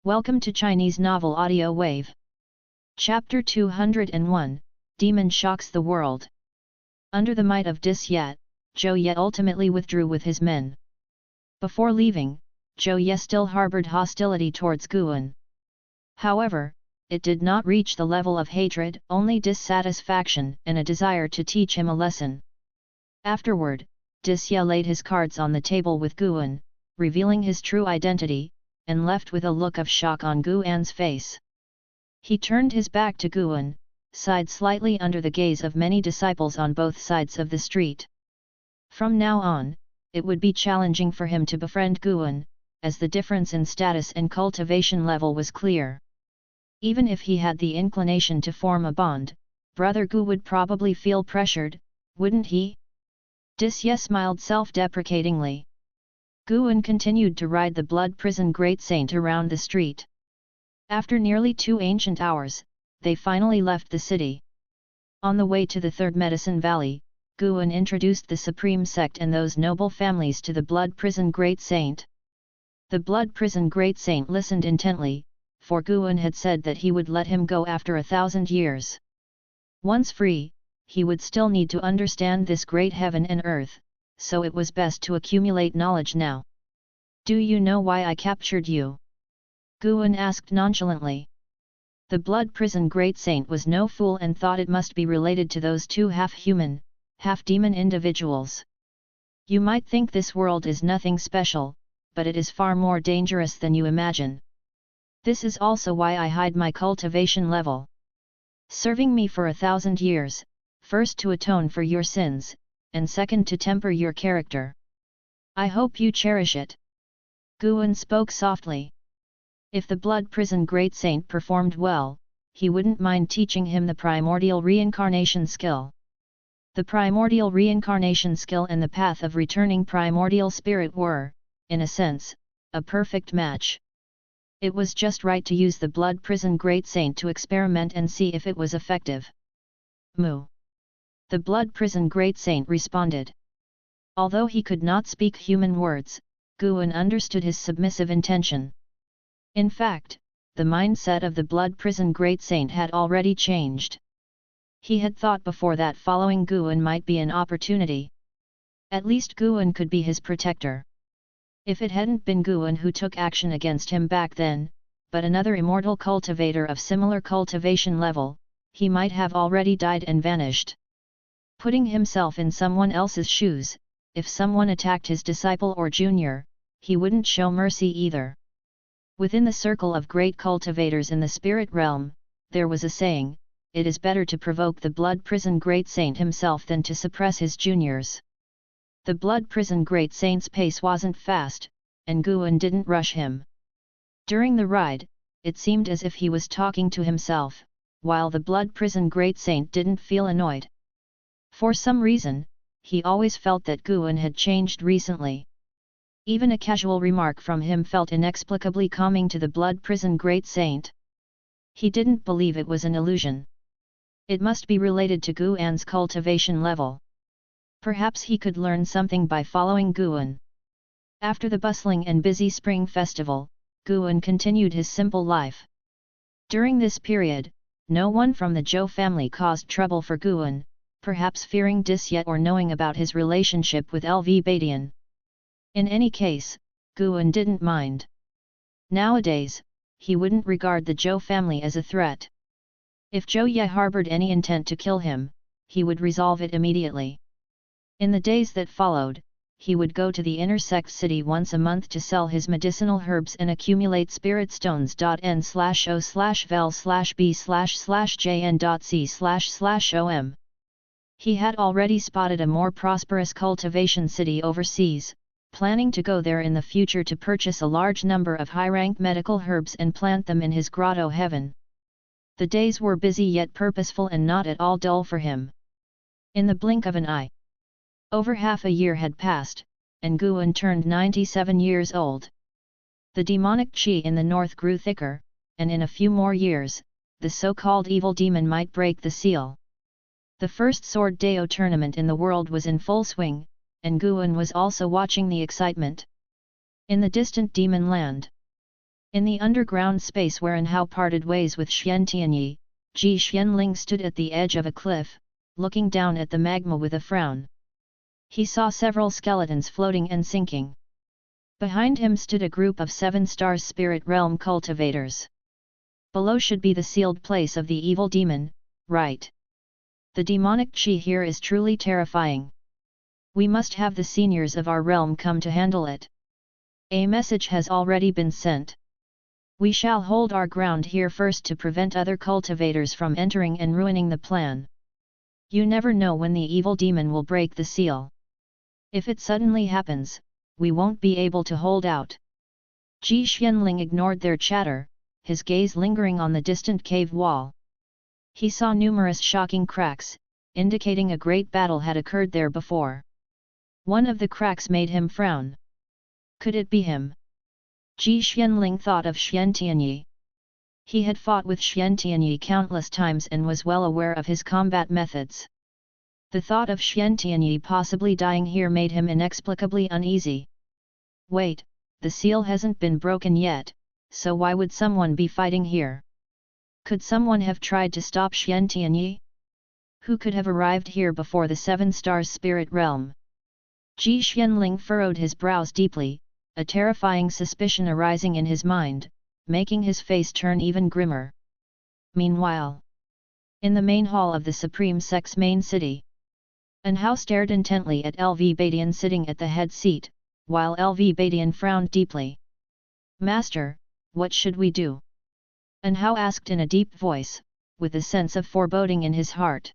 Welcome to Chinese Novel Audio Wave. Chapter 201, Demon Shocks the World. Under the might of Dis Yet, Zhou Ye ultimately withdrew with his men. Before leaving, Zhou Ye still harbored hostility towards Guan. However, it did not reach the level of hatred, only dissatisfaction and a desire to teach him a lesson. Afterward, Dis Ye laid his cards on the table with Guan, revealing his true identity, and left with a look of shock on Guan's face. He turned his back to Guan, sighed slightly under the gaze of many disciples on both sides of the street. From now on, it would be challenging for him to befriend Guan, as the difference in status and cultivation level was clear. Even if he had the inclination to form a bond, Brother Gu would probably feel pressured, wouldn't he? Dis Ye smiled self-deprecatingly. Guan continued to ride the blood prison great saint around the street. After nearly 2 ancient hours, they finally left the city. On the way to the Third Medicine Valley, Guan introduced the Supreme Sect and those noble families to the blood prison great saint. The blood prison great saint listened intently, for Guan had said that he would let him go after 1,000 years. Once free, he would still need to understand this great heaven and earth, so it was best to accumulate knowledge now. Do you know why I captured you? Guan asked nonchalantly. The blood prison great saint was no fool and thought it must be related to those two half-human, half-demon individuals. You might think this world is nothing special, but it is far more dangerous than you imagine. This is also why I hide my cultivation level. Serving me for 1,000 years, first to atone for your sins, and second to temper your character. I hope you cherish it. Guan spoke softly. If the blood prison great saint performed well, he wouldn't mind teaching him the primordial reincarnation skill. The primordial reincarnation skill and the path of returning primordial spirit were, in a sense, a perfect match. It was just right to use the blood prison great saint to experiment and see if it was effective. Moo. The blood prison great saint responded. Although he could not speak human words, Guan understood his submissive intention. In fact, the mindset of the blood prison great saint had already changed. He had thought before that following Guan might be an opportunity. At least Guan could be his protector. If it hadn't been Guan who took action against him back then, but another immortal cultivator of similar cultivation level, he might have already died and vanished. Putting himself in someone else's shoes, if someone attacked his disciple or junior, he wouldn't show mercy either. Within the circle of great cultivators in the spirit realm, there was a saying, it is better to provoke the blood prison great saint himself than to suppress his juniors. The blood prison great saint's pace wasn't fast, and Guan didn't rush him. During the ride, it seemed as if he was talking to himself, while the blood prison great saint didn't feel annoyed. For some reason, he always felt that Guan had changed recently. Even a casual remark from him felt inexplicably calming to the blood prison great saint. He didn't believe it was an illusion. It must be related to Guan's cultivation level. Perhaps he could learn something by following Guan. After the bustling and busy spring festival, Guan continued his simple life. During this period, no one from the Zhou family caused trouble for Guan, perhaps fearing Dis Yet or knowing about his relationship with LV Badian. In any case, Guan didn't mind. Nowadays, he wouldn't regard the Zhou family as a threat. If Zhou Ye harbored any intent to kill him, he would resolve it immediately. In the days that followed, he would go to the inner sect city once a month to sell his medicinal herbs and accumulate spirit stones. N/O/vel/b/jn.c//om. He had already spotted a more prosperous cultivation city overseas, planning to go there in the future to purchase a large number of high-rank medical herbs and plant them in his grotto heaven. The days were busy yet purposeful and not at all dull for him. In the blink of an eye, over half a year had passed, and Guan turned 97 years old. The demonic qi in the north grew thicker, and in a few more years, the so-called evil demon might break the seal. The first Sword Dao tournament in the world was in full swing, and Guan was also watching the excitement. In the distant demon land, In the underground space where Hao parted ways with Xian Tianyi, Ji Xianling stood at the edge of a cliff, looking down at the magma with a frown. He saw several skeletons floating and sinking. Behind him stood a group of 7 stars spirit realm cultivators. Below should be the sealed place of the evil demon, right? The demonic qi here is truly terrifying. We must have the seniors of our realm come to handle it. A message has already been sent. We shall hold our ground here first to prevent other cultivators from entering and ruining the plan. You never know when the evil demon will break the seal. If it suddenly happens, we won't be able to hold out. Ji Xianling ignored their chatter, his gaze lingering on the distant cave wall. He saw numerous shocking cracks, indicating a great battle had occurred there before. One of the cracks made him frown. Could it be him? Ji Xianling thought of Xian Tianyi. He had fought with Xian Tianyi countless times and was well aware of his combat methods. The thought of Xian Tianyi possibly dying here made him inexplicably uneasy. Wait, the seal hasn't been broken yet, so why would someone be fighting here? Could someone have tried to stop Xian Tianyi? Who could have arrived here before the 7 stars spirit realm? Ji Xianling furrowed his brows deeply, a terrifying suspicion arising in his mind, making his face turn even grimmer. Meanwhile, in the main hall of the Supreme Sect's main city, Hao stared intently at LV Badian sitting at the head seat, while LV Badian frowned deeply. Master, what should we do? Hao asked in a deep voice, with a sense of foreboding in his heart.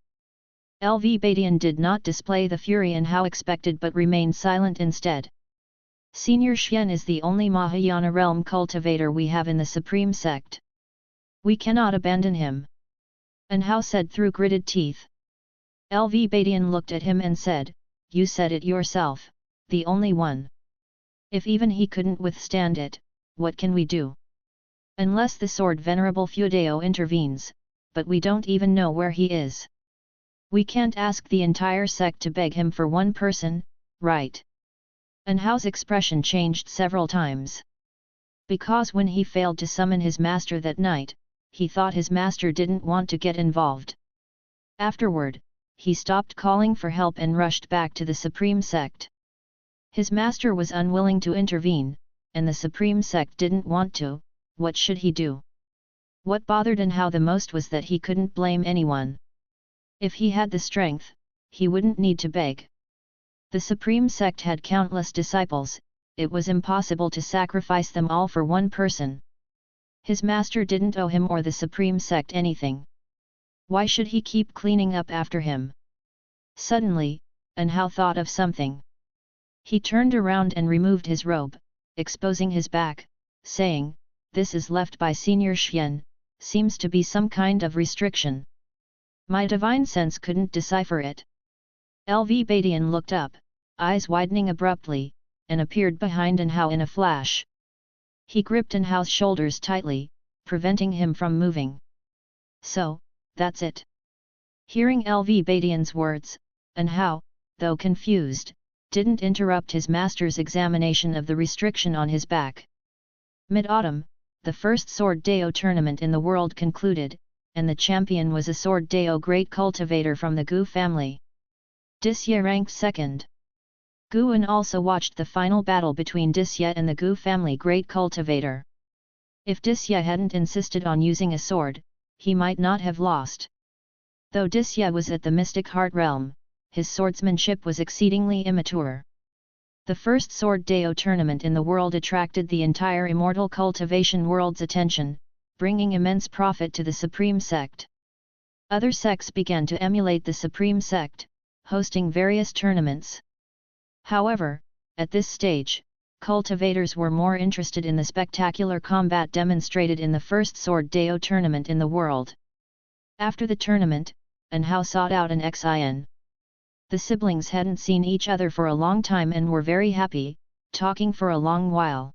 LV Badian did not display the fury Hao expected but remained silent instead. Senior Xian is the only Mahayana realm cultivator we have in the Supreme Sect. We cannot abandon him. Hao said through gritted teeth. LV Badian looked at him and said, You said it yourself, the only one. If even he couldn't withstand it, what can we do? Unless the sword Venerable Feudeo intervenes, but we don't even know where he is. We can't ask the entire sect to beg him for one person, right? Hao's expression changed several times. Because when he failed to summon his master that night, he thought his master didn't want to get involved. Afterward, he stopped calling for help and rushed back to the Supreme Sect. His master was unwilling to intervene, and the Supreme Sect didn't want to. What should he do? What bothered Hao the most was that he couldn't blame anyone. If he had the strength, he wouldn't need to beg. The Supreme Sect had countless disciples, it was impossible to sacrifice them all for one person. His master didn't owe him or the Supreme Sect anything. Why should he keep cleaning up after him? Suddenly, Hao thought of something. He turned around and removed his robe, exposing his back, saying, This is left by Senior Xian, seems to be some kind of restriction. My divine sense couldn't decipher it. LV Badian looked up, eyes widening abruptly, and appeared behind Hao in a flash. He gripped Hao's shoulders tightly, preventing him from moving. So, that's it. Hearing LV Badian's words, Hao, though confused, didn't interrupt his master's examination of the restriction on his back. Mid-autumn, the first Sword Deo tournament in the world concluded, and the champion was a Sword Deo great cultivator from the Gu family. Disye ranked second. Guan also watched the final battle between Disye and the Gu family great cultivator. If Disye hadn't insisted on using a sword, he might not have lost. Though Disye was at the Mystic Heart realm, his swordsmanship was exceedingly immature. The first Sword Deo tournament in the world attracted the entire Immortal cultivation world's attention, bringing immense profit to the Supreme Sect. Other sects began to emulate the Supreme Sect, hosting various tournaments. However, at this stage, cultivators were more interested in the spectacular combat demonstrated in the first Sword Deo tournament in the world. After the tournament, Hao sought out an Xin. The siblings hadn't seen each other for a long time and were very happy, talking for a long while.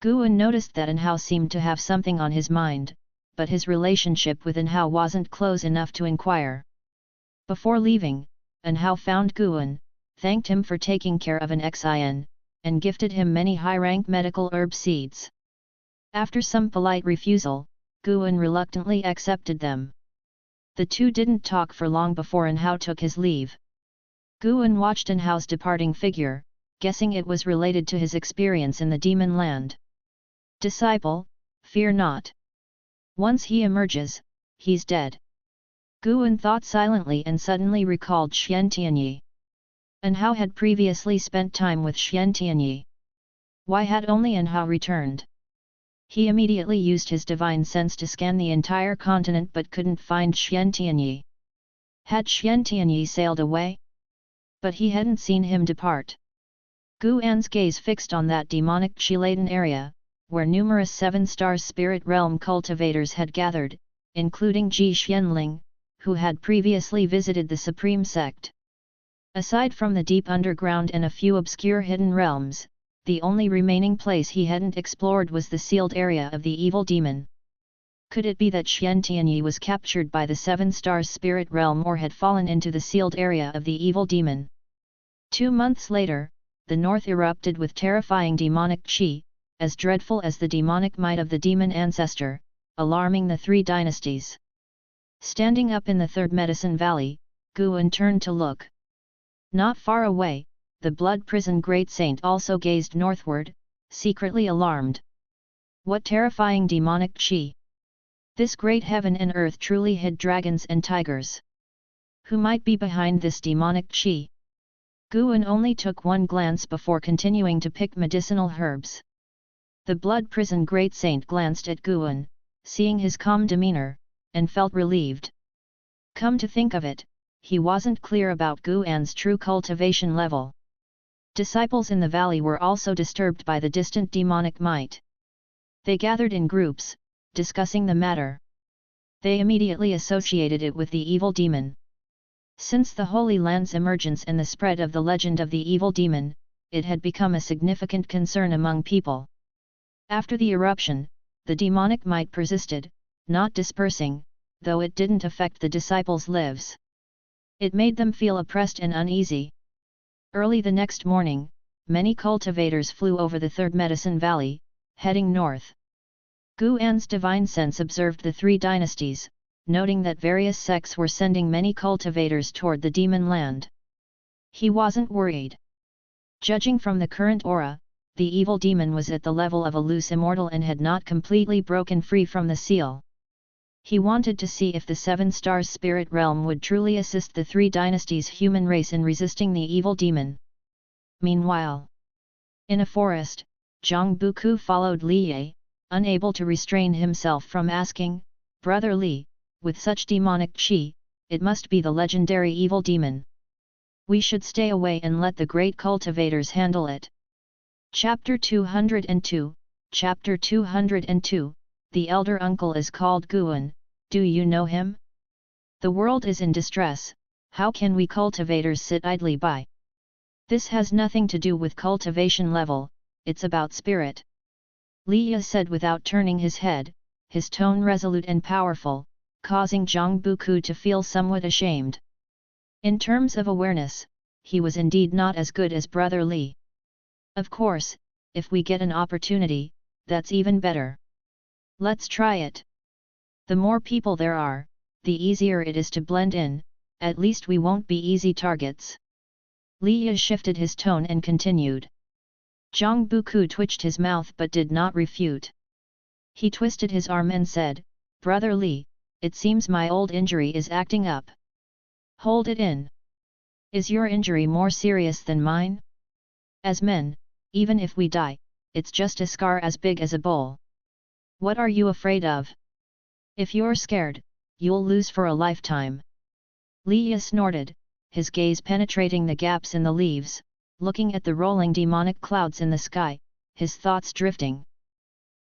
Guan noticed that Hao seemed to have something on his mind, but his relationship with Hao wasn't close enough to inquire. Before leaving, Hao found Guan, thanked him for taking care of an Xin, and gifted him many high-rank medical herb seeds. After some polite refusal, Guan reluctantly accepted them. The two didn't talk for long before An Hao took his leave. Guan watched An Hao's departing figure, guessing it was related to his experience in the demon land. Disciple, fear not. Once he emerges, he's dead. Guan thought silently and suddenly recalled Xian Tianyi. An Hao had previously spent time with Xian Tianyi. Why had only An Hao returned? He immediately used his divine sense to scan the entire continent but couldn't find Xian Tianyi. Had Xian Tianyi sailed away? But he hadn't seen him depart. Guan's gaze fixed on that demonic qi-laden area, where numerous 7-star spirit realm cultivators had gathered, including Ji Xianling, who had previously visited the Supreme Sect. Aside from the deep underground and a few obscure hidden realms, the only remaining place he hadn't explored was the sealed area of the evil demon. Could it be that Xian Tianyi was captured by the 7-star spirit realm or had fallen into the sealed area of the evil demon? 2 months later, the north erupted with terrifying demonic qi, as dreadful as the demonic might of the demon ancestor, alarming the 3 dynasties. Standing up in the Third Medicine Valley, Guan turned to look. Not far away, the blood prison great saint also gazed northward, secretly alarmed. What terrifying demonic qi! This great heaven and earth truly hid dragons and tigers. Who might be behind this demonic qi? Guan only took one glance before continuing to pick medicinal herbs. The blood prison great saint glanced at Guan, seeing his calm demeanor, and felt relieved. Come to think of it, he wasn't clear about Guan's true cultivation level. Disciples in the valley were also disturbed by the distant demonic might. They gathered in groups, discussing the matter. They immediately associated it with the evil demon. Since the Holy Land's emergence and the spread of the legend of the evil demon, it had become a significant concern among people. After the eruption, the demonic might persisted, not dispersing, though it didn't affect the disciples' lives. It made them feel oppressed and uneasy. Early the next morning, many cultivators flew over the Third Medicine Valley, heading north. Guan's divine sense observed the 3 dynasties, noting that various sects were sending many cultivators toward the demon land. He wasn't worried. Judging from the current aura, the evil demon was at the level of a loose immortal and had not completely broken free from the seal. He wanted to see if the 7-star spirit realm would truly assist the 3 dynasties' human race in resisting the evil demon. Meanwhile, in a forest, Zhang Buku followed Li Ye, unable to restrain himself from asking, "Brother Li, with such demonic qi, it must be the legendary evil demon. We should stay away and let the great cultivators handle it." Chapter 202, Chapter 202, The elder uncle is called Guan, do you know him? The world is in distress, how can we cultivators sit idly by? This has nothing to do with cultivation level, it's about spirit. Li Ye said without turning his head, his tone resolute and powerful, causing Zhang Buku to feel somewhat ashamed. In terms of awareness, he was indeed not as good as Brother Li. Of course, if we get an opportunity, that's even better. Let's try it. The more people there are, the easier it is to blend in, at least we won't be easy targets. Li Ye shifted his tone and continued. Zhang Buku twitched his mouth but did not refute. He twisted his arm and said, "Brother Li, it seems my old injury is acting up. Hold it in. Is your injury more serious than mine? As men, even if we die, it's just a scar as big as a bowl. What are you afraid of? If you're scared, you'll lose for a lifetime." Li Ye snorted, his gaze penetrating the gaps in the leaves, looking at the rolling demonic clouds in the sky, his thoughts drifting.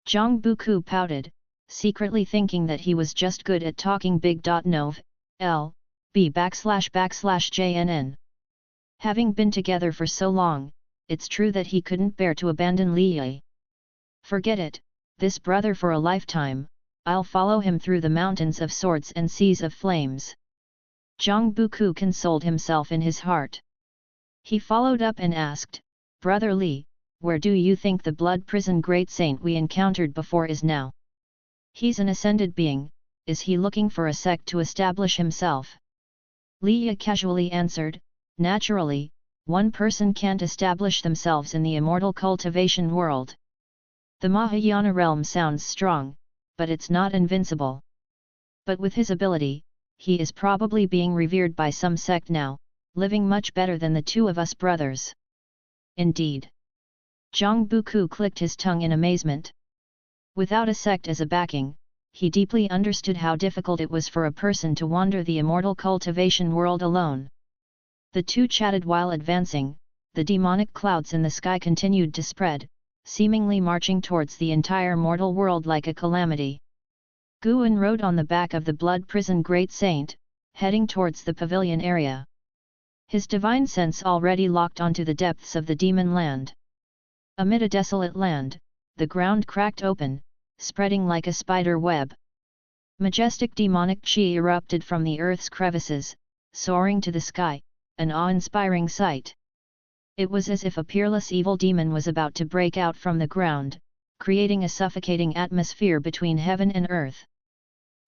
Zhang Buku pouted, secretly thinking that he was just good at talking big. Nov. L. B //JNN. Having been together for so long, it's true that he couldn't bear to abandon Li Ye. Forget it, this brother for a lifetime, I'll follow him through the mountains of swords and seas of flames. Zhang Buku consoled himself in his heart. He followed up and asked, "Brother Li, where do you think the blood prison great saint we encountered before is now? He's an ascended being, is he looking for a sect to establish himself? Liya casually answered, naturally, one person can't establish themselves in the immortal cultivation world. The Mahayana realm sounds strong, but it's not invincible. But with his ability, he is probably being revered by some sect now, living much better than the two of us brothers. Indeed. Zhang Buku clicked his tongue in amazement. Without a sect as a backing, he deeply understood how difficult it was for a person to wander the immortal cultivation world alone. The two chatted while advancing. The demonic clouds in the sky continued to spread, seemingly marching towards the entire mortal world like a calamity. Guan rode on the back of the blood prison great saint, heading towards the pavilion area. His divine sense already locked onto the depths of the demon land. Amid a desolate land, the ground cracked open, spreading like a spider web. Majestic demonic chi erupted from the earth's crevices, soaring to the sky, an awe-inspiring sight. It was as if a peerless evil demon was about to break out from the ground, creating a suffocating atmosphere between heaven and earth.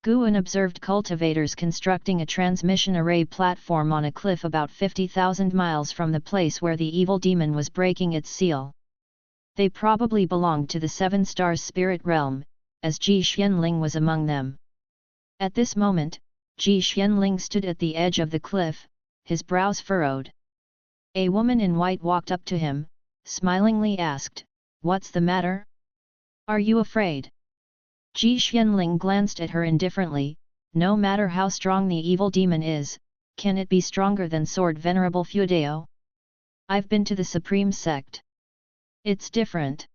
Guan observed cultivators constructing a transmission array platform on a cliff about 50,000 miles from the place where the evil demon was breaking its seal. They probably belonged to the Seven Stars spirit realm, as Ji Xianling was among them. At this moment, Ji Xianling stood at the edge of the cliff, his brows furrowed. A woman in white walked up to him, smilingly asked, "What's the matter? Are you afraid?" Ji Xianling glanced at her indifferently. No matter how strong the evil demon is, can it be stronger than Sword Venerable Fudeo? I've been to the Supreme Sect. It's different.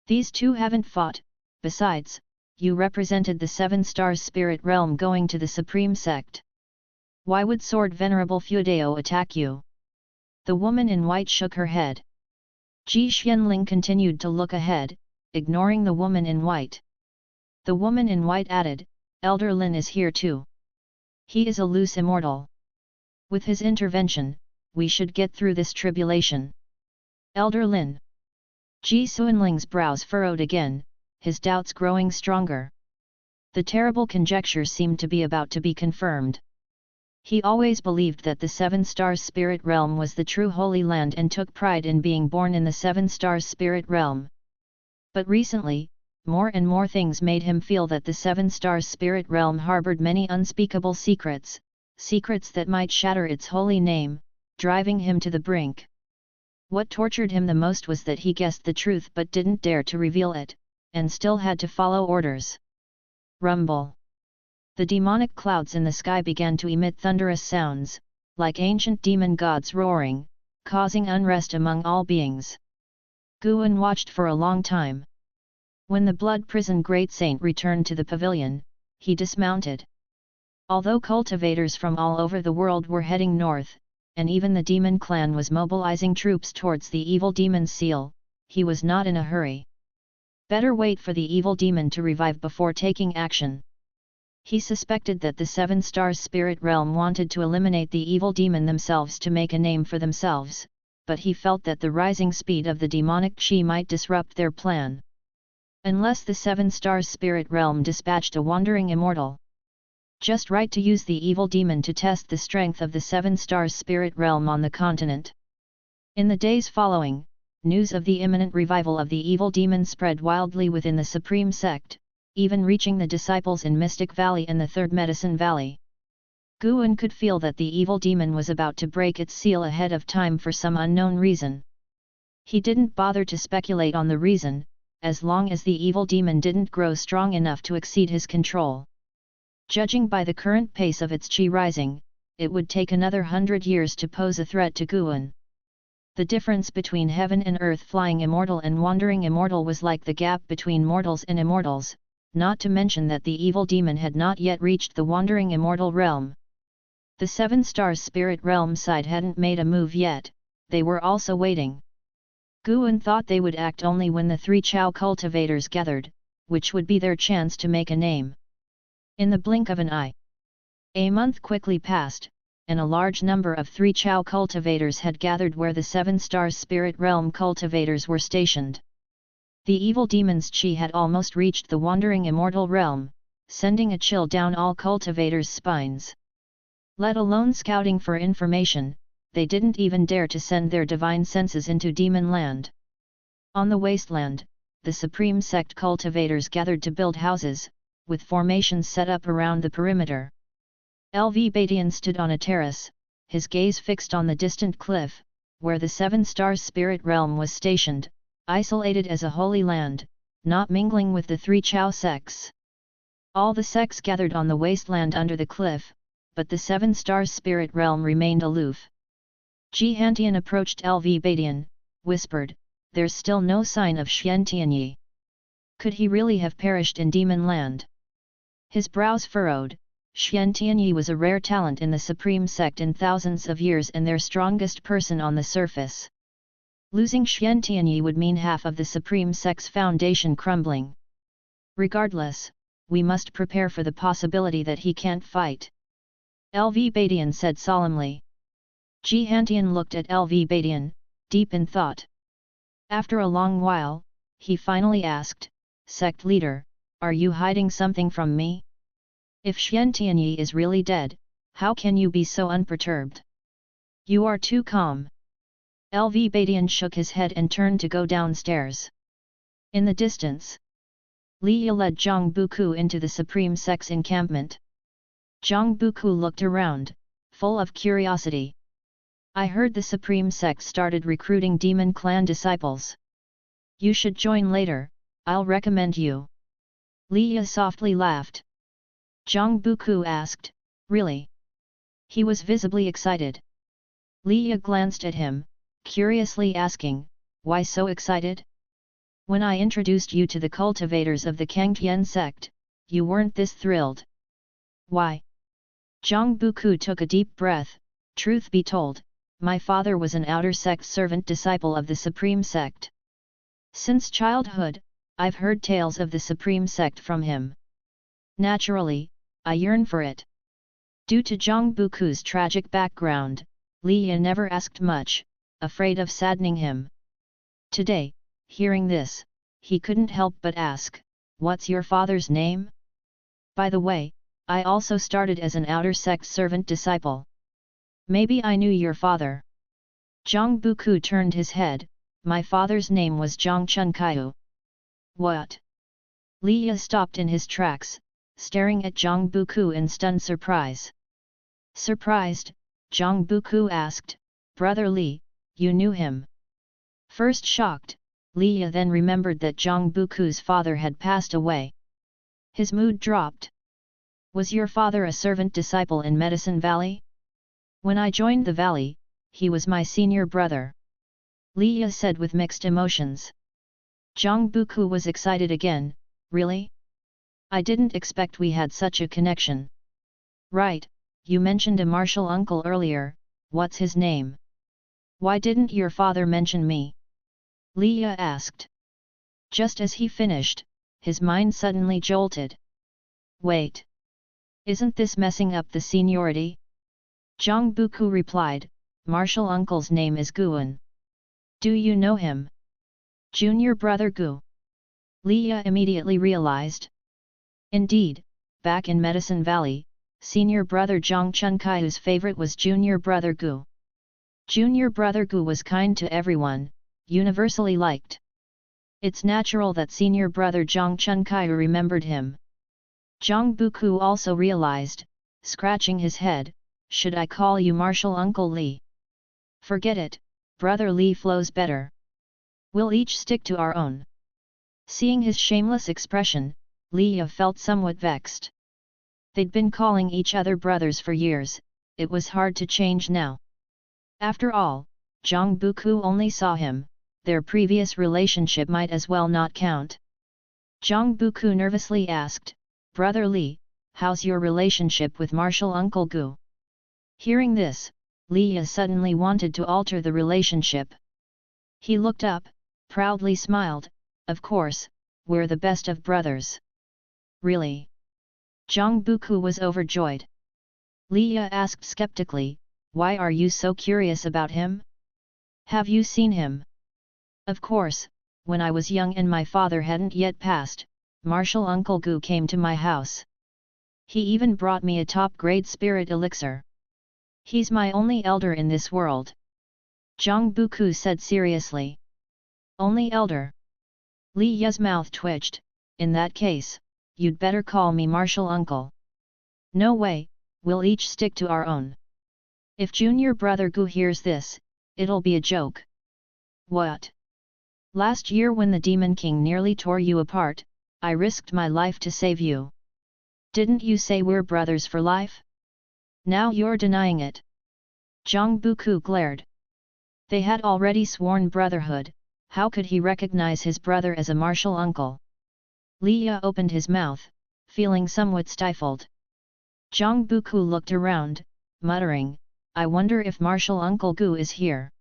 These two haven't fought. Besides, you represented the Seven Stars spirit realm going to the Supreme Sect. Why would Sword Venerable Fudeo attack you? The woman in white shook her head. Ji Xianling continued to look ahead, ignoring the woman in white. The woman in white added, "Elder Lin is here too. He is a loose immortal. With his intervention, we should get through this tribulation." Elder Lin. Ji Xuanling's brows furrowed again, his doubts growing stronger. The terrible conjecture seemed to be about to be confirmed. He always believed that the Seven Stars spirit realm was the true Holy Land and took pride in being born in the Seven Stars spirit realm. But recently, more and more things made him feel that the Seven Stars spirit realm harbored many unspeakable secrets, secrets that might shatter its holy name, driving him to the brink. What tortured him the most was that he guessed the truth but didn't dare to reveal it, and still had to follow orders. Rumble. The demonic clouds in the sky began to emit thunderous sounds, like ancient demon gods roaring, causing unrest among all beings. Guan watched for a long time. When the blood prison great saint returned to the pavilion, he dismounted. Although cultivators from all over the world were heading north, and even the demon clan was mobilizing troops towards the evil demon's seal, he was not in a hurry. Better wait for the evil demon to revive before taking action. He suspected that the Seven Stars spirit realm wanted to eliminate the evil demon themselves to make a name for themselves, but he felt that the rising speed of the demonic chi might disrupt their plan. Unless the Seven Stars spirit realm dispatched a wandering immortal. Just right to use the evil demon to test the strength of the Seven Stars spirit realm on the continent. In the days following, news of the imminent revival of the evil demon spread wildly within the Supreme Sect, even reaching the disciples in Mystic Valley and the Third Medicine Valley. Guan could feel that the evil demon was about to break its seal ahead of time for some unknown reason. He didn't bother to speculate on the reason, as long as the evil demon didn't grow strong enough to exceed his control. Judging by the current pace of its chi rising, it would take another 100 years to pose a threat to Guan. The difference between heaven and earth flying immortal and wandering immortal was like the gap between mortals and immortals, not to mention that the evil demon had not yet reached the wandering immortal realm. The Seven Stars spirit realm side hadn't made a move yet, they were also waiting. Guan thought they would act only when the three Chao cultivators gathered, which would be their chance to make a name. In the blink of an eye. A month quickly passed, and a large number of 3 Chao cultivators had gathered where the 7 stars spirit realm cultivators were stationed. The evil demon's chi had almost reached the wandering immortal realm, sending a chill down all cultivators' spines. Let alone scouting for information, they didn't even dare to send their divine senses into demon land. On the wasteland, the Supreme Sect cultivators gathered to build houses, with formations set up around the perimeter. LV Badian stood on a terrace, his gaze fixed on the distant cliff, where the 7 stars spirit realm was stationed, isolated as a holy land, not mingling with the 3 Chao sects. All the sects gathered on the wasteland under the cliff, but the 7 stars spirit realm remained aloof. Jihantian approached LV Badian, whispered, "There's still no sign of Xian Tianyi. Could he really have perished in demon land?" His brows furrowed. Xian Tianyi was a rare talent in the Supreme Sect in thousands of years and their strongest person on the surface. Losing Xian Tianyi would mean half of the Supreme Sect's foundation crumbling. Regardless, we must prepare for the possibility that he can't fight. LV Badian said solemnly. Jihantian looked at LV Badian, deep in thought. After a long while, he finally asked, "Sect leader, are you hiding something from me? If Xian Tianyi is really dead, how can you be so unperturbed? You are too calm." LV Badian shook his head and turned to go downstairs. In the distance, Li Yi led Zhang Buku into the Supreme Sect's encampment. Zhang Buku looked around, full of curiosity. "I heard the Supreme Sect started recruiting demon clan disciples. You should join later, I'll recommend you." Li Yi softly laughed. Zhang Buku asked, "Really?" He was visibly excited. Li Yi glanced at him, curiously asking, "Why so excited? When I introduced you to the cultivators of the Taixuan Sect, you weren't this thrilled." "Why?" Zhang Buku took a deep breath. "Truth be told, my father was an outer sect servant disciple of the Supreme Sect. Since childhood, I've heard tales of the Supreme Sect from him. Naturally, I yearn for it." Due to Zhang Buku's tragic background, Li Yi never asked much, afraid of saddening him. Today, hearing this, he couldn't help but ask, "What's your father's name? By the way, I also started as an outer sect servant disciple. Maybe I knew your father." Zhang Buku turned his head. "My father's name was Zhang Chunkaiu." "What?" Li Yi stopped in his tracks, staring at Zhang Buku in stunned surprise. Surprised, Zhang Buku asked, "Brother Li, you knew him?" First shocked, Li Yi then remembered that Zhang Buku's father had passed away. His mood dropped. "Was your father a servant disciple in Medicine Valley?" "When I joined the valley, he was my senior brother," Li Yi said with mixed emotions. Zhang Buku was excited again. "Really? I didn't expect we had such a connection." "Right, you mentioned a martial uncle earlier, what's his name?" "Why didn't your father mention me?" Li Yi asked. Just as he finished, his mind suddenly jolted. "Wait! Isn't this messing up the seniority?" Zhang Buku replied, "Martial uncle's name is Guan. Do you know him?" "Junior brother Gu." Li Yi immediately realized. Indeed, back in Medicine Valley, senior brother Zhang Chunkaiu's favorite was junior brother Gu. Junior brother Gu was kind to everyone, universally liked. It's natural that senior brother Zhang Chunkaiu remembered him. Zhang Buku also realized, scratching his head, "Should I call you Martial Uncle Li?" "Forget it, Brother Li flows better. We'll each stick to our own." Seeing his shameless expression, Li Yi felt somewhat vexed. They'd been calling each other brothers for years, it was hard to change now. After all, Zhang Buku only saw him, their previous relationship might as well not count. Zhang Buku nervously asked, "Brother Li, how's your relationship with Martial Uncle Gu?" Hearing this, Li Yi suddenly wanted to alter the relationship. He looked up, proudly smiled, "Of course, we're the best of brothers." "Really?" Zhang Buku was overjoyed. Liya asked skeptically, why are you so curious about him? Have you seen him? Of course, when I was young and my father hadn't yet passed, Martial Uncle Gu came to my house. He even brought me a top-grade spirit elixir. He's my only elder in this world. Zhang Buku said seriously. Only elder? Li Ya's mouth twitched. In that case, you'd better call me Martial Uncle. No way, we'll each stick to our own. If junior brother Gu hears this, it'll be a joke. What? Last year when the Demon King nearly tore you apart, I risked my life to save you. Didn't you say we're brothers for life? Now you're denying it. Zhang Buku glared. They had already sworn brotherhood, how could he recognize his brother as a martial uncle? Liya opened his mouth, feeling somewhat stifled. Zhang Buku looked around, muttering, I wonder if Martial Uncle Gu is here.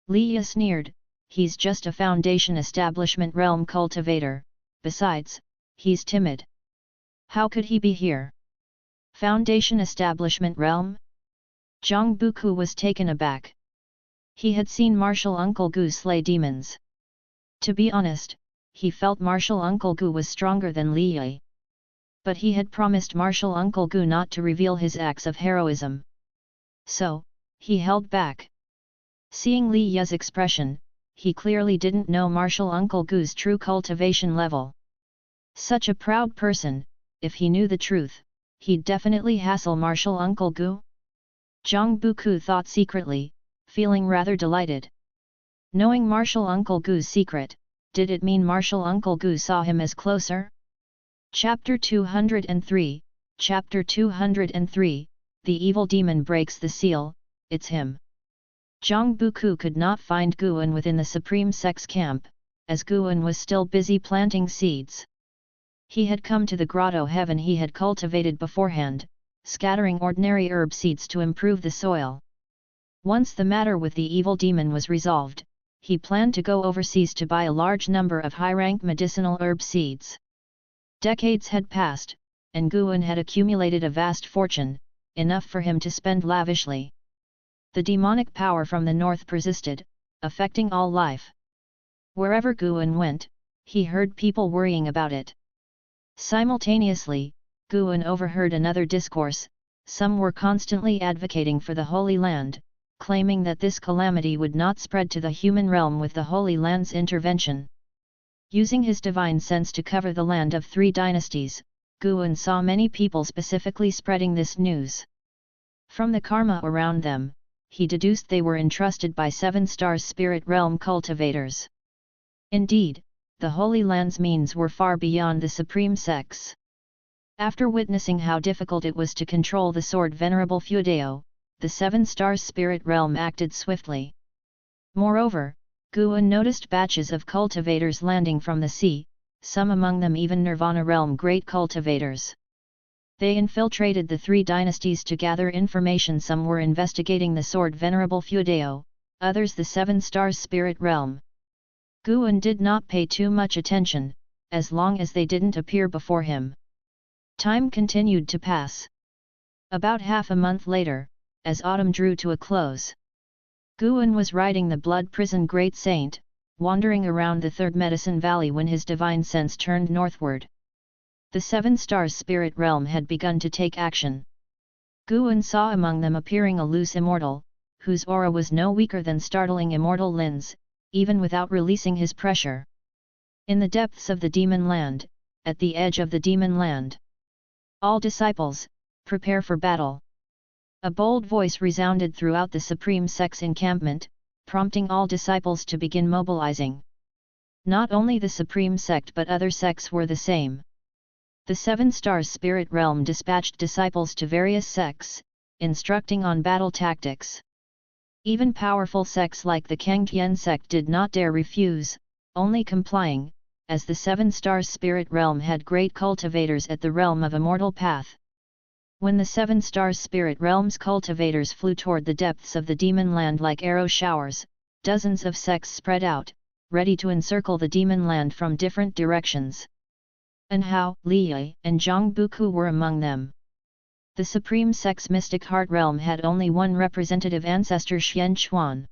Liya sneered, he's just a Foundation Establishment Realm cultivator, besides, he's timid. How could he be here? Foundation Establishment Realm? Zhang Buku was taken aback. He had seen Martial Uncle Gu slay demons. To be honest, he felt Martial Uncle Gu was stronger than Liya. But he had promised Martial Uncle Gu not to reveal his acts of heroism. So, he held back. Seeing Liya's expression, he clearly didn't know Martial Uncle Gu's true cultivation level. Such a proud person, if he knew the truth, he'd definitely hassle Martial Uncle Gu. Zhang Buku thought secretly, feeling rather delighted. Knowing Martial Uncle Gu's secret, did it mean Martial Uncle Gu saw him as closer? Chapter 203, Chapter 203, The Evil Demon Breaks the Seal, It's Him. Zhang Buku could not find Guan within the Supreme Sect's camp, as Guan was still busy planting seeds. He had come to the grotto heaven he had cultivated beforehand, scattering ordinary herb seeds to improve the soil. Once the matter with the evil demon was resolved, he planned to go overseas to buy a large number of high-rank medicinal herb seeds. Decades had passed, and Guan had accumulated a vast fortune, enough for him to spend lavishly. The demonic power from the north persisted, affecting all life. Wherever Guan went, he heard people worrying about it. Simultaneously, Guan overheard another discourse. Some were constantly advocating for the Holy Land, claiming that this calamity would not spread to the human realm with the Holy Land's intervention. Using his divine sense to cover the land of 3 dynasties, Guan saw many people specifically spreading this news. From the karma around them, he deduced they were entrusted by 7-star spirit realm cultivators. Indeed, the Holy Land's means were far beyond the Supreme Sect's. After witnessing how difficult it was to control the sword Venerable Feudeo, the 7-star spirit realm acted swiftly. Moreover, Guan noticed batches of cultivators landing from the sea, some among them even Nirvana realm great cultivators. They infiltrated the 3 dynasties to gather information. Some were investigating the sword Venerable Feudeo, others the 7-star spirit realm. Guan did not pay too much attention, as long as they didn't appear before him. Time continued to pass. About half a month later, as autumn drew to a close, Guan was riding the Blood Prison Great Saint, wandering around the 3rd Medicine Valley when his divine sense turned northward. The 7-star spirit realm had begun to take action. Guan saw among them appearing a loose immortal, whose aura was no weaker than startling immortal Lin's, even without releasing his pressure. In the depths of the Demon Land, at the edge of the Demon Land. All disciples, prepare for battle. A bold voice resounded throughout the Supreme Sect's encampment, prompting all disciples to begin mobilizing. Not only the Supreme Sect but other sects were the same. The 7-star spirit realm dispatched disciples to various sects, instructing on battle tactics. Even powerful sects like the Taixuan Sect did not dare refuse, only complying, as the 7-star spirit realm had great cultivators at the realm of Immortal path. When the 7-star spirit realm's cultivators flew toward the depths of the Demon Land like arrow showers, dozens of sects spread out, ready to encircle the Demon Land from different directions. And Hao, Liye, and Zhang Buku were among them. The Supreme Sect's mystic heart realm had only one representative ancestor, Xian Chuan.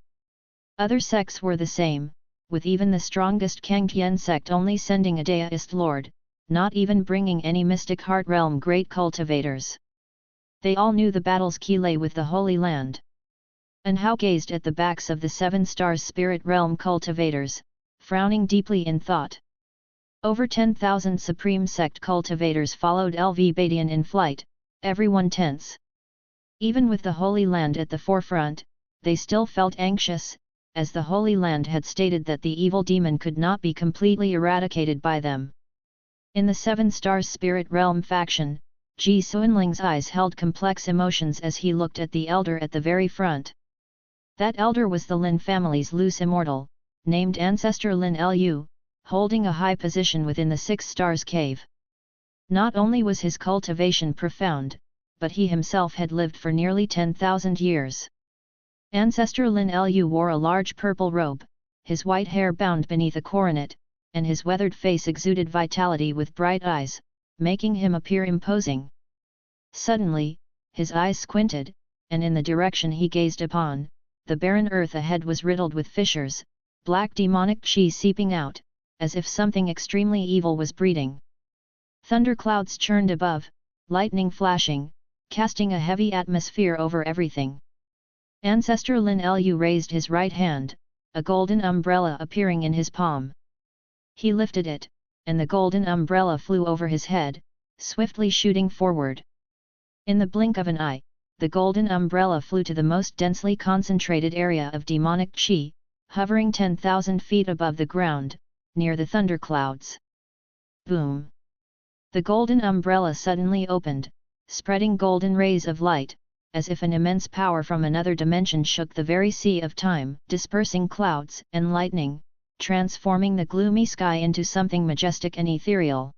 Other sects were the same, with even the strongest Taixuan Sect only sending a deist lord, not even bringing any mystic heart realm great cultivators. They all knew the battle's key lay with the Holy Land. And Hao gazed at the backs of the 7 stars spirit realm cultivators, frowning deeply in thought. Over 10,000 Supreme Sect cultivators followed LV Badian in flight, everyone tense. Even with the Holy Land at the forefront, they still felt anxious, as the Holy Land had stated that the evil demon could not be completely eradicated by them. In the 7 stars spirit realm faction, Ji Xuanling's eyes held complex emotions as he looked at the elder at the very front. That elder was the Lin family's loose immortal, named ancestor Lin Lu, holding a high position within the 6 stars cave. Not only was his cultivation profound, but he himself had lived for nearly 10,000 years. Ancestor Lin Lu wore a large purple robe, his white hair bound beneath a coronet, and his weathered face exuded vitality with bright eyes, making him appear imposing. Suddenly, his eyes squinted, and in the direction he gazed upon, the barren earth ahead was riddled with fissures, black demonic qi seeping out, as if something extremely evil was breeding. Thunderclouds churned above, lightning flashing, casting a heavy atmosphere over everything. Ancestor Lin Lu raised his right hand, a golden umbrella appearing in his palm. He lifted it, and the golden umbrella flew over his head, swiftly shooting forward. In the blink of an eye, the golden umbrella flew to the most densely concentrated area of demonic qi, hovering 10,000 feet above the ground, near the thunderclouds. Boom! The golden umbrella suddenly opened, spreading golden rays of light, as if an immense power from another dimension shook the very sea of time, dispersing clouds and lightning, transforming the gloomy sky into something majestic and ethereal.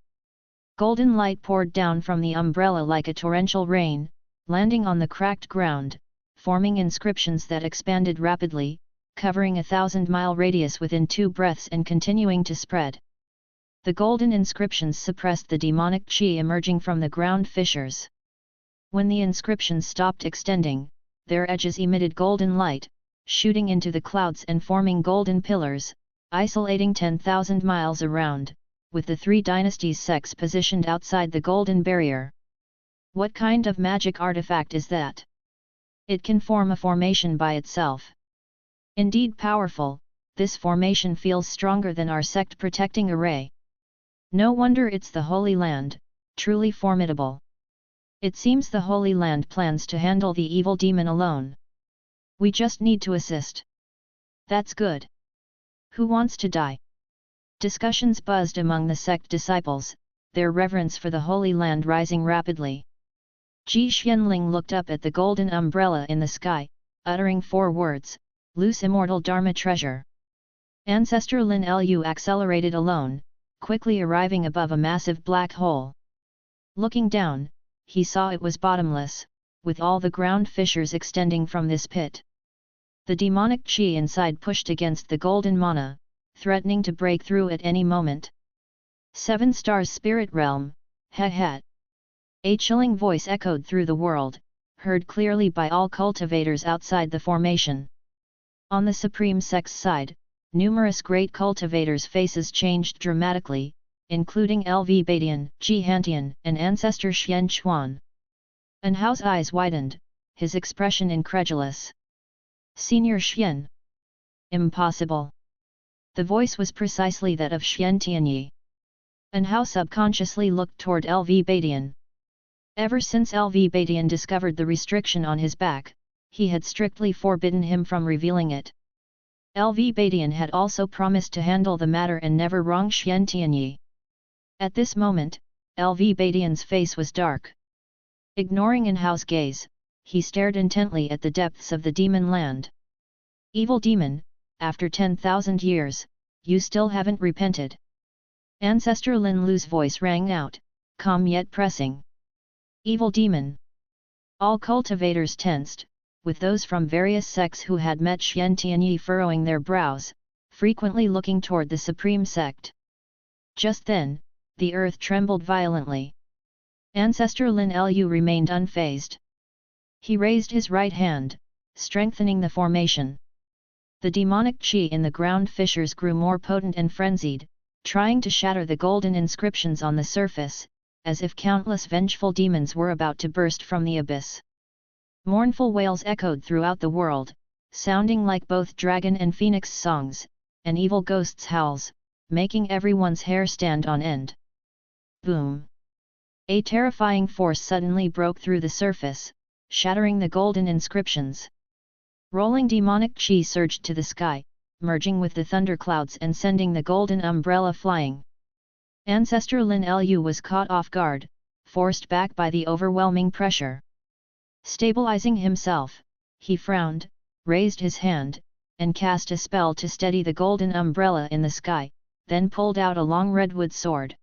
Golden light poured down from the umbrella like a torrential rain, landing on the cracked ground, forming inscriptions that expanded rapidly, covering a 1,000-mile radius within 2 breaths and continuing to spread. The golden inscriptions suppressed the demonic qi emerging from the ground fissures. When the inscriptions stopped extending, their edges emitted golden light, shooting into the clouds and forming golden pillars, isolating 10,000 miles around, with the 3 dynasties sects positioned outside the golden barrier. What kind of magic artifact is that? It can form a formation by itself. Indeed powerful, this formation feels stronger than our sect protecting array. No wonder it's the Holy Land, truly formidable. It seems the Holy Land plans to handle the evil demon alone. We just need to assist. That's good. Who wants to die? Discussions buzzed among the sect disciples, their reverence for the Holy Land rising rapidly. Ji Xuanling looked up at the golden umbrella in the sky, uttering 4 words, loose immortal Dharma treasure. Ancestor Lin Lu accelerated alone, quickly arriving above a massive black hole. Looking down, he saw it was bottomless, with all the ground fissures extending from this pit. The demonic qi inside pushed against the golden mana, threatening to break through at any moment. 7 stars spirit realm, he. A chilling voice echoed through the world, heard clearly by all cultivators outside the formation. On the Supreme Sect's side, numerous great cultivators' faces changed dramatically, including LV Badian, Ji Hantian, and ancestor Xian Chuan. And Hao's eyes widened, his expression incredulous. Senior Xian. Impossible. The voice was precisely that of Xian Tianyi. And Hao subconsciously looked toward LV Badian. Ever since LV Badian discovered the restriction on his back, he had strictly forbidden him from revealing it. LV Badian had also promised to handle the matter and never wrong Xian Tianyi. At this moment, LV Badian's face was dark. Ignoring In Hao's gaze, he stared intently at the depths of the demon land. Evil demon, after 10,000 years, you still haven't repented. Ancestor Lin Lu's voice rang out, calm yet pressing. Evil demon. All cultivators tensed, with those from various sects who had met Xian Tianyi furrowing their brows, frequently looking toward the Supreme Sect. Just then, the earth trembled violently. Ancestor Lin Lu remained unfazed. He raised his right hand, strengthening the formation. The demonic qi in the ground fissures grew more potent and frenzied, trying to shatter the golden inscriptions on the surface, as if countless vengeful demons were about to burst from the abyss. Mournful wails echoed throughout the world, sounding like both dragon and phoenix songs, and evil ghosts' howls, making everyone's hair stand on end. Boom! A terrifying force suddenly broke through the surface, shattering the golden inscriptions. Rolling demonic qi surged to the sky, merging with the thunderclouds and sending the golden umbrella flying. Ancestor Lin Lu was caught off guard, forced back by the overwhelming pressure. Stabilizing himself, he frowned, raised his hand, and cast a spell to steady the golden umbrella in the sky, then pulled out a long redwood sword.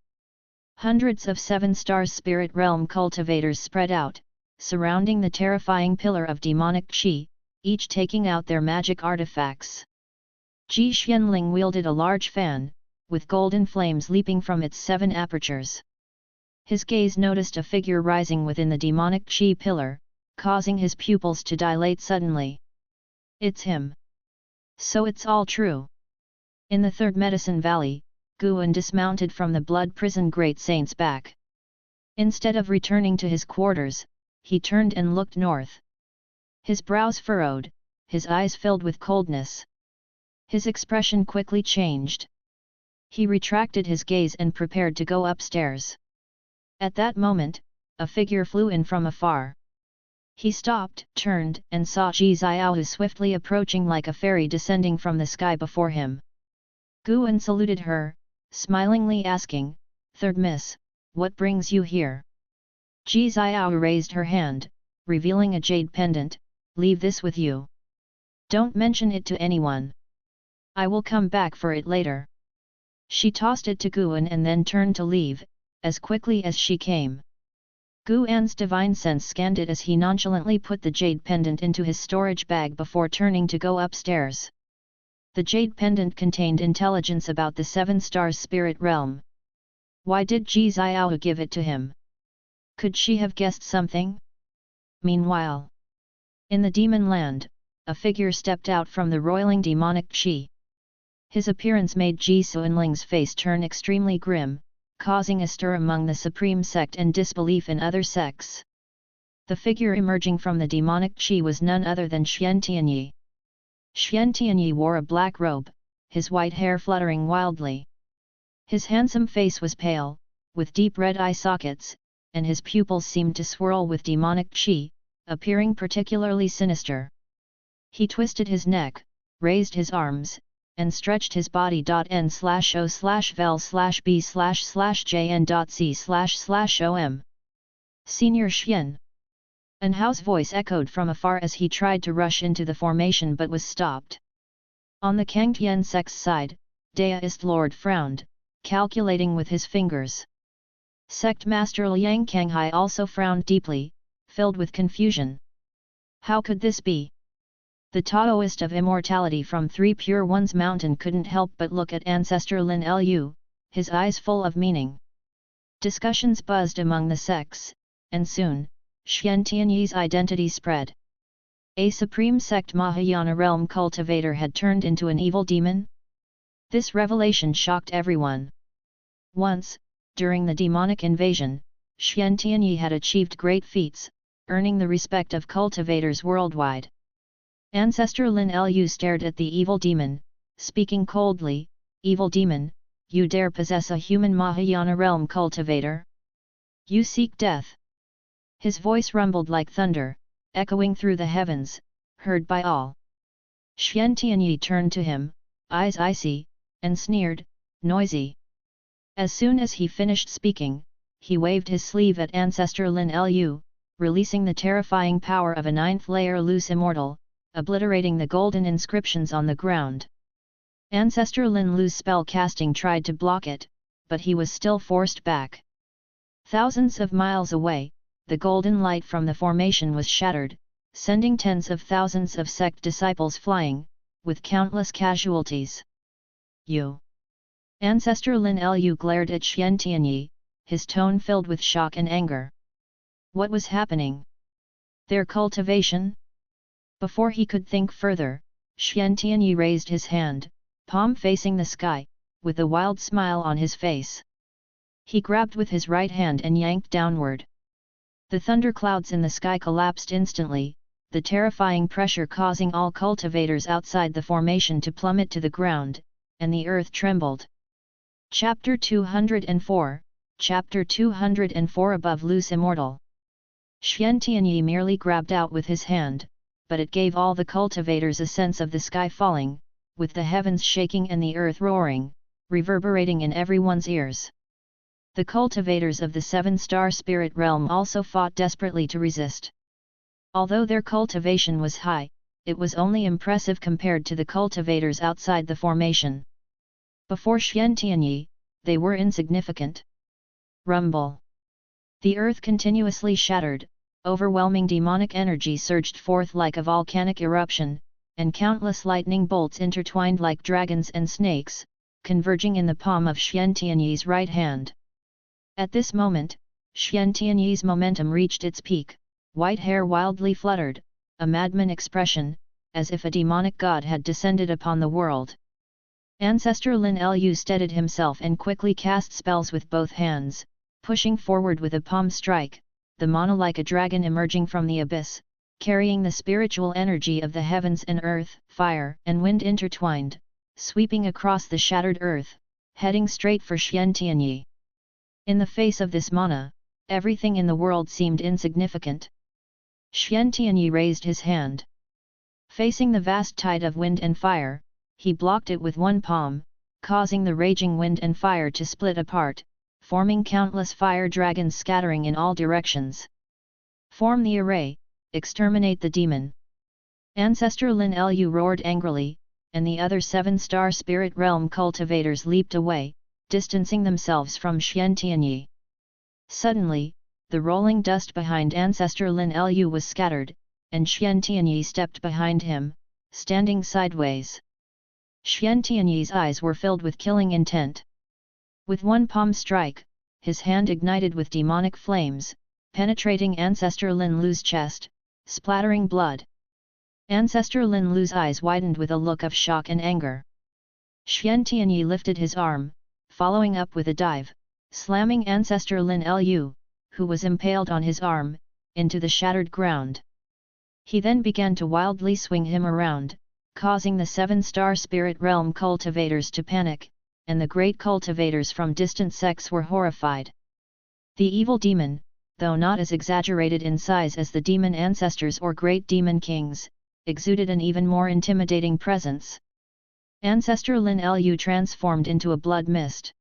Hundreds of 7-star spirit realm cultivators spread out, surrounding the terrifying pillar of demonic qi, each taking out their magic artifacts. Ji Xianling wielded a large fan, with golden flames leaping from its 7 apertures. His gaze noticed a figure rising within the demonic qi pillar, causing his pupils to dilate suddenly. It's him. So it's all true. In the Third Medicine Valley, Guan dismounted from the blood prison great saint's back. Instead of returning to his quarters, he turned and looked north. His brows furrowed, his eyes filled with coldness. His expression quickly changed. He retracted his gaze and prepared to go upstairs. At that moment, a figure flew in from afar. He stopped, turned, and saw Ji Xiaohu swiftly approaching like a fairy descending from the sky before him. Guan saluted her, smilingly asking, "Third Miss, what brings you here?" Ji Xiaohu raised her hand, revealing a jade pendant. "Leave this with you. Don't mention it to anyone. I will come back for it later." She tossed it to Guan and then turned to leave, as quickly as she came. Guan's divine sense scanned it as he nonchalantly put the jade pendant into his storage bag before turning to go upstairs. The jade pendant contained intelligence about the 7-star spirit realm. Why did Ji Xiaohu give it to him? Could she have guessed something? Meanwhile, in the demon land, a figure stepped out from the roiling demonic qi. His appearance made Ji Xuanling's face turn extremely grim, causing a stir among the supreme sect and disbelief in other sects. The figure emerging from the demonic qi was none other than Xian Tianyi. Xian Tianyi wore a black robe, his white hair fluttering wildly. His handsome face was pale, with deep red eye sockets, and his pupils seemed to swirl with demonic qi, appearing particularly sinister. He twisted his neck, raised his arms, and stretched his body. N/O/vel/b//jn.c//om. Senior Xian. An house voice echoed from afar as he tried to rush into the formation but was stopped. On the Taixuan Sect's side, Deist Lord frowned, calculating with his fingers. Sect Master Liang Kanghai also frowned deeply, filled with confusion. How could this be? The Taoist of immortality from Three Pure Ones Mountain couldn't help but look at Ancestor Lin Lu, his eyes full of meaning. Discussions buzzed among the sects, and soon, Xian Tianyi's identity spread. A supreme sect Mahayana realm cultivator had turned into an evil demon? This revelation shocked everyone. Once, during the demonic invasion, Xian Tianyi had achieved great feats, earning the respect of cultivators worldwide. Ancestor Lin Lu stared at the evil demon, speaking coldly, "Evil demon, you dare possess a human Mahayana realm cultivator? You seek death." His voice rumbled like thunder, echoing through the heavens, heard by all. Xian Tianyi turned to him, eyes icy, and sneered, "Noisy." As soon as he finished speaking, he waved his sleeve at Ancestor Lin Lu, releasing the terrifying power of a 9th-layer loose immortal, obliterating the golden inscriptions on the ground. Ancestor Lin Lu's spell casting tried to block it, but he was still forced back. Thousands of miles away, the golden light from the formation was shattered, sending tens of thousands of sect disciples flying, with countless casualties. "You!" Ancestor Lin Lu glared at Xian Tianyi, his tone filled with shock and anger. What was happening? Their cultivation? Before he could think further, Xian Tianyi raised his hand, palm facing the sky, with a wild smile on his face. He grabbed with his right hand and yanked downward. The thunderclouds in the sky collapsed instantly, the terrifying pressure causing all cultivators outside the formation to plummet to the ground, and the earth trembled. Chapter 204, Chapter 204 Above Loose Immortal. Xian Tianyi merely grabbed out with his hand, but it gave all the cultivators a sense of the sky falling, with the heavens shaking and the earth roaring, reverberating in everyone's ears. The cultivators of the 7-star spirit realm also fought desperately to resist. Although their cultivation was high, it was only impressive compared to the cultivators outside the formation. Before Xian Tianyi, they were insignificant. Rumble. The earth continuously shattered, overwhelming demonic energy surged forth like a volcanic eruption, and countless lightning bolts intertwined like dragons and snakes, converging in the palm of Xian Tianyi's right hand. At this moment, Xian Tianyi's momentum reached its peak, white hair wildly fluttered, a madman expression, as if a demonic god had descended upon the world. Ancestor Lin Lu steadied himself and quickly cast spells with both hands, pushing forward with a palm strike, the mana like a dragon emerging from the abyss, carrying the spiritual energy of the heavens and earth, fire and wind intertwined, sweeping across the shattered earth, heading straight for Xian Tianyi. In the face of this mana, everything in the world seemed insignificant. Xian Tianyi raised his hand. Facing the vast tide of wind and fire, he blocked it with one palm, causing the raging wind and fire to split apart, forming countless fire dragons scattering in all directions. Form the array, exterminate the demon. Ancestor Lin Lu roared angrily, and the other 7-star spirit realm cultivators leaped away, distancing themselves from Xian Tianyi. Suddenly, the rolling dust behind Ancestor Lin Lu was scattered, and Xian Tianyi stepped behind him, standing sideways. Xian Tianyi's eyes were filled with killing intent. With one palm strike, his hand ignited with demonic flames, penetrating Ancestor Lin Lu's chest, splattering blood. Ancestor Lin Lu's eyes widened with a look of shock and anger. Xian Tianyi lifted his arm, following up with a dive, slamming Ancestor Lin Lu, who was impaled on his arm, into the shattered ground. He then began to wildly swing him around, causing the 7-star spirit realm cultivators to panic, and the great cultivators from distant sects were horrified. The evil demon, though not as exaggerated in size as the demon ancestors or great demon kings, exuded an even more intimidating presence. Ancestor Lin Lu transformed into a blood mist.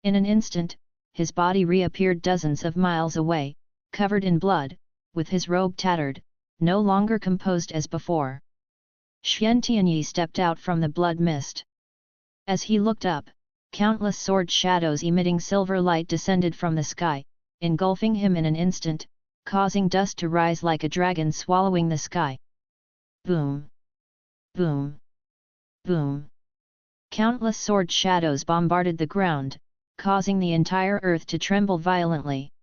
In an instant, his body reappeared dozens of miles away, covered in blood, with his robe tattered, no longer composed as before. Xian Tianyi stepped out from the blood mist. As he looked up, countless sword shadows emitting silver light descended from the sky, engulfing him in an instant, causing dust to rise like a dragon swallowing the sky. Boom! Boom! Boom! Countless sword shadows bombarded the ground, causing the entire earth to tremble violently.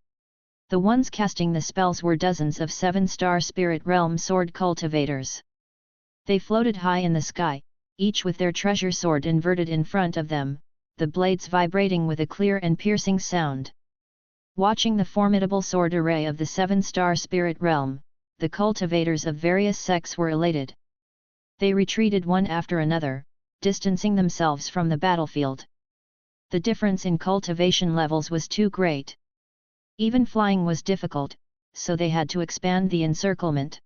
The ones casting the spells were dozens of 7-star spirit realm sword cultivators. They floated high in the sky, each with their treasure sword inverted in front of them, the blades vibrating with a clear and piercing sound. Watching the formidable sword array of the 7-star spirit realm, the cultivators of various sects were elated. They retreated one after another, distancing themselves from the battlefield. The difference in cultivation levels was too great. Even flying was difficult, so they had to expand the encirclement.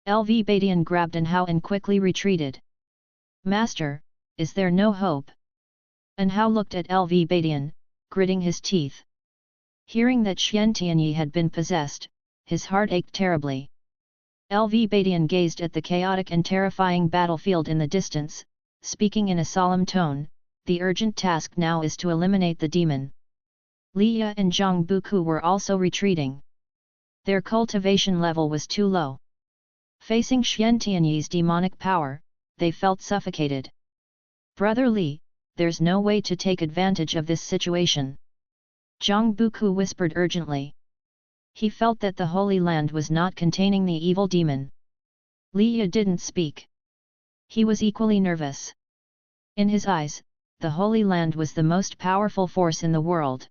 LV Badian grabbed Anhao and quickly retreated. "Master, is there no hope?" Anhao looked at LV Badian, gritting his teeth. Hearing that Xian Tianyi had been possessed, his heart ached terribly. LV Badian gazed at the chaotic and terrifying battlefield in the distance, speaking in a solemn tone, "The urgent task now is to eliminate the demon." Liya and Zhang Buku were also retreating. Their cultivation level was too low. Facing Xian Tianyi's demonic power, they felt suffocated. "Brother Li, there's no way to take advantage of this situation," Zhang Buku whispered urgently. He felt that the Holy Land was not containing the evil demon. Liya didn't speak. He was equally nervous. In his eyes, the Holy Land was the most powerful force in the world.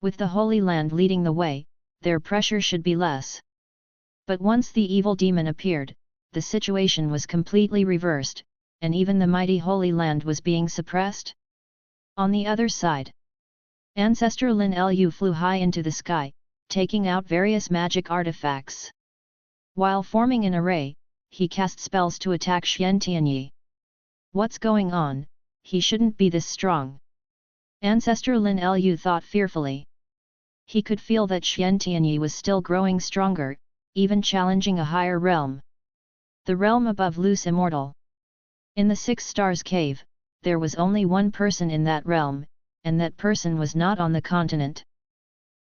With the Holy Land leading the way, their pressure should be less. But once the evil demon appeared, the situation was completely reversed, and even the mighty Holy Land was being suppressed. On the other side, Ancestor Lin Lu flew high into the sky, taking out various magic artifacts. While forming an array, he cast spells to attack Xian Tianyi. What's going on? He shouldn't be this strong. Ancestor Lin Lu thought fearfully. He could feel that Xian Tianyi was still growing stronger, even challenging a higher realm. The realm above loose immortal. In the Six Stars Cave, there was only one person in that realm, and that person was not on the continent.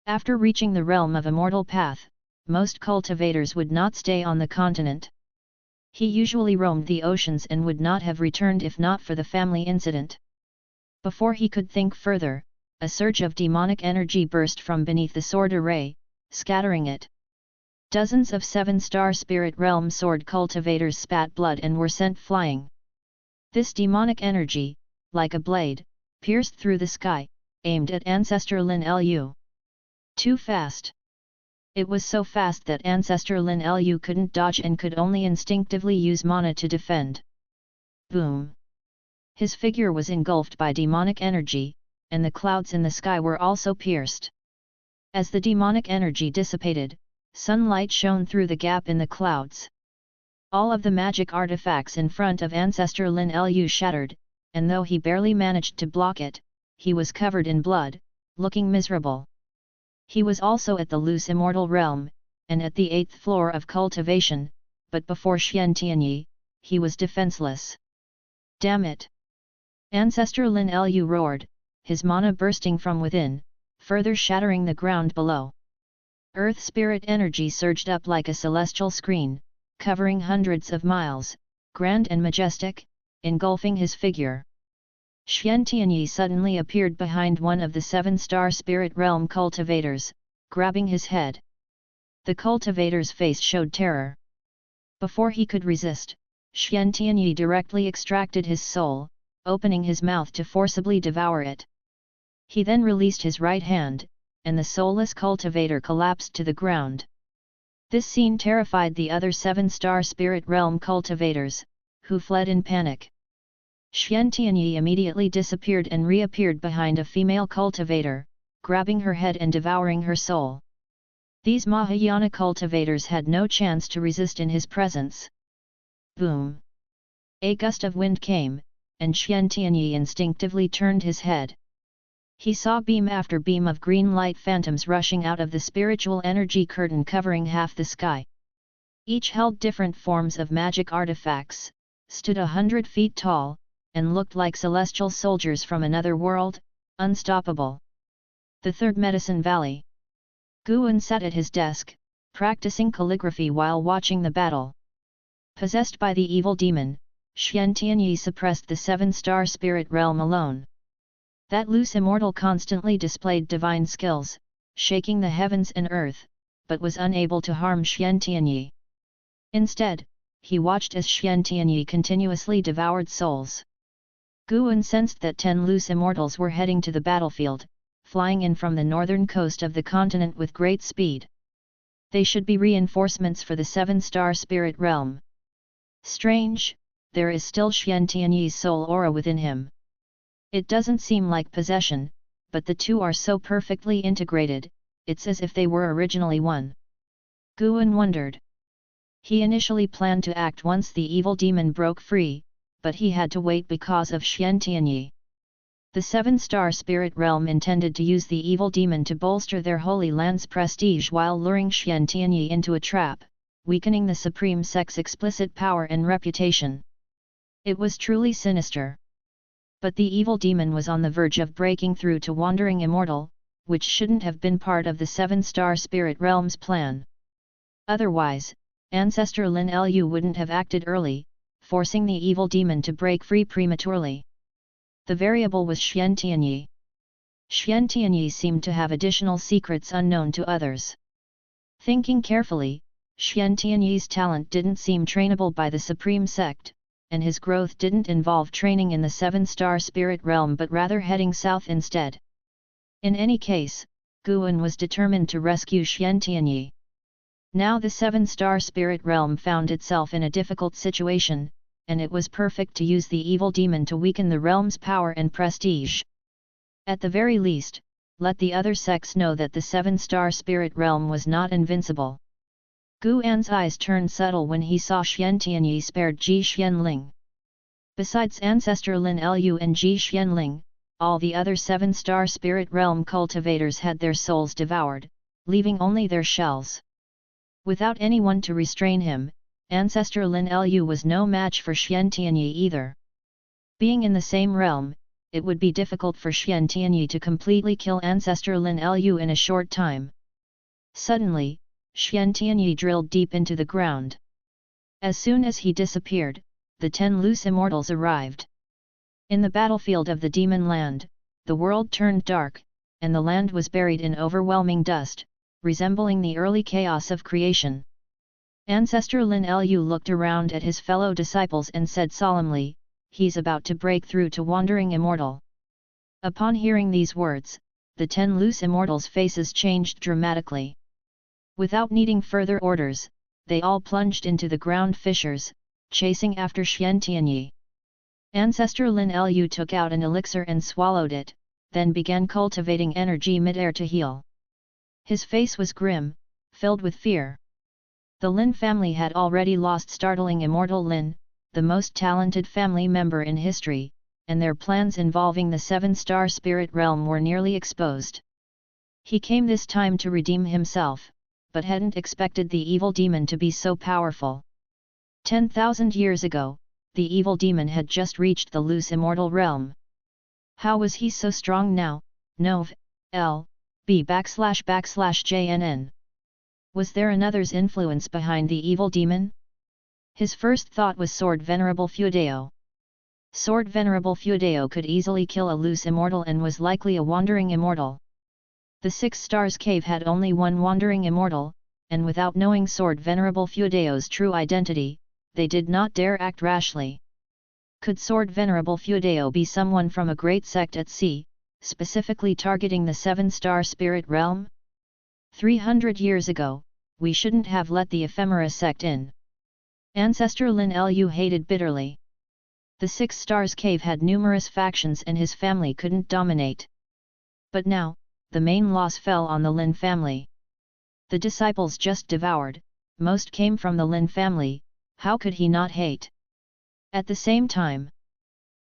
After reaching the realm of immortal path, most cultivators would not stay on the continent. He usually roamed the oceans and would not have returned if not for the family incident. Before he could think further, a surge of demonic energy burst from beneath the sword array, scattering it. Dozens of seven-star spirit realm sword cultivators spat blood and were sent flying. This demonic energy, like a blade, pierced through the sky, aimed at Ancestor Lin Lu. Too fast. It was so fast that Ancestor Lin Lu couldn't dodge and could only instinctively use mana to defend. Boom! His figure was engulfed by demonic energy, and the clouds in the sky were also pierced. As the demonic energy dissipated, sunlight shone through the gap in the clouds. All of the magic artifacts in front of Ancestor Lin Lu shattered, and though he barely managed to block it, he was covered in blood, looking miserable. He was also at the loose immortal realm, and at the 8th floor of cultivation, but before Xian Tianyi, he was defenseless. Damn it! Ancestor Lin Lu roared, his mana bursting from within, further shattering the ground below. Earth spirit energy surged up like a celestial screen, covering hundreds of miles, grand and majestic, engulfing his figure. Xian Tianyi suddenly appeared behind one of the seven-star spirit realm cultivators, grabbing his head. The cultivator's face showed terror. Before he could resist, Xian Tianyi directly extracted his soul, opening his mouth to forcibly devour it. He then released his right hand, and the soulless cultivator collapsed to the ground. This scene terrified the other seven-star spirit realm cultivators, who fled in panic. Xian Tianyi immediately disappeared and reappeared behind a female cultivator, grabbing her head and devouring her soul. These Mahayana cultivators had no chance to resist in his presence. Boom! A gust of wind came, and Xian Tianyi instinctively turned his head. He saw beam after beam of green light phantoms rushing out of the spiritual energy curtain covering half the sky. Each held different forms of magic artifacts, stood 100 feet tall, and looked like celestial soldiers from another world, unstoppable. The Third Medicine Valley. Guan sat at his desk, practicing calligraphy while watching the battle. Possessed by the evil demon, Xian Tianyi suppressed the seven-star spirit realm alone. That loose immortal constantly displayed divine skills, shaking the heavens and earth, but was unable to harm Xian Tianyi. Instead, he watched as Xian Tianyi continuously devoured souls. Guan sensed that 10 loose immortals were heading to the battlefield, flying in from the northern coast of the continent with great speed. They should be reinforcements for the seven-star spirit realm. Strange, there is still Xian Tianyi's soul aura within him. It doesn't seem like possession, but the two are so perfectly integrated, it's as if they were originally one. Guan wondered. He initially planned to act once the evil demon broke free, but he had to wait because of Xian Tianyi. The seven-star spirit realm intended to use the evil demon to bolster their Holy Land's prestige while luring Xian Tianyi into a trap, weakening the Supreme Sect's explicit power and reputation. It was truly sinister. But the evil demon was on the verge of breaking through to Wandering Immortal, which shouldn't have been part of the seven-star spirit realm's plan. Otherwise, Ancestor Lin Lu wouldn't have acted early, forcing the evil demon to break free prematurely. The variable was Xian Tianyi. Xian Tianyi seemed to have additional secrets unknown to others. Thinking carefully, Xian Tianyi's talent didn't seem trainable by the Supreme Sect, and his growth didn't involve training in the 7-star spirit realm but rather heading south instead. In any case, Guan was determined to rescue Xian Tianyi. Now the 7-star spirit realm found itself in a difficult situation, and it was perfect to use the evil demon to weaken the realm's power and prestige. At the very least, let the other sects know that the 7-star spirit realm was not invincible. Guan's eyes turned subtle when he saw Xian Tianyi spared Ji Xianling. Besides ancestor Lin Lu and Ji Xianling, all the other 7-star spirit realm cultivators had their souls devoured, leaving only their shells. Without anyone to restrain him, ancestor Lin Lu was no match for Xian Tianyi either. Being in the same realm, it would be difficult for Xian Tianyi to completely kill ancestor Lin Lu in a short time. Suddenly, Xian Tianyi drilled deep into the ground. As soon as he disappeared, the 10 loose immortals arrived. In the battlefield of the demon land, the world turned dark, and the land was buried in overwhelming dust, resembling the early chaos of creation. Ancestor Lin Lu looked around at his fellow disciples and said solemnly, "He's about to break through to wandering immortal." Upon hearing these words, the 10 loose immortals' faces changed dramatically. Without needing further orders, they all plunged into the ground fissures, chasing after Xian Tianyi. Ancestor Lin Lu took out an elixir and swallowed it, then began cultivating energy mid-air to heal. His face was grim, filled with fear. The Lin family had already lost startling immortal Lin, the most talented family member in history, and their plans involving the 7-star spirit realm were nearly exposed. He came this time to redeem himself, but hadn't expected the evil demon to be so powerful. 10,000 years ago, the evil demon had just reached the loose immortal realm. How was he so strong now? Nov. L. B/JNN. Was there another's influence behind the evil demon? His first thought was Sword Venerable Feudeo. Sword Venerable Feudeo could easily kill a loose immortal and was likely a wandering immortal. The 6 Stars Cave had only one wandering immortal, and without knowing Sword Venerable Feudeo's true identity, they did not dare act rashly. Could Sword Venerable Feudeo be someone from a great sect at sea, specifically targeting the 7-star spirit realm? 300 years ago, we shouldn't have let the ephemera sect in. Ancestor Lin Lu hated bitterly. The 6 Stars Cave had numerous factions and his family couldn't dominate. But now, the main loss fell on the Lin family. The disciples just devoured, most came from the Lin family, how could he not hate? At the same time,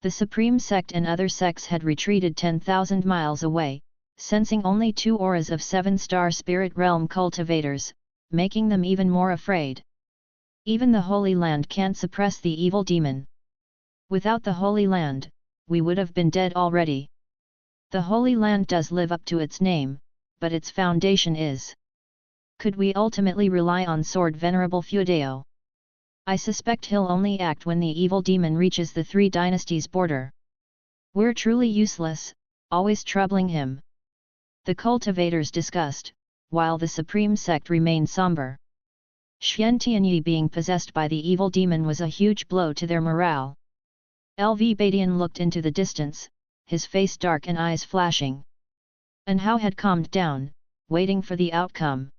the Supreme Sect and other sects had retreated 10,000 miles away, sensing only 2 auras of 7-star spirit realm cultivators, making them even more afraid. Even the Holy Land can't suppress the evil demon. Without the Holy Land, we would have been dead already. The Holy Land does live up to its name, but its foundation is. Could we ultimately rely on Sword Venerable Feudeo? I suspect he'll only act when the evil demon reaches the 3 dynasties border. We're truly useless, always troubling him. The cultivators discussed, while the Supreme Sect remained somber. Xian Tianyi being possessed by the evil demon was a huge blow to their morale. LV Badian looked into the distance, his face dark and eyes flashing. And Hao had calmed down, waiting for the outcome.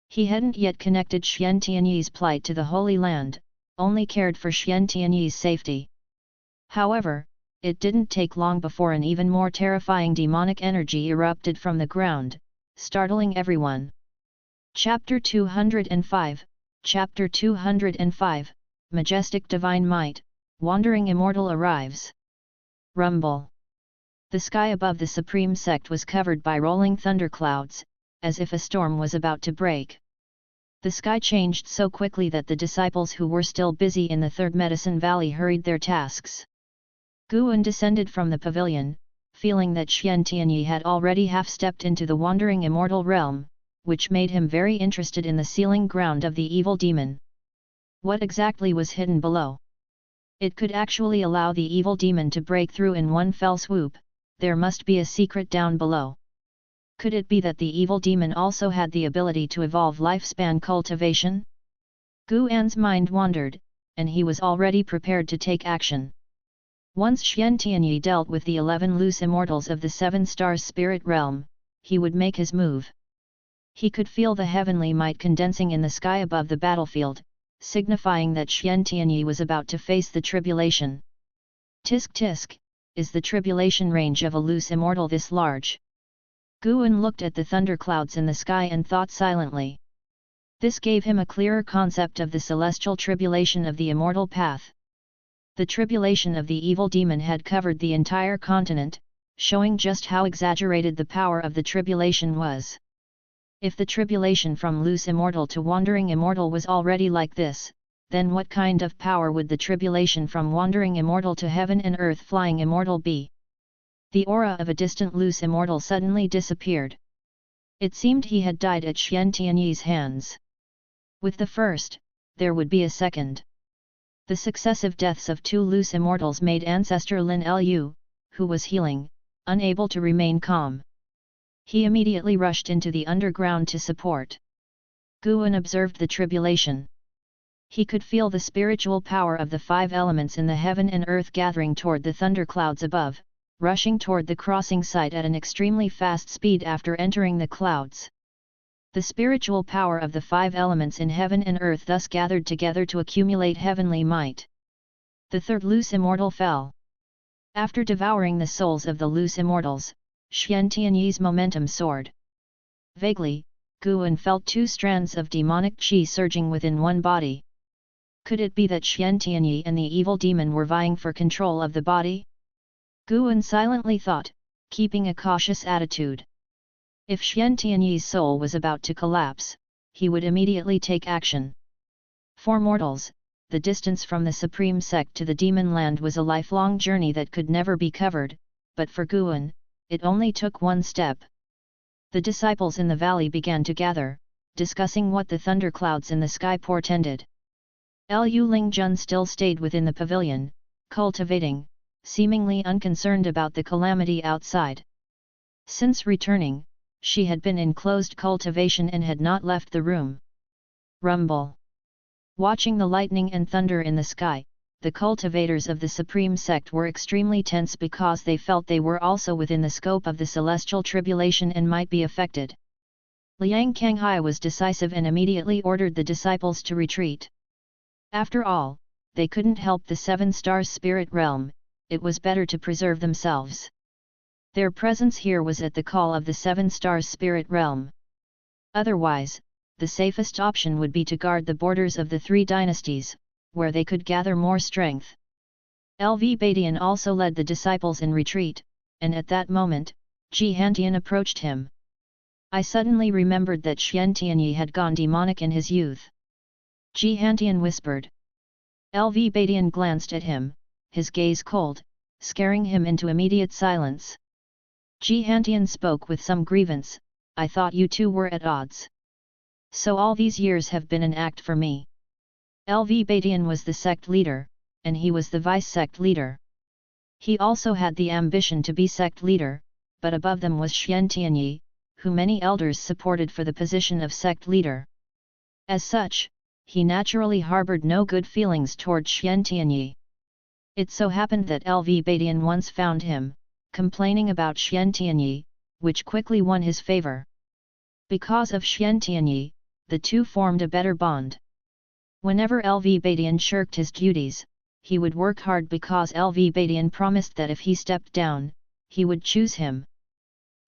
He hadn't yet connected Xian Tianyi's plight to the Holy Land, only cared for Xian Tianyi's safety. However, it didn't take long before an even more terrifying demonic energy erupted from the ground, startling everyone. Chapter 205, Chapter 205, Majestic Divine Might, Wandering Immortal arrives. Rumble. The sky above the Supreme Sect was covered by rolling thunderclouds, as if a storm was about to break. The sky changed so quickly that the disciples who were still busy in the Third Medicine Valley hurried their tasks. Guan descended from the pavilion, feeling that Xian Tianyi had already half-stepped into the wandering immortal realm, which made him very interested in the sealing ground of the evil demon. What exactly was hidden below? It could actually allow the evil demon to break through in one fell swoop. There must be a secret down below. Could it be that the evil demon also had the ability to evolve lifespan cultivation? Guan's mind wandered, and he was already prepared to take action. Once Xian Tianyi dealt with the 11 loose immortals of the 7 stars spirit realm, he would make his move. He could feel the heavenly might condensing in the sky above the battlefield, signifying that Xian Tianyi was about to face the tribulation. Tisk tisk, is the tribulation range of a loose immortal this large? Guan looked at the thunderclouds in the sky and thought silently. This gave him a clearer concept of the celestial tribulation of the immortal path. The tribulation of the evil demon had covered the entire continent, showing just how exaggerated the power of the tribulation was. If the tribulation from loose immortal to wandering immortal was already like this, then what kind of power would the tribulation from wandering immortal to heaven and earth flying immortal be? The aura of a distant loose immortal suddenly disappeared. It seemed he had died at Xian Tianyi's hands. With the first, there would be a second. The successive deaths of 2 loose immortals made ancestor Lin Lu, who was healing, unable to remain calm. He immediately rushed into the underground to support. Guan observed the tribulation. He could feel the spiritual power of the 5 elements in the heaven and earth gathering toward the thunderclouds above, rushing toward the crossing site at an extremely fast speed after entering the clouds. The spiritual power of the 5 elements in heaven and earth thus gathered together to accumulate heavenly might. The 3rd loose immortal fell. After devouring the souls of the loose immortals, Xian Tianyi's momentum soared. Vaguely, Guan felt 2 strands of demonic qi surging within one body. Could it be that Xian Tianyi and the evil demon were vying for control of the body? Guan silently thought, keeping a cautious attitude. If Xian Tianyi's soul was about to collapse, he would immediately take action. For mortals, the distance from the Supreme Sect to the Demon Land was a lifelong journey that could never be covered, but for Guan, it only took 1 step. The disciples in the valley began to gather, discussing what the thunderclouds in the sky portended. Lu Lingjun still stayed within the pavilion, cultivating, seemingly unconcerned about the calamity outside. Since returning, she had been in closed cultivation and had not left the room. Rumble. Watching the lightning and thunder in the sky, the cultivators of the Supreme Sect were extremely tense because they felt they were also within the scope of the celestial tribulation and might be affected. Liang Kanghai was decisive and immediately ordered the disciples to retreat. After all, they couldn't help the 7 stars spirit realm, it was better to preserve themselves. Their presence here was at the call of the 7 stars spirit realm. Otherwise, the safest option would be to guard the borders of the 3 dynasties, where they could gather more strength. LV Badian also led the disciples in retreat, and at that moment, Ji Hantian approached him. I suddenly remembered that Xian Tianyi had gone demonic in his youth. Ji Hantian whispered. LV Badian glanced at him, his gaze cold, scaring him into immediate silence. Ji Hantian spoke with some grievance, I thought you 2 were at odds. So all these years have been an act for me. LV Badian was the sect leader, and he was the vice-sect leader. He also had the ambition to be sect leader, but above them was Xian Tianyi, who many elders supported for the position of sect leader. As such, he naturally harbored no good feelings toward Xian Tianyi. It so happened that LV Badian once found him, complaining about Xian Tianyi, which quickly won his favor. Because of Xian Tianyi, the 2 formed a better bond. Whenever LV Badian shirked his duties, he would work hard because LV Badian promised that if he stepped down, he would choose him.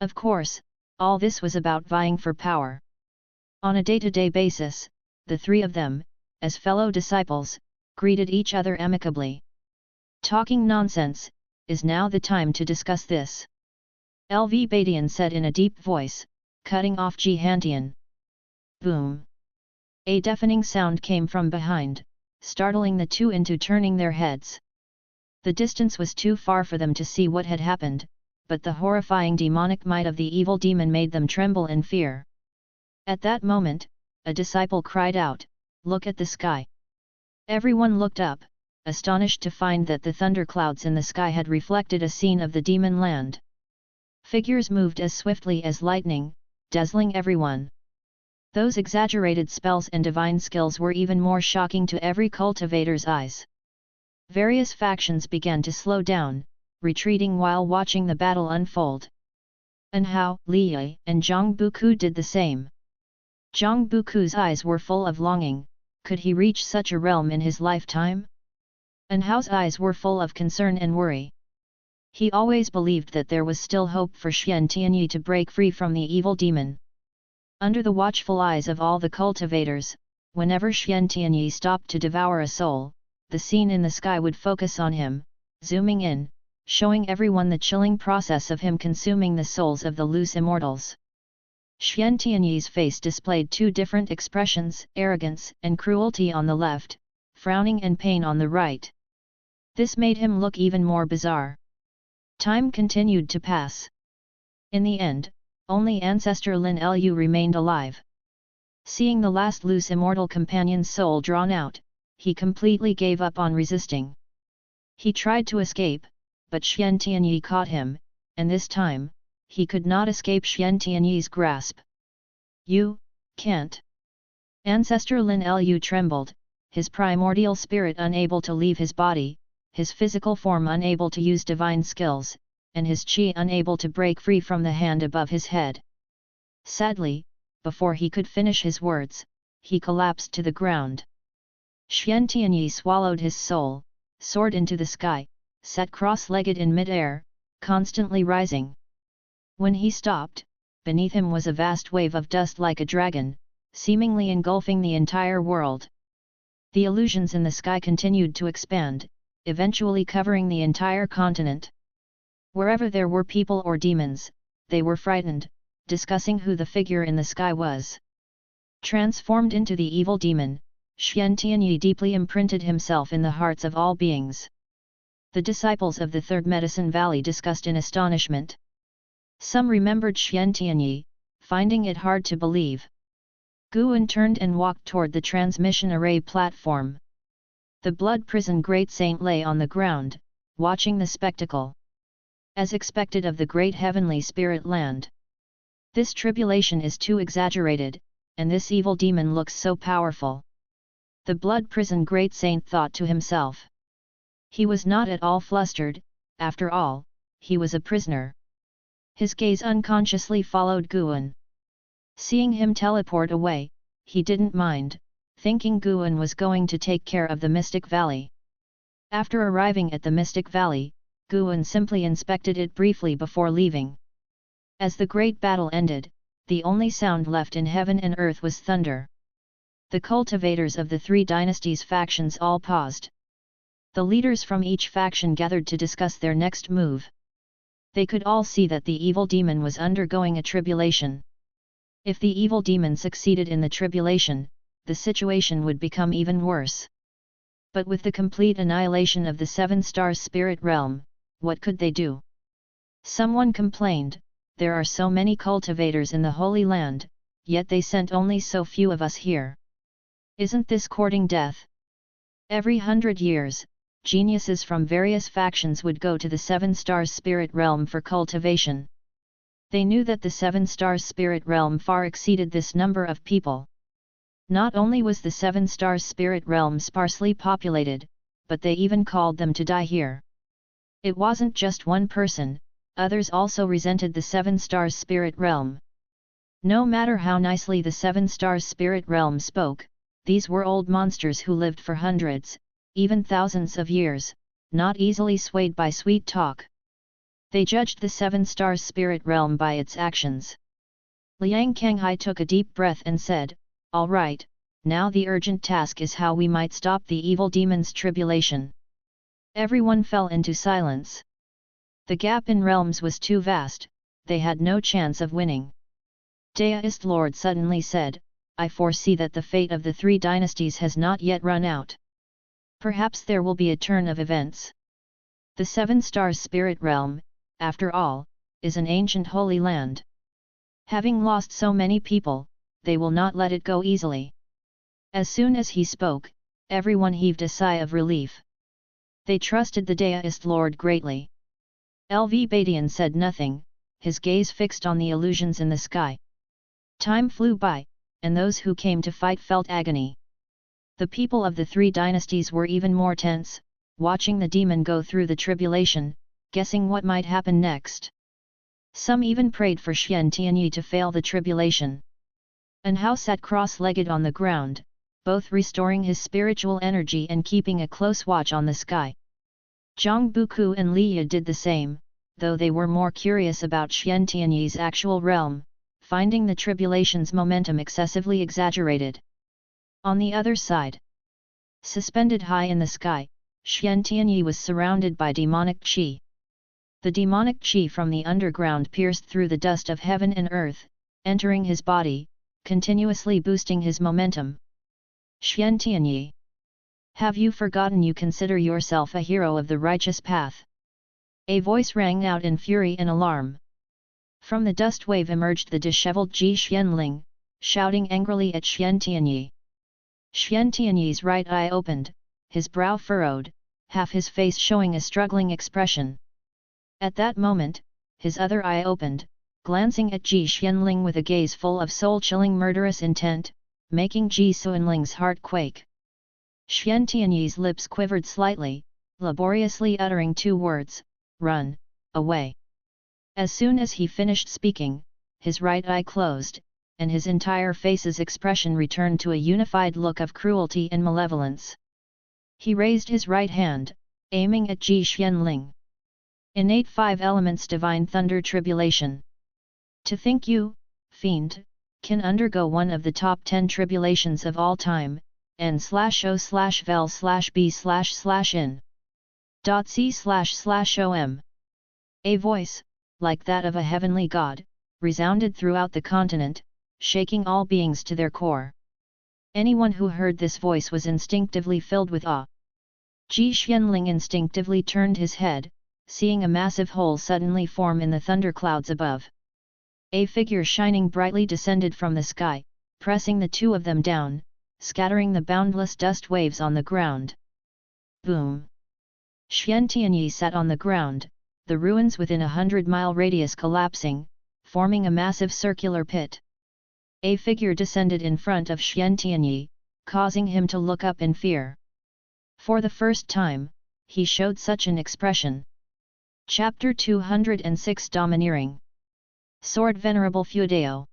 Of course, all this was about vying for power. On a day-to-day basis, the 3 of them, as fellow disciples, greeted each other amicably. Talking nonsense, is now the time to discuss this. LV Badian said in a deep voice, cutting off Ji Hantian. Boom! A deafening sound came from behind, startling the 2 into turning their heads. The distance was too far for them to see what had happened, but the horrifying demonic might of the evil demon made them tremble in fear. At that moment, a disciple cried out, "Look at the sky!" Everyone looked up, astonished to find that the thunderclouds in the sky had reflected a scene of the demon land. Figures moved as swiftly as lightning, dazzling everyone. Those exaggerated spells and divine skills were even more shocking to every cultivator's eyes. Various factions began to slow down, retreating while watching the battle unfold. And Hao, Li, and Zhang Buku did the same. Zhang Buku's eyes were full of longing. Could he reach such a realm in his lifetime? And Hao's eyes were full of concern and worry. He always believed that there was still hope for Xian Tianyi to break free from the evil demon. Under the watchful eyes of all the cultivators, whenever Xian Tianyi stopped to devour a soul, the scene in the sky would focus on him, zooming in, showing everyone the chilling process of him consuming the souls of the loose immortals. Xian Tianyi's face displayed two different expressions, arrogance and cruelty on the left, frowning and pain on the right. This made him look even more bizarre. Time continued to pass. In the end, only ancestor Lin Lu remained alive. Seeing the last loose immortal companion's soul drawn out, he completely gave up on resisting. He tried to escape, but Xian Tianyi caught him, and this time, he could not escape Xian Tianyi's grasp. "You can't." Ancestor Lin Lu trembled, his primordial spirit unable to leave his body, his physical form unable to use divine skills, and his qi unable to break free from the hand above his head. Sadly, before he could finish his words, he collapsed to the ground. Xian Tianyi swallowed his soul, soared into the sky, sat cross-legged in mid-air, constantly rising. When he stopped, beneath him was a vast wave of dust like a dragon, seemingly engulfing the entire world. The illusions in the sky continued to expand, eventually covering the entire continent. Wherever there were people or demons, they were frightened, discussing who the figure in the sky was. Transformed into the evil demon, Xian Tianyi deeply imprinted himself in the hearts of all beings. The disciples of the Third Medicine Valley discussed in astonishment. Some remembered Xian Tianyi, finding it hard to believe. Guan turned and walked toward the transmission array platform. The blood prison great saint lay on the ground, watching the spectacle. As expected of the great heavenly spirit land. This tribulation is too exaggerated, and this evil demon looks so powerful. The blood prison great saint thought to himself. He was not at all flustered, after all, he was a prisoner. His gaze unconsciously followed Guan. Seeing him teleport away, he didn't mind, thinking Guan was going to take care of the Mystic Valley. After arriving at the Mystic Valley, Guan simply inspected it briefly before leaving. As the great battle ended, the only sound left in heaven and earth was thunder. The cultivators of the three dynasties factions all paused. The leaders from each faction gathered to discuss their next move. They could all see that the evil demon was undergoing a tribulation. If the evil demon succeeded in the tribulation, the situation would become even worse. But with the complete annihilation of the Seven Stars Spirit Realm, what could they do? Someone complained, "There are so many cultivators in the Holy Land, yet they sent only so few of us here. Isn't this courting death?" Every 100 years, geniuses from various factions would go to the Seven Stars Spirit Realm for cultivation. They knew that the Seven Stars Spirit Realm far exceeded this number of people. Not only was the Seven Stars Spirit Realm sparsely populated, but they even called them to die here. It wasn't just one person, others also resented the Seven Stars Spirit Realm. No matter how nicely the Seven Stars Spirit Realm spoke, these were old monsters who lived for hundreds, even thousands of years, not easily swayed by sweet talk. They judged the Seven Stars Spirit Realm by its actions. Liang Kanghai took a deep breath and said, "All right, now the urgent task is how we might stop the evil demon's tribulation." Everyone fell into silence. The gap in realms was too vast, they had no chance of winning. Deist Lord suddenly said, "I foresee that the fate of the three dynasties has not yet run out. Perhaps there will be a turn of events. The Seven Stars Spirit Realm, after all, is an ancient holy land. Having lost so many people, they will not let it go easily." As soon as he spoke, everyone heaved a sigh of relief. They trusted the Deist Lord greatly. LV Badian said nothing, his gaze fixed on the illusions in the sky. Time flew by, and those who came to fight felt agony. The people of the three dynasties were even more tense, watching the demon go through the tribulation, guessing what might happen next. Some even prayed for Xian Tianyi to fail the tribulation. And Hao sat cross-legged on the ground, both restoring his spiritual energy and keeping a close watch on the sky. Zhang Buku and Li Ye did the same, though they were more curious about Xian Tianyi's actual realm, finding the tribulation's momentum excessively exaggerated. On the other side, suspended high in the sky, Xian Tianyi was surrounded by demonic qi. The demonic qi from the underground pierced through the dust of heaven and earth, entering his body, continuously boosting his momentum. Xian Tianyi, have you forgotten you consider yourself a hero of the righteous path? A voice rang out in fury and alarm. From the dust wave emerged the disheveled Ji Xianling, shouting angrily at Xian Tianyi. Xian Tianyi's right eye opened, his brow furrowed, half his face showing a struggling expression. At that moment, his other eye opened, glancing at Ji Xianling with a gaze full of soul-chilling murderous intent, making Ji Xuanling's heart quake. Xian Tianyi's lips quivered slightly, laboriously uttering two words, "Run, away." As soon as he finished speaking, his right eye closed, and his entire face's expression returned to a unified look of cruelty and malevolence. He raised his right hand, aiming at Ji Xianling. Innate 5 elements divine thunder tribulation. To think you, fiend, can undergo one of the top 10 tribulations of all time, n/o/vel/b/in.c//om. A voice, like that of a heavenly god, resounded throughout the continent, shaking all beings to their core. Anyone who heard this voice was instinctively filled with awe. Ji Xianling instinctively turned his head, seeing a massive hole suddenly form in the thunderclouds above. A figure shining brightly descended from the sky, pressing the two of them down, scattering the boundless dust waves on the ground. Boom! Xian Tianyi sat on the ground, the ruins within a 100-mile radius collapsing, forming a massive circular pit. A figure descended in front of Xian Tianyi, causing him to look up in fear. For the first time, he showed such an expression. Chapter 206 Domineering. Sword Venerable Feudeo.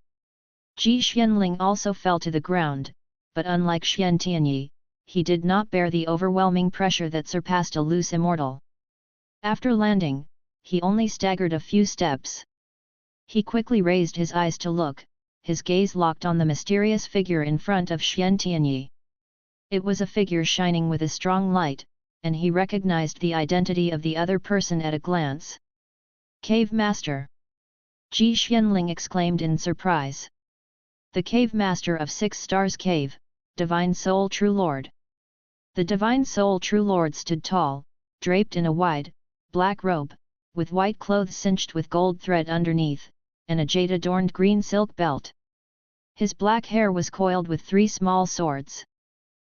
Ji Xianling also fell to the ground, but unlike Xian Tianyi, he did not bear the overwhelming pressure that surpassed a loose immortal. After landing, he only staggered a few steps. He quickly raised his eyes to look, his gaze locked on the mysterious figure in front of Xian Tianyi. It was a figure shining with a strong light, and he recognized the identity of the other person at a glance. Cave Master! Ji Xianling exclaimed in surprise. The Cave Master of 6 Stars Cave, Divine Soul True Lord. The Divine Soul True Lord stood tall, draped in a wide, black robe, with white clothes cinched with gold thread underneath, and a jade-adorned green silk belt. His black hair was coiled with 3 small swords.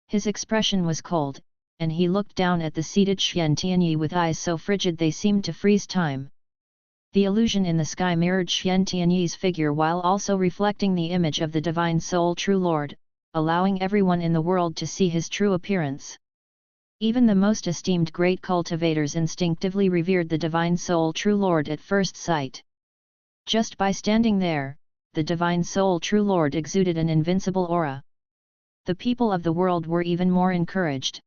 His expression was cold, and he looked down at the seated Xian Tianyi with eyes so frigid they seemed to freeze time. The illusion in the sky mirrored Xian Tianyi's figure while also reflecting the image of the Divine Soul True Lord, allowing everyone in the world to see his true appearance. Even the most esteemed great cultivators instinctively revered the Divine Soul True Lord at first sight. Just by standing there, the Divine Soul True Lord exuded an invincible aura. The people of the world were even more encouraged.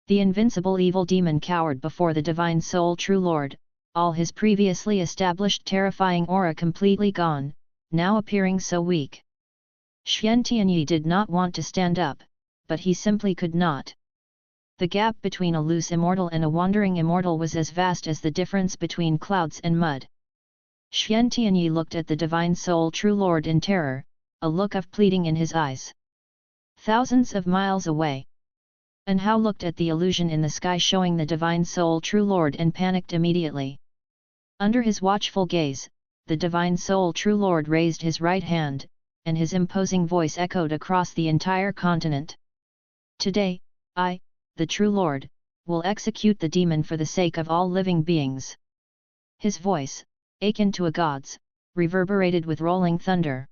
The invincible evil demon cowered before the Divine Soul True Lord, all his previously established terrifying aura completely gone, now appearing so weak. Xian Tianyi did not want to stand up, but he simply could not. The gap between a loose immortal and a wandering immortal was as vast as the difference between clouds and mud. Xian Tianyi looked at the Divine Soul True Lord in terror, a look of pleading in his eyes. Thousands of miles away. And Hao looked at the illusion in the sky showing the Divine Soul True Lord and panicked immediately. Under his watchful gaze, the Divine Soul True Lord raised his right hand, and his imposing voice echoed across the entire continent. Today, I, the True Lord, will execute the demon for the sake of all living beings. His voice, akin to a god's, reverberated with rolling thunder.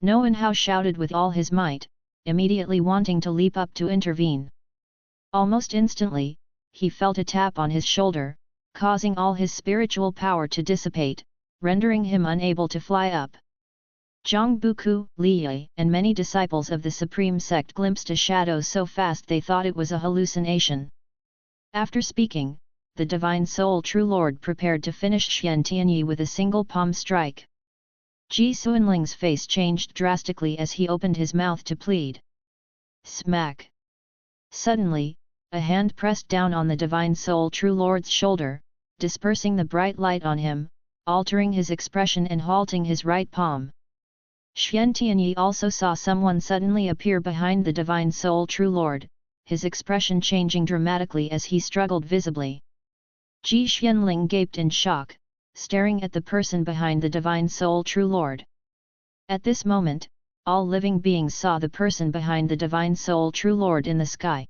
Noan Hao shouted with all his might, immediately wanting to leap up to intervene. Almost instantly, he felt a tap on his shoulder, causing all his spiritual power to dissipate, rendering him unable to fly up. Zhang Buku, Li Yi, and many disciples of the Supreme Sect glimpsed a shadow so fast they thought it was a hallucination. After speaking, the Divine Soul True Lord prepared to finish Xian Tianyi with a single palm strike. Ji Xuanling's face changed drastically as he opened his mouth to plead. Smack! Suddenly, a hand pressed down on the Divine Soul True Lord's shoulder, dispersing the bright light on him, altering his expression and halting his right palm. Xian Tianyi also saw someone suddenly appear behind the Divine Soul True Lord, his expression changing dramatically as he struggled visibly. Ji Xuanling gaped in shock, staring at the person behind the Divine Soul True Lord. At this moment, all living beings saw the person behind the Divine Soul True Lord in the sky.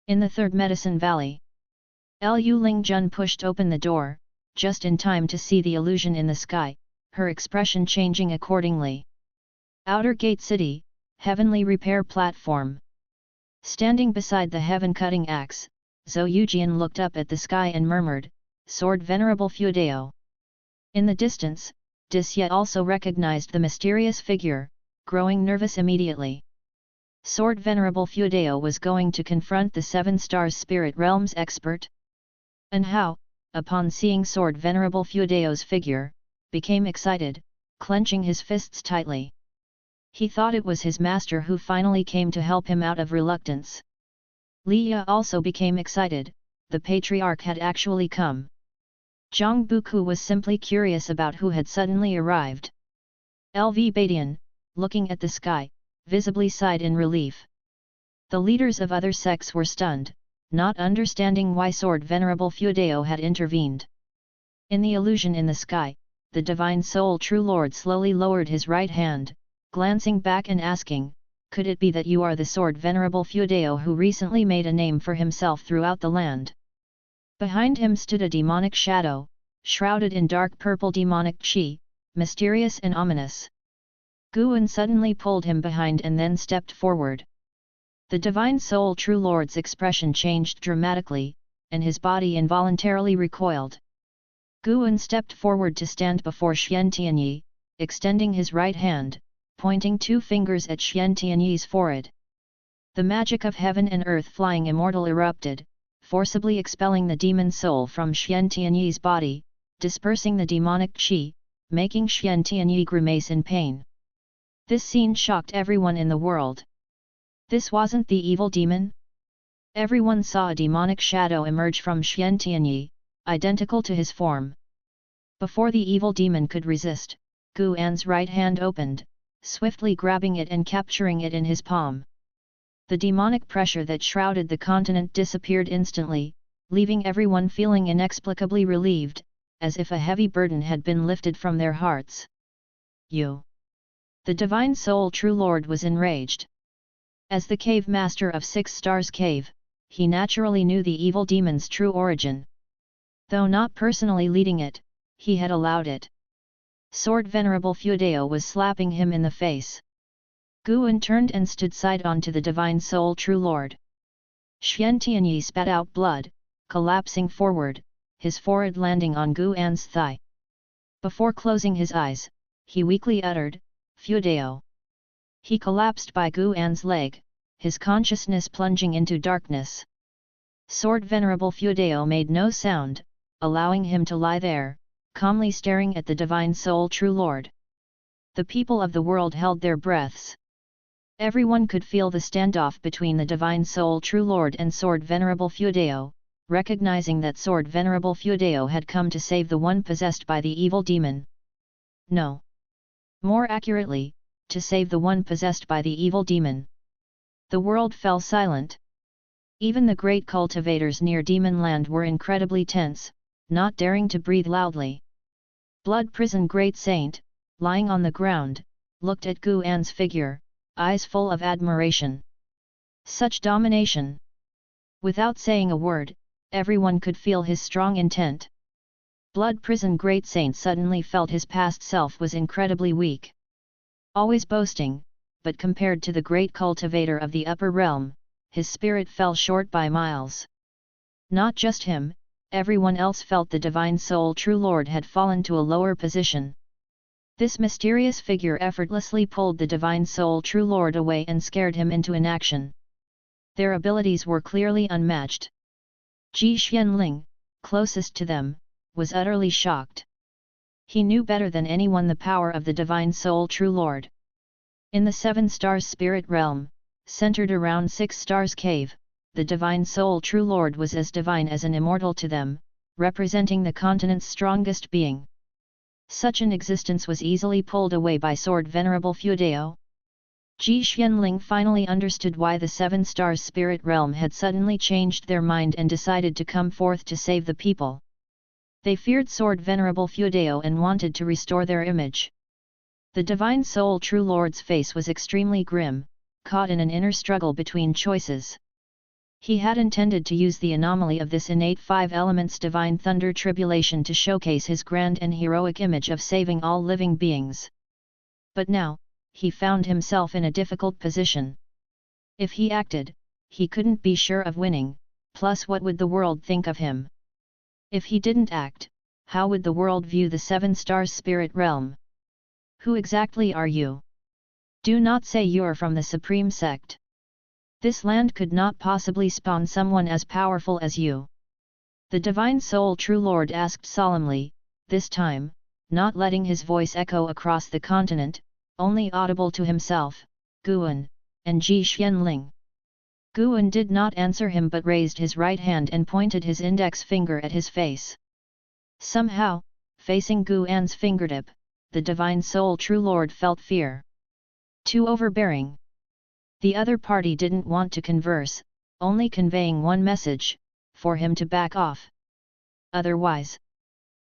In the Third Medicine Valley, Lu Lingjun pushed open the door, just in time to see the illusion in the sky, her expression changing accordingly. Outer Gate City, Heavenly Repair Platform. Standing beside the heaven-cutting axe, Zhou Yujian looked up at the sky and murmured, "Sword Venerable Fuedao." In the distance, Disye also recognized the mysterious figure, growing nervous immediately. Sword Venerable Fuedao was going to confront the Seven Stars Spirit Realms expert? And how, upon seeing Sword Venerable Fuedao's figure, became excited, clenching his fists tightly. He thought it was his master who finally came to help him out of reluctance. Li Yi also became excited, the patriarch had actually come. Zhang Buku was simply curious about who had suddenly arrived. LV Badian, looking at the sky, visibly sighed in relief. The leaders of other sects were stunned, not understanding why Sword Venerable Fuedao had intervened. In the illusion in the sky, the Divine Soul True Lord slowly lowered his right hand, glancing back and asking, "Could it be that you are the Sword Venerable Fuedao who recently made a name for himself throughout the land?" Behind him stood a demonic shadow, shrouded in dark purple demonic qi, mysterious and ominous. Guan suddenly pulled him behind and then stepped forward. The Divine Soul True Lord's expression changed dramatically, and his body involuntarily recoiled. Guan stepped forward to stand before Xian Tianyi, extending his right hand, pointing two fingers at Xian Tianyi's forehead. The magic of heaven and earth flying immortal erupted, forcibly expelling the demon soul from Xian Tianyi's body, dispersing the demonic qi, making Xian Tianyi grimace in pain. This scene shocked everyone in the world. This wasn't the evil demon? Everyone saw a demonic shadow emerge from Xian Tianyi, identical to his form. Before the evil demon could resist, Guan's right hand opened, swiftly grabbing it and capturing it in his palm. The demonic pressure that shrouded the continent disappeared instantly, leaving everyone feeling inexplicably relieved, as if a heavy burden had been lifted from their hearts. You! The Divine Soul True Lord was enraged. As the cave master of Six Stars Cave, he naturally knew the evil demon's true origin. Though not personally leading it, he had allowed it. Sword Venerable Fuedao was slapping him in the face. Guan turned and stood side on to the Divine Soul True Lord. Xian Tianyi spat out blood, collapsing forward, his forehead landing on Guan's thigh. Before closing his eyes, he weakly uttered, "Fuedao." He collapsed by Guan's leg, his consciousness plunging into darkness. Sword Venerable Fuedao made no sound, allowing him to lie there, calmly staring at the Divine Soul True Lord. The people of the world held their breaths. Everyone could feel the standoff between the Divine Soul True Lord and Sword Venerable Fuedao, recognizing that Sword Venerable Fuedao had come to save the one possessed by the evil demon. No. More accurately, to save the one possessed by the evil demon. The world fell silent. Even the great cultivators near Demon Land were incredibly tense, not daring to breathe loudly. Blood Prison Great Saint, lying on the ground, looked at Guan's figure, eyes full of admiration. Such domination! Without saying a word, everyone could feel his strong intent. Blood Prison Great Saint suddenly felt his past self was incredibly weak. Always boasting, but compared to the great cultivator of the upper realm, his spirit fell short by miles. Not just him, everyone else felt the divine soul true lord had fallen to a lower position. This mysterious figure effortlessly pulled the divine soul true lord away and scared him into inaction. Their abilities were clearly unmatched. Ji Xianling, closest to them, was utterly shocked. He knew better than anyone the power of the divine soul true lord. In the 7 stars spirit realm, centered around 6 stars cave, the divine soul true lord was as divine as an immortal to them, representing the continent's strongest being. Such an existence was easily pulled away by sword venerable Feudeo. Ji Xianling finally understood why the 7 stars spirit realm had suddenly changed their mind and decided to come forth to save the people. They feared sword venerable Feudeo and wanted to restore their image. The divine soul true lord's face was extremely grim, caught in an inner struggle between choices. He had intended to use the anomaly of this innate 5 elements divine thunder tribulation to showcase his grand and heroic image of saving all living beings. But now, he found himself in a difficult position. If he acted, he couldn't be sure of winning, plus what would the world think of him? If he didn't act, how would the world view the 7 stars spirit realm? Who exactly are you? Do not say you're from the Supreme Sect. This land could not possibly spawn someone as powerful as you. The divine soul true lord asked solemnly, this time, not letting his voice echo across the continent, only audible to himself, Guan, and Ji Xianling. Guan did not answer him but raised his right hand and pointed his index finger at his face. Somehow, facing Guan's fingertip, the divine soul true lord felt fear. Too overbearing. The other party didn't want to converse, only conveying one message, for him to back off. Otherwise,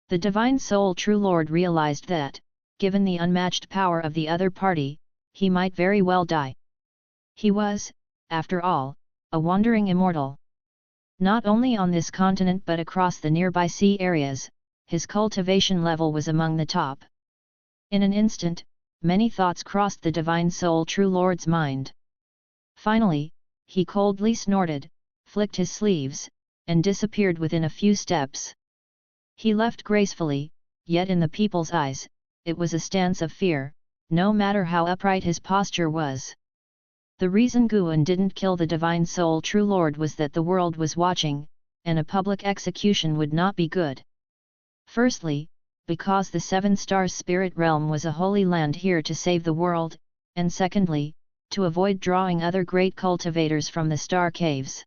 the divine soul true lord realized that, given the unmatched power of the other party, he might very well die. He was, after all, a wandering immortal. Not only on this continent but across the nearby sea areas, his cultivation level was among the top. In an instant, many thoughts crossed the divine soul true lord's mind. Finally, he coldly snorted, flicked his sleeves, and disappeared within a few steps. He left gracefully, yet in the people's eyes, it was a stance of fear, no matter how upright his posture was. The reason Guan didn't kill the divine soul true lord was that the world was watching, and a public execution would not be good. Firstly, because the 7 stars spirit realm was a holy land here to save the world, and secondly, to avoid drawing other great cultivators from the star caves.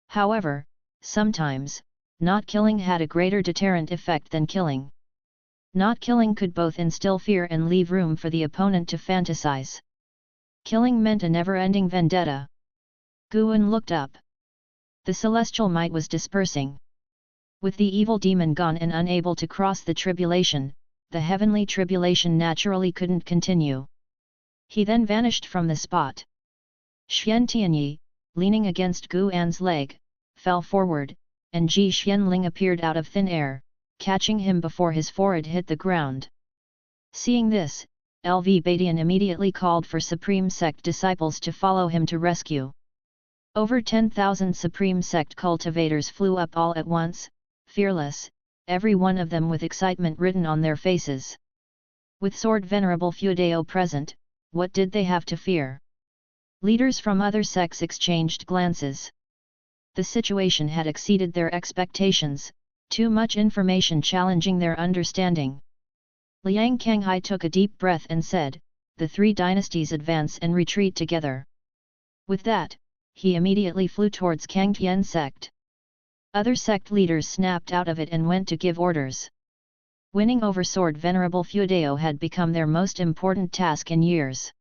However, sometimes, not killing had a greater deterrent effect than killing. Not killing could both instill fear and leave room for the opponent to fantasize. Killing meant a never-ending vendetta. Guan looked up. The celestial might was dispersing. With the evil demon gone and unable to cross the tribulation, the heavenly tribulation naturally couldn't continue. He then vanished from the spot. Xian Tianyi, leaning against Guan's leg, fell forward, and Ji Xianling appeared out of thin air, catching him before his forehead hit the ground. Seeing this, LV Badian immediately called for Supreme Sect disciples to follow him to rescue. Over 10,000 Supreme Sect cultivators flew up all at once, fearless, every one of them with excitement written on their faces. With Sword Venerable Feudeo present, what did they have to fear? Leaders from other sects exchanged glances. The situation had exceeded their expectations, too much information challenging their understanding. Liang Kanghai took a deep breath and said, "The 3 dynasties advance and retreat together." With that, he immediately flew towards Taixuan Sect. Other sect leaders snapped out of it and went to give orders. Winning over Sword Venerable Feudeo had become their most important task in years.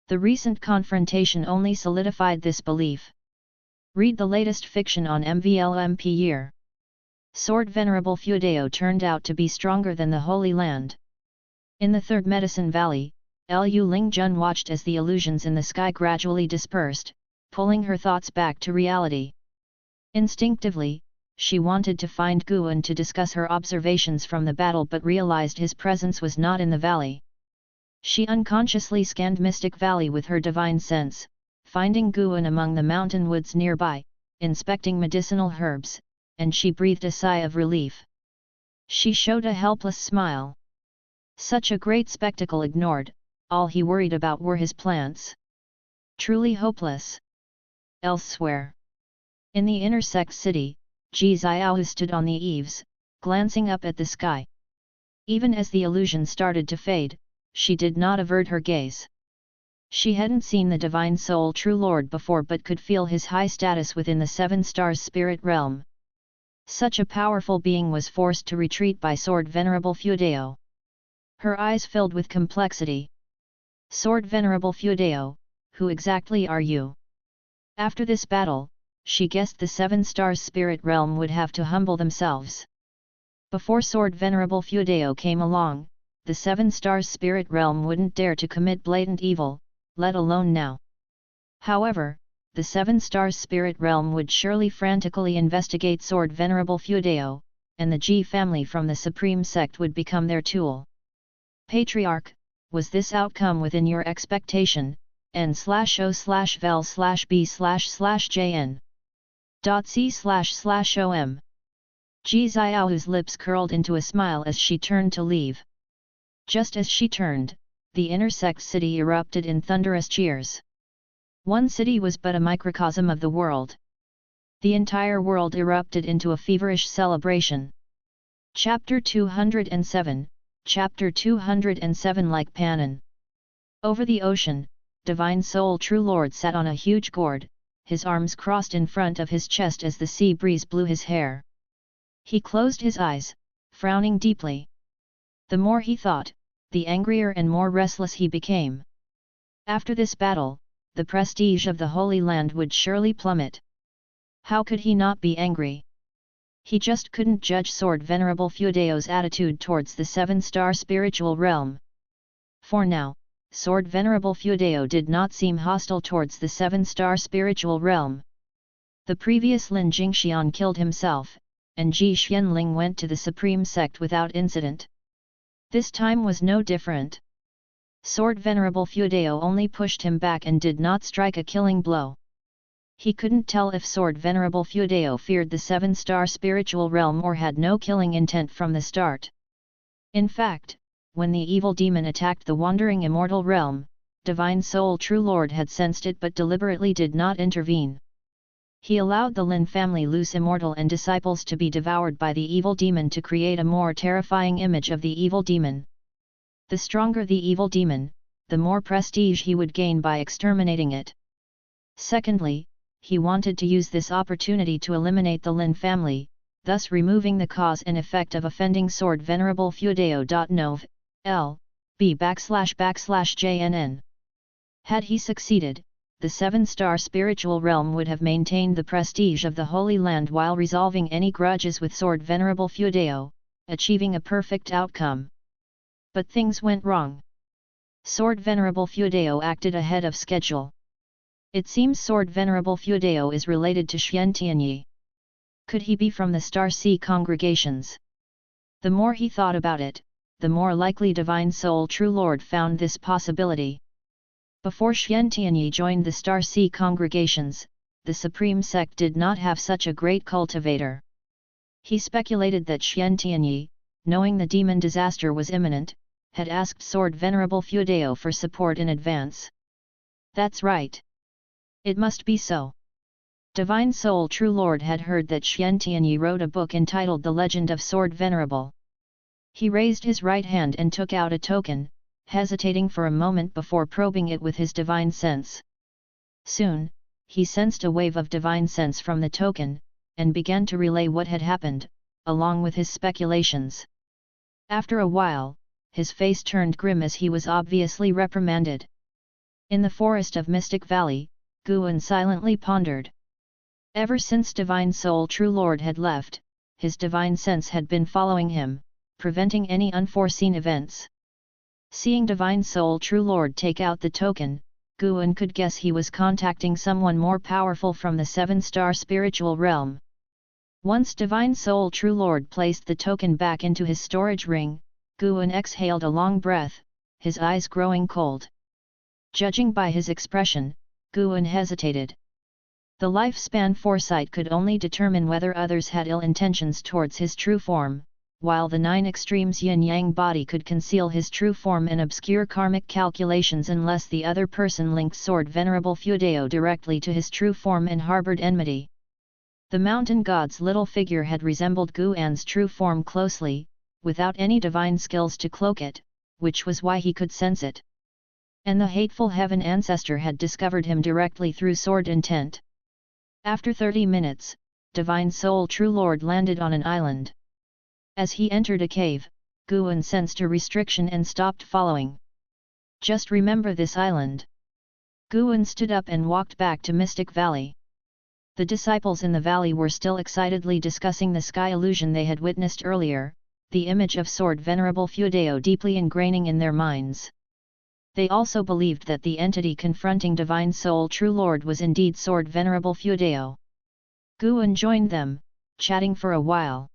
The recent confrontation only solidified this belief. Read the latest fiction on MVLMP year. Sword Venerable Feudeo turned out to be stronger than the Holy Land. In the Third Medicine Valley, Lu Lingjun watched as the illusions in the sky gradually dispersed, pulling her thoughts back to reality. Instinctively, she wanted to find Guan to discuss her observations from the battle but realized his presence was not in the valley. She unconsciously scanned Mystic Valley with her divine sense, finding Guan among the mountain woods nearby, inspecting medicinal herbs, and she breathed a sigh of relief. She showed a helpless smile. Such a great spectacle ignored, all he worried about were his plants. Truly hopeless. Elsewhere. In the inner sect city, Ji Xiao stood on the eaves, glancing up at the sky. Even as the illusion started to fade, she did not avert her gaze. She hadn't seen the Divine Soul True Lord before but could feel his high status within the Seven Stars spirit realm. Such a powerful being was forced to retreat by Sword Venerable Feudeo. Her eyes filled with complexity. Sword Venerable Feudeo, who exactly are you? After this battle, she guessed the Seven Stars spirit realm would have to humble themselves. Before Sword Venerable Feudeo came along, the Seven Stars spirit realm wouldn't dare to commit blatant evil, let alone now. However, the Seven Stars spirit realm would surely frantically investigate Sword Venerable Feudeo, and the Ji family from the Supreme Sect would become their tool. Patriarch, was this outcome within your expectation? N/O/vel/b/jn. .c//om. Ji Xiao's lips curled into a smile as she turned to leave. Just as she turned, the inner sect city erupted in thunderous cheers. One city was but a microcosm of the world. The entire world erupted into a feverish celebration. Chapter 207, Chapter 207 Like Panan. Over the ocean, Divine Soul True Lord sat on a huge gourd, his arms crossed in front of his chest as the sea breeze blew his hair. He closed his eyes, frowning deeply. The more he thought, the angrier and more restless he became. After this battle, the prestige of the Holy Land would surely plummet. How could he not be angry? He just couldn't judge Sword Venerable Feudeo's attitude towards the Seven-Star spiritual realm. For now, Sword Venerable Feudeo did not seem hostile towards the Seven-Star spiritual realm. The previous Lin Jingxian killed himself, and Ji Xianling went to the Supreme Sect without incident. This time was no different. Sword Venerable Feudeo only pushed him back and did not strike a killing blow. He couldn't tell if Sword Venerable Feudeo feared the Seven-Star spiritual realm or had no killing intent from the start. In fact, when the evil demon attacked the wandering immortal realm, Divine Soul True Lord had sensed it but deliberately did not intervene. He allowed the Lin family loose immortal and disciples to be devoured by the evil demon to create a more terrifying image of the evil demon. The stronger the evil demon, the more prestige he would gain by exterminating it. Secondly, he wanted to use this opportunity to eliminate the Lin family, thus removing the cause and effect of offending Sword Venerable Feudeo. Nov. L.B//JNN. Had he succeeded, the Seven-Star spiritual realm would have maintained the prestige of the Holy Land while resolving any grudges with Sword Venerable Feudeo, achieving a perfect outcome. But things went wrong. Sword Venerable Feudeo acted ahead of schedule. It seems Sword Venerable Feudeo is related to Xian Tianyi. Could he be from the Star Sea congregations? The more he thought about it, the more likely Divine Soul True Lord found this possibility. Before Xian Tianyi joined the Star Sea congregations, the Supreme Sect did not have such a great cultivator. He speculated that Xian Tianyi, knowing the demon disaster was imminent, had asked Sword Venerable Feudeo for support in advance. That's right. It must be so. Divine Soul True Lord had heard that Xian Tianyi wrote a book entitled The Legend of Sword Venerable. He raised his right hand and took out a token, hesitating for a moment before probing it with his divine sense. Soon, he sensed a wave of divine sense from the token, and began to relay what had happened, along with his speculations. After a while, his face turned grim as he was obviously reprimanded. In the forest of Mystic Valley, Guan silently pondered. Ever since Divine Soul True Lord had left, his divine sense had been following him, preventing any unforeseen events. Seeing Divine Soul True Lord take out the token, Guan could guess he was contacting someone more powerful from the Seven-Star spiritual realm. Once Divine Soul True Lord placed the token back into his storage ring, Guan exhaled a long breath, his eyes growing cold. Judging by his expression, Guan hesitated. The lifespan foresight could only determine whether others had ill intentions towards his true form, while the 9 extremes yin-yang body could conceal his true form and obscure karmic calculations unless the other person linked Sword Venerable Fuedeo directly to his true form and harbored enmity. The mountain god's little figure had resembled Guan's true form closely, without any divine skills to cloak it, which was why he could sense it. And the hateful heaven ancestor had discovered him directly through sword intent. After 30 minutes, Divine Soul True Lord landed on an island. As he entered a cave, Guan sensed a restriction and stopped following. Just remember this island. Guan stood up and walked back to Mystic Valley. The disciples in the valley were still excitedly discussing the sky illusion they had witnessed earlier, the image of Sword Venerable Fuedeo deeply ingraining in their minds. They also believed that the entity confronting Divine Soul True Lord was indeed Sword Venerable Fuedeo. Guan joined them, chatting for a while.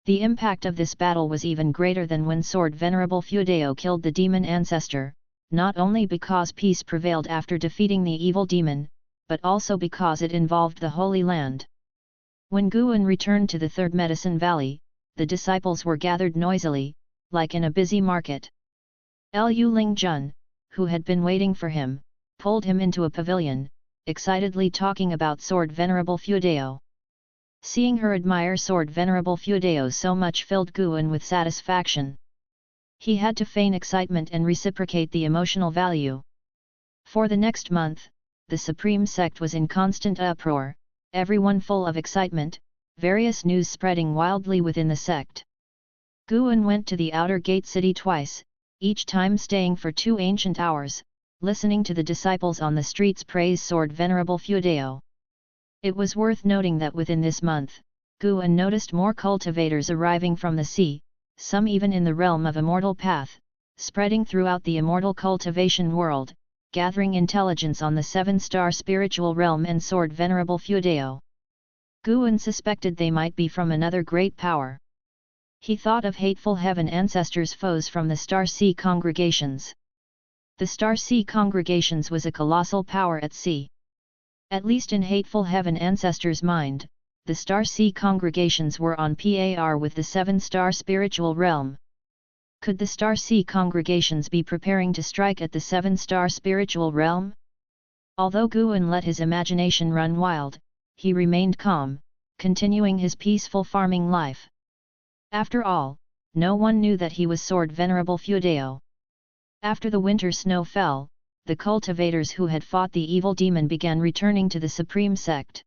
The impact of this battle was even greater than when Sword Venerable Fuedeo killed the demon ancestor, not only because peace prevailed after defeating the evil demon, but also because it involved the Holy Land. When Guan returned to the Third Medicine Valley, the disciples were gathered noisily, like in a busy market. Liu Lingjun, who had been waiting for him, pulled him into a pavilion, excitedly talking about Sword Venerable Fuedeo. Seeing her admire Sword Venerable Fuedeo so much filled Guan with satisfaction. He had to feign excitement and reciprocate the emotional value. For the next month, the Supreme Sect was in constant uproar, everyone full of excitement, various news spreading wildly within the sect. Guan went to the outer gate city twice, each time staying for 2 ancient hours, listening to the disciples on the streets praise Sword Venerable Fuedeo. It was worth noting that within this month, Guan noticed more cultivators arriving from the sea, some even in the realm of Immortal Path, spreading throughout the immortal cultivation world, gathering intelligence on the 7-star spiritual realm and Sword Venerable Fuedeo. Guan suspected they might be from another great power. He thought of hateful heaven ancestors' foes from the Star Sea congregations. The Star Sea congregations was a colossal power at sea. At least in hateful heaven ancestors' mind, the Star Sea congregations were on par with the 7-star spiritual realm. Could the Star Sea congregations be preparing to strike at the 7-star spiritual realm? Although Guan let his imagination run wild, he remained calm, continuing his peaceful farming life. After all, no one knew that he was Sword Venerable Fuedeo. After the winter snow fell, the cultivators who had fought the evil demon began returning to the Supreme Sect.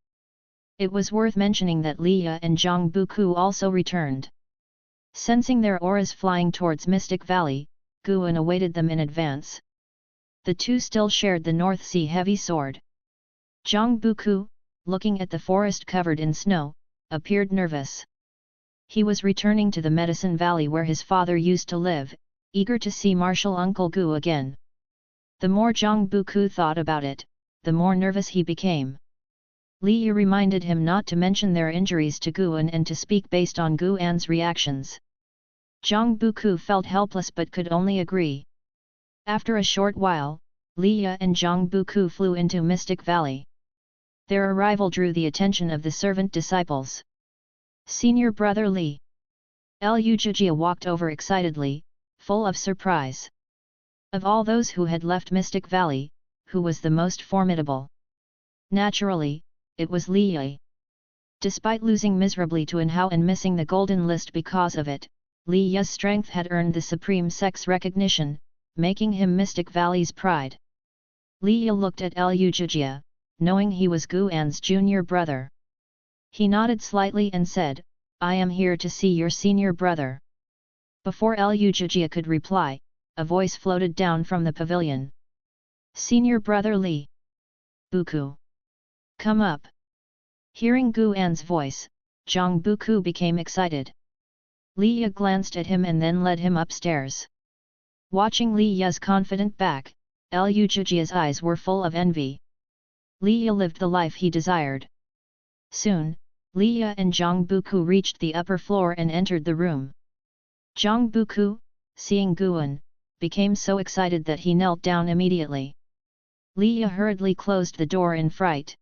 It was worth mentioning that Liya and Zhang Buku also returned. Sensing their auras flying towards Mystic Valley, Guan awaited them in advance. The two still shared the North Sea heavy sword. Zhang Buku, looking at the forest covered in snow, appeared nervous. He was returning to the Medicine Valley where his father used to live, eager to see martial Uncle Gu again. The more Zhang Buku thought about it, the more nervous he became. Liya reminded him not to mention their injuries to Guan and to speak based on Guan's reactions. Zhang Buku felt helpless but could only agree. After a short while, Liya and Zhang Buku flew into Mystic Valley. Their arrival drew the attention of the servant disciples. Senior Brother Li. Liu Jijia walked over excitedly, full of surprise. Of all those who had left Mystic Valley, who was the most formidable? Naturally, it was Li. Despite losing miserably to Anhao and missing the golden list because of it, Li's strength had earned the Supreme Sect's recognition, making him Mystic Valley's pride. Li looked at Liu Jijia, knowing he was Guan's junior brother. He nodded slightly and said, "I am here to see your senior brother." Before Liu Jijia could reply, a voice floated down from the pavilion. "Senior brother Li. Buku. Come up." Hearing Guan's voice, Zhang Buku became excited. Liya glanced at him and then led him upstairs. Watching Liya's confident back, Liu Jijia's eyes were full of envy. Liya lived the life he desired. Soon, Liya and Zhang Buku reached the upper floor and entered the room. Zhang Buku, seeing Guan, became so excited that he knelt down immediately. Liya hurriedly closed the door in fright.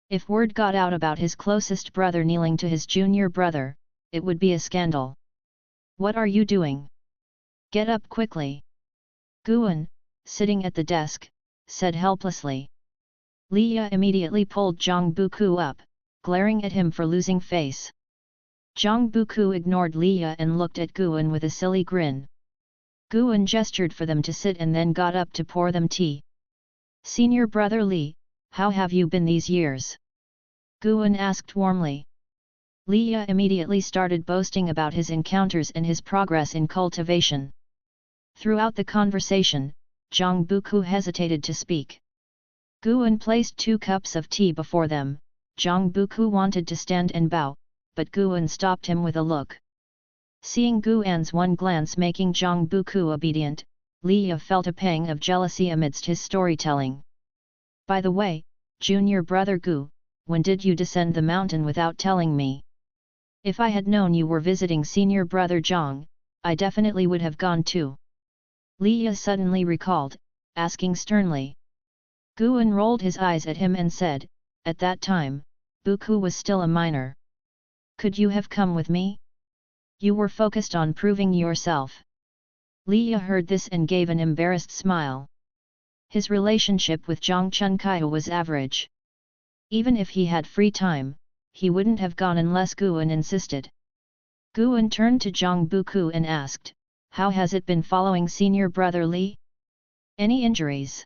If word got out about his closest brother kneeling to his junior brother, it would be a scandal. What are you doing? Get up quickly. Guan, sitting at the desk, said helplessly. Liya immediately pulled Zhang Buku up, glaring at him for losing face. Zhang Buku ignored Liya and looked at Guan with a silly grin. Guan gestured for them to sit and then got up to pour them tea. Senior brother Li, how have you been these years? Guan asked warmly. Liya immediately started boasting about his encounters and his progress in cultivation. Throughout the conversation, Zhang Buku hesitated to speak. Guan placed 2 cups of tea before them. Zhang Buku wanted to stand and bow, but Guan stopped him with a look. Seeing Guan's one glance making Zhang Buku obedient, Liya felt a pang of jealousy amidst his storytelling. By the way, junior brother Gu, when did you descend the mountain without telling me? If I had known you were visiting senior brother Zhang, I definitely would have gone too. Liya suddenly recalled, asking sternly. Guan rolled his eyes at him and said, at that time, Buku was still a minor. Could you have come with me? You were focused on proving yourself. Liya heard this and gave an embarrassed smile. His relationship with Zhang Chunkaiya was average. Even if he had free time, he wouldn't have gone unless Guan insisted. Guan turned to Zhang Buku and asked, how has it been following senior brother Li? Any injuries?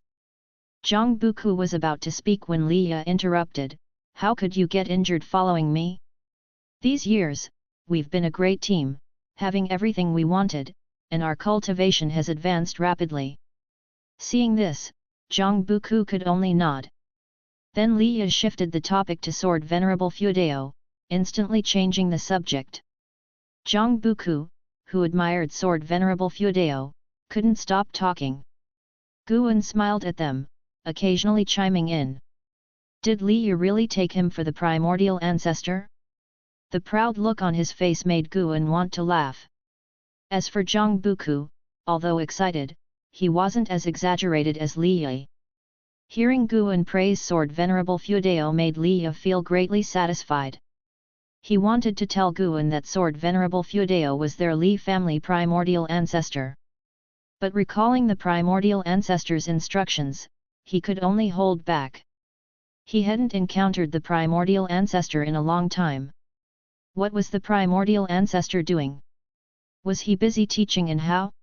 Zhang Buku was about to speak when Liya interrupted, how could you get injured following me? These years, we've been a great team, having everything we wanted, and our cultivation has advanced rapidly. Seeing this, Zhang Buku could only nod. Then Liya shifted the topic to Sword Venerable Fudeo, instantly changing the subject. Zhang Buku, who admired Sword Venerable Fudeo, couldn't stop talking. Guan smiled at them, occasionally chiming in. Did Liya really take him for the primordial ancestor? The proud look on his face made Guan want to laugh. As for Zhang Buku, although excited, he wasn't as exaggerated as Liya. Hearing Guan praise Sword Venerable Fudeo made Liya feel greatly satisfied. He wanted to tell Guan that Sword Venerable Fudeo was their Li family primordial ancestor. But recalling the primordial ancestor's instructions, he could only hold back. He hadn't encountered the primordial ancestor in a long time. What was the primordial ancestor doing? Was he busy teaching in Hao?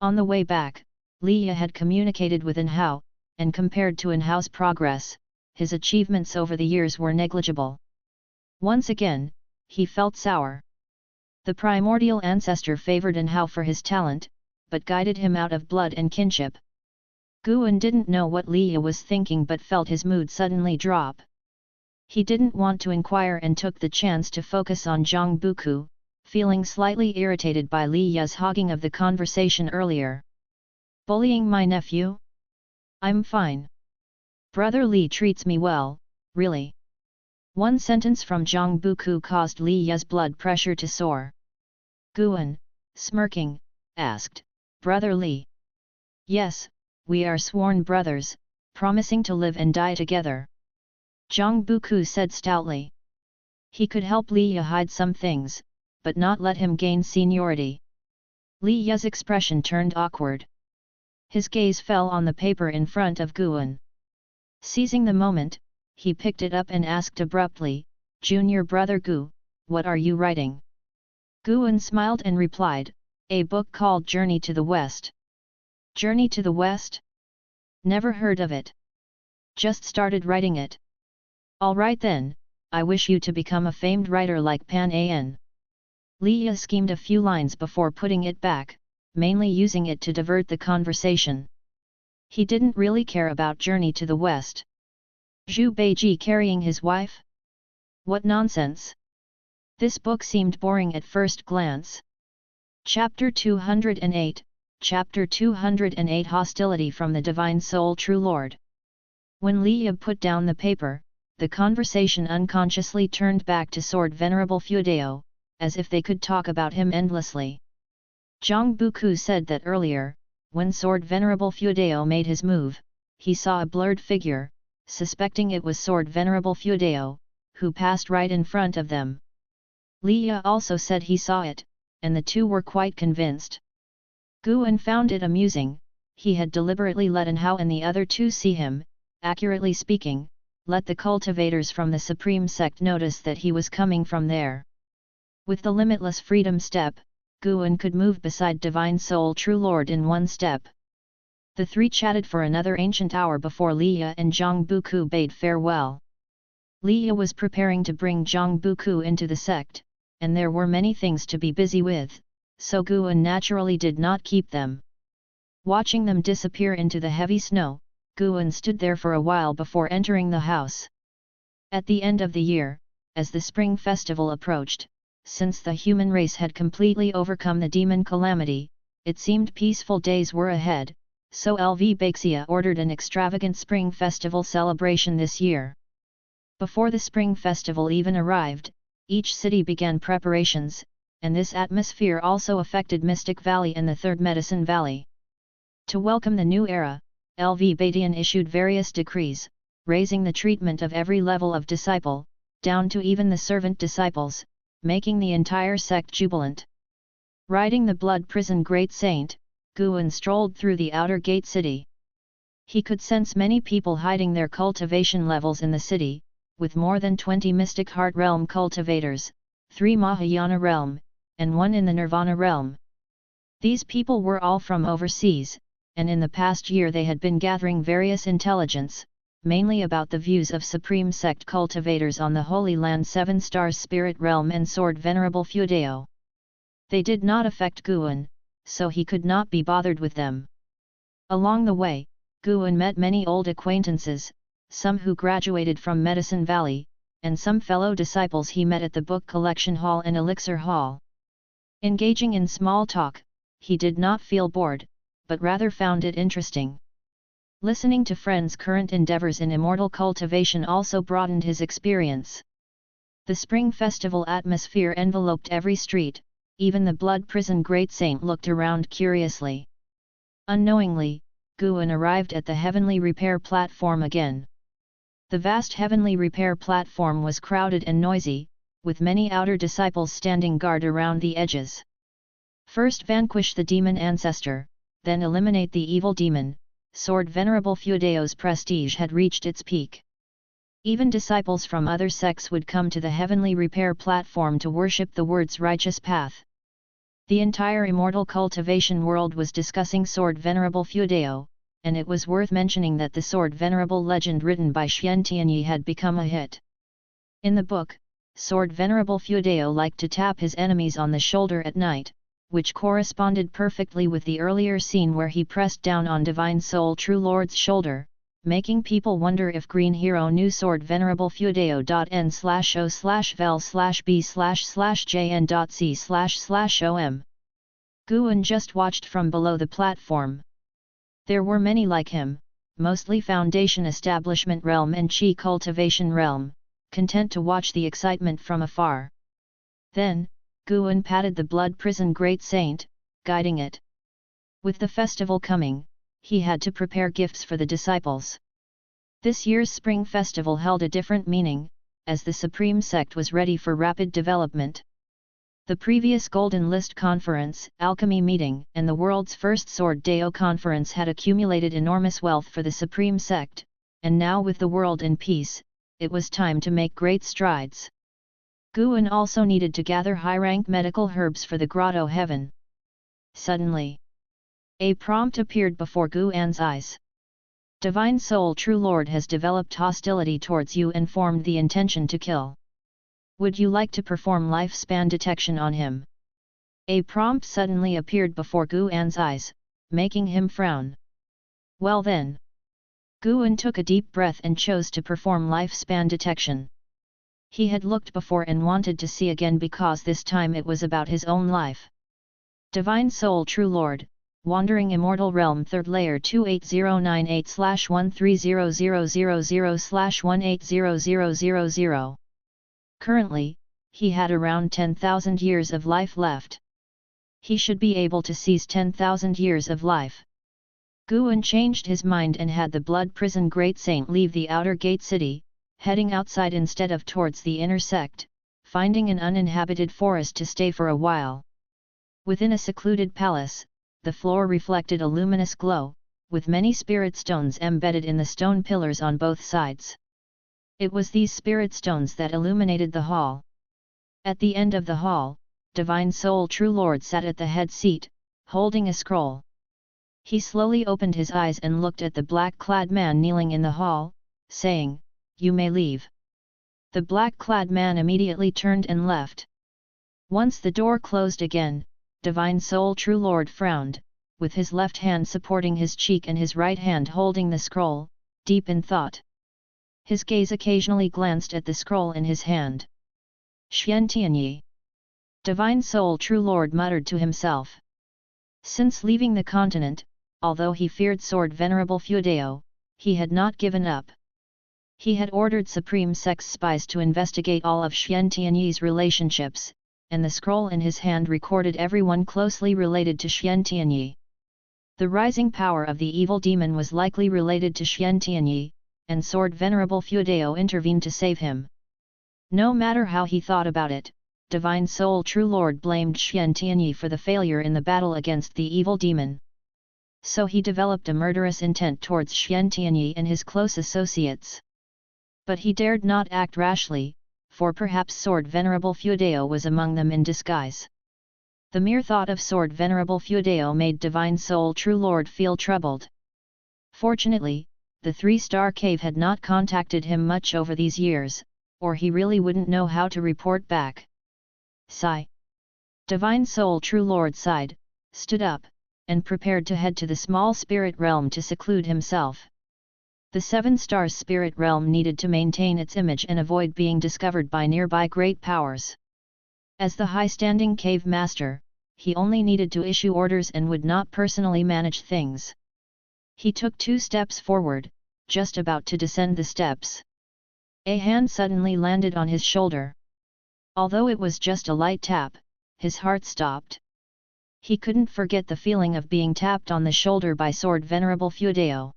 On the way back, Liya had communicated with In Hao, and compared to In Hao's progress, his achievements over the years were negligible. Once again, he felt sour. The primordial ancestor favored In Hao for his talent, but guided him out of blood and kinship. Guan didn't know what Liya was thinking but felt his mood suddenly drop. He didn't want to inquire and took the chance to focus on Zhang Buku, feeling slightly irritated by Liya's hogging of the conversation earlier. Bullying my nephew? I'm fine. Brother Li treats me well, really. One sentence from Zhang Buku caused Liya's blood pressure to soar. Guan, smirking, asked, Brother Li? Yes, we are sworn brothers, promising to live and die together. Zhang Buku said stoutly. He could help Liya hide some things, but not let him gain seniority. Liya's expression turned awkward. His gaze fell on the paper in front of Guan. Seizing the moment, he picked it up and asked abruptly, Junior brother Gu, what are you writing? Guan smiled and replied, a book called Journey to the West. Journey to the West? Never heard of it. Just started writing it. All right then, I wish you to become a famed writer like Pan An. Liya schemed a few lines before putting it back, mainly using it to divert the conversation. He didn't really care about Journey to the West. Zhu Beiji carrying his wife? What nonsense! This book seemed boring at first glance. Chapter 208, Chapter 208 Hostility from the Divine Soul True Lord. When Liya put down the paper, the conversation unconsciously turned back to Sword Venerable Fuedao, as if they could talk about him endlessly. Zhang Buku said that earlier, when Sword Venerable Fuedao made his move, he saw a blurred figure, suspecting it was Sword Venerable Fuedao, who passed right in front of them. Liya also said he saw it, and the two were quite convinced. Guan found it amusing. He had deliberately let Hao and the other two see him, accurately speaking, let the cultivators from the Supreme Sect notice that he was coming from there. With the limitless freedom step, Guan could move beside Divine Soul True Lord in one step. The three chatted for another ancient hour before Liya and Zhang Buku bade farewell. Liya was preparing to bring Zhang Buku into the sect, and there were many things to be busy with, so Guan naturally did not keep them. Watching them disappear into the heavy snow, Guan stood there for a while before entering the house. At the end of the year, as the spring festival approached, since the human race had completely overcome the demon calamity, it seemed peaceful days were ahead, so LV Baxia ordered an extravagant spring festival celebration this year. Before the spring festival even arrived, each city began preparations, and this atmosphere also affected Mystic Valley and the Third Medicine Valley. To welcome the new era, LV Badian issued various decrees, raising the treatment of every level of disciple, down to even the servant disciples, making the entire sect jubilant. Riding the blood prison Great Saint, Guan strolled through the outer gate city. He could sense many people hiding their cultivation levels in the city, with more than 20 Mystic Heart Realm cultivators, 3 Mahayana Realm, and 1 in the Nirvana Realm. These people were all from overseas, and in the past year they had been gathering various intelligence, mainly about the views of Supreme Sect cultivators on the Holy Land 7 Stars Spirit Realm and Sword Venerable Fuedao. They did not affect Guan, so he could not be bothered with them. Along the way, Guan met many old acquaintances, some who graduated from Medicine Valley, and some fellow disciples he met at the Book Collection Hall and Elixir Hall. Engaging in small talk, he did not feel bored, but rather found it interesting. Listening to friends' current endeavors in immortal cultivation also broadened his experience. The spring festival atmosphere enveloped every street, even the blood prison Great Saint looked around curiously. Unknowingly, Guan arrived at the heavenly repair platform again. The vast heavenly repair platform was crowded and noisy, with many outer disciples standing guard around the edges. First vanquish the demon ancestor, then eliminate the evil demon. Sword Venerable Fuedao's prestige had reached its peak. Even disciples from other sects would come to the heavenly repair platform to worship the word's righteous path. The entire immortal cultivation world was discussing Sword Venerable Fuedao, and it was worth mentioning that the Sword Venerable legend written by Xian Tianyi had become a hit. In the book, Sword Venerable Fuedao liked to tap his enemies on the shoulder at night, which corresponded perfectly with the earlier scene where he pressed down on Divine Soul True Lord's shoulder, making people wonder if Green Hero knew Sword Venerable Fuedao.n/o/vel/b/jn.c//om. Guan just watched from below the platform. There were many like him, mostly Foundation Establishment Realm and Qi Cultivation Realm, content to watch the excitement from afar. Then, Guan patted the blood prison Great Saint, guiding it. With the festival coming, he had to prepare gifts for the disciples. This year's spring festival held a different meaning, as the Supreme Sect was ready for rapid development. The previous Golden List Conference, Alchemy Meeting, and the world's first Sword Dao Conference had accumulated enormous wealth for the Supreme Sect, and now with the world in peace, it was time to make great strides. Guan also needed to gather high-rank medical herbs for the Grotto Heaven. Suddenly, a prompt appeared before Guan's eyes. Divine Soul True Lord has developed hostility towards you and formed the intention to kill. Would you like to perform lifespan detection on him? A prompt suddenly appeared before Guan's eyes, making him frown. Well then. Guan took a deep breath and chose to perform lifespan detection. He had looked before and wanted to see again because this time it was about his own life. Divine Soul True Lord, Wandering Immortal Realm 3rd Layer 28098/13000/180000. Currently, he had around 10,000 years of life left. He should be able to seize 10,000 years of life. Guan changed his mind and had the Blood Prison Great Saint leave the outer gate city, heading outside instead of towards the inner sect, finding an uninhabited forest to stay for a while. Within a secluded palace, the floor reflected a luminous glow, with many spirit stones embedded in the stone pillars on both sides. It was these spirit stones that illuminated the hall. At the end of the hall, Divine Soul True Lord sat at the head seat, holding a scroll. He slowly opened his eyes and looked at the black-clad man kneeling in the hall, saying, "You may leave." The black-clad man immediately turned and left. Once the door closed again, Divine Soul True Lord frowned, with his left hand supporting his cheek and his right hand holding the scroll, deep in thought. His gaze occasionally glanced at the scroll in his hand. "Xian Tianyi." Divine Soul True Lord muttered to himself. Since leaving the continent, although he feared Sword Venerable Feudeo, he had not given up. He had ordered Supreme Sect's spies to investigate all of Xian Tianyi's relationships, and the scroll in his hand recorded everyone closely related to Xian Tianyi. The rising power of the evil demon was likely related to Xian Tianyi, and Sword Venerable Feudeo intervened to save him. No matter how he thought about it, Divine Soul True Lord blamed Xian Tianyi for the failure in the battle against the evil demon. So he developed a murderous intent towards Xian Tianyi and his close associates. But he dared not act rashly, for perhaps Sword Venerable Feudeo was among them in disguise. The mere thought of Sword Venerable Feudeo made Divine Soul True Lord feel troubled. Fortunately, the 3-star cave had not contacted him much over these years, or he really wouldn't know how to report back. Sigh. Divine Soul True Lord sighed, stood up, and prepared to head to the small spirit realm to seclude himself. The 7 stars spirit realm needed to maintain its image and avoid being discovered by nearby great powers. As the high-standing cave master, he only needed to issue orders and would not personally manage things. He took 2 steps forward, just about to descend the steps. A hand suddenly landed on his shoulder. Although it was just a light tap, his heart stopped. He couldn't forget the feeling of being tapped on the shoulder by Sword Venerable Feudeo.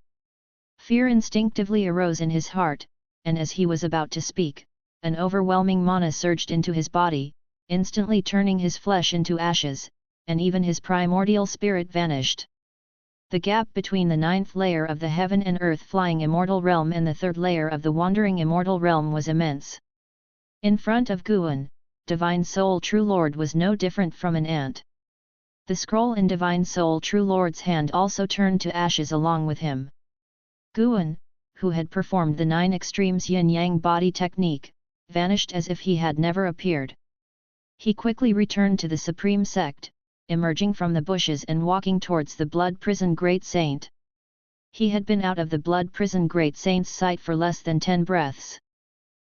Fear instinctively arose in his heart, and as he was about to speak, an overwhelming mana surged into his body, instantly turning his flesh into ashes, and even his primordial spirit vanished. The gap between the 9th layer of the Heaven and Earth Flying Immortal Realm and the 3rd layer of the Wandering Immortal Realm was immense. In front of Guan, Divine Soul True Lord was no different from an ant. The scroll in Divine Soul True Lord's hand also turned to ashes along with him. Guan, who had performed the 9 extremes yin-yang body technique, vanished as if he had never appeared. He quickly returned to the Supreme Sect, emerging from the bushes and walking towards the Blood Prison Great Saint. He had been out of the Blood Prison Great Saint's sight for less than 10 breaths.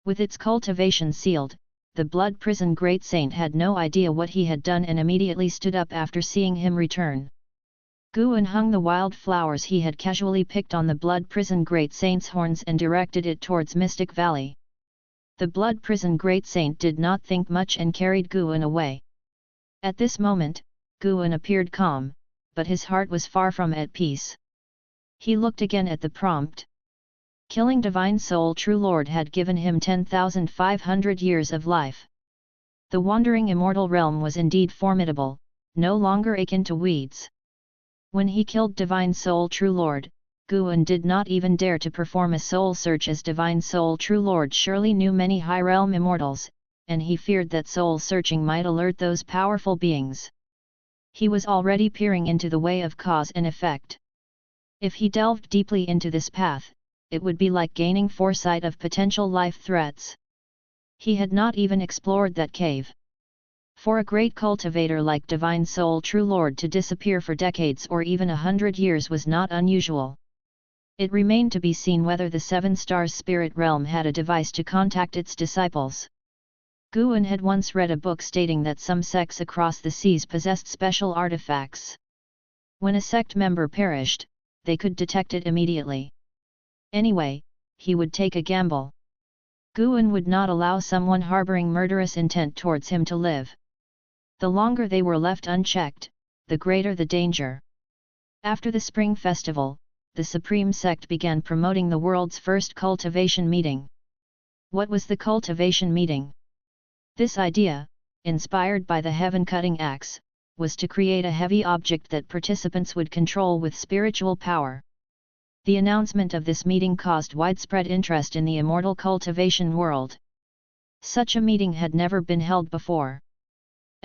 With its cultivation sealed, the Blood Prison Great Saint had no idea what he had done and immediately stood up after seeing him return. Guan hung the wild flowers he had casually picked on the Blood Prison Great Saint's horns and directed it towards Mystic Valley. The Blood Prison Great Saint did not think much and carried Guan away. At this moment, Guan appeared calm, but his heart was far from at peace. He looked again at the prompt. Killing Divine Soul True Lord had given him 10,500 years of life. The Wandering Immortal Realm was indeed formidable, no longer akin to weeds. When he killed Divine Soul True Lord, Guan did not even dare to perform a soul search, as Divine Soul True Lord surely knew many high realm immortals, and he feared that soul searching might alert those powerful beings. He was already peering into the way of cause and effect. If he delved deeply into this path, it would be like gaining foresight of potential life threats. He had not even explored that cave. For a great cultivator like Divine Soul True Lord to disappear for decades or even 100 years was not unusual. It remained to be seen whether the 7 stars spirit realm had a device to contact its disciples. Guan had once read a book stating that some sects across the seas possessed special artifacts. When a sect member perished, they could detect it immediately. Anyway, he would take a gamble. Guan would not allow someone harboring murderous intent towards him to live. The longer they were left unchecked, the greater the danger. After the Spring Festival, the Supreme Sect began promoting the world's first cultivation meeting. What was the cultivation meeting? This idea, inspired by the heaven-cutting axe, was to create a heavy object that participants would control with spiritual power. The announcement of this meeting caused widespread interest in the immortal cultivation world. Such a meeting had never been held before.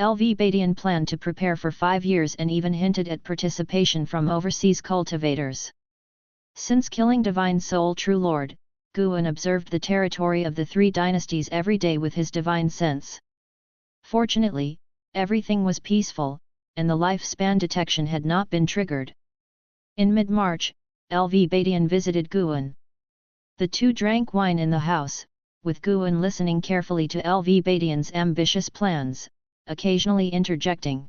LV Badian planned to prepare for 5 years and even hinted at participation from overseas cultivators. Since killing Divine Soul True Lord, Guan observed the territory of the 3 dynasties every day with his divine sense. Fortunately, everything was peaceful, and the lifespan detection had not been triggered. In mid-March, LV Badian visited Guan. The two drank wine in the house, with Guan listening carefully to LV Badian's ambitious plans, occasionally interjecting.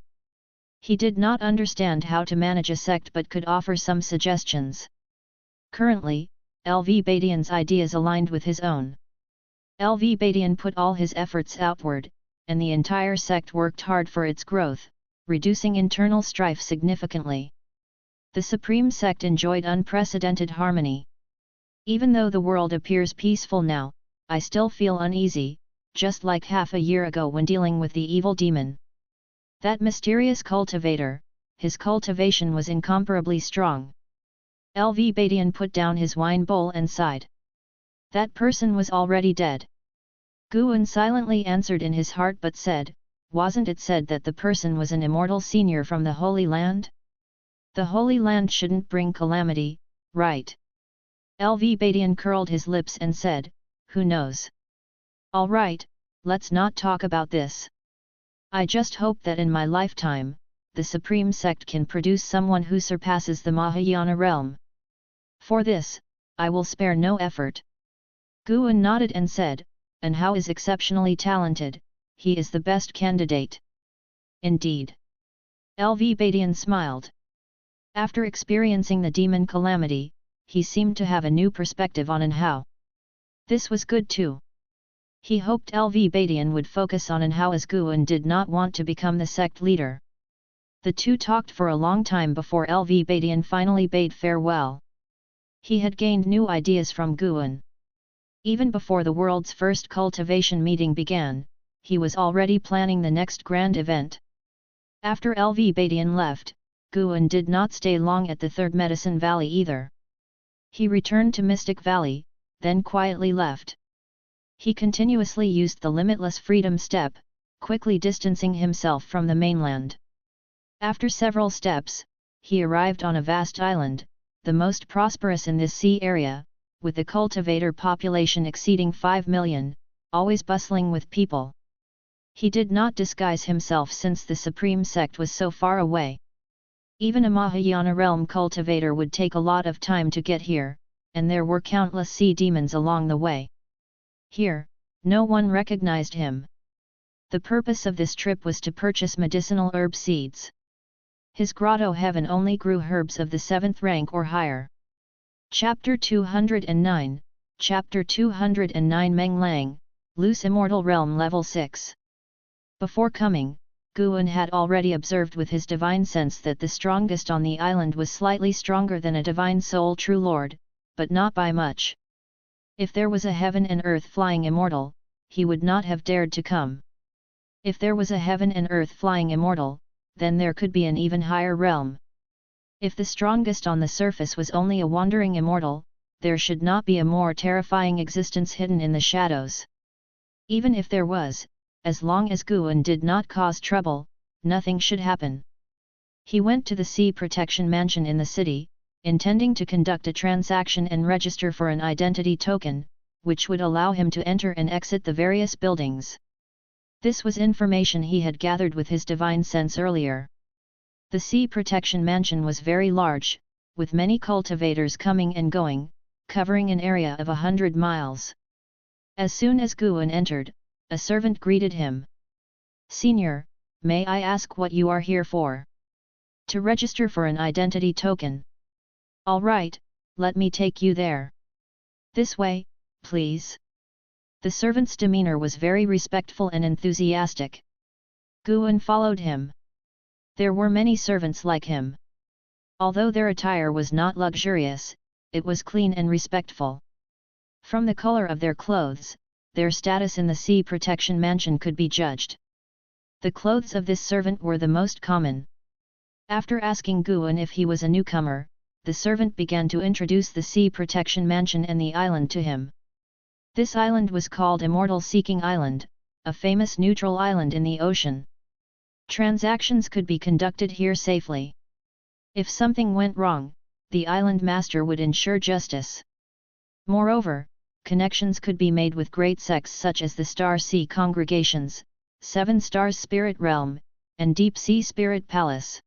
He did not understand how to manage a sect but could offer some suggestions. Currently, LV Badian's ideas aligned with his own. LV Badian put all his efforts outward, and the entire sect worked hard for its growth, reducing internal strife significantly. The Supreme Sect enjoyed unprecedented harmony. Even though the world appears peaceful now, I still feel uneasy, just like half a year ago when dealing with the evil demon. That mysterious cultivator, his cultivation was incomparably strong. LV Badian put down his wine bowl and sighed. That person was already dead. Guan silently answered in his heart but said, wasn't it said that the person was an immortal senior from the Holy Land? The Holy Land shouldn't bring calamity, right? LV Badian curled his lips and said, who knows? All right, let's not talk about this. I just hope that in my lifetime, the Supreme Sect can produce someone who surpasses the Mahayana realm. For this, I will spare no effort. Guan nodded and said, and Hao is exceptionally talented, he is the best candidate. Indeed. LV Badian smiled. After experiencing the demon calamity, he seemed to have a new perspective on Hao. This was good too. He hoped LV Badian would focus on Hao as Guan did not want to become the sect leader. The two talked for a long time before LV Badian finally bade farewell. He had gained new ideas from Guan. Even before the world's first cultivation meeting began, he was already planning the next grand event. After LV Badian left, Guan did not stay long at the Third Medicine Valley either. He returned to Mystic Valley, then quietly left. He continuously used the limitless freedom step, quickly distancing himself from the mainland. After several steps, he arrived on a vast island, the most prosperous in this sea area, with the cultivator population exceeding 5 million, always bustling with people. He did not disguise himself since the Supreme Sect was so far away. Even a Mahayana realm cultivator would take a lot of time to get here, and there were countless sea demons along the way. Here, no one recognized him. The purpose of this trip was to purchase medicinal herb seeds. His grotto heaven only grew herbs of the 7th rank or higher. Chapter 209, Chapter 209 Meng Lang, Loose Immortal Realm Level 6. Before coming, Guan had already observed with his divine sense that the strongest on the island was slightly stronger than a Divine Soul True Lord, but not by much. If there was a heaven and earth flying immortal, he would not have dared to come. If there was a heaven and earth flying immortal, then there could be an even higher realm. If the strongest on the surface was only a wandering immortal, there should not be a more terrifying existence hidden in the shadows. Even if there was, as long as Guan did not cause trouble, nothing should happen. He went to the Sea Protection Mansion in the city, intending to conduct a transaction and register for an identity token, which would allow him to enter and exit the various buildings. This was information he had gathered with his divine sense earlier. The Sea Protection Mansion was very large, with many cultivators coming and going, covering an area of 100 miles. As soon as Guan entered, a servant greeted him. "Senior, may I ask what you are here for?" To register for an identity token. All right, let me take you there. This way, please. The servant's demeanor was very respectful and enthusiastic. Guan followed him. There were many servants like him. Although their attire was not luxurious, it was clean and respectful. From the color of their clothes, their status in the sea protection mansion could be judged. The clothes of this servant were the most common. After asking Guan if he was a newcomer, the servant began to introduce the sea protection mansion and the island to him. This island was called Immortal Seeking Island, a famous neutral island in the ocean. Transactions could be conducted here safely. If something went wrong, the island master would ensure justice. Moreover, connections could be made with great sects such as the Star Sea Congregations, Seven Stars Spirit Realm, and Deep Sea Spirit Palace.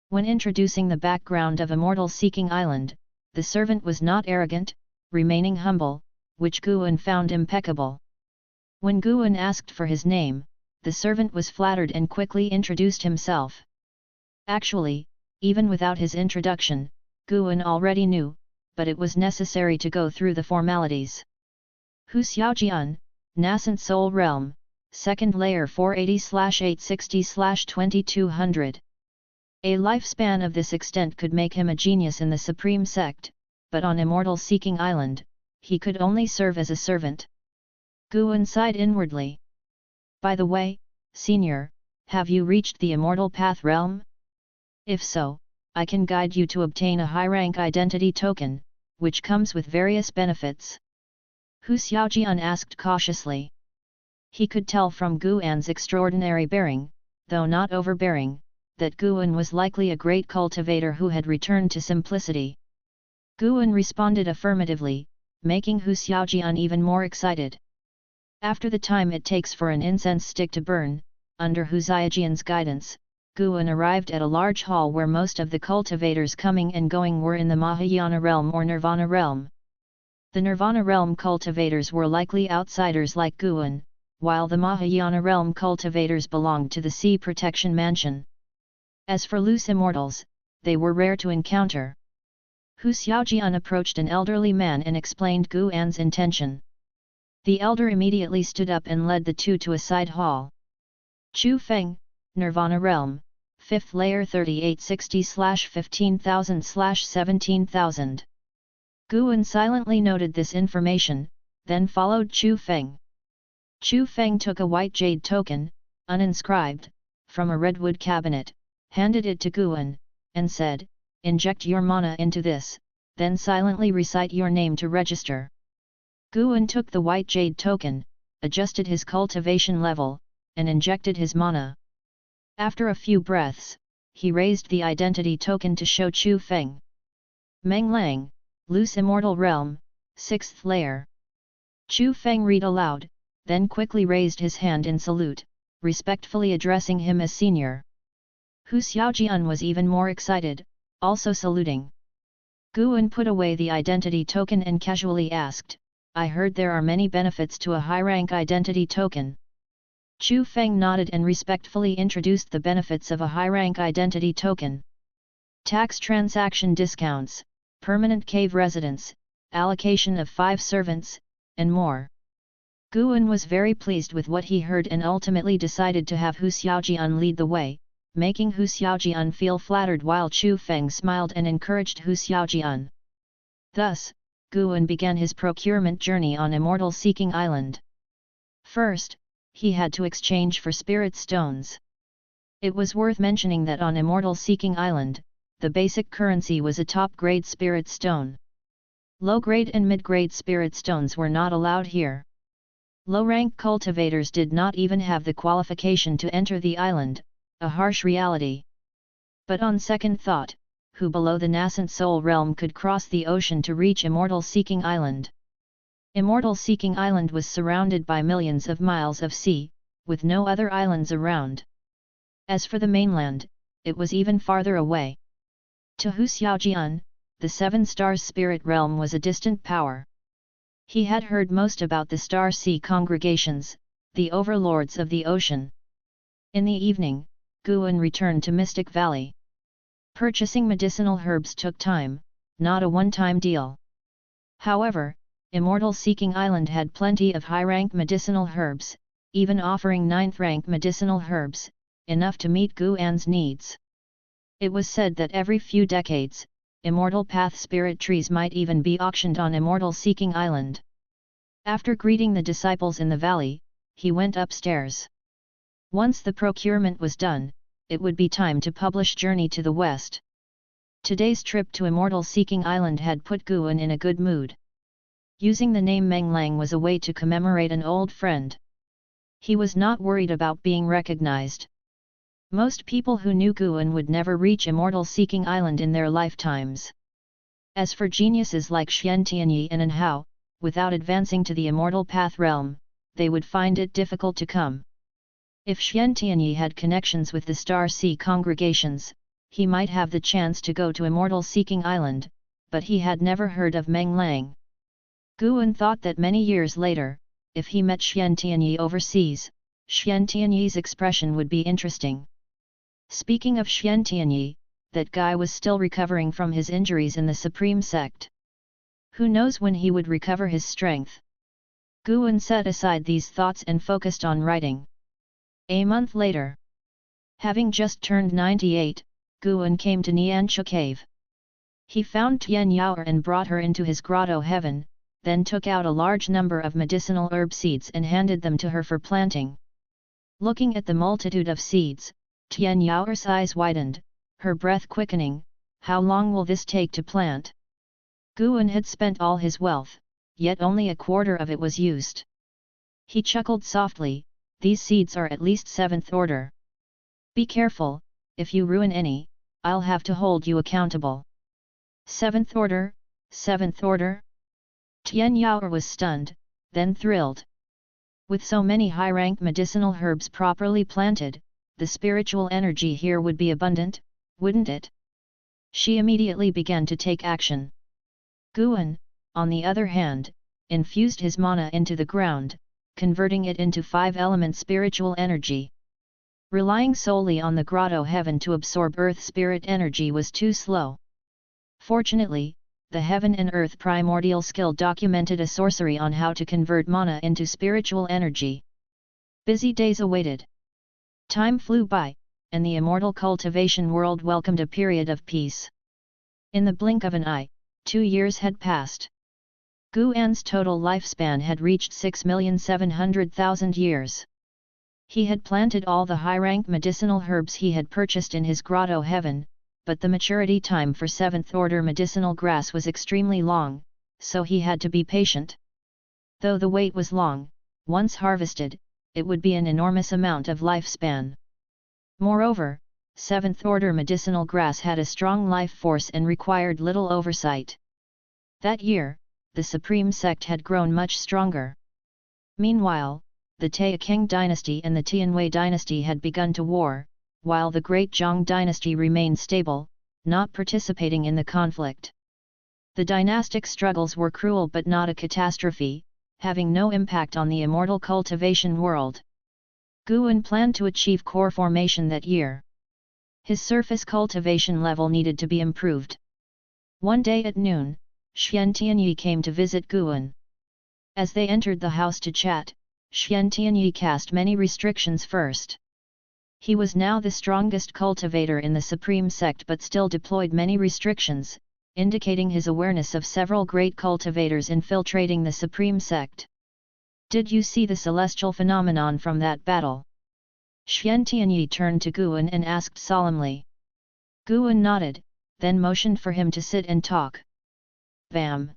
When introducing the background of Immortal Seeking Island, the servant was not arrogant, remaining humble, which Guan found impeccable. When Guan asked for his name, the servant was flattered and quickly introduced himself. Actually, even without his introduction, Guan already knew, but it was necessary to go through the formalities. Hu Xiaojian, Nascent Soul Realm, Second Layer 480/860/2200. A lifespan of this extent could make him a genius in the Supreme Sect, but on Immortal Seeking Island, he could only serve as a servant. Guan sighed inwardly. By the way, Senior, have you reached the Immortal Path Realm? If so, I can guide you to obtain a high-rank identity token, which comes with various benefits. Hu Xiaojian asked cautiously. He could tell from Guan's extraordinary bearing, though not overbearing, that Guan was likely a great cultivator who had returned to simplicity. Guan responded affirmatively, making Hu Xiaojian even more excited. After the time it takes for an incense stick to burn, under Hu Xiaojian's guidance, Guan arrived at a large hall where most of the cultivators coming and going were in the Mahayana realm or Nirvana realm. The Nirvana realm cultivators were likely outsiders like Guan, while the Mahayana realm cultivators belonged to the Sea Protection Mansion. As for loose immortals, they were rare to encounter. Hu Xiaojian approached an elderly man and explained Guan's intention. The elder immediately stood up and led the two to a side hall. Chu Feng, Nirvana Realm, 5th Layer 3860/15000/17000. Guan silently noted this information, then followed Chu Feng. Chu Feng took a white jade token, uninscribed, from a redwood cabinet, handed it to Guan, and said, "Inject your mana into this, then silently recite your name to register." Guan took the white jade token, adjusted his cultivation level, and injected his mana. After a few breaths, he raised the identity token to show Chu Feng. Meng Lang, Loose Immortal Realm, 6th Layer. Chu Feng read aloud, then quickly raised his hand in salute, respectfully addressing him as senior. Hu Xiaojian was even more excited, also saluting. Guan put away the identity token and casually asked, "I heard there are many benefits to a high-rank identity token." Chu Feng nodded and respectfully introduced the benefits of a high-rank identity token. Tax transaction discounts, permanent cave residence, allocation of 5 servants, and more. Guan was very pleased with what he heard and ultimately decided to have Hu Xiaojian lead the way, making Hu Xiaojian feel flattered while Chu Feng smiled and encouraged Hu Xiaojian. Thus, Guan began his procurement journey on Immortal Seeking Island. First, he had to exchange for spirit stones. It was worth mentioning that on Immortal Seeking Island, the basic currency was a top-grade spirit stone. Low-grade and mid-grade spirit stones were not allowed here. Low-rank cultivators did not even have the qualification to enter the island, a harsh reality. But on second thought, who below the nascent soul realm could cross the ocean to reach Immortal Seeking Island? Immortal Seeking Island was surrounded by millions of miles of sea, with no other islands around. As for the mainland, it was even farther away. To Hu Xiaojian, the 7 Stars Spirit Realm was a distant power. He had heard most about the Star Sea Congregations, the overlords of the ocean. In the evening, Guan returned to Mystic Valley. Purchasing medicinal herbs took time, not a one-time deal. However, Immortal Seeking Island had plenty of high-rank medicinal herbs, even offering 9th-rank medicinal herbs, enough to meet Guan's needs. It was said that every few decades, immortal path spirit trees might even be auctioned on Immortal Seeking Island. After greeting the disciples in the valley, he went upstairs. Once the procurement was done, it would be time to publish Journey to the West. Today's trip to Immortal Seeking Island had put Guan in a good mood. Using the name Meng Lang was a way to commemorate an old friend. He was not worried about being recognized. Most people who knew Guan would never reach Immortal Seeking Island in their lifetimes. As for geniuses like Xian Tianyi and An Hao, without advancing to the Immortal Path realm, they would find it difficult to come. If Xian Tianyi had connections with the Star Sea congregations, he might have the chance to go to Immortal Seeking Island, but he had never heard of Meng Lang. Guan thought that many years later, if he met Xian Tianyi overseas, Xian Tianyi's expression would be interesting. Speaking of Xian Tianyi, that guy was still recovering from his injuries in the Supreme Sect. Who knows when he would recover his strength? Guan set aside these thoughts and focused on writing. A month later, having just turned 98, Guan came to Niancha Cave. He found Tian Yao and brought her into his grotto heaven, then took out a large number of medicinal herb seeds and handed them to her for planting. Looking at the multitude of seeds, Tian Yao's eyes widened, her breath quickening. How long will this take to plant? Guan had spent all his wealth, yet only a quarter of it was used. He chuckled softly, these seeds are at least 7th order. Be careful, if you ruin any, I'll have to hold you accountable. 7th order, 7th order? Tian Yao was stunned, then thrilled. With so many high-rank medicinal herbs properly planted, the spiritual energy here would be abundant, wouldn't it? She immediately began to take action. Guan, on the other hand, infused his mana into the ground, converting it into 5-element spiritual energy. Relying solely on the grotto heaven to absorb earth spirit energy was too slow. Fortunately, the Heaven and Earth Primordial Skill documented a sorcery on how to convert mana into spiritual energy. Busy days awaited. Time flew by, and the immortal cultivation world welcomed a period of peace. In the blink of an eye, 2 years had passed. Guan's total lifespan had reached 6,700,000 years. He had planted all the high-rank medicinal herbs he had purchased in his grotto heaven, but the maturity time for 7th-order medicinal grass was extremely long, so he had to be patient. Though the wait was long, once harvested, it would be an enormous amount of lifespan. Moreover, 7th-order medicinal grass had a strong life force and required little oversight. That year, the Supreme Sect had grown much stronger. Meanwhile, the Taixuan dynasty and the Tianwei dynasty had begun to war, while the Great Zhong dynasty remained stable, not participating in the conflict. The dynastic struggles were cruel but not a catastrophe, having no impact on the immortal cultivation world. Guan planned to achieve core formation that year. His surface cultivation level needed to be improved. One day at noon, Xian Tianyi came to visit Guan. As they entered the house to chat, Xian Tianyi cast many restrictions first. He was now the strongest cultivator in the Supreme Sect but still deployed many restrictions, indicating his awareness of several great cultivators infiltrating the Supreme Sect. Did you see the celestial phenomenon from that battle? Xian Tianyi turned to Guan and asked solemnly. Guan nodded, then motioned for him to sit and talk. Bam!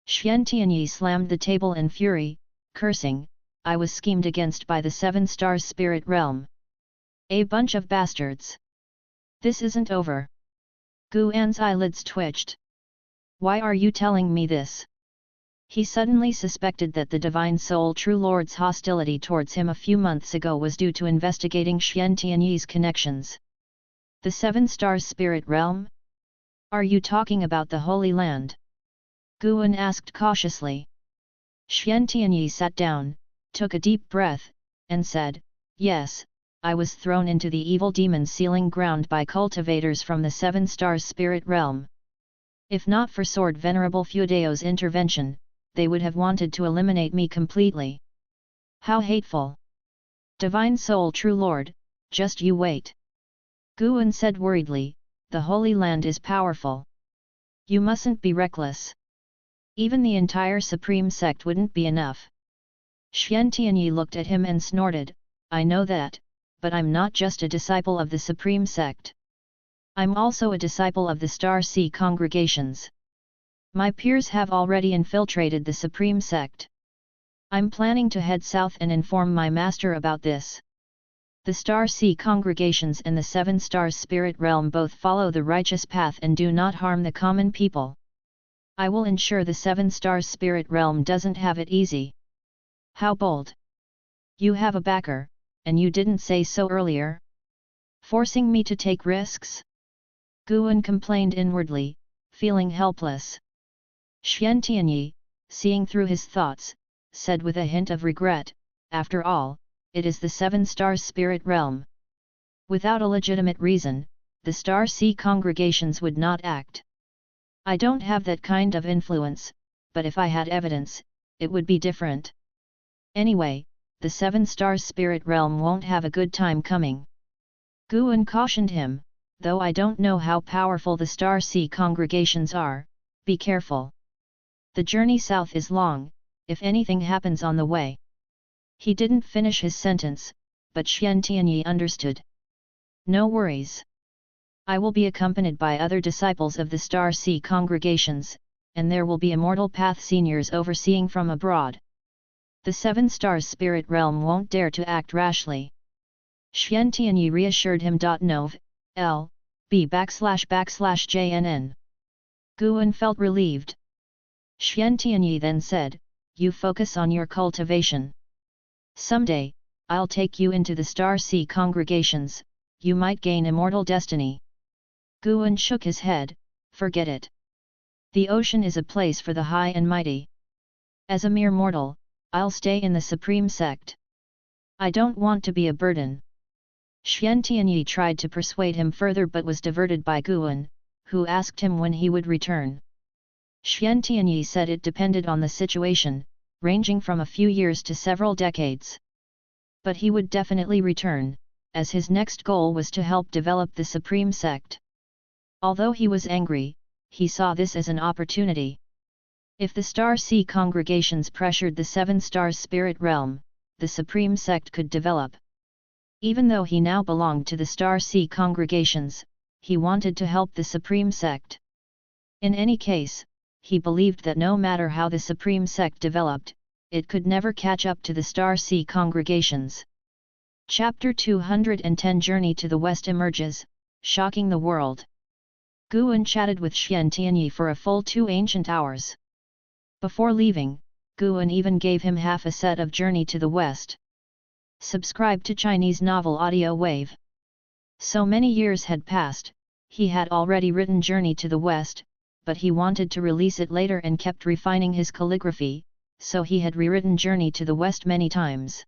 Xian Tianyi slammed the table in fury, cursing, I was schemed against by the 7 stars spirit realm. A bunch of bastards. This isn't over. Guan's eyelids twitched. Why are you telling me this? He suddenly suspected that the Divine Soul True Lord's hostility towards him a few months ago was due to investigating Xian Tianyi's connections. The 7 stars spirit realm? Are you talking about the Holy Land? Guan asked cautiously. Xian Tianyi sat down, took a deep breath, and said, yes, I was thrown into the evil demon sealing ground by cultivators from the 7 stars spirit realm. If not for Sword Venerable Fudeo's intervention, they would have wanted to eliminate me completely. How hateful! Divine Soul True Lord, just you wait. Guan said worriedly, the Holy Land is powerful. You mustn't be reckless. Even the entire Supreme Sect wouldn't be enough. Xian Tianyi looked at him and snorted, I know that, but I'm not just a disciple of the Supreme Sect. I'm also a disciple of the Star Sea congregations. My peers have already infiltrated the Supreme Sect. I'm planning to head south and inform my master about this. The Star Sea congregations and the 7 stars spirit realm both follow the righteous path and do not harm the common people. I will ensure the 7 stars spirit realm doesn't have it easy. How bold! You have a backer, and you didn't say so earlier? Forcing me to take risks? Guan complained inwardly, feeling helpless. Xian Tianyi, seeing through his thoughts, said with a hint of regret, after all, it is the 7 stars spirit realm. Without a legitimate reason, the Star Sea congregations would not act. I don't have that kind of influence, but if I had evidence, it would be different. Anyway, the 7 stars spirit realm won't have a good time coming. Guan cautioned him, though I don't know how powerful the Star Sea congregations are, be careful. The journey south is long, if anything happens on the way. He didn't finish his sentence, but Xian Tianyi understood. No worries. I will be accompanied by other disciples of the Star Sea congregations, and there will be Immortal Path seniors overseeing from abroad. The 7 stars spirit realm won't dare to act rashly. Xian Tianyi reassured him. Nov. L. B //JNN. Guan felt relieved. Xian Tianyi then said, you focus on your cultivation. Someday, I'll take you into the Star Sea congregations, you might gain immortal destiny. Guan shook his head, forget it. The ocean is a place for the high and mighty. As a mere mortal, I'll stay in the Supreme Sect. I don't want to be a burden. Xian Tianyi tried to persuade him further but was diverted by Guan, who asked him when he would return. Xian Tianyi said it depended on the situation, ranging from a few years to several decades. But he would definitely return, as his next goal was to help develop the Supreme Sect. Although he was angry, he saw this as an opportunity. If the Star Sea congregations pressured the 7 stars spirit realm, the Supreme Sect could develop. Even though he now belonged to the Star Sea congregations, he wanted to help the Supreme Sect. In any case, he believed that no matter how the Supreme Sect developed, it could never catch up to the Star Sea congregations. Chapter 210 Journey to the West emerges, shocking the world. Guan chatted with Xian Tianyi for a full 2 ancient hours. Before leaving, Guan even gave him half a set of Journey to the West. Subscribe to Chinese Novel Audio Wave. So many years had passed, he had already written Journey to the West, but he wanted to release it later and kept refining his calligraphy, so he had rewritten Journey to the West many times.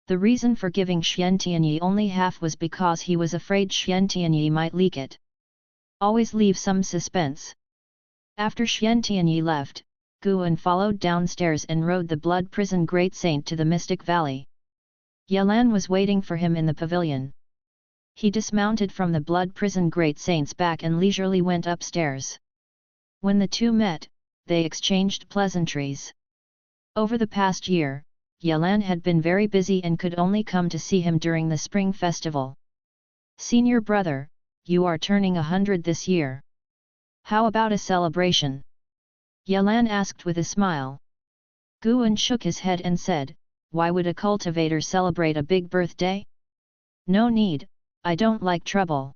The reason for giving Xian Tianyi only half was because he was afraid Xian Tianyi might leak it. Always leave some suspense. After Xian Tianyi left, Guan followed downstairs and rode the Blood Prison Great Saint to the Mystic Valley. Yelan was waiting for him in the pavilion. He dismounted from the Blood Prison Great Saint's back and leisurely went upstairs. When the two met, they exchanged pleasantries. Over the past year, Yelan had been very busy and could only come to see him during the spring festival. Senior brother, you are turning 100 this year. How about a celebration? Yelan asked with a smile. Guan shook his head and said, why would a cultivator celebrate a big birthday? No need, I don't like trouble.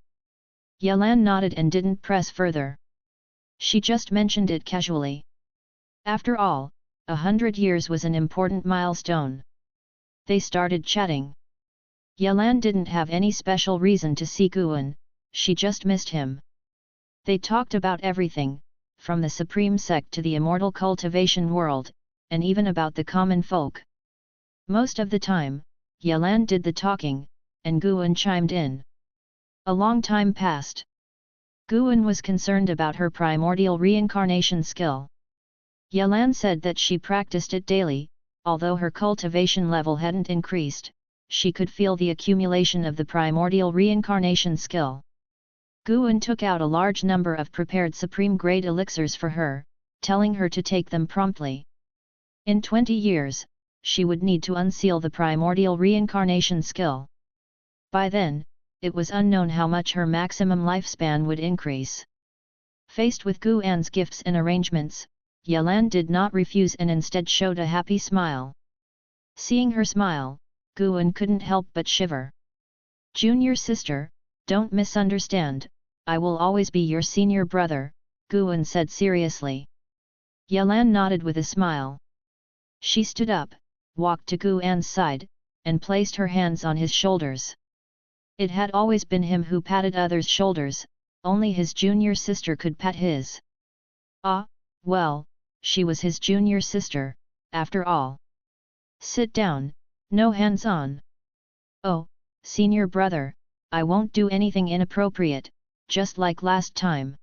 Yelan nodded and didn't press further. She just mentioned it casually. After all, 100 years was an important milestone. They started chatting. Yelan didn't have any special reason to see Guan, she just missed him. They talked about everything, from the Supreme Sect to the immortal cultivation world, and even about the common folk. Most of the time, Yelan did the talking, and Guan chimed in. A long time passed. Guan was concerned about her primordial reincarnation skill. Yelan said that she practiced it daily, although her cultivation level hadn't increased, she could feel the accumulation of the primordial reincarnation skill. Guan took out a large number of prepared supreme-grade elixirs for her, telling her to take them promptly. In 20 years, she would need to unseal the primordial reincarnation skill. By then, it was unknown how much her maximum lifespan would increase. Faced with Guan's gifts and arrangements, Yelan did not refuse and instead showed a happy smile. Seeing her smile, Guan couldn't help but shiver. "Junior sister, don't misunderstand, I will always be your senior brother," Guan said seriously. Yelan nodded with a smile. She stood up, walked to Guan's side, and placed her hands on his shoulders. It had always been him who patted others' shoulders, only his junior sister could pat his. Ah, well, she was his junior sister, after all. "Sit down, no hands on." "Oh, senior brother, I won't do anything inappropriate, just like last time."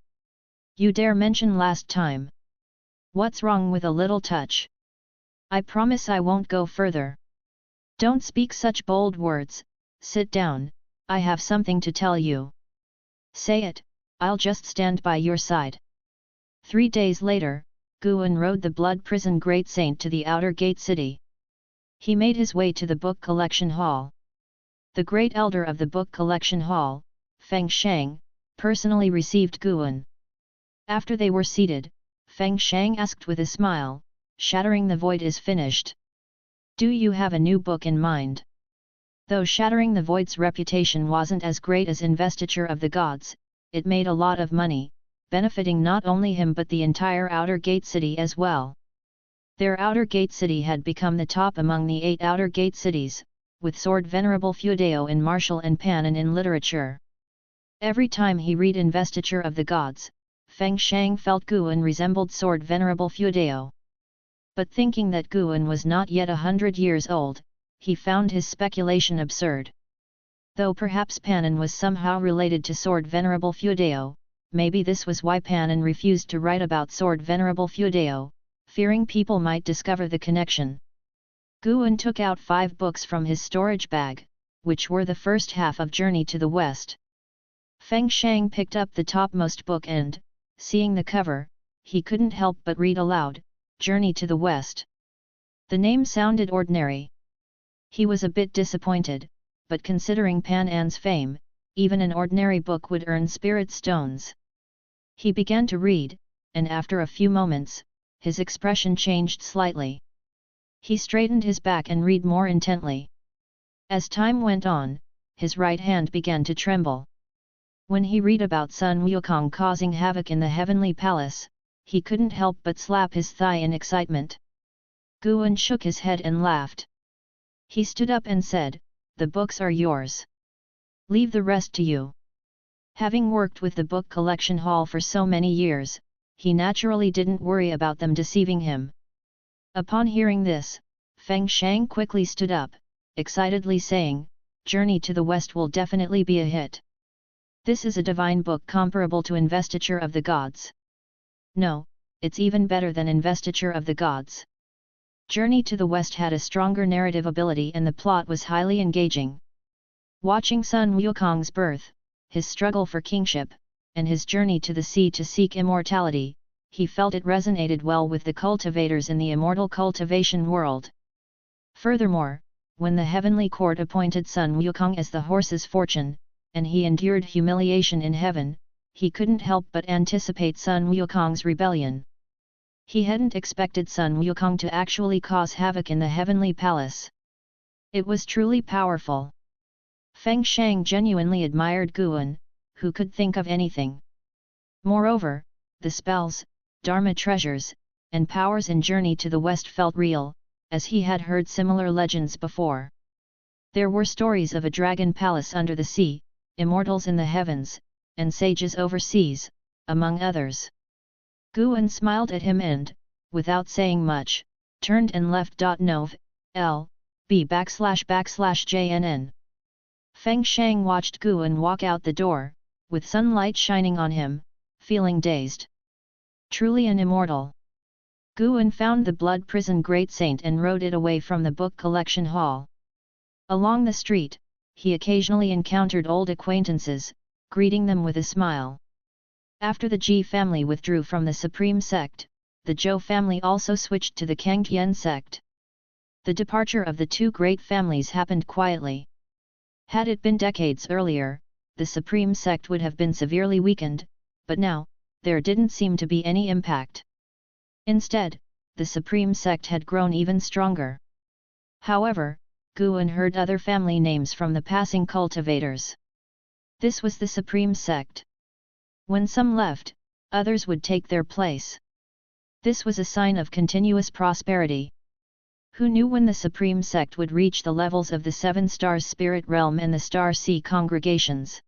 "You dare mention last time? What's wrong with a little touch?" "I promise I won't go further." "Don't speak such bold words, sit down, I have something to tell you." "Say it, I'll just stand by your side." 3 days later, Guan rode the Blood Prison Great Saint to the outer gate city. He made his way to the book collection hall. The great elder of the book collection hall, Feng Shang, personally received Guan. After they were seated, Feng Shang asked with a smile, "Shattering the Void is finished. Do you have a new book in mind?" Though Shattering the Void's reputation wasn't as great as Investiture of the Gods, it made a lot of money, benefiting not only him but the entire Outer Gate City as well. Their Outer Gate City had become the top among the 8 Outer Gate cities, with Sword Venerable Feudeo in martial and Panin in literature. Every time he read Investiture of the Gods, Feng Shang felt Guan resembled Sword Venerable Feudeo. But thinking that Guan was not yet 100 years old, he found his speculation absurd. Though perhaps Panin was somehow related to Sword Venerable Feudeo, maybe this was why Panin refused to write about Sword Venerable Feudeo, fearing people might discover the connection. Guan took out 5 books from his storage bag, which were the first half of Journey to the West. Feng Shang picked up the topmost book and, seeing the cover, he couldn't help but read aloud, "Journey to the West." The name sounded ordinary. He was a bit disappointed, but considering Panin's fame, even an ordinary book would earn spirit stones. He began to read, and after a few moments, his expression changed slightly. He straightened his back and read more intently. As time went on, his right hand began to tremble. When he read about Sun Wukong causing havoc in the Heavenly Palace, he couldn't help but slap his thigh in excitement. Guan shook his head and laughed. He stood up and said, "The books are yours. Leave the rest to you." Having worked with the book collection hall for so many years, he naturally didn't worry about them deceiving him. Upon hearing this, Feng Shang quickly stood up, excitedly saying, "Journey to the West will definitely be a hit. This is a divine book comparable to Investiture of the Gods. No, it's even better than Investiture of the Gods." Journey to the West had a stronger narrative ability and the plot was highly engaging. Watching Sun Wukong's birth, his struggle for kingship, and his journey to the sea to seek immortality, he felt it resonated well with the cultivators in the immortal cultivation world. Furthermore, when the heavenly court appointed Sun Wukong as the horse's fortune, and he endured humiliation in heaven, he couldn't help but anticipate Sun Wukong's rebellion. He hadn't expected Sun Wukong to actually cause havoc in the heavenly palace. It was truly powerful. Feng Shang genuinely admired Guan, who could think of anything. Moreover, the spells, Dharma treasures, and powers in Journey to the West felt real, as he had heard similar legends before. There were stories of a dragon palace under the sea, immortals in the heavens, and sages overseas, among others. Guan smiled at him and, without saying much, turned and left. Nov. L. B //JNN Feng Shang watched Guan walk out the door, with sunlight shining on him, feeling dazed. Truly an immortal. Guan found the blood prison great saint and rode it away from the book collection hall. Along the street, he occasionally encountered old acquaintances, greeting them with a smile. After the Ji family withdrew from the Supreme Sect, the Zhou family also switched to the Taixuan Sect. The departure of the two great families happened quietly. Had it been decades earlier, the Supreme Sect would have been severely weakened, but now, there didn't seem to be any impact. Instead, the Supreme Sect had grown even stronger. However, Guan heard other family names from the passing cultivators. This was the Supreme Sect. When some left, others would take their place. This was a sign of continuous prosperity. Who knew when the Supreme Sect would reach the levels of the Seven Stars Spirit Realm and the Star Sea congregations?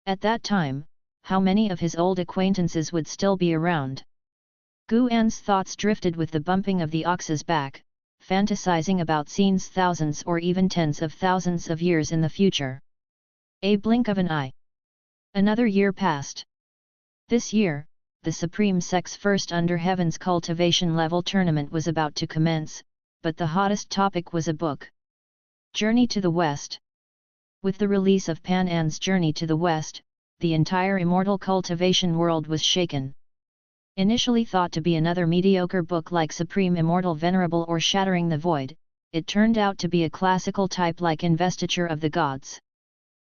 At that time, how many of his old acquaintances would still be around? Guan's thoughts drifted with the bumping of the ox's back, fantasizing about scenes thousands or even tens of thousands of years in the future. A blink of an eye. Another year passed. This year, the Supreme Sect's first Under Heaven's cultivation level tournament was about to commence, but the hottest topic was a book. Journey to the West. With the release of Pan An's Journey to the West, the entire immortal cultivation world was shaken. Initially thought to be another mediocre book like Supreme Immortal Venerable or Shattering the Void, it turned out to be a classical type like Investiture of the Gods.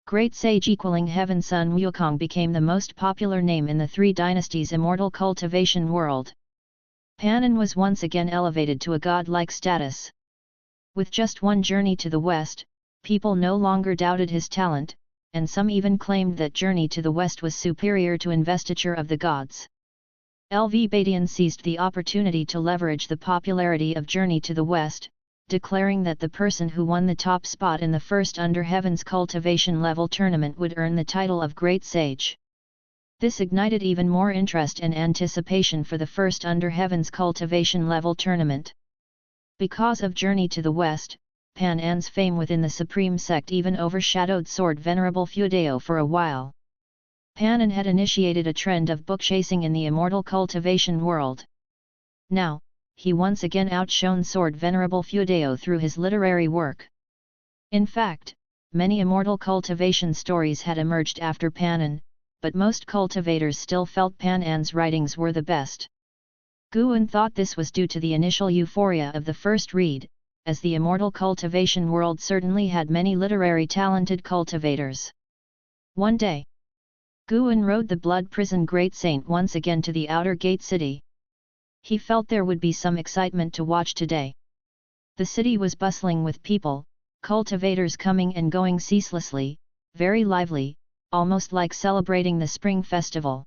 Great Sage equaling Heaven Sun Wukong became the most popular name in the Three Dynasties immortal cultivation world. Pan An was once again elevated to a god-like status. With just one journey to the west, people no longer doubted his talent, and some even claimed that Journey to the West was superior to Investiture of the Gods. LV Badian seized the opportunity to leverage the popularity of Journey to the West, declaring that the person who won the top spot in the first Under Heaven's cultivation level tournament would earn the title of Great Sage. This ignited even more interest and anticipation for the first Under Heaven's cultivation level tournament. Because of Journey to the West, Pan An's fame within the Supreme Sect even overshadowed Sword Venerable Feudeo for a while. Pan An had initiated a trend of book chasing in the immortal cultivation world. Now, he once again outshone Sword Venerable Feudeo through his literary work. In fact, many immortal cultivation stories had emerged after Pan An, but most cultivators still felt Pan An's writings were the best. Guan thought this was due to the initial euphoria of the first read, as the immortal cultivation world certainly had many literary talented cultivators. One day, Guan rode the blood prison great saint once again to the outer gate city. He felt there would be some excitement to watch today. The city was bustling with people, cultivators coming and going ceaselessly, very lively, almost like celebrating the spring festival.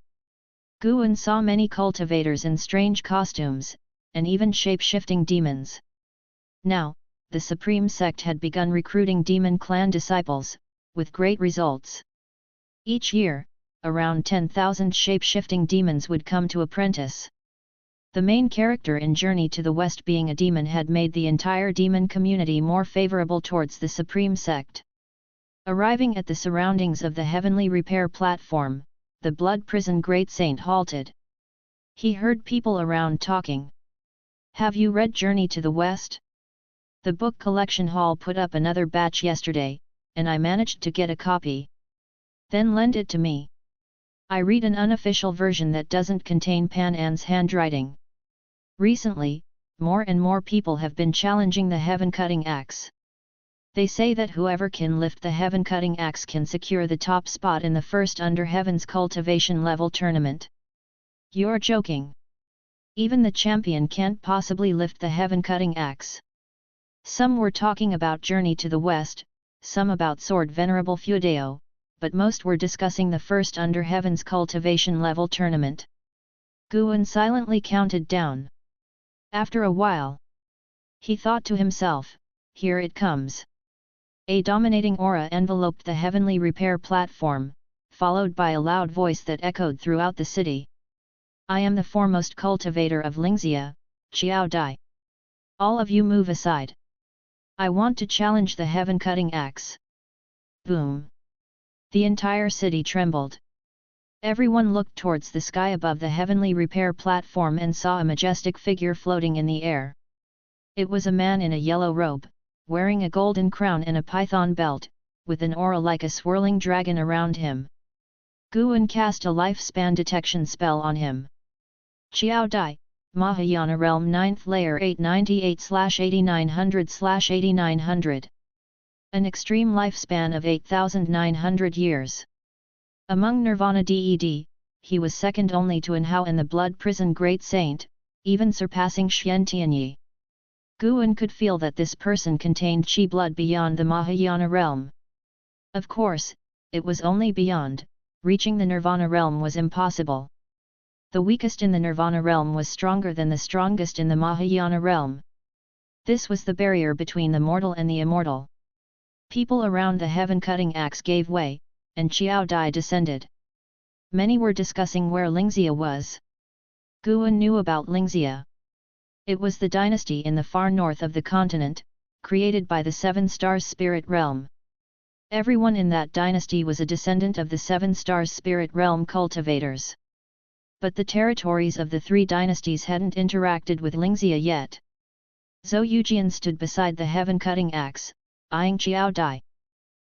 Guan saw many cultivators in strange costumes, and even shape-shifting demons. Now, the Supreme Sect had begun recruiting demon clan disciples, with great results. Each year, around 10,000 shape-shifting demons would come to apprentice. The main character in Journey to the West being a demon had made the entire demon community more favorable towards the Supreme Sect. Arriving at the surroundings of the heavenly repair platform, the blood prison great saint halted. He heard people around talking. "Have you read Journey to the West? The book collection hall put up another batch yesterday, and I managed to get a copy. Then lend it to me. I read an unofficial version that doesn't contain Pan An's handwriting." Recently, more and more people have been challenging the heaven-cutting axe. They say that whoever can lift the heaven-cutting axe can secure the top spot in the first Under Heaven's cultivation level tournament. You're joking. Even the champion can't possibly lift the heaven-cutting axe. Some were talking about Journey to the West, some about Sword Venerable Feudeo, but most were discussing the first Under Heaven's cultivation level tournament. Guan silently counted down. After a while, he thought to himself, "Here it comes." A dominating aura enveloped the heavenly repair platform, followed by a loud voice that echoed throughout the city. "I am the foremost cultivator of Lingxia, Xiao Dai. All of you move aside. I want to challenge the heaven-cutting axe." Boom! The entire city trembled. Everyone looked towards the sky above the heavenly repair platform and saw a majestic figure floating in the air. It was a man in a yellow robe, wearing a golden crown and a python belt, with an aura like a swirling dragon around him. Guan cast a lifespan detection spell on him. Qiao Dai, Mahayana Realm 9th Layer 898/8900/8900. An extreme lifespan of 8,900 years. Among Nirvana Ded, he was second only to Anhao and the Blood Prison Great Saint, even surpassing Xian Tianyi. Guan could feel that this person contained Qi blood beyond the Mahayana realm. Of course, it was only beyond, reaching the Nirvana realm was impossible. The weakest in the Nirvana realm was stronger than the strongest in the Mahayana realm. This was the barrier between the mortal and the immortal. People around the heaven-cutting axe gave way, and Qiao Dai descended. Many were discussing where Lingxia was. Guan knew about Lingxia. It was the dynasty in the far north of the continent, created by the Seven Stars Spirit Realm. Everyone in that dynasty was a descendant of the Seven Stars Spirit Realm cultivators. But the territories of the three dynasties hadn't interacted with Lingxia yet. Zhou Yujian stood beside the heaven-cutting axe, eyeing Qiao Dai.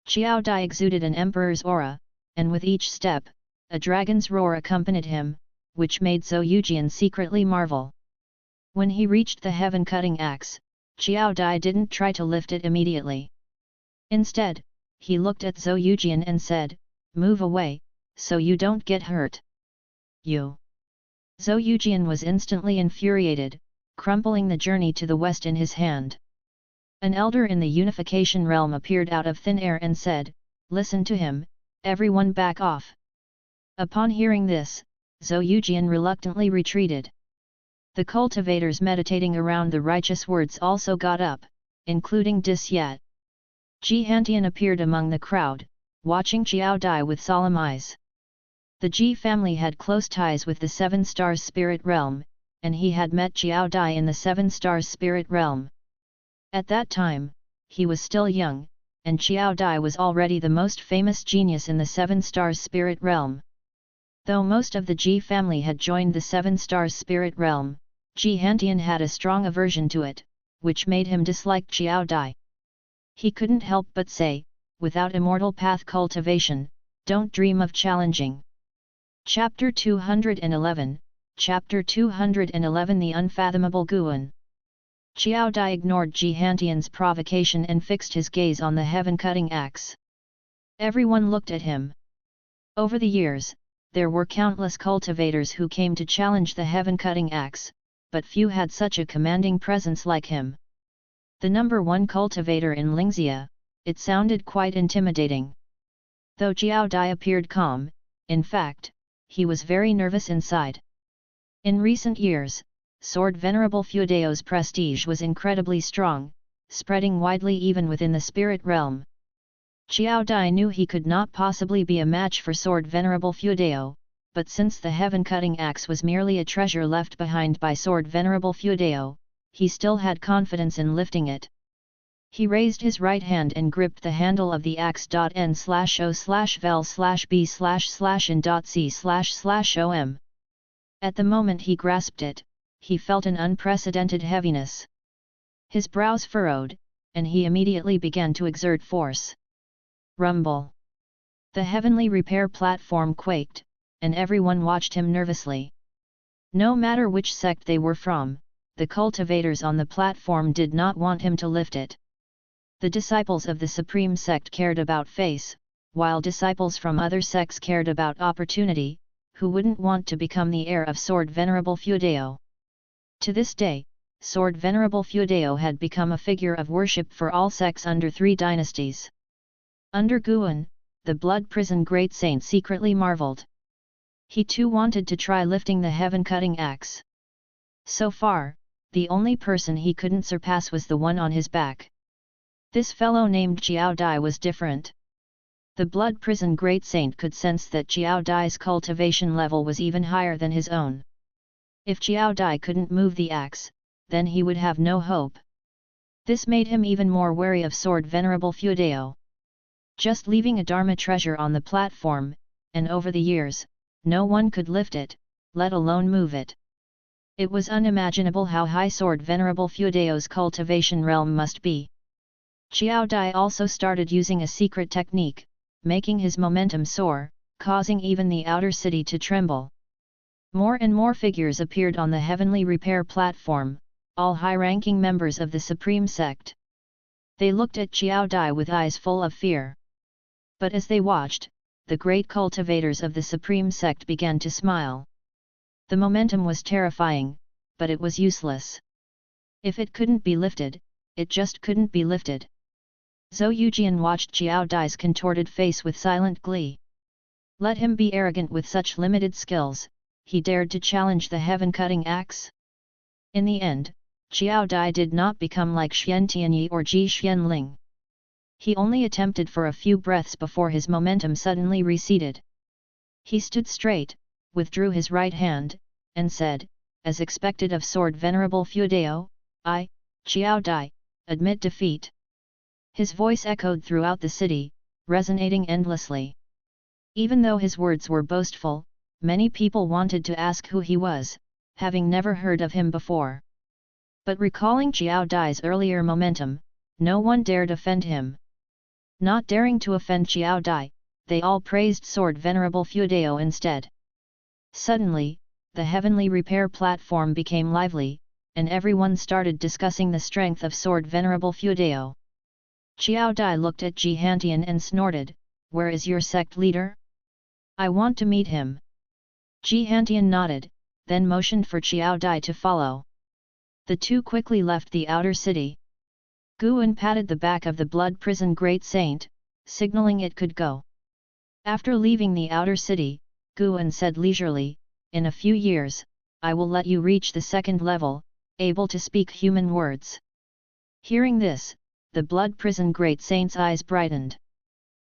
Qiao Dai exuded an emperor's aura, and with each step, a dragon's roar accompanied him, which made Zhou Yujian secretly marvel. When he reached the heaven-cutting axe, Qiao Dai didn't try to lift it immediately. Instead, he looked at Zhou Yujian and said, "Move away, so you don't get hurt." You! Zhou Yujian was instantly infuriated, crumpling the journey to the west in his hand. An elder in the unification realm appeared out of thin air and said, "Listen to him, everyone back off." Upon hearing this, Zhou Yujian reluctantly retreated. The cultivators meditating around the righteous words also got up, including Dis Yat. Ji Hantian appeared among the crowd, watching Qiao Dai with solemn eyes. The Ji family had close ties with the Seven Stars Spirit Realm, and he had met Qiao Dai in the Seven Stars Spirit Realm. At that time, he was still young, and Qiao Dai was already the most famous genius in the Seven Stars Spirit Realm. Though most of the Ji family had joined the Seven Stars Spirit Realm, Ji Hantian had a strong aversion to it, which made him dislike Qiao Dai. He couldn't help but say, "Without immortal path cultivation, don't dream of challenging." Chapter 211, Chapter 211 The Unfathomable Guan. Qiao Dai ignored Ji Hantian's provocation and fixed his gaze on the heaven-cutting axe. Everyone looked at him. Over the years, there were countless cultivators who came to challenge the heaven-cutting axe, but few had such a commanding presence like him. The number one cultivator in Lingxia, it sounded quite intimidating. Though Qiao Dai appeared calm, in fact, he was very nervous inside. In recent years, Sword Venerable Fuedao's prestige was incredibly strong, spreading widely even within the spirit realm. Qiao Dai knew he could not possibly be a match for Sword Venerable Fuedao, but since the heaven-cutting axe was merely a treasure left behind by Sword Venerable Fuedao, he still had confidence in lifting it. He raised his right hand and gripped the handle of the axe.n/o/vel/b/in.c//om. At the moment he grasped it, he felt an unprecedented heaviness. His brows furrowed, and he immediately began to exert force. Rumble! The heavenly repair platform quaked, and everyone watched him nervously. No matter which sect they were from, the cultivators on the platform did not want him to lift it. The disciples of the Supreme Sect cared about face, while disciples from other sects cared about opportunity, who wouldn't want to become the heir of Sword Venerable Fuedao. To this day, Sword Venerable Fuedao had become a figure of worship for all sects under three dynasties. Under Guan, the Blood Prison Great Saint secretly marveled. He too wanted to try lifting the heaven-cutting axe. So far, the only person he couldn't surpass was the one on his back. This fellow named Qiao Dai was different. The Blood Prison Great Saint could sense that Qiao Dai's cultivation level was even higher than his own. If Qiao Dai couldn't move the axe, then he would have no hope. This made him even more wary of Sword Venerable Fuedao. just leaving a Dharma treasure on the platform, and over the years, no one could lift it, let alone move it. It was unimaginable how high soared Venerable Fudeo's cultivation realm must be. Xiao Dai also started using a secret technique, making his momentum soar, causing even the outer city to tremble. More and more figures appeared on the heavenly repair platform, all high-ranking members of the Supreme Sect. They looked at Xiao Dai with eyes full of fear. But as they watched, the great cultivators of the Supreme Sect began to smile. The momentum was terrifying, but it was useless. If it couldn't be lifted, it just couldn't be lifted. Zhou Yujian watched Xiao Dai's contorted face with silent glee. Let him be arrogant with such limited skills, he dared to challenge the heaven-cutting axe? In the end, Xiao Dai did not become like Xian Tianyi or Ji Xianling. He only attempted for a few breaths before his momentum suddenly receded. He stood straight, withdrew his right hand, and said, as expected of Sword Venerable Fudeo, I, Xiao Dai, admit defeat. His voice echoed throughout the city, resonating endlessly. Even though his words were boastful, many people wanted to ask who he was, having never heard of him before. But recalling Xiao Dai's earlier momentum, no one dared offend him. Not daring to offend Xiao Dai, they all praised Sword Venerable Fudeo instead. Suddenly, the heavenly repair platform became lively, and everyone started discussing the strength of Sword Venerable Fudeo. Xiao Dai looked at Ji Hantian and snorted, "Where is your sect leader? I want to meet him." Ji Hantian nodded, then motioned for Xiao Dai to follow. The two quickly left the outer city. Guan patted the back of the blood prison great saint, signaling it could go. After leaving the outer city, Guan said leisurely, "In a few years, I will let you reach the second level, able to speak human words." Hearing this, the blood prison great saint's eyes brightened.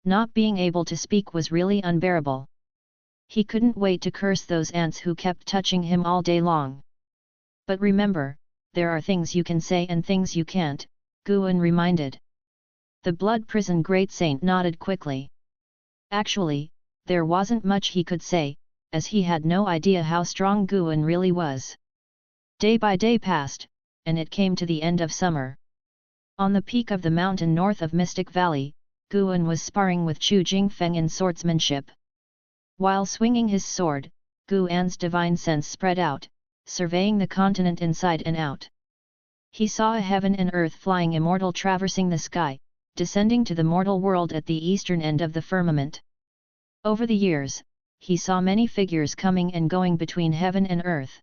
Not being able to speak was really unbearable. He couldn't wait to curse those ants who kept touching him all day long. But remember, there are things you can say and things you can't, Guan reminded. The blood prison great saint nodded quickly. Actually, there wasn't much he could say, as he had no idea how strong Guan really was. Day by day passed, and it came to the end of summer. On the peak of the mountain north of Mystic Valley, Guan was sparring with Chu Jingfeng in swordsmanship. While swinging his sword, Guan's divine sense spread out, surveying the continent inside and out. He saw a heaven and earth flying immortal traversing the sky, descending to the mortal world at the eastern end of the firmament. Over the years, he saw many figures coming and going between heaven and earth.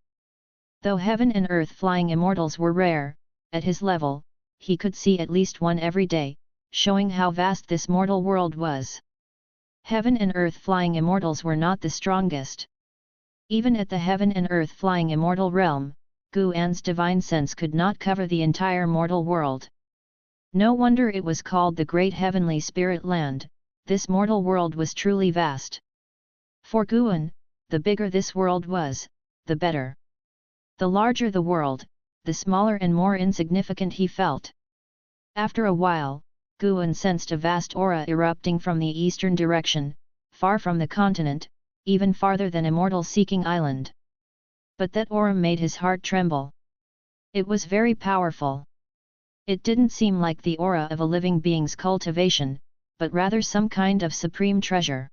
Though heaven and earth flying immortals were rare, at his level, he could see at least one every day, showing how vast this mortal world was. Heaven and earth flying immortals were not the strongest. Even at the heaven and earth flying immortal realm, Guan's divine sense could not cover the entire mortal world. No wonder it was called the Great Heavenly Spirit Land. This mortal world was truly vast. For Guan, the bigger this world was, the better. The larger the world, the smaller and more insignificant he felt. After a while, Guan sensed a vast aura erupting from the eastern direction, far from the continent, even farther than Immortal Seeking Island. But that aura made his heart tremble. It was very powerful. It didn't seem like the aura of a living being's cultivation, but rather some kind of supreme treasure.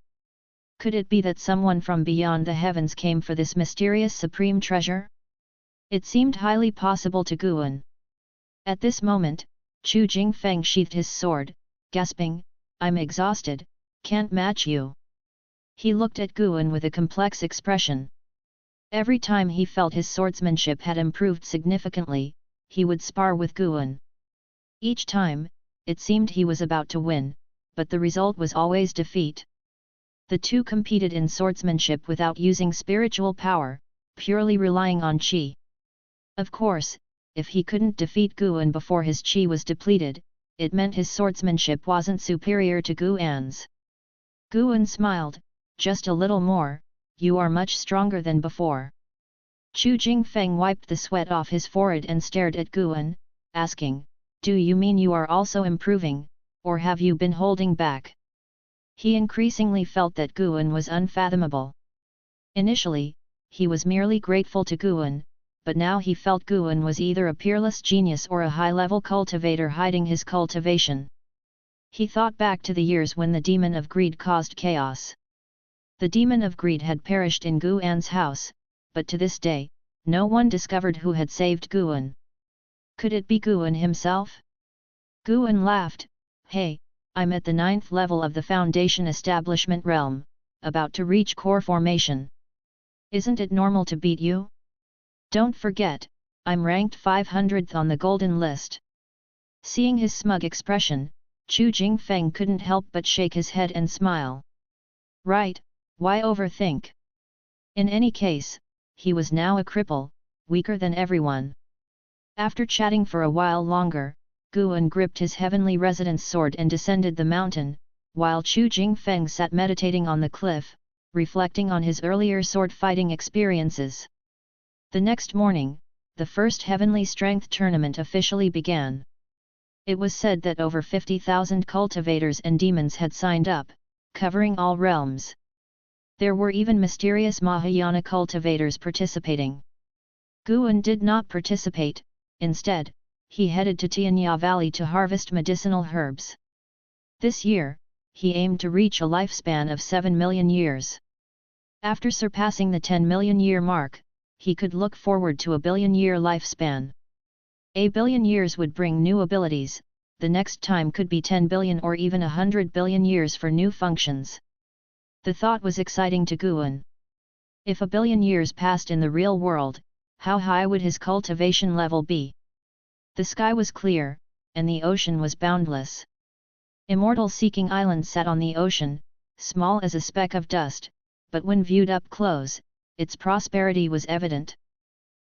Could it be that someone from beyond the heavens came for this mysterious supreme treasure? It seemed highly possible to Guan. At this moment, Chu Jingfeng sheathed his sword, gasping, "I'm exhausted, can't match you." He looked at Guan with a complex expression. Every time he felt his swordsmanship had improved significantly, he would spar with Guan. Each time, it seemed he was about to win, but the result was always defeat. The two competed in swordsmanship without using spiritual power, purely relying on qi. Of course, if he couldn't defeat Guan before his qi was depleted, it meant his swordsmanship wasn't superior to Guan's. Guan smiled, "Just a little more, you are much stronger than before." Chu Jingfeng wiped the sweat off his forehead and stared at Guan, asking, "Do you mean you are also improving, or have you been holding back?" He increasingly felt that Guan was unfathomable. Initially, he was merely grateful to Guan, but now he felt Guan was either a peerless genius or a high-level cultivator hiding his cultivation. He thought back to the years when the demon of greed caused chaos. The demon of greed had perished in Guan's house, but to this day, no one discovered who had saved Guan. Could it be Guan himself? Guan laughed. Hey, I'm at the 9th level of the Foundation Establishment realm, about to reach core formation. Isn't it normal to beat you? Don't forget, I'm ranked 500th on the golden list. Seeing his smug expression, Chu Jingfeng couldn't help but shake his head and smile. Right, why overthink? In any case, he was now a cripple, weaker than everyone. After chatting for a while longer, Guan gripped his heavenly residence sword and descended the mountain, while Chu Jingfeng sat meditating on the cliff, reflecting on his earlier sword-fighting experiences. The next morning, the first Heavenly Strength Tournament officially began. It was said that over 50,000 cultivators and demons had signed up, covering all realms. There were even mysterious Mahayana cultivators participating. Guan did not participate, instead, he headed to Tianya Valley to harvest medicinal herbs. This year, he aimed to reach a lifespan of 7 million years. After surpassing the 10 million year mark, he could look forward to a billion-year lifespan. A billion years would bring new abilities, the next time could be 10 billion or even 100 billion years for new functions. The thought was exciting to Guan. If a billion years passed in the real world, how high would his cultivation level be? The sky was clear, and the ocean was boundless. Immortal Seeking Island sat on the ocean, small as a speck of dust, but when viewed up close, its prosperity was evident.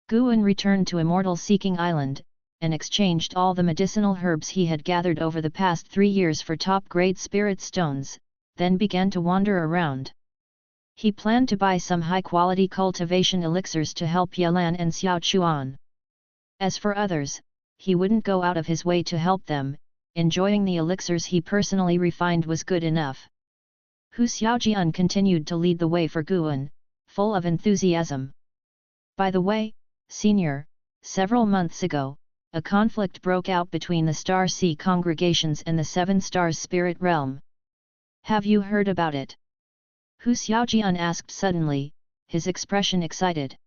Guan returned to Immortal Seeking Island, and exchanged all the medicinal herbs he had gathered over the past 3 years for top-grade spirit stones, then began to wander around. He planned to buy some high-quality cultivation elixirs to help Yelan and Xiao Chuan. As for others, he wouldn't go out of his way to help them, enjoying the elixirs he personally refined was good enough. Hu Xiaojian continued to lead the way for Guan, full of enthusiasm. By the way, Senior, several months ago, a conflict broke out between the Star Sea congregations and the Seven Stars Spirit Realm. Have you heard about it? Hu Xiaojian asked suddenly, his expression excited.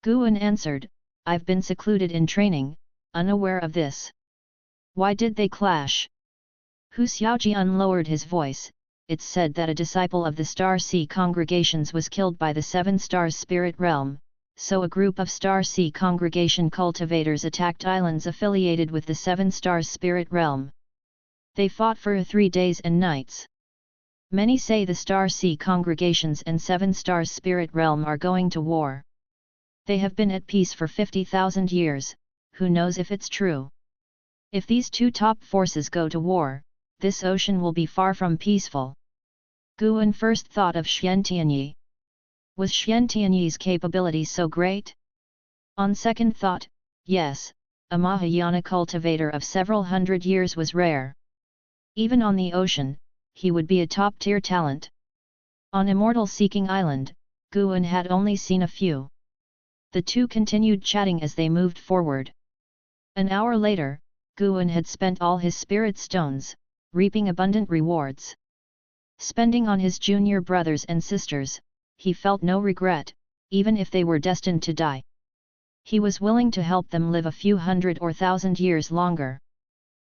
Guan answered, I've been secluded in training, unaware of this. Why did they clash? Hu Xiaojian lowered his voice. It's said that a disciple of the Star Sea congregations was killed by the Seven Stars Spirit Realm, so a group of Star Sea congregation cultivators attacked islands affiliated with the Seven Stars Spirit Realm. They fought for 3 days and nights. Many say the Star Sea congregations and Seven Stars Spirit Realm are going to war. They have been at peace for 50,000 years, who knows if it's true. If these two top forces go to war, this ocean will be far from peaceful. Guan first thought of Xian Tianyi. Was Xian Tianyi's capability so great? On second thought, yes, a Mahayana cultivator of several hundred years was rare. Even on the ocean, he would be a top-tier talent. On Immortal Seeking Island, Guan had only seen a few. The two continued chatting as they moved forward. An hour later, Guan had spent all his spirit stones, reaping abundant rewards. Spending on his junior brothers and sisters, he felt no regret, even if they were destined to die. He was willing to help them live a few hundred or thousand years longer.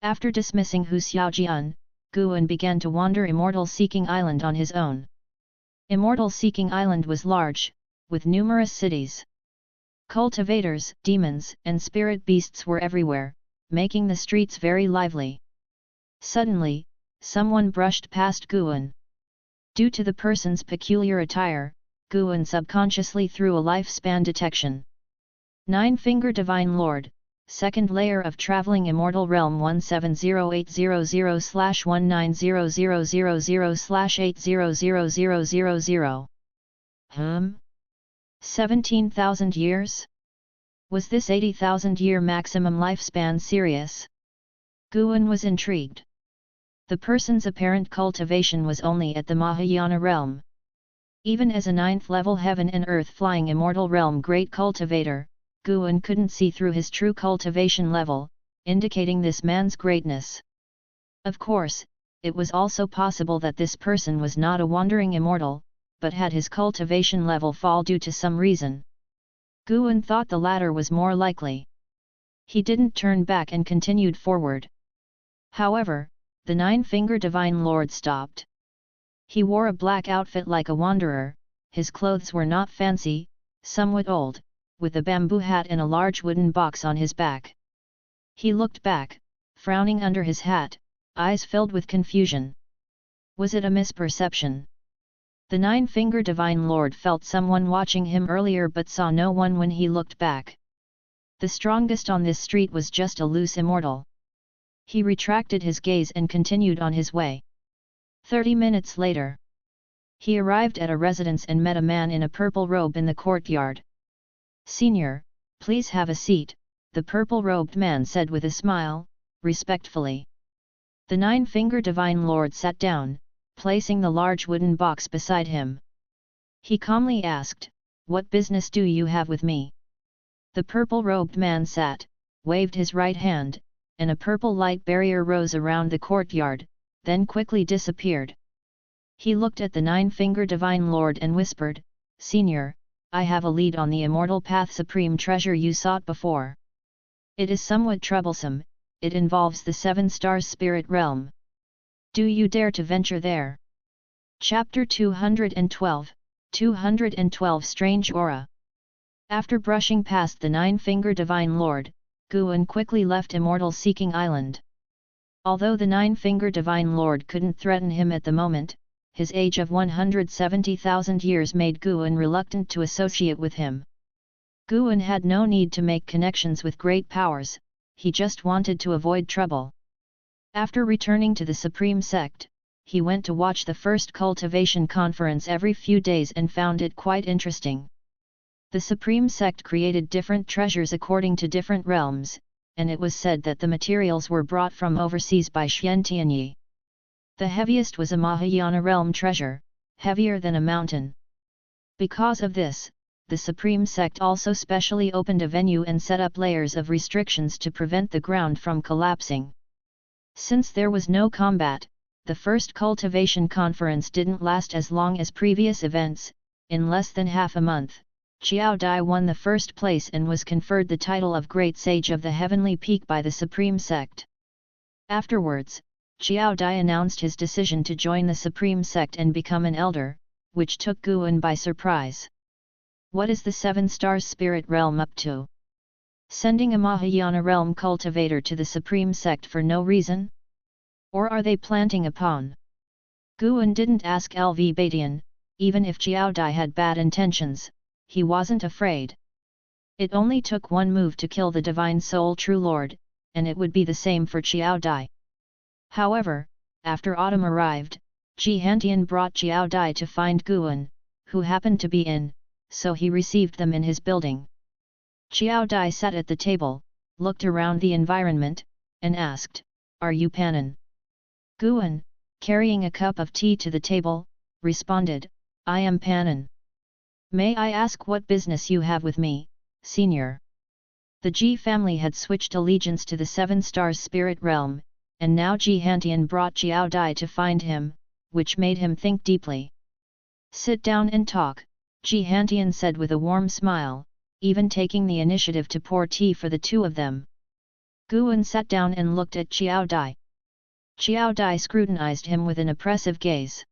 After dismissing Hu Xiaojian, Guan began to wander Immortal Seeking Island on his own. Immortal Seeking Island was large, with numerous cities. Cultivators, demons, and spirit beasts were everywhere, making the streets very lively. Suddenly, someone brushed past Guan. Due to the person's peculiar attire, Guan subconsciously threw a lifespan detection. 9-Finger Divine Lord, second layer of Traveling Immortal Realm 170800/1900000/800000. 17,000 years? Was this 80,000 year maximum lifespan serious? Guan was intrigued. The person's apparent cultivation was only at the Mahayana realm. Even as a 9th level heaven and earth flying immortal realm great cultivator, Guan couldn't see through his true cultivation level, indicating this man's greatness. Of course, it was also possible that this person was not a wandering immortal, but had his cultivation level fall due to some reason. Guan thought the latter was more likely. He didn't turn back and continued forward. However, the 9-finger Divine Lord stopped. He wore a black outfit like a wanderer, his clothes were not fancy, somewhat old, with a bamboo hat and a large wooden box on his back. He looked back, frowning under his hat, eyes filled with confusion. Was it a misperception? The 9-finger Divine Lord felt someone watching him earlier but saw no one when he looked back. The strongest on this street was just a loose immortal. He retracted his gaze and continued on his way. 30 minutes later, he arrived at a residence and met a man in a purple robe in the courtyard. "Senior, please have a seat," the purple-robed man said with a smile, respectfully. The 9-finger Divine Lord sat down, placing the large wooden box beside him. He calmly asked, "What business do you have with me?" The purple-robed man sat, waved his right hand, and a purple light barrier rose around the courtyard, then quickly disappeared. He looked at the 9-finger Divine Lord and whispered, "Senior, I have a lead on the immortal path supreme treasure you sought before. It is somewhat troublesome, it involves the 7 stars spirit realm. Do you dare to venture there?" Chapter 212, 212 Strange Aura. After brushing past the 9-finger Divine Lord, Guan quickly left Immortal Seeking Island. Although the 9-finger Divine Lord couldn't threaten him at the moment, his age of 170,000 years made Guan reluctant to associate with him. Guan had no need to make connections with great powers, he just wanted to avoid trouble. After returning to the Supreme Sect, he went to watch the first cultivation conference every few days and found it quite interesting. The Supreme Sect created different treasures according to different realms, and it was said that the materials were brought from overseas by Xiantianyi. The heaviest was a Mahayana realm treasure, heavier than a mountain. Because of this, the Supreme Sect also specially opened a venue and set up layers of restrictions to prevent the ground from collapsing. Since there was no combat, the first cultivation conference didn't last as long as previous events. In less than half a month, Xiao Dai won the first place and was conferred the title of Great Sage of the Heavenly Peak by the Supreme Sect. Afterwards, Xiao Dai announced his decision to join the Supreme Sect and become an elder, which took Guan by surprise. What is the 7 stars spirit realm up to? Sending a Mahayana realm cultivator to the Supreme Sect for no reason? Or are they planting a pawn? Guan didn't ask LV Batian, even if Xiao Dai had bad intentions, he wasn't afraid. It only took one move to kill the Divine Soul True Lord, and it would be the same for Xiao Dai. However, after autumn arrived, Ji Hantian brought Xiao Dai to find Guan, who happened to be in, so he received them in his building. Xiao Dai sat at the table, looked around the environment, and asked, "Are you Panin?" Guan, carrying a cup of tea to the table, responded, "I am Panin. May I ask what business you have with me, senior?" The Ji family had switched allegiance to the 7 stars spirit realm, and now Ji Hantian brought Xiao Dai to find him, which made him think deeply. "Sit down and talk," Ji Hantian said with a warm smile, even taking the initiative to pour tea for the two of them. Guan sat down and looked at Xiao Dai. Xiao Dai scrutinized him with an oppressive gaze.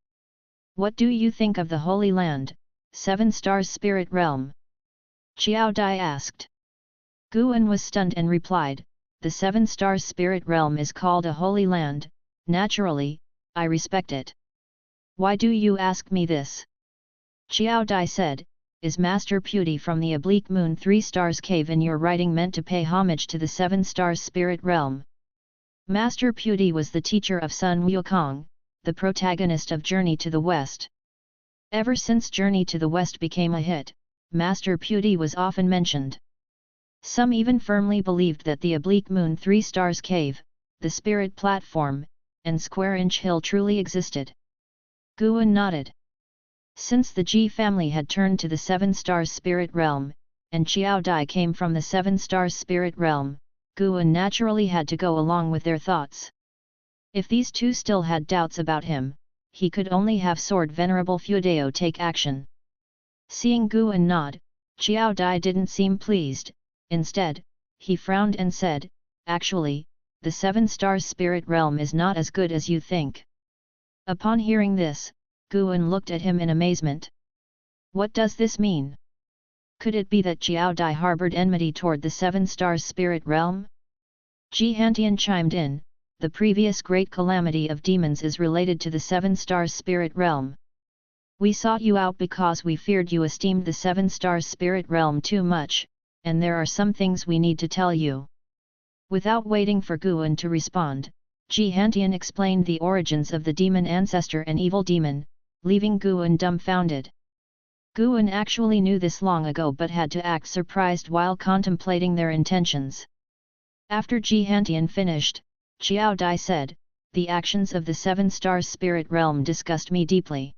"What do you think of the Holy Land, 7 stars spirit realm?" Xiao Dai asked. Guan was stunned and replied, "The 7 stars spirit realm is called a holy land, naturally, I respect it. Why do you ask me this?" Xiao Dai said, "Is Master Puti from the Oblique Moon 3 Stars Cave in your writing meant to pay homage to the 7 stars spirit realm?" Master Puti was the teacher of Sun Wukong, the protagonist of Journey to the West. Ever since Journey to the West became a hit, Master Puti was often mentioned. Some even firmly believed that the Oblique Moon 3 Stars Cave, the spirit platform, and square-inch hill truly existed? Guan nodded. Since the Ji family had turned to the 7 stars spirit realm, and Xiao Dai came from the 7 stars spirit realm, Guan naturally had to go along with their thoughts. If these two still had doubts about him, he could only have Sword Venerable Fuedao take action. Seeing Guan nod, Xiao Dai didn't seem pleased. Instead, he frowned and said, "Actually, the 7 stars spirit realm is not as good as you think." Upon hearing this, Guan looked at him in amazement. What does this mean? Could it be that Xiao Dai harbored enmity toward the 7 stars spirit realm? Ji Hantian chimed in, "The previous great calamity of demons is related to the 7 stars spirit realm. We sought you out because we feared you esteemed the 7 stars spirit realm too much, and there are some things we need to tell you." Without waiting for Guan to respond, Ji Hantian explained the origins of the demon ancestor and evil demon, leaving Guan dumbfounded. Guan actually knew this long ago but had to act surprised while contemplating their intentions. After Ji Hantian finished, Xiao Dai said, "The actions of the 7 stars spirit realm disgust me deeply.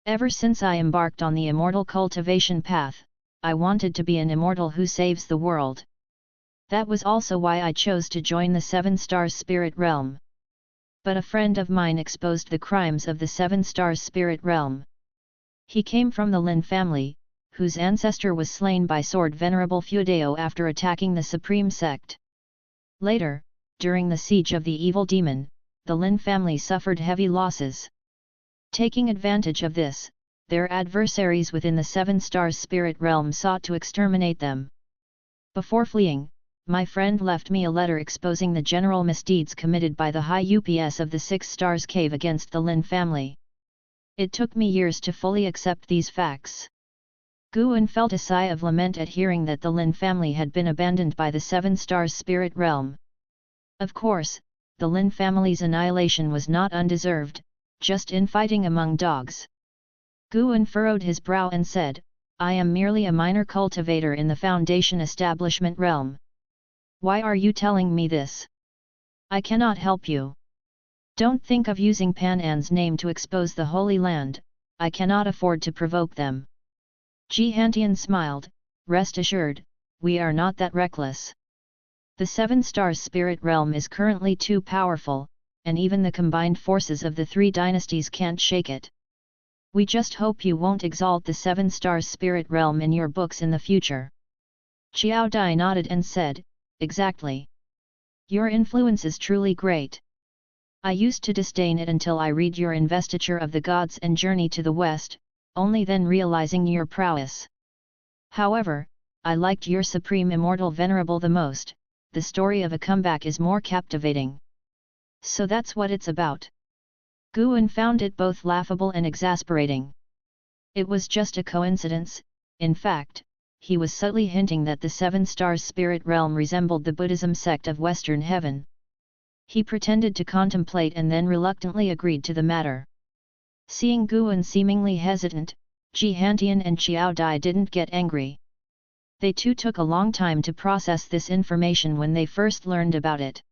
Ever since I embarked on the immortal cultivation path, I wanted to be an immortal who saves the world. That was also why I chose to join the 7 stars spirit realm. But a friend of mine exposed the crimes of the 7 stars spirit realm. He came from the Lin family, whose ancestor was slain by Sword Venerable Fuedao after attacking the Supreme Sect. Later, during the siege of the evil demon, the Lin family suffered heavy losses. Taking advantage of this, their adversaries within the 7 stars spirit realm sought to exterminate them. Before fleeing, my friend left me a letter exposing the general misdeeds committed by the high UPS of the 6 stars cave against the Lin family. It took me years to fully accept these facts." Guan felt a sigh of lament at hearing that the Lin family had been abandoned by the 7 stars spirit realm. Of course, the Lin family's annihilation was not undeserved, just infighting among dogs. Guan furrowed his brow and said, "I am merely a minor cultivator in the Foundation establishment realm. Why are you telling me this? I cannot help you. Don't think of using Pan An's name to expose the Holy Land, I cannot afford to provoke them." Ji Hantian smiled, "Rest assured, we are not that reckless. The 7 stars spirit realm is currently too powerful, and even the combined forces of the 3 dynasties can't shake it. We just hope you won't exalt the 7 stars spirit realm in your books in the future." Xiao Dai nodded and said, "Exactly. Your influence is truly great. I used to disdain it until I read your Investiture of the Gods and Journey to the West, only then realizing your prowess. However, I liked your Supreme Immortal Venerable the most. The story of a comeback is more captivating. So that's what it's about." Guan found it both laughable and exasperating. It was just a coincidence. In fact, he was subtly hinting that the 7 stars spirit realm resembled the Buddhism sect of Western Heaven. He pretended to contemplate and then reluctantly agreed to the matter. Seeing Guan seemingly hesitant, Ji Hantian and Xiao Dai didn't get angry. They too took a long time to process this information when they first learned about it.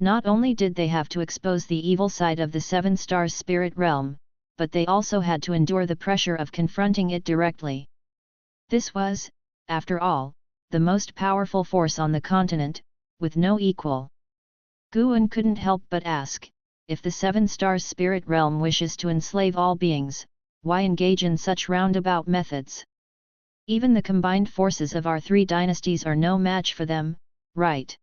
Not only did they have to expose the evil side of the 7 stars spirit realm, but they also had to endure the pressure of confronting it directly. This was, after all, the most powerful force on the continent, with no equal. Guan couldn't help but ask, if the 7 stars spirit realm wishes to enslave all beings, why engage in such roundabout methods? Even the combined forces of our 3 dynasties are no match for them, right?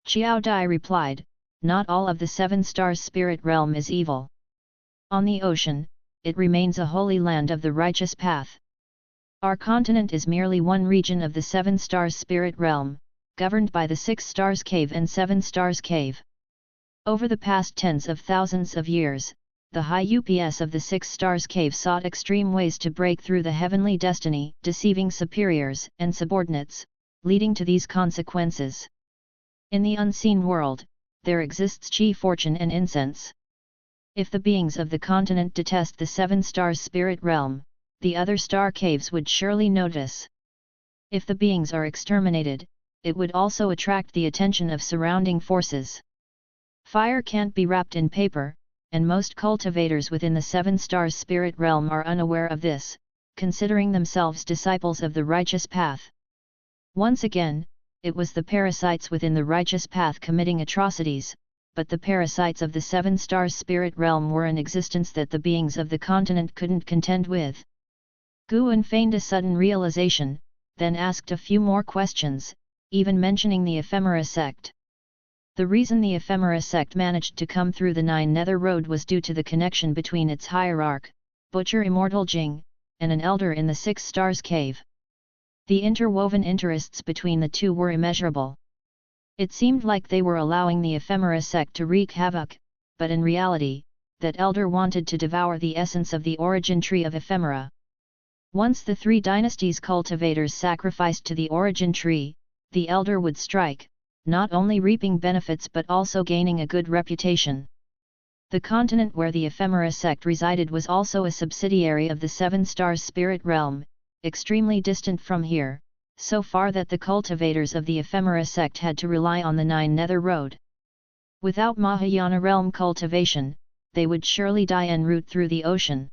Xiao Dai replied, "Not all of the 7 stars spirit realm is evil. On the ocean, it remains a holy land of the righteous path. Our continent is merely one region of the 7 stars spirit realm, governed by the 6 stars cave and 7 stars cave. Over the past tens of thousands of years, the high UPS of the 6 stars cave sought extreme ways to break through the heavenly destiny, deceiving superiors and subordinates, leading to these consequences. In the unseen world, there exists chi fortune and incense. If the beings of the continent detest the 7 stars spirit realm, the other star caves would surely notice. If the beings are exterminated, it would also attract the attention of surrounding forces. Fire can't be wrapped in paper, and most cultivators within the 7 stars spirit realm are unaware of this, considering themselves disciples of the righteous path. Once again, it was the parasites within the righteous path committing atrocities, but the parasites of the 7 stars spirit realm were in existence that the beings of the continent couldn't contend with. Guan feigned a sudden realization, then asked a few more questions, even mentioning the Ephemera Sect. The reason the Ephemera Sect managed to come through the 9 Nether Road was due to the connection between its hierarch, Butcher Immortal Jing, and an elder in the 6 Stars Cave. The interwoven interests between the two were immeasurable. It seemed like they were allowing the Ephemera Sect to wreak havoc, but in reality, that elder wanted to devour the essence of the origin tree of Ephemera. Once the 3 dynasties cultivators sacrificed to the origin tree, the elder would strike, not only reaping benefits but also gaining a good reputation. The continent where the Ephemera Sect resided was also a subsidiary of the 7 Stars Spirit Realm, extremely distant from here, so far that the cultivators of the Ephemera Sect had to rely on the 9 Nether Road. Without Mahayana realm cultivation, they would surely die en route through the ocean.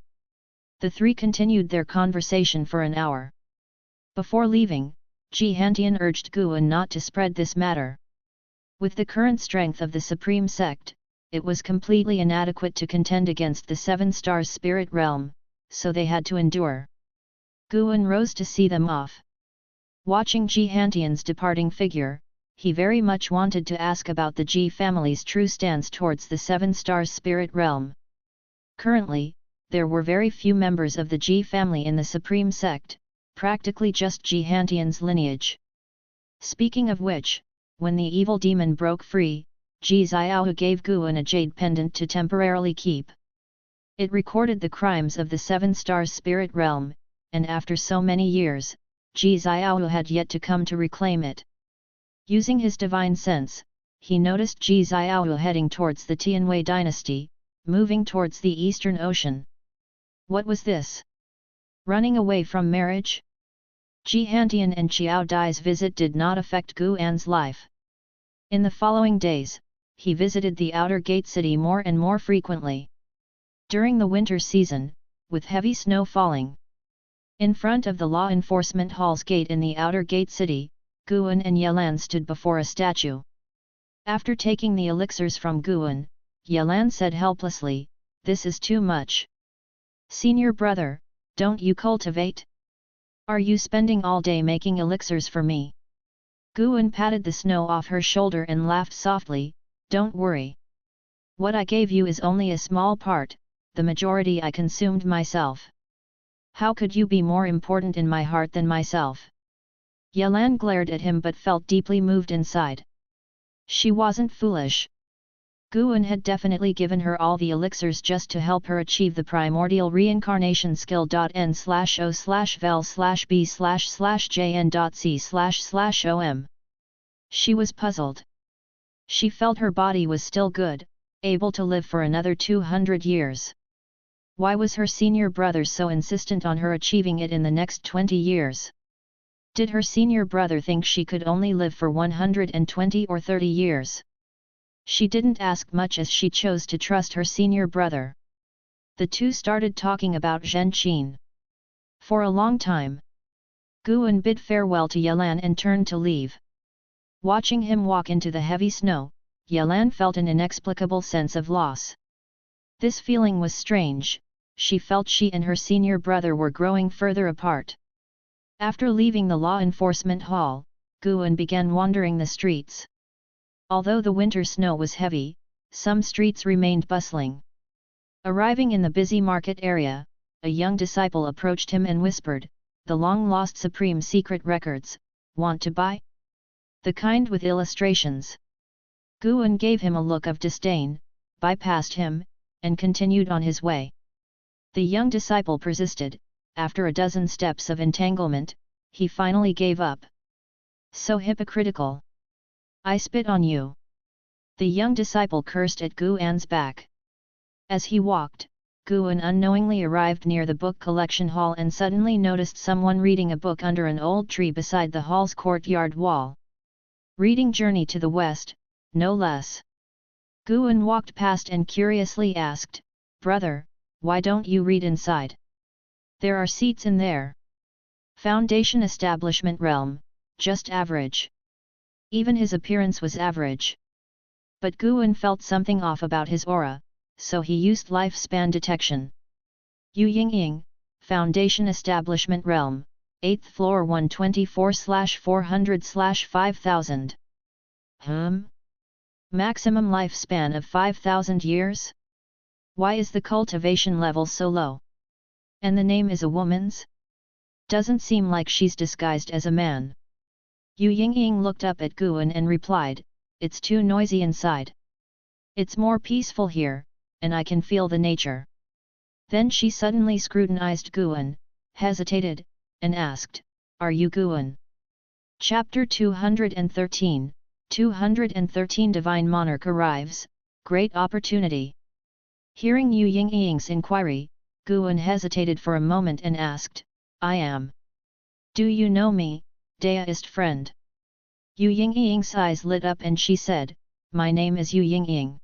The 3 continued their conversation for an hour. Before leaving, Jihantian urged Guan not to spread this matter. With the current strength of the Supreme Sect, it was completely inadequate to contend against the 7 Stars Spirit Realm, so they had to endure. Guan rose to see them off. Watching Jihantian's departing figure, he very much wanted to ask about the Ji family's true stance towards the 7 Stars Spirit Realm. Currently, there were very few members of the Ji family in the Supreme Sect, practically just Jihantian's lineage. Speaking of which, when the evil demon broke free, Ji Xiaohu gave Guan a jade pendant to temporarily keep. It recorded the crimes of the 7 Stars Spirit Realm, and after so many years, Ji Xiaohu had yet to come to reclaim it. Using his divine sense, he noticed Ji Xiaohu heading towards the Tianwei dynasty, moving towards the Eastern Ocean. What was this? Running away from marriage? Jihantian and Qiao Dai's visit did not affect Guan's life. In the following days, he visited the outer gate city more and more frequently. During the winter season, with heavy snow falling. In front of the law enforcement hall's gate in the outer gate city, Guan and Yelan stood before a statue. After taking the elixirs from Guan, Yelan said helplessly, "This is too much. Senior brother, don't you cultivate? Are you spending all day making elixirs for me?" Guan patted the snow off her shoulder and laughed softly, "Don't worry. What I gave you is only a small part, the majority I consumed myself. How could you be more important in my heart than myself?" Yelan glared at him but felt deeply moved inside. She wasn't foolish. Guan had definitely given her all the elixirs just to help her achieve the primordial reincarnation skill. N/O/vel/B/jn.C//om. She was puzzled. She felt her body was still good, able to live for another 200 years. Why was her senior brother so insistent on her achieving it in the next 20 years? Did her senior brother think she could only live for 120 or 30 years? She didn't ask much as she chose to trust her senior brother. The two started talking about Zhen Qin. For a long time, Guan bid farewell to Yelan and turned to leave. Watching him walk into the heavy snow, Yelan felt an inexplicable sense of loss. This feeling was strange, she felt she and her senior brother were growing further apart. After leaving the law enforcement hall, Guan began wandering the streets. Although the winter snow was heavy, some streets remained bustling. Arriving in the busy market area, a young disciple approached him and whispered, "The long-lost Supreme Secret Records, want to buy? The kind with illustrations." Guan gave him a look of disdain, bypassed him, and continued on his way. The young disciple persisted. After a dozen steps of entanglement, he finally gave up. "So hypocritical. I spit on you." The young disciple cursed at Guan's back. As he walked, Guan unknowingly arrived near the book collection hall and suddenly noticed someone reading a book under an old tree beside the hall's courtyard wall. Reading Journey to the West, no less. Guan walked past and curiously asked, "Brother, why don't you read inside? There are seats in there." Foundation establishment realm, just average. Even his appearance was average. But Guan felt something off about his aura, so he used lifespan detection. Yu Yingying, Foundation Establishment Realm, 8th floor 124/400/5000. Maximum lifespan of 5,000 years? Why is the cultivation level so low? And the name is a woman's? Doesn't seem like she's disguised as a man. Yu Yingying looked up at Guan and replied, "It's too noisy inside. It's more peaceful here, and I can feel the nature." Then she suddenly scrutinized Guan, hesitated, and asked, "Are you Guan?" Chapter 213, 213 Divine Monarch arrives, great opportunity. Hearing Yu Yingying's inquiry, Guan hesitated for a moment and asked, "I am. Do you know me, deist friend?" Yu Yingying's eyes lit up and she said, "My name is Yu Yingying.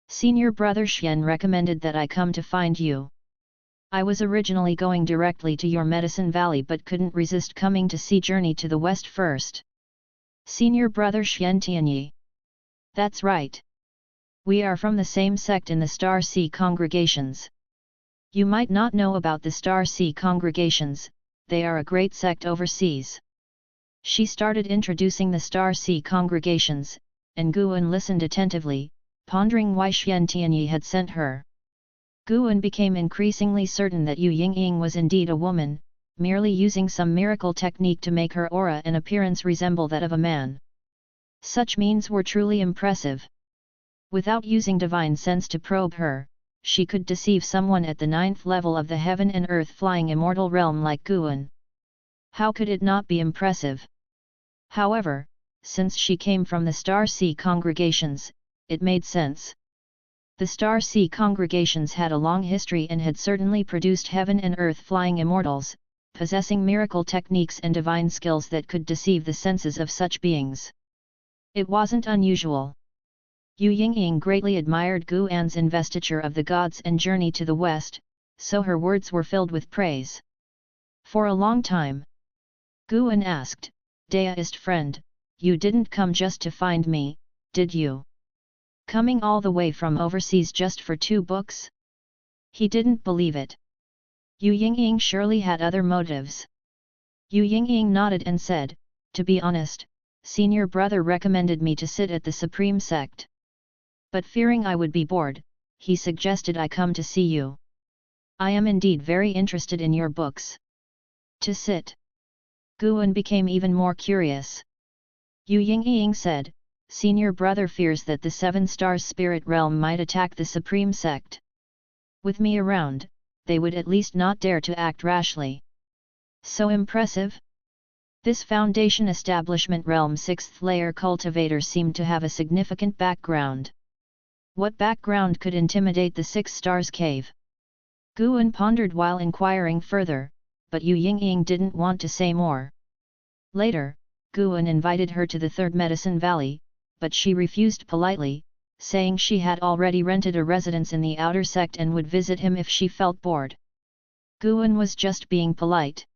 Senior brother Xian recommended that I come to find you. I was originally going directly to your Medicine Valley but couldn't resist coming to see Journey to the West first." Senior brother Xian Tianyi. That's right. We are from the same sect in the Star Sea congregations. You might not know about the Star Sea congregations, they are a great sect overseas. She started introducing the Star Sea congregations, and Guan listened attentively, pondering why Xian Tianyi had sent her. Guan became increasingly certain that Yu Yingying was indeed a woman, merely using some miracle technique to make her aura and appearance resemble that of a man. Such means were truly impressive. Without using divine sense to probe her, she could deceive someone at the 9th level of the heaven and earth flying immortal realm like Guan. How could it not be impressive? However, since she came from the Star Sea congregations, it made sense. The Star Sea congregations had a long history and had certainly produced heaven and earth flying immortals, possessing miracle techniques and divine skills that could deceive the senses of such beings. It wasn't unusual. Yu Yingying greatly admired Guan's investiture of the gods and journey to the west, so her words were filled with praise. For a long time, Guan asked, "Deist friend, you didn't come just to find me, did you? Coming all the way from overseas just for 2 books?" He didn't believe it. Yu Yingying surely had other motives. Yu Yingying nodded and said, "To be honest, senior brother recommended me to sit at the Supreme Sect. But fearing I would be bored, he suggested I come to see you. I am indeed very interested in your books." To sit. Guan became even more curious. Yu Yingying said, "Senior brother fears that the 7 stars spirit realm might attack the Supreme Sect. With me around, they would at least not dare to act rashly." So impressive? This Foundation Establishment Realm 6th layer cultivator seemed to have a significant background. What background could intimidate the 6 stars cave? Guan pondered while inquiring further, but Yu Yingying didn't want to say more. Later, Guan invited her to the 3rd Medicine Valley, but she refused politely, saying she had already rented a residence in the outer sect and would visit him if she felt bored. Guan was just being polite.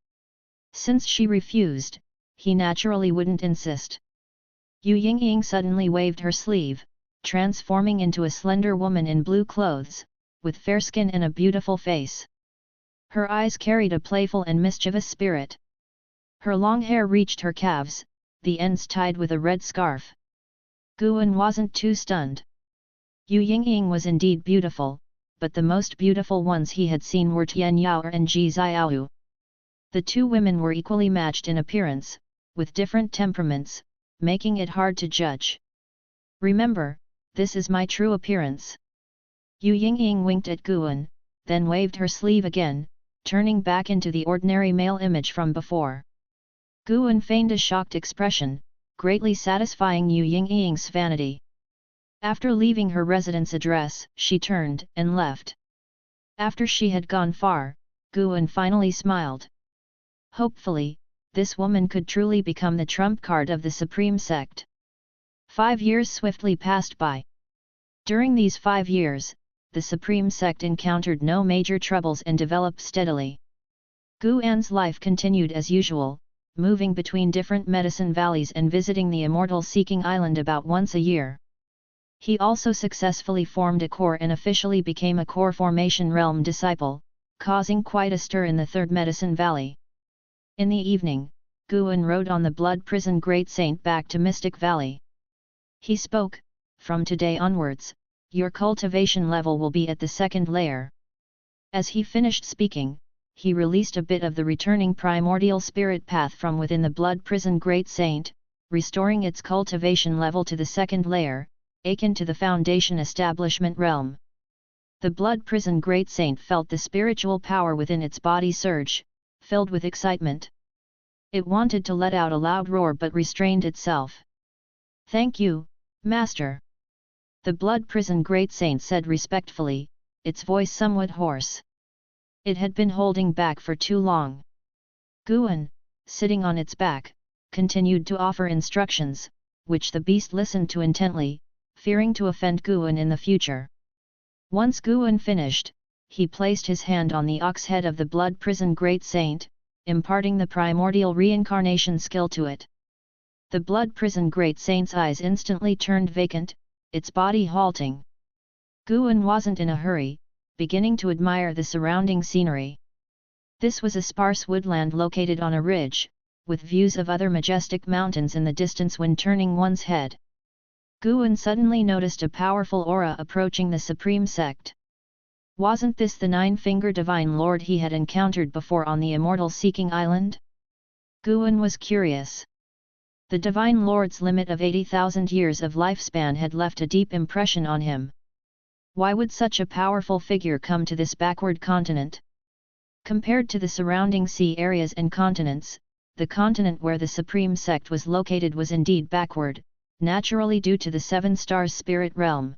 Since she refused, he naturally wouldn't insist. Yu Yingying suddenly waved her sleeve, transforming into a slender woman in blue clothes, with fair skin and a beautiful face. Her eyes carried a playful and mischievous spirit. Her long hair reached her calves, the ends tied with a red scarf. Guan wasn't too stunned. Yu Yingying was indeed beautiful, but the most beautiful ones he had seen were Tian Yao and Ji Xiaoyu. The 2 women were equally matched in appearance, with different temperaments, making it hard to judge. "Remember, this is my true appearance." Yu Yingying winked at Guan, then waved her sleeve again, turning back into the ordinary male image from before. Guan feigned a shocked expression, greatly satisfying Yu Yingying's vanity. After leaving her residence address, she turned and left. After she had gone far, Guan finally smiled. Hopefully, this woman could truly become the trump card of the Supreme Sect. 5 years swiftly passed by. During these 5 years, the Supreme Sect encountered no major troubles and developed steadily. Guan's life continued as usual, moving between different medicine valleys and visiting the Immortal seeking island about once a year. He also successfully formed a core and officially became a core formation realm disciple, causing quite a stir in the Third Medicine Valley. In the evening, Guan rode on the Blood Prison Great Saint back to Mystic Valley. He spoke, "From today onwards, your cultivation level will be at the 2nd layer." As he finished speaking, he released a bit of the returning primordial spirit path from within the Blood Prison Great Saint, restoring its cultivation level to the 2nd layer, akin to the Foundation Establishment realm. The Blood Prison Great Saint felt the spiritual power within its body surge, filled with excitement. It wanted to let out a loud roar but restrained itself. "Thank you, Master." The Blood Prison Great Saint said respectfully, its voice somewhat hoarse. It had been holding back for too long. Guan, sitting on its back, continued to offer instructions, which the beast listened to intently, fearing to offend Guan in the future. Once Guan finished, he placed his hand on the ox head of the Blood Prison Great Saint, imparting the primordial reincarnation skill to it. The Blood Prison Great Saint's eyes instantly turned vacant, its body halting. Guan wasn't in a hurry, beginning to admire the surrounding scenery. This was a sparse woodland located on a ridge, with views of other majestic mountains in the distance when turning one's head. Guan suddenly noticed a powerful aura approaching the Supreme Sect. Wasn't this the 9-finger Divine Lord he had encountered before on the Immortal Seeking Island? Guan was curious. The Divine Lord's limit of 80,000 years of lifespan had left a deep impression on him. Why would such a powerful figure come to this backward continent? Compared to the surrounding sea areas and continents, the continent where the Supreme Sect was located was indeed backward, naturally due to the 7 stars spirit realm.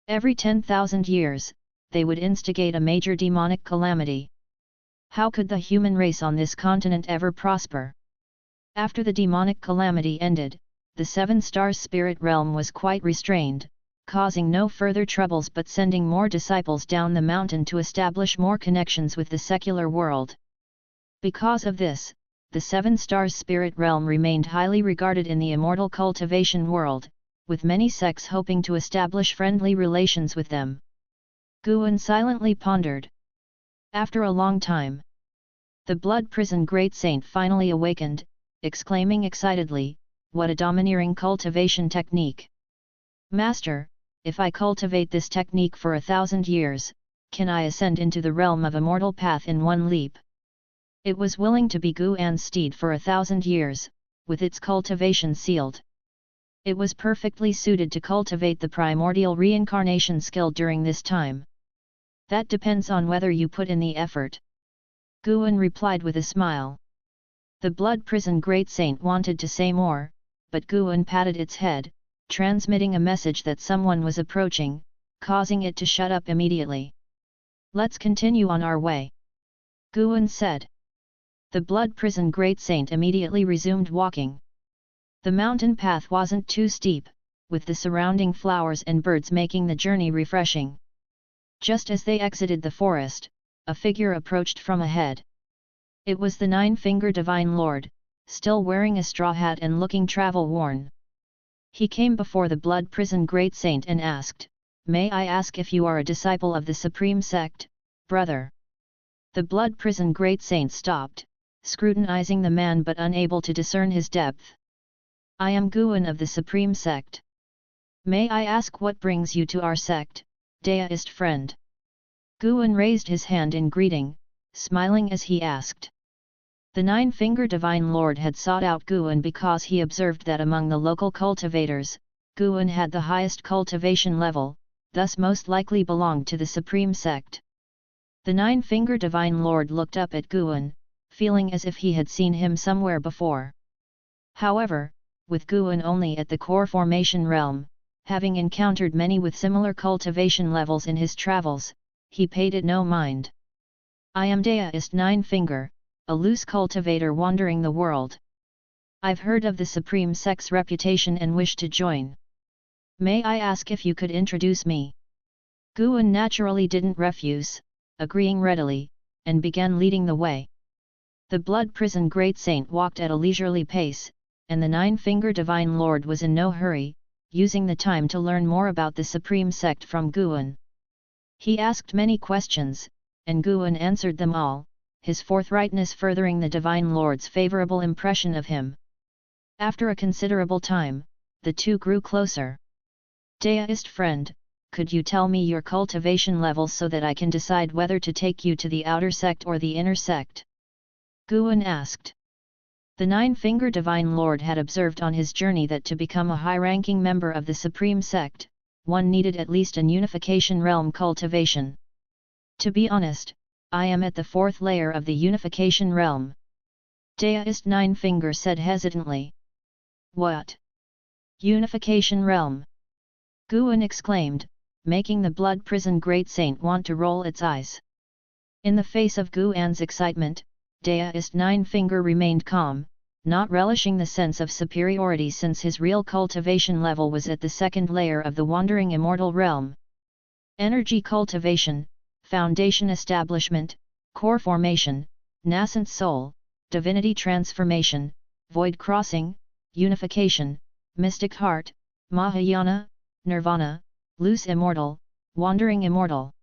Every 10,000 years, they would instigate a major demonic calamity. How could the human race on this continent ever prosper? After the demonic calamity ended, the 7 stars spirit realm was quite restrained, causing no further troubles but sending more disciples down the mountain to establish more connections with the secular world. Because of this, the 7 stars spirit realm remained highly regarded in the immortal cultivation world, with many sects hoping to establish friendly relations with them. Guan silently pondered. After a long time, the Blood Prison Great Saint finally awakened, exclaiming excitedly, "What a domineering cultivation technique! Master, if I cultivate this technique for 1,000 years, can I ascend into the realm of immortal path in one leap?" It was willing to be Guan's steed for 1,000 years, with its cultivation sealed. It was perfectly suited to cultivate the primordial reincarnation skill during this time. "That depends on whether you put in the effort," Guan replied with a smile. The Blood Prison Great Saint wanted to say more, but Guan patted its head, transmitting a message that someone was approaching, causing it to shut up immediately. "Let's continue on our way," Guan said. The Blood Prison Great Saint immediately resumed walking. The mountain path wasn't too steep, with the surrounding flowers and birds making the journey refreshing. Just as they exited the forest, a figure approached from ahead. It was the 9-finger Divine Lord, still wearing a straw hat and looking travel-worn. He came before the Blood Prison Great Saint and asked, "May I ask if you are a disciple of the Supreme Sect, brother?" The Blood Prison Great Saint stopped, scrutinizing the man but unable to discern his depth. "I am Guan of the Supreme Sect. May I ask what brings you to our sect, deist friend?" Guan raised his hand in greeting, smiling as he asked. The 9-finger Divine Lord had sought out Guan because he observed that among the local cultivators, Guan had the highest cultivation level, thus most likely belonged to the Supreme Sect. The 9-finger Divine Lord looked up at Guan, feeling as if he had seen him somewhere before. However, with Guan only at the core formation realm, having encountered many with similar cultivation levels in his travels, he paid it no mind. "I am Deist 9-finger, a loose cultivator wandering the world. I've heard of the Supreme Sect's reputation and wish to join." May I ask if you could introduce me? Guan naturally didn't refuse, agreeing readily, and began leading the way. The Blood Prison Great Saint walked at a leisurely pace, and the Nine-Finger Divine Lord was in no hurry, using the time to learn more about the Supreme Sect from Guan. He asked many questions, and Guan answered them all, his forthrightness furthering the Divine Lord's favorable impression of him. After a considerable time, the two grew closer. Deist friend, could you tell me your cultivation level so that I can decide whether to take you to the outer sect or the inner sect? Guan asked. The Nine-Finger Divine Lord had observed on his journey that to become a high-ranking member of the Supreme Sect, one needed at least an Unification Realm cultivation. To be honest, I am at the 4th layer of the Unification Realm. Deist Nine-Finger said hesitantly. What? Unification Realm? Guan exclaimed, making the Blood Prison Great Saint want to roll its eyes. In the face of Guan's excitement, Deist Nine-Finger remained calm, not relishing the sense of superiority since his real cultivation level was at the 2nd layer of the Wandering Immortal Realm. Energy cultivation, foundation establishment, core formation, nascent soul, divinity transformation, void crossing, unification, mystic heart, Mahayana, nirvana, loose immortal, wandering immortal.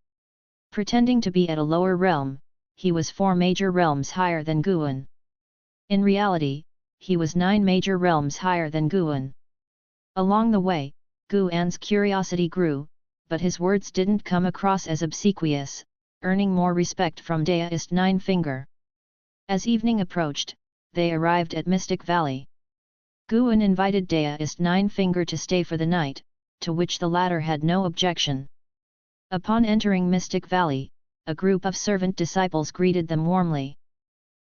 Pretending to be at a lower realm, he was 4 major realms higher than Guan. In reality, he was 9 major realms higher than Guan. Along the way, Guan's curiosity grew, but his words didn't come across as obsequious, earning more respect from Deist Nine-Finger. As evening approached, they arrived at Mystic Valley. Guan invited Deist Nine-Finger to stay for the night, to which the latter had no objection. Upon entering Mystic Valley, a group of servant disciples greeted them warmly.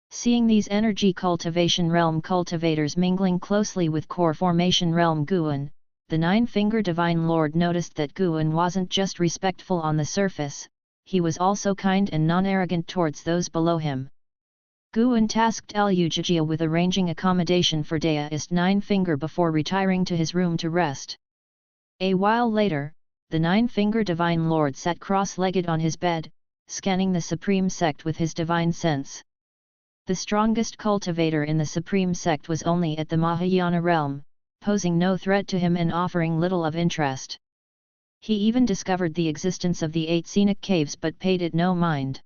Seeing these energy cultivation realm cultivators mingling closely with core formation realm Guan, the Nine-Finger Divine Lord noticed that Guan wasn't just respectful on the surface, he was also kind and non-arrogant towards those below him. Guan tasked Lujia with arranging accommodation for Deist Nine-Finger before retiring to his room to rest. A while later, the Nine-Finger Divine Lord sat cross-legged on his bed, scanning the Supreme Sect with his divine sense. The strongest cultivator in the Supreme Sect was only at the Mahayana realm, posing no threat to him and offering little of interest. He even discovered the existence of the 8 scenic caves but paid it no mind.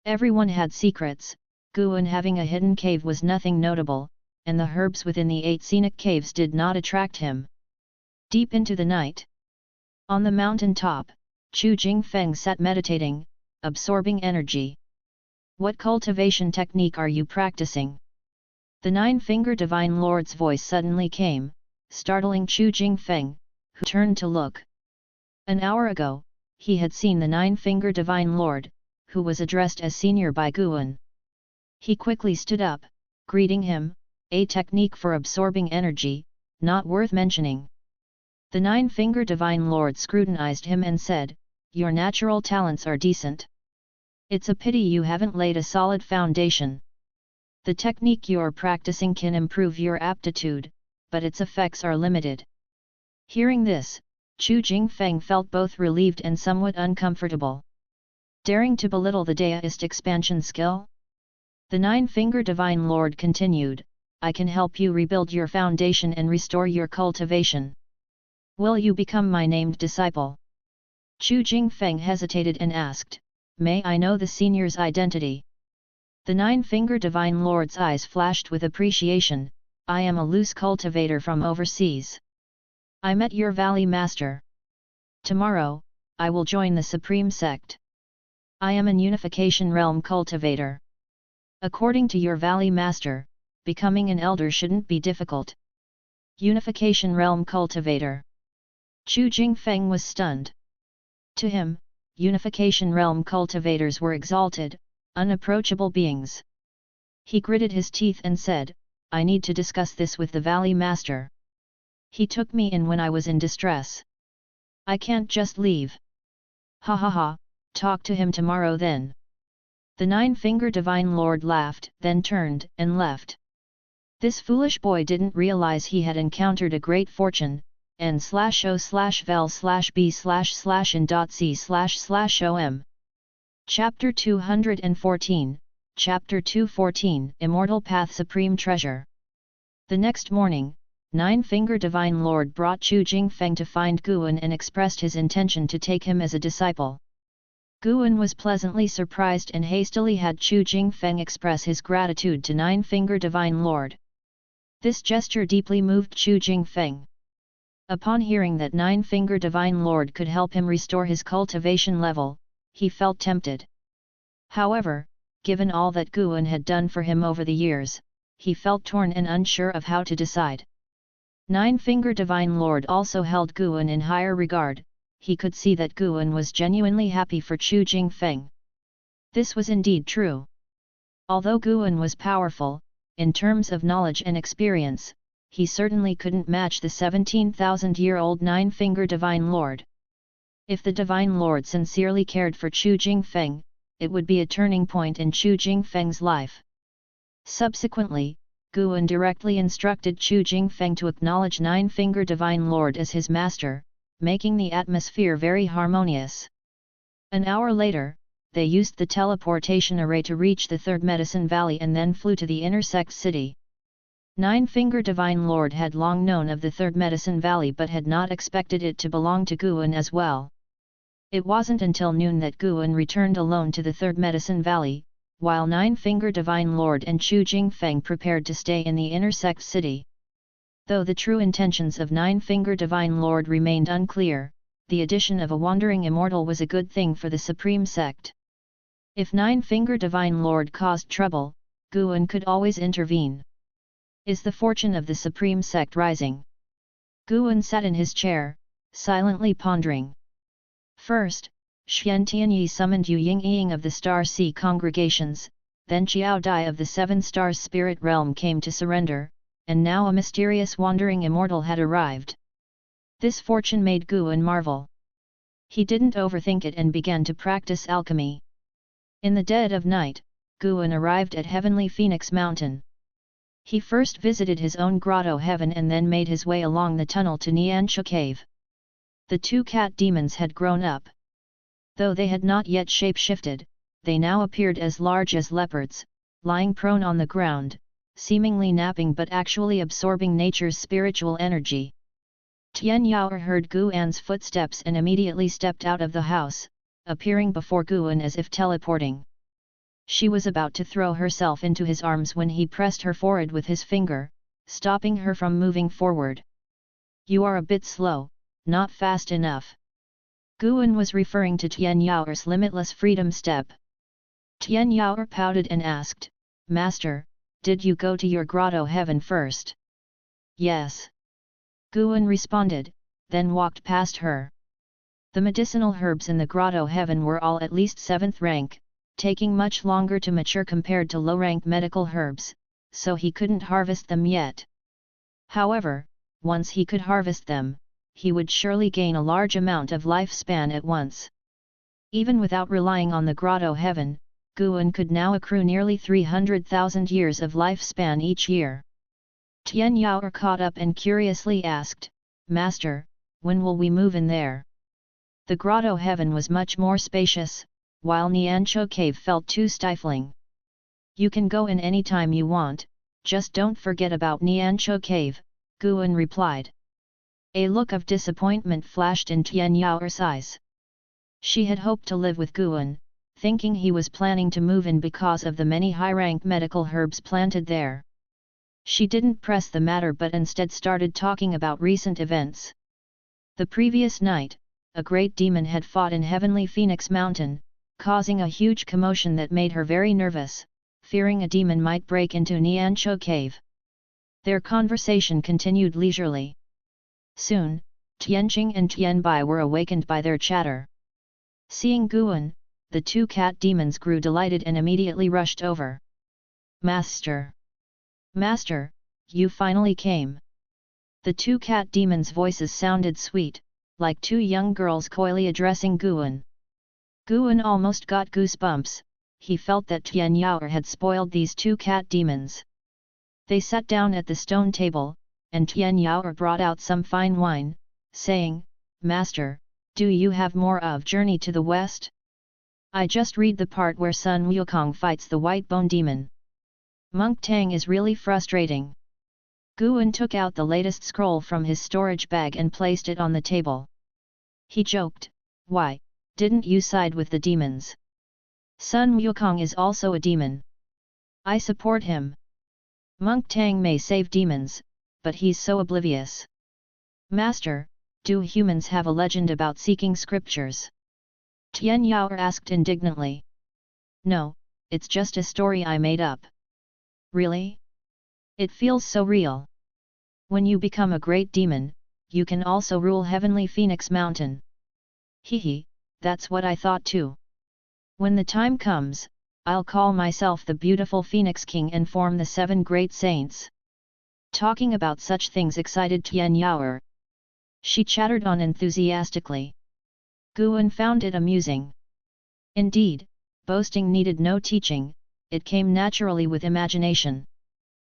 Everyone had secrets, Guan having a hidden cave was nothing notable, and the herbs within the 8 scenic caves did not attract him. Deep into the night. On the mountain top, Chu Jingfeng sat meditating, absorbing energy. What cultivation technique are you practicing? The Nine-Finger Divine Lord's voice suddenly came, startling Chu Jingfeng, who turned to look. An hour ago, he had seen the Nine-Finger Divine Lord, who was addressed as senior by Guan. He quickly stood up, greeting him, a technique for absorbing energy, not worth mentioning. The Nine-Finger Divine Lord scrutinized him and said, your natural talents are decent. It's a pity you haven't laid a solid foundation. The technique you're practicing can improve your aptitude, but its effects are limited. Hearing this, Chu Jingfeng felt both relieved and somewhat uncomfortable. Daring to belittle the Deist expansion skill? The Nine-Finger Divine Lord continued, I can help you rebuild your foundation and restore your cultivation. Will you become my named disciple? Chu Jingfeng hesitated and asked, may I know the senior's identity? The Nine-Finger Divine Lord's eyes flashed with appreciation, I am a loose cultivator from overseas. I met your Valley Master. Tomorrow, I will join the Supreme Sect. I am an Unification Realm cultivator. According to your Valley Master, becoming an elder shouldn't be difficult. Unification Realm cultivator. Chu Jingfeng was stunned. To him, Unification Realm cultivators were exalted, unapproachable beings. He gritted his teeth and said, I need to discuss this with the Valley Master. He took me in when I was in distress. I can't just leave. Ha ha ha, talk to him tomorrow then. The Nine-Finger Divine Lord laughed, then turned and left. This foolish boy didn't realize he had encountered a great fortune, n/o/vel/b/in.c/om. Chapter 214, Chapter 214 Immortal Path Supreme Treasure. The next morning, Nine-Finger Divine Lord brought Chu Jingfeng to find Guan and expressed his intention to take him as a disciple. Guan was pleasantly surprised and hastily had Chu Jingfeng express his gratitude to Nine-Finger Divine Lord. This gesture deeply moved Chu Jingfeng. Upon hearing that Nine-Finger Divine Lord could help him restore his cultivation level, he felt tempted. However, given all that Guan had done for him over the years, he felt torn and unsure of how to decide. Nine-Finger Divine Lord also held Guan in higher regard. He could see that Guan was genuinely happy for Chu Jingfeng. This was indeed true. Although Guan was powerful, in terms of knowledge and experience, he certainly couldn't match the 17,000-year-old Nine-Finger Divine Lord. If the Divine Lord sincerely cared for Chu Jingfeng, it would be a turning point in Chu Jingfeng's life. Subsequently, Guan directly instructed Chu Jingfeng to acknowledge Nine-Finger Divine Lord as his master, making the atmosphere very harmonious. An hour later, they used the teleportation array to reach the Third Medicine Valley and then flew to the Inner Sect city. Nine-Finger Divine Lord had long known of the Third Medicine Valley but had not expected it to belong to Guan as well. It wasn't until noon that Guan returned alone to the Third Medicine Valley, while Nine-Finger Divine Lord and Chu Jingfeng prepared to stay in the Inner Sect city. Though the true intentions of Nine-Finger Divine Lord remained unclear, the addition of a wandering immortal was a good thing for the Supreme Sect. If Nine-Finger Divine Lord caused trouble, Guan could always intervene. Is the fortune of the Supreme Sect rising? Guan sat in his chair, silently pondering. First, Xian Tianyi summoned Yu Ying of the Star Sea congregations, then Qiao Dai of the Seven Stars Spirit Realm came to surrender, and now a mysterious wandering immortal had arrived. This fortune made Guan marvel. He didn't overthink it and began to practice alchemy. In the dead of night, Guan arrived at Heavenly Phoenix Mountain. He first visited his own grotto heaven and then made his way along the tunnel to Niancha Cave. The two cat demons had grown up. Though they had not yet shape-shifted, they now appeared as large as leopards, lying prone on the ground, seemingly napping but actually absorbing nature's spiritual energy. Tian Yao heard Guan's footsteps and immediately stepped out of the house, appearing before Guan as if teleporting. She was about to throw herself into his arms when he pressed her forehead with his finger, stopping her from moving forward. "You are a bit slow, not fast enough." Guan was referring to Tian Yao's limitless freedom step. Tian Yao pouted and asked, "Master, did you go to your grotto heaven first?" "Yes." Guan responded, then walked past her. The medicinal herbs in the grotto heaven were all at least 7th rank, taking much longer to mature compared to low-rank medical herbs, so he couldn't harvest them yet. However, once he could harvest them, he would surely gain a large amount of lifespan at once. Even without relying on the grotto heaven, Guan could now accrue nearly 300,000 years of lifespan each year. Tian Yao caught up and curiously asked, "Master, when will we move in there?" The grotto heaven was much more spacious, while Niancho Cave felt too stifling. "You can go in any time you want, just don't forget about Niancho Cave," Guan replied. A look of disappointment flashed in Tian Yao's eyes. She had hoped to live with Guan, thinking he was planning to move in because of the many high-rank medical herbs planted there. She didn't press the matter but instead started talking about recent events. The previous night, a great demon had fought in Heavenly Phoenix Mountain, causing a huge commotion that made her very nervous, fearing a demon might break into Niancho Cave. Their conversation continued leisurely. Soon, Tianqing and Tianbai were awakened by their chatter. Seeing Guan, the two cat demons grew delighted and immediately rushed over. "Master! Master, you finally came!" The two cat demons' voices sounded sweet, like two young girls coyly addressing Guan. Guan almost got goosebumps. He felt that Tian Yao had spoiled these two cat demons. They sat down at the stone table, and Tian Yao brought out some fine wine, saying, "Master, do you have more of Journey to the West? I just read the part where Sun Wukong fights the White Bone Demon. Monk Tang is really frustrating." Guan took out the latest scroll from his storage bag and placed it on the table. He joked, "Why, didn't you side with the demons? Sun Wukong is also a demon. I support him. Monk Tang may save demons, but he's so oblivious." "Master, do humans have a legend about seeking scriptures?" Tian Yao asked indignantly. "No, it's just a story I made up." "Really? It feels so real. When you become a great demon, you can also rule Heavenly Phoenix Mountain." "Hehe, that's what I thought too. When the time comes, I'll call myself the beautiful Phoenix King and form the 7 great saints." Talking about such things excited Tian Yao. She chattered on enthusiastically. Guan found it amusing. Indeed, boasting needed no teaching, it came naturally with imagination.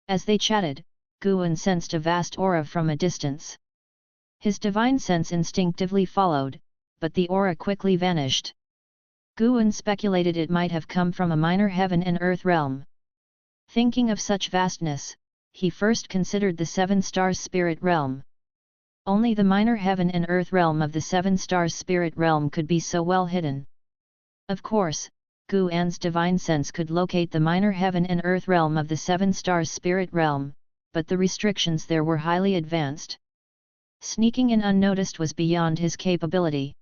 As they chatted, Guan sensed a vast aura from a distance. His divine sense instinctively followed, but the aura quickly vanished. Guan speculated it might have come from a minor heaven and earth realm. Thinking of such vastness, he first considered the 7 stars spirit realm. Only the minor heaven and earth realm of the 7 stars spirit realm could be so well hidden. Of course, Guan's divine sense could locate the minor heaven and earth realm of the 7 stars spirit realm, but the restrictions there were highly advanced. Sneaking in unnoticed was beyond his capability.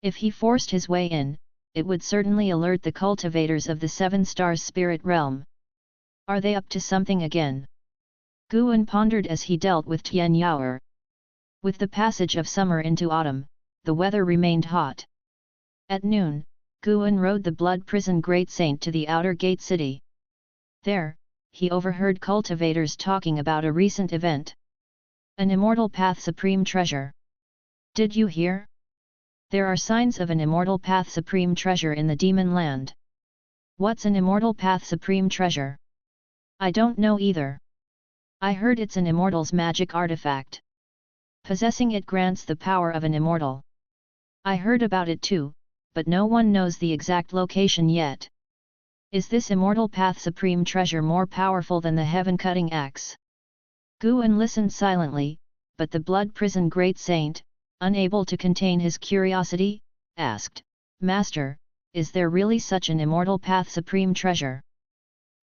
If he forced his way in, it would certainly alert the cultivators of the 7 stars spirit realm. Are they up to something again? Guan pondered as he dealt with Tian Yao. With the passage of summer into autumn, the weather remained hot. At noon, Guan rode the Blood Prison Great Saint to the outer gate city. There, he overheard cultivators talking about a recent event. An immortal path supreme treasure. Did you hear? There are signs of an immortal path supreme treasure in the demon land. What's an immortal path supreme treasure? I don't know either. I heard it's an immortal's magic artifact. Possessing it grants the power of an immortal. I heard about it too, but no one knows the exact location yet. Is this immortal path supreme treasure more powerful than the heaven-cutting axe? Guan listened silently, but the Blood Prison Great Saint, unable to contain his curiosity, asked, "Master, is there really such an immortal path supreme treasure?"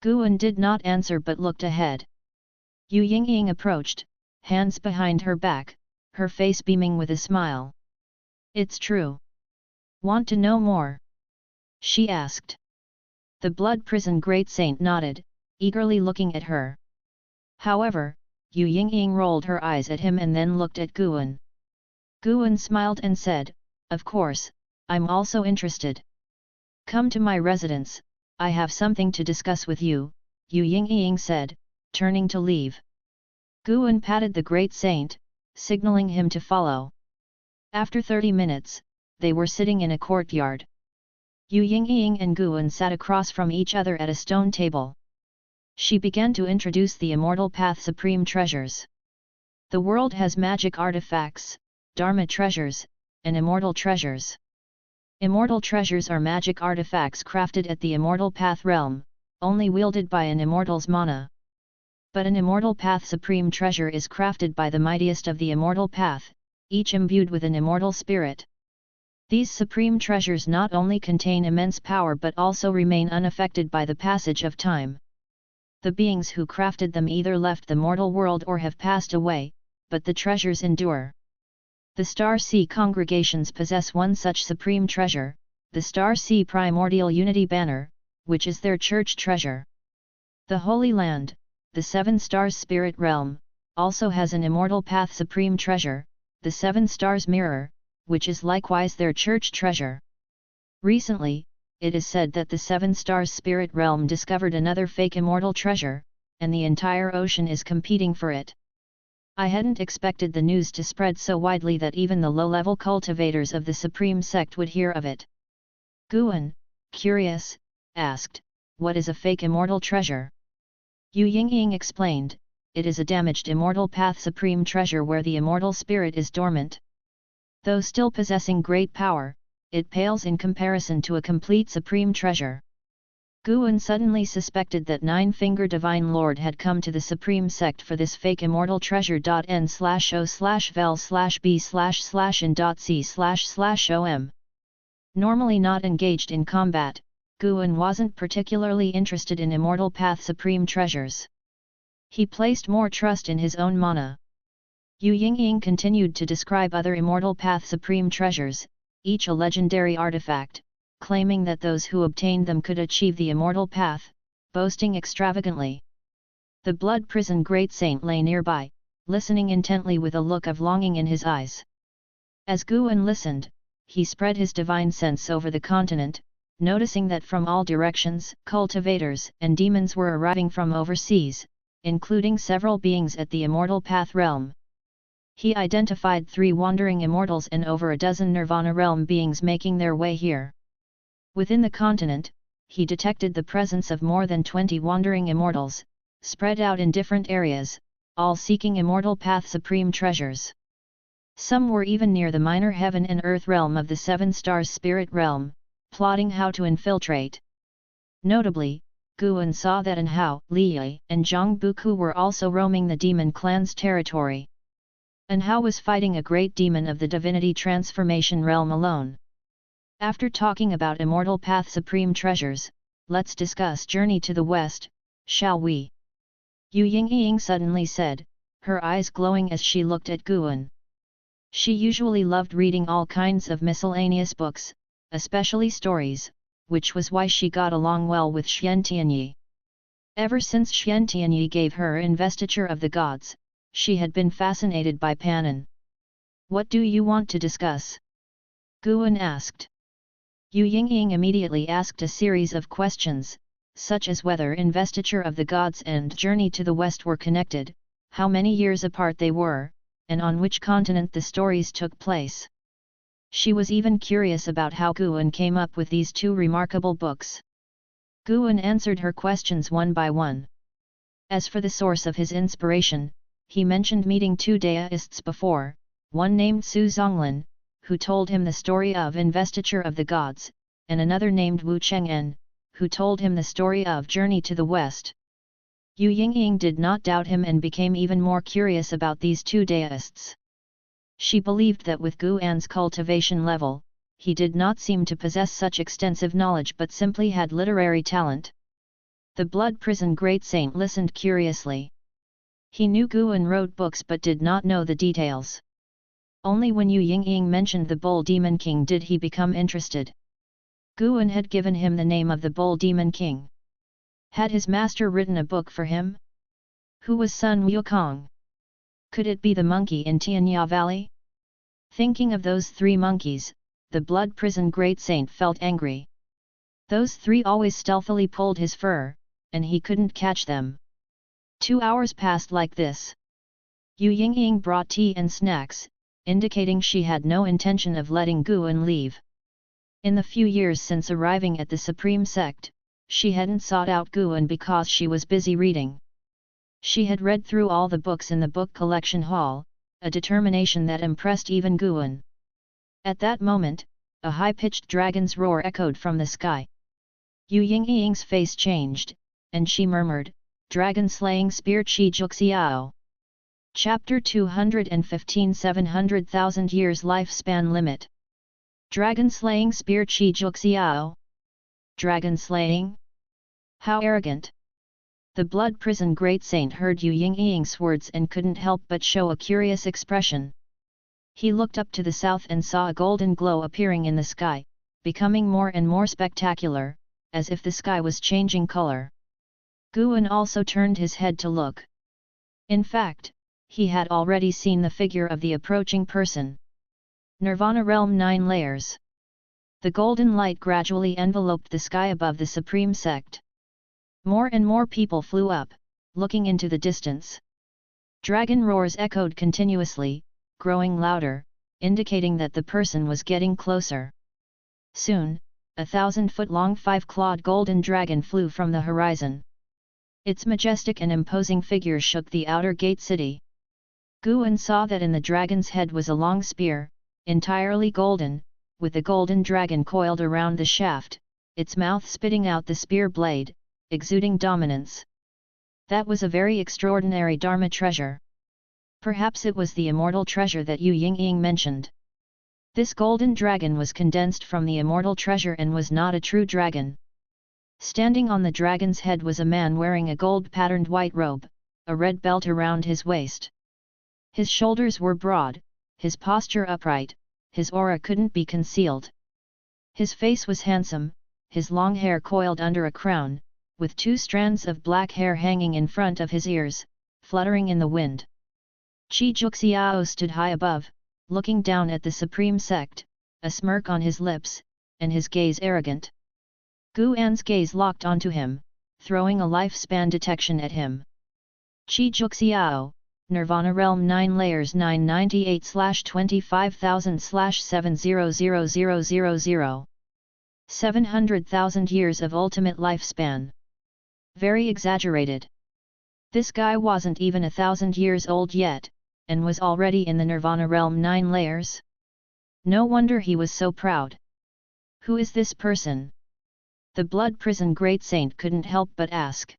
Guan did not answer but looked ahead. Yu Yingying approached, hands behind her back, her face beaming with a smile. "It's true. Want to know more?" she asked. The Blood Prison Great Saint nodded, eagerly looking at her. However, Yu Yingying rolled her eyes at him and then looked at Guan. Guan smiled and said, "Of course, I'm also interested. Come to my residence, I have something to discuss with you," Yu Yingying said, turning to leave. Guan patted the Great Saint, signaling him to follow. After 30 minutes, they were sitting in a courtyard. Yu Yingying and Guan sat across from each other at a stone table. She began to introduce the Immortal Path Supreme Treasures. The world has magic artifacts, Dharma treasures, and immortal treasures. Immortal treasures are magic artifacts crafted at the Immortal Path realm, only wielded by an immortal's mana. But an Immortal Path Supreme Treasure is crafted by the mightiest of the Immortal Path, each imbued with an immortal spirit. These supreme treasures not only contain immense power but also remain unaffected by the passage of time. The beings who crafted them either left the mortal world or have passed away, but the treasures endure. The Star Sea congregations possess one such supreme treasure, the Star Sea Primordial Unity Banner, which is their church treasure. The Holy Land, the 7 Stars Spirit Realm, also has an Immortal Path Supreme Treasure, the 7 Stars Mirror, which is likewise their church treasure. Recently, it is said that the 7 Stars Spirit Realm discovered another fake immortal treasure, and the entire ocean is competing for it. I hadn't expected the news to spread so widely that even the low-level cultivators of the Supreme Sect would hear of it. Guan, curious, asked, "What is a fake immortal treasure?" Yu Yingying explained, it is a damaged immortal path supreme treasure where the immortal spirit is dormant. Though still possessing great power, it pales in comparison to a complete supreme treasure. Guan suddenly suspected that Nine-Finger Divine Lord had come to the Supreme Sect for this fake immortal treasure.n/o/vel/b/in.c/om. Normally not engaged in combat, Guan wasn't particularly interested in immortal path supreme treasures. He placed more trust in his own mana. Yu Yingying continued to describe other immortal path supreme treasures, each a legendary artifact, claiming that those who obtained them could achieve the immortal path, boasting extravagantly. The blood prison great saint lay nearby, listening intently with a look of longing in his eyes. As Guan listened, he spread his divine sense over the continent, noticing that from all directions cultivators and demons were arriving from overseas, including several beings at the immortal path realm. He identified 3 wandering immortals and over a dozen nirvana realm beings making their way here. Within the continent, he detected the presence of more than 20 wandering immortals, spread out in different areas, all seeking immortal path supreme treasures. Some were even near the minor heaven and earth realm of the 7 stars spirit realm, plotting how to infiltrate. Notably, Guan saw that Anhao, Liyi, and Zhang Buku were also roaming the demon clan's territory. Anhao was fighting a great demon of the divinity transformation realm alone. After talking about immortal path supreme treasures, let's discuss journey to the west, shall we? Yu Yingying suddenly said, her eyes glowing as she looked at Guan. She usually loved reading all kinds of miscellaneous books, especially stories, which was why she got along well with Xian Tianyi. Ever since Xian Tianyi gave her investiture of the gods, she had been fascinated by Panan. What do you want to discuss? Guan asked. Yu Yingying immediately asked a series of questions, such as whether investiture of the gods and journey to the west were connected, how many years apart they were, and on which continent the stories took place. She was even curious about how Guan came up with these 2 remarkable books. Guan answered her questions one by one. As for the source of his inspiration, he mentioned meeting 2 deists before, one named Su Zonglin, who told him the story of investiture of the gods, and another named Wu Cheng'en, who told him the story of journey to the west. Yu Yingying did not doubt him and became even more curious about these 2 deists. She believed that with Guan's cultivation level, he did not seem to possess such extensive knowledge but simply had literary talent. The blood prison great saint listened curiously. He knew Guan wrote books but did not know the details. Only when Yu Yingying mentioned the Bull Demon King did he become interested. Guan had given him the name of the Bull Demon King. Had his master written a book for him? Who was Sun Wukong? Could it be the monkey in Tianya Valley? Thinking of those 3 monkeys, the blood prison great saint felt angry. Those 3 always stealthily pulled his fur, and he couldn't catch them. 2 hours passed like this. Yu Yingying brought tea and snacks, indicating she had no intention of letting Guan leave. In the few years since arriving at the Supreme Sect, she hadn't sought out Guan because she was busy reading. She had read through all the books in the book collection hall, a determination that impressed even Guan. At that moment, a high-pitched dragon's roar echoed from the sky. Yu Yingying's face changed, and she murmured, "Dragon slaying spear Chi Juxiao." Chapter 215 700,000 years lifespan limit. Dragon slaying spear Chi Juxiao? Dragon slaying? How arrogant! The blood prison great saint heard Yu Yingying's words and couldn't help but show a curious expression. He looked up to the south and saw a golden glow appearing in the sky, becoming more and more spectacular, as if the sky was changing color. Guan also turned his head to look. In fact, he had already seen the figure of the approaching person. Nirvana Realm 9 layers. The golden light gradually enveloped the sky above the Supreme Sect. More and more people flew up, looking into the distance. Dragon roars echoed continuously, growing louder, indicating that the person was getting closer. Soon, a 1,000-foot-long 5-clawed golden dragon flew from the horizon. Its majestic and imposing figure shook the outer gate city. Guan saw that in the dragon's head was a long spear, entirely golden, with a golden dragon coiled around the shaft, its mouth spitting out the spear blade, exuding dominance. That was a very extraordinary Dharma treasure. Perhaps it was the immortal treasure that Yu Yingying mentioned. This golden dragon was condensed from the immortal treasure and was not a true dragon. Standing on the dragon's head was a man wearing a gold-patterned white robe, a red belt around his waist. His shoulders were broad, his posture upright, his aura couldn't be concealed. His face was handsome, his long hair coiled under a crown, with 2 strands of black hair hanging in front of his ears, fluttering in the wind. Qi Juxiao stood high above, looking down at the Supreme Sect, a smirk on his lips, and his gaze arrogant. Guan's gaze locked onto him, throwing a lifespan detection at him. Qi Juxiao, Nirvana Realm 9 Layers 998/25000/700000. 700,000 years of ultimate lifespan. Very exaggerated. This guy wasn't even 1,000 years old yet, and was already in the Nirvana Realm 9 Layers? No wonder he was so proud. Who is this person? The Blood Prison Great Saint couldn't help but ask.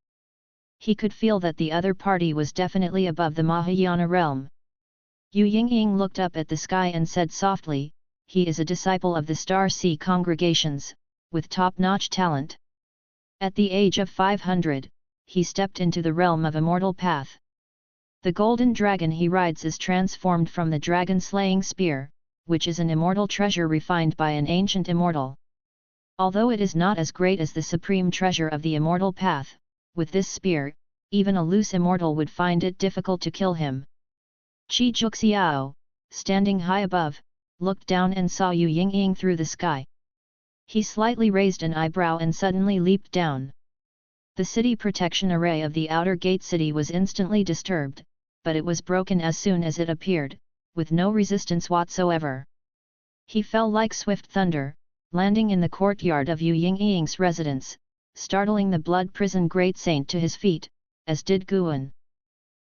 He could feel that the other party was definitely above the Mahayana realm. Yu Yingying looked up at the sky and said softly, he is a disciple of the Star Sea congregations, with top-notch talent. At the age of 500, he stepped into the realm of immortal path. The golden dragon he rides is transformed from the dragon-slaying spear, which is an immortal treasure refined by an ancient immortal. Although it is not as great as the supreme treasure of the immortal path, with this spear, even a loose immortal would find it difficult to kill him. Qi Juxiao, standing high above, looked down and saw Yu Yingying through the sky. He slightly raised an eyebrow and suddenly leaped down. The city protection array of the outer gate city was instantly disturbed, but it was broken as soon as it appeared, with no resistance whatsoever. He fell like swift thunder, landing in the courtyard of Yu Yingying's residence, startling the Blood Prison Great Saint to his feet, as did Guan.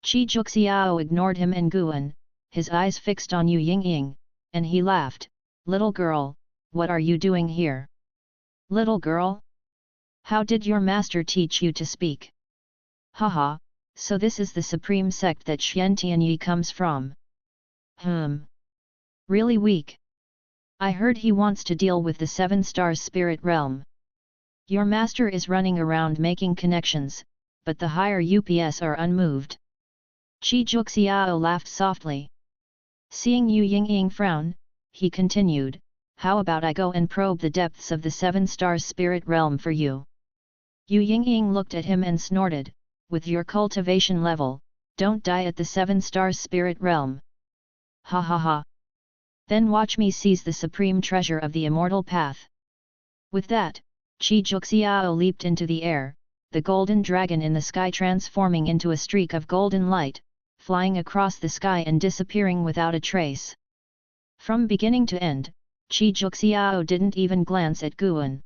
Qi Juxiao ignored him and Guan, his eyes fixed on Yu Yingying, and he laughed, "Little girl, what are you doing here?" "Little girl? How did your master teach you to speak?" "Haha, so this is the Supreme Sect that Xian Tianyi comes from. Really weak. I heard he wants to deal with the 7 Stars Spirit Realm. Your master is running around making connections, but the higher UPS are unmoved." Qi Juxiao laughed softly. Seeing Yu Yingying frown, he continued, "How about I go and probe the depths of the 7 Stars Spirit Realm for you?" Yu Yingying looked at him and snorted, "With your cultivation level, don't die at the 7 Stars Spirit Realm. Ha ha ha. Then watch me seize the supreme treasure of the immortal path." With that, Qi Juxiao leaped into the air, the golden dragon in the sky transforming into a streak of golden light, flying across the sky and disappearing without a trace. From beginning to end, Qi Juxiao didn't even glance at Guan.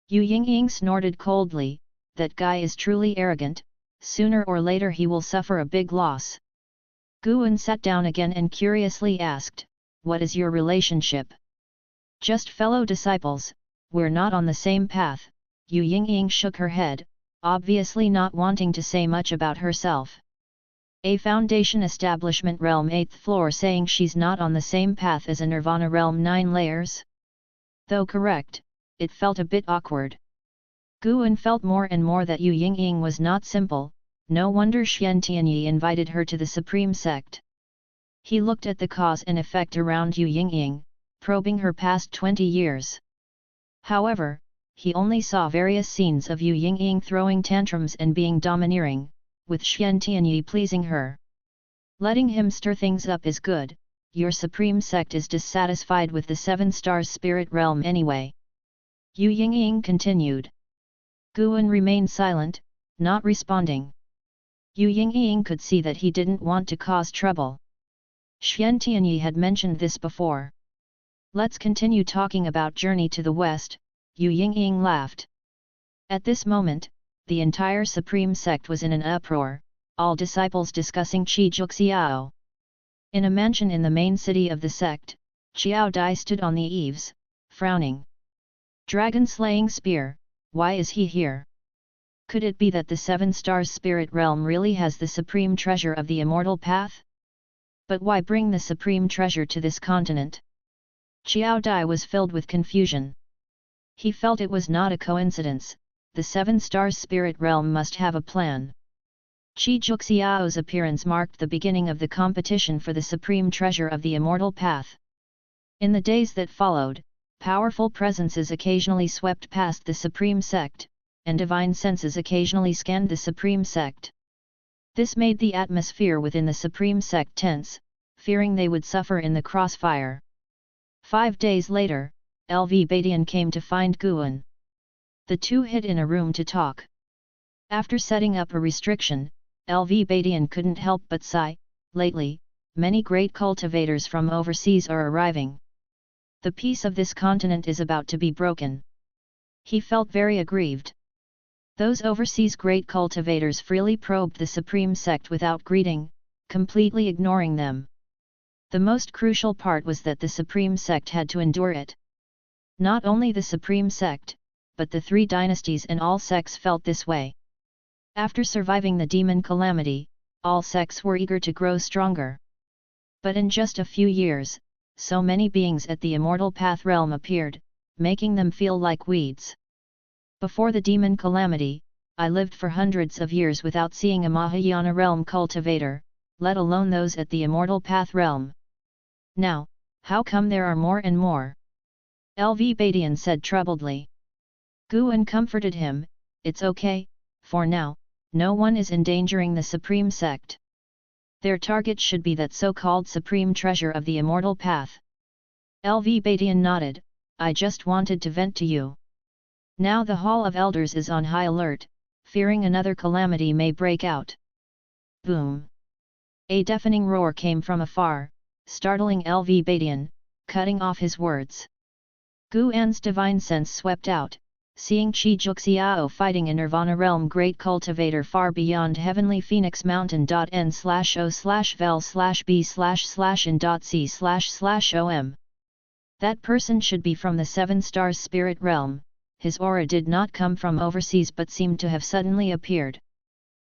Yu Yingying snorted coldly, "That guy is truly arrogant, sooner or later he will suffer a big loss." Guan sat down again and curiously asked, "What is your relationship?" "Just fellow disciples, we're not on the same path." Yu Yingying shook her head, obviously not wanting to say much about herself. A Foundation Establishment Realm 8th floor saying she's not on the same path as a Nirvana Realm 9 Layers? Though correct, it felt a bit awkward. Guan felt more and more that Yu Yingying was not simple, no wonder Xian Tianyi invited her to the Supreme Sect. He looked at the cause and effect around Yu Yingying, probing her past 20 years. However, he only saw various scenes of Yu Yingying throwing tantrums and being domineering, with Xian Tianyi pleasing her. Letting him stir things up is good, your Supreme Sect is dissatisfied with the 7 Stars Spirit Realm anyway. Yu Yingying continued. Guan remained silent, not responding. Yu Yingying could see that he didn't want to cause trouble. Xian Tianyi had mentioned this before. "Let's continue talking about journey to the west," Yu Yingying laughed. At this moment, the entire Supreme Sect was in an uproar, all disciples discussing Qi Juxiao. In a mansion in the main city of the sect, Xiao Dai stood on the eaves, frowning. Dragon-slaying spear, why is he here? Could it be that the Seven Stars spirit realm really has the supreme treasure of the immortal path? But why bring the supreme treasure to this continent? Xiao Dai was filled with confusion. He felt it was not a coincidence, the Seven Stars spirit realm must have a plan. Qi Juxiao's appearance marked the beginning of the competition for the supreme treasure of the immortal path. In the days that followed, powerful presences occasionally swept past the Supreme Sect, and divine senses occasionally scanned the Supreme Sect. This made the atmosphere within the Supreme Sect tense, fearing they would suffer in the crossfire. 5 days later, LV Badian came to find Guan. The two hid in a room to talk. After setting up a restriction, LV Badian couldn't help but sigh. Lately, many great cultivators from overseas are arriving. The peace of this continent is about to be broken. He felt very aggrieved. Those overseas great cultivators freely probed the Supreme Sect without greeting, completely ignoring them. The most crucial part was that the Supreme Sect had to endure it. Not only the Supreme Sect, but the 3 dynasties and all sects felt this way. After surviving the demon calamity, all sects were eager to grow stronger. But in just a few years, so many beings at the immortal path realm appeared, making them feel like weeds. Before the demon calamity, I lived for hundreds of years without seeing a Mahayana realm cultivator, let alone those at the immortal path realm. Now, how come there are more and more? LV Badian said troubledly. Guan comforted him, it's okay, for now, no one is endangering the Supreme Sect. Their target should be that so-called supreme treasure of the immortal path. LV Badian nodded, I just wanted to vent to you. Now the Hall of Elders is on high alert, fearing another calamity may break out. Boom! A deafening roar came from afar, startling LV Badian, cutting off his words. Guan's divine sense swept out, seeing Qi Juxiao fighting a Nirvana realm great cultivator far beyond heavenly Phoenix Mountain.n/o/vel/b/in.c/om. That person should be from the Seven Stars spirit realm. His aura did not come from overseas but seemed to have suddenly appeared.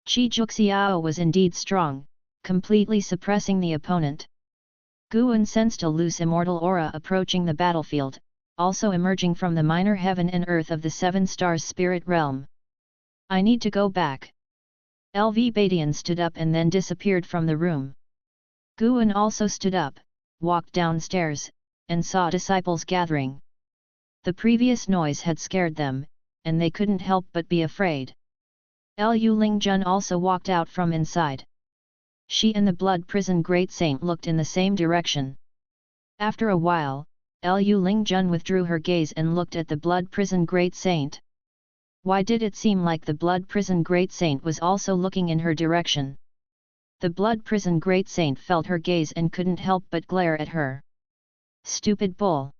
Qi Juxiao was indeed strong, completely suppressing the opponent. Guan sensed a loose immortal aura approaching the battlefield, also emerging from the minor heaven and earth of the Seven Stars spirit realm. I need to go back. LV Badian stood up and then disappeared from the room. Guan also stood up, walked downstairs, and saw disciples gathering. The previous noise had scared them, and they couldn't help but be afraid. Lu Lingjun also walked out from inside. She and the blood prison great saint looked in the same direction. After a while, Lu Lingjun withdrew her gaze and looked at the blood prison great saint. Why did it seem like the blood prison great saint was also looking in her direction? The blood prison great saint felt her gaze and couldn't help but glare at her. Stupid bull!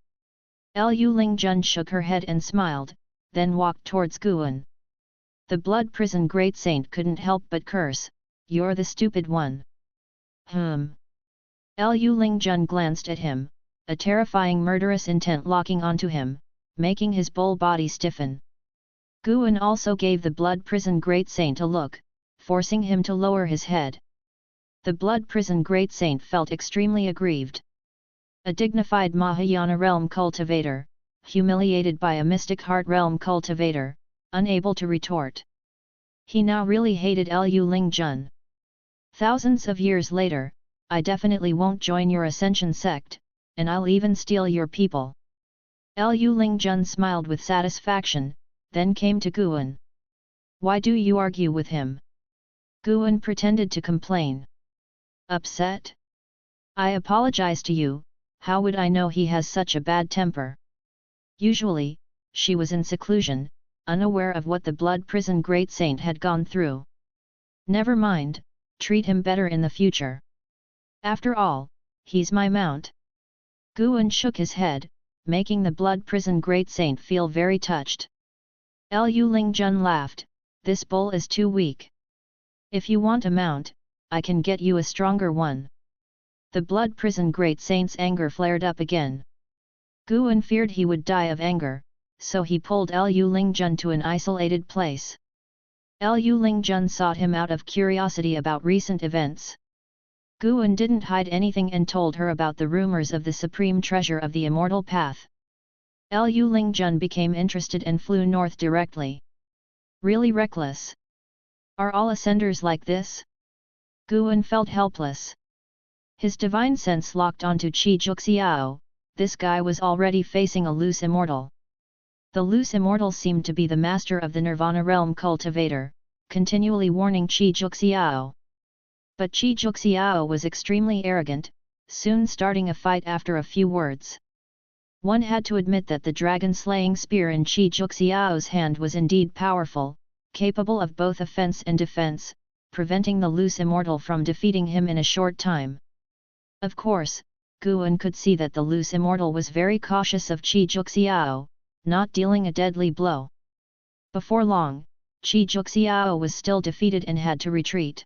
Lu Lingjun shook her head and smiled, then walked towards Guan. The blood prison great saint couldn't help but curse, you're the stupid one. Lu Lingjun glanced at him, a terrifying murderous intent locking onto him, making his bull body stiffen. Guan also gave the blood prison great saint a look, forcing him to lower his head. The blood prison great saint felt extremely aggrieved. A dignified Mahayana realm cultivator, humiliated by a mystic heart realm cultivator, unable to retort. He now really hated Lu Lingjun. Thousands of years later, I definitely won't join your Ascension sect, and I'll even steal your people. Lu Lingjun smiled with satisfaction, then came to Guan. Why do you argue with him? Guan pretended to complain. Upset? I apologize to you, how would I know he has such a bad temper? Usually, she was in seclusion, unaware of what the blood prison great saint had gone through. Never mind, treat him better in the future. After all, he's my mount. Guan shook his head, making the blood prison great saint feel very touched. Lu Lingjun laughed, this bull is too weak. If you want a mount, I can get you a stronger one. The blood prison great saint's anger flared up again. Guan feared he would die of anger, so he pulled Liu Lingjun to an isolated place. Liu Lingjun sought him out of curiosity about recent events. Guan didn't hide anything and told her about the rumors of the supreme treasure of the immortal path. Liu Lingjun became interested and flew north directly. Really reckless. Are all ascenders like this? Guan felt helpless. His divine sense locked onto Qi Juxiao. This guy was already facing a loose immortal. The loose immortal seemed to be the master of the Nirvana realm cultivator, continually warning Qi Juxiao. But Qi Juxiao was extremely arrogant, soon starting a fight after a few words. One had to admit that the dragon-slaying spear in Qi Juxiao's hand was indeed powerful, capable of both offense and defense, preventing the loose immortal from defeating him in a short time. Of course, Guan could see that the loose immortal was very cautious of Qi Juxiao, not dealing a deadly blow. Before long, Qi Juxiao was still defeated and had to retreat.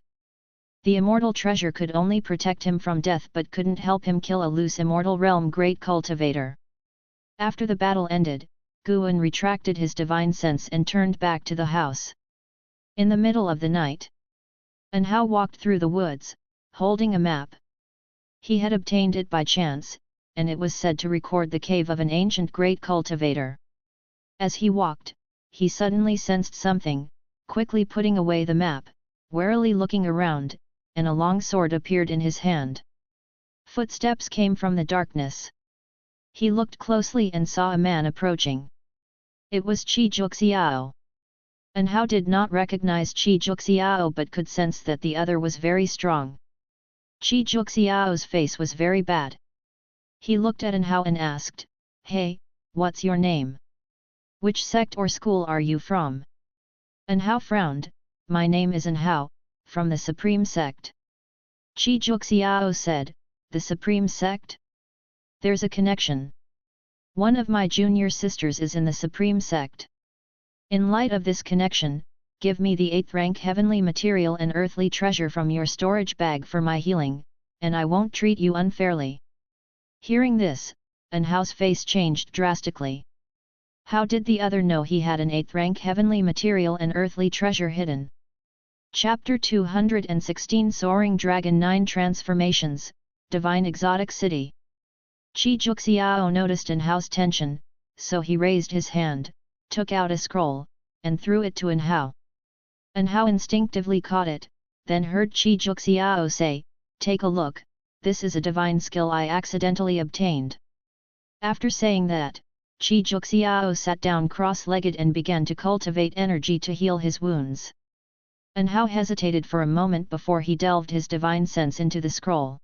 The immortal treasure could only protect him from death but couldn't help him kill a loose immortal realm great cultivator. After the battle ended, Guan retracted his divine sense and turned back to the house. In the middle of the night, Anhao walked through the woods, holding a map. He had obtained it by chance, and it was said to record the cave of an ancient great cultivator. As he walked, he suddenly sensed something, quickly putting away the map, warily looking around, and a long sword appeared in his hand. Footsteps came from the darkness. He looked closely and saw a man approaching. It was Qi Juxiao. Anhao did not recognize Qi Juxiao but could sense that the other was very strong. Qi Juxiao's face was very bad. He looked at Anhao and asked, "Hey, what's your name? Which sect or school are you from?" Anhao frowned, "My name is Anhao, from the Supreme Sect." Qi Juxiao said, "The Supreme Sect? There's a connection. One of my junior sisters is in the Supreme Sect. In light of this connection, give me the 8th rank heavenly material and earthly treasure from your storage bag for my healing, and I won't treat you unfairly." Hearing this, Anhao's face changed drastically. How did the other know he had an 8th rank heavenly material and earthly treasure hidden? Chapter 216 Soaring Dragon 9 Transformations, Divine Exotic City. Qi Juxiao noticed Anhao's tension, so he raised his hand, took out a scroll, and threw it to Anhao. Anhao instinctively caught it, then heard Qi Juxiao say, "Take a look, this is a divine skill I accidentally obtained." After saying that, Qi Juxiao sat down cross-legged and began to cultivate energy to heal his wounds. Anhao hesitated for a moment before he delved his divine sense into the scroll.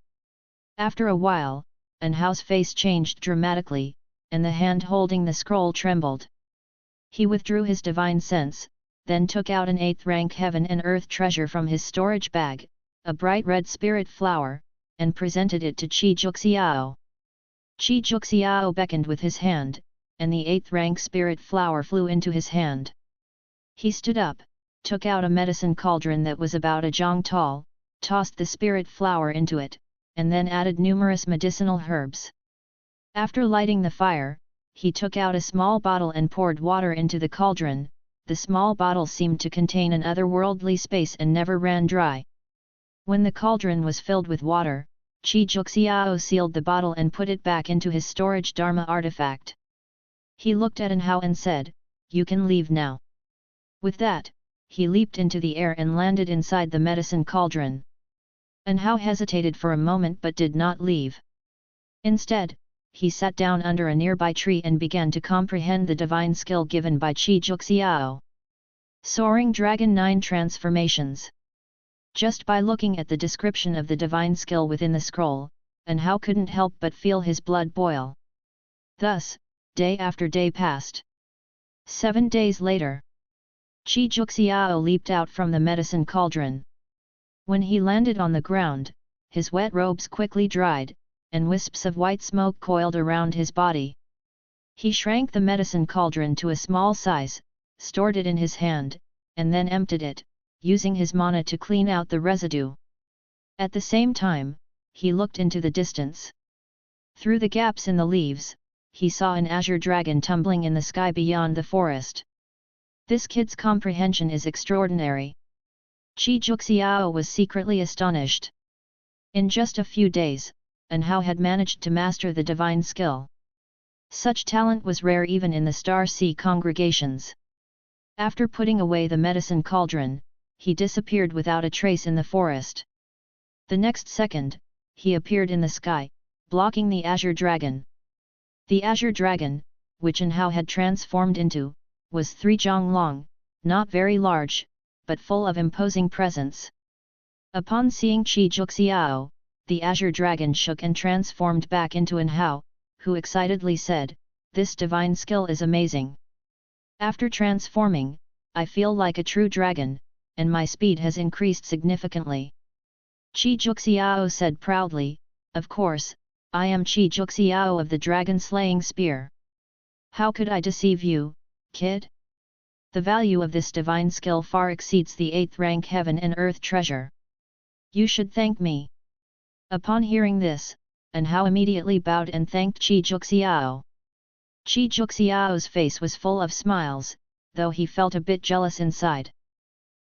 After a while, Anhao's face changed dramatically, and the hand holding the scroll trembled. He withdrew his divine sense, then took out an 8th rank heaven and earth treasure from his storage bag, a bright red spirit flower, and presented it to Qi Juxiao. Qi Juxiao beckoned with his hand, and the 8th rank spirit flower flew into his hand. He stood up, took out a medicine cauldron that was about a jong tall, tossed the spirit flower into it, and then added numerous medicinal herbs. After lighting the fire, he took out a small bottle and poured water into the cauldron. The small bottle seemed to contain an otherworldly space and never ran dry. When the cauldron was filled with water, Qi Juxiao sealed the bottle and put it back into his storage Dharma artifact. He looked at Anhao and said, "You can leave now." With that, he leaped into the air and landed inside the medicine cauldron. Anhao hesitated for a moment but did not leave. Instead, he sat down under a nearby tree and began to comprehend the divine skill given by Qi Juxiao. Soaring Dragon 9 Transformations. Just by looking at the description of the divine skill within the scroll, Anhao couldn't help but feel his blood boil. Thus, day after day passed. 7 days later, Qi Juxiao leaped out from the medicine cauldron. When he landed on the ground, his wet robes quickly dried, and wisps of white smoke coiled around his body. He shrank the medicine cauldron to a small size, stored it in his hand, and then emptied it, using his mana to clean out the residue. At the same time, he looked into the distance. Through the gaps in the leaves, he saw an azure dragon tumbling in the sky beyond the forest. This kid's comprehension is extraordinary. Qi Juxiao was secretly astonished. In just a few days, and how had managed to master the divine skill. Such talent was rare even in the Star Sea congregations. After putting away the medicine cauldron, he disappeared without a trace in the forest. The next second, he appeared in the sky, blocking the azure dragon. The azure dragon, which Anhao had transformed into, was 3 zhang long, not very large, but full of imposing presence. Upon seeing Qi Juxiao, the azure dragon shook and transformed back into Anhao, who excitedly said, "This divine skill is amazing. After transforming, I feel like a true dragon, and my speed has increased significantly." Qi Juxiao said proudly, "Of course, I am Qi Juxiao of the dragon-slaying spear. How could I deceive you, kid? The value of this divine skill far exceeds the 8th rank heaven and earth treasure. You should thank me." Upon hearing this, Anhao immediately bowed and thanked Qi Juxiao. Qi Juxiao's face was full of smiles, though he felt a bit jealous inside.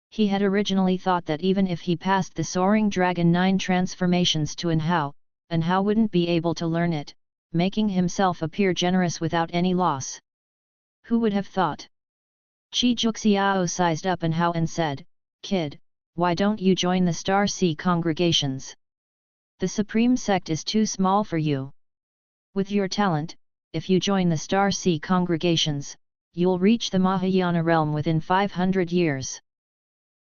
He had originally thought that even if he passed the Soaring Dragon 9 transformations to Anhao wouldn't be able to learn it, making himself appear generous without any loss. Who would have thought? Qi Juxiao sized up Anhao and said, "Kid, why don't you join the Star Sea congregations? The Supreme Sect is too small for you. With your talent, if you join the Star Sea congregations, you'll reach the Mahayana realm within 500 years.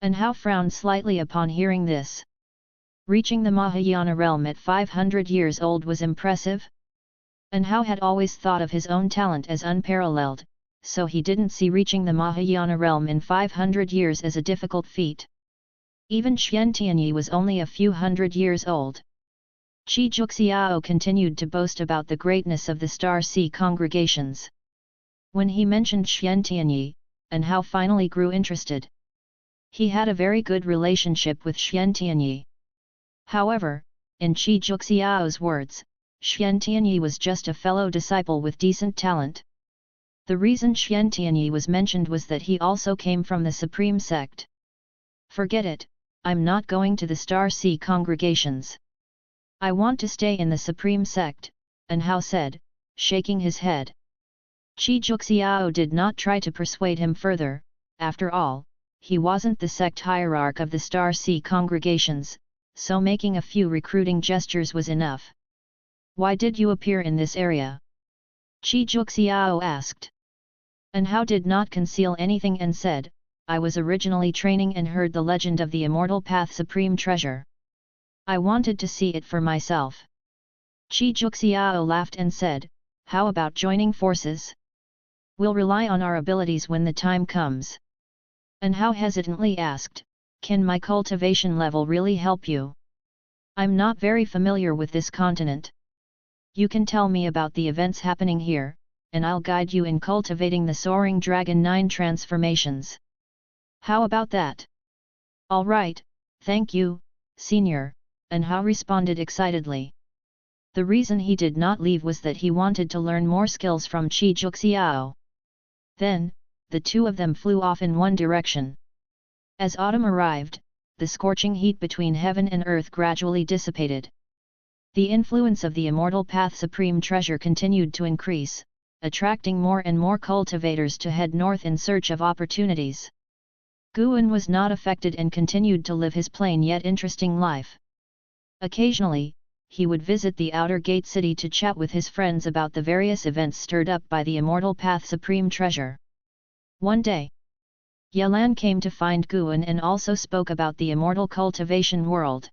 Anhao frowned slightly upon hearing this. Reaching the Mahayana realm at 500 years old was impressive. Anhao had always thought of his own talent as unparalleled, so he didn't see reaching the Mahayana realm in 500 years as a difficult feat. Even Xian Tianyi was only a few hundred years old. Qi Juxiao continued to boast about the greatness of the Star Sea congregations. When he mentioned Xian Tianyi, Anhao finally grew interested. He had a very good relationship with Xian Tianyi. However, in Qi Juxiao's words, Xian Tianyi was just a fellow disciple with decent talent. The reason Xian Tianyi was mentioned was that he also came from the Supreme Sect. "Forget it, I'm not going to the Star Sea congregations. I want to stay in the Supreme Sect," Anhao said, shaking his head. Qi Juxiao did not try to persuade him further. After all, he wasn't the sect hierarch of the Star Sea congregations, so making a few recruiting gestures was enough. "Why did you appear in this area?" Qi Juxiao asked. Anhao did not conceal anything and said, "I was originally training and heard the legend of the Immortal Path Supreme Treasure. I wanted to see it for myself." Qi Juxiao laughed and said, "How about joining forces? We'll rely on our abilities when the time comes." Anhao hesitantly asked, "Can my cultivation level really help you? I'm not very familiar with this continent. You can tell me about the events happening here, and I'll guide you in cultivating the Soaring Dragon 9 transformations. How about that?" "All right, thank you, Senior," Anhao responded excitedly. The reason he did not leave was that he wanted to learn more skills from Qi Juxiao. Then, the two of them flew off in one direction. As autumn arrived, the scorching heat between heaven and earth gradually dissipated. The influence of the Immortal Path Supreme Treasure continued to increase, attracting more and more cultivators to head north in search of opportunities. Guan was not affected and continued to live his plain yet interesting life. Occasionally, he would visit the outer gate city to chat with his friends about the various events stirred up by the Immortal Path Supreme Treasure. One day, Yelan came to find Guan and also spoke about the immortal cultivation world.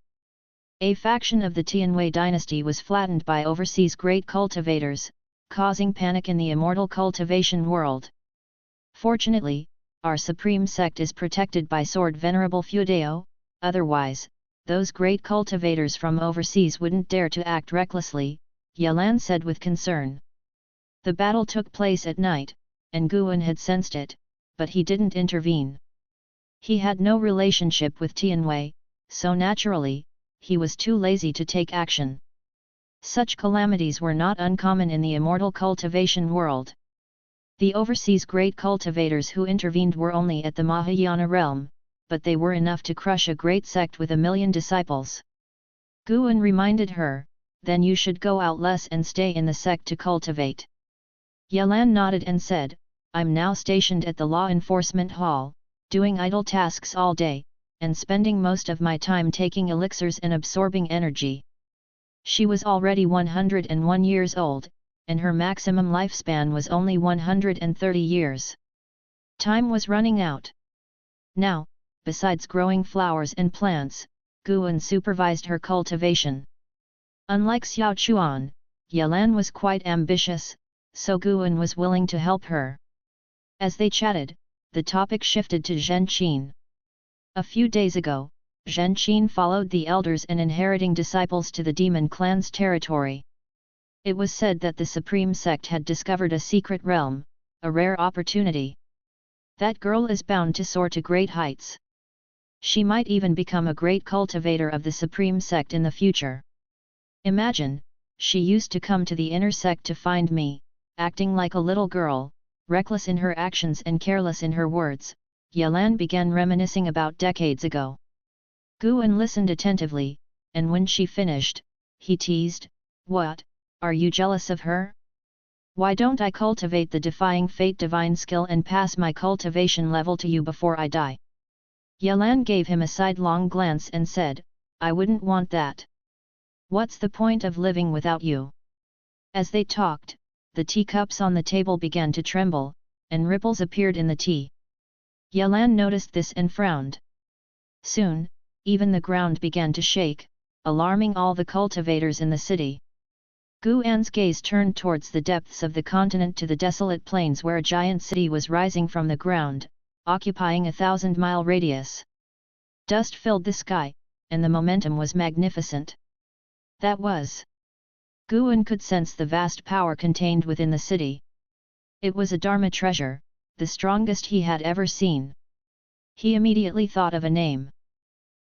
A faction of the Tianwei dynasty was flattened by overseas great cultivators, causing panic in the immortal cultivation world. Fortunately, our Supreme Sect is protected by Sword Venerable Feudeo, otherwise, those great cultivators from overseas wouldn't dare to act recklessly, Yelan said with concern. The battle took place at night, and Guan had sensed it, but he didn't intervene. He had no relationship with Tianwei, so naturally, he was too lazy to take action. Such calamities were not uncommon in the immortal cultivation world. The overseas great cultivators who intervened were only at the Mahayana realm, but they were enough to crush a great sect with 1,000,000 disciples. Guan reminded her, then you should go out less and stay in the sect to cultivate. Yelan nodded and said, I'm now stationed at the law enforcement hall, doing idle tasks all day, and spending most of my time taking elixirs and absorbing energy. She was already 101 years old, and her maximum lifespan was only 130 years. Time was running out. Now, besides growing flowers and plants, Guan supervised her cultivation. Unlike Xiao Chuan, Yelan was quite ambitious, so Guan was willing to help her. As they chatted, the topic shifted to Zhen Qin. A few days ago, Zhen Qin followed the elders and inheriting disciples to the demon clan's territory. It was said that the Supreme Sect had discovered a secret realm, a rare opportunity. That girl is bound to soar to great heights. She might even become a great cultivator of the Supreme Sect in the future. Imagine, she used to come to the inner sect to find me, acting like a little girl, reckless in her actions and careless in her words. Yelan began reminiscing about decades ago. Guan listened attentively, and when she finished, he teased, "What, are you jealous of her? Why don't I cultivate the defying fate divine skill and pass my cultivation level to you before I die?" Yelan gave him a sidelong glance and said, "I wouldn't want that. What's the point of living without you?" As they talked, the teacups on the table began to tremble, and ripples appeared in the tea. Yelan noticed this and frowned. Soon, even the ground began to shake, alarming all the cultivators in the city. Guan's gaze turned towards the depths of the continent to the desolate plains where a giant city was rising from the ground, occupying a 1,000-mile radius. Dust filled the sky, and the momentum was magnificent. That was. Guan could sense the vast power contained within the city. It was a Dharma treasure, the strongest he had ever seen. He immediately thought of a name.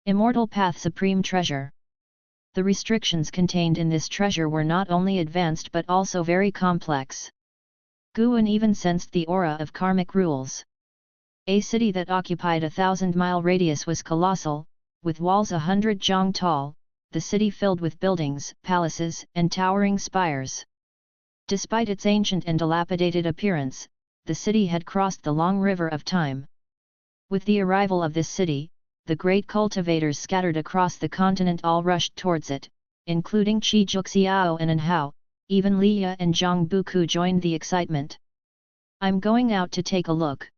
Immortal Path Supreme Treasure. The restrictions contained in this treasure were not only advanced but also very complex. Guan even sensed the aura of karmic rules. A city that occupied a 1,000-mile radius was colossal, with walls 100 zhang tall, the city filled with buildings, palaces, and towering spires. Despite its ancient and dilapidated appearance, the city had crossed the long river of time. With the arrival of this city, the great cultivators scattered across the continent all rushed towards it, including Qi Juxiao and Anhao, even Liya and Zhang Buku joined the excitement. "I'm going out to take a look."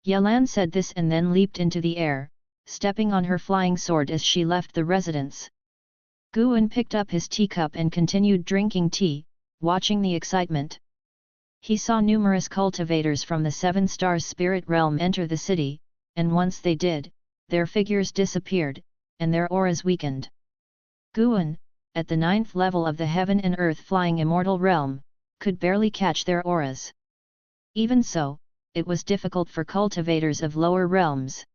Yelan said this and then leaped into the air, stepping on her flying sword as she left the residence. Guan picked up his teacup and continued drinking tea, watching the excitement. He saw numerous cultivators from the Seven Stars spirit realm enter the city, and once they did, their figures disappeared, and their auras weakened. Guan, at the 9th level of the heaven and earth flying immortal realm, could barely catch their auras. Even so, it was difficult for cultivators of lower realms.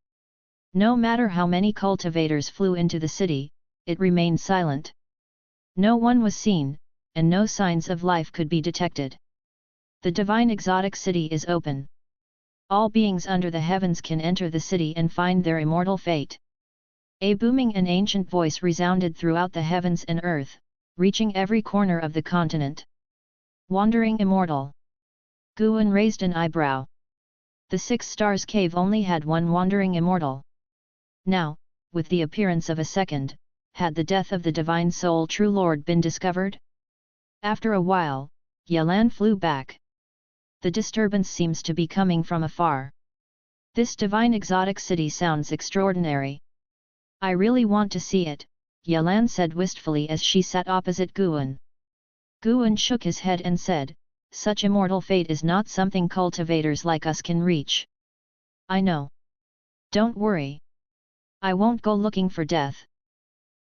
No matter how many cultivators flew into the city, it remained silent. No one was seen, and no signs of life could be detected. The divine exotic city is open. All beings under the heavens can enter the city and find their immortal fate. A booming and ancient voice resounded throughout the heavens and earth, reaching every corner of the continent. Wandering immortal. Guan raised an eyebrow. The 6 Stars Cave only had one wandering immortal. Now, with the appearance of a second, had the death of the divine soul true lord been discovered? After a while, Yelan flew back. The disturbance seems to be coming from afar. This divine exotic city sounds extraordinary. I really want to see it, Yelan said wistfully as she sat opposite Guan. Guan shook his head and said, "Such immortal fate is not something cultivators like us can reach." "I know. Don't worry. I won't go looking for death.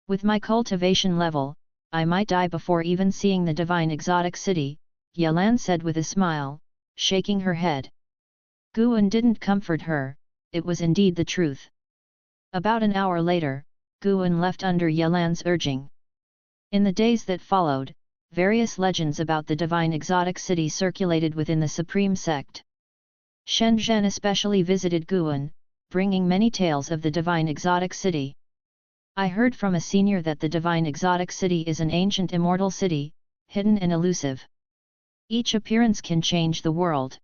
With my cultivation level, I might die before even seeing the divine exotic city," Yelan said with a smile, shaking her head. Guan didn't comfort her, it was indeed the truth. About an hour later, Guan left under Yelan's urging. In the days that followed, various legends about the divine exotic city circulated within the Supreme Sect. Shen Zhen especially visited Guan, bringing many tales of the divine exotic city. I heard from a senior that the divine exotic city is an ancient immortal city, hidden and elusive. Each appearance can change the world.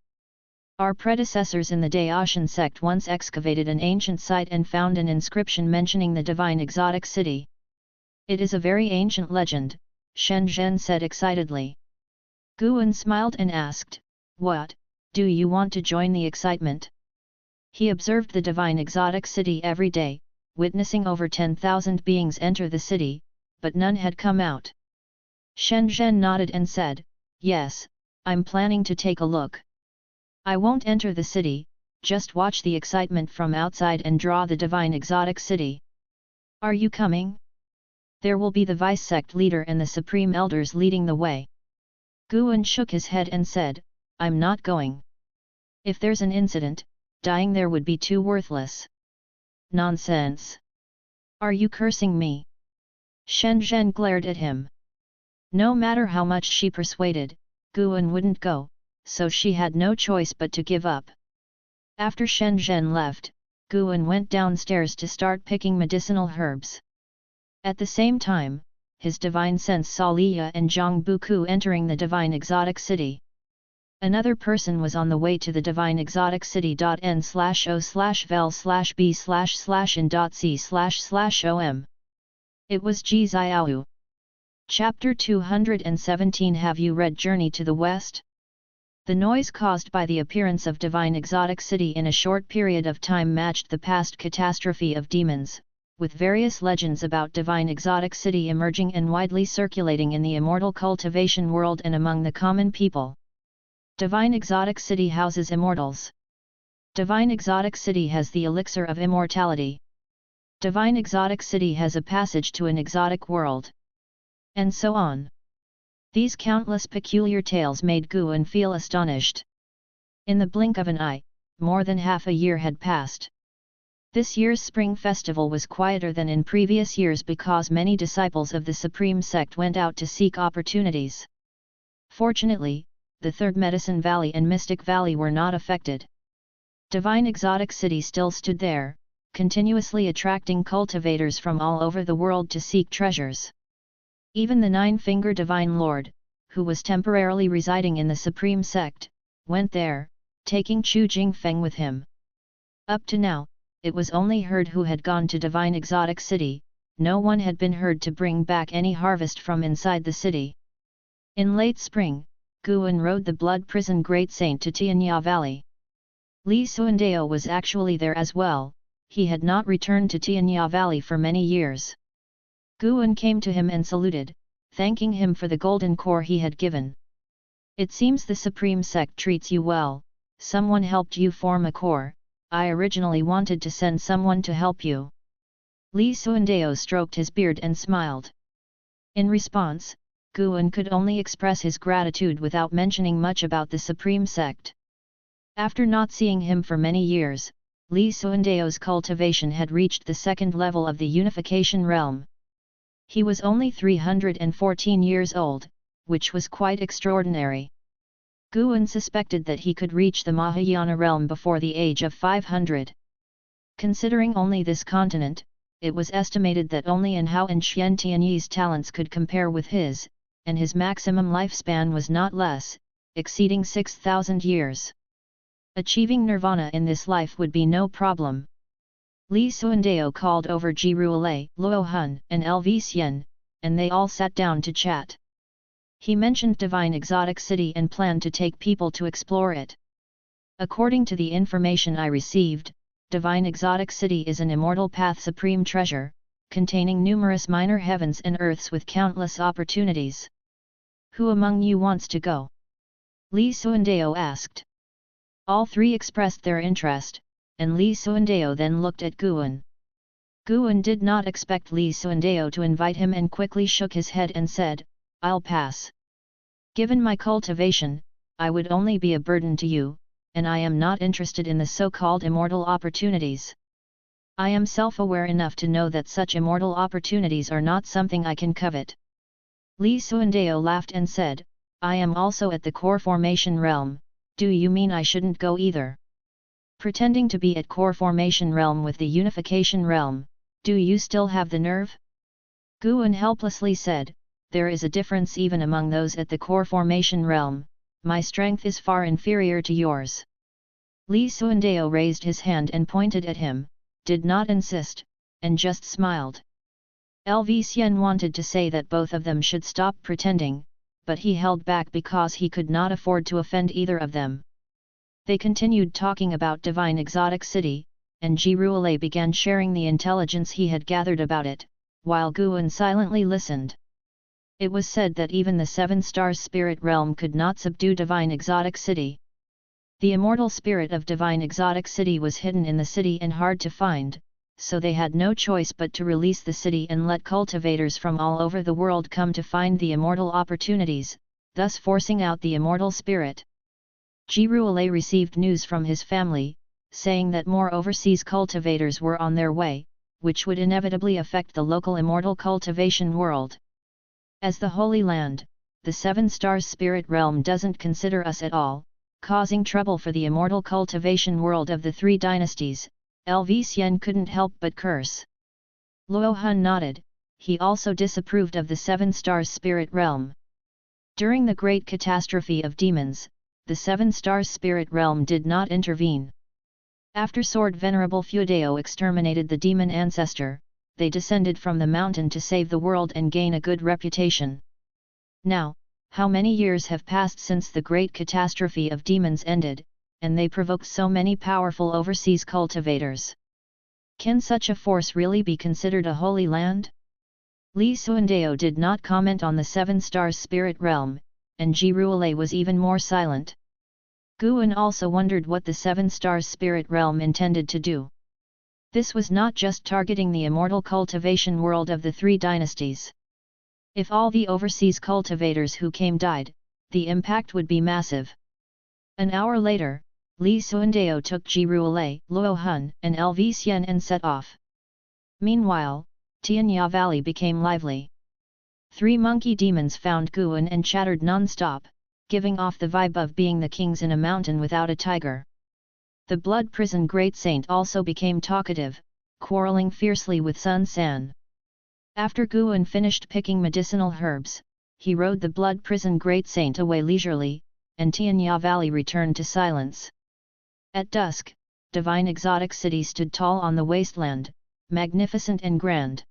Our predecessors in the Taixuan Sect once excavated an ancient site and found an inscription mentioning the divine exotic city. It is a very ancient legend, Shen Zhen said excitedly. Guan smiled and asked, "What, do you want to join the excitement?" He observed the divine exotic city every day, witnessing over 10,000 beings enter the city, but none had come out. Shen Zhen nodded and said, "Yes, I'm planning to take a look. I won't enter the city, just watch the excitement from outside and draw the divine exotic city. Are you coming?" There will be the vice sect leader and the supreme elders leading the way. Guan shook his head and said, "I'm not going. If there's an incident, dying there would be too worthless." "Nonsense! Are you cursing me?" Shen Zhen glared at him. No matter how much she persuaded, Guan wouldn't go, so she had no choice but to give up. After Shen Zhen left, Guan went downstairs to start picking medicinal herbs. At the same time, his divine sense saw Liya and Zhang Buku entering the divine exotic city. Another person was on the way to the divine exotic city.n/o/vel/b/in.c//om. It was Ji Xiaoyu. Chapter 217. Have you read Journey to the West? The noise caused by the appearance of divine exotic city in a short period of time matched the past catastrophe of demons, with various legends about divine exotic city emerging and widely circulating in the immortal cultivation world and among the common people. Divine exotic city houses immortals. Divine exotic city has the elixir of immortality. Divine exotic city has a passage to an exotic world. And so on. These countless peculiar tales made Guan feel astonished. In the blink of an eye, more than half a year had passed. This year's spring festival was quieter than in previous years because many disciples of the Supreme Sect went out to seek opportunities. Fortunately, the Third Medicine Valley and Mystic Valley were not affected. Divine Exotic City still stood there, continuously attracting cultivators from all over the world to seek treasures. Even the Nine-Finger Divine Lord, who was temporarily residing in the Supreme Sect, went there, taking Chu Jingfeng with him. Up to now, it was only heard who had gone to Divine Exotic City, no one had been heard to bring back any harvest from inside the city. In late spring, Guan rode the Blood Prison Great Saint to Tianya Valley. Li Suandao was actually there as well, he had not returned to Tianya Valley for many years. Guan came to him and saluted, thanking him for the golden core he had given. "It seems the Supreme Sect treats you well, someone helped you form a core, I originally wanted to send someone to help you." Li Suandao stroked his beard and smiled. In response, Guan could only express his gratitude without mentioning much about the Supreme Sect. After not seeing him for many years, Li Suandao's cultivation had reached the second level of the unification realm. He was only 314 years old, which was quite extraordinary. Guan suspected that he could reach the Mahayana realm before the age of 500. Considering only this continent, it was estimated that only Anhao and Xian Tianyi's talents could compare with his, and his maximum lifespan was not less, exceeding 6,000 years. Achieving nirvana in this life would be no problem. Li Suandao called over Ji Ruolei, Luo Hun, and Lv Xian, and they all sat down to chat. He mentioned Divine Exotic City and planned to take people to explore it. According to the information I received, Divine Exotic City is an immortal path supreme treasure, containing numerous minor heavens and earths with countless opportunities. Who among you wants to go? Li Suandao asked. All three expressed their interest, and Li Suandao then looked at Guan. Guan did not expect Li Suandao to invite him and quickly shook his head and said, "I'll pass. Given my cultivation, I would only be a burden to you, and I am not interested in the so-called immortal opportunities. I am self-aware enough to know that such immortal opportunities are not something I can covet. Li Xuandao laughed and said, I am also at the core formation realm, do you mean I shouldn't go either? Pretending to be at core formation realm with the unification realm, do you still have the nerve? Guan helplessly said, there is a difference even among those at the core formation realm, my strength is far inferior to yours. Li Xuandao raised his hand and pointed at him, did not insist, and just smiled. LV Xian wanted to say that both of them should stop pretending, but he held back because he could not afford to offend either of them. They continued talking about Divine Exotic City, and Ji Ruolei began sharing the intelligence he had gathered about it, while Guan silently listened. It was said that even the 7 stars spirit realm could not subdue Divine Exotic City. The immortal spirit of Divine Exotic City was hidden in the city and hard to find, so they had no choice but to release the city and let cultivators from all over the world come to find the immortal opportunities, thus forcing out the immortal spirit. Ji Ruolei received news from his family, saying that more overseas cultivators were on their way, which would inevitably affect the local immortal cultivation world. As the Holy Land, the 7 stars spirit realm doesn't consider us at all, causing trouble for the immortal cultivation world of the 3 dynasties. LV Xian couldn't help but curse. Luo Hun nodded, he also disapproved of the 7 stars spirit realm. During the great catastrophe of demons, the 7 stars spirit realm did not intervene. After Sword Venerable Feudao exterminated the demon ancestor, they descended from the mountain to save the world and gain a good reputation. Now, how many years have passed since the great catastrophe of demons ended, and they provoked so many powerful overseas cultivators? Can such a force really be considered a holy land? Li Xuandao did not comment on the 7 stars spirit realm, and Ji Ruolei was even more silent. Guan also wondered what the 7 stars spirit realm intended to do. This was not just targeting the immortal cultivation world of the 3 dynasties. If all the overseas cultivators who came died, the impact would be massive. An hour later, Li Xuandao took Ji Ruolei, Luo Hun, and LV Xian and set off. Meanwhile, Tianya Valley became lively. 3 monkey demons found Guan and chattered non-stop, giving off the vibe of being the kings in a mountain without a tiger. The Blood Prison Great Saint also became talkative, quarreling fiercely with Sun San. After Guan finished picking medicinal herbs, he rode the Blood Prison Great Saint away leisurely, and Tianya Valley returned to silence. At dusk, Divine Exotic City stood tall on the wasteland, magnificent and grand.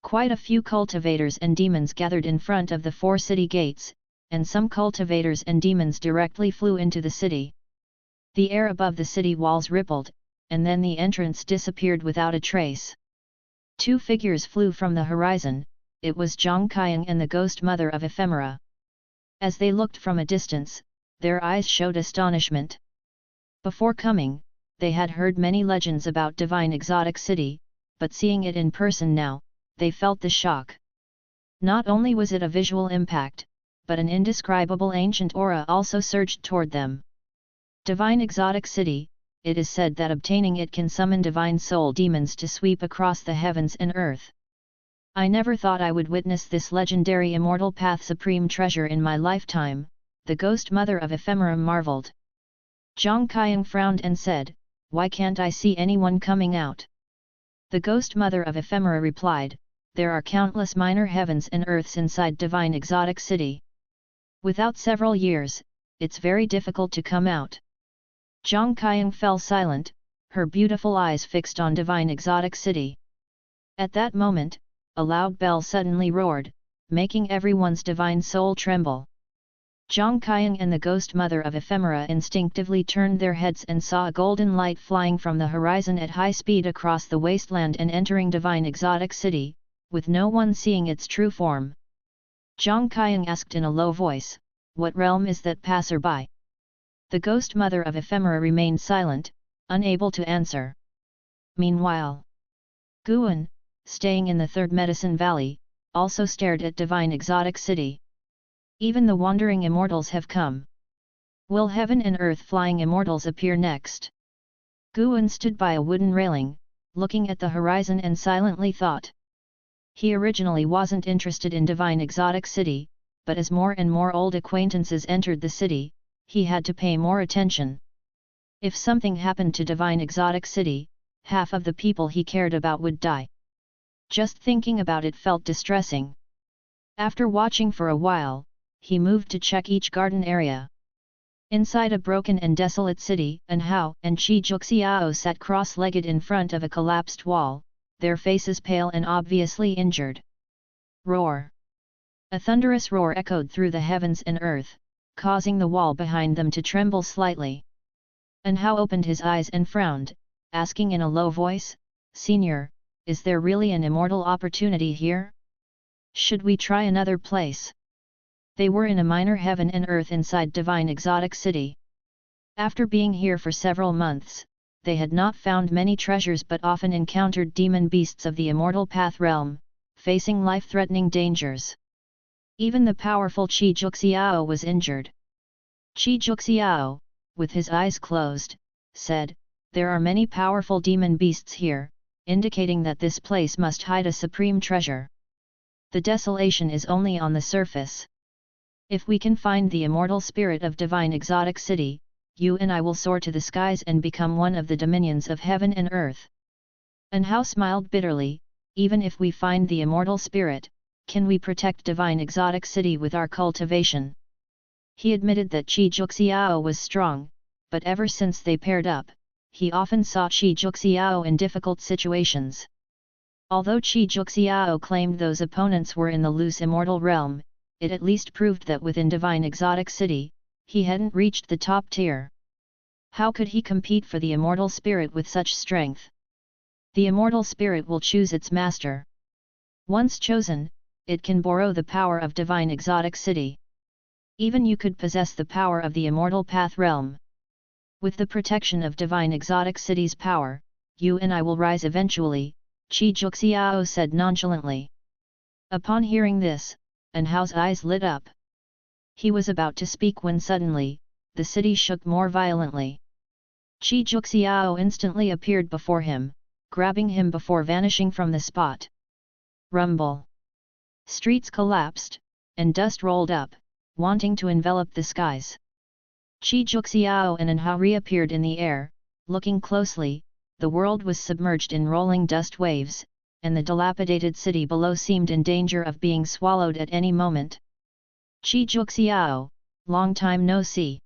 Quite a few cultivators and demons gathered in front of the 4 city gates, and some cultivators and demons directly flew into the city. The air above the city walls rippled, and then the entrance disappeared without a trace. 2 figures flew from the horizon, it was Zhang Qiang and the ghost mother of Ephemera. As they looked from a distance, their eyes showed astonishment. Before coming, they had heard many legends about Divine Exotic City, but seeing it in person now, they felt the shock. Not only was it a visual impact, but an indescribable ancient aura also surged toward them. Divine Exotic City, it is said that obtaining it can summon divine soul demons to sweep across the heavens and earth. I never thought I would witness this legendary immortal path supreme treasure in my lifetime, the ghost mother of Ephemera marveled. Zhang Qiang frowned and said, why can't I see anyone coming out? The ghost mother of Ephemera replied, there are countless minor heavens and earths inside Divine Exotic City. Without several years, it's very difficult to come out. Zhang Qiang fell silent, her beautiful eyes fixed on Divine Exotic City. At that moment, a loud bell suddenly roared, making everyone's divine soul tremble. Zhang Qiang and the ghost mother of Ephemera instinctively turned their heads and saw a golden light flying from the horizon at high speed across the wasteland and entering Divine Exotic City, with no one seeing its true form. Zhang Qiang asked in a low voice, what realm is that passerby? The ghost mother of Ephemera remained silent, unable to answer. Meanwhile, Guan, staying in the 3rd Medicine Valley, also stared at Divine Exotic City. Even the wandering immortals have come. Will heaven and earth flying immortals appear next? Guan stood by a wooden railing, looking at the horizon and silently thought. He originally wasn't interested in divine exotic city, but as more and more old acquaintances entered the city, he had to pay more attention. If something happened to divine exotic city, half of the people he cared about would die. Just thinking about it felt distressing. After watching for a while, he moved to check each garden area. Inside a broken and desolate city, An Hao and Qi Juxiao sat cross-legged in front of a collapsed wall, their faces pale and obviously injured. Roar! A thunderous roar echoed through the heavens and earth, causing the wall behind them to tremble slightly. An Hao opened his eyes and frowned, asking in a low voice, "Senior, is there really an immortal opportunity here? Should we try another place?" They were in a minor heaven and earth inside divine exotic city. After being here for several months, they had not found many treasures but often encountered demon beasts of the immortal path realm, facing life-threatening dangers. Even the powerful Qi Juxiao was injured. Qi Juxiao, with his eyes closed, said, "There are many powerful demon beasts here, indicating that this place must hide a supreme treasure. The desolation is only on the surface. If we can find the immortal spirit of divine exotic city, you and I will soar to the skies and become one of the dominions of heaven and earth." An Hao smiled bitterly, "Even if we find the immortal spirit, can we protect divine exotic city with our cultivation?" He admitted that Qi Juxiao was strong, but ever since they paired up, he often saw Qi Juxiao in difficult situations. Although Qi Juxiao claimed those opponents were in the loose immortal realm, it at least proved that within divine exotic city, he hadn't reached the top tier. How could he compete for the immortal spirit with such strength? The immortal spirit will choose its master. Once chosen, it can borrow the power of divine exotic city. Even you could possess the power of the immortal path realm. With the protection of divine exotic city's power, you and I will rise eventually, Qi Juxiao said nonchalantly. Upon hearing this, An Hao's eyes lit up. He was about to speak when suddenly, the city shook more violently. Qi Juxiao instantly appeared before him, grabbing him before vanishing from the spot. Rumble! Streets collapsed, and dust rolled up, wanting to envelop the skies. Qi Juxiao and An Hao reappeared in the air. Looking closely, the world was submerged in rolling dust waves, and the dilapidated city below seemed in danger of being swallowed at any moment. "Qi Juxiao, long time no see."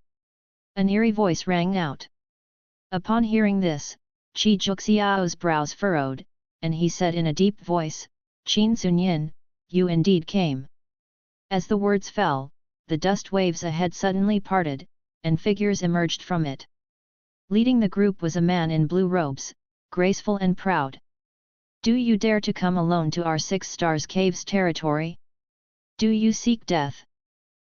An eerie voice rang out. Upon hearing this, Qi Juxiao's brows furrowed, and he said in a deep voice, "Qin Sunyin, you indeed came." As the words fell, the dust waves ahead suddenly parted, and figures emerged from it. Leading the group was a man in blue robes, graceful and proud. "Do you dare to come alone to our 6 Stars Caves territory? Do you seek death?"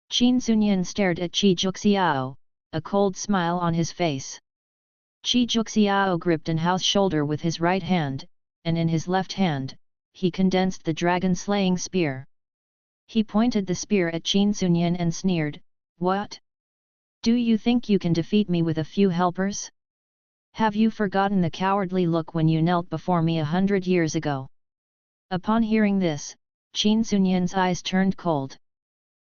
Qin Sunyin stared at Qi Juxiao, a cold smile on his face. Qi Juxiao gripped An Hao's shoulder with his right hand, and in his left hand, he condensed the dragon-slaying spear. He pointed the spear at Qin Sunyin and sneered, "What? Do you think you can defeat me with a few helpers? Have you forgotten the cowardly look when you knelt before me 100 years ago?" Upon hearing this, Qin Sunyin's eyes turned cold.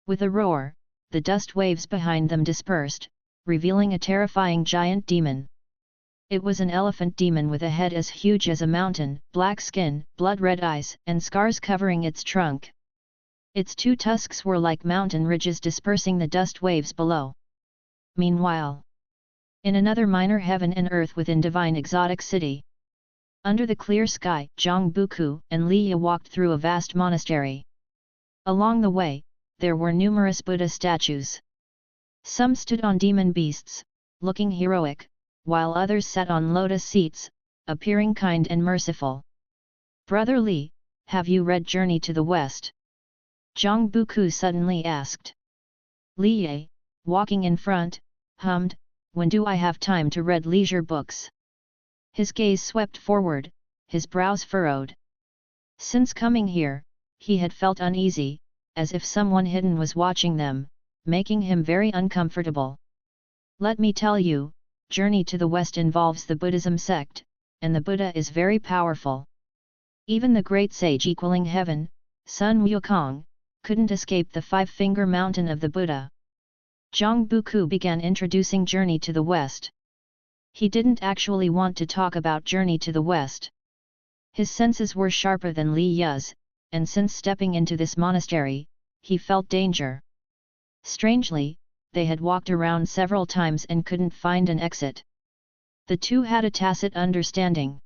With a roar, the dust waves behind them dispersed, revealing a terrifying giant demon. It was an elephant demon with a head as huge as a mountain, black skin, blood-red eyes, and scars covering its trunk. Its 2 tusks were like mountain ridges dispersing the dust waves below. Meanwhile, in another minor heaven and earth within divine exotic city, under the clear sky, Zhang Buku and Li Ye walked through a vast monastery. Along the way, there were numerous Buddha statues. Some stood on demon beasts, looking heroic, while others sat on lotus seats, appearing kind and merciful. "Brother Li, have you read Journey to the West?" Zhang Buku suddenly asked. Li Ye, walking in front, hummed, "When do I have time to read leisure books?" His gaze swept forward, his brows furrowed. Since coming here, he had felt uneasy, as if someone hidden was watching them, making him very uncomfortable. Let me tell you, journey to the west involves the Buddhism sect, and the Buddha is very powerful. Even the great sage equaling heaven, Sun Wukong, couldn't escape the five-finger mountain of the Buddha. Zhang Buku began introducing journey to the west. He didn't actually want to talk about journey to the west. His senses were sharper than Li Yu's, and since stepping into this monastery, he felt danger. Strangely, they had walked around several times and couldn't find an exit. The two had a tacit understanding.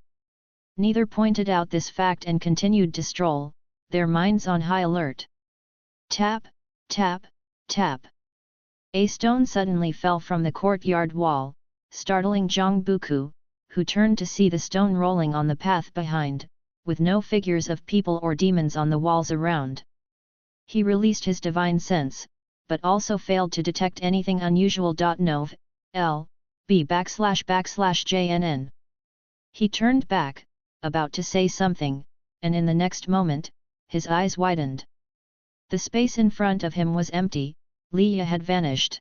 Neither pointed out this fact and continued to stroll, their minds on high alert. Tap, tap, tap. A stone suddenly fell from the courtyard wall, startling Zhang Buku, who turned to see the stone rolling on the path behind, with no figures of people or demons on the walls around. He released his divine sense, but also failed to detect anything unusual. Nov. L. B //JNN. He turned back, about to say something, and in the next moment, his eyes widened. The space in front of him was empty, Liya had vanished.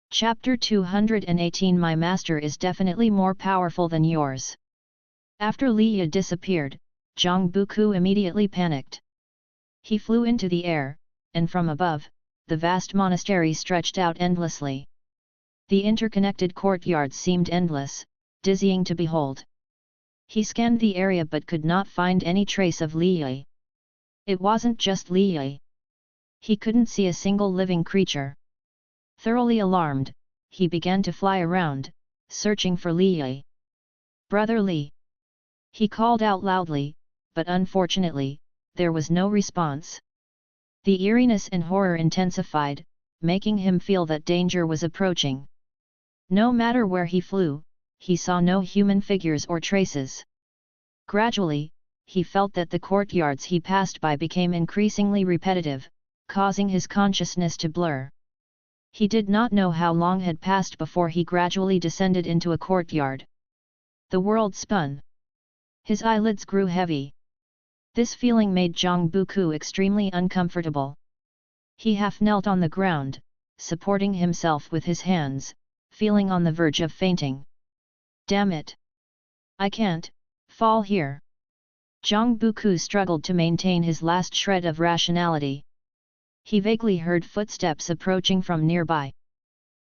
Chapter 218. My master is definitely more powerful than yours. After Liya disappeared, Zhang Buku immediately panicked. He flew into the air, and from above, the vast monastery stretched out endlessly. The interconnected courtyards seemed endless, dizzying to behold. He scanned the area but could not find any trace of Liya. It wasn't just Liya. He couldn't see a single living creature. Thoroughly alarmed, he began to fly around, searching for Liya. Brother Li! He called out loudly, but unfortunately, there was no response. The eeriness and horror intensified, making him feel that danger was approaching. No matter where he flew, he saw no human figures or traces. Gradually, he felt that the courtyards he passed by became increasingly repetitive, causing his consciousness to blur. He did not know how long had passed before he gradually descended into a courtyard. The world spun. His eyelids grew heavy. This feeling made Zhang Buku extremely uncomfortable. He half knelt on the ground, supporting himself with his hands, feeling on the verge of fainting. Damn it! I can't fall here. Zhang Buku struggled to maintain his last shred of rationality. He vaguely heard footsteps approaching from nearby.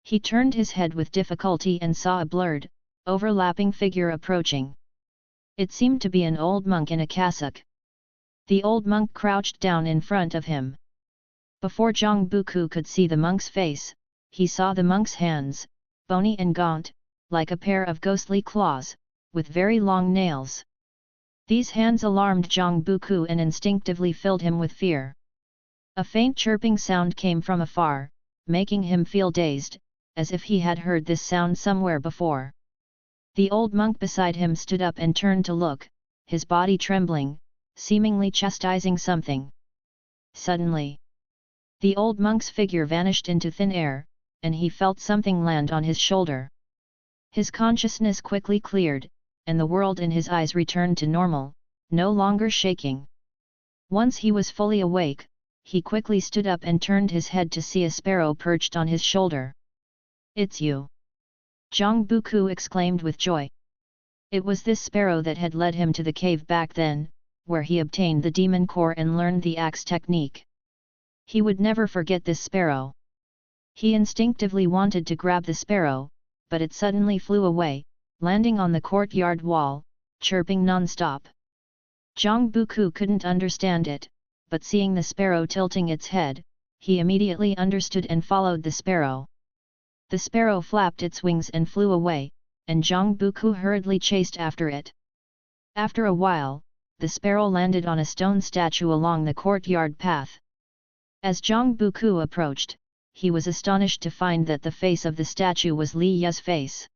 He turned his head with difficulty and saw a blurred, overlapping figure approaching. It seemed to be an old monk in a cassock. The old monk crouched down in front of him. Before Zhang Buku could see the monk's face, he saw the monk's hands, bony and gaunt, like a pair of ghostly claws, with very long nails. These hands alarmed Zhang Buku and instinctively filled him with fear. A faint chirping sound came from afar, making him feel dazed, as if he had heard this sound somewhere before. The old monk beside him stood up and turned to look, his body trembling, seemingly chastising something. Suddenly, the old monk's figure vanished into thin air, and he felt something land on his shoulder. His consciousness quickly cleared, and the world in his eyes returned to normal, no longer shaking. Once he was fully awake, he quickly stood up and turned his head to see a sparrow perched on his shoulder. It's you! Zhang Buku exclaimed with joy. It was this sparrow that had led him to the cave back then, where he obtained the demon core and learned the axe technique. He would never forget this sparrow. He instinctively wanted to grab the sparrow, but it suddenly flew away, landing on the courtyard wall, chirping non-stop. Zhang Buku couldn't understand it, but seeing the sparrow tilting its head, he immediately understood and followed the sparrow. The sparrow flapped its wings and flew away, and Zhang Buku hurriedly chased after it. After a while, the sparrow landed on a stone statue along the courtyard path. As Zhang Buku approached, he was astonished to find that the face of the statue was Li Yu's face.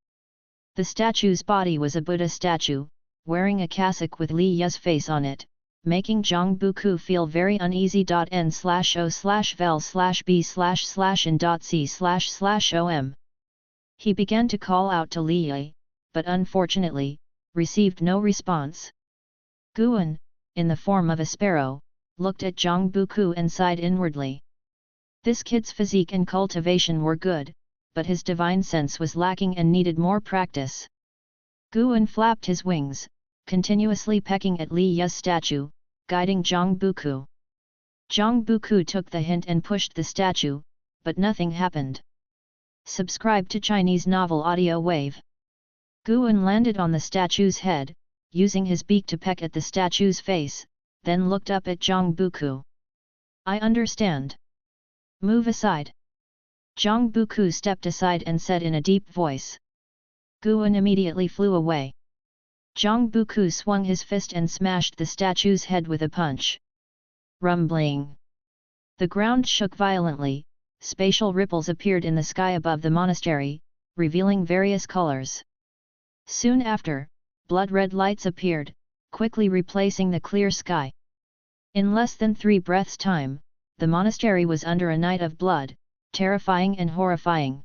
The statue's body was a Buddha statue, wearing a cassock with Li Yu's face on it, making Zhang Buku feel very uneasy. N/O/vel/b//in.c//om. He began to call out to Li Yu, but unfortunately, received no response. Guan, in the form of a sparrow, looked at Zhang Buku and sighed inwardly. This kid's physique and cultivation were good, but his divine sense was lacking and needed more practice. Guan flapped his wings, continuously pecking at Li Ye's statue, guiding Zhang Buku. Zhang Buku took the hint and pushed the statue, but nothing happened. Subscribe to Chinese Novel Audio Wave. Guan landed on the statue's head, using his beak to peck at the statue's face, then looked up at Zhang Buku. I understand. Move aside. Zhang Buku stepped aside and said in a deep voice. Guan immediately flew away. Zhang Buku swung his fist and smashed the statue's head with a punch. Rumbling. The ground shook violently, spatial ripples appeared in the sky above the monastery, revealing various colors. Soon after, blood-red lights appeared, quickly replacing the clear sky. In less than 3 breaths' time, the monastery was under a night of blood, terrifying and horrifying.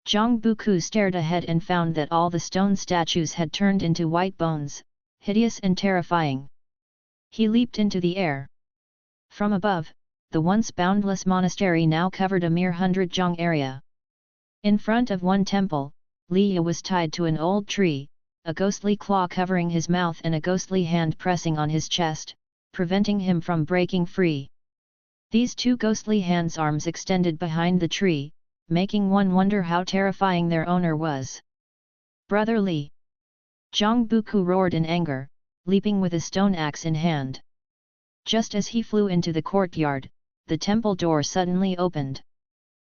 Zhang Buku stared ahead and found that all the stone statues had turned into white bones, hideous and terrifying. He leaped into the air. From above, the once boundless monastery now covered a mere 100 zhang area. In front of one temple, Li Ye was tied to an old tree, a ghostly claw covering his mouth and a ghostly hand pressing on his chest, preventing him from breaking free. These 2 ghostly hands' arms extended behind the tree, making one wonder how terrifying their owner was. Brother Li! Zhang Buku roared in anger, leaping with a stone axe in hand. Just as he flew into the courtyard, the temple door suddenly opened.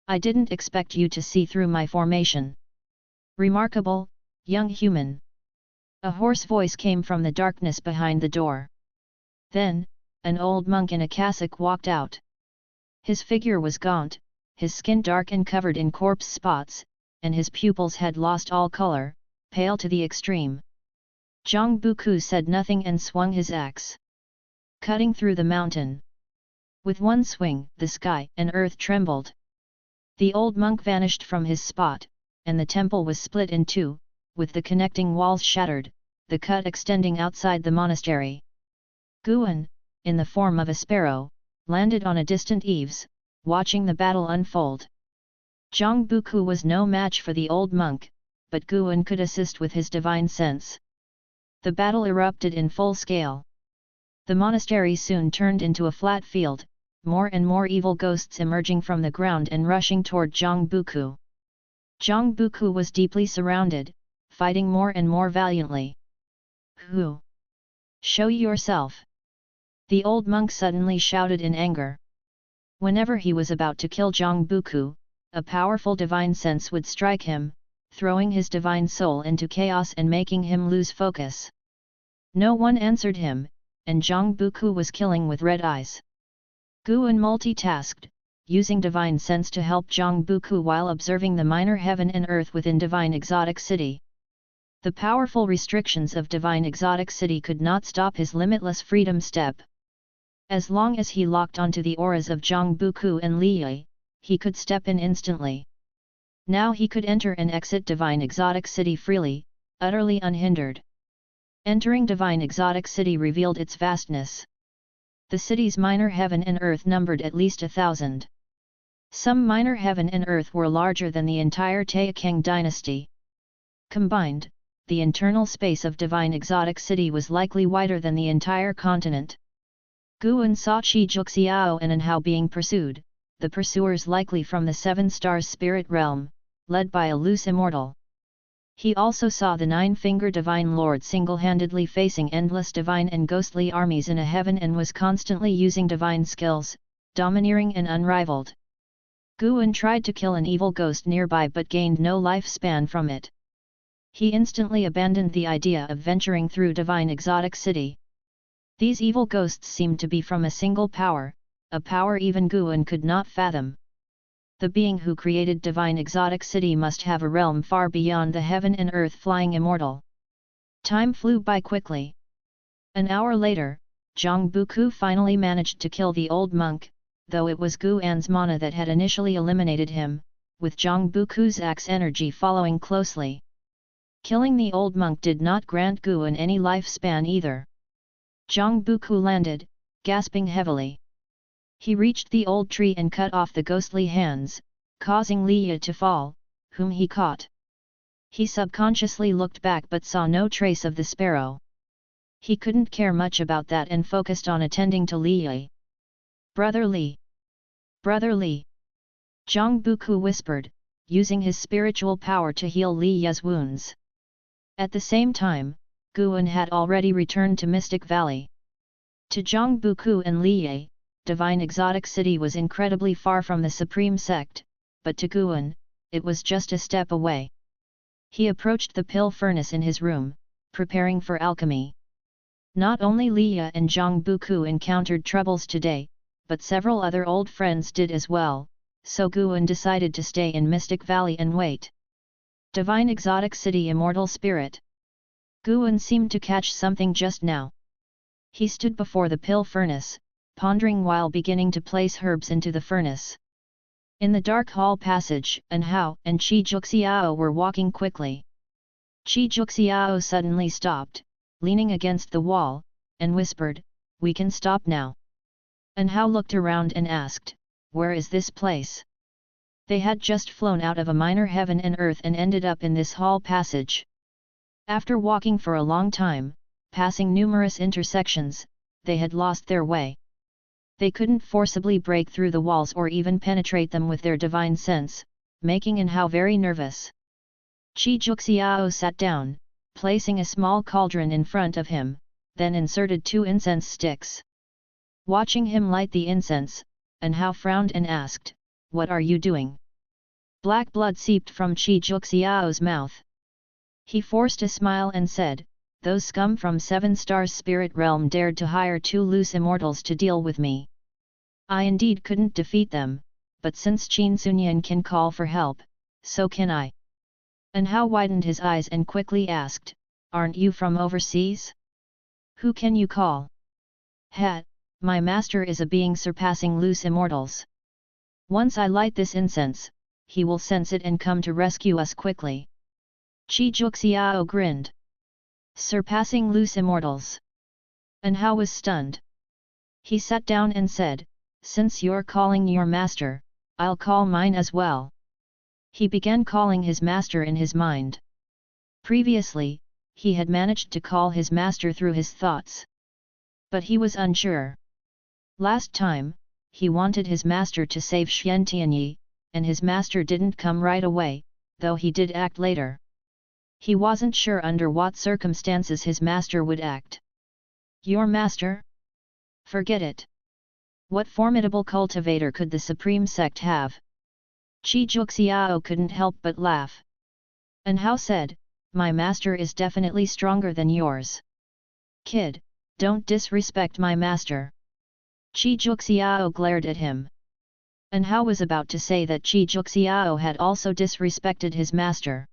I didn't expect you to see through my formation. Remarkable, young human. A hoarse voice came from the darkness behind the door. Then, an old monk in a cassock walked out. His figure was gaunt, his skin dark and covered in corpse spots, and his pupils had lost all color, pale to the extreme. Zhang Buku said nothing and swung his axe, cutting through the mountain. With one swing, the sky and earth trembled. The old monk vanished from his spot, and the temple was split in 2, with the connecting walls shattered, the cut extending outside the monastery. Guan, in the form of a sparrow, landed on a distant eaves, watching the battle unfold. Zhang Buku was no match for the old monk, but Guan could assist with his divine sense. The battle erupted in full scale. The monastery soon turned into a flat field, more and more evil ghosts emerging from the ground and rushing toward Zhang Buku. Zhang Buku was deeply surrounded, fighting more and more valiantly. Who? Show yourself! The old monk suddenly shouted in anger. Whenever he was about to kill Zhang Buku, a powerful divine sense would strike him, throwing his divine soul into chaos and making him lose focus. No one answered him, and Zhang Buku was killing with red eyes. Guan multitasked, using divine sense to help Zhang Buku while observing the minor heaven and earth within divine exotic city. The powerful restrictions of divine exotic city could not stop his limitless freedom step. As long as he locked onto the auras of Zhang Buku and Li Ye, he could step in instantly. Now he could enter and exit divine exotic city freely, utterly unhindered. Entering divine exotic city revealed its vastness. The city's minor heaven and earth numbered at least 1,000. Some minor heaven and earth were larger than the entire Taixuan dynasty. Combined, the internal space of divine exotic city was likely wider than the entire continent. Guan saw Qi Juxiao and Anhao being pursued, the pursuers likely from the 7 stars spirit realm, led by a loose immortal. He also saw the 9-finger divine lord single-handedly facing endless divine and ghostly armies in a heaven and was constantly using divine skills, domineering and unrivaled. Guan tried to kill an evil ghost nearby but gained no lifespan from it. He instantly abandoned the idea of venturing through divine exotic city. These evil ghosts seemed to be from a single power, a power even Guan could not fathom. The being who created divine exotic city must have a realm far beyond the heaven and earth flying immortal. Time flew by quickly. An hour later, Zhang Buku finally managed to kill the old monk, though it was Guan's mana that had initially eliminated him, with Zhang Buku's axe energy following closely. Killing the old monk did not grant Guan any lifespan either. Zhang Buku landed, gasping heavily. He reached the old tree and cut off the ghostly hands, causing Li Ye to fall, whom he caught. He subconsciously looked back but saw no trace of the sparrow. He couldn't care much about that and focused on attending to Li Yi. "Brother Li! Brother Li!" Zhang Buku whispered, using his spiritual power to heal Li Yi's wounds. At the same time, Guan had already returned to Mystic Valley. To Zhang Buku and Li Yi, Divine Exotic City was incredibly far from the Supreme Sect, but to Guan, it was just a step away. He approached the pill furnace in his room, preparing for alchemy. Not only Li Yi and Zhang Buku encountered troubles today, but several other old friends did as well, so Guan decided to stay in Mystic Valley and wait. Divine Exotic City Immortal Spirit. Guan seemed to catch something just now. He stood before the pill furnace, pondering while beginning to place herbs into the furnace. In the dark hall passage, An Hao and Qi Juxiao were walking quickly. Qi Juxiao suddenly stopped, leaning against the wall, and whispered, "We can stop now." An Hao looked around and asked, "Where is this place?" They had just flown out of a minor heaven and earth and ended up in this hall passage. After walking for a long time, passing numerous intersections, they had lost their way. They couldn't forcibly break through the walls or even penetrate them with their divine sense, making An Hao very nervous. Qi Juxiao sat down, placing a small cauldron in front of him, then inserted 2 incense sticks. Watching him light the incense, An Hao frowned and asked, "What are you doing?" Black blood seeped from Qi Juxiao's mouth. He forced a smile and said, "Those scum from 7 Stars Spirit Realm dared to hire 2 loose immortals to deal with me. I indeed couldn't defeat them, but since Qin Sunyan can call for help, so can I." An Hao widened his eyes and quickly asked, "Aren't you from overseas? Who can you call?" "Het, my master is a being surpassing loose immortals. Once I light this incense, he will sense it and come to rescue us quickly." Qi Juxiao grinned. "Surpassing loose immortals?" An Hao was stunned. He sat down and said, "Since you're calling your master, I'll call mine as well." He began calling his master in his mind. Previously, he had managed to call his master through his thoughts. But he was unsure. Last time, he wanted his master to save Xian Tianyi, and his master didn't come right away, though he did act later. He wasn't sure under what circumstances his master would act. "Your master? Forget it. What formidable cultivator could the Supreme Sect have?" Qi Juxiao couldn't help but laugh. An Hao said, "My master is definitely stronger than yours. Kid, don't disrespect my master." Qi Juxiao glared at him. An Hao was about to say that Qi Juxiao had also disrespected his master.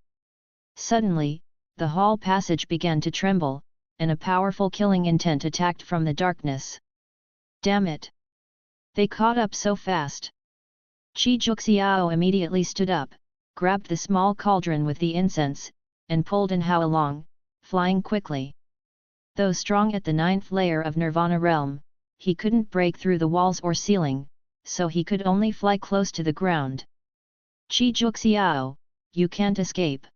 Suddenly, the hall passage began to tremble, and a powerful killing intent attacked from the darkness. "Damn it! They caught up so fast." Qi Juxiao immediately stood up, grabbed the small cauldron with the incense, and pulled An Hao along, flying quickly. Though strong at the 9th layer of Nirvana realm, he couldn't break through the walls or ceiling, so he could only fly close to the ground. "Qi Juxiao, you can't escape."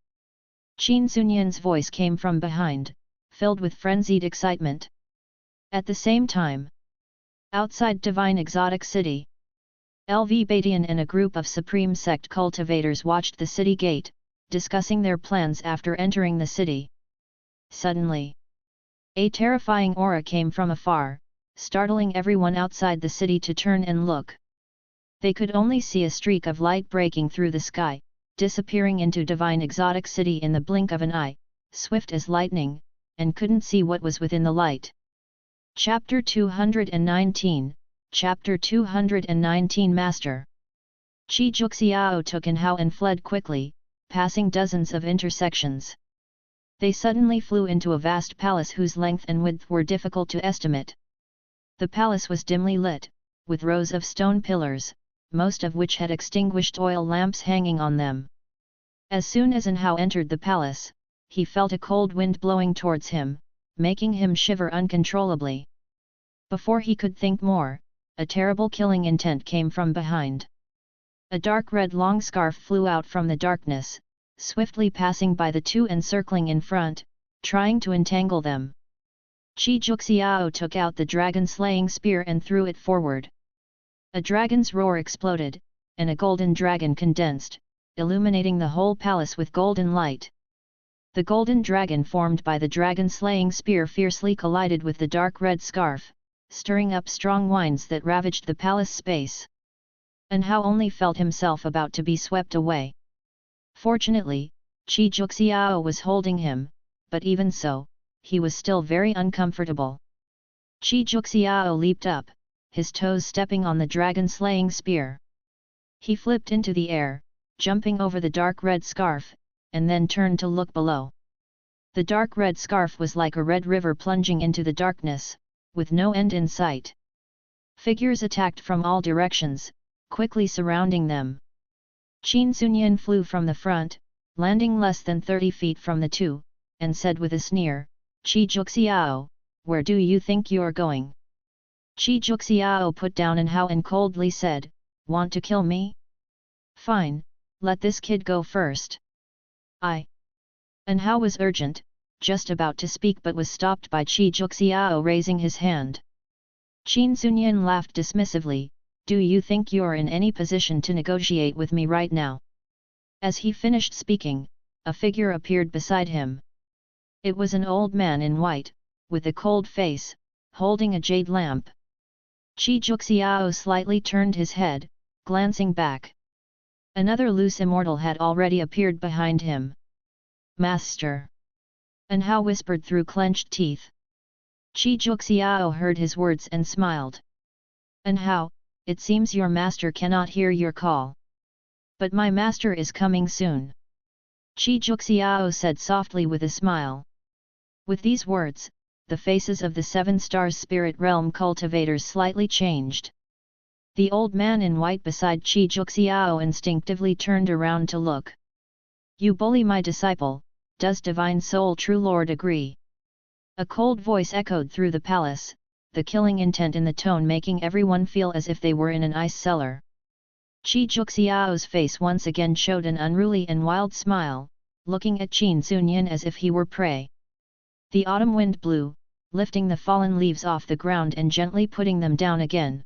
Qin Sunyan's voice came from behind, filled with frenzied excitement. At the same time, outside Divine Exotic City, LV Badian and a group of Supreme Sect cultivators watched the city gate, discussing their plans after entering the city. Suddenly, a terrifying aura came from afar, startling everyone outside the city to turn and look. They could only see a streak of light breaking through the sky, disappearing into Divine Exotic City in the blink of an eye, swift as lightning, and couldn't see what was within the light. Chapter 219, Chapter 219 Master. Qi Juxiao took An Hao and fled quickly, passing dozens of intersections. They suddenly flew into a vast palace whose length and width were difficult to estimate. The palace was dimly lit, with rows of stone pillars, most of which had extinguished oil lamps hanging on them. As soon as An Hao entered the palace, he felt a cold wind blowing towards him, making him shiver uncontrollably. Before he could think more, a terrible killing intent came from behind. A dark red long scarf flew out from the darkness, swiftly passing by the two and circling in front, trying to entangle them. Qi Juxiao took out the dragon-slaying spear and threw it forward. A dragon's roar exploded, and a golden dragon condensed, illuminating the whole palace with golden light. The golden dragon formed by the dragon-slaying spear fiercely collided with the dark red scarf, stirring up strong winds that ravaged the palace space. And Hao only felt himself about to be swept away. Fortunately, Qi Juxiao was holding him, but even so, he was still very uncomfortable. Qi Juxiao leaped up, his toes stepping on the dragon-slaying spear. He flipped into the air, jumping over the dark red scarf, and then turned to look below. The dark red scarf was like a red river plunging into the darkness, with no end in sight. Figures attacked from all directions, quickly surrounding them. Qin Sunyan flew from the front, landing less than 30 feet from the two, and said with a sneer, "Qi Juxiao, where do you think you're going?" Qi Juxiao put down an Hao and coldly said, "Want to kill me? Fine, let this kid go first." An Hao was urgent, just about to speak but was stopped by Qi Juxiao raising his hand. Qin Sunyan laughed dismissively, "Do you think you're in any position to negotiate with me right now?" As he finished speaking, a figure appeared beside him. It was an old man in white, with a cold face, holding a jade lamp. Qi Juxiao slightly turned his head, glancing back. Another loose immortal had already appeared behind him. "Master!" An Hao whispered through clenched teeth. Qi Juxiao heard his words and smiled. "An Hao, it seems your master cannot hear your call. But my master is coming soon," Qi Juxiao said softly with a smile. With these words, the faces of the 7 stars spirit realm cultivators slightly changed. The old man in white beside Qi Juxiao instinctively turned around to look. "You bully my disciple, does Divine Soul True Lord agree?" A cold voice echoed through the palace, the killing intent in the tone making everyone feel as if they were in an ice cellar. Qi Juxiao's face once again showed an unruly and wild smile, looking at Qin Sunyan as if he were prey. The autumn wind blew, lifting the fallen leaves off the ground and gently putting them down again.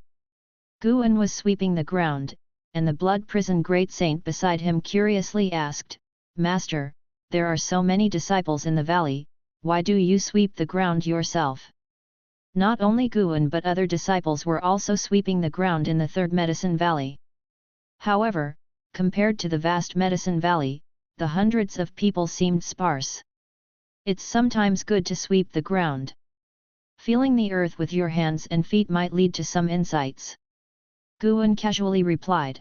Guan was sweeping the ground, and the blood prison great saint beside him curiously asked, "Master, there are so many disciples in the valley, why do you sweep the ground yourself?" Not only Guan but other disciples were also sweeping the ground in the third Medicine Valley. However, compared to the vast Medicine Valley, the hundreds of people seemed sparse. "It's sometimes good to sweep the ground. Feeling the earth with your hands and feet might lead to some insights," Guan casually replied.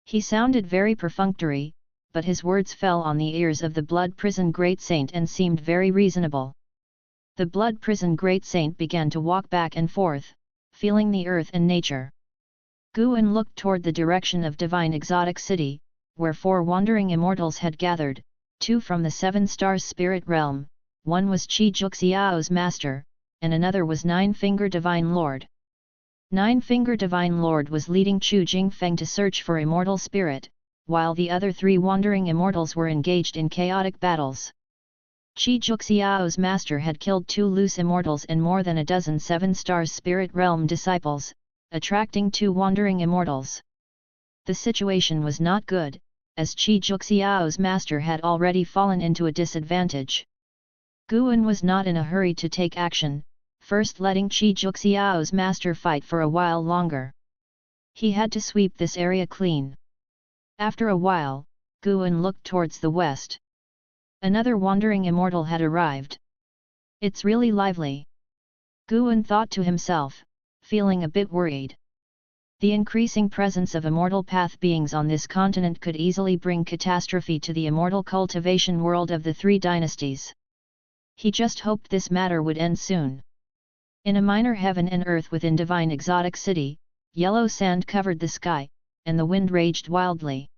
He sounded very perfunctory, but his words fell on the ears of the blood prison great saint and seemed very reasonable. The blood prison great saint began to walk back and forth, feeling the earth and nature. Guan looked toward the direction of divine exotic city, where 4 wandering immortals had gathered, 2 from the 7 stars spirit realm, one was Qi Juxiao's master, and another was Nine-Finger Divine Lord. Nine-Finger Divine Lord was leading Chu Jingfeng to search for immortal spirit, while the other 3 wandering immortals were engaged in chaotic battles. Qi Juxiao's master had killed 2 loose immortals and more than a dozen 7 stars spirit realm disciples, attracting 2 wandering immortals. The situation was not good, as Qi Juxiao's master had already fallen into a disadvantage. Guan was not in a hurry to take action, first letting Qi Juxiao's master fight for a while longer. He had to sweep this area clean. After a while, Guan looked towards the west. Another wandering immortal had arrived. "It's really lively," Guan thought to himself, feeling a bit worried. The increasing presence of immortal path beings on this continent could easily bring catastrophe to the immortal cultivation world of the 3 dynasties. He just hoped this matter would end soon. In a minor heaven and earth within divine exotic city, yellow sand covered the sky, and the wind raged wildly.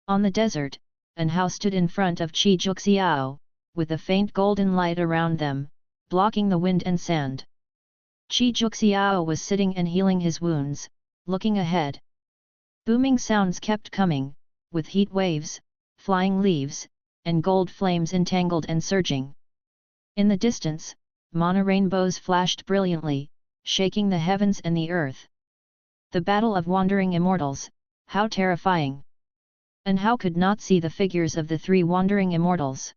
On the desert, An Hao stood in front of Qi Juxiao, with a faint golden light around them, blocking the wind and sand. Qi Juxiao was sitting and healing his wounds, looking ahead. Booming sounds kept coming, with heat waves, flying leaves, and gold flames entangled and surging. In the distance, mono-rainbows flashed brilliantly, shaking the heavens and the earth. The battle of wandering immortals, how terrifying! And how could not see the figures of the three wandering immortals?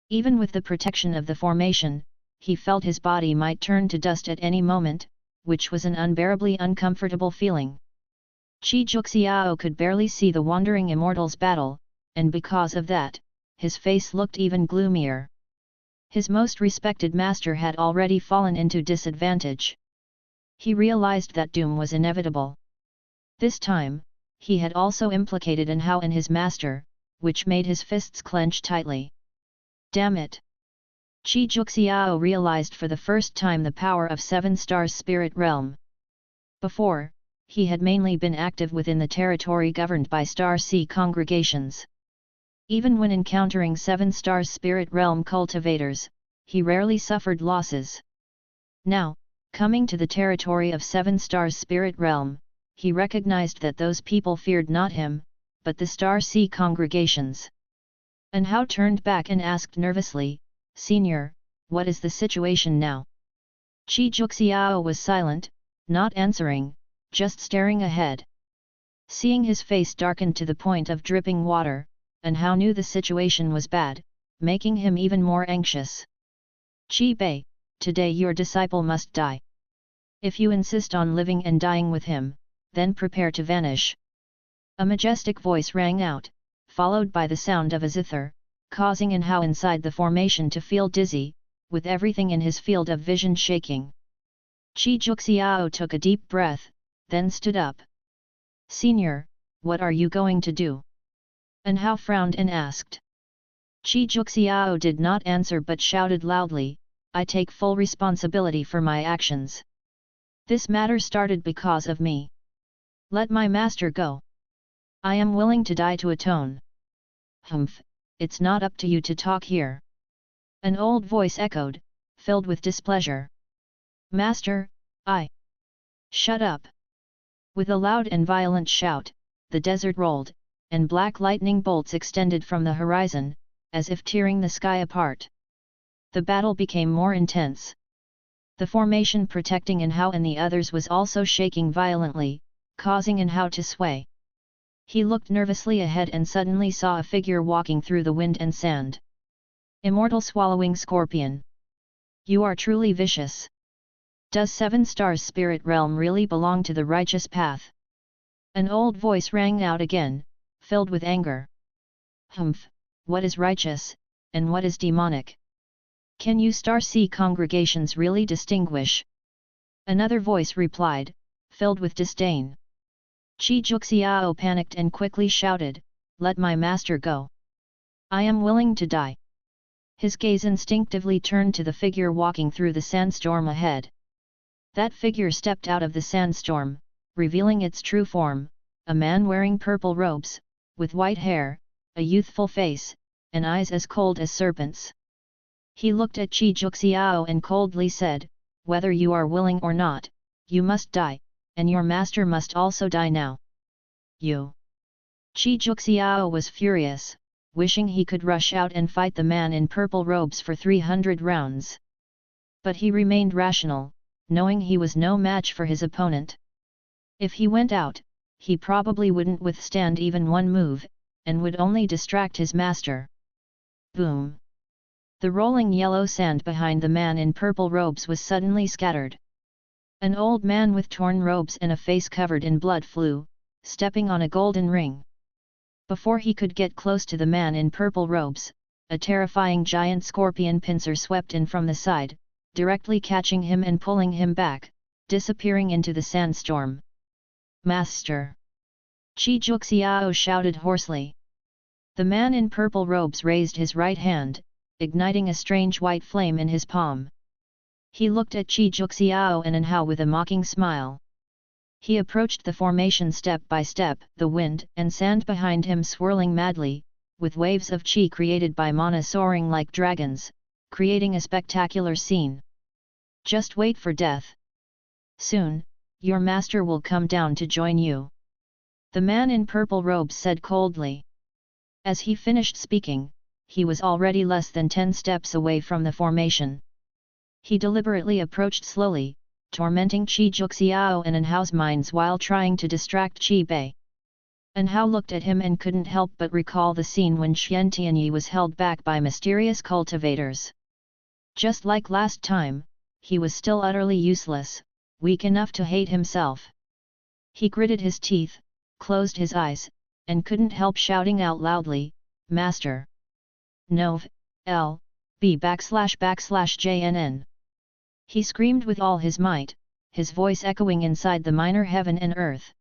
Even with the protection of the formation, he felt his body might turn to dust at any moment, which was an unbearably uncomfortable feeling. Qi Juxiao could barely see the wandering immortals battle, and because of that, his face looked even gloomier. His most respected master had already fallen into disadvantage. He realized that doom was inevitable. This time, he had also implicated in Hao and his master, which made his fists clench tightly. Damn it! Qi Juxiao realized for the first time the power of 7 Stars Spirit Realm. Before, he had mainly been active within the territory governed by Star Sea congregations. Even when encountering 7 Stars Spirit Realm cultivators, he rarely suffered losses. Now, coming to the territory of 7 Stars Spirit Realm, he recognized that those people feared not him, but the Star Sea congregations. And Hao turned back and asked nervously, "Senior, what is the situation now?" Qi Juxiao was silent, not answering, just staring ahead. Seeing his face darkened to the point of dripping water, and Hao knew the situation was bad, making him even more anxious. "Qi Bei, today your disciple must die. If you insist on living and dying with him, then prepare to vanish." A majestic voice rang out, followed by the sound of a zither, causing an Hao inside the formation to feel dizzy, with everything in his field of vision shaking. Qi Juxiao took a deep breath, then stood up. "Senior, what are you going to do?" An Hao frowned and asked. Qi Juxiao did not answer but shouted loudly, "I take full responsibility for my actions. This matter started because of me. Let my master go. I am willing to die to atone." "Humph, it's not up to you to talk here." An old voice echoed, filled with displeasure. "Master, I..." "Shut up!" With a loud and violent shout, the desert rolled, and black lightning bolts extended from the horizon, as if tearing the sky apart. The battle became more intense. The formation protecting An Hao and the others was also shaking violently, causing An Hao to sway. He looked nervously ahead and suddenly saw a figure walking through the wind and sand. "Immortal swallowing scorpion. You are truly vicious. Does 7 Stars Spirit Realm really belong to the righteous path?" An old voice rang out again, filled with anger. "Humph, what is righteous, and what is demonic? Can you Star Sea congregations really distinguish?" Another voice replied, filled with disdain. Qi Juxiao panicked and quickly shouted, "Let my master go. I am willing to die." His gaze instinctively turned to the figure walking through the sandstorm ahead. That figure stepped out of the sandstorm, revealing its true form, a man wearing purple robes, with white hair, a youthful face, and eyes as cold as serpents. He looked at Qi Juxiao and coldly said, "Whether you are willing or not, you must die, and your master must also die now." "You!" Qi Juxiao was furious, wishing he could rush out and fight the man in purple robes for 300 rounds. But he remained rational, knowing he was no match for his opponent. If he went out, he probably wouldn't withstand even one move, and would only distract his master. Boom! The rolling yellow sand behind the man in purple robes was suddenly scattered. An old man with torn robes and a face covered in blood flew, stepping on a golden ring. Before he could get close to the man in purple robes, a terrifying giant scorpion pincer swept in from the side, directly catching him and pulling him back, disappearing into the sandstorm. "Master!" Qi Juxiao shouted hoarsely. The man in purple robes raised his right hand, igniting a strange white flame in his palm. He looked at Qi Juxiao and An Hao with a mocking smile. He approached the formation step by step, the wind and sand behind him swirling madly, with waves of qi created by mana soaring like dragons, creating a spectacular scene. "Just wait for death. Soon, your master will come down to join you." the man in purple robes said coldly. As he finished speaking, he was already less than 10 steps away from the formation. He deliberately approached slowly, tormenting Qi Juxiao and Anhao's minds while trying to distract Qi Bei. Anhao looked at him and couldn't help but recall the scene when Xian Tianyi was held back by mysterious cultivators. Just like last time, he was still utterly useless, weak enough to hate himself. He gritted his teeth, closed his eyes, and couldn't help shouting out loudly, "Master! Nov. L. B /JNN. He screamed with all his might, his voice echoing inside the minor heaven and earth.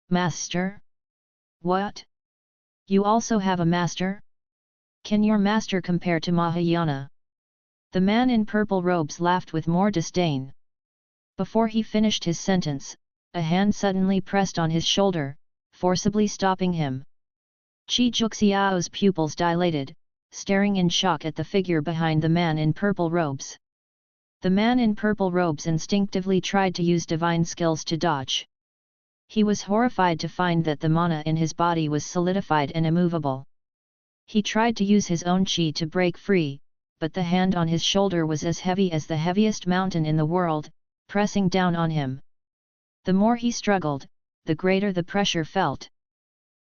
Master? What? You also have a master? Can your master compare to Mahayana? The man in purple robes laughed with more disdain. Before he finished his sentence, a hand suddenly pressed on his shoulder, forcibly stopping him. Qi Juxiao's pupils dilated, staring in shock at the figure behind the man in purple robes. The man in purple robes instinctively tried to use divine skills to dodge. He was horrified to find that the mana in his body was solidified and immovable. He tried to use his own qi to break free, but the hand on his shoulder was as heavy as the heaviest mountain in the world, pressing down on him. The more he struggled, the greater the pressure felt.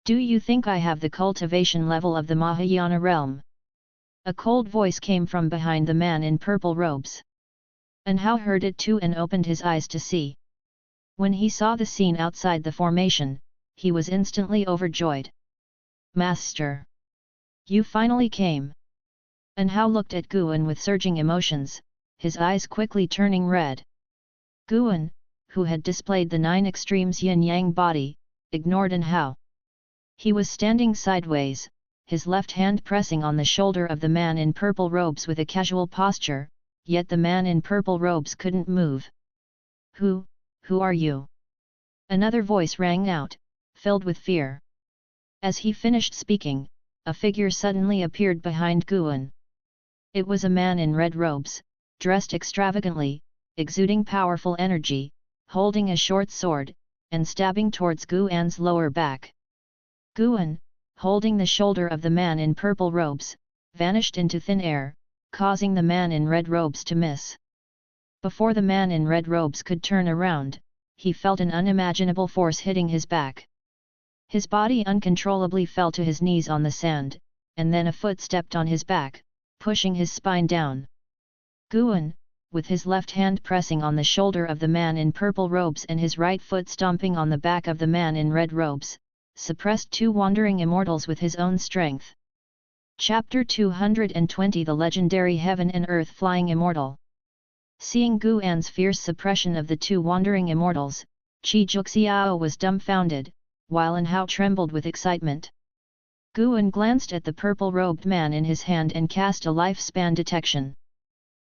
Do you think I have the cultivation level of the Mahayana realm? A cold voice came from behind the man in purple robes. Anhao heard it too and opened his eyes to see. When he saw the scene outside the formation, he was instantly overjoyed. Master! You finally came! Anhao looked at Guan with surging emotions, his eyes quickly turning red. Guan, who had displayed the 9 extremes yin-yang body, ignored Anhao. He was standing sideways, his left hand pressing on the shoulder of the man in purple robes with a casual posture, yet the man in purple robes couldn't move. Who are you? Another voice rang out, filled with fear. As he finished speaking, a figure suddenly appeared behind Guan. It was a man in red robes, dressed extravagantly, exuding powerful energy, holding a short sword, and stabbing towards Guan's lower back. Guan, holding the shoulder of the man in purple robes, vanished into thin air, causing the man in red robes to miss. Before the man in red robes could turn around, he felt an unimaginable force hitting his back. His body uncontrollably fell to his knees on the sand, and then a foot stepped on his back, pushing his spine down. Guan, with his left hand pressing on the shoulder of the man in purple robes and his right foot stomping on the back of the man in red robes, suppressed 2 wandering immortals with his own strength. Chapter 220 The legendary Heaven and Earth Flying Immortal. Seeing Guan's fierce suppression of the 2 wandering immortals, Qi Juxiao was dumbfounded, while Anhao trembled with excitement. Guan glanced at the purple-robed man in his hand and cast a lifespan detection.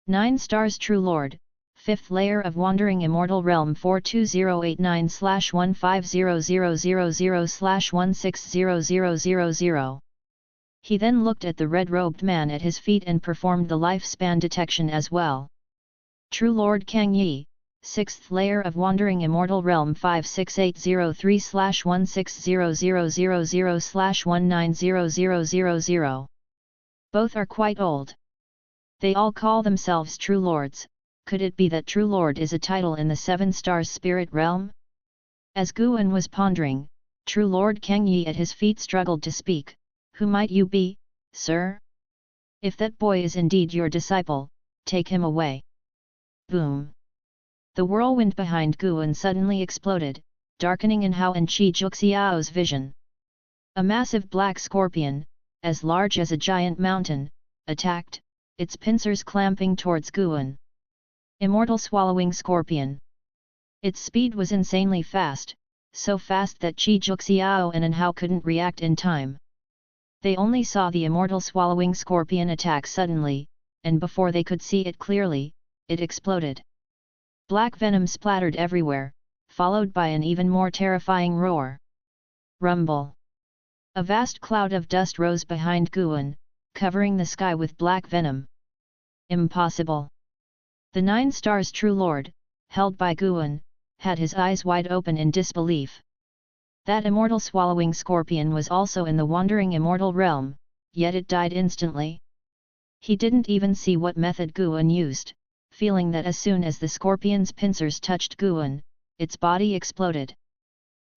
9 stars True Lord, 5th layer of Wandering Immortal Realm 42089/15000/1600000. He then looked at the red-robed man at his feet and performed the lifespan detection as well. True Lord Kang Yi, 6th layer of Wandering Immortal Realm 56803/1600000/1900000. Both are quite old. They all call themselves True Lords. Could it be that True Lord is a title in the 7 stars spirit realm? As Guan was pondering, True Lord Kang Yi at his feet struggled to speak. Who might you be, sir? If that boy is indeed your disciple, take him away. Boom! The whirlwind behind Guan suddenly exploded, darkening Anhao and Qi Juxiao's vision. A massive black scorpion, as large as a giant mountain, attacked, its pincers clamping towards Guan. Immortal swallowing scorpion. Its speed was insanely fast, so fast that Qi Juxiao and Anhao couldn't react in time. They only saw the immortal swallowing scorpion attack suddenly, and before they could see it clearly, it exploded. Black venom splattered everywhere, followed by an even more terrifying roar. Rumble! A vast cloud of dust rose behind Guan, covering the sky with black venom. Impossible! The 9 stars True Lord, held by Guan, had his eyes wide open in disbelief. That immortal swallowing scorpion was also in the wandering immortal realm, yet it died instantly. He didn't even see what method Guan used, feeling that as soon as the scorpion's pincers touched Guan, its body exploded.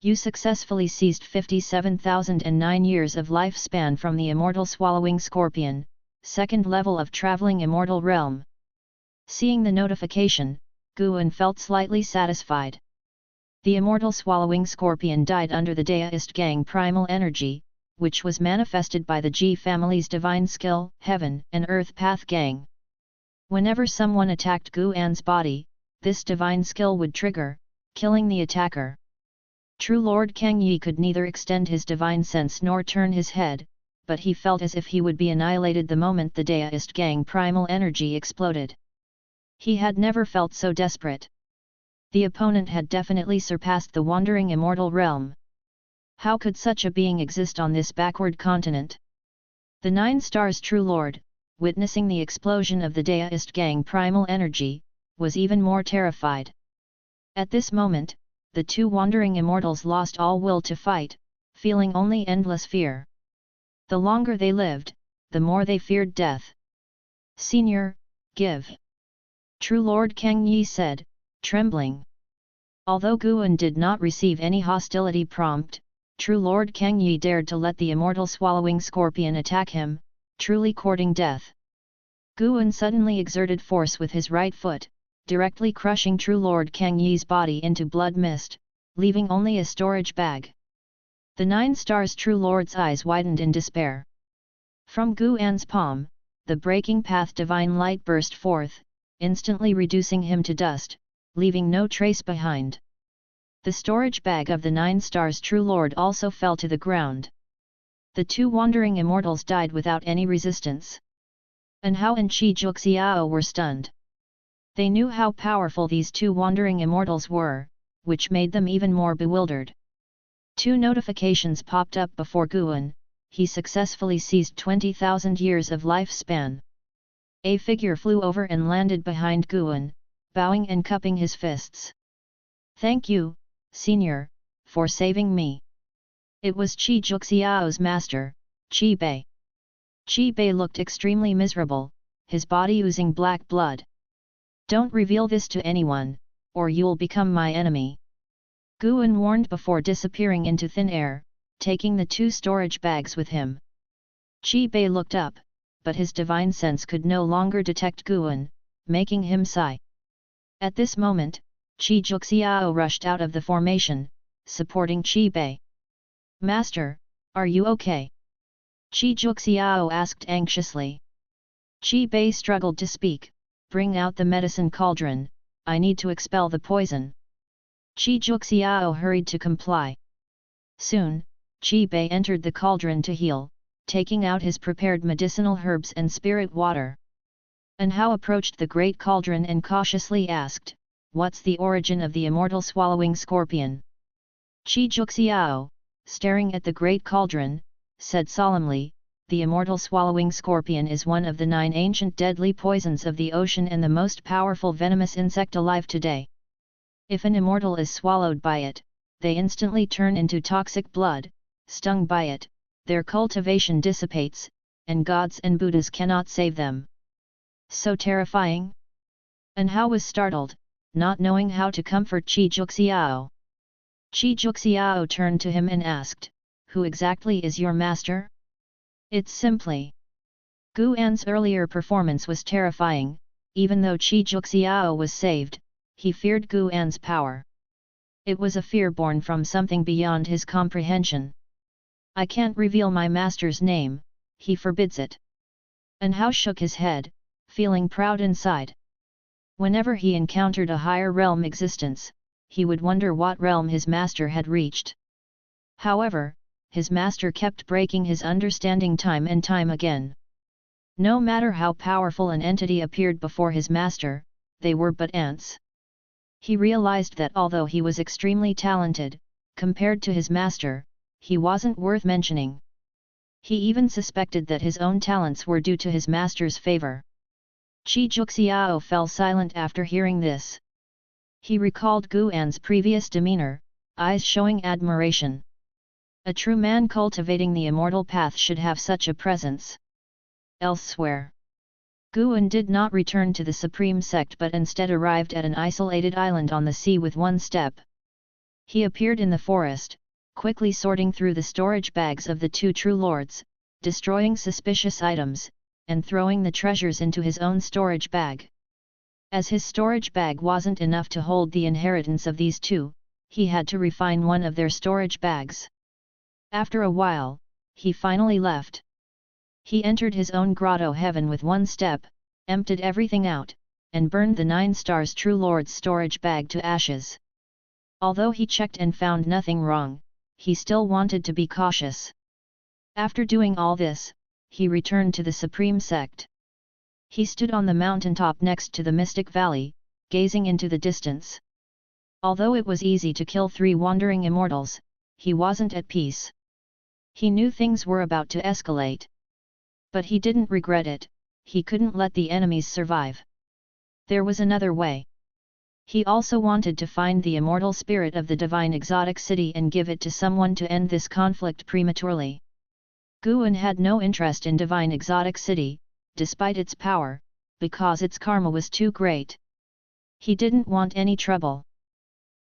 You successfully seized 57,009 years of lifespan from the immortal swallowing scorpion, second level of traveling immortal realm. Seeing the notification, Guan felt slightly satisfied. The immortal swallowing scorpion died under the deduced gang primal energy, which was manifested by the G family's divine skill, Heaven and Earth Path Gang. Whenever someone attacked Guan's body, this divine skill would trigger, killing the attacker. True Lord Kang Yi could neither extend his divine sense nor turn his head, but he felt as if he would be annihilated the moment the deduced gang primal energy exploded. He had never felt so desperate. The opponent had definitely surpassed the wandering immortal realm. How could such a being exist on this backward continent? The 9 stars True Lord, witnessing the explosion of the deduced gang primal energy, was even more terrified. At this moment, the 2 wandering immortals lost all will to fight, feeling only endless fear. The longer they lived, the more they feared death. Senior, give. True Lord Kang Yi said, trembling. Although Guan did not receive any hostility prompt, True Lord Kang Yi dared to let the immortal swallowing scorpion attack him, truly courting death. Guan suddenly exerted force with his right foot, directly crushing True Lord Kang Yi's body into blood mist, leaving only a storage bag. The 9 stars True Lord's eyes widened in despair. From Guan's palm, the breaking path divine light burst forth, instantly reducing him to dust, leaving no trace behind. The storage bag of the 9 stars True Lord also fell to the ground. The 2 wandering immortals died without any resistance. And Hao and Qi Juxiao were stunned. They knew how powerful these 2 wandering immortals were, which made them even more bewildered. 2 notifications popped up before Guan. He successfully seized 20,000 years of lifespan. A figure flew over and landed behind Guan, bowing and cupping his fists. Thank you, Senior, for saving me. It was Qi Juxiao's master, Qi Bei. Qi Bei looked extremely miserable, his body oozing black blood. Don't reveal this to anyone, or you'll become my enemy. Guan warned before disappearing into thin air, taking the 2 storage bags with him. Qi Bei looked up, but his divine sense could no longer detect Guan, making him sigh. At this moment, Qi Juxiao rushed out of the formation, supporting Qi Bei. Master, are you okay? Qi Juxiao asked anxiously. Qi Bei struggled to speak. Bring out the medicine cauldron, I need to expel the poison. Qi Juxiao hurried to comply. Soon, Qi Bei entered the cauldron to heal, taking out his prepared medicinal herbs and spirit water. And Hao approached the great cauldron and cautiously asked, what's the origin of the immortal swallowing scorpion? Qi Juxiao, staring at the great cauldron, said solemnly, the immortal swallowing scorpion is one of the 9 ancient deadly poisons of the ocean and the most powerful venomous insect alive today. If an immortal is swallowed by it, they instantly turn into toxic blood. Stung by it, their cultivation dissipates, and gods and Buddhas cannot save them. So terrifying? And Hao was startled, not knowing how to comfort Qi Juxiao. Qi Juxiao turned to him and asked, who exactly is your master? It's simply. Guan's earlier performance was terrifying, even though Qi Juxiao was saved, he feared Guan's power. It was a fear born from something beyond his comprehension. I can't reveal my master's name, he forbids it. And Hao shook his head, feeling proud inside. Whenever he encountered a higher realm existence, he would wonder what realm his master had reached. However, his master kept breaking his understanding time and time again. No matter how powerful an entity appeared before his master, they were but ants. He realized that although he was extremely talented, compared to his master, he wasn't worth mentioning. He even suspected that his own talents were due to his master's favor. Qi Juxiao fell silent after hearing this. He recalled Guan's previous demeanor, eyes showing admiration. A true man cultivating the immortal path should have such a presence. Elsewhere, Guan did not return to the Supreme Sect but instead arrived at an isolated island on the sea with one step. He appeared in the forest, quickly sorting through the storage bags of the two true lords, destroying suspicious items, and throwing the treasures into his own storage bag. As his storage bag wasn't enough to hold the inheritance of these two, he had to refine one of their storage bags. After a while, he finally left. He entered his own grotto heaven with one step, emptied everything out, and burned the 9 stars true lord's storage bag to ashes. Although he checked and found nothing wrong, he still wanted to be cautious. After doing all this, he returned to the Supreme Sect. He stood on the mountaintop next to the Mystic Valley, gazing into the distance. Although it was easy to kill 3 wandering immortals, he wasn't at peace. He knew things were about to escalate. But he didn't regret it, he couldn't let the enemies survive. There was another way. He also wanted to find the immortal spirit of the divine exotic city and give it to someone to end this conflict prematurely. Guan had no interest in divine exotic city, despite its power, because its karma was too great. He didn't want any trouble.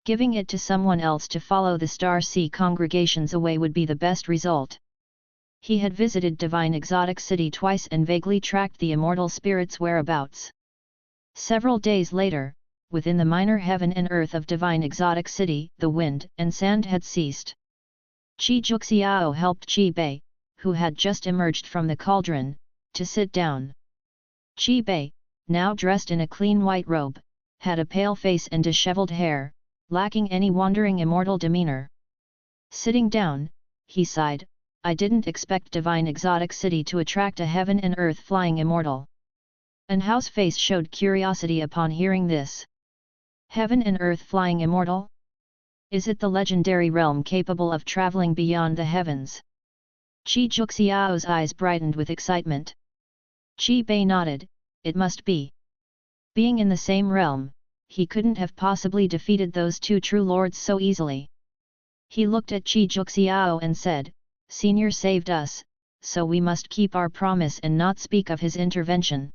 Giving it to someone else to follow the Star Sea congregations away would be the best result. He had visited divine exotic city twice and vaguely tracked the immortal spirit's whereabouts. Several days later, within the minor heaven and earth of divine exotic city, the wind and sand had ceased. Qi Juxiao helped Qi Bei, who had just emerged from the cauldron, to sit down. Qi Bei, now dressed in a clean white robe, had a pale face and disheveled hair, lacking any wandering immortal demeanor. Sitting down, he sighed, "I didn't expect divine exotic city to attract a heaven and earth flying immortal." An Hao's face showed curiosity upon hearing this. Heaven and earth flying immortal? Is it the legendary realm capable of traveling beyond the heavens? Qi Juxiao's eyes brightened with excitement. Qi Bei nodded, "It must be." Being in the same realm, he couldn't have possibly defeated those 2 true lords so easily. He looked at Qi Juxiao and said, "Senior saved us, so we must keep our promise and not speak of his intervention.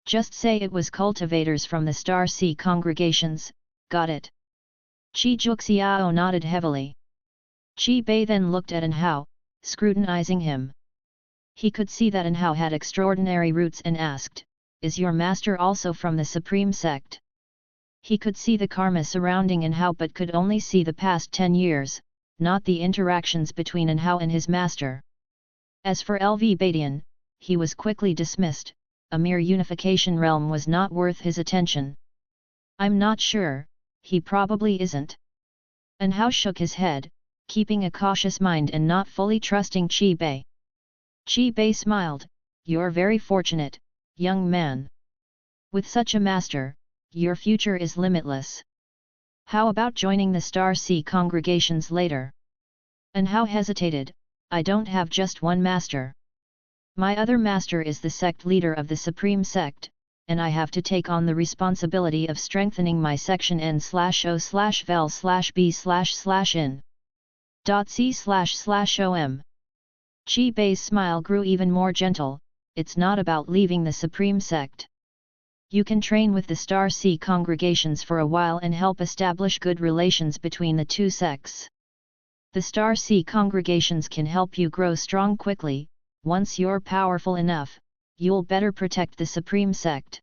Just say it was cultivators from the Star Sea congregations, got it?" Qi Juxiao nodded heavily. Qi Bei then looked at An Hao, scrutinizing him. He could see that An Hao had extraordinary roots and asked, "Is your master also from the Supreme Sect?" He could see the karma surrounding An Hao but could only see the past 10 years, not the interactions between An Hao and his master. As for LV Badian, he was quickly dismissed, a mere unification realm was not worth his attention. "I'm not sure, he probably isn't." An Hao shook his head, keeping a cautious mind and not fully trusting Qi Bei. Qi Bei smiled, "You're very fortunate, young man. With such a master, your future is limitless. How about joining the Star Sea congregations later?" An Hao hesitated, "I don't have just one master. My other master is the sect leader of the Supreme Sect, and I have to take on the responsibility of strengthening my section n/o/vel/b/in.c//om." Qi Bei's smile grew even more gentle, "It's not about leaving the Supreme Sect. You can train with the Star Sea congregations for a while and help establish good relations between the 2 sects. The Star Sea congregations can help you grow strong quickly. Once you're powerful enough, you'll better protect the Supreme Sect.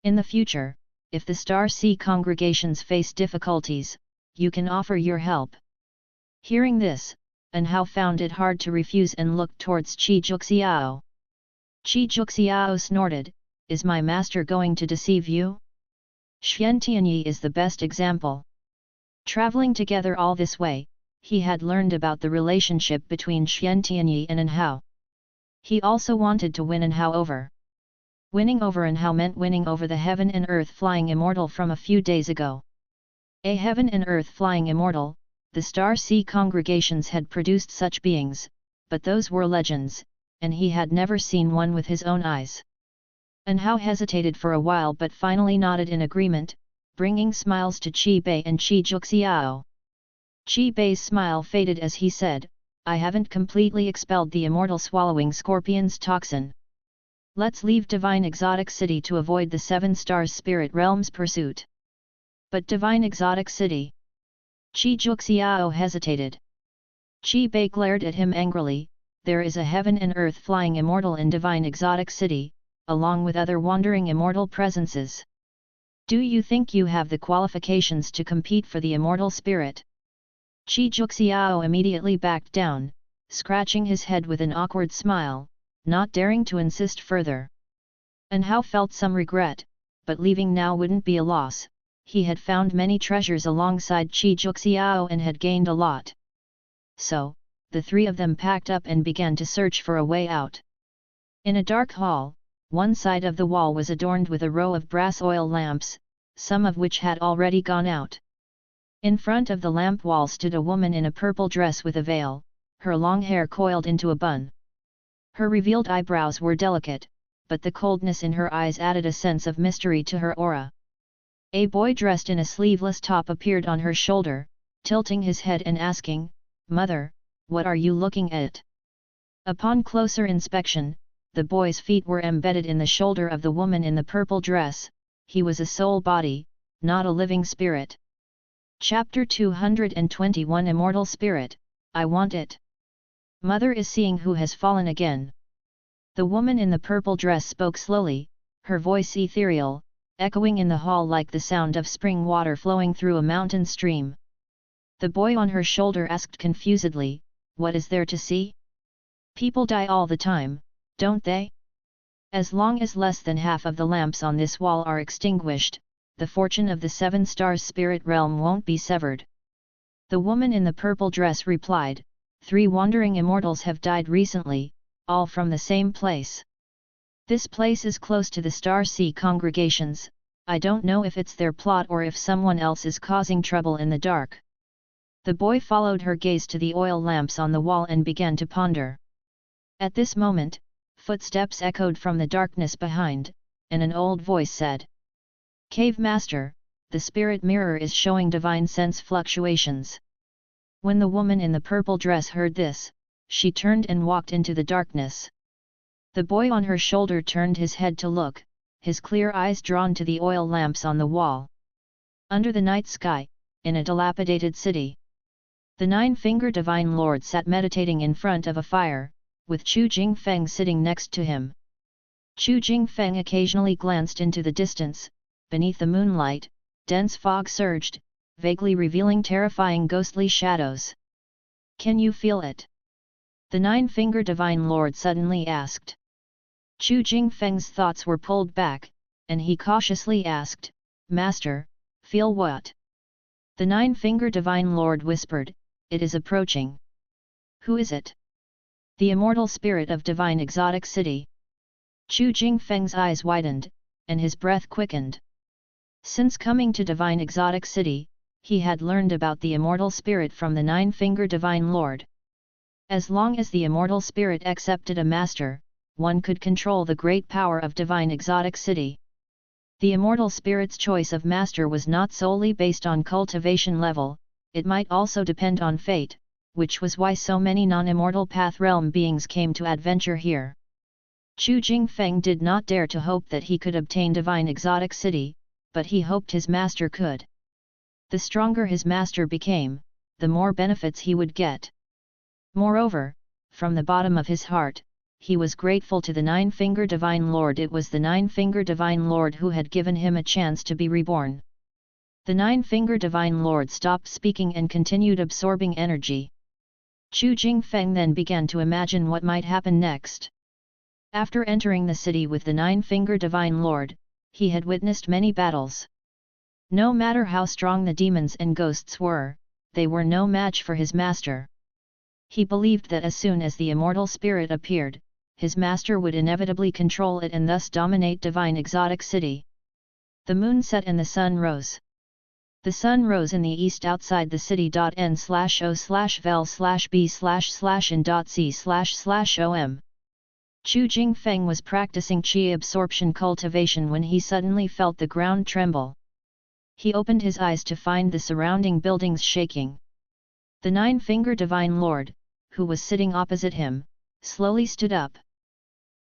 In the future, if the Star Sea congregations face difficulties, you can offer your help." Hearing this, An Hao found it hard to refuse and looked towards Qi Juxiao. Qi Juxiao snorted, "Is my master going to deceive you?" Xian Tianyi is the best example. Traveling together all this way, he had learned about the relationship between Xian Tianyi and An Hao. He also wanted to win An Hao over. Winning over An Hao meant winning over the heaven and earth flying immortal from a few days ago. A heaven and earth flying immortal, the Star Sea congregations had produced such beings, but those were legends, and he had never seen one with his own eyes. An Hao hesitated for a while but finally nodded in agreement, bringing smiles to Qi Bei and Qi Juxiao. Qi Bei's smile faded as he said, I haven't completely expelled the immortal swallowing scorpion's toxin. Let's leave Divine Exotic City to avoid the 7 stars spirit realm's pursuit. But Divine Exotic City? Qi Juxiao hesitated. Qi Bei glared at him angrily. There is a heaven and earth flying immortal in Divine Exotic City, along with other wandering immortal presences. Do you think you have the qualifications to compete for the immortal spirit? Qi Juxiao immediately backed down, scratching his head with an awkward smile, not daring to insist further. And Hao felt some regret, but leaving now wouldn't be a loss. He had found many treasures alongside Qi Juxiao and had gained a lot. So, the 3 of them packed up and began to search for a way out. In a dark hall, one side of the wall was adorned with a row of brass oil lamps, some of which had already gone out. In front of the lamp wall stood a woman in a purple dress with a veil, her long hair coiled into a bun. Her revealed eyebrows were delicate, but the coldness in her eyes added a sense of mystery to her aura. A boy dressed in a sleeveless top appeared on her shoulder, tilting his head and asking, "Mother, what are you looking at?" Upon closer inspection, the boy's feet were embedded in the shoulder of the woman in the purple dress. He was a soul body, not a living spirit. Chapter 221 Immortal Spirit, I want it. Mother is seeing who has fallen again. The woman in the purple dress spoke slowly, her voice ethereal, echoing in the hall like the sound of spring water flowing through a mountain stream. The boy on her shoulder asked confusedly, "What is there to see? People die all the time, don't they? As long as less than half of the lamps on this wall are extinguished, the fortune of the 7 stars spirit realm won't be severed." The woman in the purple dress replied, 3 wandering immortals have died recently, all from the same place. This place is close to the Star Sea congregations. I don't know if it's their plot or if someone else is causing trouble in the dark. The boy followed her gaze to the oil lamps on the wall and began to ponder. At this moment, footsteps echoed from the darkness behind, and an old voice said, "Cave Master, the spirit mirror is showing divine sense fluctuations." When the woman in the purple dress heard this, she turned and walked into the darkness. The boy on her shoulder turned his head to look, his clear eyes drawn to the oil lamps on the wall. Under the night sky, in a dilapidated city, the 9-finger Divine Lord sat meditating in front of a fire, with Chu Jingfeng sitting next to him. Chu Jingfeng occasionally glanced into the distance. Beneath the moonlight, dense fog surged, vaguely revealing terrifying ghostly shadows. "Can you feel it?" the 9-finger Divine Lord suddenly asked. Chu Jingfeng's thoughts were pulled back, and he cautiously asked, "Master, feel what?" The 9-finger Divine Lord whispered, "It is approaching." "Who is it?" "The immortal spirit of Divine Exotic City." Chu Jingfeng's eyes widened, and his breath quickened. Since coming to Divine Exotic City, he had learned about the immortal spirit from the 9-finger Divine Lord. As long as the immortal spirit accepted a master, one could control the great power of Divine Exotic City. The immortal spirit's choice of master was not solely based on cultivation level, it might also depend on fate, which was why so many non-immortal path realm beings came to adventure here. Chu Jingfeng did not dare to hope that he could obtain Divine Exotic City, but he hoped his master could. The stronger his master became, the more benefits he would get. Moreover, from the bottom of his heart, he was grateful to the 9-finger Divine Lord. It was the 9-finger Divine Lord who had given him a chance to be reborn. The 9-finger Divine Lord stopped speaking and continued absorbing energy. Chu Jingfeng then began to imagine what might happen next. After entering the city with the 9-finger Divine Lord, he had witnessed many battles. No matter how strong the demons and ghosts were, they were no match for his master. He believed that as soon as the immortal spirit appeared, his master would inevitably control it and thus dominate Divine Exotic City. The moon set and the sun rose. The sun rose in the east outside the city.n/o/vel/b/in.c//om. Chu Jingfeng was practicing qi absorption cultivation when he suddenly felt the ground tremble. He opened his eyes to find the surrounding buildings shaking. The 9-finger Divine Lord, who was sitting opposite him, slowly stood up.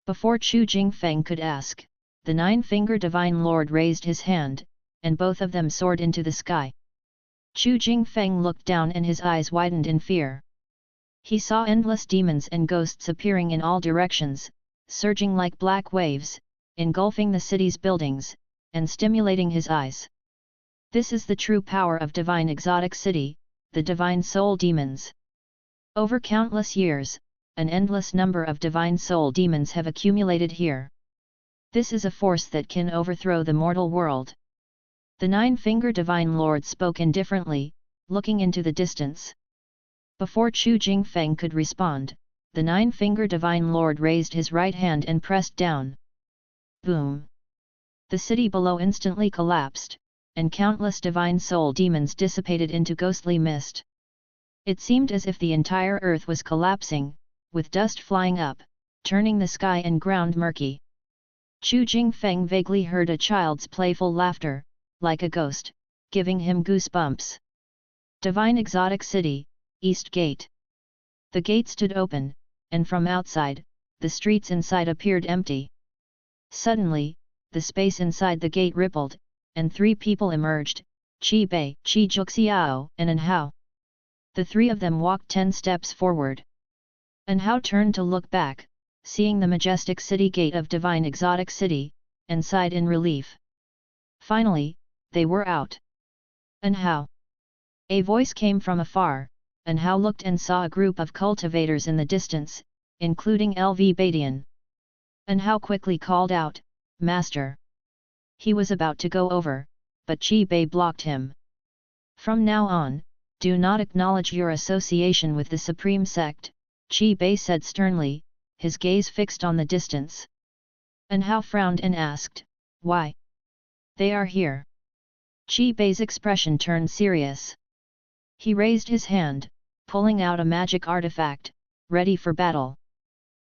Before Chu Jingfeng could ask, the nine-finger Divine Lord raised his hand, and both of them soared into the sky. Chu Jingfeng looked down and his eyes widened in fear. He saw endless demons and ghosts appearing in all directions, surging like black waves, engulfing the city's buildings, and stimulating his eyes. This is the true power of divine exotic city, the divine soul demons. Over countless years, an endless number of divine soul demons have accumulated here. This is a force that can overthrow the mortal world. The nine-finger Divine Lord spoke indifferently, looking into the distance. Before Chu Jingfeng could respond, the nine-finger Divine Lord raised his right hand and pressed down. Boom! The city below instantly collapsed, and countless divine soul demons dissipated into ghostly mist. It seemed as if the entire earth was collapsing, with dust flying up, turning the sky and ground murky. Chu Jingfeng vaguely heard a child's playful laughter, like a ghost, giving him goosebumps. Divine Exotic City, East Gate. The gate stood open, and from outside, the streets inside appeared empty. Suddenly, the space inside the gate rippled, and three people emerged, Qi Bei, Qi Juxiao, and An Hao. The three of them walked 10 steps forward. An Hao turned to look back, seeing the majestic city gate of Divine Exotic City, and sighed in relief. Finally, they were out. An Hao. A voice came from afar. An Hao looked and saw a group of cultivators in the distance, including LV Badian. An Hao quickly called out, "Master!" He was about to go over, but Qi Bei blocked him. "From now on, do not acknowledge your association with the Supreme Sect," Qi Bei said sternly, his gaze fixed on the distance. An Hao frowned and asked, "Why?" "They are here." Qi Bei's expression turned serious. He raised his hand, pulling out a magic artifact, ready for battle.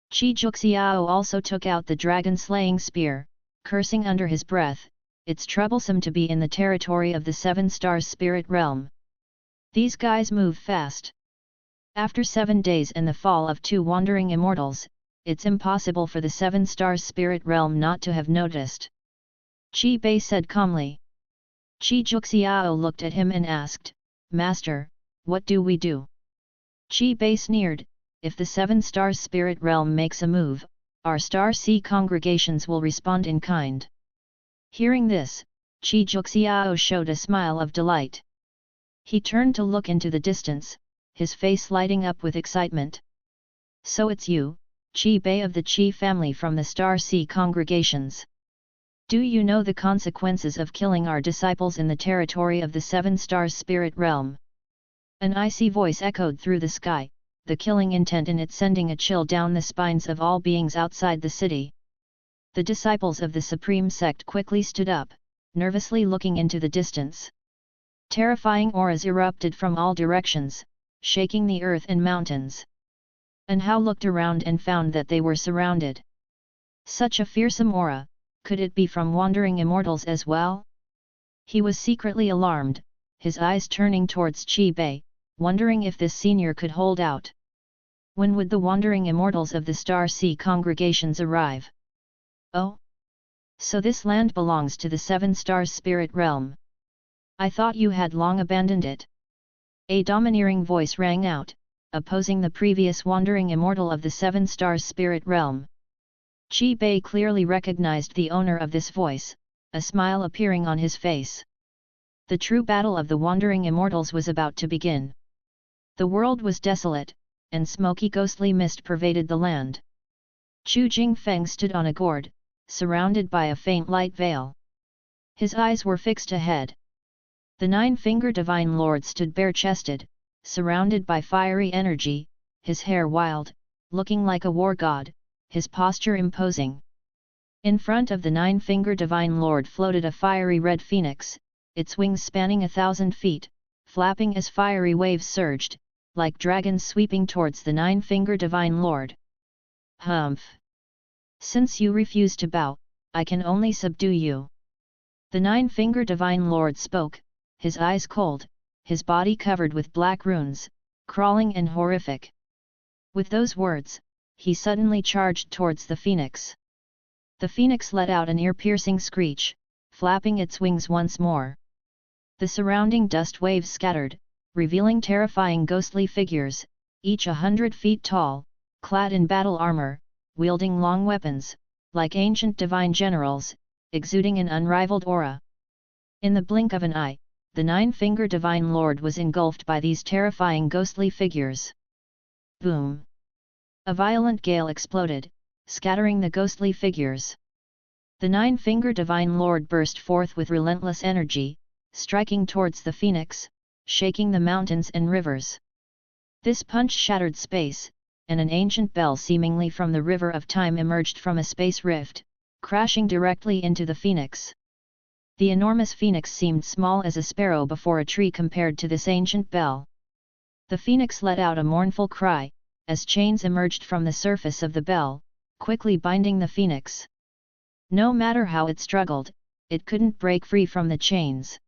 Qi Juxiao also took out the dragon-slaying spear, cursing under his breath, "It's troublesome to be in the territory of the Seven Stars Spirit Realm. These guys move fast. After 7 days and the fall of 2 wandering immortals, it's impossible for the Seven Stars Spirit Realm not to have noticed." Qi Bei said calmly. Qi Juxiao looked at him and asked, "Master, what do we do?" Qi Bei sneered, "If the Seven Stars Spirit Realm makes a move, our Star Sea congregations will respond in kind." Hearing this, Qi Juxiao showed a smile of delight. He turned to look into the distance, his face lighting up with excitement. "So it's you, Qi Bei of the Qi family from the Star Sea congregations. Do you know the consequences of killing our disciples in the territory of the Seven Stars Spirit Realm?" An icy voice echoed through the sky, the killing intent in it sending a chill down the spines of all beings outside the city. The disciples of the Supreme Sect quickly stood up, nervously looking into the distance. Terrifying auras erupted from all directions, shaking the earth and mountains. An Hao looked around and found that they were surrounded. Such a fearsome aura, could it be from wandering immortals as well? He was secretly alarmed, his eyes turning towards Qi Bei, wondering if this senior could hold out. When would the wandering immortals of the Star Sea congregations arrive? "Oh? So this land belongs to the Seven Stars Spirit Realm. I thought you had long abandoned it." A domineering voice rang out, opposing the previous wandering immortal of the Seven Stars Spirit Realm. Qi Bei clearly recognized the owner of this voice, a smile appearing on his face. The true battle of the wandering immortals was about to begin. The world was desolate, and smoky ghostly mist pervaded the land. Chu Jingfeng stood on a gourd, surrounded by a faint light veil. His eyes were fixed ahead. The nine-finger Divine Lord stood bare-chested, surrounded by fiery energy, his hair wild, looking like a war god, his posture imposing. In front of the nine-finger Divine Lord floated a fiery red phoenix, its wings spanning 1,000 feet, flapping as fiery waves surged, like dragons sweeping towards the nine-finger Divine Lord. "Humph! Since you refuse to bow, I can only subdue you." The nine-finger Divine Lord spoke, his eyes cold, his body covered with black runes, crawling and horrific. With those words, he suddenly charged towards the phoenix. The phoenix let out an ear-piercing screech, flapping its wings once more. The surrounding dust waves scattered, revealing terrifying ghostly figures, each 100 feet tall, clad in battle armor, wielding long weapons, like ancient divine generals, exuding an unrivaled aura. In the blink of an eye, the nine-finger divine lord was engulfed by these terrifying ghostly figures. Boom! A violent gale exploded, scattering the ghostly figures. The nine-finger divine lord burst forth with relentless energy, striking towards the phoenix, shaking the mountains and rivers. This punch shattered space, and an ancient bell seemingly from the river of time emerged from a space rift, crashing directly into the phoenix. The enormous phoenix seemed small as a sparrow before a tree compared to this ancient bell. The phoenix let out a mournful cry, as chains emerged from the surface of the bell, quickly binding the phoenix. No matter how it struggled, it couldn't break free from the chains.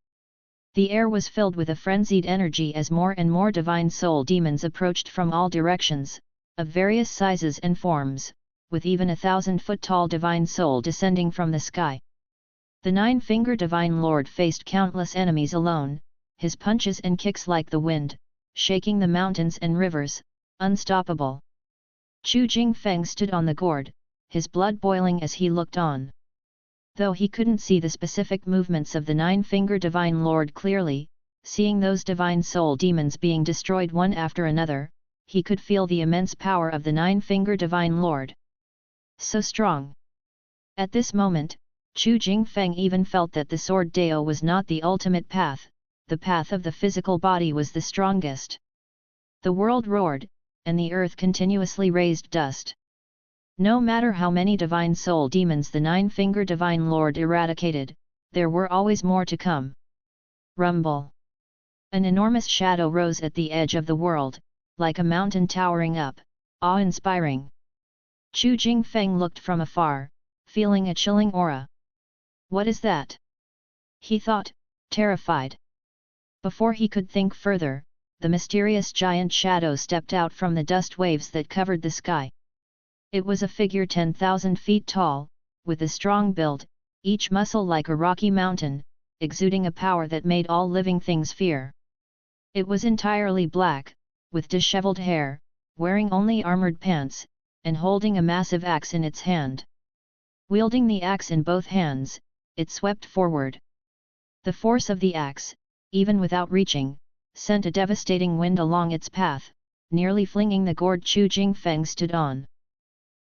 The air was filled with a frenzied energy as more and more divine soul demons approached from all directions, of various sizes and forms, with even 1,000-foot-tall divine soul descending from the sky. The nine-finger divine lord faced countless enemies alone, his punches and kicks like the wind, shaking the mountains and rivers, unstoppable. Chu Jingfeng stood on the gourd, his blood boiling as he looked on. Though he couldn't see the specific movements of the nine-finger divine lord clearly, seeing those divine soul demons being destroyed one after another, he could feel the immense power of the nine-finger divine lord. So strong! At this moment, Chu Jingfeng even felt that the sword Dao was not the ultimate path, the path of the physical body was the strongest. The world roared, and the earth continuously raised dust. No matter how many divine soul demons the nine-finger divine lord eradicated, there were always more to come. Rumble! An enormous shadow rose at the edge of the world, like a mountain towering up, awe-inspiring. Chu Jingfeng looked from afar, feeling a chilling aura. What is that? He thought, terrified. Before he could think further, the mysterious giant shadow stepped out from the dust waves that covered the sky. It was a figure 10,000 feet tall, with a strong build, each muscle like a rocky mountain, exuding a power that made all living things fear. It was entirely black, with disheveled hair, wearing only armored pants, and holding a massive axe in its hand. Wielding the axe in both hands, it swept forward. The force of the axe, even without reaching, sent a devastating wind along its path, nearly flinging the gourd Chu Jingfeng stood on.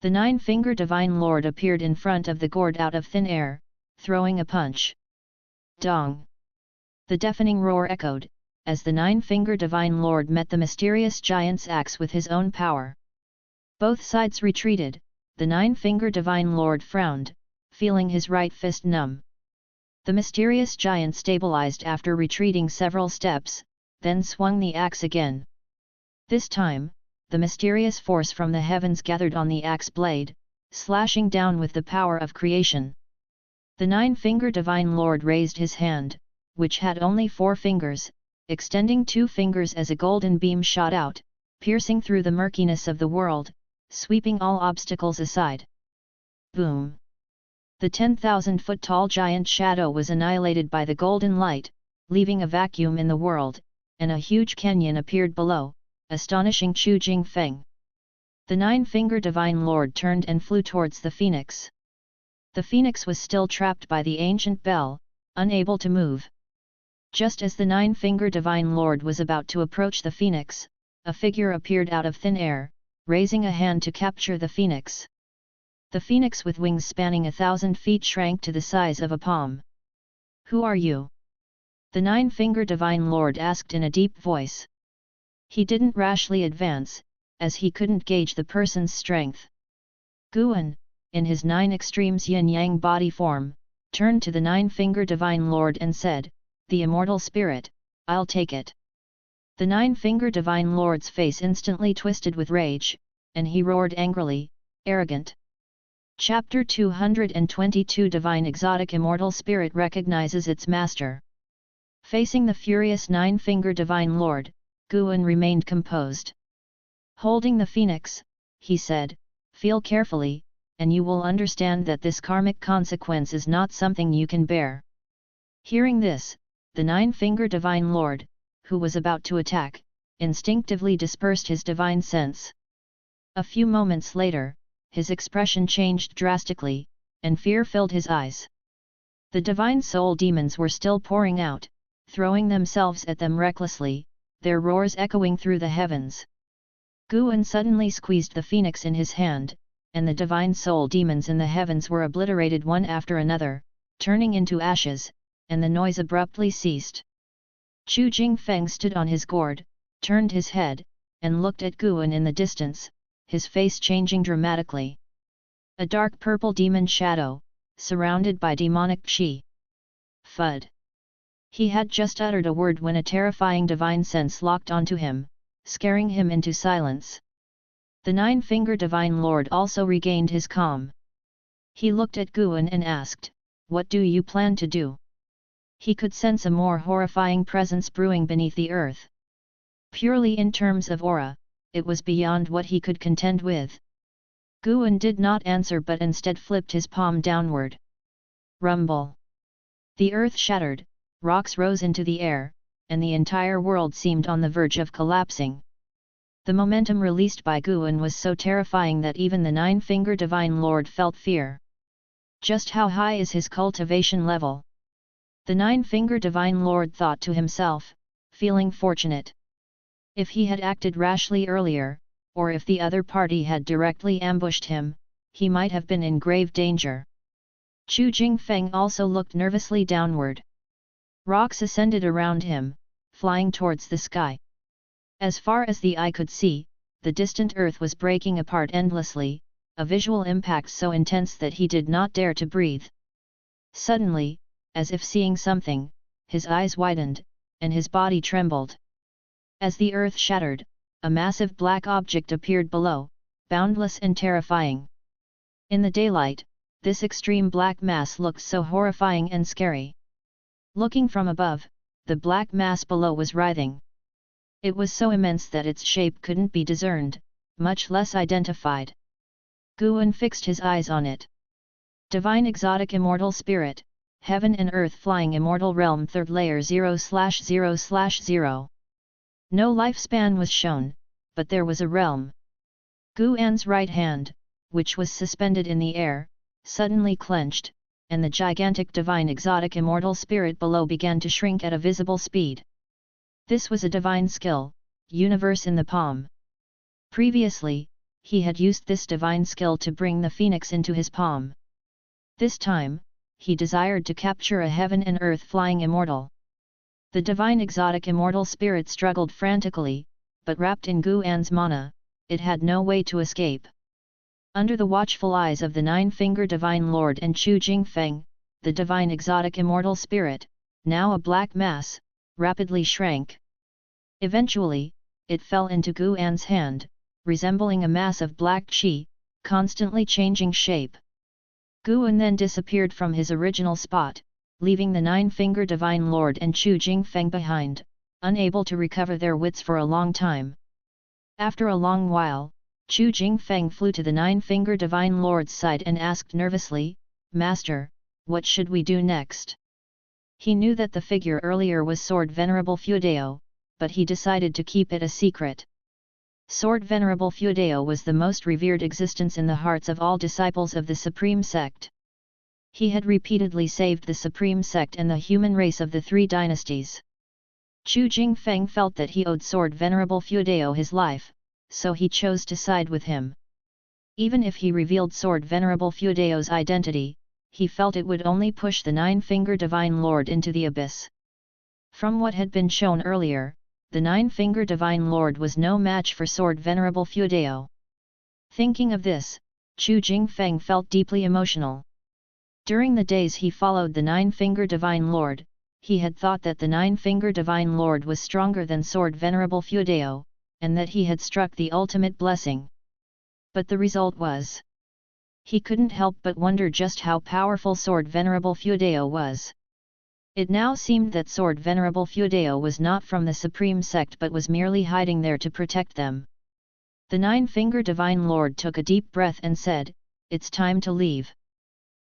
The nine-finger divine lord appeared in front of the gourd out of thin air, throwing a punch. Dong! The deafening roar echoed, as the nine-finger divine lord met the mysterious giant's axe with his own power. Both sides retreated, the nine-finger divine lord frowned, feeling his right fist numb. The mysterious giant stabilized after retreating several steps, then swung the axe again. This time, the mysterious force from the heavens gathered on the axe blade, slashing down with the power of creation. The nine-finger divine lord raised his hand, which had only 4 fingers, extending 2 fingers as a golden beam shot out, piercing through the murkiness of the world, sweeping all obstacles aside. Boom! The 10,000-foot-tall giant shadow was annihilated by the golden light, leaving a vacuum in the world, and a huge canyon appeared below, astonishing Chu Jingfeng. The nine-finger divine lord turned and flew towards the phoenix. The phoenix was still trapped by the ancient bell, unable to move. Just as the nine-finger divine lord was about to approach the phoenix, a figure appeared out of thin air, raising a hand to capture the phoenix. The phoenix with wings spanning 1,000 feet shrank to the size of a palm. Who are you? The nine-finger divine lord asked in a deep voice. He didn't rashly advance, as he couldn't gauge the person's strength. Guan, in his 9 extremes yin-yang body form, turned to the nine-finger divine lord and said, "The immortal spirit, I'll take it." The nine-finger divine lord's face instantly twisted with rage, and he roared angrily, "Arrogant!" Chapter 222 Divine Exotic Immortal Spirit recognizes its master. Facing the furious nine-finger divine lord, Guan remained composed. Holding the phoenix, he said, "Feel carefully, and you will understand that this karmic consequence is not something you can bear." Hearing this, the nine-finger Divine Lord, who was about to attack, instinctively dispersed his divine sense. A few moments later, his expression changed drastically, and fear filled his eyes. The divine soul demons were still pouring out, throwing themselves at them recklessly, their roars echoing through the heavens. Guan suddenly squeezed the phoenix in his hand, and the divine soul demons in the heavens were obliterated one after another, turning into ashes, and the noise abruptly ceased. Chu Jingfeng stood on his gourd, turned his head, and looked at Guan in the distance, his face changing dramatically. A dark purple demon shadow, surrounded by demonic qi. Phud. He had just uttered a word when a terrifying divine sense locked onto him, scaring him into silence. The nine-finger Divine Lord also regained his calm. He looked at Guan and asked, "What do you plan to do?" He could sense a more horrifying presence brewing beneath the earth. Purely in terms of aura, it was beyond what he could contend with. Guan did not answer but instead flipped his palm downward. Rumble. The earth shattered, rocks rose into the air, and the entire world seemed on the verge of collapsing. The momentum released by Guan was so terrifying that even the nine-finger Divine Lord felt fear. Just how high is his cultivation level? The nine-finger Divine Lord thought to himself, feeling fortunate. If he had acted rashly earlier, or if the other party had directly ambushed him, he might have been in grave danger. Chu Jingfeng also looked nervously downward. Rocks ascended around him, flying towards the sky. As far as the eye could see, the distant earth was breaking apart endlessly, a visual impact so intense that he did not dare to breathe. Suddenly, as if seeing something, his eyes widened, and his body trembled. As the earth shattered, a massive black object appeared below, boundless and terrifying. In the daylight, this extreme black mass looked so horrifying and scary. Looking from above, the black mass below was writhing. It was so immense that its shape couldn't be discerned, much less identified. Guan fixed his eyes on it. Divine Exotic Immortal Spirit, Heaven and Earth Flying Immortal Realm 3rd Layer 0/0/0. No lifespan was shown, but there was a realm. Guan's right hand, which was suspended in the air, suddenly clenched, and the gigantic divine exotic immortal spirit below began to shrink at a visible speed. This was a divine skill, universe in the palm. Previously, he had used this divine skill to bring the phoenix into his palm. This time, he desired to capture a heaven and earth flying immortal. The divine exotic immortal spirit struggled frantically, but wrapped in Guan's mana, it had no way to escape. Under the watchful eyes of the nine-finger Divine Lord and Chu Jingfeng, the divine exotic immortal spirit, now a black mass, rapidly shrank. Eventually, it fell into Guan's hand, resembling a mass of black qi, constantly changing shape. Guan then disappeared from his original spot, leaving the nine-finger Divine Lord and Chu Jingfeng behind, unable to recover their wits for a long time. After a long while, Chu Jingfeng flew to the nine-finger Divine Lord's side and asked nervously, "Master, what should we do next?" He knew that the figure earlier was Sword Venerable Fuedao, but he decided to keep it a secret. Sword Venerable Fuedao was the most revered existence in the hearts of all disciples of the Supreme Sect. He had repeatedly saved the Supreme Sect and the human race of the three dynasties. Chu Jingfeng felt that he owed Sword Venerable Fuedao his life, so he chose to side with him. Even if he revealed Sword Venerable Fuedao's identity, he felt it would only push the nine-finger Divine Lord into the abyss. From what had been shown earlier, the nine-finger Divine Lord was no match for Sword Venerable Fuedao. Thinking of this, Chu Jingfeng felt deeply emotional. During the days he followed the nine-finger Divine Lord, he had thought that the nine-finger Divine Lord was stronger than Sword Venerable Fuedao, and that he had struck the ultimate blessing. But the result was... He couldn't help but wonder just how powerful Sword Venerable Fuedao was. It now seemed that Sword Venerable Fuedao was not from the Supreme Sect but was merely hiding there to protect them. The nine-finger Divine Lord took a deep breath and said, "It's time to leave."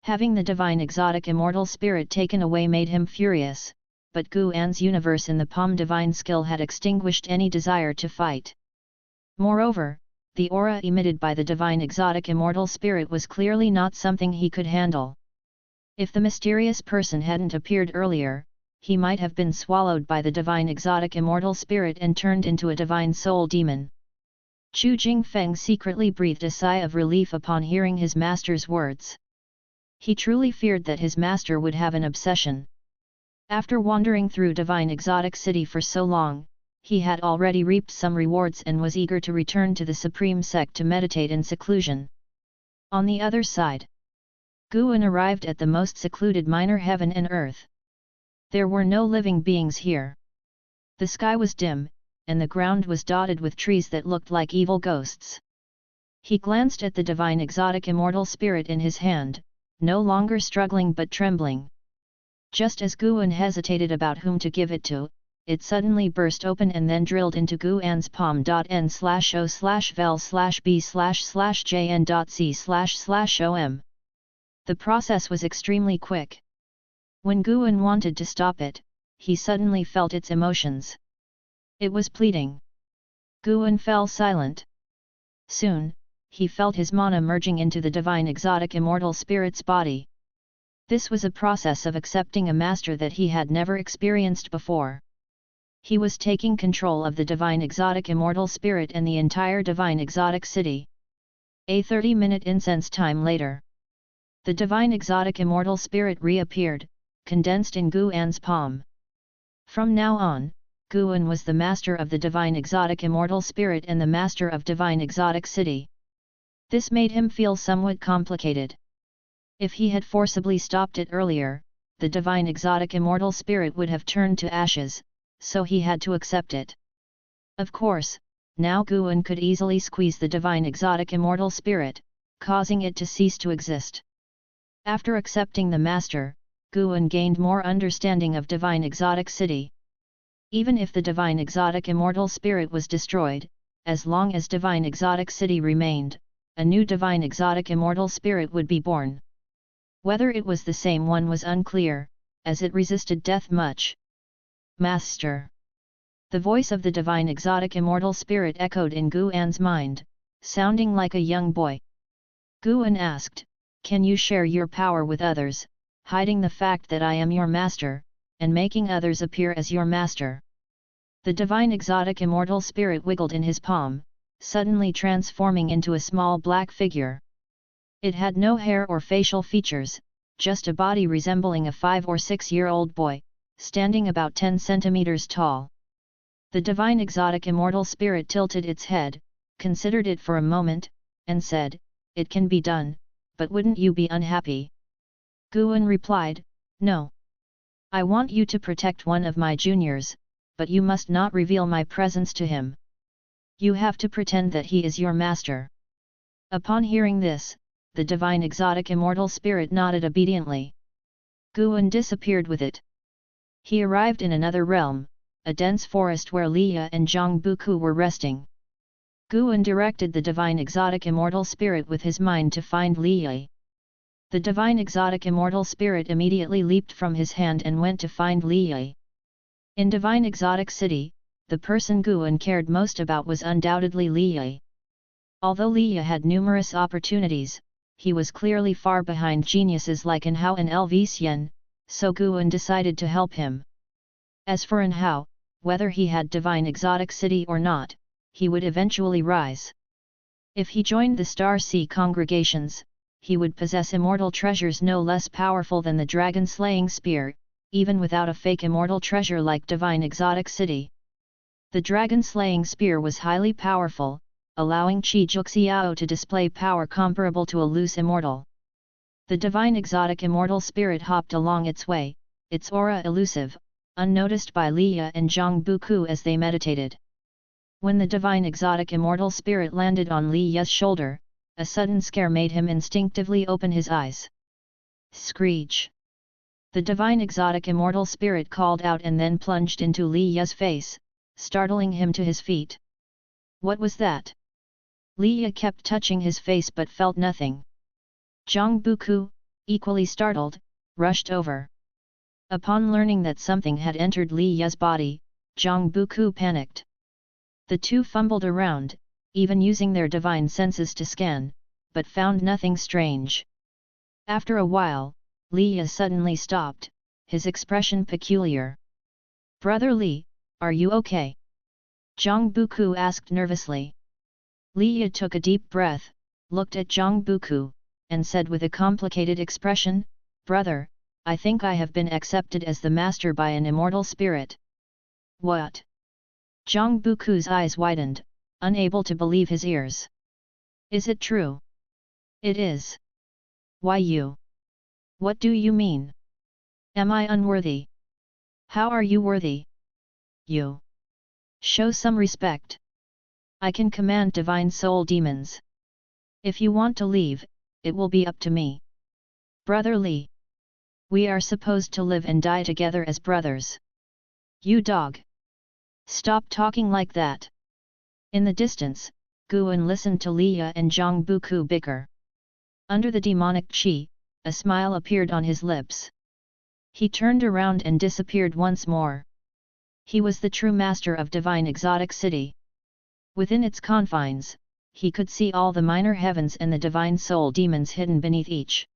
Having the divine exotic immortal spirit taken away made him furious, but Guan's universe in the palm divine skill had extinguished any desire to fight. Moreover, the aura emitted by the divine exotic immortal spirit was clearly not something he could handle. If the mysterious person hadn't appeared earlier, he might have been swallowed by the divine exotic immortal spirit and turned into a divine soul demon. Chu Jingfeng secretly breathed a sigh of relief upon hearing his master's words. He truly feared that his master would have an obsession. After wandering through Divine Exotic City for so long, he had already reaped some rewards and was eager to return to the Supreme Sect to meditate in seclusion. On the other side, Guan arrived at the most secluded minor heaven and earth. There were no living beings here. The sky was dim, and the ground was dotted with trees that looked like evil ghosts. He glanced at the divine exotic immortal spirit in his hand, no longer struggling but trembling. Just as Guan hesitated about whom to give it to, it suddenly burst open and then drilled into Guan's palm. N/O/vel/b/jn.c//om. The process was extremely quick. When Guan wanted to stop it, he suddenly felt its emotions. It was pleading. Guan fell silent. Soon, he felt his mana merging into the divine exotic immortal spirit's body. This was a process of accepting a master that he had never experienced before. He was taking control of the divine exotic immortal spirit and the entire divine exotic city. A 30-minute incense time later, the divine exotic immortal spirit reappeared, condensed in Guan's palm. From now on, Guan was the master of the divine exotic immortal spirit and the master of divine exotic city. This made him feel somewhat complicated. If he had forcibly stopped it earlier, the divine exotic immortal spirit would have turned to ashes, so he had to accept it. Of course, now Guan could easily squeeze the divine exotic immortal spirit, causing it to cease to exist. After accepting the master, Guan gained more understanding of divine exotic city. Even if the divine exotic immortal spirit was destroyed, as long as divine exotic city remained, a new divine exotic immortal spirit would be born. Whether it was the same one was unclear, as it resisted death much. Master! The voice of the divine exotic immortal spirit echoed in Guan's mind, sounding like a young boy. Guan asked, "Can you share your power with others, hiding the fact that I am your master, and making others appear as your master?" The divine exotic immortal spirit wiggled in his palm, suddenly transforming into a small black figure. It had no hair or facial features, just a body resembling a 5 or 6-year-old boy, standing about 10 centimeters tall. The divine exotic immortal spirit tilted its head, considered it for a moment, and said, "It can be done, but wouldn't you be unhappy?" Guan replied, "No. I want you to protect one of my juniors, but you must not reveal my presence to him. You have to pretend that he is your master." Upon hearing this, the divine exotic immortal spirit nodded obediently. Guan disappeared with it. He arrived in another realm, a dense forest where Liya and Zhang Buku were resting. Guan directed the divine exotic immortal spirit with his mind to find Liya. The divine exotic immortal spirit immediately leaped from his hand and went to find Liya. In divine exotic city, the person Guan cared most about was undoubtedly Liya. Although Liya had numerous opportunities, he was clearly far behind geniuses like Anhao and Lvxian, so Guan decided to help him. As for Anhao, whether he had divine exotic city or not, he would eventually rise. If he joined the Star Sea congregations, he would possess immortal treasures no less powerful than the dragon-slaying spear, even without a fake immortal treasure like divine exotic city. The dragon-slaying spear was highly powerful, allowing Qi Juxiao to display power comparable to a loose immortal. The divine exotic immortal spirit hopped along its way, its aura elusive, unnoticed by Liya and Zhang Buku as they meditated. When the divine exotic immortal spirit landed on Liya's shoulder, a sudden scare made him instinctively open his eyes. Screech! The divine exotic immortal spirit called out and then plunged into Liya's face, startling him to his feet. What was that? Li kept touching his face but felt nothing. Zhang Buku, equally startled, rushed over. Upon learning that something had entered Li's body, Zhang Buku panicked. The two fumbled around, even using their divine senses to scan, but found nothing strange. After a while, Li suddenly stopped, his expression peculiar. "Brother Li, are you okay?" Zhang Buku asked nervously. Li took a deep breath, looked at Zhang Buku, and said with a complicated expression, "Brother, I think I have been accepted as the master by an immortal spirit." "What?" Zhang Buku's eyes widened, unable to believe his ears. "Is it true?" "It is." "Why you? What do you mean? Am I unworthy?" "How are you worthy? You show some respect. I can command divine soul demons. If you want to leave, it will be up to me." "Brother Li, we are supposed to live and die together as brothers. You dog! Stop talking like that." In the distance, Guan listened to Li and Zhang Buku bicker. Under the demonic qi, a smile appeared on his lips. He turned around and disappeared once more. He was the true master of divine exotic city. Within its confines, he could see all the minor heavens and the divine soul demons hidden beneath each.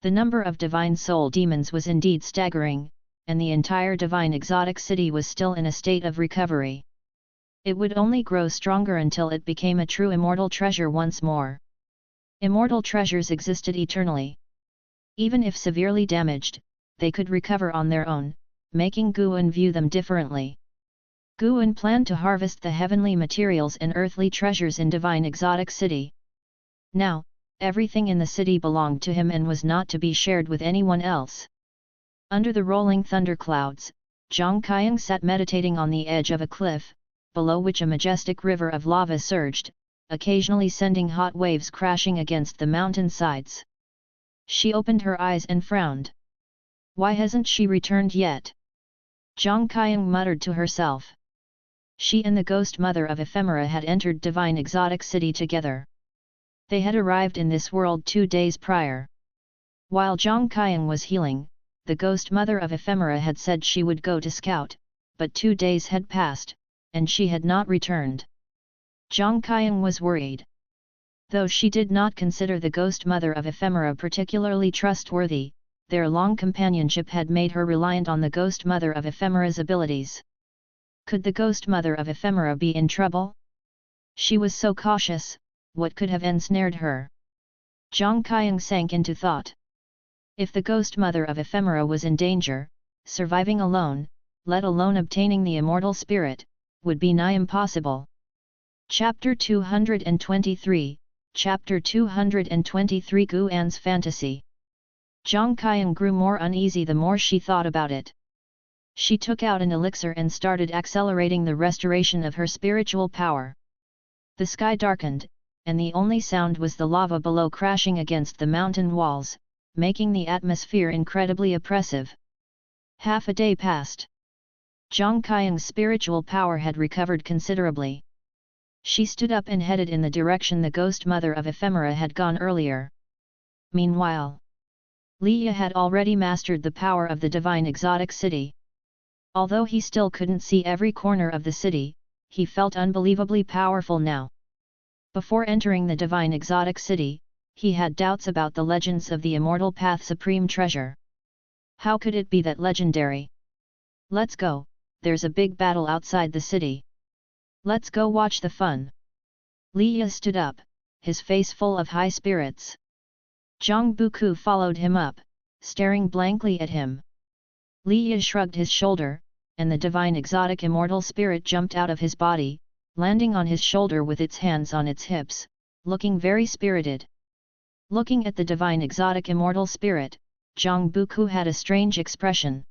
The number of divine soul demons was indeed staggering, and the entire divine exotic city was still in a state of recovery. It would only grow stronger until it became a true immortal treasure once more. Immortal treasures existed eternally. Even if severely damaged, they could recover on their own, making Guan view them differently. Guan planned to harvest the heavenly materials and earthly treasures in divine exotic city. Now, everything in the city belonged to him and was not to be shared with anyone else. Under the rolling thunderclouds, Zhang Qiang sat meditating on the edge of a cliff, below which a majestic river of lava surged, occasionally sending hot waves crashing against the mountain sides. She opened her eyes and frowned. Why hasn't she returned yet? Zhang Qiang muttered to herself. She and the ghost mother of Ephemera had entered divine exotic city together. They had arrived in this world 2 days prior. While Zhang Qiang was healing, the ghost mother of Ephemera had said she would go to scout, but 2 days had passed, and she had not returned. Zhang Qiang was worried. Though she did not consider the ghost mother of Ephemera particularly trustworthy, their long companionship had made her reliant on the ghost mother of Ephemera's abilities. Could the ghost mother of Ephemera be in trouble? She was so cautious, what could have ensnared her? Zhang Qiang sank into thought. If the ghost mother of Ephemera was in danger, surviving alone, let alone obtaining the immortal spirit, would be nigh impossible. Chapter 223, Chapter 223 Guan's Fantasy. Zhang Qiang grew more uneasy the more she thought about it. She took out an elixir and started accelerating the restoration of her spiritual power. The sky darkened, and the only sound was the lava below crashing against the mountain walls, making the atmosphere incredibly oppressive. Half a day passed. Zhang Qiang's spiritual power had recovered considerably. She stood up and headed in the direction the ghost mother of Ephemera had gone earlier. Meanwhile, Li had already mastered the power of the divine exotic city. Although he still couldn't see every corner of the city, he felt unbelievably powerful now. Before entering the divine exotic city, he had doubts about the legends of the Immortal Path Supreme Treasure. How could it be that legendary? Let's go, there's a big battle outside the city. Let's go watch the fun. Li stood up, his face full of high spirits. Zhang Buku followed him up, staring blankly at him. Li shrugged his shoulder, and the divine exotic immortal spirit jumped out of his body, landing on his shoulder with its hands on its hips, looking very spirited. Looking at the divine exotic immortal spirit, Zhang Buku had a strange expression.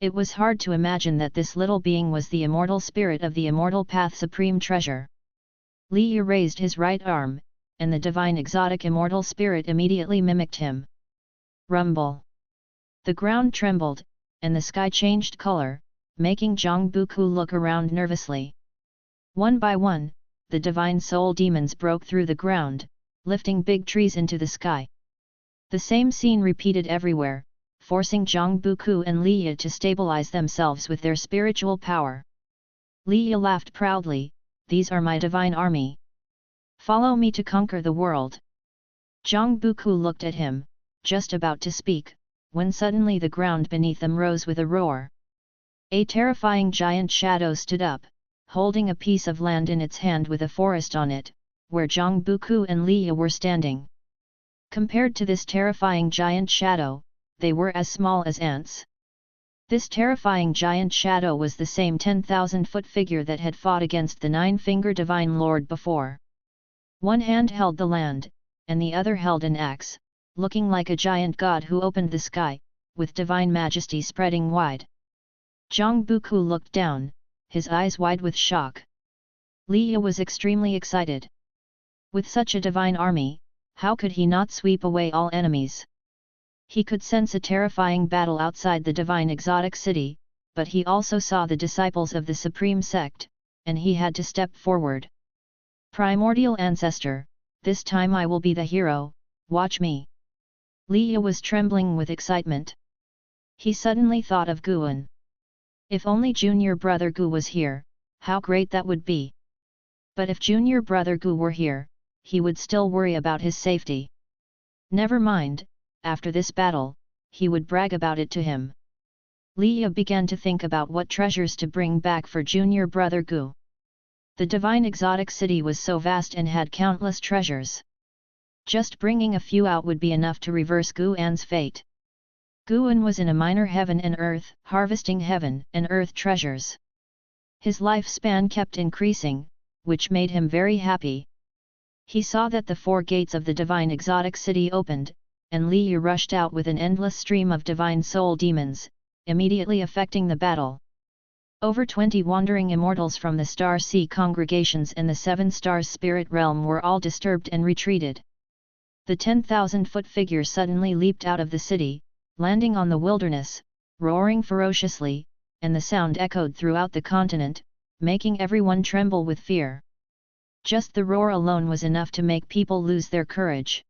It was hard to imagine that this little being was the immortal spirit of the Immortal Path Supreme Treasure. Li raised his right arm, and the divine exotic immortal spirit immediately mimicked him. Rumble! The ground trembled, and the sky changed color, making Zhang Buku look around nervously. One by one, the divine soul demons broke through the ground, lifting big trees into the sky. The same scene repeated everywhere, forcing Zhang Buku and Li Yi to stabilize themselves with their spiritual power. Li Yi laughed proudly, "These are my divine army. Follow me to conquer the world." Zhang Buku looked at him, just about to speak, when suddenly the ground beneath them rose with a roar. A terrifying giant shadow stood up, holding a piece of land in its hand with a forest on it, where Zhang Buku and Li Yi were standing. Compared to this terrifying giant shadow, they were as small as ants. This terrifying giant shadow was the same 10,000-foot figure that had fought against the nine-finger Divine Lord before. One hand held the land, and the other held an axe, looking like a giant god who opened the sky, with divine majesty spreading wide. Zhang Buku looked down, his eyes wide with shock. Li Yi was extremely excited. With such a divine army, how could he not sweep away all enemies? He could sense a terrifying battle outside the divine exotic city, but he also saw the disciples of the Supreme Sect, and he had to step forward. "Primordial Ancestor, this time I will be the hero, watch me." Li Yi was trembling with excitement. He suddenly thought of Guan. If only junior brother Gu was here, how great that would be. But if junior brother Gu were here, he would still worry about his safety. Never mind, after this battle, he would brag about it to him. Li Yi began to think about what treasures to bring back for junior brother Gu. The divine exotic city was so vast and had countless treasures. Just bringing a few out would be enough to reverse Guan's fate. Guan was in a minor heaven and earth, harvesting heaven and earth treasures. His lifespan kept increasing, which made him very happy. He saw that the four gates of the divine exotic city opened, and Li Yi rushed out with an endless stream of divine soul demons, immediately affecting the battle. Over 20 wandering immortals from the Star Sea congregations and the Seven Stars spirit realm were all disturbed and retreated. The 10,000-foot figure suddenly leaped out of the city, landing on the wilderness, roaring ferociously, and the sound echoed throughout the continent, making everyone tremble with fear. Just the roar alone was enough to make people lose their courage.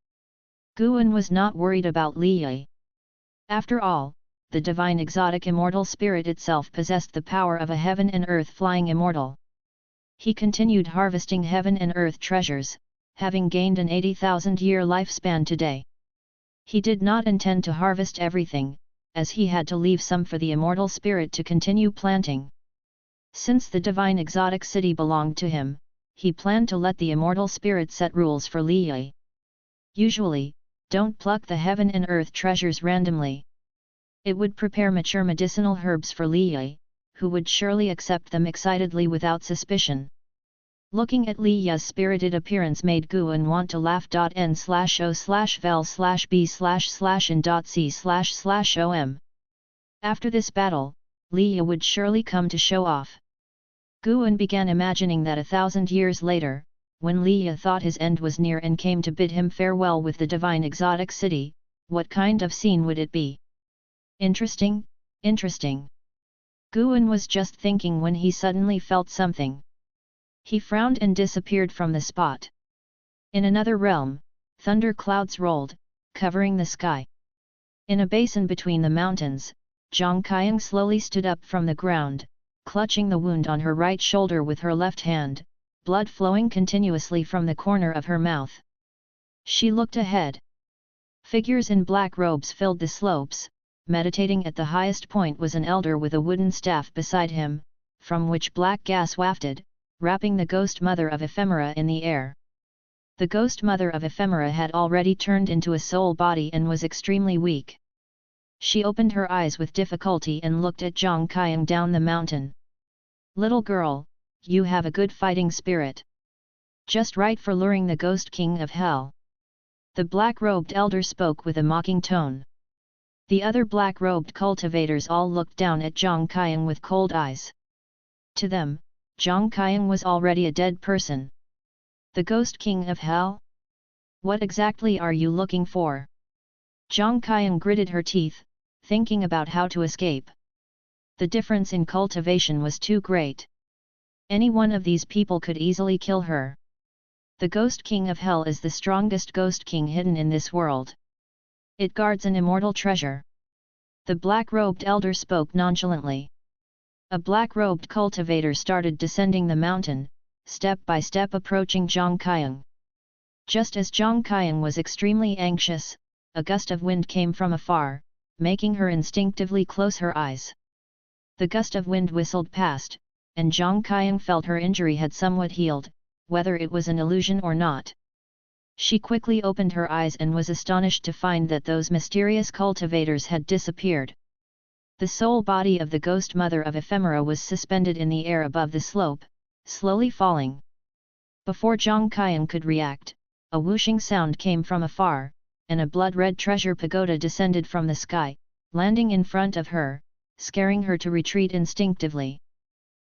Guan was not worried about Li Yi. After all, the divine exotic immortal spirit itself possessed the power of a heaven and earth flying immortal. He continued harvesting heaven and earth treasures, having gained an 80,000-year lifespan today. He did not intend to harvest everything, as he had to leave some for the immortal spirit to continue planting. Since the divine exotic city belonged to him, he planned to let the immortal spirit set rules for Li Yi. Usually, don't pluck the heaven and earth treasures randomly. It would prepare mature medicinal herbs for Li Yi, who would surely accept them excitedly without suspicion. Looking at Li Yi's spirited appearance made Guan want to laugh. N/O/vel/b/in.c//om. After this battle, Li Yi would surely come to show off. Guan began imagining that 1,000 years later, when Li Yi thought his end was near and came to bid him farewell with the divine exotic city, what kind of scene would it be? Interesting, interesting. Guan was just thinking when he suddenly felt something. He frowned and disappeared from the spot. In another realm, thunder clouds rolled, covering the sky. In a basin between the mountains, Zhang Qiang slowly stood up from the ground, clutching the wound on her right shoulder with her left hand, blood flowing continuously from the corner of her mouth. She looked ahead. Figures in black robes filled the slopes. Meditating at the highest point was an elder with a wooden staff beside him, from which black gas wafted, wrapping the ghost mother of ephemera in the air. The ghost mother of ephemera had already turned into a soul body and was extremely weak. She opened her eyes with difficulty and looked at Zhang Qiang down the mountain. "Little girl, you have a good fighting spirit. Just right for luring the ghost king of hell." The black-robed elder spoke with a mocking tone. The other black-robed cultivators all looked down at Zhang Qiang with cold eyes. To them, Zhang Qiang was already a dead person. The ghost king of hell? What exactly are you looking for? Zhang Qiang gritted her teeth, thinking about how to escape. The difference in cultivation was too great. Any one of these people could easily kill her. The Ghost King of Hell is the strongest Ghost King hidden in this world. It guards an immortal treasure. The black-robed elder spoke nonchalantly. A black-robed cultivator started descending the mountain, step by step approaching Zhang Qiang. Just as Zhang Qiang was extremely anxious, a gust of wind came from afar, making her instinctively close her eyes. The gust of wind whistled past, and Zhang Qiang felt her injury had somewhat healed, whether it was an illusion or not. She quickly opened her eyes and was astonished to find that those mysterious cultivators had disappeared. The soul body of the ghost mother of ephemera was suspended in the air above the slope, slowly falling. Before Zhang Qiang could react, a whooshing sound came from afar, and a blood-red treasure pagoda descended from the sky, landing in front of her, scaring her to retreat instinctively.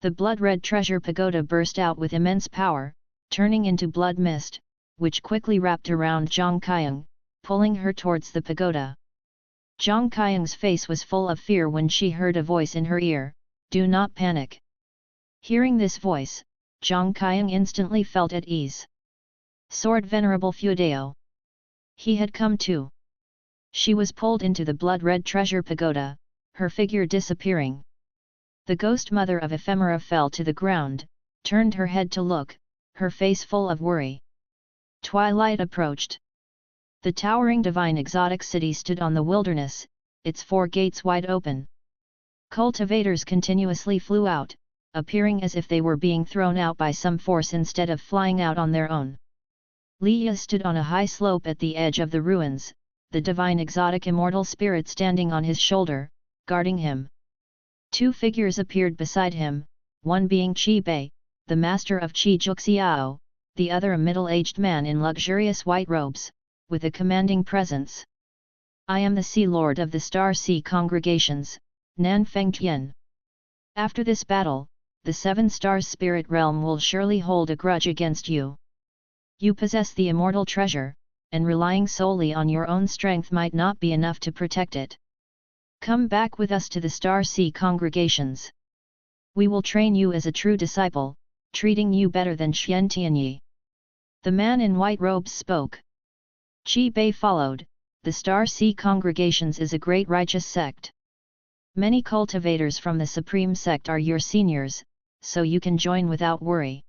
The blood-red treasure pagoda burst out with immense power, turning into blood mist, which quickly wrapped around Zhang Qiang, pulling her towards the pagoda. Zhang Qiang's face was full of fear when she heard a voice in her ear, "Do not panic." Hearing this voice, Zhang Qiang instantly felt at ease. Sword Venerable Feudao. He had come too. She was pulled into the blood-red treasure pagoda, her figure disappearing. The ghost mother of ephemera fell to the ground, turned her head to look, her face full of worry. Twilight approached. The towering divine exotic city stood on the wilderness, its 4 gates wide open. Cultivators continuously flew out, appearing as if they were being thrown out by some force instead of flying out on their own. Liya stood on a high slope at the edge of the ruins, the divine exotic immortal spirit standing on his shoulder, guarding him. 2 figures appeared beside him, one being Qi Bei, the master of Qi Juxiao, the other a middle-aged man in luxurious white robes, with a commanding presence. "I am the Sea Lord of the Star Sea Congregations, Nan Fengtian. After this battle, the 7 stars spirit realm will surely hold a grudge against you. You possess the immortal treasure, and relying solely on your own strength might not be enough to protect it. Come back with us to the Star Sea Congregations. We will train you as a true disciple, treating you better than Xian Tianyi." The man in white robes spoke. Qi Bei followed. "The Star Sea Congregations is a great righteous sect. Many cultivators from the Supreme Sect are your seniors, so you can join without worry."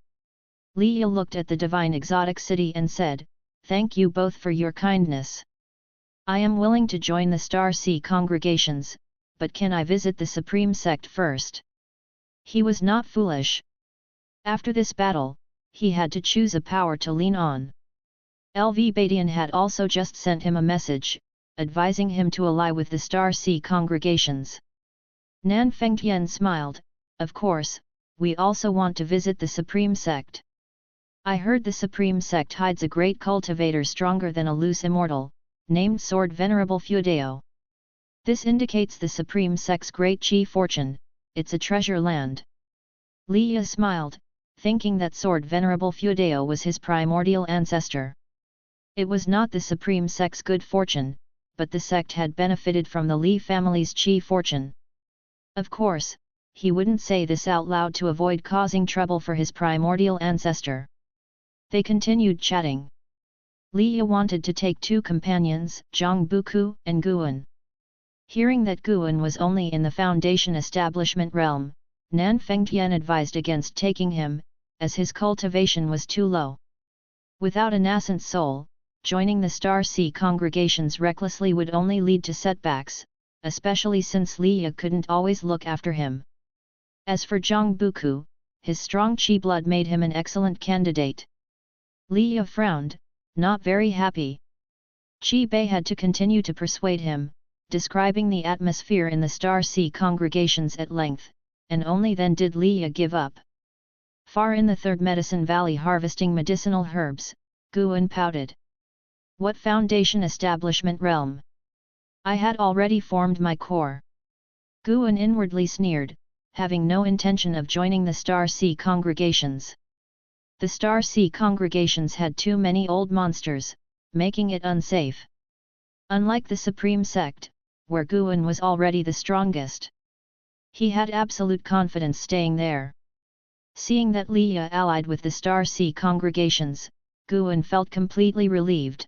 Liya looked at the divine exotic city and said, "Thank you both for your kindness. I am willing to join the Star Sea Congregations, but can I visit the Supreme Sect first?" He was not foolish. After this battle, he had to choose a power to lean on. LV Badian had also just sent him a message, advising him to ally with the Star Sea Congregations. Nan Fengtian smiled, "Of course, we also want to visit the Supreme Sect. I heard the Supreme Sect hides a great cultivator stronger than a loose immortal, named Sword Venerable Feudao. This indicates the Supreme Sect's great chi fortune, it's a treasure land." Liya smiled, thinking that Sword Venerable Feudao was his primordial ancestor. It was not the Supreme Sect's good fortune, but the sect had benefited from the Li family's chi fortune. Of course, he wouldn't say this out loud to avoid causing trouble for his primordial ancestor. They continued chatting. Liya wanted to take 2 companions, Zhang Buku and Guan. Hearing that Guan was only in the Foundation establishment realm, Nan Fengtian advised against taking him, as his cultivation was too low. Without a nascent soul, joining the Star Sea Congregations recklessly would only lead to setbacks, especially since Liya couldn't always look after him. As for Zhang Buku, his strong chi blood made him an excellent candidate. Liya frowned, not very happy. Qi Bei had to continue to persuade him, describing the atmosphere in the Star Sea Congregations at length, and only then did Liya give up. Far in the 3rd Medicine Valley harvesting medicinal herbs, Guan pouted. "What Foundation establishment realm? I had already formed my core." Guan inwardly sneered, having no intention of joining the Star Sea Congregations. The Star Sea Congregations had too many old monsters, making it unsafe. Unlike the Supreme Sect, where Guan was already the strongest. He had absolute confidence staying there. Seeing that Liya allied with the Star Sea congregations, Guan felt completely relieved.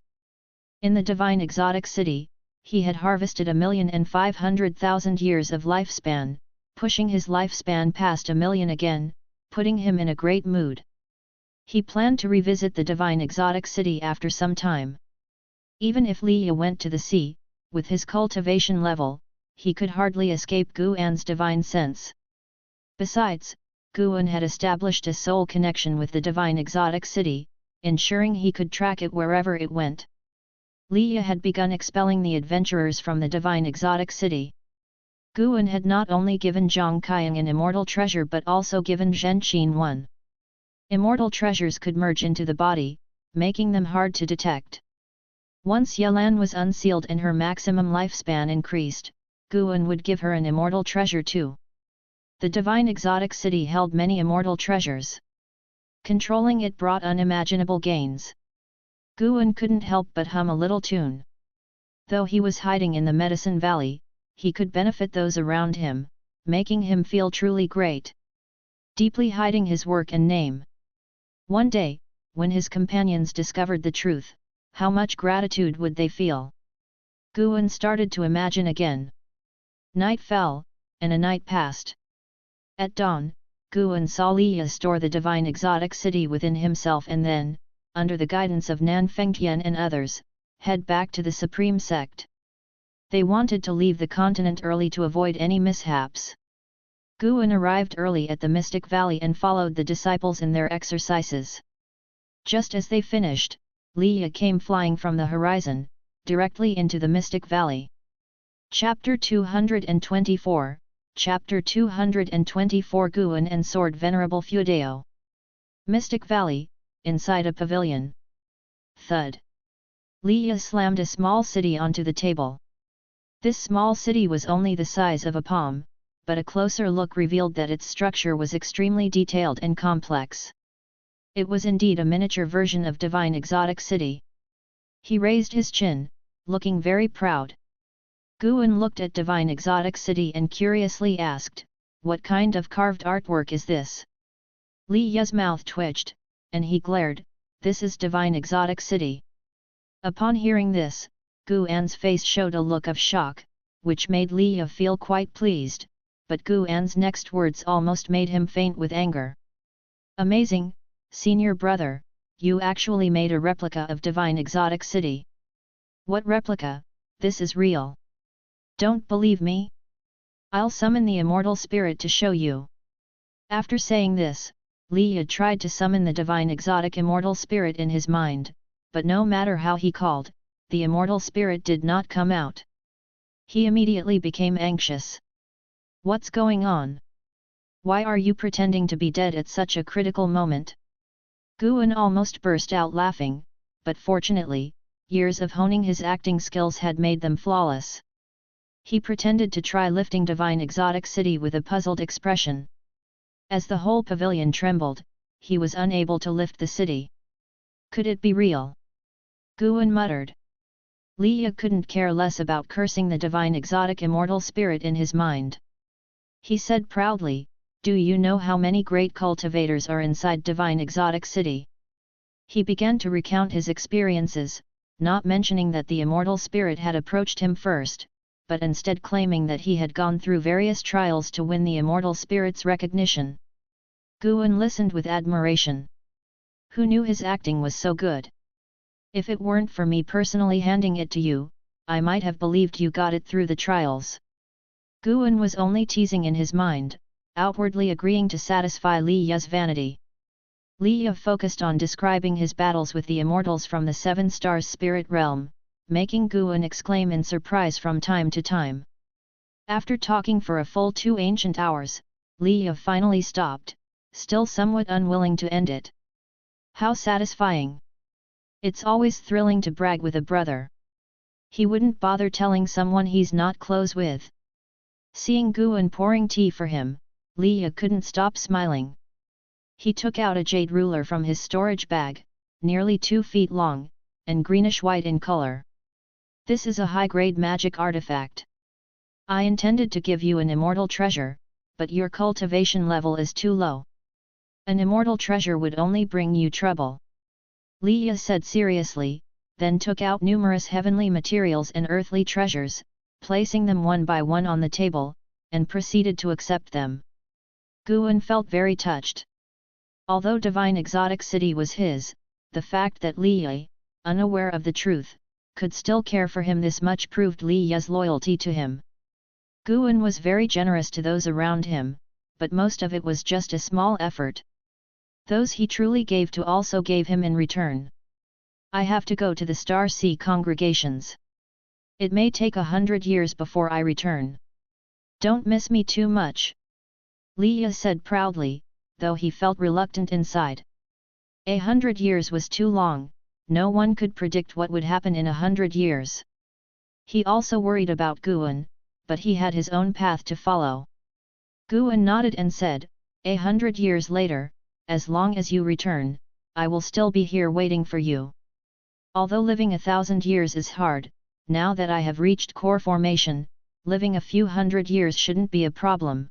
In the divine exotic city, he had harvested 1,500,000 years of lifespan, pushing his lifespan past 1,000,000 again, putting him in a great mood. He planned to revisit the divine exotic city after some time. Even if Liya went to the sea, with his cultivation level, he could hardly escape Guan's divine sense. Besides, Guan had established a soul connection with the divine exotic city, ensuring he could track it wherever it went. Liya had begun expelling the adventurers from the divine exotic city. Guan had not only given Zhang Qiang an immortal treasure but also given Zhen Qin one. Immortal treasures could merge into the body, making them hard to detect. Once Yelan was unsealed and her maximum lifespan increased, Guan would give her an immortal treasure too. The divine exotic city held many immortal treasures. Controlling it brought unimaginable gains. Guan couldn't help but hum a little tune. Though he was hiding in the Medicine Valley, he could benefit those around him, making him feel truly great. Deeply hiding his work and name. One day, when his companions discovered the truth, how much gratitude would they feel? Guan started to imagine again. Night fell, and a night passed. At dawn, Guan saw Liya store the divine exotic city within himself and then, under the guidance of Nan Fengtian and others, head back to the Supreme Sect. They wanted to leave the continent early to avoid any mishaps. Guan arrived early at the Mystic Valley and followed the disciples in their exercises. Just as they finished, Liya came flying from the horizon, directly into the Mystic Valley. Chapter 224, Chapter 224 Guan and Sword Venerable Feudeo. Mystic Valley, inside a pavilion. Thud. Liya slammed a small city onto the table. This small city was only the size of a palm, but a closer look revealed that its structure was extremely detailed and complex. It was indeed a miniature version of Divine Exotic City. He raised his chin, looking very proud. Guan looked at Divine Exotic City and curiously asked, "What kind of carved artwork is this?" Liya's mouth twitched, and he glared, "This is Divine Exotic City." Upon hearing this, Guan's face showed a look of shock, which made Liya feel quite pleased, but Guan's next words almost made him faint with anger. "Amazing, senior brother, you actually made a replica of Divine Exotic City." "What replica? This is real." "Don't believe me? I'll summon the immortal spirit to show you." After saying this, Liya tried to summon the divine exotic immortal spirit in his mind, but no matter how he called, the immortal spirit did not come out. He immediately became anxious. "What's going on? Why are you pretending to be dead at such a critical moment?" Guan almost burst out laughing, but fortunately, years of honing his acting skills had made them flawless. He pretended to try lifting Divine Exotic City with a puzzled expression. As the whole pavilion trembled, he was unable to lift the city. Could it be real? Guan muttered. Liya couldn't care less about cursing the Divine Exotic Immortal Spirit in his mind. He said proudly, "Do you know how many great cultivators are inside Divine Exotic City?" He began to recount his experiences, not mentioning that the Immortal Spirit had approached him first, but instead claiming that he had gone through various trials to win the Immortal Spirit's recognition. Guan listened with admiration. Who knew his acting was so good? If it weren't for me personally handing it to you, I might have believed you got it through the trials. Guan was only teasing in his mind, outwardly agreeing to satisfy Liya's vanity. Liya focused on describing his battles with the immortals from the Seven Stars Spirit Realm, making Guan exclaim in surprise from time to time. After talking for a full 2 ancient hours, Liya finally stopped, still somewhat unwilling to end it. How satisfying! It's always thrilling to brag with a brother. He wouldn't bother telling someone he's not close with. Seeing Guan pouring tea for him, Liya couldn't stop smiling. He took out a jade ruler from his storage bag, nearly 2 feet long, and greenish-white in color. "This is a high-grade magic artifact. I intended to give you an immortal treasure, but your cultivation level is too low. An immortal treasure would only bring you trouble. Liya said seriously, then took out numerous heavenly materials and earthly treasures, placing them one by one on the table, and proceeded to accept them. Guan felt very touched. Although divine exotic city was his, the fact that Liya, unaware of the truth, could still care for him this much proved Liya's loyalty to him. Guan was very generous to those around him, but most of it was just a small effort. Those he truly gave to also gave him in return. I have to go to the Star Sea congregations. It may take 100 years before I return. Don't miss me too much. Liya said proudly, though he felt reluctant inside. 100 years was too long, no one could predict what would happen in 100 years. He also worried about Guan, but he had his own path to follow. Guan nodded and said, 100 years later, as long as you return, I will still be here waiting for you. Although living 1,000 years is hard, now that I have reached core formation, living a few hundred years shouldn't be a problem.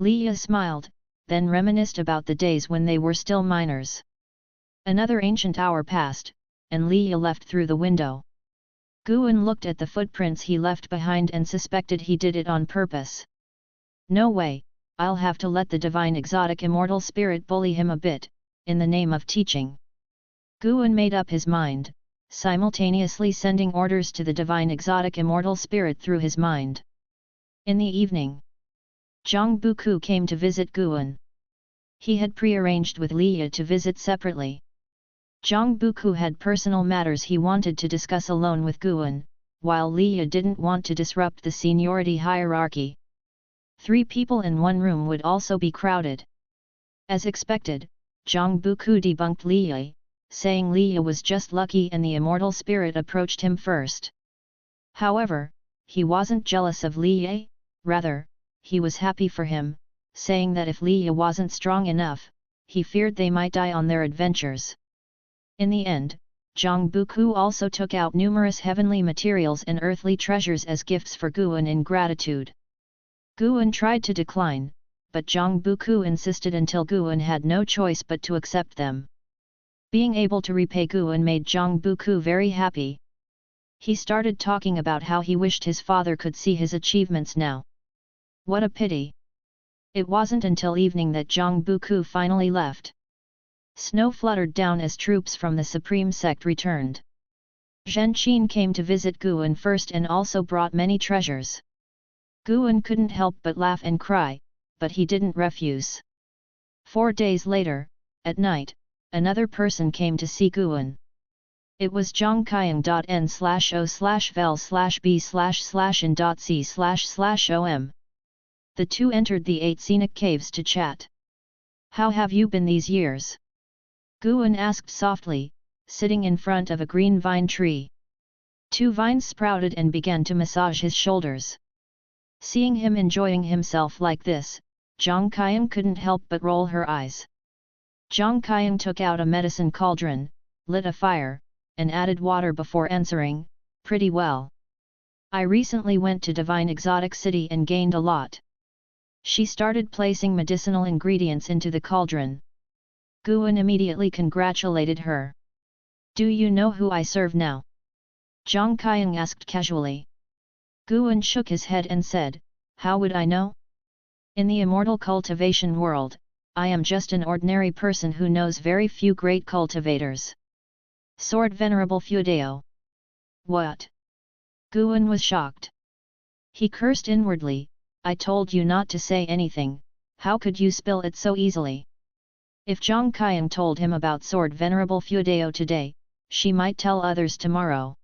Liya smiled, then reminisced about the days when they were still minors. Another ancient hour passed, and Liya left through the window. Guan looked at the footprints he left behind and suspected he did it on purpose. No way, I'll have to let the divine exotic immortal spirit bully him a bit, in the name of teaching. Guan made up his mind, simultaneously sending orders to the divine exotic immortal spirit through his mind. In the evening, Zhang Buku came to visit Guan. He had prearranged with Liya to visit separately. Zhang Buku had personal matters he wanted to discuss alone with Guan, while Liya didn't want to disrupt the seniority hierarchy. 3 people in one room would also be crowded. As expected, Zhang Buku debunked Liya, saying Liya was just lucky and the immortal spirit approached him first. However, he wasn't jealous of Liya, rather, he was happy for him, saying that if Liya wasn't strong enough, he feared they might die on their adventures. In the end, Zhang Buku also took out numerous heavenly materials and earthly treasures as gifts for Guan in gratitude. Guan tried to decline, but Zhang Buku insisted until Guan had no choice but to accept them. Being able to repay Guan made Zhang Buku very happy. He started talking about how he wished his father could see his achievements now. What a pity! It wasn't until evening that Zhang Buku finally left. Snow fluttered down as troops from the Supreme Sect returned. Zhen Qin came to visit Guan first and also brought many treasures. Guan couldn't help but laugh and cry, but he didn't refuse. 4 days later, at night, another person came to see Guan. It was Zhang Qiang.n/o/vel/b/in.c//om. The two entered the 8 scenic caves to chat. How have you been these years? Guan asked softly, sitting in front of a green vine tree. 2 vines sprouted and began to massage his shoulders. Seeing him enjoying himself like this, Zhang Qiang couldn't help but roll her eyes. Zhang Qiang took out a medicine cauldron, lit a fire, and added water before answering, pretty well. I recently went to Divine Exotic City and gained a lot. She started placing medicinal ingredients into the cauldron. Guan immediately congratulated her. Do you know who I serve now? Zhang Qiang asked casually. Guan shook his head and said, how would I know? In the immortal cultivation world, I am just an ordinary person who knows very few great cultivators. Sword Venerable Feudeo. What? Guan was shocked. He cursed inwardly, I told you not to say anything, how could you spill it so easily? If Zhang Qiang told him about Sword Venerable Feudeo today, she might tell others tomorrow.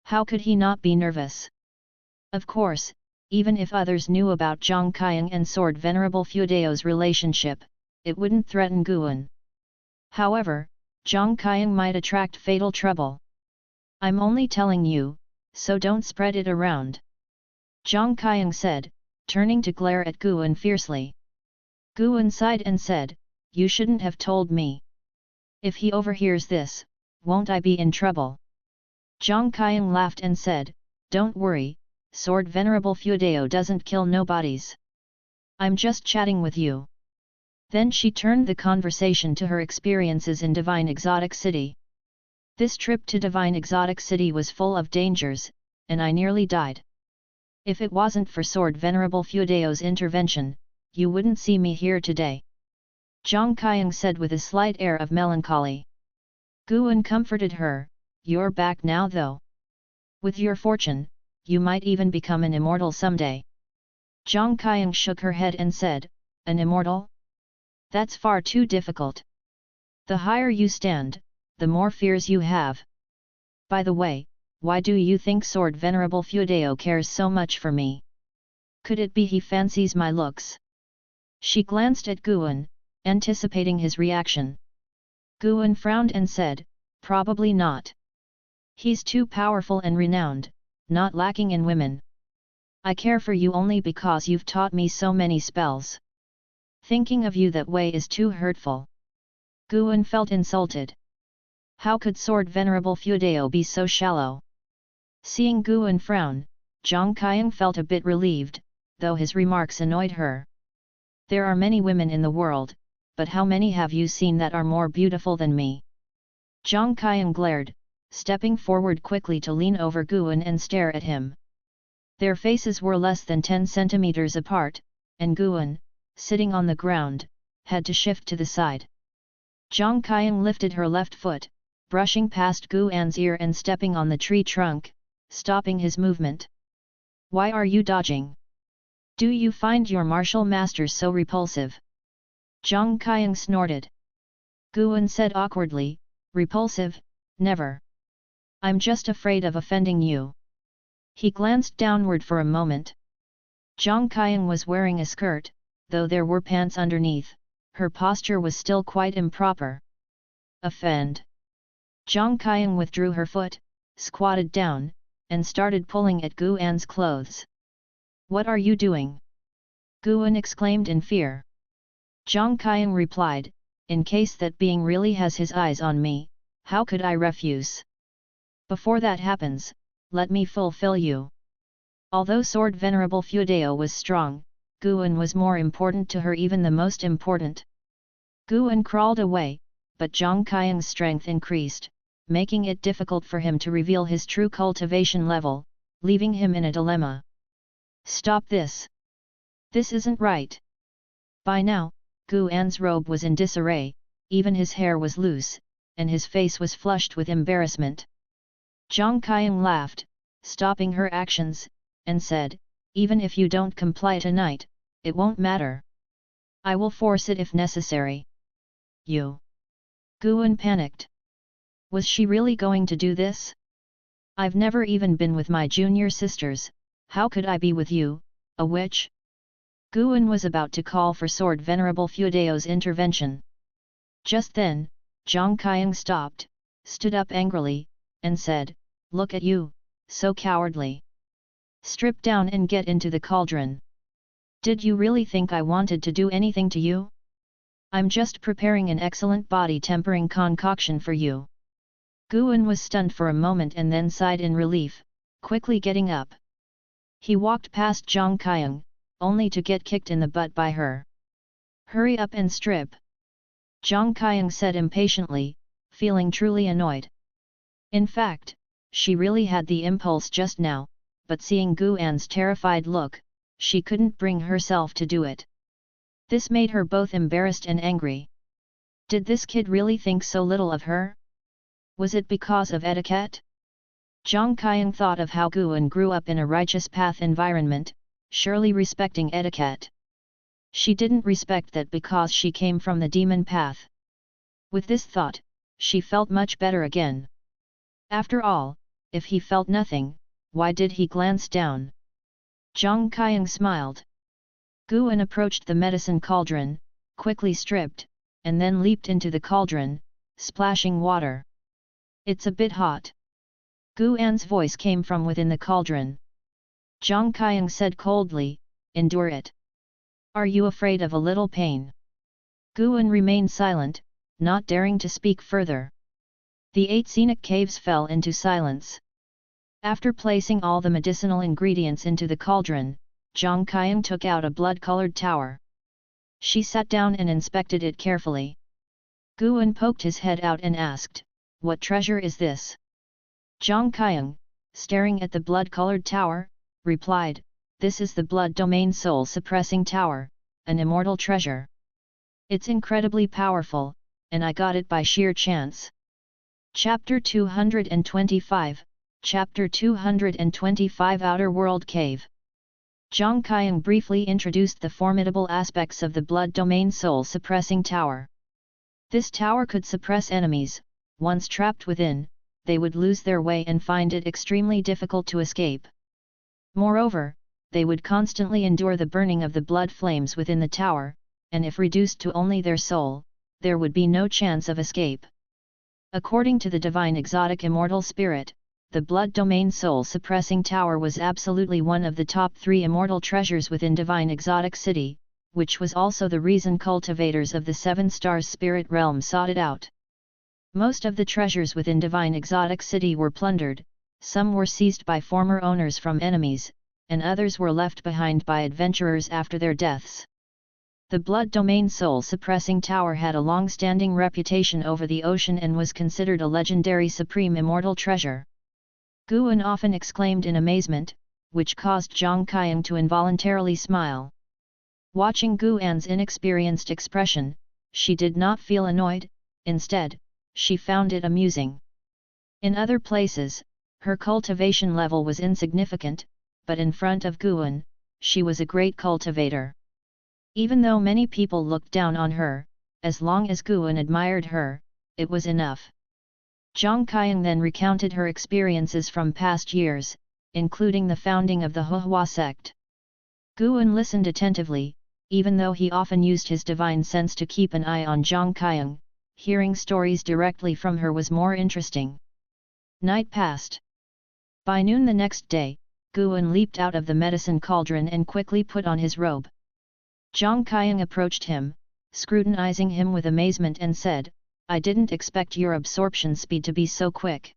How could he not be nervous? Of course, even if others knew about Zhang Qiang and Sword Venerable Feudeo's relationship, it wouldn't threaten Guan. However, Zhang Qiang might attract fatal trouble. I'm only telling you, so don't spread it around. Zhang Qiang said, turning to glare at Guan fiercely. Guan sighed and said, you shouldn't have told me. If he overhears this, won't I be in trouble? Zhang Qiang laughed and said, don't worry, Sword Venerable Feudeo doesn't kill nobodies. I'm just chatting with you. Then she turned the conversation to her experiences in Divine Exotic City. This trip to Divine Exotic City was full of dangers, and I nearly died. If it wasn't for Sword Venerable Fudeo's intervention, you wouldn't see me here today. Zhang Qiang said with a slight air of melancholy. Guan comforted her, you're back now though. With your fortune, you might even become an immortal someday. Zhang Qiang shook her head and said, an immortal? That's far too difficult. The higher you stand, the more fears you have. By the way, why do you think Sword Venerable Fudeo cares so much for me? Could it be he fancies my looks? She glanced at Guan, anticipating his reaction. Guan frowned and said, probably not. He's too powerful and renowned, not lacking in women. I care for you only because you've taught me so many spells. Thinking of you that way is too hurtful. Guan felt insulted. How could Sword Venerable Fudeo be so shallow? Seeing Guan frown, Zhang Qiang felt a bit relieved, though his remarks annoyed her. There are many women in the world, but how many have you seen that are more beautiful than me? Zhang Qiang glared, stepping forward quickly to lean over Guan and stare at him. Their faces were less than 10 centimeters apart, and Guan, sitting on the ground, had to shift to the side. Zhang Qiang lifted her left foot, brushing past Guan's ear and stepping on the tree trunk, stopping his movement. Why are you dodging? Do you find your martial masters so repulsive? Zhang Qiang snorted. Guan said awkwardly, repulsive, never. I'm just afraid of offending you. He glanced downward for a moment. Zhang Qiang was wearing a skirt, though there were pants underneath, her posture was still quite improper. Offend. Zhang Qiang withdrew her foot, squatted down, and started pulling at Guan's clothes. What are you doing? Guan exclaimed in fear. Zhang Qiang replied, in case that being really has his eyes on me, how could I refuse? Before that happens, let me fulfill you. Although Sword Venerable Fudeo was strong, Guan was more important to her, even the most important. Guan crawled away, but Zhang Qiang's strength increased, making it difficult for him to reveal his true cultivation level, leaving him in a dilemma. Stop this! This isn't right! By now, Guan's robe was in disarray, even his hair was loose, and his face was flushed with embarrassment. Zhang Qiang laughed, stopping her actions, and said, even if you don't comply tonight, it won't matter. I will force it if necessary. You! Guan panicked. Was she really going to do this? I've never even been with my junior sisters, how could I be with you, a witch? Guan was about to call for Sword Venerable Fudeo's intervention. Just then, Zhang Qiang stopped, stood up angrily, and said, look at you, so cowardly. Strip down and get into the cauldron. Did you really think I wanted to do anything to you? I'm just preparing an excellent body tempering concoction for you. Guan was stunned for a moment and then sighed in relief, quickly getting up. He walked past Zhang Qiang, only to get kicked in the butt by her. Hurry up and strip! Zhang Qiang said impatiently, feeling truly annoyed. In fact, she really had the impulse just now, but seeing Guan's terrified look, she couldn't bring herself to do it. This made her both embarrassed and angry. Did this kid really think so little of her? Was it because of etiquette? Zhang Qiang thought of how Guan grew up in a righteous path environment, surely respecting etiquette. She didn't respect that because she came from the demon path. With this thought, she felt much better again. After all, if he felt nothing, why did he glance down? Zhang Qiang smiled. Guan approached the medicine cauldron, quickly stripped, and then leaped into the cauldron, splashing water. It's a bit hot. Guan's voice came from within the cauldron. Zhang Qiang said coldly, endure it. Are you afraid of a little pain? Guan remained silent, not daring to speak further. The 8 scenic caves fell into silence. After placing all the medicinal ingredients into the cauldron, Zhang Qiang took out a blood-colored tower. She sat down and inspected it carefully. Guan poked his head out and asked, "What treasure is this?" Zhang Qiang, staring at the blood-colored tower, replied, "This is the blood domain soul-suppressing tower, an immortal treasure. It's incredibly powerful, and I got it by sheer chance." Chapter 225, Chapter 225 Outer World Cave. Zhang Qiang briefly introduced the formidable aspects of the blood domain soul-suppressing tower. This tower could suppress enemies. Once trapped within, they would lose their way and find it extremely difficult to escape. Moreover, they would constantly endure the burning of the blood flames within the tower, and if reduced to only their soul, there would be no chance of escape. According to the divine exotic immortal spirit, the blood domain soul-suppressing tower was absolutely one of the top 3 immortal treasures within divine exotic city, which was also the reason cultivators of the 7 stars spirit realm sought it out. Most of the treasures within divine exotic city were plundered, some were seized by former owners from enemies, and others were left behind by adventurers after their deaths. The blood domain soul-suppressing tower had a long-standing reputation over the ocean and was considered a legendary supreme immortal treasure. Guan often exclaimed in amazement, which caused Zhang Qiang to involuntarily smile. Watching Guan's inexperienced expression, she did not feel annoyed, instead, she found it amusing. In other places, her cultivation level was insignificant, but in front of Guan, she was a great cultivator. Even though many people looked down on her, as long as Guan admired her, it was enough. Zhang Qiang then recounted her experiences from past years, including the founding of the Taixuan Sect. Guan listened attentively, even though he often used his divine sense to keep an eye on Zhang Qiang. Hearing stories directly from her was more interesting. Night passed. By noon the next day, Guan leaped out of the medicine cauldron and quickly put on his robe. Zhang Qiang approached him, scrutinizing him with amazement and said, "I didn't expect your absorption speed to be so quick."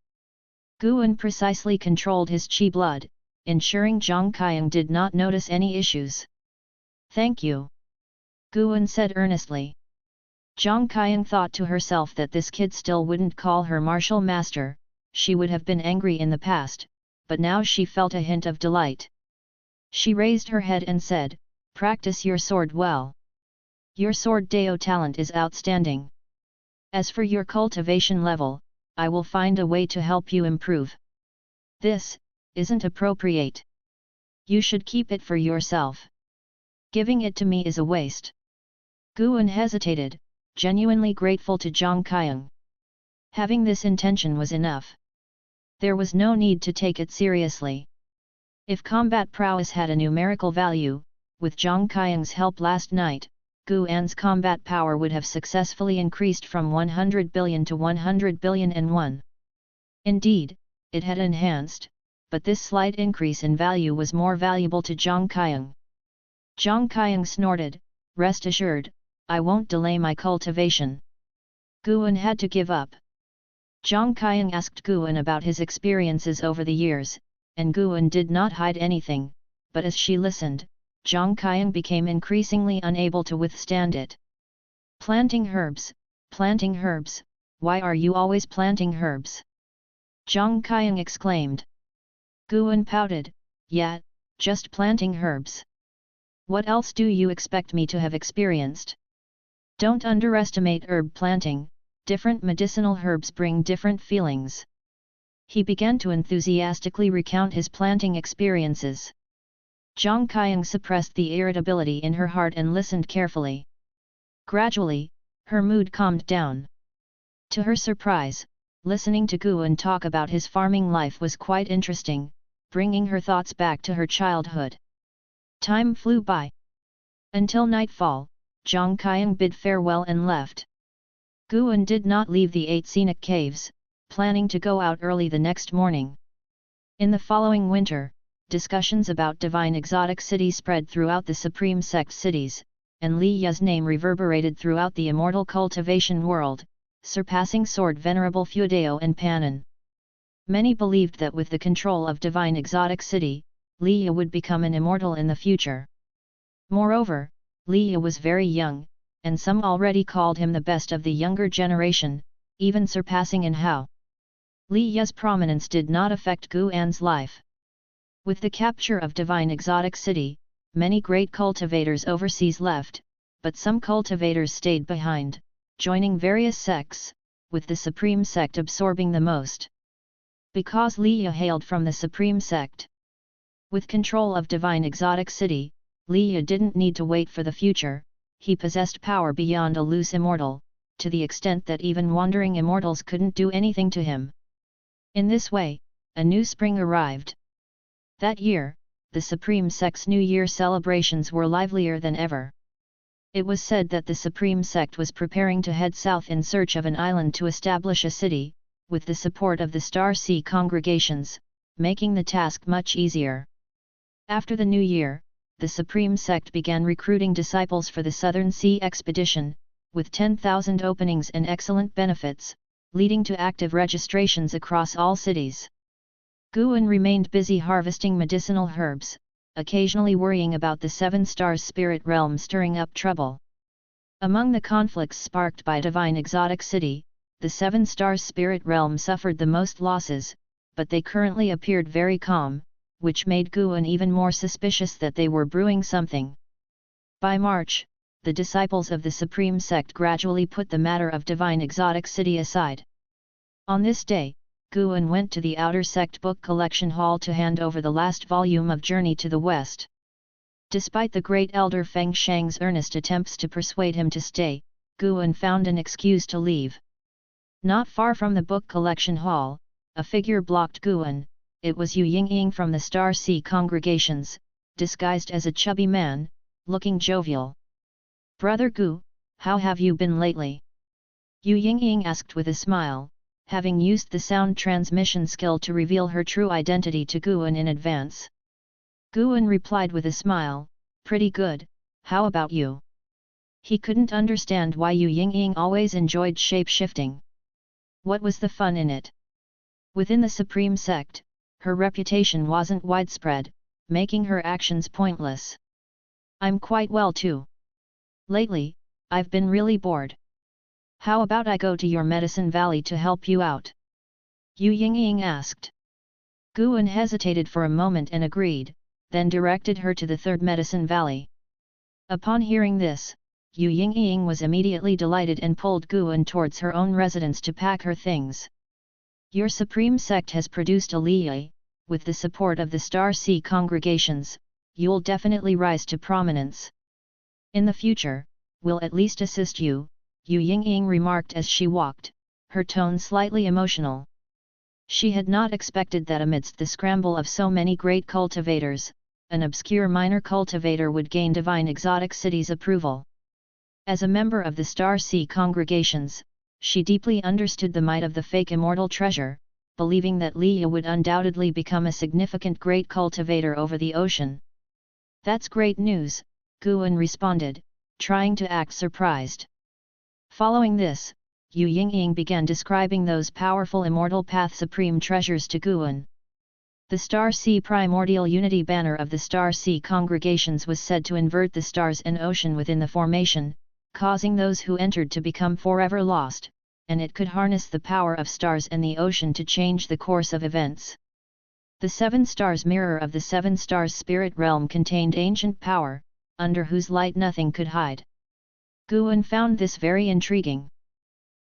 Guan precisely controlled his qi blood, ensuring Zhang Qiang did not notice any issues. "Thank you," Guan said earnestly. Zhang Qiang thought to herself that this kid still wouldn't call her martial master. She would have been angry in the past, but now she felt a hint of delight. She raised her head and said, "Practice your sword well. Your sword Dao talent is outstanding. As for your cultivation level, I will find a way to help you improve. This isn't appropriate. You should keep it for yourself. Giving it to me is a waste." Guan hesitated, genuinely grateful to Zhang Qiang. Having this intention was enough. There was no need to take it seriously. If combat prowess had a numerical value, with Zhang Qiang's help last night, Guan's combat power would have successfully increased from 100 billion to 100 billion and 1. Indeed, it had enhanced, but this slight increase in value was more valuable to Zhang Qiang. Zhang Qiang snorted, "Rest assured, I won't delay my cultivation." Guan had to give up. Zhang Qiang asked Guan about his experiences over the years, and Guan did not hide anything, but as she listened, Zhang Qiang became increasingly unable to withstand it. Planting herbs, why are you always planting herbs?" Zhang Qiang exclaimed. Guan pouted, "Yeah, just planting herbs. What else do you expect me to have experienced? Don't underestimate herb planting, different medicinal herbs bring different feelings." He began to enthusiastically recount his planting experiences. Zhang Qiang suppressed the irritability in her heart and listened carefully. Gradually, her mood calmed down. To her surprise, listening to Guan talk about his farming life was quite interesting, bringing her thoughts back to her childhood. Time flew by. Until nightfall, Zhang Qiang bid farewell and left. Guan did not leave the 8 scenic caves, planning to go out early the next morning. In the following winter, discussions about divine exotic city spread throughout the Supreme Sect cities, and Li Ye's name reverberated throughout the immortal cultivation world, surpassing Sword Venerable Fuedao and Panin. Many believed that with the control of divine exotic city, Li Ye would become an immortal in the future. Moreover, Liya was very young, and some already called him the best of the younger generation, even surpassing in Hao. Liya's prominence did not affect Guan's life. With the capture of Divine Exotic City, many great cultivators overseas left, but some cultivators stayed behind, joining various sects, with the Supreme Sect absorbing the most. Because Liya hailed from the Supreme Sect. With control of Divine Exotic City, Liya didn't need to wait for the future, he possessed power beyond a loose immortal, to the extent that even wandering immortals couldn't do anything to him. In this way, a new spring arrived. That year, the Supreme Sect's New Year celebrations were livelier than ever. It was said that the Supreme Sect was preparing to head south in search of an island to establish a city, with the support of the Star Sea congregations, making the task much easier. After the New Year, the Supreme Sect began recruiting disciples for the Southern Sea expedition, with 10,000 openings and excellent benefits, leading to active registrations across all cities. Guan remained busy harvesting medicinal herbs, occasionally worrying about the Seven Stars spirit realm stirring up trouble. Among the conflicts sparked by Divine Exotic City, the Seven Stars spirit realm suffered the most losses, but they currently appeared very calm, which made Guan even more suspicious that they were brewing something. By March, the disciples of the Supreme Sect gradually put the matter of Divine Exotic City aside. On this day, Guan went to the Outer Sect Book Collection Hall to hand over the last volume of Journey to the West. Despite the great elder Feng Shang's earnest attempts to persuade him to stay, Guan found an excuse to leave. Not far from the Book Collection Hall, a figure blocked Guan. It was Yu Yingying from the Star Sea congregations, disguised as a chubby man, looking jovial. "Brother Gu, how have you been lately?" Yu Yingying asked with a smile, having used the sound transmission skill to reveal her true identity to Guan in advance. Guan replied with a smile, "Pretty good, how about you?" He couldn't understand why Yu Yingying always enjoyed shape-shifting. What was the fun in it? Within the Supreme Sect, her reputation wasn't widespread, making her actions pointless. "I'm quite well too. Lately, I've been really bored. How about I go to your medicine valley to help you out?" Yu Yingying asked. Guan hesitated for a moment and agreed, then directed her to the third medicine valley. Upon hearing this, Yu Yingying was immediately delighted and pulled Guan towards her own residence to pack her things. "Your Supreme Sect has produced a Liye, with the support of the Star Sea congregations, you'll definitely rise to prominence. In the future, we'll at least assist you," Yu Yingying remarked as she walked, her tone slightly emotional. She had not expected that amidst the scramble of so many great cultivators, an obscure minor cultivator would gain Divine Exotic City's approval. As a member of the Star Sea congregations, she deeply understood the might of the fake immortal treasure, believing that Liya would undoubtedly become a significant great cultivator over the ocean. "That's great news," Guan responded, trying to act surprised. Following this, Yu Yingying began describing those powerful Immortal Path Supreme treasures to Guan. The Star Sea primordial unity banner of the Star Sea congregations was said to invert the stars and ocean within the formation, causing those who entered to become forever lost, and it could harness the power of stars and the ocean to change the course of events. The Seven Stars mirror of the Seven Stars spirit realm contained ancient power, under whose light nothing could hide. Guan found this very intriguing.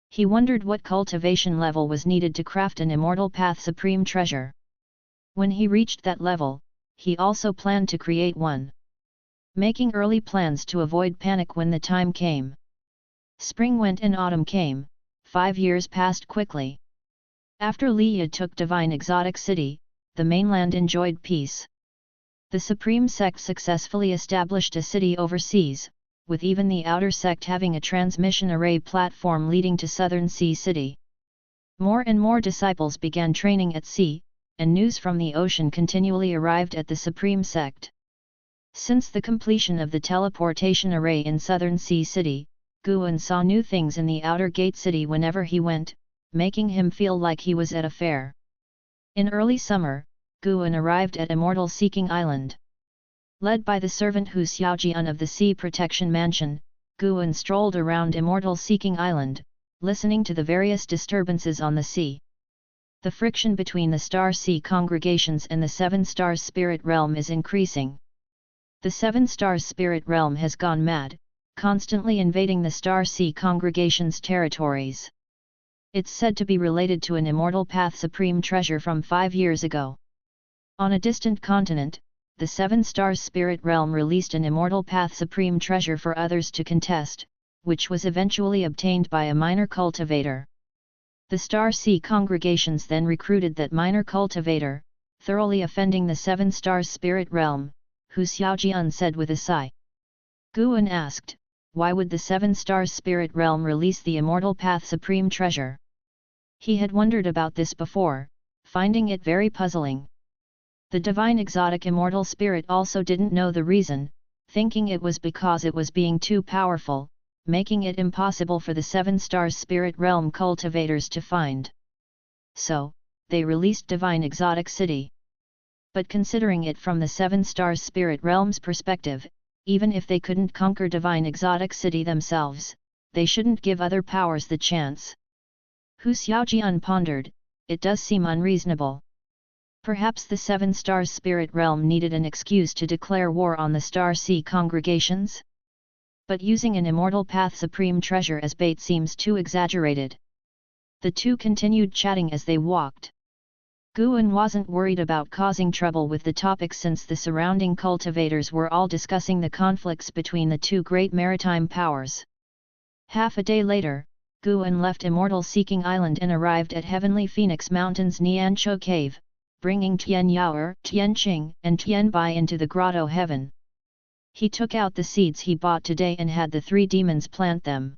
He wondered what cultivation level was needed to craft an Immortal Path Supreme treasure. When he reached that level, he also planned to create one. Making early plans to avoid panic when the time came. Spring went and autumn came. 5 years passed quickly. After Liya took Divine Exotic City, the mainland enjoyed peace. The Supreme Sect successfully established a city overseas, with even the Outer Sect having a transmission array platform leading to Southern Sea City. More and more disciples began training at sea, and news from the ocean continually arrived at the Supreme Sect. Since the completion of the teleportation array in Southern Sea City, Guan saw new things in the Outer Gate City whenever he went, making him feel like he was at a fair. In early summer, Guan arrived at Immortal Seeking Island. Led by the servant Hu Xiaojian of the Sea Protection Mansion, Guan strolled around Immortal Seeking Island, listening to the various disturbances on the sea. The friction between the Star Sea congregations and the Seven Stars Spirit Realm is increasing. The Seven Stars Spirit Realm has gone mad, constantly invading the Star Sea congregations' territories. It's said to be related to an Immortal Path Supreme treasure from 5 years ago. On a distant continent, the Seven Stars Spirit Realm released an Immortal Path Supreme treasure for others to contest, which was eventually obtained by a minor cultivator. The Star Sea congregations then recruited that minor cultivator, thoroughly offending the Seven Stars Spirit Realm, Hu Xiaojian said with a sigh. Guan asked, why would the Seven Stars Spirit Realm release the Immortal Path Supreme treasure? He had wondered about this before, finding it very puzzling. The divine exotic immortal spirit also didn't know the reason, thinking it was because it was being too powerful, making it impossible for the Seven Stars Spirit Realm cultivators to find. So, they released Divine Exotic City. But considering it from the Seven Stars Spirit Realm's perspective, even if they couldn't conquer Divine Exotic City themselves, they shouldn't give other powers the chance. Hu Xiaojian pondered, it does seem unreasonable. Perhaps the Seven Stars Spirit Realm needed an excuse to declare war on the Star Sea congregations? But using an Immortal Path Supreme treasure as bait seems too exaggerated. The two continued chatting as they walked. Guan wasn't worried about causing trouble with the topic since the surrounding cultivators were all discussing the conflicts between the two great maritime powers. Half a day later, Guan left Immortal Seeking Island and arrived at Heavenly Phoenix Mountain's Nianchou Cave, bringing Tian Yaoer, Tian Qing and Tian Bai into the Grotto Heaven. He took out the seeds he bought today and had the 3 demons plant them.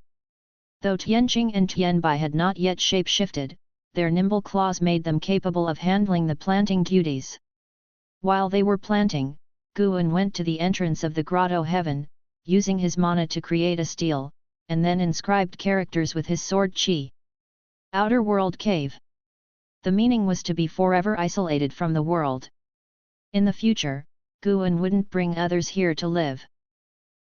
Though Tian Qing and Tian Bai had not yet shape-shifted, their nimble claws made them capable of handling the planting duties. While they were planting, Guan went to the entrance of the Grotto Heaven, using his mana to create a stele, and then inscribed characters with his sword qi. Outer World Cave. The meaning was to be forever isolated from the world. In the future, Guan wouldn't bring others here to live.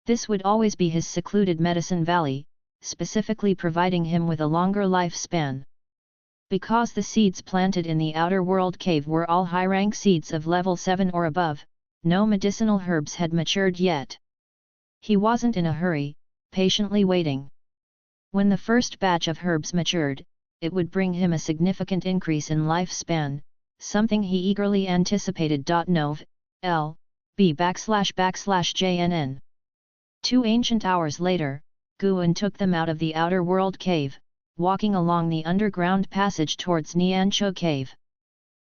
This would always be his secluded medicine valley, specifically providing him with a longer lifespan. Because the seeds planted in the Outer World Cave were all high-rank seeds of level 7 or above, no medicinal herbs had matured yet. He wasn't in a hurry, patiently waiting. When the first batch of herbs matured, it would bring him a significant increase in lifespan, something he eagerly anticipated. Nov. L. B //JNN. 2 ancient hours later, Guan took them out of the Outer World Cave, walking along the underground passage towards Nianchou Cave.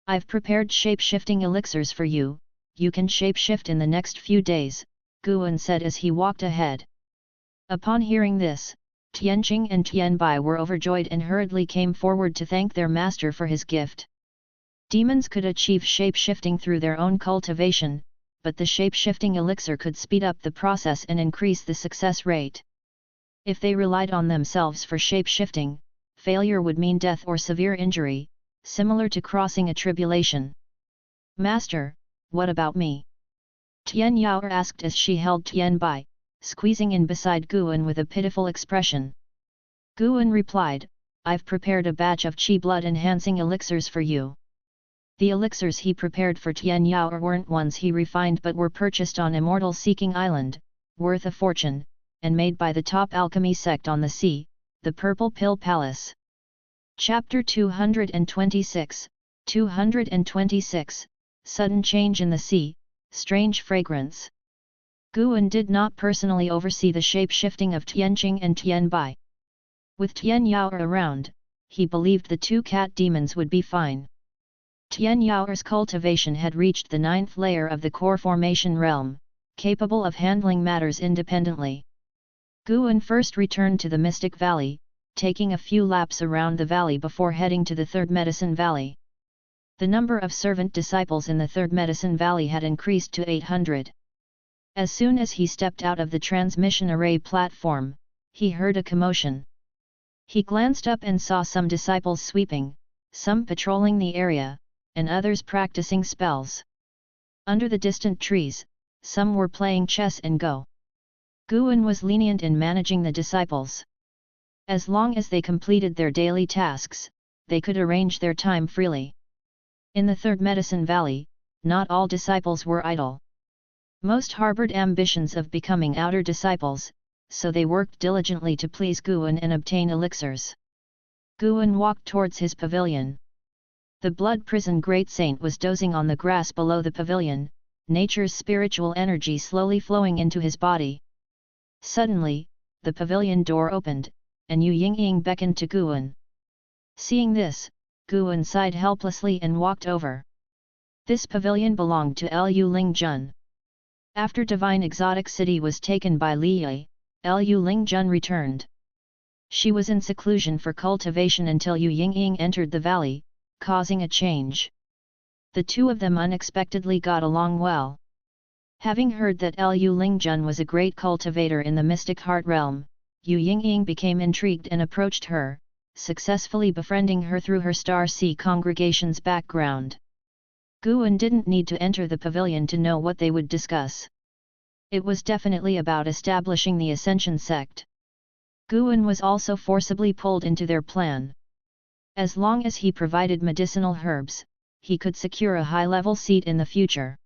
I've prepared shape-shifting elixirs for you, you can shape-shift in the next few days, Guan said as he walked ahead. Upon hearing this, Tianqing and Tianbai were overjoyed and hurriedly came forward to thank their master for his gift. Demons could achieve shape-shifting through their own cultivation, but the shape-shifting elixir could speed up the process and increase the success rate. If they relied on themselves for shape-shifting, failure would mean death or severe injury, similar to crossing a tribulation. Master, what about me? Tian Yaoer asked as she held Tianbai, squeezing in beside Guan with a pitiful expression. Guan replied, I've prepared a batch of qi blood-enhancing elixirs for you. The elixirs he prepared for Tian Yaoer weren't ones he refined but were purchased on Immortal Seeking Island, worth a fortune, and made by the top alchemy sect on the sea, the Purple Pill Palace. Chapter 226, 226, Sudden Change in the Sea, Strange Fragrance. Guan did not personally oversee the shape-shifting of Tianqing and Tianbai. With Tian Yaoer around, he believed the 2 cat demons would be fine. Tian Yaoer's cultivation had reached the 9th layer of the core formation realm, capable of handling matters independently. Guan first returned to the Mystic Valley, taking a few laps around the valley before heading to the 3rd Medicine Valley. The number of servant disciples in the 3rd Medicine Valley had increased to 800. As soon as he stepped out of the transmission array platform, he heard a commotion. He glanced up and saw some disciples sweeping, some patrolling the area, and others practicing spells. Under the distant trees, some were playing chess and Go. Guan was lenient in managing the disciples. As long as they completed their daily tasks, they could arrange their time freely. In the Third Medicine Valley, not all disciples were idle. Most harbored ambitions of becoming outer disciples, so they worked diligently to please Guan and obtain elixirs. Guan walked towards his pavilion. The blood prison great saint was dozing on the grass below the pavilion, nature's spiritual energy slowly flowing into his body. Suddenly, the pavilion door opened, and Yu Yingying beckoned to Guan. Seeing this, Guan sighed helplessly and walked over. This pavilion belonged to Lu Lingjun. After Divine Exotic City was taken by Li Yi, Lu Lingjun returned. She was in seclusion for cultivation until Yu Yingying entered the valley, causing a change. The two of them unexpectedly got along well. Having heard that Lu Lingjun was a great cultivator in the mystic heart realm, Yu Yingying became intrigued and approached her, successfully befriending her through her Star Sea congregation's background. Guan didn't need to enter the pavilion to know what they would discuss. It was definitely about establishing the Ascension Sect. Guan was also forcibly pulled into their plan. As long as he provided medicinal herbs, he could secure a high-level seat in the future.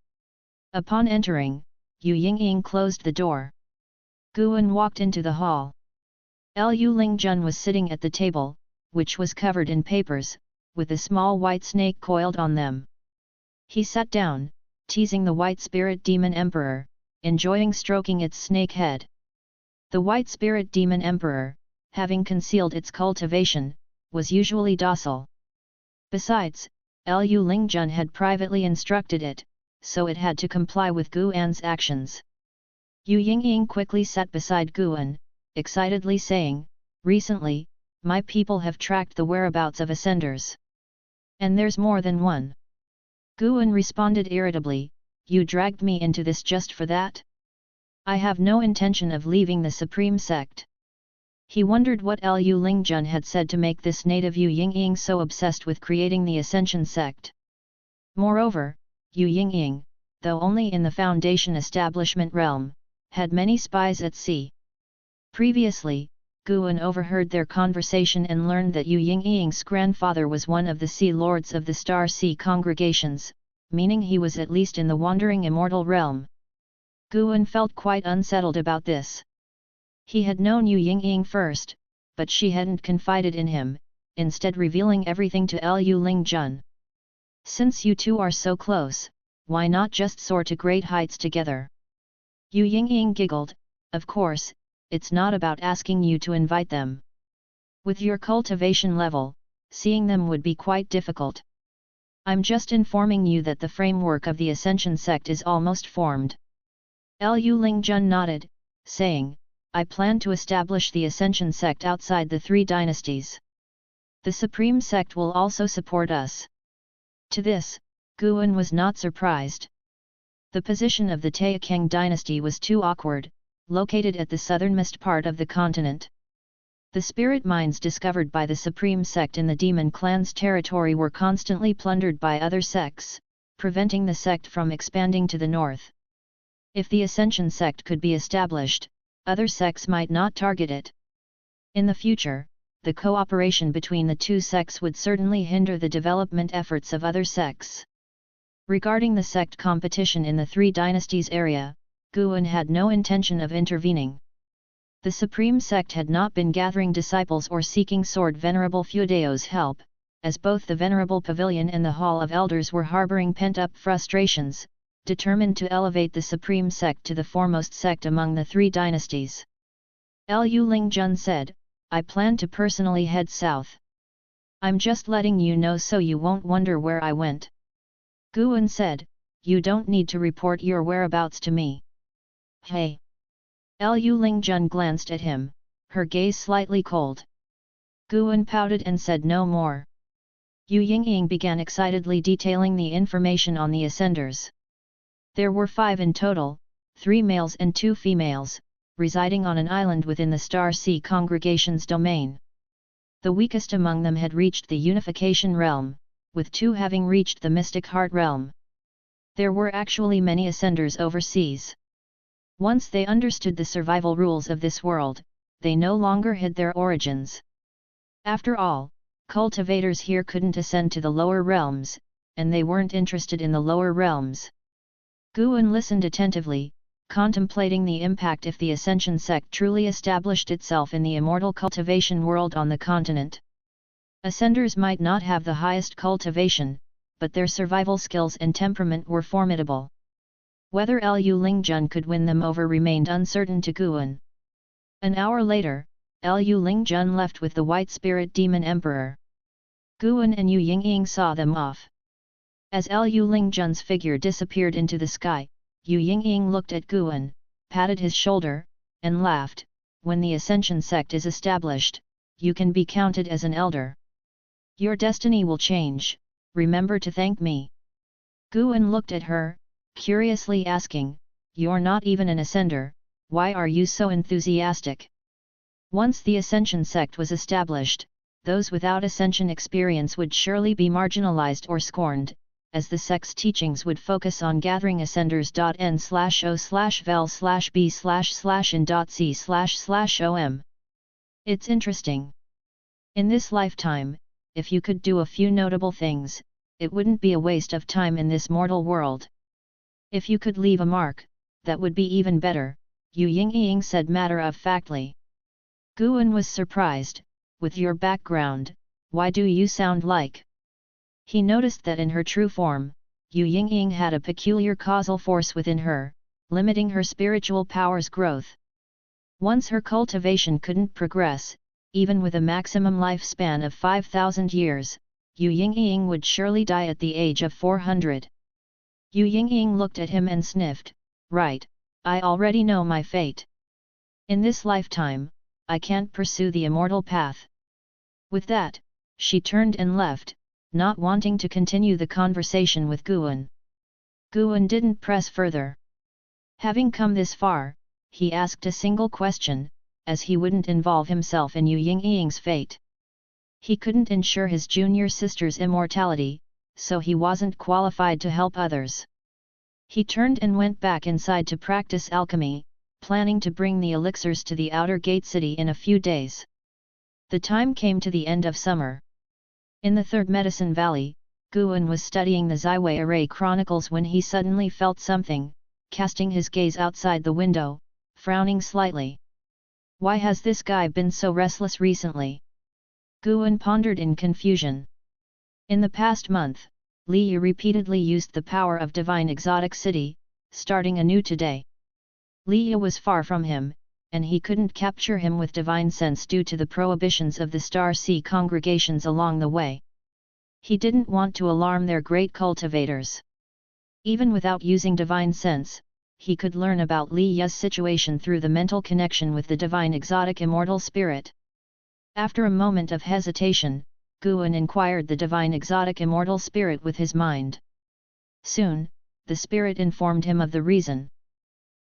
Upon entering, Yu Yingying closed the door. Guan walked into the hall. Lu Lingjun was sitting at the table, which was covered in papers, with a small white snake coiled on them. He sat down, teasing the white spirit demon emperor, enjoying stroking its snake head. The white spirit demon emperor, having concealed its cultivation, was usually docile. Besides, Lu Lingjun had privately instructed it, so it had to comply with Guan's actions. Yu Yingying quickly sat beside Guan, excitedly saying, "Recently, my people have tracked the whereabouts of ascenders. And there's more than one." Guan responded irritably, "You dragged me into this just for that? I have no intention of leaving the Supreme Sect." He wondered what Lu Lingjun had said to make this native Yu Yingying so obsessed with creating the Ascension Sect. Moreover, Yu Yingying, though only in the Foundation establishment realm, had many spies at sea. Previously, Guan overheard their conversation and learned that Yu Yingying's grandfather was one of the Sea Lords of the Star Sea congregations, meaning he was at least in the wandering immortal realm. Guan felt quite unsettled about this. He had known Yu Yingying first, but she hadn't confided in him, instead revealing everything to Lu Lingjun. "Since you two are so close, why not just soar to great heights together?" Yu Yingying giggled, "Of course, it's not about asking you to invite them. With your cultivation level, seeing them would be quite difficult. I'm just informing you that the framework of the Ascension Sect is almost formed." Lu Lingjun nodded, saying, "I plan to establish the Ascension Sect outside the three dynasties. The Supreme Sect will also support us." To this, Guan was not surprised. The position of the Taixuan dynasty was too awkward, located at the southernmost part of the continent. The spirit mines discovered by the Supreme Sect in the Demon Clan's territory were constantly plundered by other sects, preventing the sect from expanding to the north. If the Ascension Sect could be established, other sects might not target it. In the future, the cooperation between the two sects would certainly hinder the development efforts of other sects. Regarding the sect competition in the Three Dynasties area, Guan had no intention of intervening. The Supreme Sect had not been gathering disciples or seeking Sword Venerable Fudeo's help, as both the Venerable Pavilion and the Hall of Elders were harboring pent-up frustrations, determined to elevate the Supreme Sect to the foremost sect among the three dynasties. Lu Lingjun said, "I plan to personally head south. I'm just letting you know so you won't wonder where I went." Guan said, "You don't need to report your whereabouts to me." "Hey!" Lu Lingjun glanced at him, her gaze slightly cold. Guan pouted and said no more. Yu Yingying began excitedly detailing the information on the ascenders. There were 5 in total, 3 males and 2 females, residing on an island within the Star Sea congregation's domain. The weakest among them had reached the Unification realm, with 2 having reached the Mystic Heart realm. There were actually many ascenders overseas. Once they understood the survival rules of this world, they no longer hid their origins. After all, cultivators here couldn't ascend to the lower realms, and they weren't interested in the lower realms. Guan listened attentively, contemplating the impact if the Ascension Sect truly established itself in the immortal cultivation world on the continent. Ascenders might not have the highest cultivation, but their survival skills and temperament were formidable. Whether Liu Lingjun could win them over remained uncertain to Guan. An hour later, Liu Lingjun left with the White Spirit Demon Emperor. Guan and Yu Yingying saw them off. As Liu Lingjun's figure disappeared into the sky, Yu Yingying looked at Guan, patted his shoulder, and laughed. When the Ascension Sect is established, you can be counted as an elder. Your destiny will change, remember to thank me. Guan looked at her, curiously asking, you're not even an ascender, why are you so enthusiastic? Once the Ascension Sect was established, those without ascension experience would surely be marginalized or scorned, as the sect's teachings would focus on gathering ascenders.n/o/vel/b/in.c//om. It's interesting. In this lifetime, if you could do a few notable things, it wouldn't be a waste of time in this mortal world. If you could leave a mark, that would be even better, Yu Yingying said matter-of-factly. Guan was surprised, with your background, why do you sound like? He noticed that in her true form, Yu Yingying had a peculiar causal force within her, limiting her spiritual power's growth. Once her cultivation couldn't progress, even with a maximum lifespan of 5,000 years, Yu Yingying would surely die at the age of 400. Yu Yingying looked at him and sniffed, right, I already know my fate. In this lifetime, I can't pursue the immortal path. With that, she turned and left, not wanting to continue the conversation with Guan. Guan didn't press further. Having come this far, he asked a single question, as he wouldn't involve himself in Yu Yingying's fate. He couldn't ensure his junior sister's immortality, so he wasn't qualified to help others. He turned and went back inside to practice alchemy, planning to bring the elixirs to the outer gate city in a few days. The time came to the end of summer. In the Third Medicine Valley, Guan was studying the Zaiwei Array Chronicles when he suddenly felt something, casting his gaze outside the window, frowning slightly. Why has this guy been so restless recently? Guan pondered in confusion. In the past month, Liu repeatedly used the power of Divine Exotic City, starting anew today. Liu was far from him, and he couldn't capture him with divine sense due to the prohibitions of the Star Sea congregations along the way. He didn't want to alarm their great cultivators. Even without using divine sense, he could learn about Liu's situation through the mental connection with the divine exotic immortal spirit. After a moment of hesitation, Guan inquired the divine exotic immortal spirit with his mind. Soon, the spirit informed him of the reason.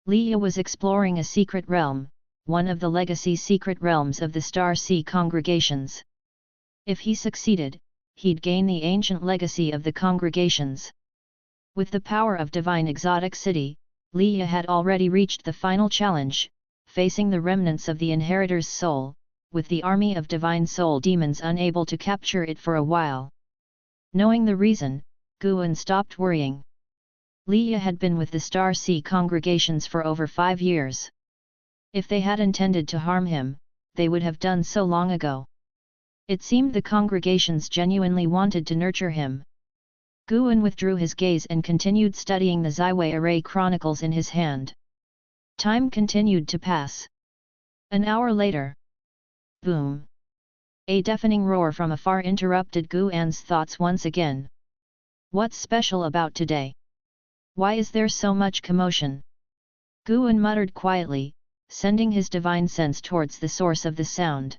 Liu was exploring a secret realm, one of the legacy secret realms of the Star Sea congregations. If he succeeded, he'd gain the ancient legacy of the congregations. With the power of Divine Exotic City, Liu had already reached the final challenge, facing the remnants of the Inheritor's soul, with the army of divine soul demons unable to capture it for a while. Knowing the reason, Guan stopped worrying. Liu had been with the Star Sea congregations for over 5 years. If they had intended to harm him, they would have done so long ago. It seemed the congregations genuinely wanted to nurture him. Guan withdrew his gaze and continued studying the Zaiwei Array Chronicles in his hand. Time continued to pass. An hour later. Boom! A deafening roar from afar interrupted Guan's thoughts once again. What's special about today? Why is there so much commotion? Guan muttered quietly, sending his divine sense towards the source of the sound.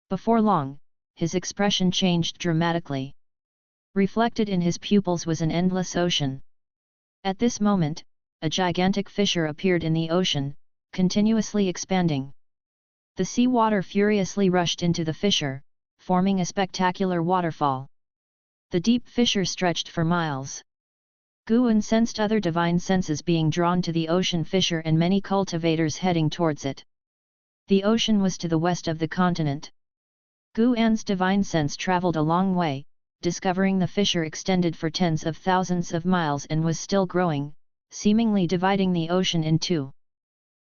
Before long, his expression changed dramatically. Reflected in his pupils was an endless ocean. At this moment, a gigantic fissure appeared in the ocean, continuously expanding. The seawater furiously rushed into the fissure, forming a spectacular waterfall. The deep fissure stretched for miles. Guan sensed other divine senses being drawn to the ocean fissure and many cultivators heading towards it. The ocean was to the west of the continent. Guan's divine sense traveled a long way, discovering the fissure extended for tens of thousands of miles and was still growing, seemingly dividing the ocean in two.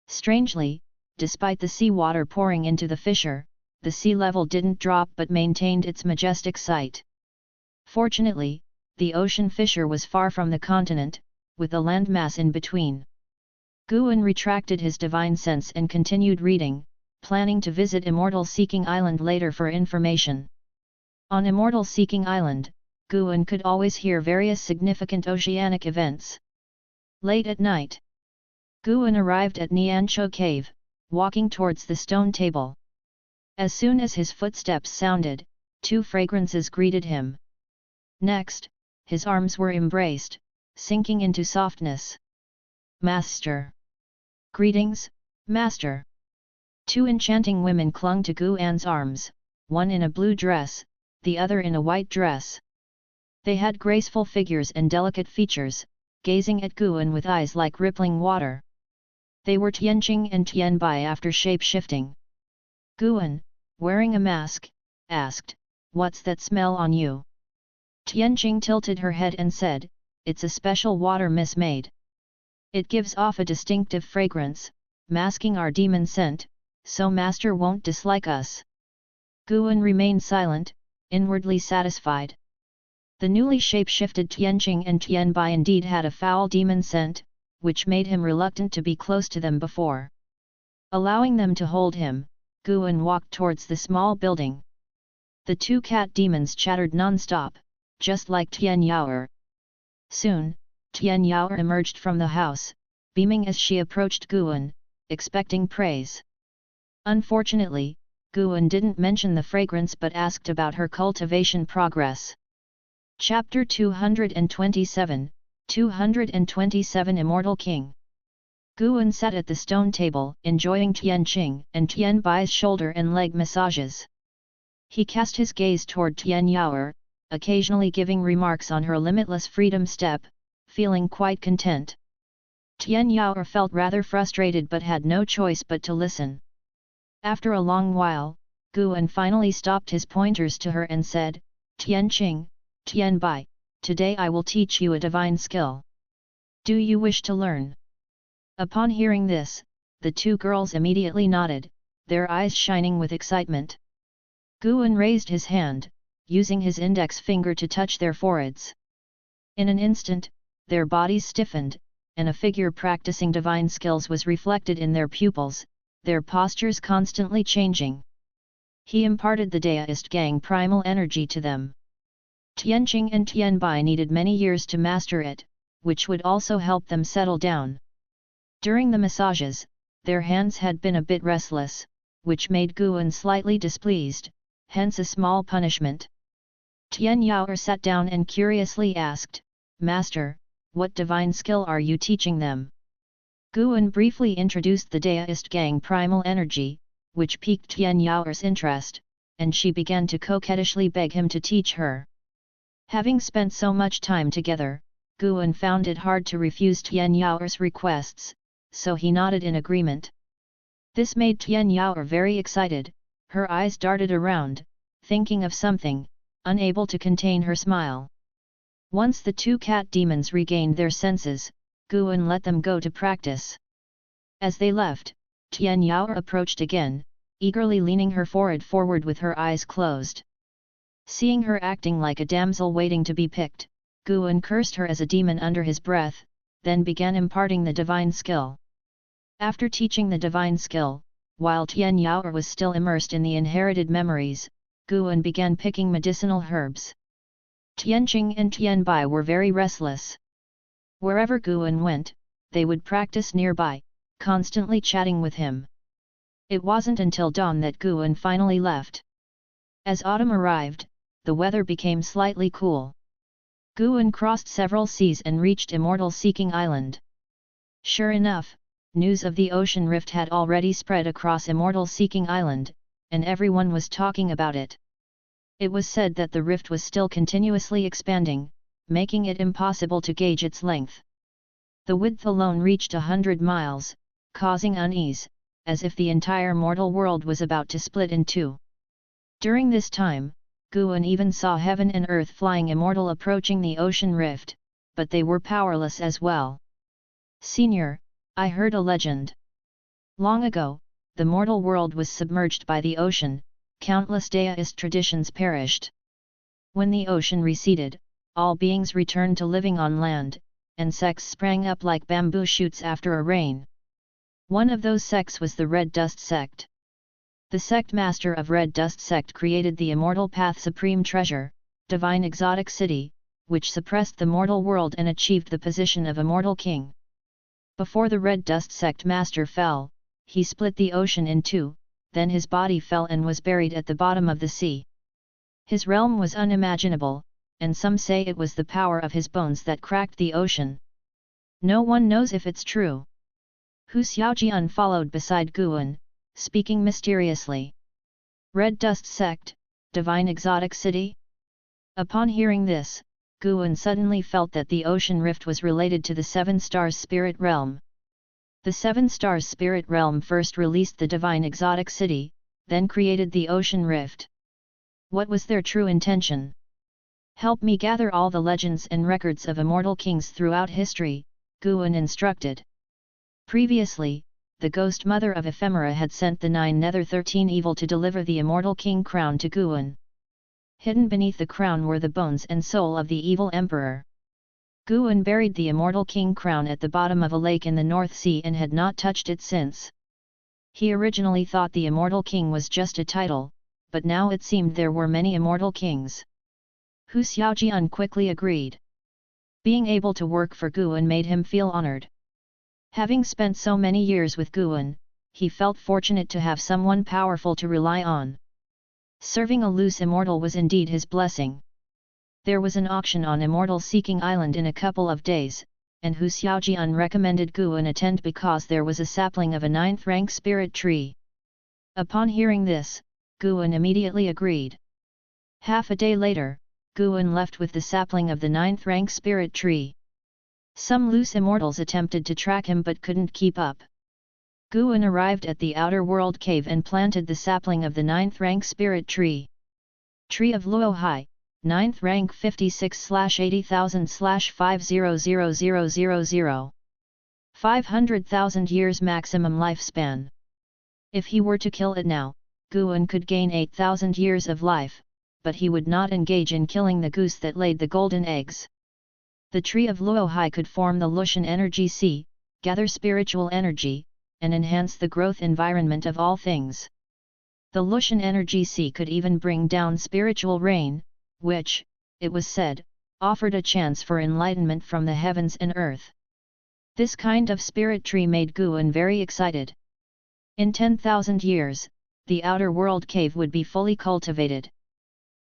Strangely, despite the seawater pouring into the fissure, the sea level didn't drop but maintained its majestic sight. Fortunately, the ocean fissure was far from the continent, with a landmass in between. Guan retracted his divine sense and continued reading, planning to visit Immortal Seeking Island later for information. On Immortal Seeking Island, Guan could always hear various significant oceanic events. Late at night, Guan arrived at Niancho Cave, walking towards the stone table. As soon as his footsteps sounded, two fragrances greeted him. Next, his arms were embraced, sinking into softness. Master! Greetings, Master! Two enchanting women clung to Guan's arms, one in a blue dress, the other in a white dress. They had graceful figures and delicate features, gazing at Guan with eyes like rippling water. They were Tianqing and Tianbai after shape-shifting. Guan, wearing a mask, asked, "What's that smell on you?" Tianqing tilted her head and said, "It's a special water mist made. It gives off a distinctive fragrance, masking our demon scent, so Master won't dislike us." Guan remained silent, inwardly satisfied. The newly shape-shifted Tianqing and Tianbai indeed had a foul demon scent, which made him reluctant to be close to them before. Allowing them to hold him, Guan walked towards the small building. The two cat demons chattered non-stop, just like Tian Yaoer. Soon, Tian Yaoer emerged from the house, beaming as she approached Guan, expecting praise. Unfortunately, Guan didn't mention the fragrance but asked about her cultivation progress. Chapter 227, 227 Immortal King. Guan sat at the stone table, enjoying Tianqing and Tianbai's shoulder and leg massages. He cast his gaze toward Tian Yaoer, occasionally giving remarks on her limitless freedom step, feeling quite content. Tian Yaoer felt rather frustrated but had no choice but to listen. After a long while, Guan finally stopped his pointers to her and said, "Tianqing, Tianbai, today I will teach you a divine skill. Do you wish to learn?" Upon hearing this, the two girls immediately nodded, their eyes shining with excitement. Guan raised his hand, using his index finger to touch their foreheads. In an instant, their bodies stiffened, and a figure practicing divine skills was reflected in their pupils, their postures constantly changing. He imparted the deduced gang primal energy to them. Tianqing and Tianbai needed many years to master it, which would also help them settle down. During the massages, their hands had been a bit restless, which made Guan slightly displeased, hence a small punishment. Tian Yaoer sat down and curiously asked, "Master, what divine skill are you teaching them?" Guan briefly introduced the deduced gang primal energy, which piqued Tian Yaoer's interest, and she began to coquettishly beg him to teach her. Having spent so much time together, Guan found it hard to refuse Tian Yaoer's requests, so he nodded in agreement. This made Tian Yaoer very excited, her eyes darted around, thinking of something, unable to contain her smile. Once the two cat demons regained their senses, Guan let them go to practice. As they left, Tian Yaoer approached again, eagerly leaning her forehead forward with her eyes closed. Seeing her acting like a damsel waiting to be picked, Guan cursed her as a demon under his breath, then began imparting the divine skill. After teaching the divine skill, while Tian Yaoer was still immersed in the inherited memories, Guan began picking medicinal herbs. Tianqing and Tianbai were very restless. Wherever Guan went, they would practice nearby, constantly chatting with him. It wasn't until dawn that Guan finally left. As autumn arrived, the weather became slightly cool. Guan crossed several seas and reached Immortal Seeking Island. Sure enough, news of the ocean rift had already spread across Immortal Seeking Island, and everyone was talking about it. It was said that the rift was still continuously expanding, making it impossible to gauge its length. The width alone reached 100 miles, causing unease, as if the entire mortal world was about to split in two. During this time, Guan even saw heaven and earth flying immortal approaching the ocean rift, but they were powerless as well. "Senior, I heard a legend. Long ago, the mortal world was submerged by the ocean, countless deist traditions perished. When the ocean receded, all beings returned to living on land, and sects sprang up like bamboo shoots after a rain. One of those sects was the Red Dust Sect. The sect master of Red Dust Sect created the immortal path supreme treasure, divine exotic city, which suppressed the mortal world and achieved the position of immortal king. Before the Red Dust Sect master fell, he split the ocean in two, then his body fell and was buried at the bottom of the sea. His realm was unimaginable, and some say it was the power of his bones that cracked the ocean. No one knows if it's true." Hu Xiaojian followed beside Guan, speaking mysteriously. "Red Dust Sect, divine exotic city?" Upon hearing this, Guan suddenly felt that the ocean rift was related to the Seven Stars spirit realm. The Seven Stars spirit realm first released the divine exotic city, then created the ocean rift. What was their true intention? "Help me gather all the legends and records of immortal kings throughout history," Guan instructed. Previously, the ghost mother of Ephemera had sent the 9 Nether 13 Evil to deliver the immortal king crown to Guan. Hidden beneath the crown were the bones and soul of the evil emperor. Guan buried the immortal king crown at the bottom of a lake in the North Sea and had not touched it since. He originally thought the immortal king was just a title, but now it seemed there were many immortal kings. Hu Xiaojian quickly agreed. Being able to work for Guan made him feel honored. Having spent so many years with Guan, he felt fortunate to have someone powerful to rely on. Serving a loose immortal was indeed his blessing. There was an auction on Immortal Seeking Island in a couple of days, and Hu Xiaojian recommended Guan attend because there was a sapling of a 9th rank spirit tree. Upon hearing this, Guan immediately agreed. Half a day later, Guan left with the sapling of the 9th rank spirit tree. Some loose immortals attempted to track him but couldn't keep up. Guan arrived at the outer world cave and planted the sapling of the 9th rank spirit tree. Tree of Luohai, 9th rank 56/80,000/500000. 500,000 years maximum lifespan. If he were to kill it now, Guan could gain 8,000 years of life, but he would not engage in killing the goose that laid the golden eggs. The tree of Luohai could form the Lushan energy sea, gather spiritual energy, and enhance the growth environment of all things. The Lushan energy sea could even bring down spiritual rain, which, it was said, offered a chance for enlightenment from the heavens and earth. This kind of spirit tree made Guan very excited. In 10,000 years, the outer world cave would be fully cultivated.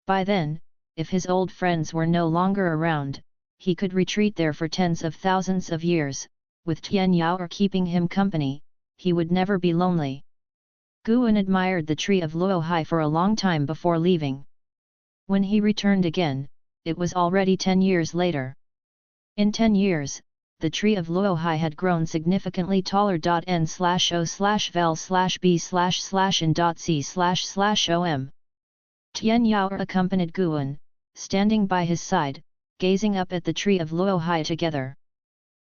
By then, if his old friends were no longer around, he could retreat there for tens of thousands of years. With Tian Yaoer keeping him company, he would never be lonely. Guan admired the tree of Luohai for a long time before leaving. When he returned again, it was already 10 years later. In 10 years, the tree of Luohai had grown significantly taller. N/O/V/B//in.C//om. Tian Yaoer accompanied Guan, standing by his side, gazing up at the tree of Luohai together.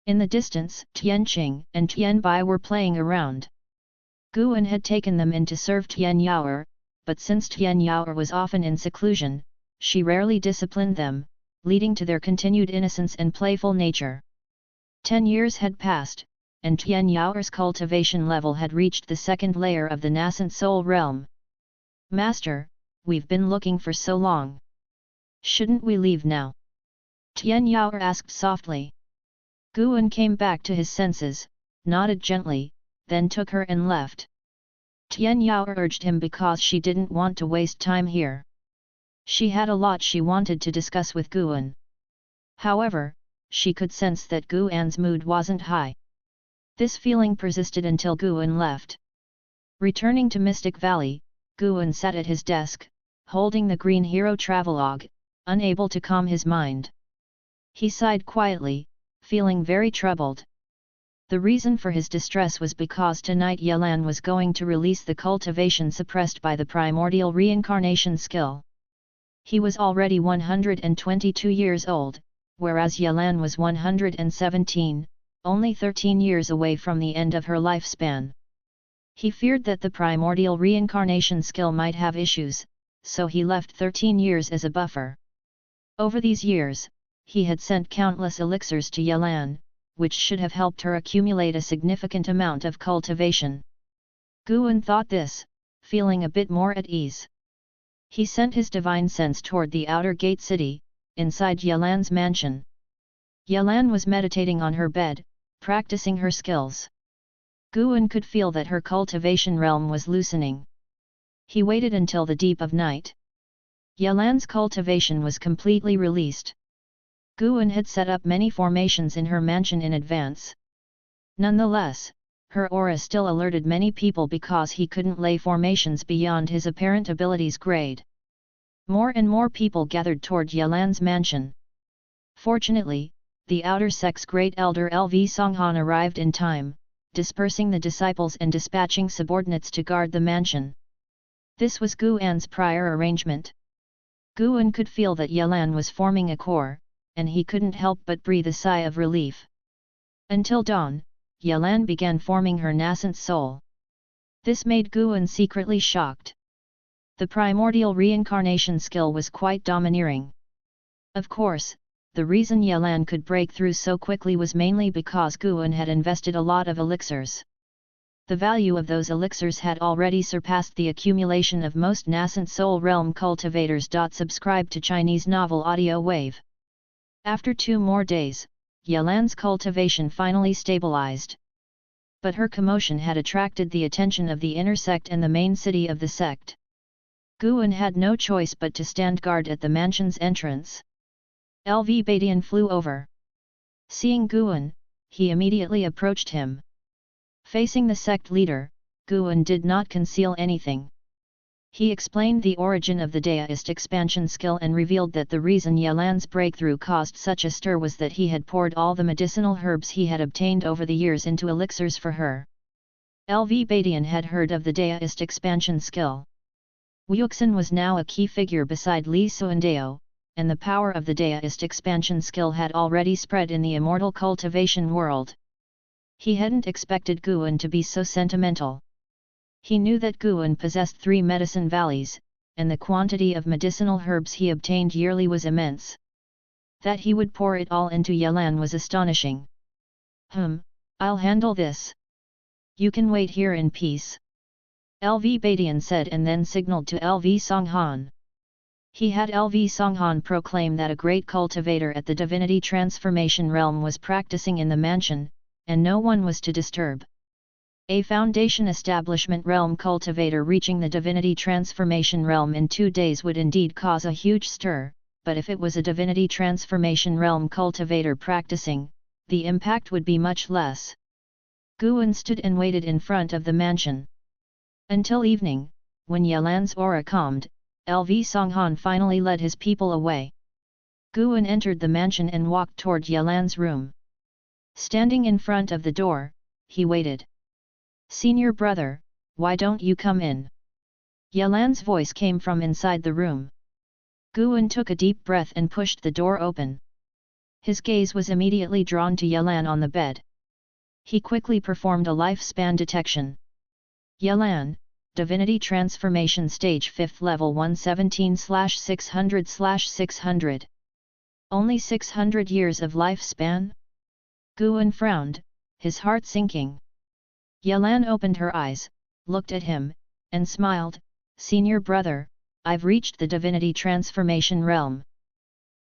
In the distance, Tian Qing and Tian Bai were playing around. Guan had taken them in to serve Tian Yaoer, but since Tian Yaoer was often in seclusion, she rarely disciplined them, leading to their continued innocence and playful nature. 10 years had passed, and Tian Yaoer's cultivation level had reached the second layer of the nascent soul realm. "Master, we've been looking for so long. Shouldn't we leave now?" Tian Yaoer asked softly. Guan came back to his senses, nodded gently, then took her and left. Tian Yaoer urged him because she didn't want to waste time here. She had a lot she wanted to discuss with Guan. However, she could sense that Guan's mood wasn't high. This feeling persisted until Guan left. Returning to Mystic Valley, Guan sat at his desk, holding the Green Hero Travelogue, unable to calm his mind. He sighed quietly, feeling very troubled. The reason for his distress was because tonight Yelan was going to release the cultivation suppressed by the primordial reincarnation skill. He was already 122 years old, whereas Yelan was 117, only 13 years away from the end of her lifespan. He feared that the primordial reincarnation skill might have issues, so he left 13 years as a buffer. Over these years, he had sent countless elixirs to Yelan, which should have helped her accumulate a significant amount of cultivation. Guan thought this, feeling a bit more at ease. He sent his divine sense toward the outer gate city, inside Yelan's mansion. Yelan was meditating on her bed, practicing her skills. Guan could feel that her cultivation realm was loosening. He waited until the deep of night. Yelan's cultivation was completely released. Guan had set up many formations in her mansion in advance. Nonetheless, her aura still alerted many people because he couldn't lay formations beyond his apparent abilities grade. More and more people gathered toward Yelan's mansion. Fortunately, the outer sect's great elder LV Songhan arrived in time, dispersing the disciples and dispatching subordinates to guard the mansion. This was Guan's prior arrangement. Guan could feel that Yelan was forming a core, and he couldn't help but breathe a sigh of relief. Until dawn, Yelan began forming her nascent soul. This made Guan secretly shocked. The primordial reincarnation skill was quite domineering. Of course, the reason Yelan could break through so quickly was mainly because Guan had invested a lot of elixirs. The value of those elixirs had already surpassed the accumulation of most nascent soul realm cultivators. Subscribe to Chinese Novel Audio Wave. After 2 more days, Yelan's cultivation finally stabilized. But her commotion had attracted the attention of the inner sect and the main city of the sect. Guan had no choice but to stand guard at the mansion's entrance. LV Badian flew over. Seeing Guan, he immediately approached him. Facing the sect leader, Guan did not conceal anything. He explained the origin of the deduced expansion skill and revealed that the reason Yelan's breakthrough caused such a stir was that he had poured all the medicinal herbs he had obtained over the years into elixirs for her. LV Badian had heard of the deduced expansion skill. Wuxin was now a key figure beside Li Suandao, and the power of the deduced expansion skill had already spread in the immortal cultivation world. He hadn't expected Guan to be so sentimental. He knew that Guan possessed 3 medicine valleys, and the quantity of medicinal herbs he obtained yearly was immense. That he would pour it all into Yelan was astonishing. I'll handle this. You can wait here in peace. LV Badian said and then signaled to LV Songhan. He had LV Songhan proclaim that a great cultivator at the divinity transformation realm was practicing in the mansion, and no one was to disturb. A foundation establishment realm cultivator reaching the divinity transformation realm in 2 days would indeed cause a huge stir, but if it was a divinity transformation realm cultivator practicing, the impact would be much less. Guan stood and waited in front of the mansion. Until evening, when Yelan's aura calmed, LV Songhan finally led his people away. Guan entered the mansion and walked toward Yelan's room. Standing in front of the door, he waited. "Senior brother, why don't you come in?" Yelan's voice came from inside the room. Guan took a deep breath and pushed the door open. His gaze was immediately drawn to Yelan on the bed. He quickly performed a lifespan detection. Yelan, Divinity Transformation Stage 5th Level 117/600/600. Only 600 years of lifespan? Guan frowned, his heart sinking. Yelan opened her eyes, looked at him, and smiled, "Senior brother, I've reached the divinity transformation realm.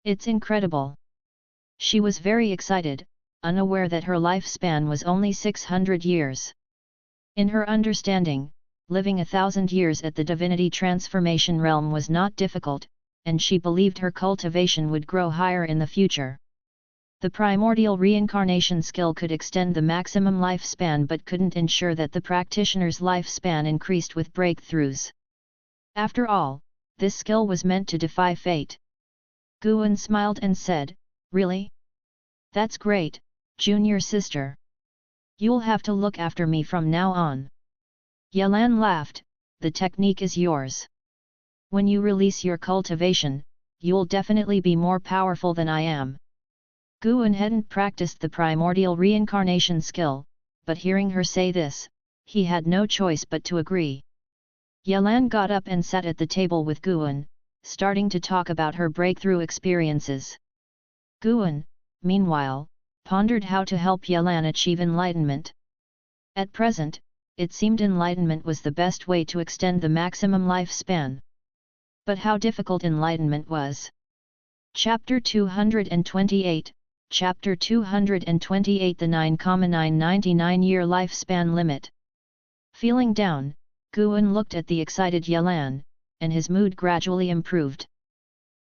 It's incredible." She was very excited, unaware that her lifespan was only 600 years. In her understanding, living 1,000 years at the divinity transformation realm was not difficult, and she believed her cultivation would grow higher in the future. The primordial reincarnation skill could extend the maximum lifespan but couldn't ensure that the practitioner's lifespan increased with breakthroughs. After all, this skill was meant to defy fate. Guan smiled and said, "Really? That's great, junior sister. You'll have to look after me from now on. Yelan laughed, the technique is yours. When you release your cultivation, you'll definitely be more powerful than I am. Guan hadn't practiced the primordial reincarnation skill, but hearing her say this, he had no choice but to agree. Yelan got up and sat at the table with Guan, starting to talk about her breakthrough experiences. Guan, meanwhile, pondered how to help Yelan achieve enlightenment. At present, it seemed enlightenment was the best way to extend the maximum lifespan. But how difficult enlightenment was. Chapter 228, Chapter 228 The 9,999-year lifespan limit. Feeling down, Guan looked at the excited Yelan, and his mood gradually improved.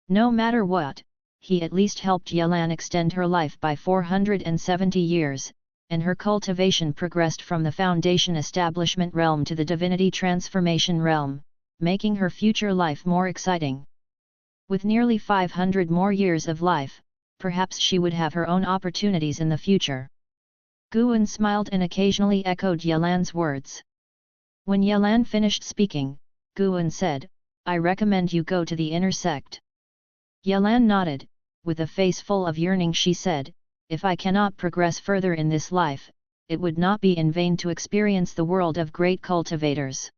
No matter what, he at least helped Yelan extend her life by 470 years, and her cultivation progressed from the foundation establishment realm to the divinity transformation realm, making her future life more exciting. With nearly 500 more years of life, perhaps she would have her own opportunities in the future. Guan smiled and occasionally echoed Yelan's words. When Yelan finished speaking, Guan said, I recommend you go to the inner sect. Yelan nodded, with a face full of yearning she said, if I cannot progress further in this life, it would not be in vain to experience the world of great cultivators.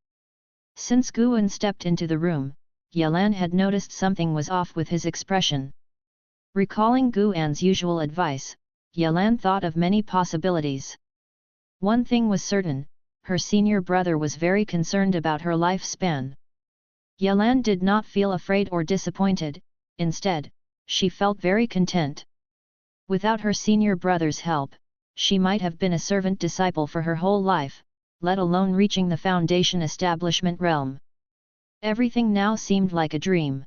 Since Guan stepped into the room, Yelan had noticed something was off with his expression. Recalling Guan's usual advice, Yelan thought of many possibilities. One thing was certain, her senior brother was very concerned about her lifespan. Yelan did not feel afraid or disappointed, instead, she felt very content. Without her senior brother's help, she might have been a servant disciple for her whole life, let alone reaching the foundation establishment realm. Everything now seemed like a dream.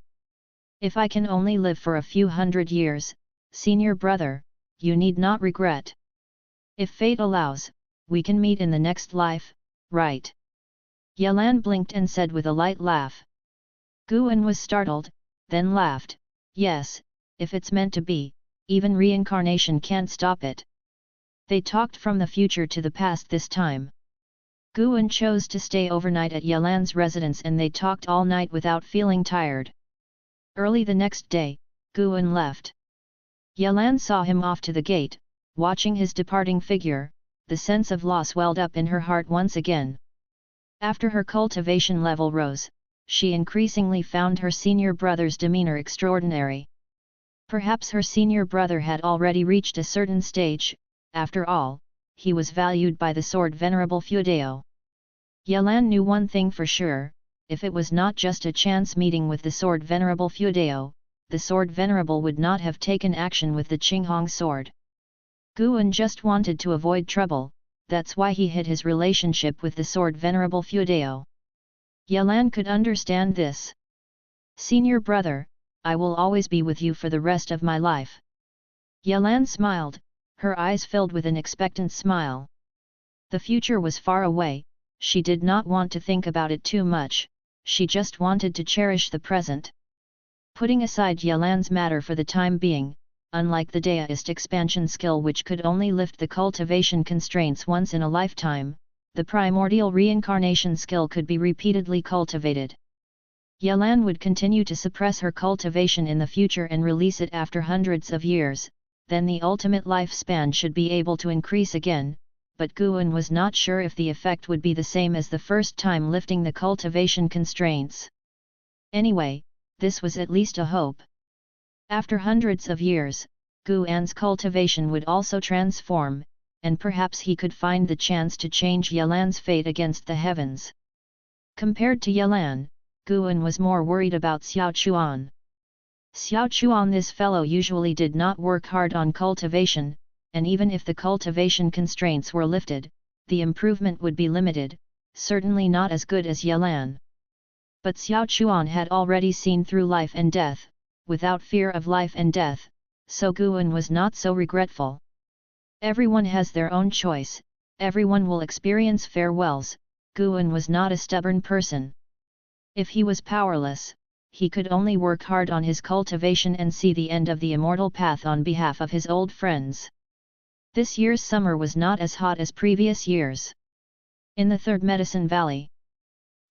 If I can only live for a few hundred years, senior brother, you need not regret. If fate allows, we can meet in the next life, right? Yelan blinked and said with a light laugh. Guan was startled, then laughed, yes, if it's meant to be, even reincarnation can't stop it. They talked from the future to the past this time. Guan chose to stay overnight at Yelan's residence and they talked all night without feeling tired. Early the next day, Guan left. Yelan saw him off to the gate, watching his departing figure, the sense of loss welled up in her heart once again. After her cultivation level rose, she increasingly found her senior brother's demeanor extraordinary. Perhaps her senior brother had already reached a certain stage, after all, he was valued by the sword Venerable Feudeo. Yelan knew one thing for sure, if it was not just a chance meeting with the sword Venerable Feudeo, the sword Venerable would not have taken action with the Qinghong sword. Guan just wanted to avoid trouble, that's why he hid his relationship with the sword Venerable Feudeo. Yelan could understand this. Senior brother, I will always be with you for the rest of my life. Yelan smiled, her eyes filled with an expectant smile. The future was far away, she did not want to think about it too much, she just wanted to cherish the present. Putting aside Yelan's matter for the time being, unlike the deduced expansion skill which could only lift the cultivation constraints once in a lifetime, the primordial reincarnation skill could be repeatedly cultivated. Yelan would continue to suppress her cultivation in the future and release it after hundreds of years, then the ultimate lifespan should be able to increase again, but Guan was not sure if the effect would be the same as the first time lifting the cultivation constraints. Anyway, this was at least a hope. After hundreds of years, Guan's cultivation would also transform, and perhaps he could find the chance to change Yelan's fate against the heavens. Compared to Yelan, Guan was more worried about Xiao Chuan. Xiao Chuan, this fellow usually did not work hard on cultivation, and even if the cultivation constraints were lifted, the improvement would be limited, certainly not as good as Yelan. But Xiao Chuan had already seen through life and death, without fear of life and death, so Guan was not so regretful. Everyone has their own choice, everyone will experience farewells, Guan was not a stubborn person. If he was powerless, he could only work hard on his cultivation and see the end of the immortal path on behalf of his old friends. This year's summer was not as hot as previous years. In the third Medicine Valley,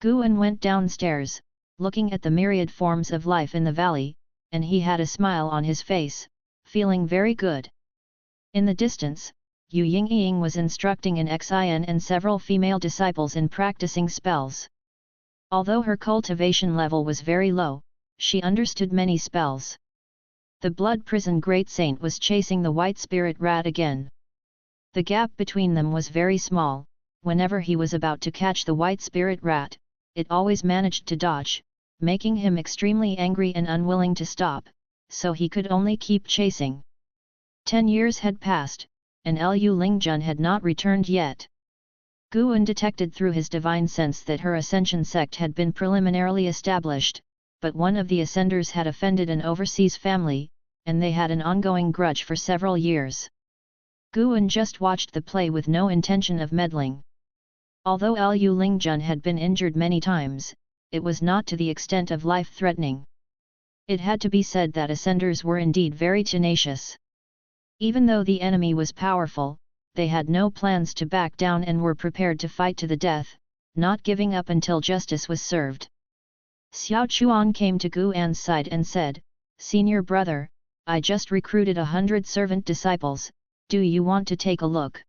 Guan went downstairs, looking at the myriad forms of life in the valley, and he had a smile on his face, feeling very good. In the distance, Yu Yingying was instructing an Xin and several female disciples in practicing spells. Although her cultivation level was very low, she understood many spells. The Blood Prison Great Saint was chasing the White Spirit Rat again. The gap between them was very small. Whenever he was about to catch the White Spirit Rat, it always managed to dodge, making him extremely angry and unwilling to stop, so he could only keep chasing. 10 years had passed, and Lu Lingjun had not returned yet. Guan detected through his divine sense that her Ascension sect had been preliminarily established, but one of the Ascenders had offended an overseas family, and they had an ongoing grudge for several years. Guan just watched the play with no intention of meddling. Although Lu Lingjun had been injured many times, it was not to the extent of life-threatening. It had to be said that Ascenders were indeed very tenacious. Even though the enemy was powerful, they had no plans to back down and were prepared to fight to the death, not giving up until justice was served. Xiao Chuan came to Guan's side and said, "Senior brother, I just recruited 100 servant disciples, do you want to take a look?"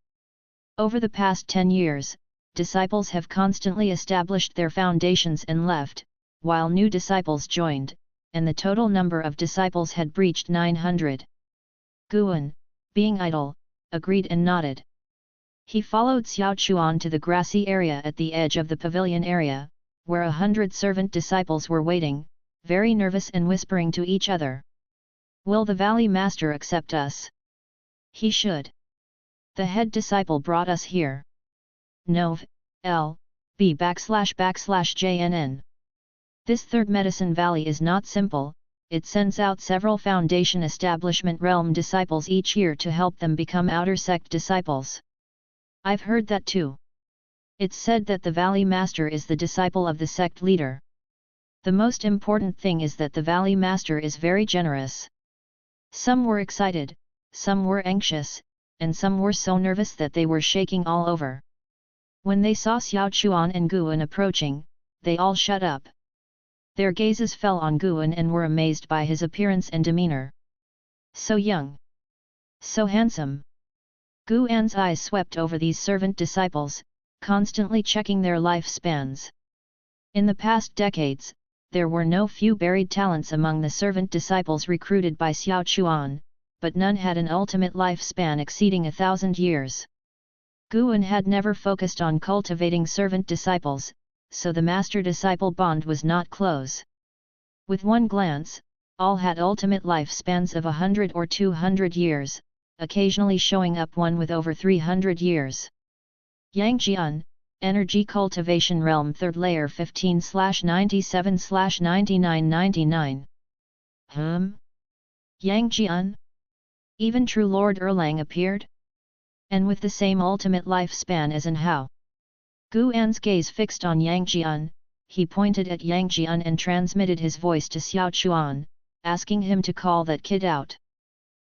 Over the past 10 years, disciples have constantly established their foundations and left, while new disciples joined, and the total number of disciples had breached 900. Guan, being idle, agreed and nodded. He followed Xiao Chuan to the grassy area at the edge of the pavilion area, where 100 servant disciples were waiting, very nervous and whispering to each other. "Will the Valley Master accept us?" "He should. The head disciple brought us here." Nov. L. B //JNN. This third Medicine Valley is not simple. It sends out several Foundation Establishment Realm disciples each year to help them become Outer Sect disciples. I've heard that too. It's said that the Valley Master is the disciple of the sect leader. The most important thing is that the Valley Master is very generous. Some were excited, some were anxious, and some were so nervous that they were shaking all over. When they saw Xiao Chuan and Guan approaching, they all shut up. Their gazes fell on Guan and were amazed by his appearance and demeanor. So young. So handsome. Guan's eyes swept over these servant disciples, constantly checking their lifespans. In the past decades, there were no few buried talents among the servant disciples recruited by Xiao Chuan, but none had an ultimate lifespan exceeding 1,000 years. Guan had never focused on cultivating servant disciples, so the master-disciple bond was not close. With one glance, all had ultimate lifespans of 100 or 200 years, occasionally showing up one with over 300 years. Yangjian, Energy Cultivation Realm 3rd Layer 15/97/9999. Yangjian? Even true Lord Erlang appeared? And with the same ultimate lifespan as Hao. Guan's gaze fixed on Yangjian, he pointed at Yangjian and transmitted his voice to Xiao Chuan, asking him to call that kid out.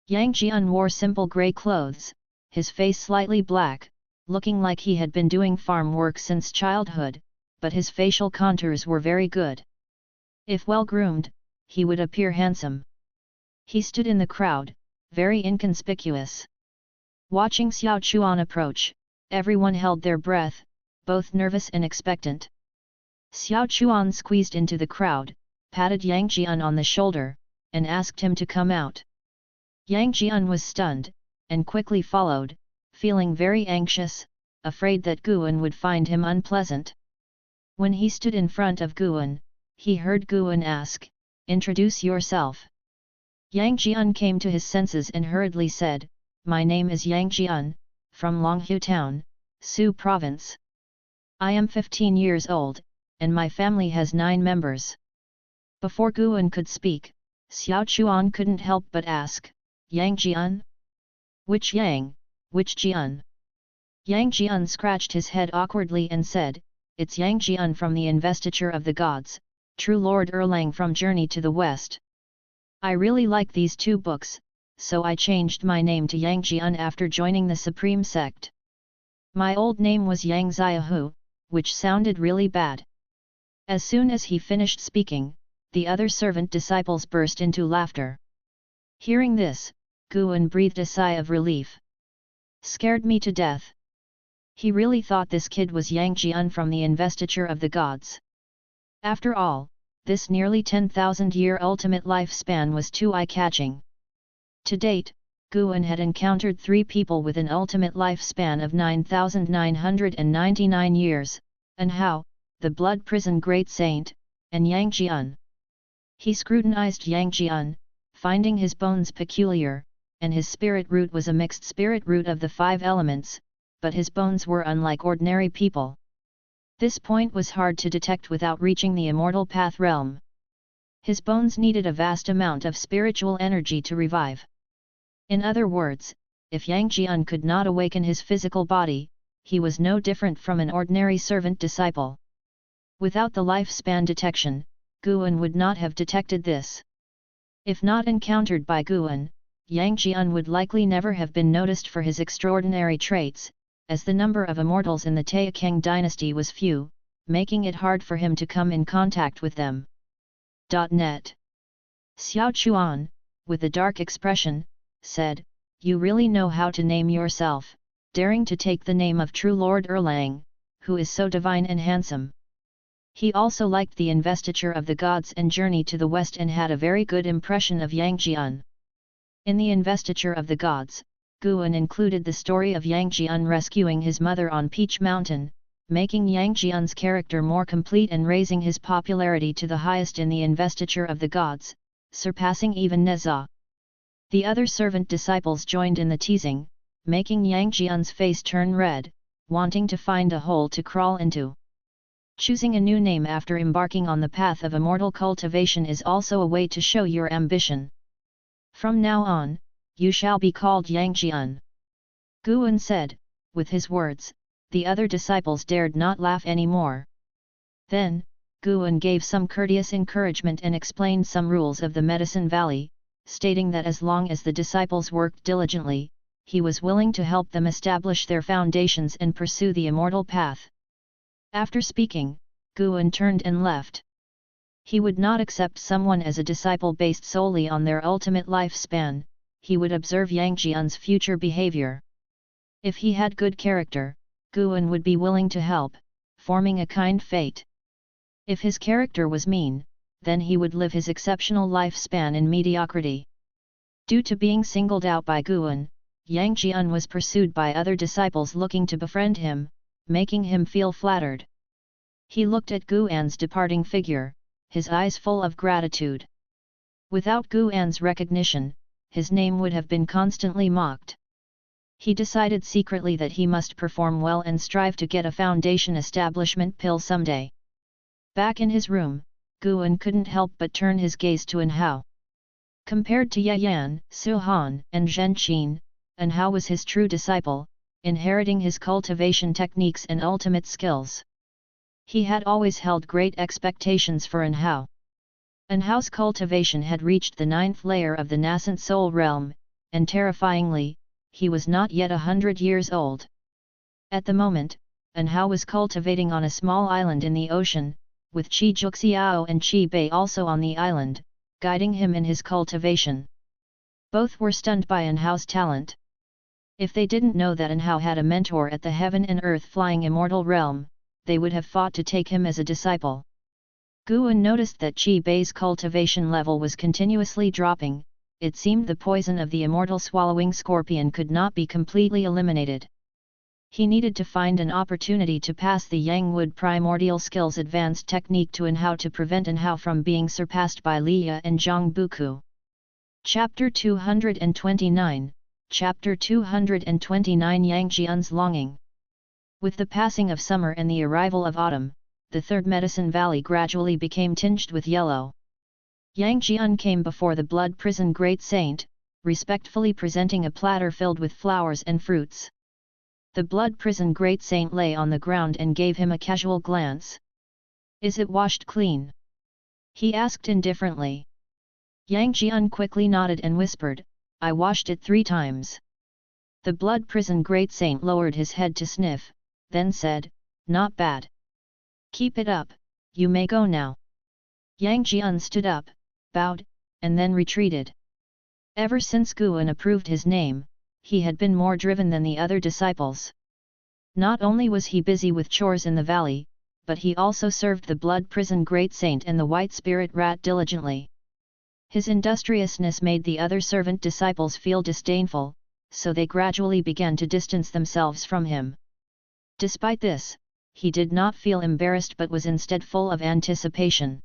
Yangjian wore simple grey clothes, his face slightly black, looking like he had been doing farm work since childhood, but his facial contours were very good. If well groomed, he would appear handsome. He stood in the crowd, very inconspicuous. Watching Xiao Chuan approach, everyone held their breath, both nervous and expectant. Xiao Chuan squeezed into the crowd, patted Yangjian on the shoulder, and asked him to come out. Yangjian was stunned, and quickly followed, feeling very anxious, afraid that Guan would find him unpleasant. When he stood in front of Guan, he heard Guan ask, "Introduce yourself." Yangjian came to his senses and hurriedly said, "My name is Yangjian, from Longhu Town, Su Province. I am 15 years old, and my family has 9 members." Before Guan could speak, Xiao Chuan couldn't help but ask, "Yangjian? Which Yang, which Jian?" Yangjian scratched his head awkwardly and said, "It's Yangjian from the Investiture of the Gods, True Lord Erlang from Journey to the West. I really like these 2 books, so I changed my name to Yang Jian after joining the Supreme Sect. My old name was Yang Xiaohu, which sounded really bad. As soon as he finished speaking, the other servant disciples burst into laughter. Hearing this, Guan breathed a sigh of relief. Scared me to death. He really thought this kid was Yang Jian from the investiture of the gods. After all, this nearly 10,000-year ultimate lifespan was too eye-catching. To date, Guan had encountered 3 people with an ultimate lifespan of 9,999 years, and Hao, the blood prison great saint, and Yang Jian. He scrutinized Yang Jian, finding his bones peculiar, and his spirit root was a mixed spirit root of the 5 elements, but his bones were unlike ordinary people. This point was hard to detect without reaching the immortal path realm. His bones needed a vast amount of spiritual energy to revive. In other words, if Yang Jian could not awaken his physical body, he was no different from an ordinary servant disciple. Without the lifespan detection, Guan would not have detected this. If not encountered by Guan, Yang Jian would likely never have been noticed for his extraordinary traits, as the number of immortals in the Taixuan dynasty was few, making it hard for him to come in contact with them. Net. Xiao Chuan, with a dark expression, said, "You really know how to name yourself, daring to take the name of true Lord Erlang, who is so divine and handsome." He also liked the investiture of the gods and journey to the west and had a very good impression of Yang Jian. In the investiture of the gods, Guan included the story of Yang Jian rescuing his mother on Peach Mountain, making Yang Jian's character more complete and raising his popularity to the highest in the investiture of the gods, surpassing even Neza. The other servant disciples joined in the teasing, making Yang Jian's face turn red, wanting to find a hole to crawl into. Choosing a new name after embarking on the path of immortal cultivation is also a way to show your ambition. From now on, you shall be called Yang Jian. Guan said. With his words, the other disciples dared not laugh anymore. Then, Guan gave some courteous encouragement and explained some rules of the Medicine Valley, stating that as long as the disciples worked diligently, he was willing to help them establish their foundations and pursue the immortal path. After speaking, Guan turned and left. He would not accept someone as a disciple based solely on their ultimate lifespan, he would observe Yang Jian's future behavior. If he had good character, Guan would be willing to help, forming a kind fate. If his character was mean, then he would live his exceptional lifespan in mediocrity. Due to being singled out by Guan, Yang Jian was pursued by other disciples looking to befriend him, making him feel flattered. He looked at Guan's departing figure, his eyes full of gratitude. Without Guan's recognition, his name would have been constantly mocked. He decided secretly that he must perform well and strive to get a foundation establishment pill someday. Back in his room, Guan couldn't help but turn his gaze to An Hao. Compared to Ye Yan, Su Han, and Zhen Qin, An Hao was his true disciple, inheriting his cultivation techniques and ultimate skills. He had always held great expectations for An Hao. An Hao's cultivation had reached the 9th layer of the nascent soul realm, and terrifyingly, he was not yet 100 years old. At the moment, An Hao was cultivating on a small island in the ocean, with Qi Juxiao and Qi Bei also on the island, guiding him in his cultivation. Both were stunned by An Hao's talent. If they didn't know that An Hao had a mentor at the heaven and earth flying immortal realm, they would have fought to take him as a disciple. Guan noticed that Qi Bei's cultivation level was continuously dropping. It seemed the poison of the immortal swallowing scorpion could not be completely eliminated. He needed to find an opportunity to pass the Yangwood primordial skills advanced technique to An Hao to prevent An Hao from being surpassed by Liya and Zhang Buku. Chapter 229, Chapter 229 Yang Jian's Longing. With the passing of summer and the arrival of autumn, the third Medicine Valley gradually became tinged with yellow. Yang Jian came before the blood prison great saint, respectfully presenting a platter filled with flowers and fruits. The blood prison great saint lay on the ground and gave him a casual glance. "Is it washed clean?" he asked indifferently. Yang Jian quickly nodded and whispered, I washed it 3 times. The blood prison great saint lowered his head to sniff, then said, not bad. Keep it up, you may go now. Yang Jian stood up, bowed, and then retreated. Ever since Guan approved his name, he had been more driven than the other disciples. Not only was he busy with chores in the valley, but he also served the blood prison great saint and the white spirit rat diligently. His industriousness made the other servant disciples feel disdainful, so they gradually began to distance themselves from him. Despite this, he did not feel embarrassed but was instead full of anticipation.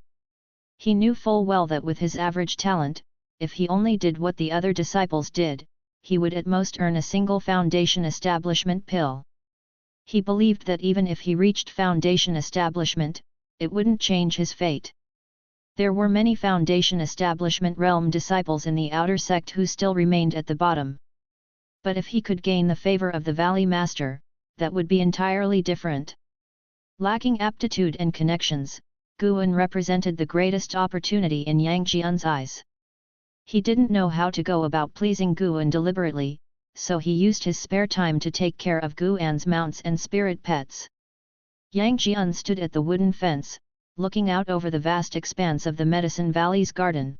He knew full well that with his average talent, if he only did what the other disciples did, he would at most earn a single foundation establishment pill. He believed that even if he reached foundation establishment, it wouldn't change his fate. There were many foundation establishment realm disciples in the outer sect who still remained at the bottom. But if he could gain the favor of the Valley Master, that would be entirely different. Lacking aptitude and connections, Guan represented the greatest opportunity in Yang Jian's eyes. He didn't know how to go about pleasing Guan deliberately, so he used his spare time to take care of Guan's mounts and spirit pets. Yang Jian stood at the wooden fence, looking out over the vast expanse of the Medicine Valley's garden.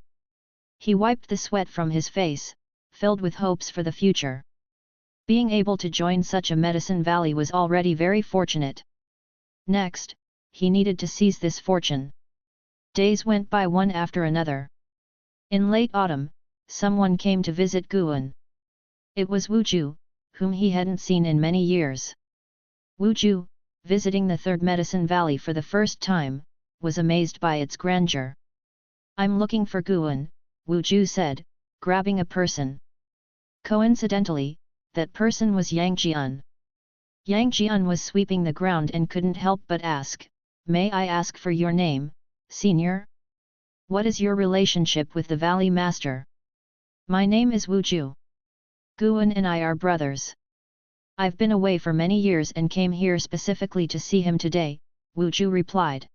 He wiped the sweat from his face, filled with hopes for the future. Being able to join such a Medicine Valley was already very fortunate. Next, he needed to seize this fortune. Days went by one after another. In late autumn, someone came to visit Guan. It was Wu Ju, whom he hadn't seen in many years. Wu Ju, visiting the Third Medicine Valley for the first time, was amazed by its grandeur. I'm looking for Guan, Wu Ju said, grabbing a person. Coincidentally, that person was Yang Jian. Yang Jian was sweeping the ground and couldn't help but ask, may I ask for your name, senior? What is your relationship with the Valley Master? My name is Wu Ju. Guan and I are brothers. I've been away for many years and came here specifically to see him today, Wu Ju replied.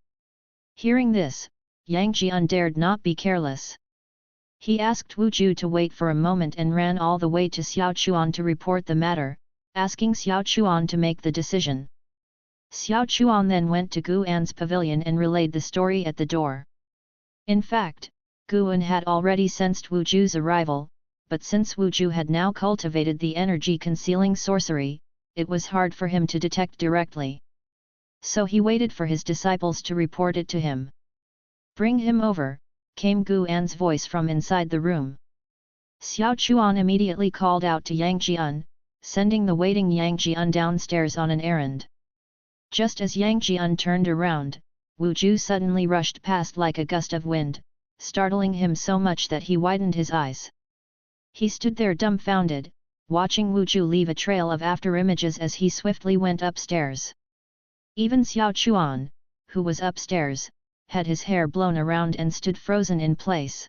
Hearing this, Yang Jian dared not be careless. He asked Wu Ju to wait for a moment and ran all the way to Xiao Chuan to report the matter, asking Xiao Chuan to make the decision. Xiao Chuan then went to Guan's pavilion and relayed the story at the door. In fact, Guan had already sensed Wu Ju's arrival, but since Wu Ju had now cultivated the energy-concealing sorcery, it was hard for him to detect directly. So he waited for his disciples to report it to him. Bring him over, came Guan's voice from inside the room. Xiao Chuan immediately called out to Yang Jian, sending the waiting Yang Jian downstairs on an errand. Just as Yang Jian turned around, Wu Ju suddenly rushed past like a gust of wind, startling him so much that he widened his eyes. He stood there dumbfounded, watching Wu Ju leave a trail of afterimages as he swiftly went upstairs. Even Xiao Chuan, who was upstairs, had his hair blown around and stood frozen in place.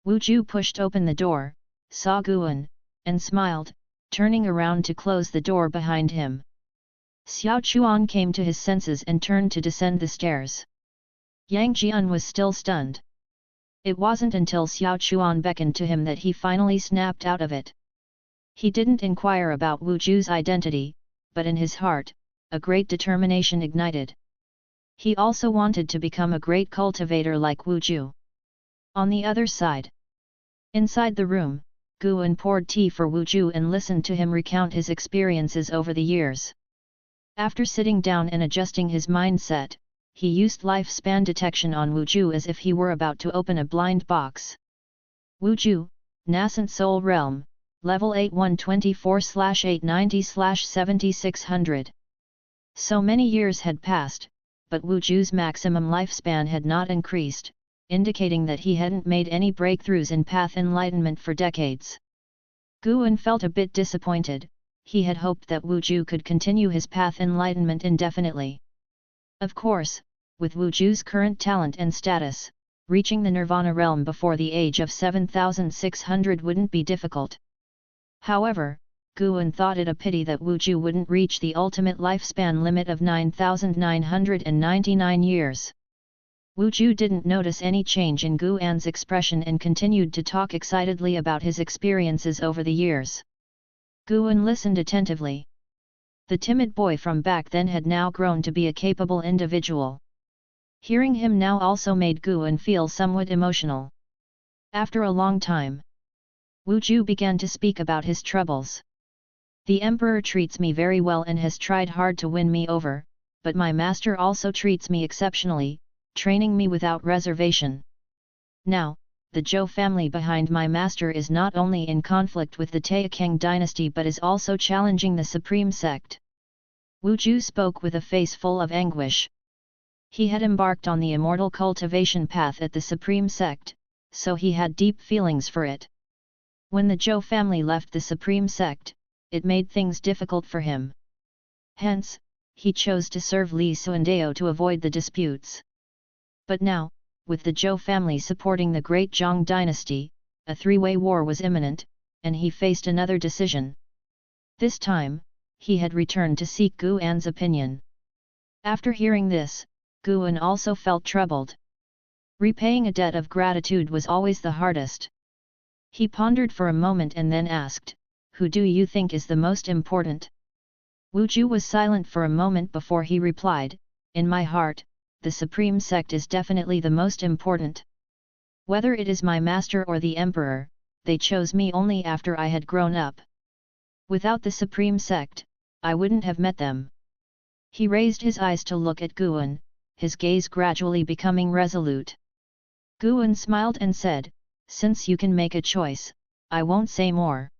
Wu Ju pushed open the door, saw Guan, and smiled, turning around to close the door behind him. Xiao Chuan came to his senses and turned to descend the stairs. Yang Jian was still stunned. It wasn't until Xiao Chuan beckoned to him that he finally snapped out of it. He didn't inquire about Wu Ju's identity, but in his heart, a great determination ignited. He also wanted to become a great cultivator like Wu Ju. On the other side, inside the room, Guan poured tea for Wu Ju and listened to him recount his experiences over the years. After sitting down and adjusting his mindset, he used lifespan detection on Wu Ju as if he were about to open a blind box. Wu Ju, Nascent Soul Realm, Level 8124/890/7600. So many years had passed, but Wu Ju's maximum lifespan had not increased, indicating that he hadn't made any breakthroughs in path enlightenment for decades. Guan felt a bit disappointed. He had hoped that Wu Ju could continue his path enlightenment indefinitely. Of course, with Wu Ju's current talent and status, reaching the Nirvana realm before the age of 7,600 wouldn't be difficult. However, Guan thought it a pity that Wu Ju wouldn't reach the ultimate lifespan limit of 9,999 years. Wu Ju didn't notice any change in Gu An's expression and continued to talk excitedly about his experiences over the years. Gu An listened attentively. The timid boy from back then had now grown to be a capable individual. Hearing him now also made Gu An feel somewhat emotional. After a long time, Wu Ju began to speak about his troubles. The emperor treats me very well and has tried hard to win me over, but my master also treats me exceptionally, training me without reservation. Now, the Zhou family behind my master is not only in conflict with the Taixuan dynasty but is also challenging the supreme sect. Wu Ju spoke with a face full of anguish. He had embarked on the immortal cultivation path at the supreme sect, so he had deep feelings for it. When the Zhou family left the supreme sect, it made things difficult for him. Hence, he chose to serve Li Suandao to avoid the disputes. But now, with the Zhou family supporting the great Zhang dynasty, a three-way war was imminent, and he faced another decision. This time, he had returned to seek Gu An's opinion. After hearing this, Gu An also felt troubled. Repaying a debt of gratitude was always the hardest. He pondered for a moment and then asked, "Who do you think is the most important?" Wu Ju was silent for a moment before he replied, "In my heart, the supreme sect is definitely the most important. Whether it is my master or the emperor, they chose me only after I had grown up. Without the supreme sect, I wouldn't have met them." He raised his eyes to look at Gu An, his gaze gradually becoming resolute. Gu An smiled and said, "Since you can make a choice, I won't say more.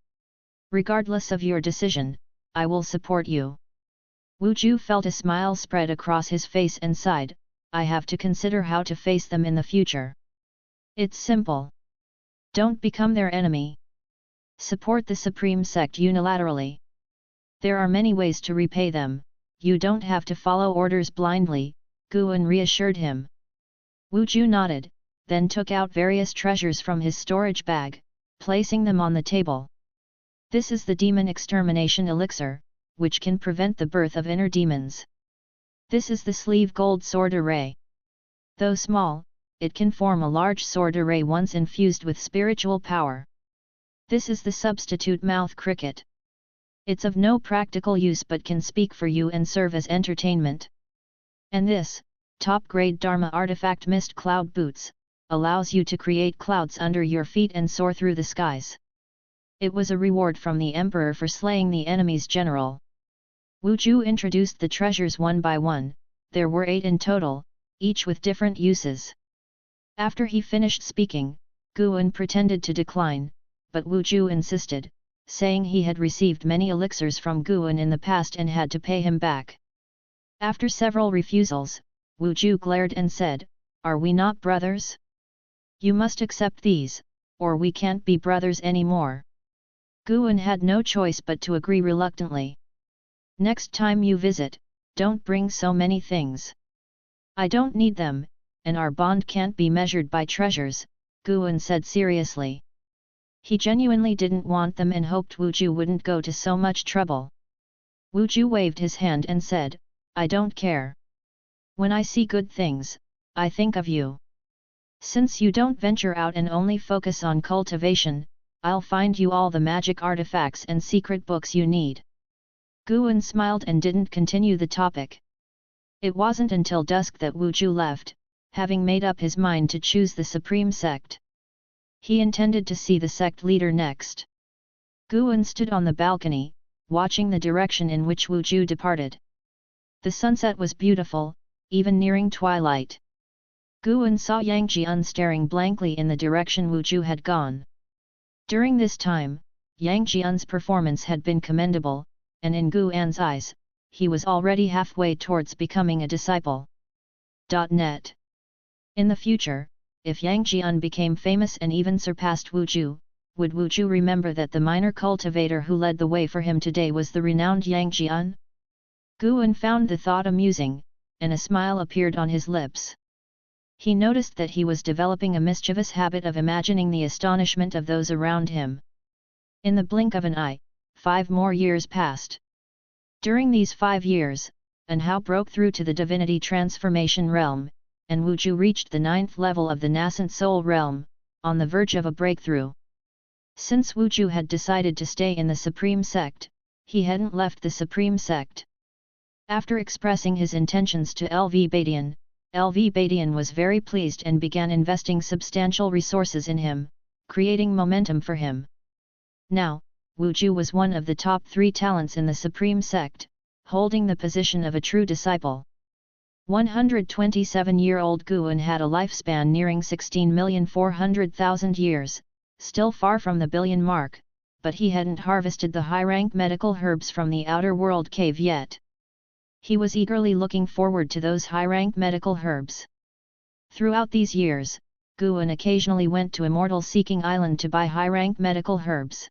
Regardless of your decision, I will support you." Wu Ju felt a smile spread across his face and sighed, "I have to consider how to face them in the future. It's simple. Don't become their enemy. Support the supreme sect unilaterally. There are many ways to repay them, you don't have to follow orders blindly," Gu An reassured him. Wu Ju nodded, then took out various treasures from his storage bag, placing them on the table. "This is the demon extermination elixir, which can prevent the birth of inner demons. This is the sleeve gold sword array. Though small, it can form a large sword array once infused with spiritual power. This is the substitute mouth cricket. It's of no practical use but can speak for you and serve as entertainment. And this, top-grade Dharma artifact mist cloud boots, allows you to create clouds under your feet and soar through the skies. It was a reward from the emperor for slaying the enemy's general." Wu Ju introduced the treasures one by one. There were 8 in total, each with different uses. After he finished speaking, Gu An pretended to decline, but Wu Ju insisted, saying he had received many elixirs from Gu An in the past and had to pay him back. After several refusals, Wu Ju glared and said, "Are we not brothers? You must accept these, or we can't be brothers anymore." Gu An had no choice but to agree reluctantly. "Next time you visit, don't bring so many things. I don't need them, and our bond can't be measured by treasures," Gu An said seriously. He genuinely didn't want them and hoped Wu Ju wouldn't go to so much trouble. Wu Ju waved his hand and said, "I don't care. When I see good things, I think of you. Since you don't venture out and only focus on cultivation, I'll find you all the magic artifacts and secret books you need." Gu An smiled and didn't continue the topic. It wasn't until dusk that Wu Ju left, having made up his mind to choose the supreme sect. He intended to see the sect leader next. Gu An stood on the balcony, watching the direction in which Wu Ju departed. The sunset was beautiful, even nearing twilight. Gu An saw Yang Jian staring blankly in the direction Wu Ju had gone. During this time, Yang Jian's performance had been commendable, and in Gu An's eyes, he was already halfway towards becoming a disciple. .net. In the future, if Yang Jian became famous and even surpassed Wu Ju, would Wu Ju remember that the minor cultivator who led the way for him today was the renowned Yang Jian? Gu An found the thought amusing, and a smile appeared on his lips. He noticed that he was developing a mischievous habit of imagining the astonishment of those around him. In the blink of an eye, 5 more years passed. During these 5 years, An Hao broke through to the divinity transformation realm, and Wuju reached the 9th level of the nascent soul realm, on the verge of a breakthrough. Since Wuju had decided to stay in the Supreme Sect, he hadn't left the Supreme Sect. After expressing his intentions to LV Badian was very pleased and began investing substantial resources in him, creating momentum for him. Now, Wuju was one of the top 3 talents in the Supreme Sect, holding the position of a true disciple. 127-year-old Guan had a lifespan nearing 16,400,000 years, still far from the billion mark, but he hadn't harvested the high-rank medical herbs from the outer world cave yet. He was eagerly looking forward to those high-rank medical herbs. Throughout these years, Guan occasionally went to Immortal Seeking Island to buy high-rank medical herbs.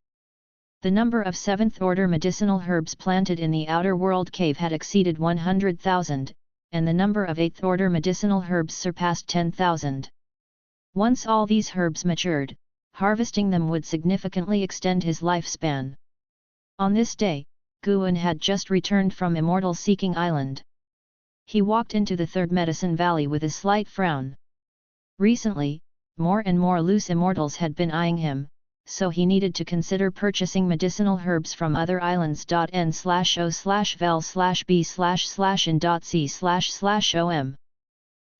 The number of 7th-order medicinal herbs planted in the outer world cave had exceeded 100,000, and the number of 8th-order medicinal herbs surpassed 10,000. Once all these herbs matured, harvesting them would significantly extend his lifespan. On this day, Guan had just returned from Immortal Seeking Island. He walked into the 3rd Medicine Valley with a slight frown. Recently, more and more loose immortals had been eyeing him, so he needed to consider purchasing medicinal herbs from other islands. N/O/vel/b//in.c//om.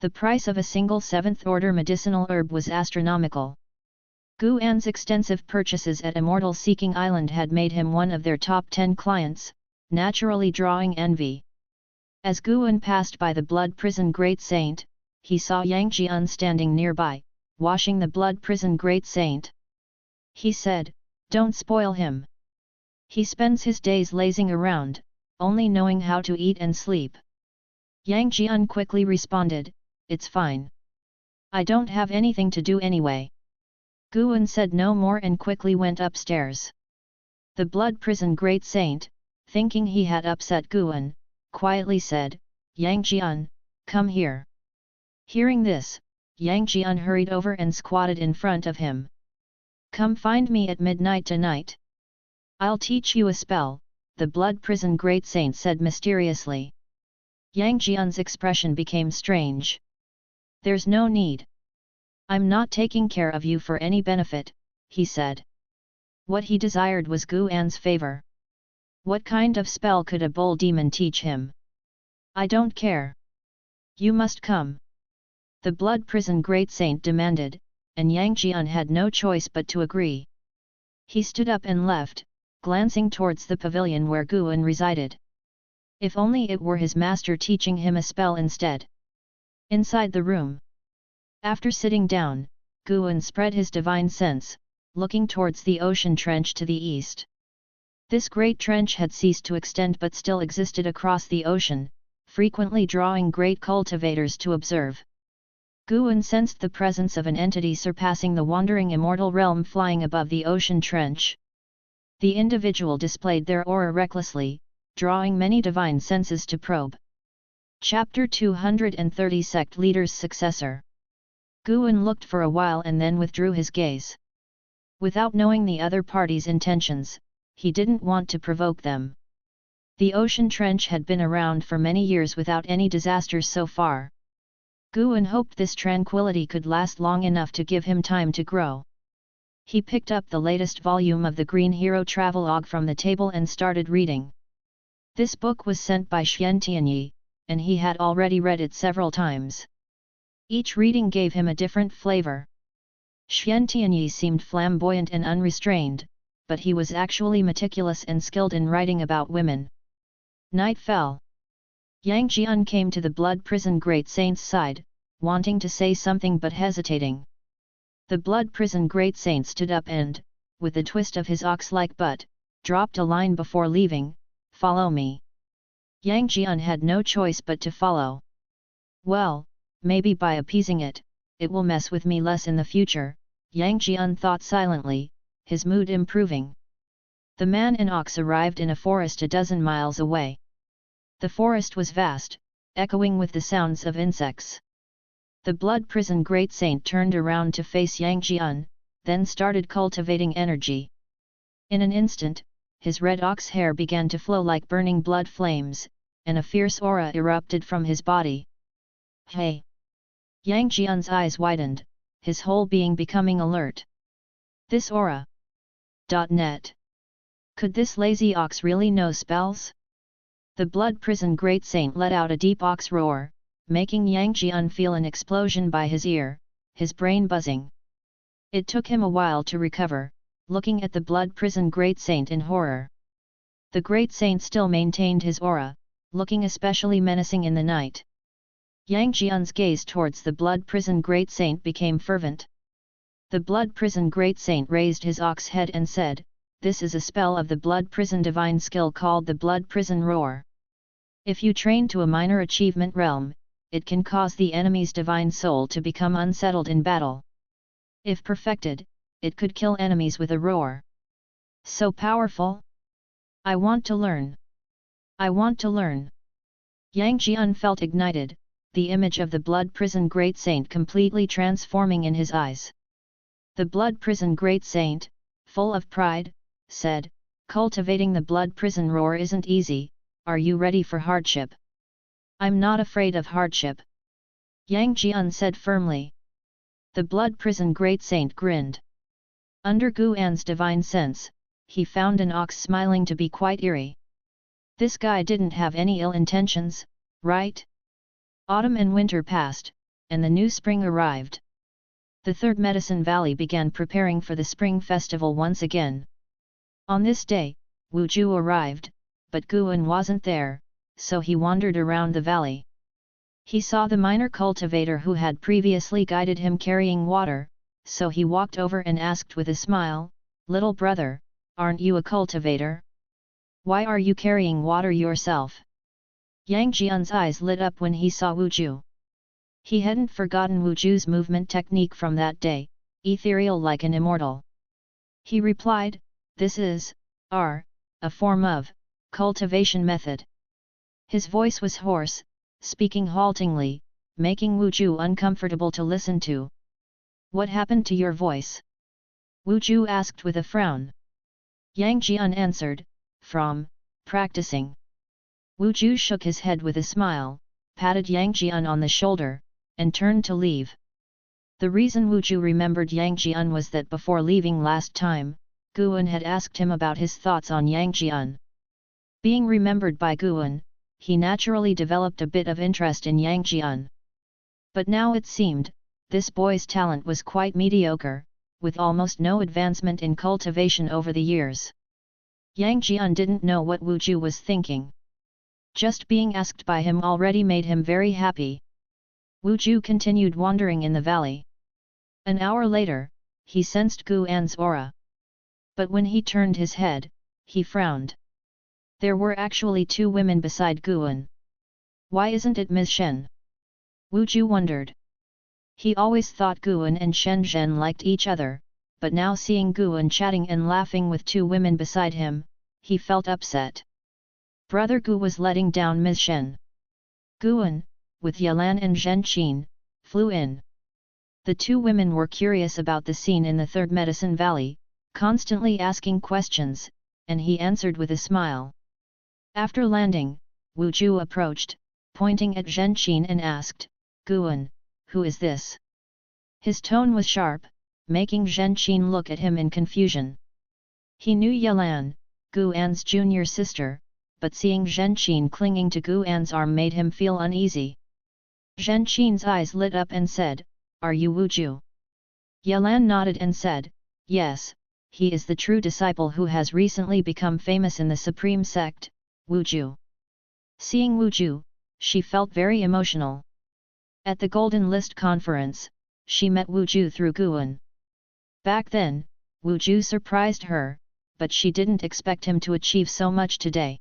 The price of a single 7th-order medicinal herb was astronomical. Guan's extensive purchases at Immortal Seeking Island had made him one of their top 10 clients, naturally drawing envy. As Guan passed by the Blood Prison Great Saint, he saw Yang Jian standing nearby, washing the Blood Prison Great Saint. He said, "Don't spoil him. He spends his days lazing around, only knowing how to eat and sleep." Yang Jian quickly responded, "It's fine. I don't have anything to do anyway." Guan said no more and quickly went upstairs. The Blood Prison Great Saint, thinking he had upset Guan, quietly said, "Yang Jian, come here." Hearing this, Yang Jian hurried over and squatted in front of him. "Come find me at midnight tonight. I'll teach you a spell," the Blood Prison Great Saint said mysteriously. Yang Jian's expression became strange. "There's no need. I'm not taking care of you for any benefit," he said. What he desired was Guan's favor. What kind of spell could a bull demon teach him? "I don't care. You must come," the Blood Prison Great Saint demanded, and Yang Jian had no choice but to agree. He stood up and left, glancing towards the pavilion where Guan resided. If only it were his master teaching him a spell instead. Inside the room, after sitting down, Guan spread his divine sense, looking towards the ocean trench to the east. This great trench had ceased to extend but still existed across the ocean, frequently drawing great cultivators to observe. Guan sensed the presence of an entity surpassing the wandering immortal realm flying above the ocean trench. The individual displayed their aura recklessly, drawing many divine senses to probe. Chapter 230 Sect Leader's Successor. Guan looked for a while and then withdrew his gaze. Without knowing the other party's intentions, he didn't want to provoke them. The ocean trench had been around for many years without any disasters so far. Guan hoped this tranquility could last long enough to give him time to grow. He picked up the latest volume of the Green Hero Travelogue from the table and started reading. This book was sent by Xian Tianyi, and he had already read it several times. Each reading gave him a different flavor. Xian Tianyi seemed flamboyant and unrestrained, but he was actually meticulous and skilled in writing about women. Night fell. Yang Jian came to the Blood Prison Great Saint's side, wanting to say something but hesitating. The Blood Prison Great Saint stood up and, with a twist of his ox-like butt, dropped a line before leaving, "Follow me." Yang Jian had no choice but to follow. Well, maybe by appeasing it, it will mess with me less in the future, Yang Jian thought silently, his mood improving. The man and ox arrived in a forest a dozen miles away. The forest was vast, echoing with the sounds of insects. The Blood Prison Great Saint turned around to face Yang Jian, then started cultivating energy. In an instant, his red ox hair began to flow like burning blood flames, and a fierce aura erupted from his body. "Hey! Yang Jian's eyes widened, his whole being becoming alert. This aura. .net. Could this lazy ox really know spells? The blood prison great saint let out a deep ox roar, making Yang Jian feel an explosion by his ear, his brain buzzing. It took him a while to recover, looking at the blood prison great saint in horror. The great saint still maintained his aura, looking especially menacing in the night. Yang Jian's gaze towards the blood prison great saint became fervent. The blood prison great saint raised his ox head and said, "This is a spell of the blood prison divine skill called the blood prison roar. If you train to a minor achievement realm, it can cause the enemy's divine soul to become unsettled in battle. If perfected, it could kill enemies with a roar. So powerful? I want to learn. I want to learn." Yang Jian felt ignited, the image of the blood prison great saint completely transforming in his eyes. The blood prison great saint, full of pride, said, "Cultivating the blood prison roar isn't easy, are you ready for hardship?" "I'm not afraid of hardship," Yang Jian said firmly. The blood prison great saint grinned. Under Guan's divine sense, he found an ox smiling to be quite eerie. This guy didn't have any ill intentions, right? Autumn and winter passed, and the new spring arrived. The Third Medicine Valley began preparing for the spring festival once again. On this day, Wu Ju arrived, but Guan wasn't there, so he wandered around the valley. He saw the minor cultivator who had previously guided him carrying water, so he walked over and asked with a smile, "Little brother, aren't you a cultivator? Why are you carrying water yourself?" Yang Jian's eyes lit up when he saw Wu Ju. He hadn't forgotten Wu Ju's movement technique from that day, ethereal like an immortal. He replied, "This is, a form of, cultivation method." His voice was hoarse, speaking haltingly, making Wu Ju uncomfortable to listen to. "What happened to your voice?" Wu Ju asked with a frown. Yang Jian answered, "From practicing." Wu Ju shook his head with a smile, patted Yang Jian on the shoulder, and turned to leave. The reason Wu Ju remembered Yang Jian was that before leaving last time, Guan had asked him about his thoughts on Yang Jian. Being remembered by Guan, he naturally developed a bit of interest in Yang Jian. But now it seemed, this boy's talent was quite mediocre, with almost no advancement in cultivation over the years. Yang Jian didn't know what Wu Ju was thinking. Just being asked by him already made him very happy. Wu Ju continued wandering in the valley. An hour later, he sensed Guan's aura. But when he turned his head, he frowned. There were actually two women beside Guan. Why isn't it Ms. Shen? Wu Ju wondered. He always thought Guan and Shen Zhen liked each other, but now seeing Guan chatting and laughing with two women beside him, he felt upset. Brother Gu was letting down Ms. Shen. Guan, with Yalan and Zhen Qin, flew in. The two women were curious about the scene in the Third Medicine Valley, constantly asking questions, and he answered with a smile. After landing, Wu Ju approached, pointing at Zhen Qin and asked, "Guan, who is this?" His tone was sharp, making Zhen Qin look at him in confusion. He knew Yalan, Guan's junior sister, but seeing Zhen Qin clinging to Guan's arm made him feel uneasy. Zhen Qin's eyes lit up and said, "Are you Wu Ju?" Yalan nodded and said, "Yes, he is the true disciple who has recently become famous in the Supreme Sect, Wu Ju." Seeing Wu Ju, she felt very emotional. At the Golden List conference, she met Wu Ju through Guan. Back then, Wu Ju surprised her, but she didn't expect him to achieve so much today.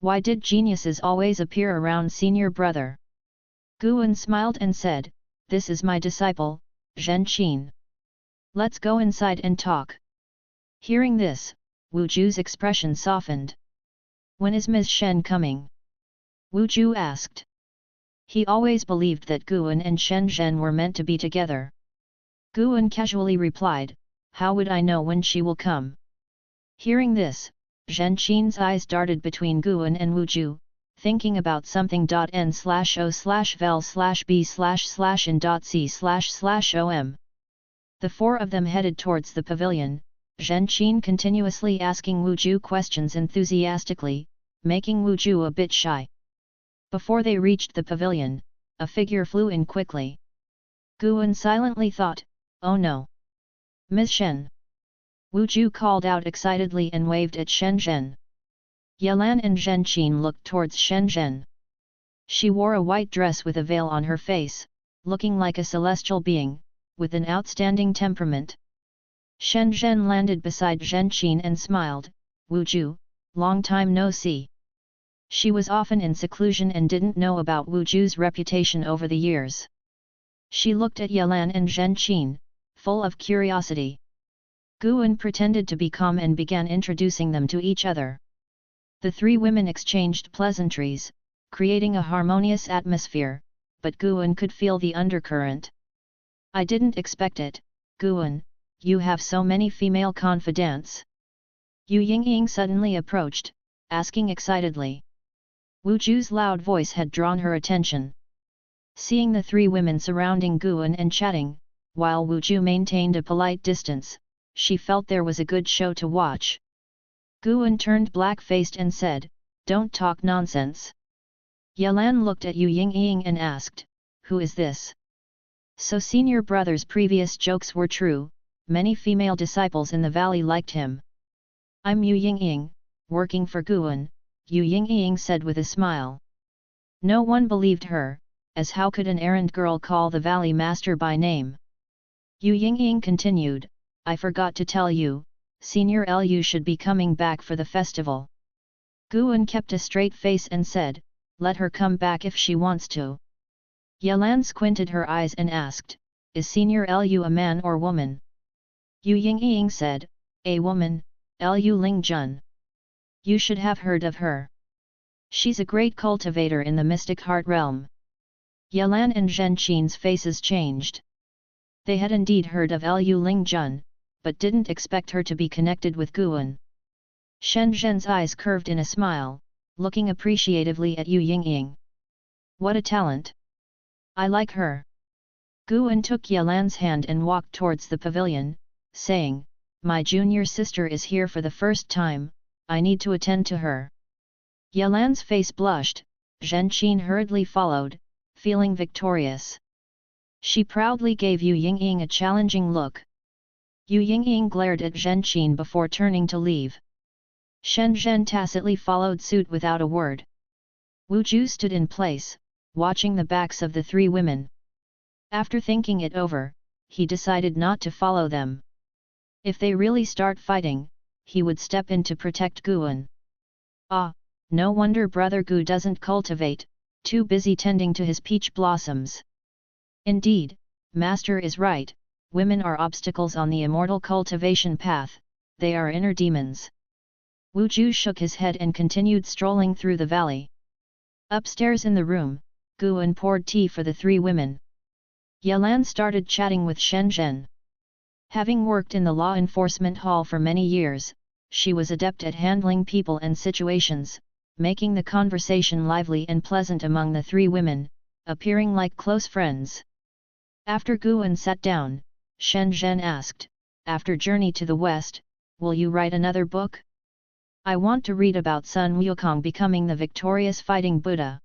Why did geniuses always appear around senior brother? Guan smiled and said, "This is my disciple, Zhen Qin. Let's go inside and talk." Hearing this, Wu Ju's expression softened. "When is Ms. Shen coming?" Wu Ju asked. He always believed that Guan and Shen Zhen were meant to be together. Guan casually replied, "How would I know when she will come?" Hearing this, Zhen Qin's eyes darted between Guan and Wu Ju, thinking about something.n/o/vel/b/in.c/om. The four of them headed towards the pavilion, Zhenqin continuously asking Wu Ju questions enthusiastically, making Wu Ju a bit shy. Before they reached the pavilion, a figure flew in quickly. Guan silently thought, "Oh no! Ms. Shen!" Wu Ju called out excitedly and waved at Shen Zhen. Yelan and Zhenqin looked towards Shen Zhen. She wore a white dress with a veil on her face, looking like a celestial being, with an outstanding temperament. Shen Zhen landed beside Zhenqin and smiled, "Wu Ju, long time no see." She was often in seclusion and didn't know about Wu Ju's reputation over the years. She looked at Yelan and Zhenqin, full of curiosity. Guan pretended to be calm and began introducing them to each other. The three women exchanged pleasantries, creating a harmonious atmosphere, but Guan could feel the undercurrent. "I didn't expect it, Guan, you have so many female confidants." Yu Yingying suddenly approached, asking excitedly. Wu Ju's loud voice had drawn her attention. Seeing the three women surrounding Guan and chatting, while Wu Ju maintained a polite distance, she felt there was a good show to watch. Guan turned black-faced and said, "Don't talk nonsense." Yelan looked at Yu Yingying and asked, "Who is this?" So senior brother's previous jokes were true, many female disciples in the valley liked him. "I'm Yu Yingying, working for Guan," Yu Yingying said with a smile. No one believed her, as how could an errand girl call the valley master by name? Yu Yingying continued, "I forgot to tell you, Senior Lu should be coming back for the festival." Guan kept a straight face and said, "Let her come back if she wants to." Yelan squinted her eyes and asked, "Is Senior Lu a man or woman?" Yu Yingying said, "A woman, Lu Lingjun. You should have heard of her. She's a great cultivator in the mystic heart realm." Yelan and Zhenqin's faces changed. They had indeed heard of Lu Lingjun, but didn't expect her to be connected with Guan. Shen Zhen's eyes curved in a smile, looking appreciatively at Yu Yingying. "What a talent! I like her." Guan took Yelan's hand and walked towards the pavilion, saying, "My junior sister is here for the first time, I need to attend to her." Yelan's face blushed, Zhenqin hurriedly followed, feeling victorious. She proudly gave Yu Yingying a challenging look. Yu Yingying glared at Zhenqin before turning to leave. Shen Zhen tacitly followed suit without a word. Wu Ju stood in place, watching the backs of the three women. After thinking it over, he decided not to follow them. If they really start fighting, he would step in to protect Guan. Ah, no wonder Brother Gu doesn't cultivate, too busy tending to his peach blossoms. Indeed, Master is right, women are obstacles on the immortal cultivation path, they are inner demons. Wu Ju shook his head and continued strolling through the valley. Upstairs in the room, Guan poured tea for the three women. Yelan started chatting with Shen Zhen. Having worked in the law enforcement hall for many years, she was adept at handling people and situations, making the conversation lively and pleasant among the three women, appearing like close friends. After Guan sat down, Shen Zhen asked, "After Journey to the West, will you write another book? I want to read about Sun Wukong becoming the victorious fighting Buddha."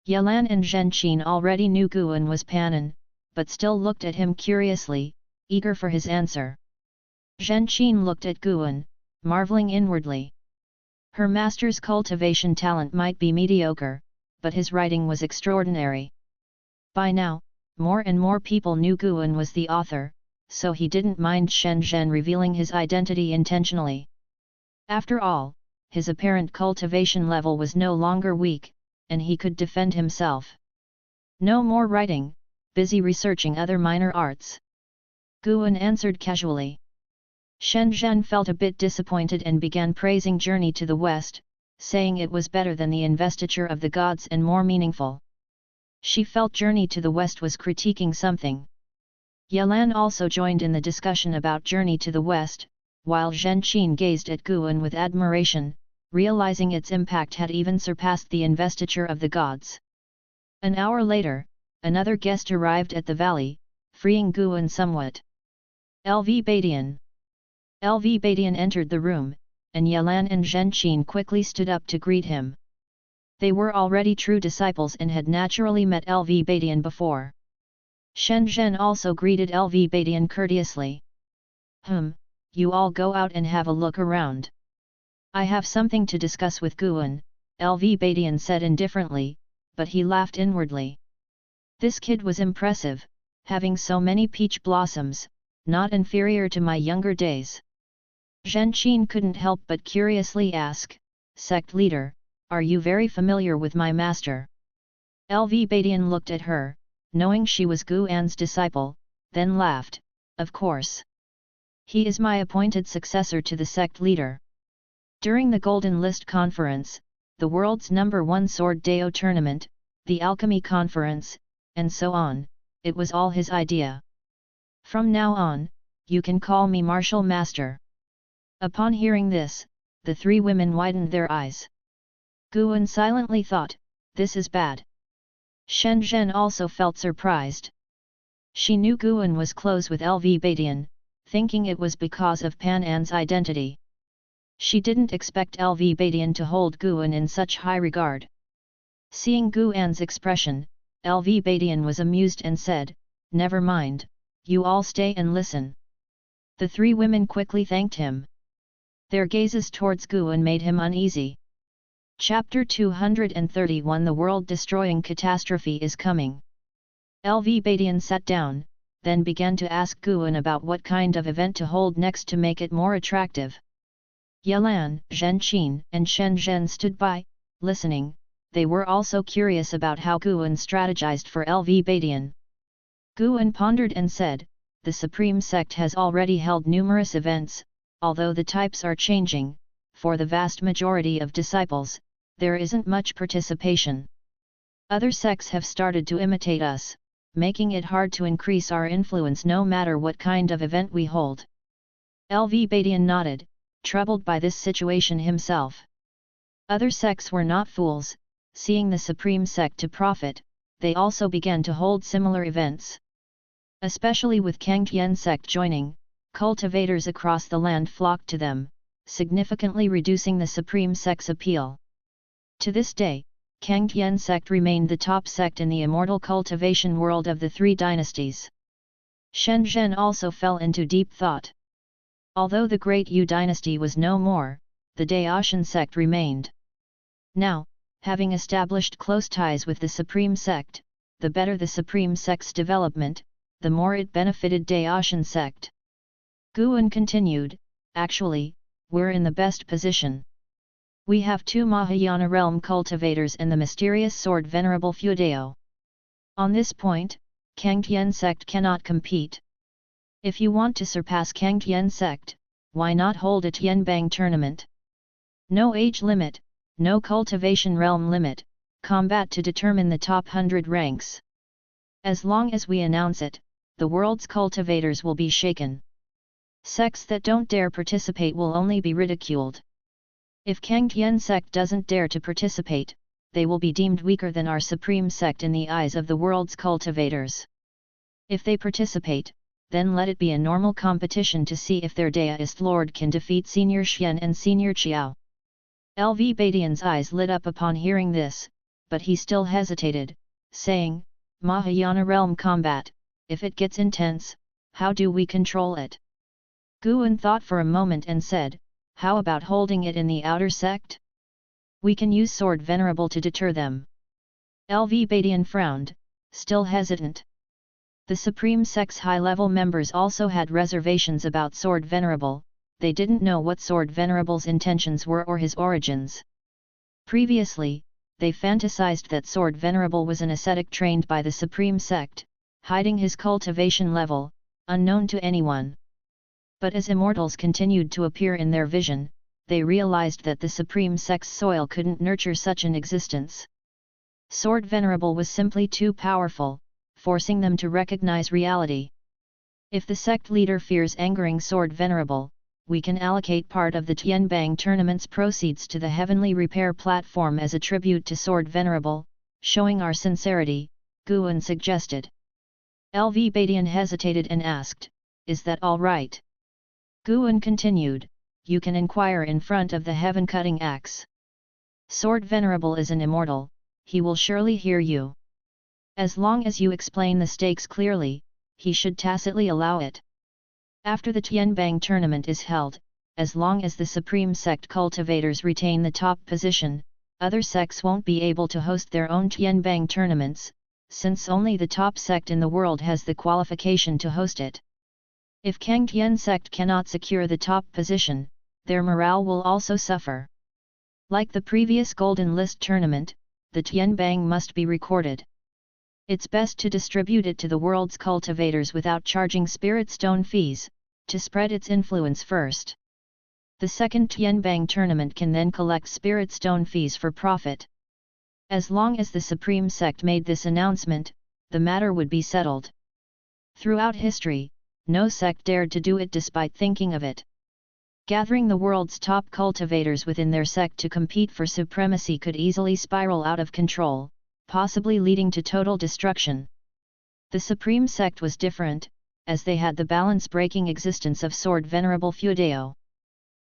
Yelan and Zhenqin already knew Guan was Panan, but still looked at him curiously, eager for his answer. Zhenqin looked at Guan, marveling inwardly. Her master's cultivation talent might be mediocre, but his writing was extraordinary. By now, more and more people knew Guan was the author, so he didn't mind Shen Zhen revealing his identity intentionally. After all, his apparent cultivation level was no longer weak, and he could defend himself. No more writing, busy researching other minor arts. Guan answered casually. Shen Zhen felt a bit disappointed and began praising Journey to the West, saying it was better than the Investiture of the Gods and more meaningful. She felt Journey to the West was critiquing something. Yelan also joined in the discussion about Journey to the West, while Zhenqin gazed at Guan with admiration, realizing its impact had even surpassed the investiture of the gods. An hour later, another guest arrived at the valley, freeing Guan somewhat. LV Badian. LV Badian entered the room, and Yelan and Zhenqin quickly stood up to greet him. They were already true disciples and had naturally met LV Badian before. Shen Zhen also greeted LV Badian courteously. You all go out and have a look around. I have something to discuss with Guan, LV Badian said indifferently, but he laughed inwardly. This kid was impressive, having so many peach blossoms, not inferior to my younger days. Zhenqin couldn't help but curiously ask, Sect leader, are you very familiar with my master? LV Badian looked at her, knowing she was Guan's disciple, then laughed, of course. He is my appointed successor to the sect leader. During the Golden List Conference, the world's #1 Sword Deo tournament, the Alchemy Conference, and so on, it was all his idea. From now on, you can call me Martial Master. Upon hearing this, the three women widened their eyes. Guan silently thought, this is bad. Shen Zhen also felt surprised. She knew Guan was close with LV Badian, thinking it was because of Pan An's identity. She didn't expect LV Badian to hold Guan in such high regard. Seeing Guan's expression, LV Badian was amused and said, never mind, you all stay and listen. The three women quickly thanked him. Their gazes towards Guan made him uneasy. Chapter 231 The world-destroying catastrophe is coming. LV Badian sat down, then began to ask Guan about what kind of event to hold next to make it more attractive. Yelan, Zhenqin, and Shen Zhen stood by, listening. They were also curious about how Guan strategized for LV Badian. Guan pondered and said, the Supreme Sect has already held numerous events, although the types are changing. For the vast majority of disciples, there isn't much participation. Other sects have started to imitate us, making it hard to increase our influence no matter what kind of event we hold. LV Badian nodded, troubled by this situation himself. Other sects were not fools, seeing the Supreme Sect to profit, they also began to hold similar events. Especially with Taixuan Sect joining, cultivators across the land flocked to them, significantly reducing the Supreme Sect's appeal. To this day, Taixuan Sect remained the top sect in the immortal cultivation world of the three dynasties. Shen Zhen also fell into deep thought. Although the Great Yu dynasty was no more, the Taixuan Sect remained. Now, having established close ties with the Supreme Sect, the better the Supreme Sect's development, the more it benefited Taixuan Sect. Guan continued, actually, we're in the best position. We have two Mahayana realm cultivators and the mysterious sword Venerable Fudeo. On this point, Taixuan Sect cannot compete. If you want to surpass Taixuan Sect, why not hold a Tianbang tournament? No age limit, no cultivation realm limit, combat to determine the top 100 ranks. As long as we announce it, the world's cultivators will be shaken. Sects that don't dare participate will only be ridiculed. If Taixuan Sect doesn't dare to participate, they will be deemed weaker than our Supreme Sect in the eyes of the world's cultivators. If they participate, then let it be a normal competition to see if their Deist Lord can defeat Senior Xian and Senior Qiao. LV Badian's eyes lit up upon hearing this, but he still hesitated, saying, Mahayana realm combat, if it gets intense, how do we control it? Guan thought for a moment and said, how about holding it in the outer sect? We can use Sword Venerable to deter them. LV Badian frowned, still hesitant. The Supreme Sect's high-level members also had reservations about Sword Venerable, they didn't know what Sword Venerable's intentions were or his origins. Previously, they fantasized that Sword Venerable was an ascetic trained by the Supreme Sect, hiding his cultivation level, unknown to anyone. But as immortals continued to appear in their vision, they realized that the Supreme Sect's soil couldn't nurture such an existence. Sword Venerable was simply too powerful, forcing them to recognize reality. If the sect leader fears angering Sword Venerable, we can allocate part of the Tianbang tournament's proceeds to the Heavenly Repair platform as a tribute to Sword Venerable, showing our sincerity, Guan suggested. LV Badian hesitated and asked, "Is that all right?" Guan continued, "You can inquire in front of the heaven-cutting axe. Sword Venerable is an immortal, he will surely hear you. As long as you explain the stakes clearly, he should tacitly allow it. After the Tianbang tournament is held, as long as the Supreme Sect cultivators retain the top position, other sects won't be able to host their own Tianbang tournaments, since only the top sect in the world has the qualification to host it. If Kangtian Sect cannot secure the top position, their morale will also suffer. Like the previous Golden List tournament, the Tianbang must be recorded. It's best to distribute it to the world's cultivators without charging spirit stone fees, to spread its influence first. The second Tianbang tournament can then collect spirit stone fees for profit. As long as the Supreme Sect made this announcement, the matter would be settled. Throughout history, no sect dared to do it despite thinking of it. Gathering the world's top cultivators within their sect to compete for supremacy could easily spiral out of control, possibly leading to total destruction. The Supreme Sect was different, as they had the balance-breaking existence of Sword Venerable Feudeo.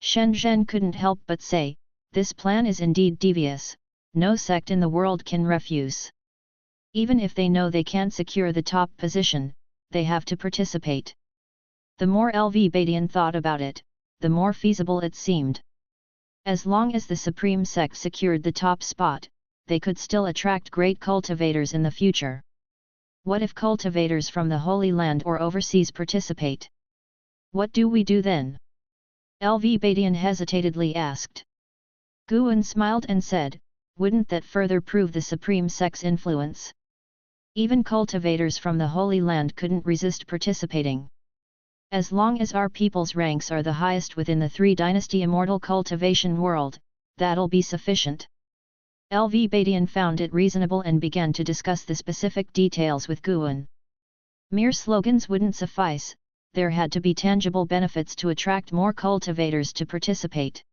Shen Zhen couldn't help but say, "This plan is indeed devious, no sect in the world can refuse. Even if they know they can't secure the top position, they have to participate." The more LV Badian thought about it, the more feasible it seemed. As long as the Supreme Sect secured the top spot, they could still attract great cultivators in the future. What if cultivators from the Holy Land or overseas participate? What do we do then? LV Badian hesitatedly asked. Guan smiled and said, "Wouldn't that further prove the Supreme Sect's influence? Even cultivators from the Holy Land couldn't resist participating. As long as our people's ranks are the highest within the three-dynasty immortal cultivation world, that'll be sufficient." LV Badian found it reasonable and began to discuss the specific details with Guan. Mere slogans wouldn't suffice, there had to be tangible benefits to attract more cultivators to participate.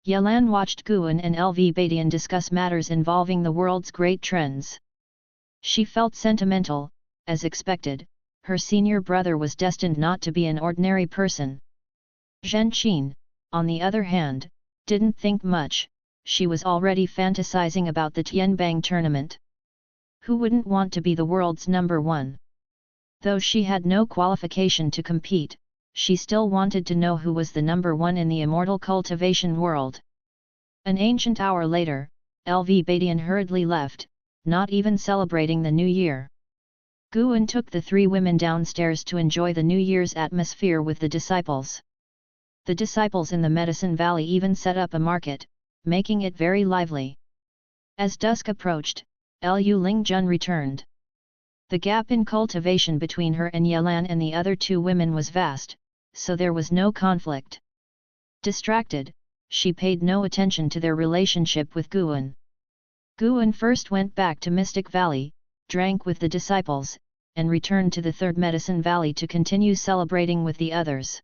Yelan watched Guan and LV Badian discuss matters involving the world's great trends. She felt sentimental, as expected. Her senior brother was destined not to be an ordinary person. Zhen Qin, on the other hand, didn't think much. She was already fantasizing about the Tianbang tournament. Who wouldn't want to be the world's number one? Though she had no qualification to compete, she still wanted to know who was the number one in the immortal cultivation world. An ancient hour later, LV Badian hurriedly left, not even celebrating the new year. Guan took the three women downstairs to enjoy the New Year's atmosphere with the disciples. The disciples in the Medicine Valley even set up a market, making it very lively. As dusk approached, Lu Lingjun returned. The gap in cultivation between her and Yelan and the other two women was vast, so there was no conflict. Distracted, she paid no attention to their relationship with Guan. Guan first went back to Mystic Valley, drank with the disciples, and returned to the Third Medicine Valley to continue celebrating with the others.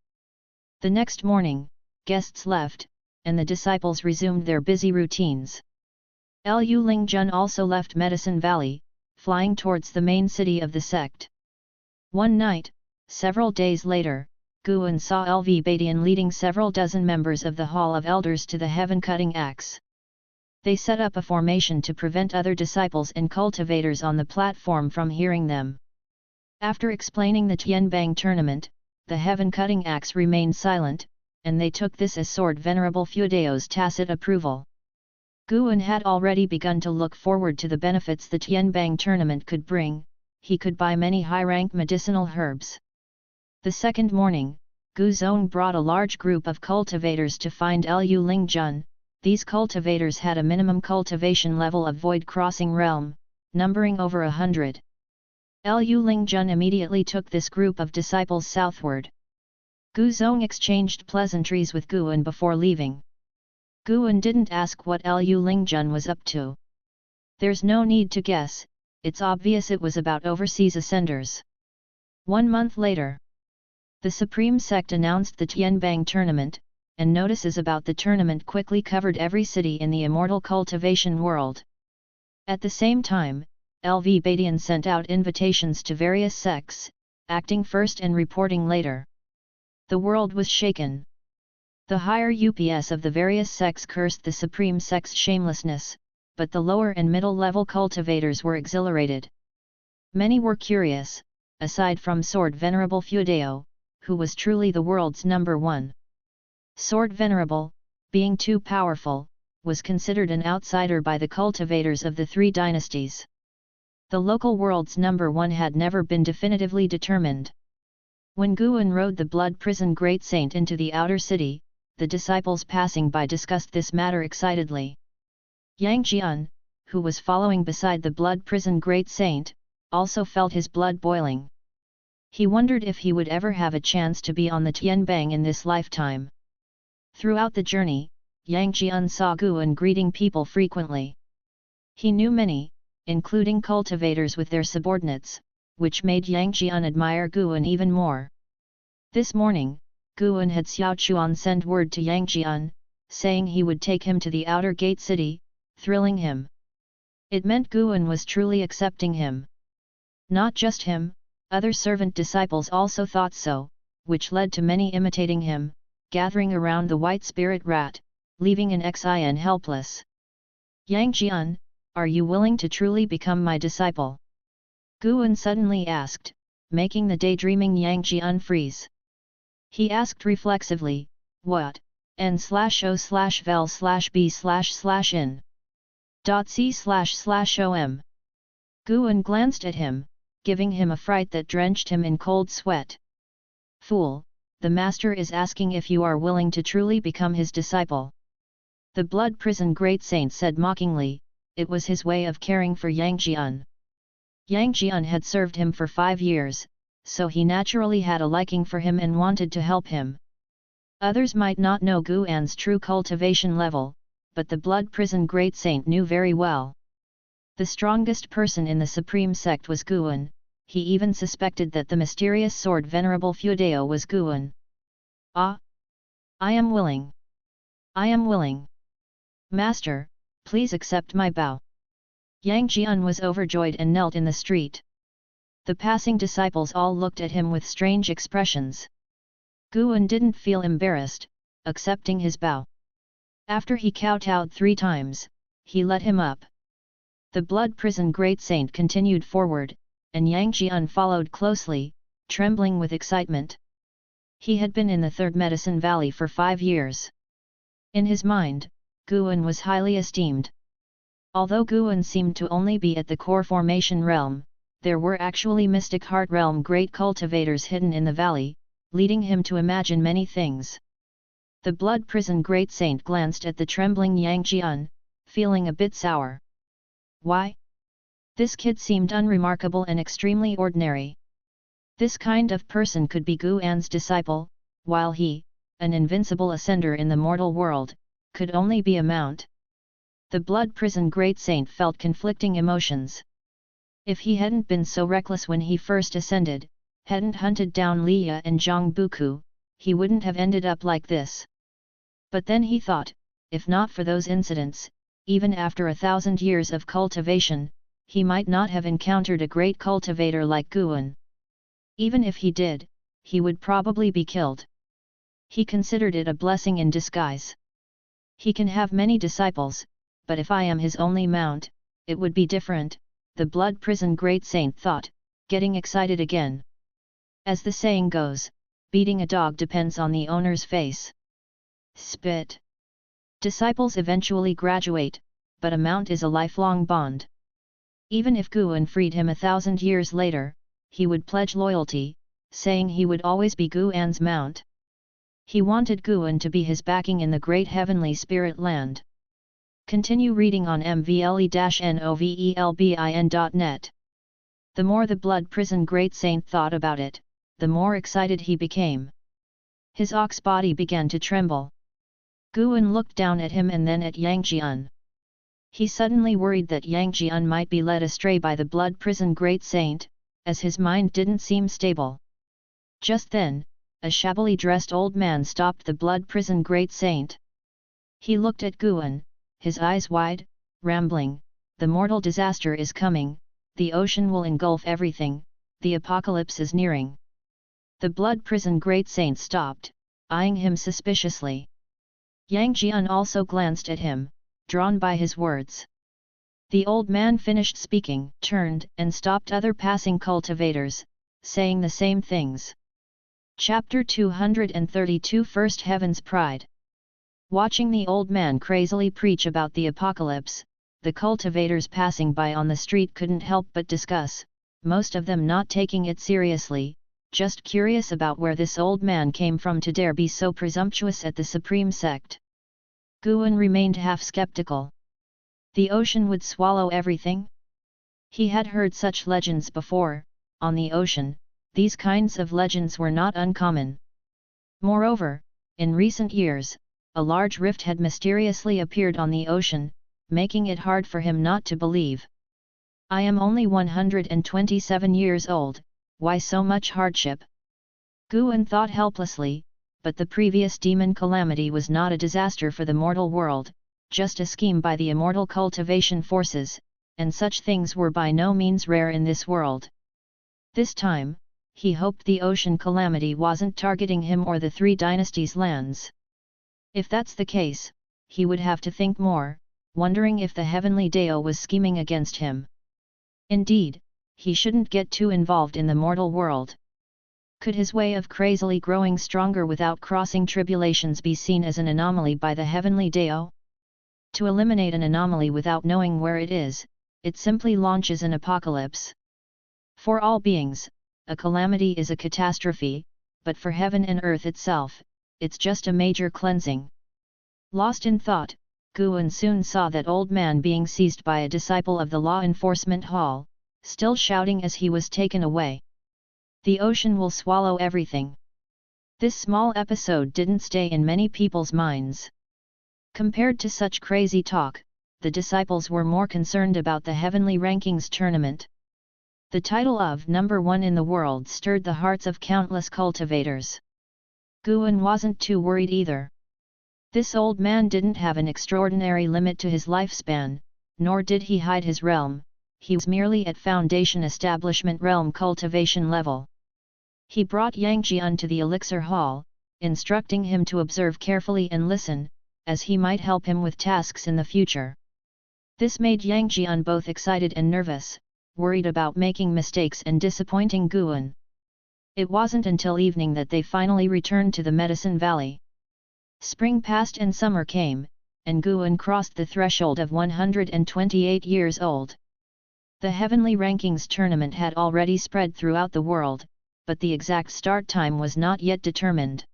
The next morning, guests left, and the disciples resumed their busy routines. Lu Lingjun also left Medicine Valley, flying towards the main city of the sect. One night, several days later, Guan saw LV Badian leading several dozen members of the Hall of Elders to the heaven-cutting axe. They set up a formation to prevent other disciples and cultivators on the platform from hearing them. After explaining the Tianbang tournament, the heaven-cutting axe remained silent, and they took this as Sword Venerable Feudeo's tacit approval. Guan had already begun to look forward to the benefits the Tianbang tournament could bring. He could buy many high-rank medicinal herbs. The second morning, Gu Zong brought a large group of cultivators to find Lu Lingjun. These cultivators had a minimum cultivation level of Void Crossing Realm, numbering over 100. Lu Lingjun immediately took this group of disciples southward. Gu Zong exchanged pleasantries with Guan before leaving. Guan didn't ask what Lu Lingjun was up to. There's no need to guess, it's obvious it was about overseas ascenders. 1 month later. The Supreme Sect announced the Tianbang tournament, and notices about the tournament quickly covered every city in the immortal cultivation world. At the same time, LV Badian sent out invitations to various sects, acting first and reporting later. The world was shaken. The higher UPS of the various sects cursed the Supreme Sect's shamelessness, but the lower and middle-level cultivators were exhilarated. Many were curious, aside from Sword Venerable Feudeo, who was truly the world's #1. Sword Venerable, being too powerful, was considered an outsider by the cultivators of the three dynasties. The local world's #1 had never been definitively determined. When Guan rode the Blood Prison Great Saint into the outer city, the disciples passing by discussed this matter excitedly. Yang Jian, who was following beside the Blood Prison Great Saint, also felt his blood boiling. He wondered if he would ever have a chance to be on the Tianbang in this lifetime. Throughout the journey, Yang Jian saw Guan greeting people frequently. He knew many, including cultivators with their subordinates, which made Yang Jian admire Guan even more. This morning, Guan had Xiao Chuan send word to Yang Jian, saying he would take him to the outer gate city, thrilling him. It meant Guan was truly accepting him. Not just him, other servant disciples also thought so, which led to many imitating him, gathering around the white spirit rat, leaving an Xin helpless. Yang Jian, are you willing to truly become my disciple? Guan suddenly asked, making the daydreaming Yang Jian freeze. He asked reflexively, what, n/o/vel/b/in. .c//om. Guan glanced at him, giving him a fright that drenched him in cold sweat. Fool, the master is asking if you are willing to truly become his disciple. The Blood Prison Great Saint said mockingly, it was his way of caring for Yang Jian. Yang Jian had served him for 5 years, so he naturally had a liking for him and wanted to help him. Others might not know Guan's true cultivation level, but the Blood Prison Great Saint knew very well. The strongest person in the Supreme Sect was Guan. He even suspected that the mysterious Sword Venerable Feudeo was Guan. Ah! I am willing. I am willing. Master, please accept my bow. Yang Jian was overjoyed and knelt in the street. The passing disciples all looked at him with strange expressions. Guan didn't feel embarrassed, accepting his bow. After he kowtowed 3 times, he let him up. The Blood Prison Great Saint continued forward, and Yang Jian followed closely, trembling with excitement. He had been in the Third Medicine Valley for 5 years. In his mind, Guan was highly esteemed. Although Guan seemed to only be at the core formation realm, there were actually mystic heart realm great cultivators hidden in the valley, leading him to imagine many things. The Blood Prison Great Saint glanced at the trembling Yang Jian, feeling a bit sour. Why? This kid seemed unremarkable and extremely ordinary. This kind of person could be Guan's disciple, while he, an invincible ascender in the mortal world, could only be a mount. The Blood Prison Great Saint felt conflicting emotions. If he hadn't been so reckless when he first ascended, hadn't hunted down Liya and Zhang Buku, he wouldn't have ended up like this. But then he thought, if not for those incidents, even after 1,000 years of cultivation, he might not have encountered a great cultivator like Guan. Even if he did, he would probably be killed. He considered it a blessing in disguise. He can have many disciples, but if I am his only mount, it would be different, the Blood Prison Great Saint thought, getting excited again. As the saying goes, beating a dog depends on the owner's face. Spit. Disciples eventually graduate, but a mount is a lifelong bond. Even if Guan freed him 1,000 years later, he would pledge loyalty, saying he would always be Guan's mount. He wanted Guan to be his backing in the great heavenly spirit land. Continue reading on mvle-novelbin.net. The more the Blood Prison Great Saint thought about it, the more excited he became. His ox body began to tremble. Guan looked down at him and then at Yang Jian. He suddenly worried that Yang Jian might be led astray by the Blood Prison Great Saint, as his mind didn't seem stable. Just then, a shabbily dressed old man stopped the blood prison great saint. He looked at Guan, his eyes wide, rambling, "The mortal disaster is coming, the ocean will engulf everything, the apocalypse is nearing." The blood prison great saint stopped, eyeing him suspiciously. Yang Jian also glanced at him, drawn by his words. The old man finished speaking, turned and stopped other passing cultivators, saying the same things. Chapter 232 First Heaven's Pride. Watching the old man crazily preach about the apocalypse, the cultivators passing by on the street couldn't help but discuss, most of them not taking it seriously, just curious about where this old man came from to dare be so presumptuous at the supreme sect. Guan remained half skeptical. The ocean would swallow everything? He had heard such legends before. On the ocean, these kinds of legends were not uncommon. Moreover, in recent years, a large rift had mysteriously appeared on the ocean, making it hard for him not to believe. "I am only 127 years old, why so much hardship?" Guan thought helplessly, but the previous demon calamity was not a disaster for the mortal world, just a scheme by the immortal cultivation forces, and such things were by no means rare in this world. This time, he hoped the ocean calamity wasn't targeting him or the Three Dynasties' lands. If that's the case, he would have to think more, wondering if the heavenly Dao was scheming against him. Indeed, he shouldn't get too involved in the mortal world. Could his way of crazily growing stronger without crossing tribulations be seen as an anomaly by the heavenly Dao? To eliminate an anomaly without knowing where it is, it simply launches an apocalypse. For all beings, a calamity is a catastrophe, but for heaven and earth itself, it's just a major cleansing. Lost in thought, Guan soon saw that old man being seized by a disciple of the law enforcement hall, still shouting as he was taken away. "The ocean will swallow everything." This small episode didn't stay in many people's minds. Compared to such crazy talk, the disciples were more concerned about the heavenly rankings tournament. The title of number 1 in the world stirred the hearts of countless cultivators. Guan wasn't too worried either. This old man didn't have an extraordinary limit to his lifespan, nor did he hide his realm, he was merely at foundation establishment realm cultivation level. He brought Yang Jian to the elixir hall, instructing him to observe carefully and listen, as he might help him with tasks in the future. This made Yang Jian both excited and nervous, worried about making mistakes and disappointing Guan. It wasn't until evening that they finally returned to the Medicine Valley. Spring passed and summer came, and Guan crossed the threshold of 128 years old. The Heavenly Rankings tournament had already spread throughout the world, but the exact start time was not yet determined.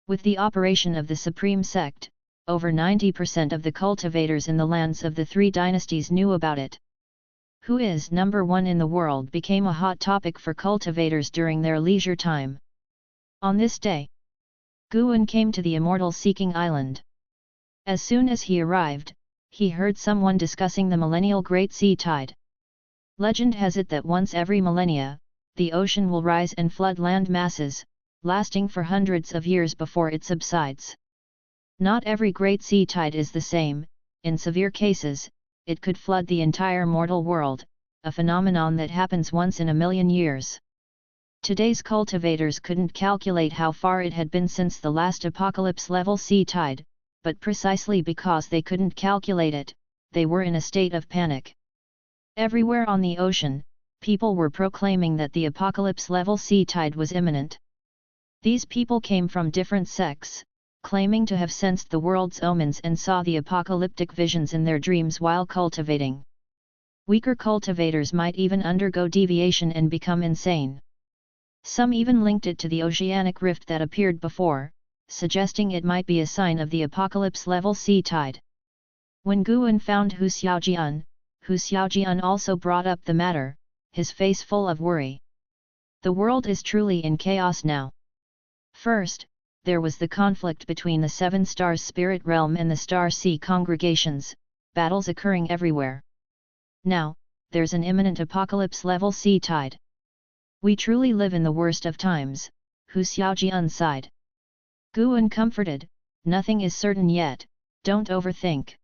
With the operation of the Supreme Sect, over 90% of the cultivators in the lands of the Three Dynasties knew about it. Who is number 1 in the world became a hot topic for cultivators during their leisure time. On this day, Guan came to the Immortal Seeking Island. As soon as he arrived, he heard someone discussing the millennial Great Sea Tide. Legend has it that once every millennia, the ocean will rise and flood land masses, lasting for hundreds of years before it subsides. Not every great sea tide is the same. In severe cases, it could flood the entire mortal world, a phenomenon that happens once in a million years. Today's cultivators couldn't calculate how far it had been since the last apocalypse-level sea tide, but precisely because they couldn't calculate it, they were in a state of panic. Everywhere on the ocean, people were proclaiming that the apocalypse-level sea tide was imminent. These people came from different sects, claiming to have sensed the world's omens and saw the apocalyptic visions in their dreams while cultivating. Weaker cultivators might even undergo deviation and become insane. Some even linked it to the oceanic rift that appeared before, suggesting it might be a sign of the apocalypse-level sea tide. When Guan found Hu Xiaojian also brought up the matter, his face full of worry. The world is truly in chaos now. First, there was the conflict between the Seven Stars spirit realm and the Star Sea congregations, battles occurring everywhere. Now, there's an imminent apocalypse-level sea tide. We truly live in the worst of times, Hu Xiaojian sighed. Guan comforted, nothing is certain yet, don't overthink.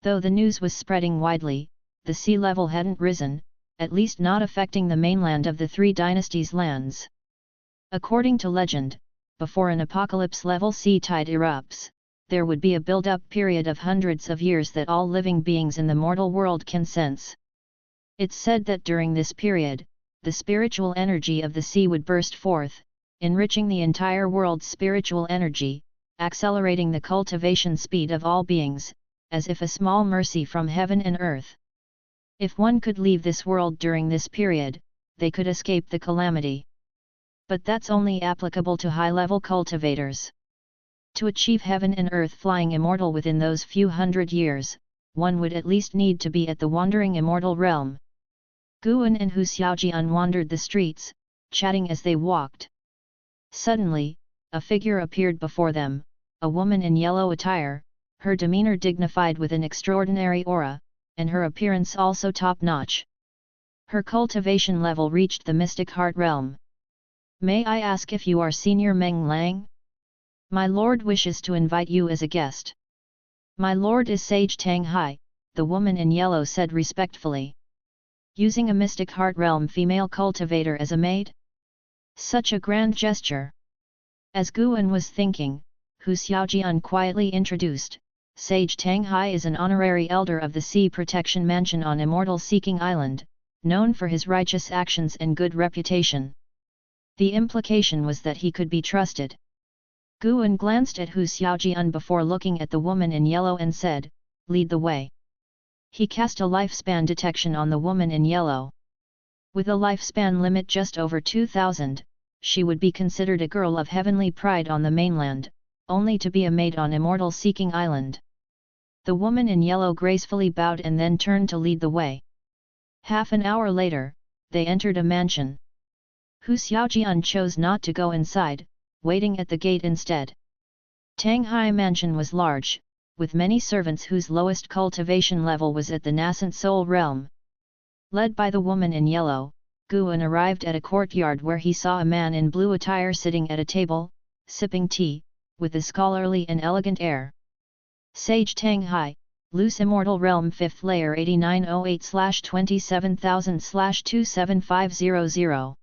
Though the news was spreading widely, the sea level hadn't risen, at least not affecting the mainland of the Three Dynasties lands. According to legend, before an apocalypse-level sea tide erupts, there would be a build-up period of hundreds of years that all living beings in the mortal world can sense. It's said that during this period, the spiritual energy of the sea would burst forth, enriching the entire world's spiritual energy, accelerating the cultivation speed of all beings, as if a small mercy from heaven and earth. If one could leave this world during this period, they could escape the calamity. But that's only applicable to high-level cultivators. To achieve heaven and earth flying immortal within those few hundred years, one would at least need to be at the wandering immortal realm. Guan and Hu Xiaojian wandered the streets, chatting as they walked. Suddenly, a figure appeared before them, a woman in yellow attire, her demeanor dignified with an extraordinary aura, and her appearance also top-notch. Her cultivation level reached the mystic heart realm. May I ask if you are Senior Meng Lang? My lord wishes to invite you as a guest. My lord is Sage Tang Hai, the woman in yellow said respectfully. Using a mystic heart realm female cultivator as a maid? Such a grand gesture. As Guan was thinking, Hu Xiaojian quietly introduced, Sage Tang Hai is an honorary elder of the Sea Protection Mansion on Immortal Seeking Island, known for his righteous actions and good reputation. The implication was that he could be trusted. Guan glanced at Hu Xiaojian before looking at the woman in yellow and said, "Lead the way." He cast a lifespan detection on the woman in yellow. With a lifespan limit just over 2000, she would be considered a girl of heavenly pride on the mainland, only to be a maid on Immortal Seeking Island. The woman in yellow gracefully bowed and then turned to lead the way. Half an hour later, they entered a mansion. Hu Xiaojian chose not to go inside, waiting at the gate instead. Tang Hai Mansion was large, with many servants whose lowest cultivation level was at the nascent soul realm. Led by the woman in yellow, Guan arrived at a courtyard where he saw a man in blue attire sitting at a table, sipping tea, with a scholarly and elegant air. Sage Tang Hai, Loose Immortal Realm 5th Layer 8908/27000/27500.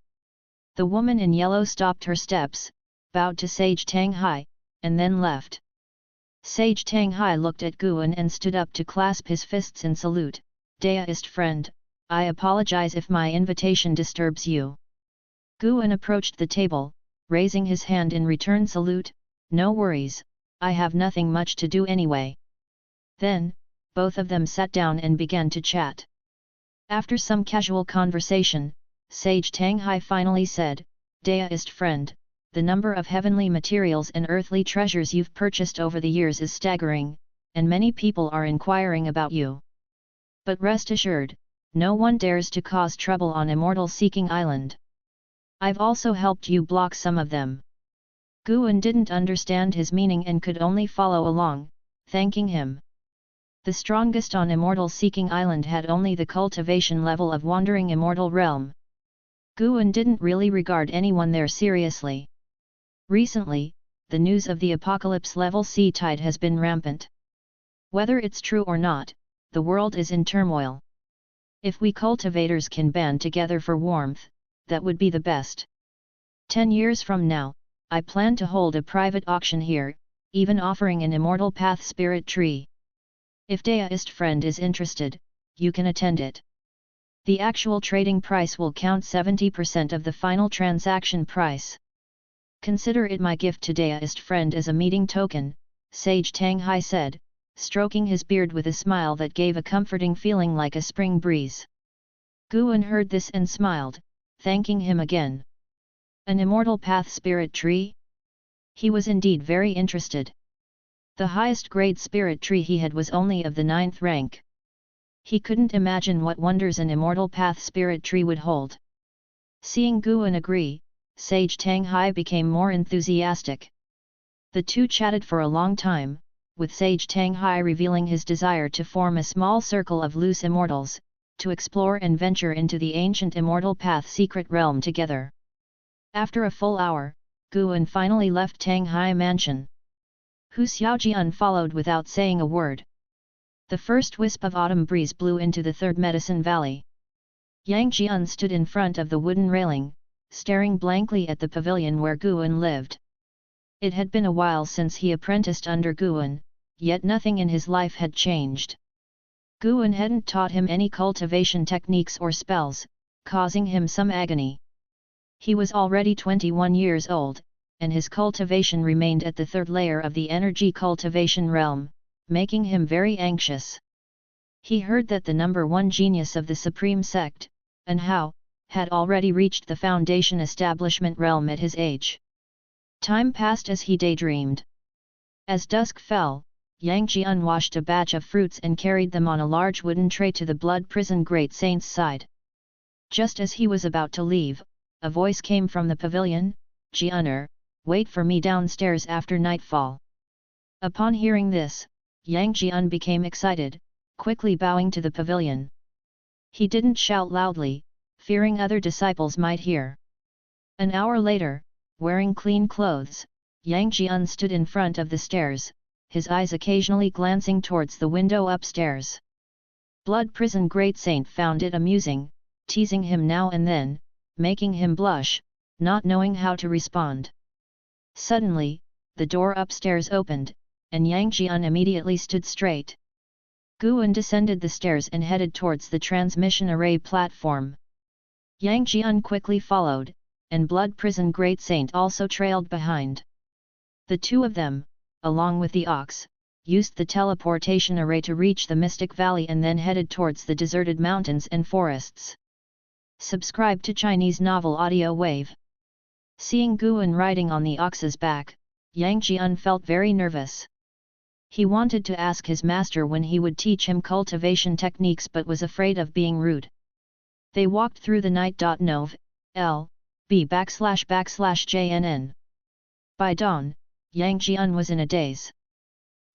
The woman in yellow stopped her steps, bowed to Sage Tang Hai, and then left. Sage Tang Hai looked at Guan and stood up to clasp his fists in salute. "Deist friend, I apologize if my invitation disturbs you." Guan approached the table, raising his hand in return salute. "No worries, I have nothing much to do anyway." Then, both of them sat down and began to chat. After some casual conversation, Sage Tang Hai finally said, "Deist friend, the number of heavenly materials and earthly treasures you've purchased over the years is staggering, and many people are inquiring about you. But rest assured, no one dares to cause trouble on Immortal Seeking Island. I've also helped you block some of them." Guan didn't understand his meaning and could only follow along, thanking him. The strongest on Immortal Seeking Island had only the cultivation level of Wandering Immortal Realm. Guan didn't really regard anyone there seriously. Recently, the news of the apocalypse-level sea tide has been rampant. Whether it's true or not, the world is in turmoil. If we cultivators can band together for warmth, that would be the best. 10 years from now, I plan to hold a private auction here, even offering an immortal path spirit tree. If Deist friend is interested, you can attend it. The actual trading price will count 70% of the final transaction price. Consider it my gift to Deist friend as a meeting token," Sage Tang Hai said, stroking his beard with a smile that gave a comforting feeling like a spring breeze. Guan heard this and smiled, thanking him again. An immortal path spirit tree? He was indeed very interested. The highest grade spirit tree he had was only of the 9th rank. He couldn't imagine what wonders an immortal path spirit tree would hold. Seeing Guan agree, Sage Tang Hai became more enthusiastic. The two chatted for a long time, with Sage Tang Hai revealing his desire to form a small circle of loose immortals, to explore and venture into the ancient immortal path secret realm together. After a full hour, Guan finally left Tanghai Mansion. Hu Xiaojian followed without saying a word. The first wisp of autumn breeze blew into the third medicine valley. Yang Jian stood in front of the wooden railing, staring blankly at the pavilion where Guan lived. It had been a while since he apprenticed under Guan, yet nothing in his life had changed. Guan hadn't taught him any cultivation techniques or spells, causing him some agony. He was already 21 years old, and his cultivation remained at the third layer of the energy cultivation realm, making him very anxious. He heard that the number one genius of the Supreme Sect, and Hao, had already reached the foundation establishment realm at his age. Time passed as he daydreamed. As dusk fell, Yang Jian washed a batch of fruits and carried them on a large wooden tray to the blood prison great saint's side. Just as he was about to leave, a voice came from the pavilion, "Jianer, wait for me downstairs after nightfall." Upon hearing this, Yang Jian became excited, quickly bowing to the pavilion. He didn't shout loudly, fearing other disciples might hear. An hour later, wearing clean clothes, Yang Jian stood in front of the stairs, his eyes occasionally glancing towards the window upstairs. Blood Prison Great Saint found it amusing, teasing him now and then, making him blush, not knowing how to respond. Suddenly, the door upstairs opened, and Yang Jian immediately stood straight. Guan descended the stairs and headed towards the transmission array platform. Yang Jian quickly followed, and Blood Prison Great Saint also trailed behind. The two of them, along with the ox, used the teleportation array to reach the Mystic Valley and then headed towards the deserted mountains and forests. Subscribe to Chinese Novel Audio Wave. Seeing Guan riding on the ox's back, Yang Jian felt very nervous. He wanted to ask his master when he would teach him cultivation techniques but was afraid of being rude. They walked through the night. L.B//JNN. By dawn, Yang Jian was in a daze.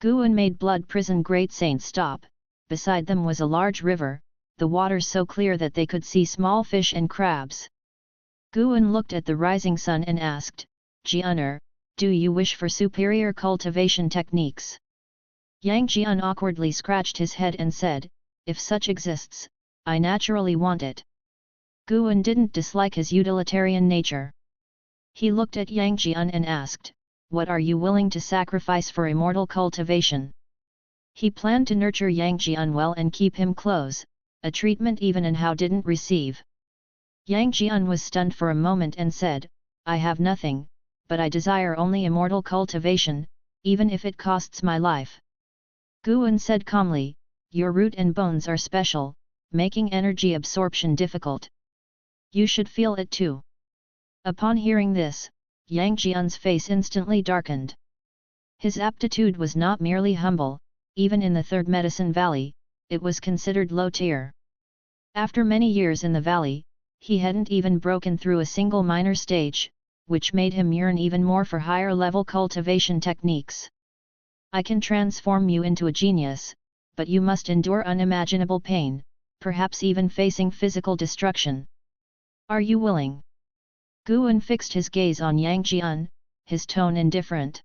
Guan made Blood Prison Great Saint stop. Beside them was a large river, the water so clear that they could see small fish and crabs. Guan looked at the rising sun and asked, "Jianer, do you wish for superior cultivation techniques?" Yang Jian awkwardly scratched his head and said, "If such exists, I naturally want it." Guan didn't dislike his utilitarian nature. He looked at Yang Jian and asked, "What are you willing to sacrifice for immortal cultivation?" He planned to nurture Yang Jian well and keep him close, a treatment even and Hao didn't receive. Yang Jian was stunned for a moment and said, "I have nothing, but I desire only immortal cultivation, even if it costs my life." Guan said calmly, "Your root and bones are special, making energy absorption difficult. You should feel it too." Upon hearing this, Yang Jian's face instantly darkened. His aptitude was not merely humble, even in the Third Medicine Valley, it was considered low tier. After many years in the valley, he hadn't even broken through a single minor stage, which made him yearn even more for higher level cultivation techniques. "I can transform you into a genius, but you must endure unimaginable pain, perhaps even facing physical destruction. Are you willing?" Guan fixed his gaze on Yang Jian, his tone indifferent.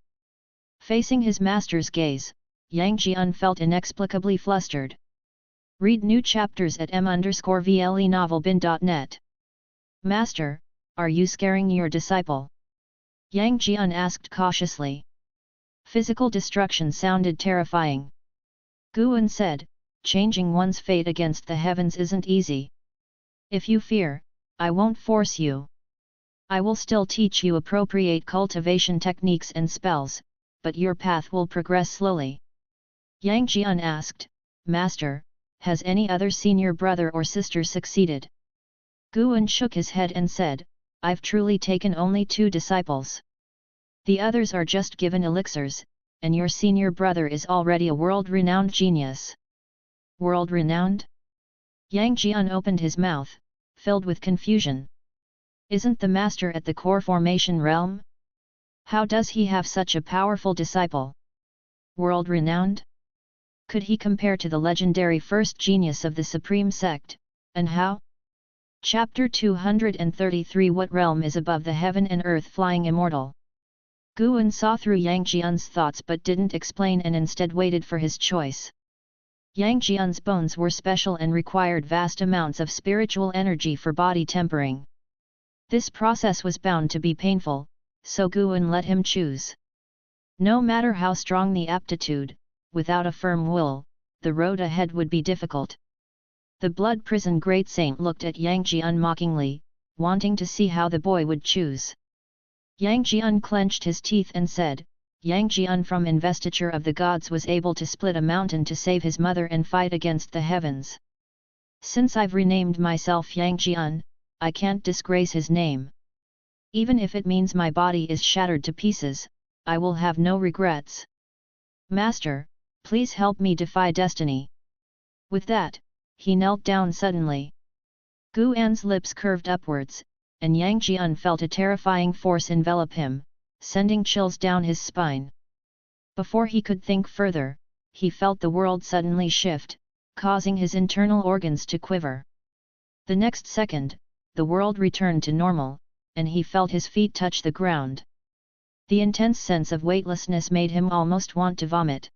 Facing his master's gaze, Yang Jian felt inexplicably flustered. Read new chapters at m_vlenovelbin.net. "Master, are you scaring your disciple?" Yang Jian asked cautiously. Physical destruction sounded terrifying. Guan said, "Changing one's fate against the heavens isn't easy. If you fear, I won't force you. I will still teach you appropriate cultivation techniques and spells, but your path will progress slowly." Yang Jian asked, "Master, has any other senior brother or sister succeeded?" Guan shook his head and said, "I've truly taken only 2 disciples. The others are just given elixirs, and your senior brother is already a world-renowned genius." "World-renowned?" Yang Jian opened his mouth, filled with confusion. Isn't the master at the core formation realm? How does he have such a powerful disciple? World-renowned? Could he compare to the legendary first genius of the Supreme Sect, and how? Chapter 233 What realm is above the heaven and earth flying immortal? Guan saw through Yang Jian's thoughts but didn't explain and instead waited for his choice. Yang Jian's bones were special and required vast amounts of spiritual energy for body tempering. This process was bound to be painful, so Guan let him choose. No matter how strong the aptitude, without a firm will, the road ahead would be difficult. The blood prison great saint looked at Yang Jian mockingly, wanting to see how the boy would choose. Yang Jian clenched his teeth and said, Yang Jian from investiture of the gods was able to split a mountain to save his mother and fight against the heavens. Since I've renamed myself Yang Jian, I can't disgrace his name. Even if it means my body is shattered to pieces, I will have no regrets. Master, please help me defy destiny. With that, he knelt down suddenly. Guan's lips curved upwards, and Yang Jian felt a terrifying force envelop him, sending chills down his spine. Before he could think further, he felt the world suddenly shift, causing his internal organs to quiver. The next second, the world returned to normal, and he felt his feet touch the ground. The intense sense of weightlessness made him almost want to vomit.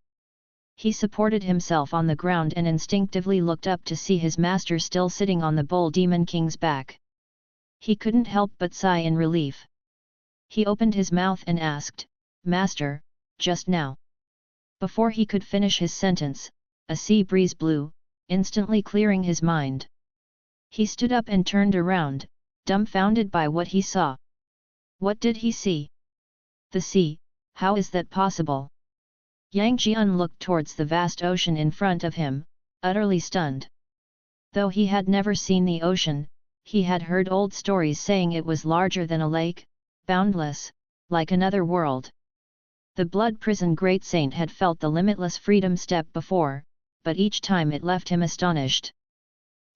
He supported himself on the ground and instinctively looked up to see his master still sitting on the bull demon king's back. He couldn't help but sigh in relief. He opened his mouth and asked, Master, just now. Before he could finish his sentence, a sea breeze blew, instantly clearing his mind. He stood up and turned around, dumbfounded by what he saw. What did he see? The sea, how is that possible? Yang Jian looked towards the vast ocean in front of him, utterly stunned. Though he had never seen the ocean, he had heard old stories saying it was larger than a lake, boundless, like another world. The blood prison great saint had felt the limitless freedom step before, but each time it left him astonished.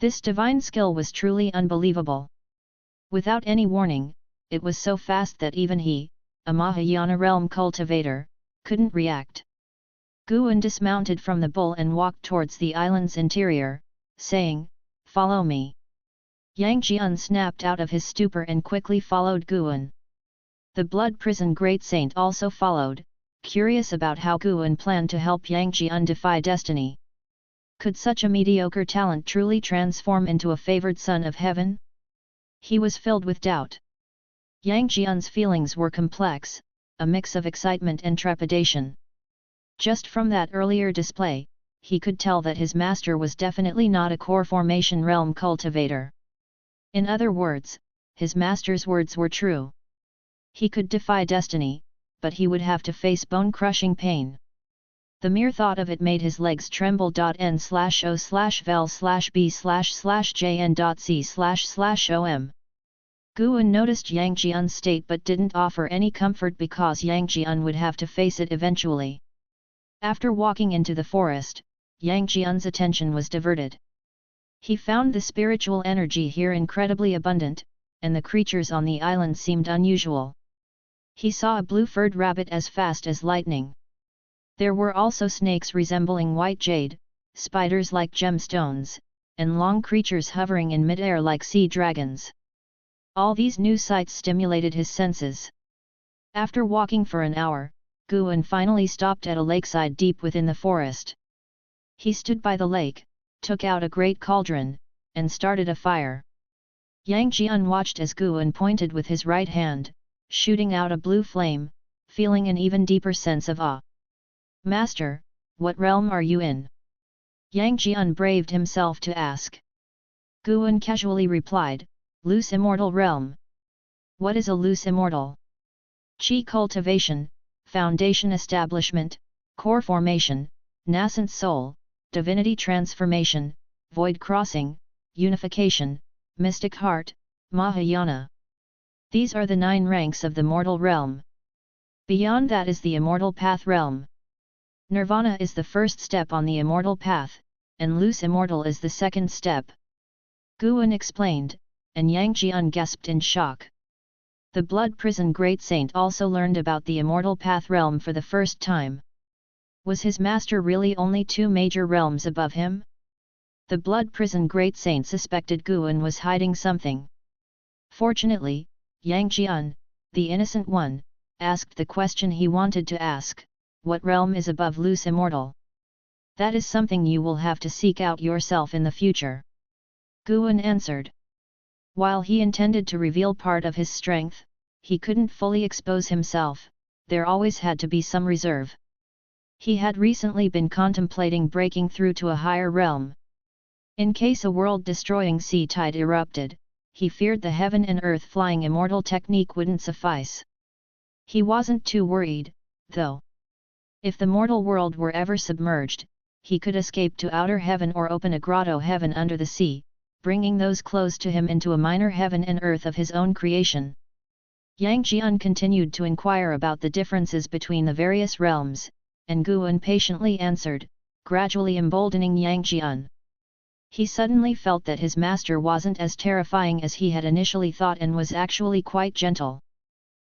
This divine skill was truly unbelievable. Without any warning, it was so fast that even he, a Mahayana realm cultivator, couldn't react. Guan dismounted from the bull and walked towards the island's interior, saying, Follow me. Yang Jian snapped out of his stupor and quickly followed Guan. The blood prison great saint also followed, curious about how Guan planned to help Yang Jian defy destiny. Could such a mediocre talent truly transform into a favored son of heaven? He was filled with doubt. Yang Jian's feelings were complex, a mix of excitement and trepidation. Just from that earlier display, he could tell that his master was definitely not a core formation realm cultivator. In other words, his master's words were true. He could defy destiny, but he would have to face bone-crushing pain. The mere thought of it made his legs tremble. N/O/vel/b/jn.c//om. Guan noticed Yang Jian's state but didn't offer any comfort because Yang Jian would have to face it eventually. After walking into the forest, Yang Jian's attention was diverted. He found the spiritual energy here incredibly abundant, and the creatures on the island seemed unusual. He saw a blue-furred rabbit as fast as lightning. There were also snakes resembling white jade, spiders like gemstones, and long creatures hovering in mid-air like sea dragons. All these new sights stimulated his senses. After walking for an hour, Guan finally stopped at a lakeside deep within the forest. He stood by the lake, took out a great cauldron, and started a fire. Yang Jian watched as Guan pointed with his right hand, shooting out a blue flame, feeling an even deeper sense of awe. Master, what realm are you in? Yang Jian braved himself to ask. Guan casually replied, Loose immortal realm. What is a loose immortal? Qi cultivation, foundation establishment, core formation, nascent soul, divinity transformation, void crossing, unification, mystic heart, Mahayana. These are the 9 ranks of the mortal realm. Beyond that is the immortal path realm. Nirvana is the first step on the immortal path, and loose immortal is the second step. Guan explained, and Yang Jian gasped in shock. The blood prison great saint also learned about the immortal path realm for the first time. Was his master really only 2 major realms above him? The blood prison great saint suspected Guan was hiding something. Fortunately, Yang Jian, the innocent one, asked the question he wanted to ask: what realm is above loose immortal? That is something you will have to seek out yourself in the future. Guan answered. While he intended to reveal part of his strength, he couldn't fully expose himself, there always had to be some reserve. He had recently been contemplating breaking through to a higher realm. In case a world-destroying sea tide erupted, he feared the heaven and earth flying immortal technique wouldn't suffice. He wasn't too worried, though. If the mortal world were ever submerged, he could escape to outer heaven or open a grotto heaven under the sea, bringing those close to him into a minor heaven and earth of his own creation. Yang Jian continued to inquire about the differences between the various realms, and Guan patiently answered, gradually emboldening Yang Jian. He suddenly felt that his master wasn't as terrifying as he had initially thought and was actually quite gentle.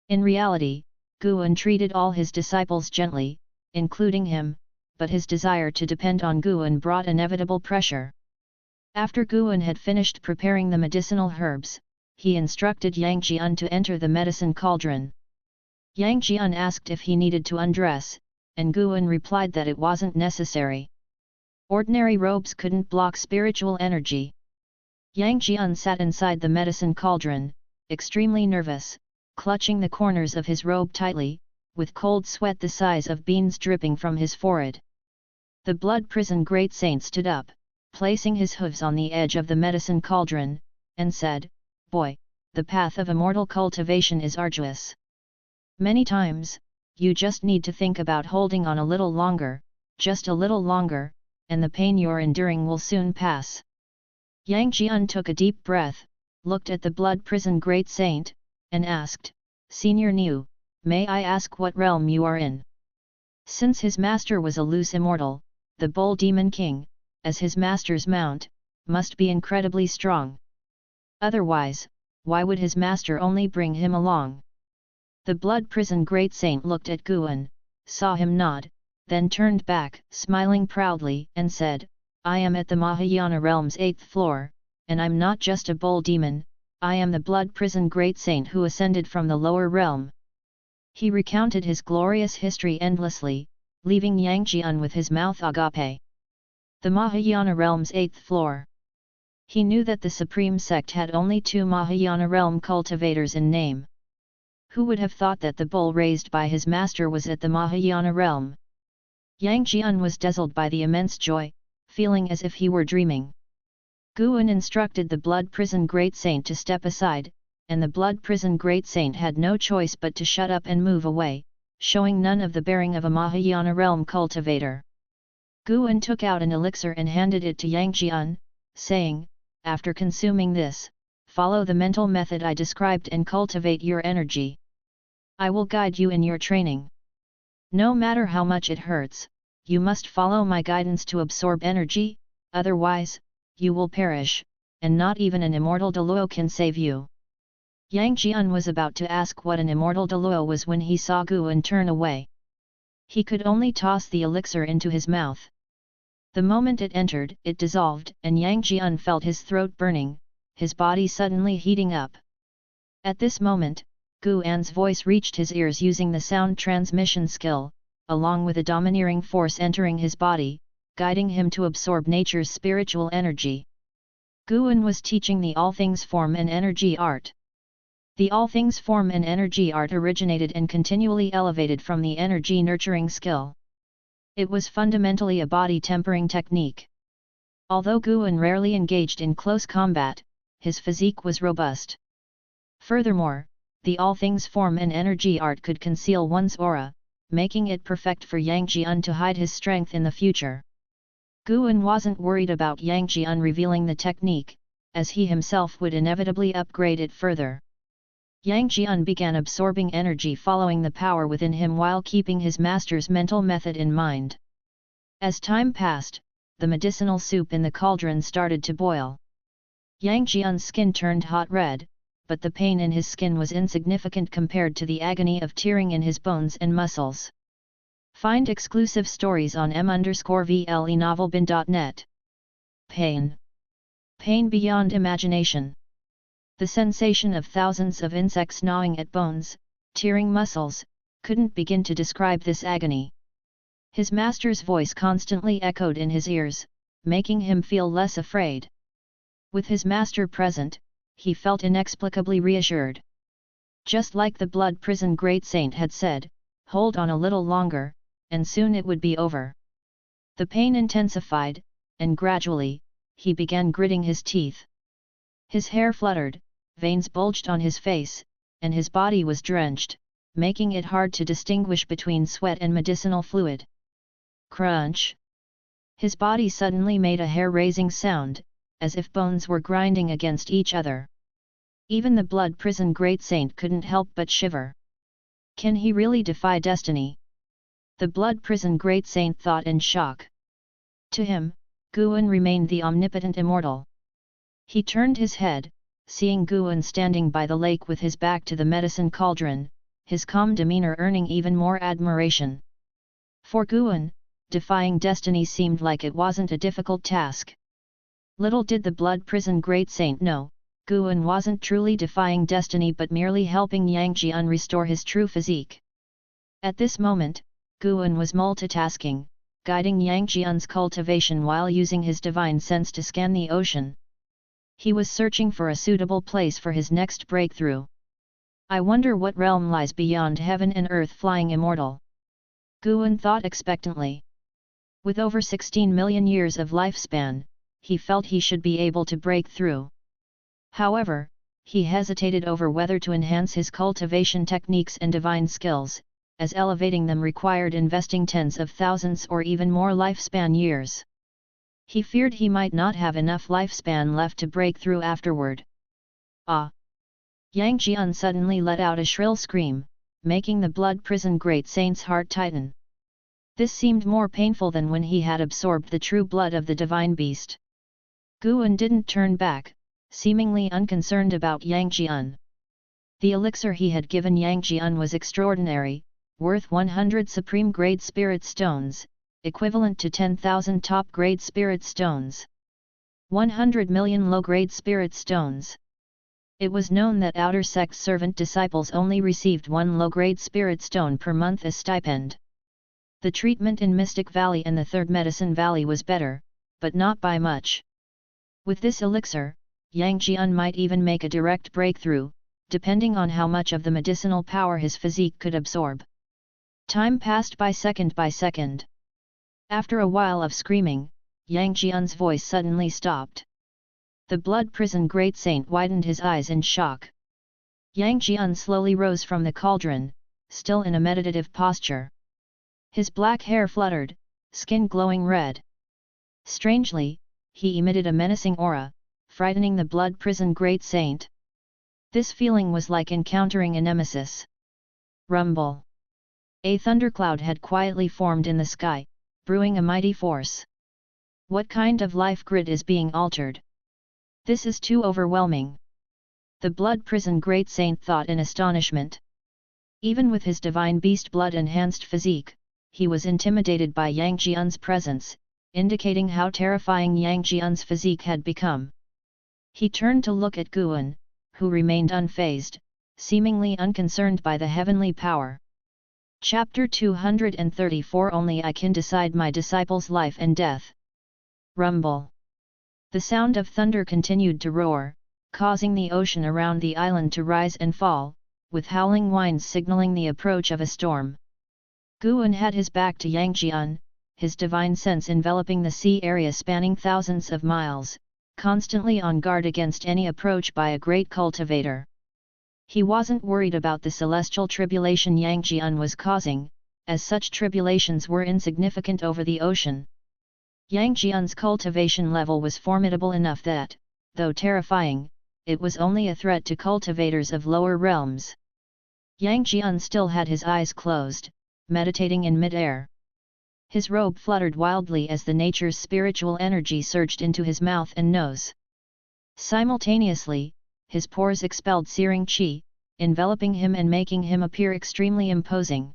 In reality, Guan treated all his disciples gently, including him, but his desire to depend on Guan brought inevitable pressure. After Guan had finished preparing the medicinal herbs, he instructed Yang Jian to enter the medicine cauldron. Yang Jian asked if he needed to undress, and Guan replied that it wasn't necessary. Ordinary robes couldn't block spiritual energy. Yang Jian sat inside the medicine cauldron, extremely nervous, clutching the corners of his robe tightly, with cold sweat the size of beans dripping from his forehead. The blood prison great saint stood up, placing his hooves on the edge of the medicine cauldron, and said, "Boy, the path of immortal cultivation is arduous. Many times, you just need to think about holding on a little longer, just a little longer, and the pain you're enduring will soon pass." Yang Jian took a deep breath, looked at the blood prison great saint, and asked, "Senior Niu, may I ask what realm you are in?" Since his master was a loose immortal, the Bull Demon King, as his master's mount, must be incredibly strong. Otherwise, why would his master only bring him along? The blood prison great saint looked at Guan, saw him nod, then turned back, smiling proudly, and said, "I am at the Mahayana realm's 8th floor, and I'm not just a bull demon, I am the blood prison great saint who ascended from the lower realm." He recounted his glorious history endlessly, leaving Yang Jian with his mouth agape. The Mahayana realm's 8th floor. He knew that the Supreme Sect had only 2 Mahayana realm cultivators in name. Who would have thought that the bull raised by his master was at the Mahayana realm? Yang Jian was dazzled by the immense joy, feeling as if he were dreaming. Guan instructed the blood prison great saint to step aside, and the blood prison great saint had no choice but to shut up and move away, showing none of the bearing of a Mahayana realm cultivator. Guan took out an elixir and handed it to Yang Jian, saying, "After consuming this, follow the mental method I described and cultivate your energy. I will guide you in your training. No matter how much it hurts, you must follow my guidance to absorb energy, otherwise, you will perish, and not even an immortal Deluo can save you." Yang Jian was about to ask what an immortal Deluo was when he saw Guan turn away. He could only toss the elixir into his mouth. The moment it entered, it dissolved, and Yang Jian felt his throat burning, his body suddenly heating up. At this moment, Guan's voice reached his ears using the sound transmission skill, along with a domineering force entering his body, guiding him to absorb nature's spiritual energy. Guan was teaching the All Things Form and Energy art. The All Things Form and Energy art originated and continually elevated from the energy nurturing skill. It was fundamentally a body tempering technique. Although Guan rarely engaged in close combat, his physique was robust. Furthermore, the All Things Form and Energy art could conceal one's aura, making it perfect for Yang Jian to hide his strength in the future. Guan wasn't worried about Yang Jian revealing the technique, as he himself would inevitably upgrade it further. Yang Jian began absorbing energy following the power within him while keeping his master's mental method in mind. As time passed, the medicinal soup in the cauldron started to boil. Yang Jian's skin turned hot red, but the pain in his skin was insignificant compared to the agony of tearing in his bones and muscles. Find exclusive stories on m_vlenovelbin.net. Pain. Pain beyond imagination. The sensation of thousands of insects gnawing at bones, tearing muscles, couldn't begin to describe this agony. His master's voice constantly echoed in his ears, making him feel less afraid. With his master present, he felt inexplicably reassured. Just like the blood prison great saint had said, hold on a little longer, and soon it would be over. The pain intensified, and gradually, he began gritting his teeth. His hair fluttered, veins bulged on his face, and his body was drenched, making it hard to distinguish between sweat and medicinal fluid. Crunch! His body suddenly made a hair-raising sound, as if bones were grinding against each other. Even the blood prison great saint couldn't help but shiver. Can he really defy destiny? The blood prison great saint thought in shock. To him, Guan remained the omnipotent immortal. He turned his head, seeing Guan standing by the lake with his back to the medicine cauldron, his calm demeanor earning even more admiration. For Guan, defying destiny seemed like it wasn't a difficult task. Little did the blood prison great saint know, Guan wasn't truly defying destiny but merely helping Yang Jian restore his true physique. At this moment, Guan was multitasking, guiding Yang Jian's cultivation while using his divine sense to scan the ocean. He was searching for a suitable place for his next breakthrough. I wonder what realm lies beyond heaven and earth, flying immortal. Guan thought expectantly. With over 16 million years of lifespan, he felt he should be able to break through. However, he hesitated over whether to enhance his cultivation techniques and divine skills, as elevating them required investing tens of thousands or even more lifespan years. He feared he might not have enough lifespan left to break through afterward. Ah! Yang Jian suddenly let out a shrill scream, making the blood prison great saint's heart tighten. This seemed more painful than when he had absorbed the true blood of the divine beast. Guan didn't turn back, seemingly unconcerned about Yang Jian. The elixir he had given Yang Jian was extraordinary, worth 100 supreme-grade spirit stones, equivalent to 10,000 top-grade spirit stones. 100 million low-grade spirit stones. It was known that outer sect servant disciples only received 1 low-grade spirit stone per month as stipend. The treatment in Mystic Valley and the Third Medicine Valley was better, but not by much. With this elixir, Yang Jian might even make a direct breakthrough, depending on how much of the medicinal power his physique could absorb. Time passed by second by second. After a while of screaming, Yang Jian's voice suddenly stopped. The blood prison great saint widened his eyes in shock. Yang Jian slowly rose from the cauldron, still in a meditative posture. His black hair fluttered, skin glowing red. Strangely, he emitted a menacing aura, frightening the blood prison great saint. This feeling was like encountering a nemesis. Rumble! A thundercloud had quietly formed in the sky, brewing a mighty force. What kind of life grid is being altered? This is too overwhelming. The blood prison great saint thought in astonishment. Even with his divine beast blood-enhanced physique, he was intimidated by Yang Jian's presence, indicating how terrifying Yang Jian's physique had become. He turned to look at Guan, who remained unfazed, seemingly unconcerned by the heavenly power. Chapter 234 Only I can decide my disciple's life and death. Rumble. The sound of thunder continued to roar, causing the ocean around the island to rise and fall, with howling winds signaling the approach of a storm. Guan had his back to Yang Jian, his divine sense enveloping the sea area spanning thousands of miles, constantly on guard against any approach by a great cultivator. He wasn't worried about the celestial tribulation Yang Jian was causing, as such tribulations were insignificant over the ocean. Yang Jian's cultivation level was formidable enough that, though terrifying, it was only a threat to cultivators of lower realms. Yang Jian still had his eyes closed, meditating in mid-air. His robe fluttered wildly as the nature's spiritual energy surged into his mouth and nose. Simultaneously, his pores expelled searing qi, enveloping him and making him appear extremely imposing.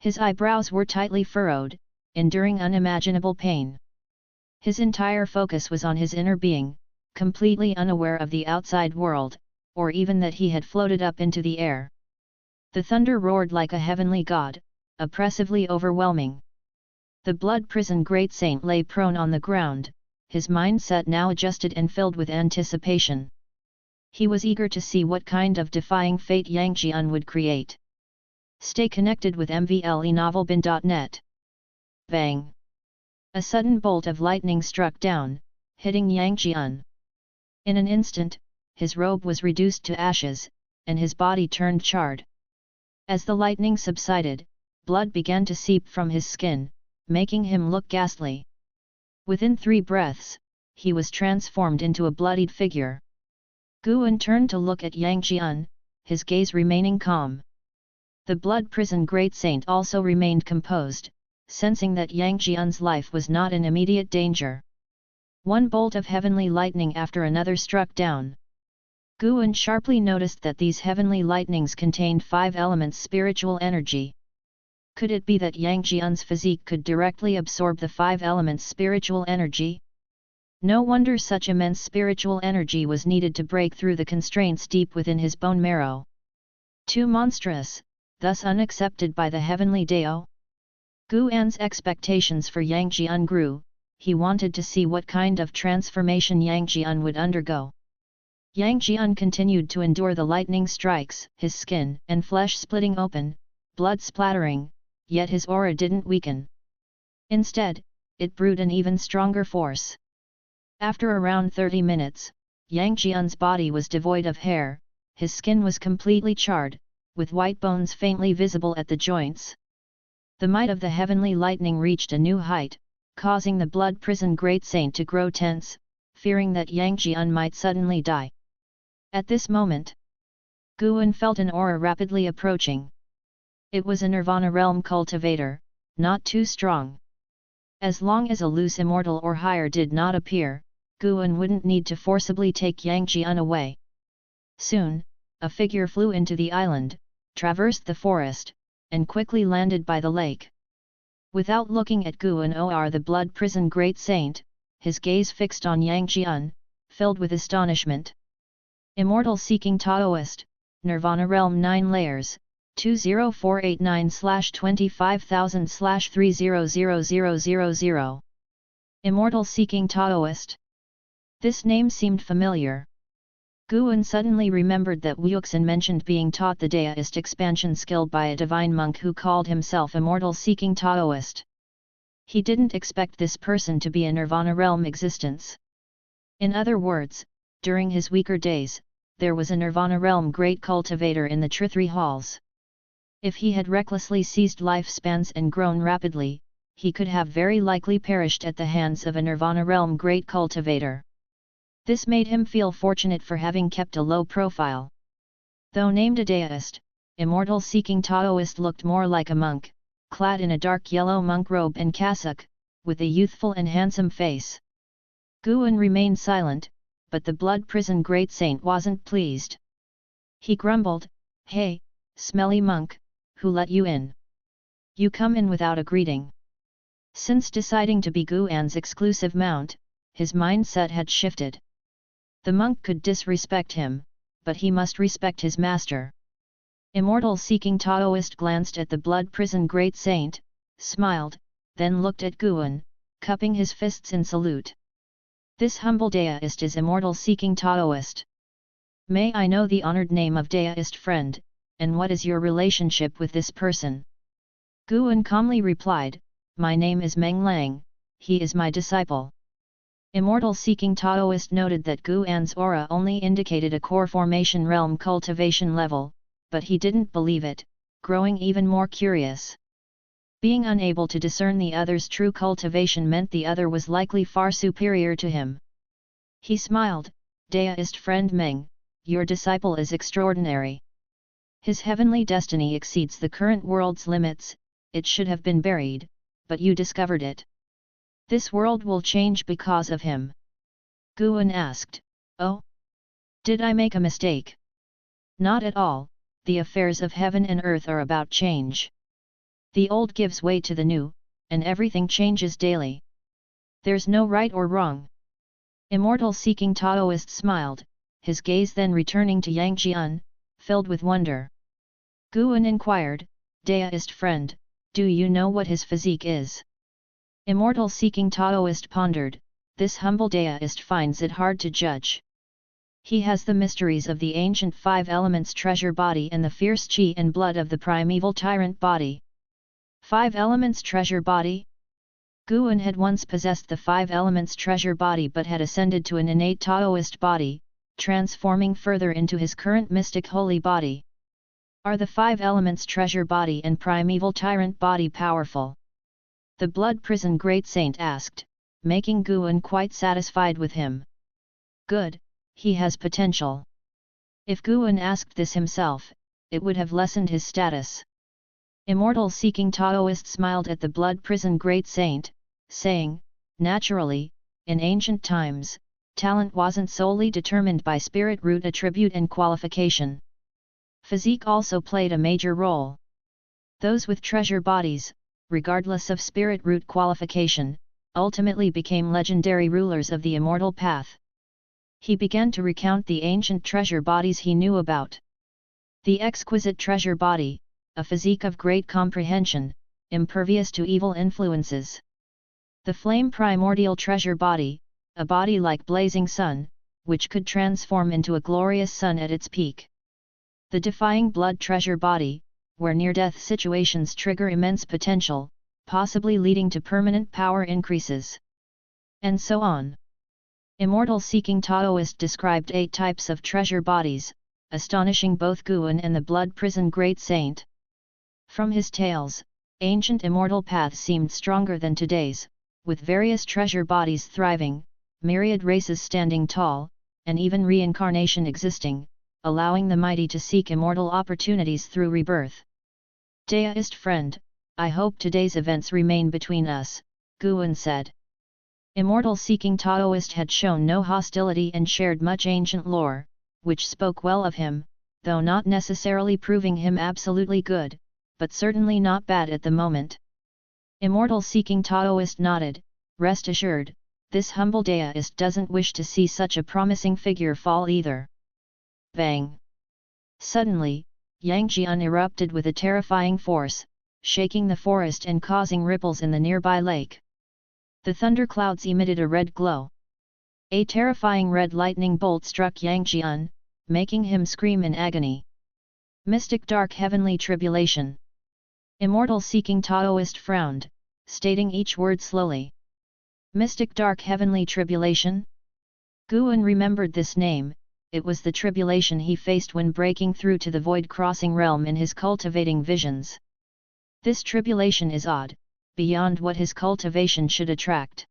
His eyebrows were tightly furrowed, enduring unimaginable pain. His entire focus was on his inner being, completely unaware of the outside world, or even that he had floated up into the air. The thunder roared like a heavenly god, oppressively overwhelming. The blood prison great saint lay prone on the ground, his mindset now adjusted and filled with anticipation. He was eager to see what kind of defying fate Yang Jian would create. Stay connected with mvlenovelbin.net. Bang! A sudden bolt of lightning struck down, hitting Yang Jian. In an instant, his robe was reduced to ashes, and his body turned charred. As the lightning subsided, blood began to seep from his skin, making him look ghastly. Within 3 breaths, he was transformed into a bloodied figure. Guan turned to look at Yang Jian, his gaze remaining calm. The blood prison great saint also remained composed, sensing that Yang Jian's life was not in immediate danger. One bolt of heavenly lightning after another struck down. Guan sharply noticed that these heavenly lightnings contained 5 elements spiritual energy. Could it be that Yang Jian's physique could directly absorb the 5 elements spiritual energy? No wonder such immense spiritual energy was needed to break through the constraints deep within his bone marrow. Too monstrous, thus unaccepted by the heavenly Dao. Guan's expectations for Yang Jian grew. He wanted to see what kind of transformation Yang Jian would undergo. Yang Jian continued to endure the lightning strikes, his skin and flesh splitting open, blood splattering, yet his aura didn't weaken. Instead, it brewed an even stronger force. After around 30 minutes, Yang Jian's body was devoid of hair, his skin was completely charred, with white bones faintly visible at the joints. The might of the heavenly lightning reached a new height, causing the blood prison great saint to grow tense, fearing that Yang Jian might suddenly die. At this moment, Guan felt an aura rapidly approaching. It was a Nirvana realm cultivator, not too strong. As long as a loose immortal or higher did not appear, Guan wouldn't need to forcibly take Yang Jian away. Soon, a figure flew into the island, traversed the forest, and quickly landed by the lake. Without looking at Guan or the blood prison great saint, his gaze fixed on Yang Jian, filled with astonishment. Immortal seeking Taoist, Nirvana realm 9 layers, 20489/25000/300000. Immortal seeking Taoist. This name seemed familiar. Guan suddenly remembered that Wuxin mentioned being taught the Daoist expansion skill by a divine monk who called himself Immortal seeking Taoist. He didn't expect this person to be a Nirvana realm existence. In other words, during his weaker days, there was a Nirvana realm great cultivator in the Trithri halls. If he had recklessly seized lifespans and grown rapidly, he could have very likely perished at the hands of a Nirvana realm great cultivator. This made him feel fortunate for having kept a low profile. Though named a Daoist, Immortal seeking Taoist looked more like a monk, clad in a dark yellow monk robe and cassock, with a youthful and handsome face. Guan remained silent, but the blood prison great saint wasn't pleased. He grumbled, "Hey, smelly monk, who let you in? You come in without a greeting." Since deciding to be Guan's exclusive mount, his mindset had shifted. The monk could disrespect him, but he must respect his master. Immortal seeking Taoist glanced at the blood prison great saint, smiled, then looked at Guan, cupping his fists in salute. "This humble Daoist is Immortal seeking Taoist. May I know the honored name of Daoist friend, and what is your relationship with this person?" Guan calmly replied, "My name is Meng Lang, he is my disciple." Immortal seeking Taoist noted that Guan's aura only indicated a core formation realm cultivation level, but he didn't believe it, growing even more curious. Being unable to discern the other's true cultivation meant the other was likely far superior to him. He smiled, "Daoist friend Meng, your disciple is extraordinary. His heavenly destiny exceeds the current world's limits, it should have been buried, but you discovered it. This world will change because of him." Guan asked, "Oh? Did I make a mistake?" "Not at all, the affairs of heaven and earth are about change. The old gives way to the new, and everything changes daily. There's no right or wrong." Immortal seeking Taoist smiled, his gaze then returning to Yang Jian, filled with wonder. Guan inquired, Deist friend, do you know what his physique is? Immortal-seeking Taoist pondered, this humble Deist finds it hard to judge. He has the mysteries of the ancient five elements treasure body and the fierce chi and blood of the primeval tyrant body. Five elements treasure body? Guan had once possessed the five elements treasure body but had ascended to an innate Taoist body, transforming further into his current mystic holy body. Are the five elements treasure body and primeval tyrant body powerful? The blood prison great saint asked, making Guan quite satisfied with him. Good, he has potential. If Guan asked this himself, it would have lessened his status. Immortal-seeking Taoist smiled at the blood prison great saint, saying, naturally, in ancient times, talent wasn't solely determined by spirit root attribute and qualification. Physique also played a major role. Those with treasure bodies, regardless of spirit root qualification, ultimately became legendary rulers of the immortal path. He began to recount the ancient treasure bodies he knew about. The exquisite treasure body, a physique of great comprehension, impervious to evil influences. The flame primordial treasure body, a body like blazing sun, which could transform into a glorious sun at its peak. The defying blood treasure body, where near-death situations trigger immense potential, possibly leading to permanent power increases. And so on. Immortal-seeking Taoist described 8 types of treasure bodies, astonishing both Guan and the blood prison great saint. From his tales, ancient immortal paths seemed stronger than today's, with various treasure bodies thriving, myriad races standing tall, and even reincarnation existing, allowing the mighty to seek immortal opportunities through rebirth. Deist friend, I hope today's events remain between us, Guan said. Immortal-seeking Taoist had shown no hostility and shared much ancient lore, which spoke well of him, though not necessarily proving him absolutely good, but certainly not bad at the moment. Immortal-seeking Taoist nodded, rest assured, this humble Deist doesn't wish to see such a promising figure fall either. Bang! Suddenly, Yangjian erupted with a terrifying force, shaking the forest and causing ripples in the nearby lake. The thunderclouds emitted a red glow. A terrifying red lightning bolt struck Yangjian, making him scream in agony. Mystic dark heavenly tribulation. Immortal-seeking Taoist frowned, stating each word slowly. Mystic dark heavenly tribulation? Guan remembered this name, it was the tribulation he faced when breaking through to the void-crossing realm in his cultivating visions. This tribulation is odd, beyond what his cultivation should attract.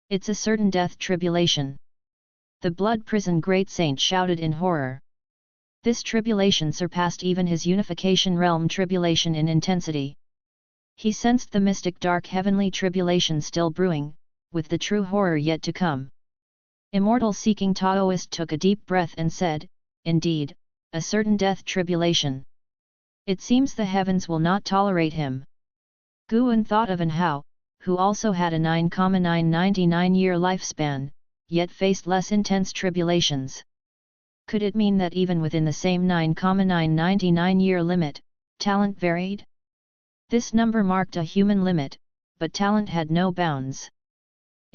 It's a certain death tribulation. The blood prison great saint shouted in horror. This tribulation surpassed even his unification realm tribulation in intensity. He sensed the mystic dark heavenly tribulation still brewing, with the true horror yet to come. Immortal-seeking Taoist took a deep breath and said, indeed, a certain death tribulation. It seems the heavens will not tolerate him. Guan thought of An Hao, who also had a 9,999-year lifespan, yet faced less intense tribulations. Could it mean that even within the same 9,999-year limit, talent varied? This number marked a human limit, but talent had no bounds.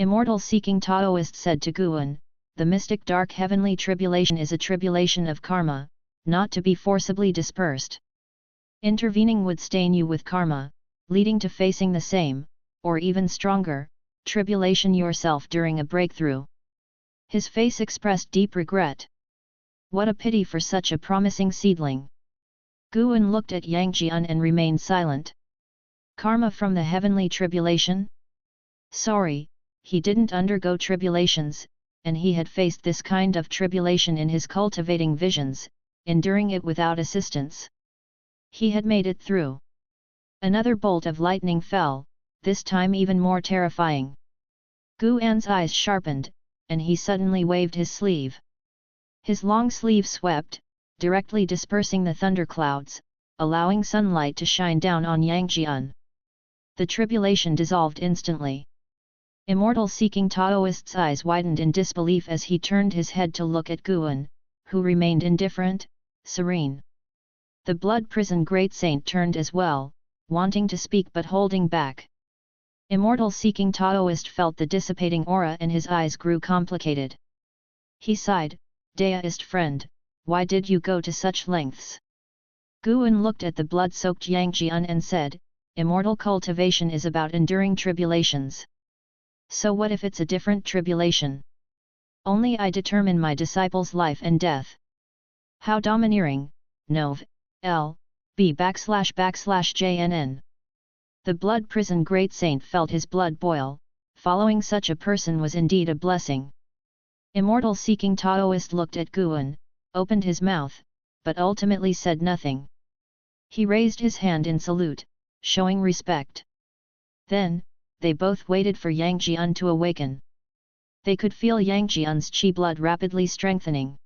Immortal-seeking Taoist said to Guan, the mystic dark heavenly tribulation is a tribulation of karma, not to be forcibly dispersed. Intervening would stain you with karma, leading to facing the same, or even stronger, tribulation yourself during a breakthrough. His face expressed deep regret. What a pity for such a promising seedling. Guan looked at Yangjian and remained silent. Karma from the heavenly tribulation? Sorry, he didn't undergo tribulations, and he had faced this kind of tribulation in his cultivating visions, enduring it without assistance. He had made it through. Another bolt of lightning fell, this time even more terrifying. Guan's eyes sharpened, and he suddenly waved his sleeve. His long sleeve swept, directly dispersing the thunderclouds, allowing sunlight to shine down on Yangjian. The tribulation dissolved instantly. Immortal-seeking Taoist's eyes widened in disbelief as he turned his head to look at Guan, who remained indifferent, serene. The blood prison great saint turned as well, wanting to speak but holding back. Immortal-seeking Taoist felt the dissipating aura and his eyes grew complicated. He sighed, "Deist friend, why did you go to such lengths?" Guan looked at the blood-soaked Yang Jian and said, "Immortal cultivation is about enduring tribulations. So what if it's a different tribulation? Only I determine my disciple's life and death. How domineering, Nov. L. B //JNN." The blood prison great saint felt his blood boil, following such a person was indeed a blessing. Immortal-seeking Taoist looked at Guan, opened his mouth, but ultimately said nothing. He raised his hand in salute, showing respect. Then, they both waited for Yang Jian to awaken. They could feel Yang Jian's qi blood rapidly strengthening.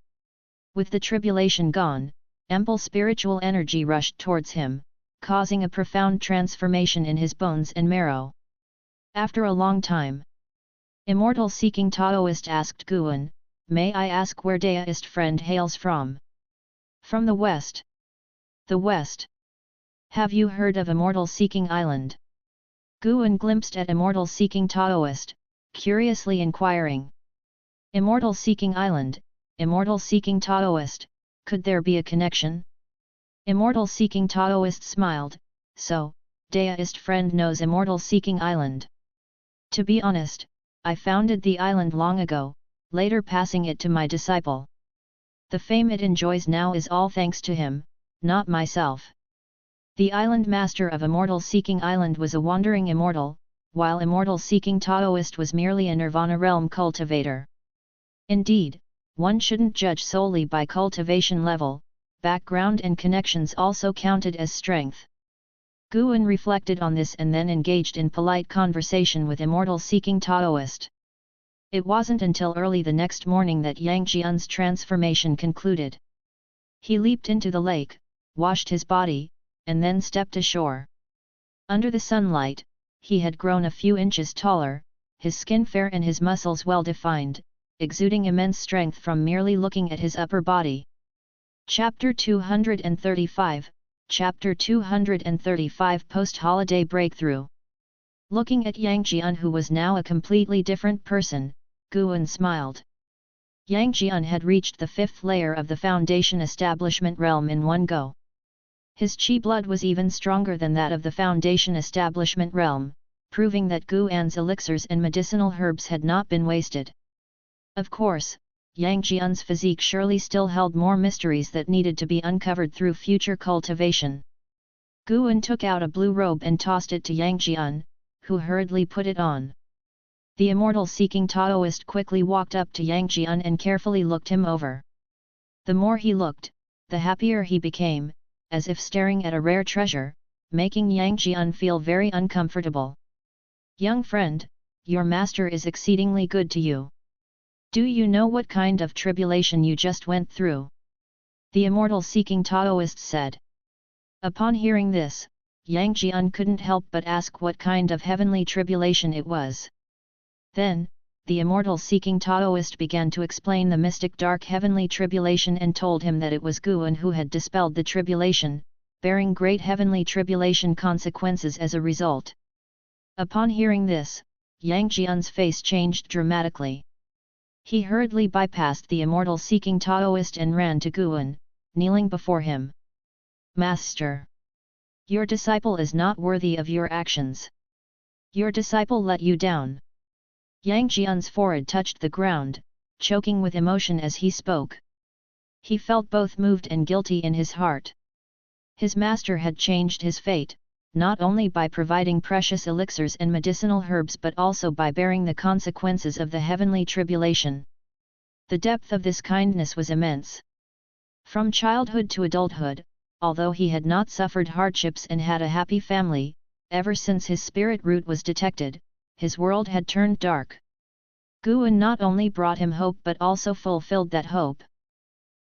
With the tribulation gone, ample spiritual energy rushed towards him, causing a profound transformation in his bones and marrow. After a long time, Immortal-seeking Taoist asked Guan, "May I ask where Deist friend hails from?" "From the west." "The west? Have you heard of Immortal-seeking Island?" Guan glimpsed at Immortal-seeking Taoist, curiously inquiring. Immortal-seeking Island, Immortal-seeking Taoist, could there be a connection? Immortal-seeking Taoist smiled, "So, Deist friend knows Immortal-seeking Island. To be honest, I founded the island long ago, later passing it to my disciple. The fame it enjoys now is all thanks to him, not myself." The island master of Immortal-seeking Island was a wandering immortal, while Immortal-seeking Taoist was merely a nirvana realm cultivator. Indeed, one shouldn't judge solely by cultivation level, background and connections also counted as strength. Guan reflected on this and then engaged in polite conversation with Immortal-seeking Taoist. It wasn't until early the next morning that Yang Jian's transformation concluded. He leaped into the lake, washed his body, and then stepped ashore. Under the sunlight, he had grown a few inches taller, his skin fair and his muscles well defined, exuding immense strength from merely looking at his upper body. Chapter 235, Chapter 235 Post-Holiday Breakthrough. Looking at Yang Jian, who was now a completely different person, Guan smiled. Yang Jian had reached the fifth layer of the foundation establishment realm in one go. His qi blood was even stronger than that of the foundation establishment realm, proving that Guan's elixirs and medicinal herbs had not been wasted. Of course, Yang Jian's physique surely still held more mysteries that needed to be uncovered through future cultivation. Guan took out a blue robe and tossed it to Yang Jian, who hurriedly put it on. The immortal-seeking Taoist quickly walked up to Yang Jian and carefully looked him over. The more he looked, the happier he became, as if staring at a rare treasure, making Yang Jian feel very uncomfortable. "Young friend, your master is exceedingly good to you. Do you know what kind of tribulation you just went through?" The immortal-seeking Taoist said. Upon hearing this, Yang Jian couldn't help but ask what kind of heavenly tribulation it was. Then, the immortal-seeking Taoist began to explain the mystic dark heavenly tribulation and told him that it was Guan who had dispelled the tribulation, bearing great heavenly tribulation consequences as a result. Upon hearing this, Yang Jian's face changed dramatically. He hurriedly bypassed the immortal-seeking Taoist and ran to Guan, kneeling before him. "Master! Your disciple is not worthy of your actions. Your disciple let you down." Yang Jian's forehead touched the ground, choking with emotion as he spoke. He felt both moved and guilty in his heart. His master had changed his fate, not only by providing precious elixirs and medicinal herbs but also by bearing the consequences of the heavenly tribulation. The depth of this kindness was immense. From childhood to adulthood, although he had not suffered hardships and had a happy family, ever since his spirit root was detected, his world had turned dark. Guan not only brought him hope but also fulfilled that hope.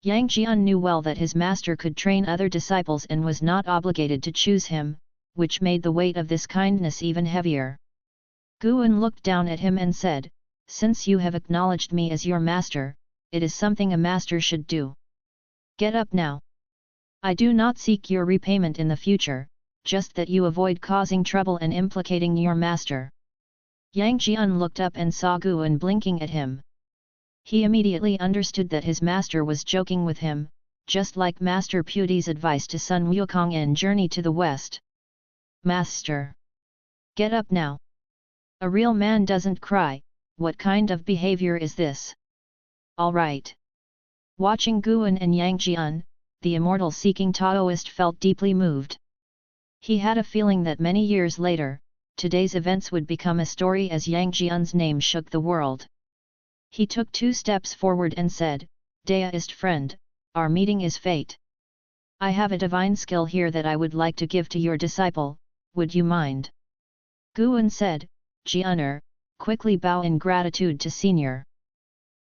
Yang Jian knew well that his master could train other disciples and was not obligated to choose him, which made the weight of this kindness even heavier. Guan looked down at him and said, "Since you have acknowledged me as your master, it is something a master should do. Get up now. I do not seek your repayment in the future, just that you avoid causing trouble and implicating your master. Yang Jian looked up and saw Guan blinking at him. He immediately understood that his master was joking with him, just like Master Pudi's advice to Sun Wukong in Journey to the West. Master! Get up now! A real man doesn't cry, what kind of behavior is this? All right. Watching Guan and Yang Jian, the immortal-seeking Taoist felt deeply moved. He had a feeling that many years later, today's events would become a story as Yang Jian's name shook the world. He took 2 steps forward and said, "Deist friend, our meeting is fate. I have a divine skill here that I would like to give to your disciple, would you mind?" Guan said, "Jianer, quickly bow in gratitude to senior."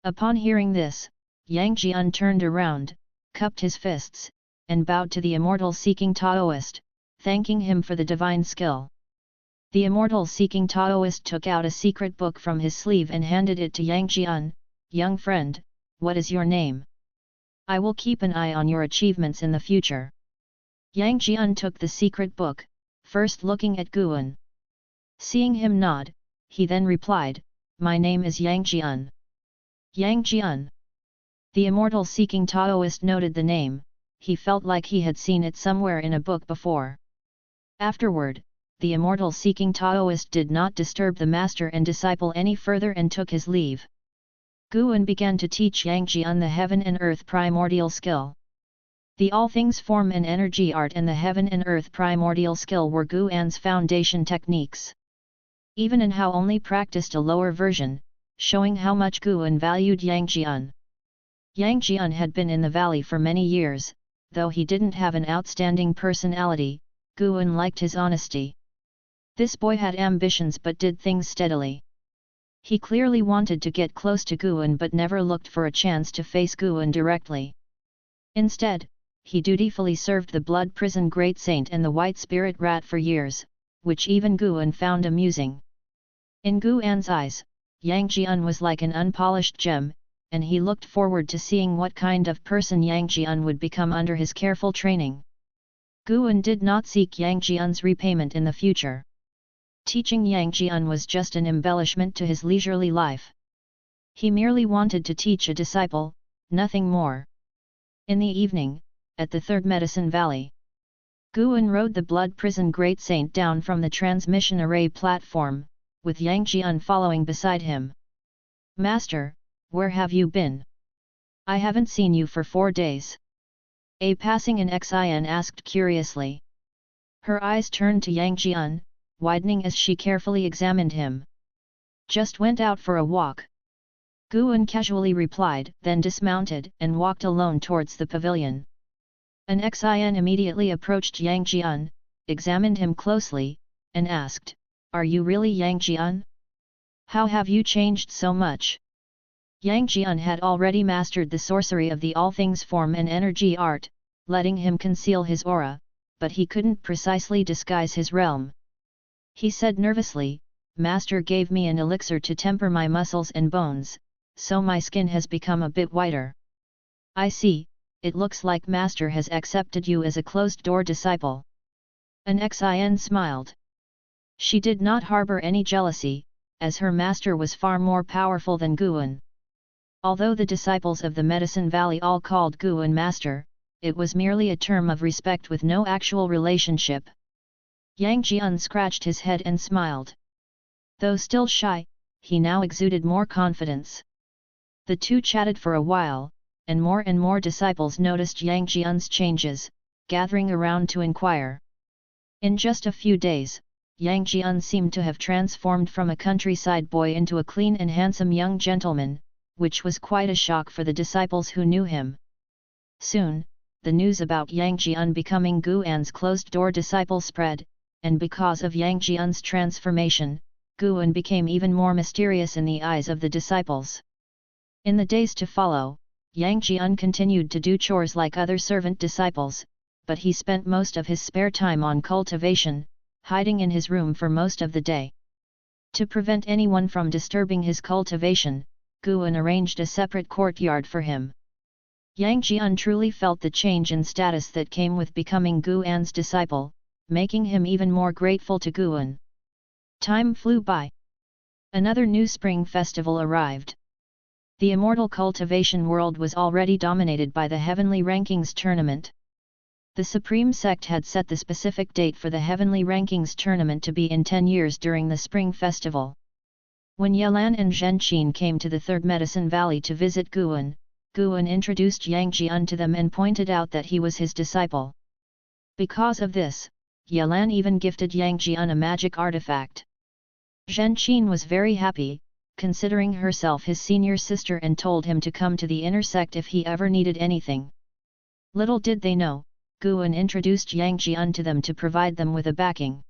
Upon hearing this, Yang Jian turned around, cupped his fists, and bowed to the immortal-seeking Taoist, thanking him for the divine skill. The immortal-seeking Taoist took out a secret book from his sleeve and handed it to Yang Jian. "Young friend, what is your name? I will keep an eye on your achievements in the future." Yang Jian took the secret book, first looking at Guan. Seeing him nod, he then replied, "My name is Yang Jian." Yang Jian. The immortal-seeking Taoist noted the name, he felt like he had seen it somewhere in a book before. Afterward, the immortal-seeking Taoist did not disturb the master and disciple any further and took his leave. Guan began to teach Yang Jian the heaven and earth primordial skill. The all things form and energy art and the heaven and earth primordial skill were Guan's foundation techniques. Even in how only practiced a lower version, showing how much Guan valued Yang Jian. Yang Jian had been in the valley for many years, though he didn't have an outstanding personality, Guan liked his honesty. This boy had ambitions but did things steadily. He clearly wanted to get close to Guan but never looked for a chance to face Guan directly. Instead, he dutifully served the Blood Prison Great Saint and the White Spirit Rat for years, which even Guan found amusing. In Guan's eyes, Yang Jian was like an unpolished gem, and he looked forward to seeing what kind of person Yang Jian would become under his careful training. Guan did not seek Yang Jian's repayment in the future. Teaching Yang Jian was just an embellishment to his leisurely life. He merely wanted to teach a disciple, nothing more. In the evening, at the Third Medicine Valley, Guan rode the Blood Prison Great Saint down from the transmission array platform, with Yang Jian following beside him. "Master, where have you been? I haven't seen you for 4 days." A passing Xin asked curiously. Her eyes turned to Yang Jian, widening as she carefully examined him. "Just went out for a walk." Guan casually replied, then dismounted and walked alone towards the pavilion. An Xin immediately approached Yang Jian, examined him closely, and asked, "Are you really Yang Jian? How have you changed so much?" Yang Jian had already mastered the sorcery of the all things form and energy art, letting him conceal his aura, but he couldn't precisely disguise his realm. He said nervously, "Master gave me an elixir to temper my muscles and bones, so my skin has become a bit whiter." "I see, it looks like Master has accepted you as a closed-door disciple." An Xin smiled. She did not harbor any jealousy, as her master was far more powerful than Guan. Although the disciples of the Medicine Valley all called Guan master, it was merely a term of respect with no actual relationship. Yang Jian scratched his head and smiled. Though still shy, he now exuded more confidence. The two chatted for a while, and more disciples noticed Yang Jian's changes, gathering around to inquire. In just a few days, Yang Jian seemed to have transformed from a countryside boy into a clean and handsome young gentleman, which was quite a shock for the disciples who knew him. Soon, the news about Yang Jian becoming Guan's closed-door disciple spread, and because of Yang Jian's transformation, Guan became even more mysterious in the eyes of the disciples. In the days to follow, Yang Jian continued to do chores like other servant disciples, but he spent most of his spare time on cultivation, hiding in his room for most of the day. To prevent anyone from disturbing his cultivation, Guan arranged a separate courtyard for him. Yang Jian truly felt the change in status that came with becoming Guan's disciple, making him even more grateful to Guan. Time flew by. Another new spring festival arrived. The immortal cultivation world was already dominated by the Heavenly Rankings tournament. The Supreme Sect had set the specific date for the Heavenly Rankings tournament to be in 10 years during the Spring Festival. When Yelan and Zhenqin came to the Third Medicine Valley to visit Guan, Guan introduced Yang Jian to them and pointed out that he was his disciple. Because of this, Yelan even gifted Yang Jian a magic artifact. Zhenqin was very happy, considering herself his senior sister, and told him to come to the inner sect if he ever needed anything. Little did they know, Guan introduced Yang Jian to them to provide them with a backing.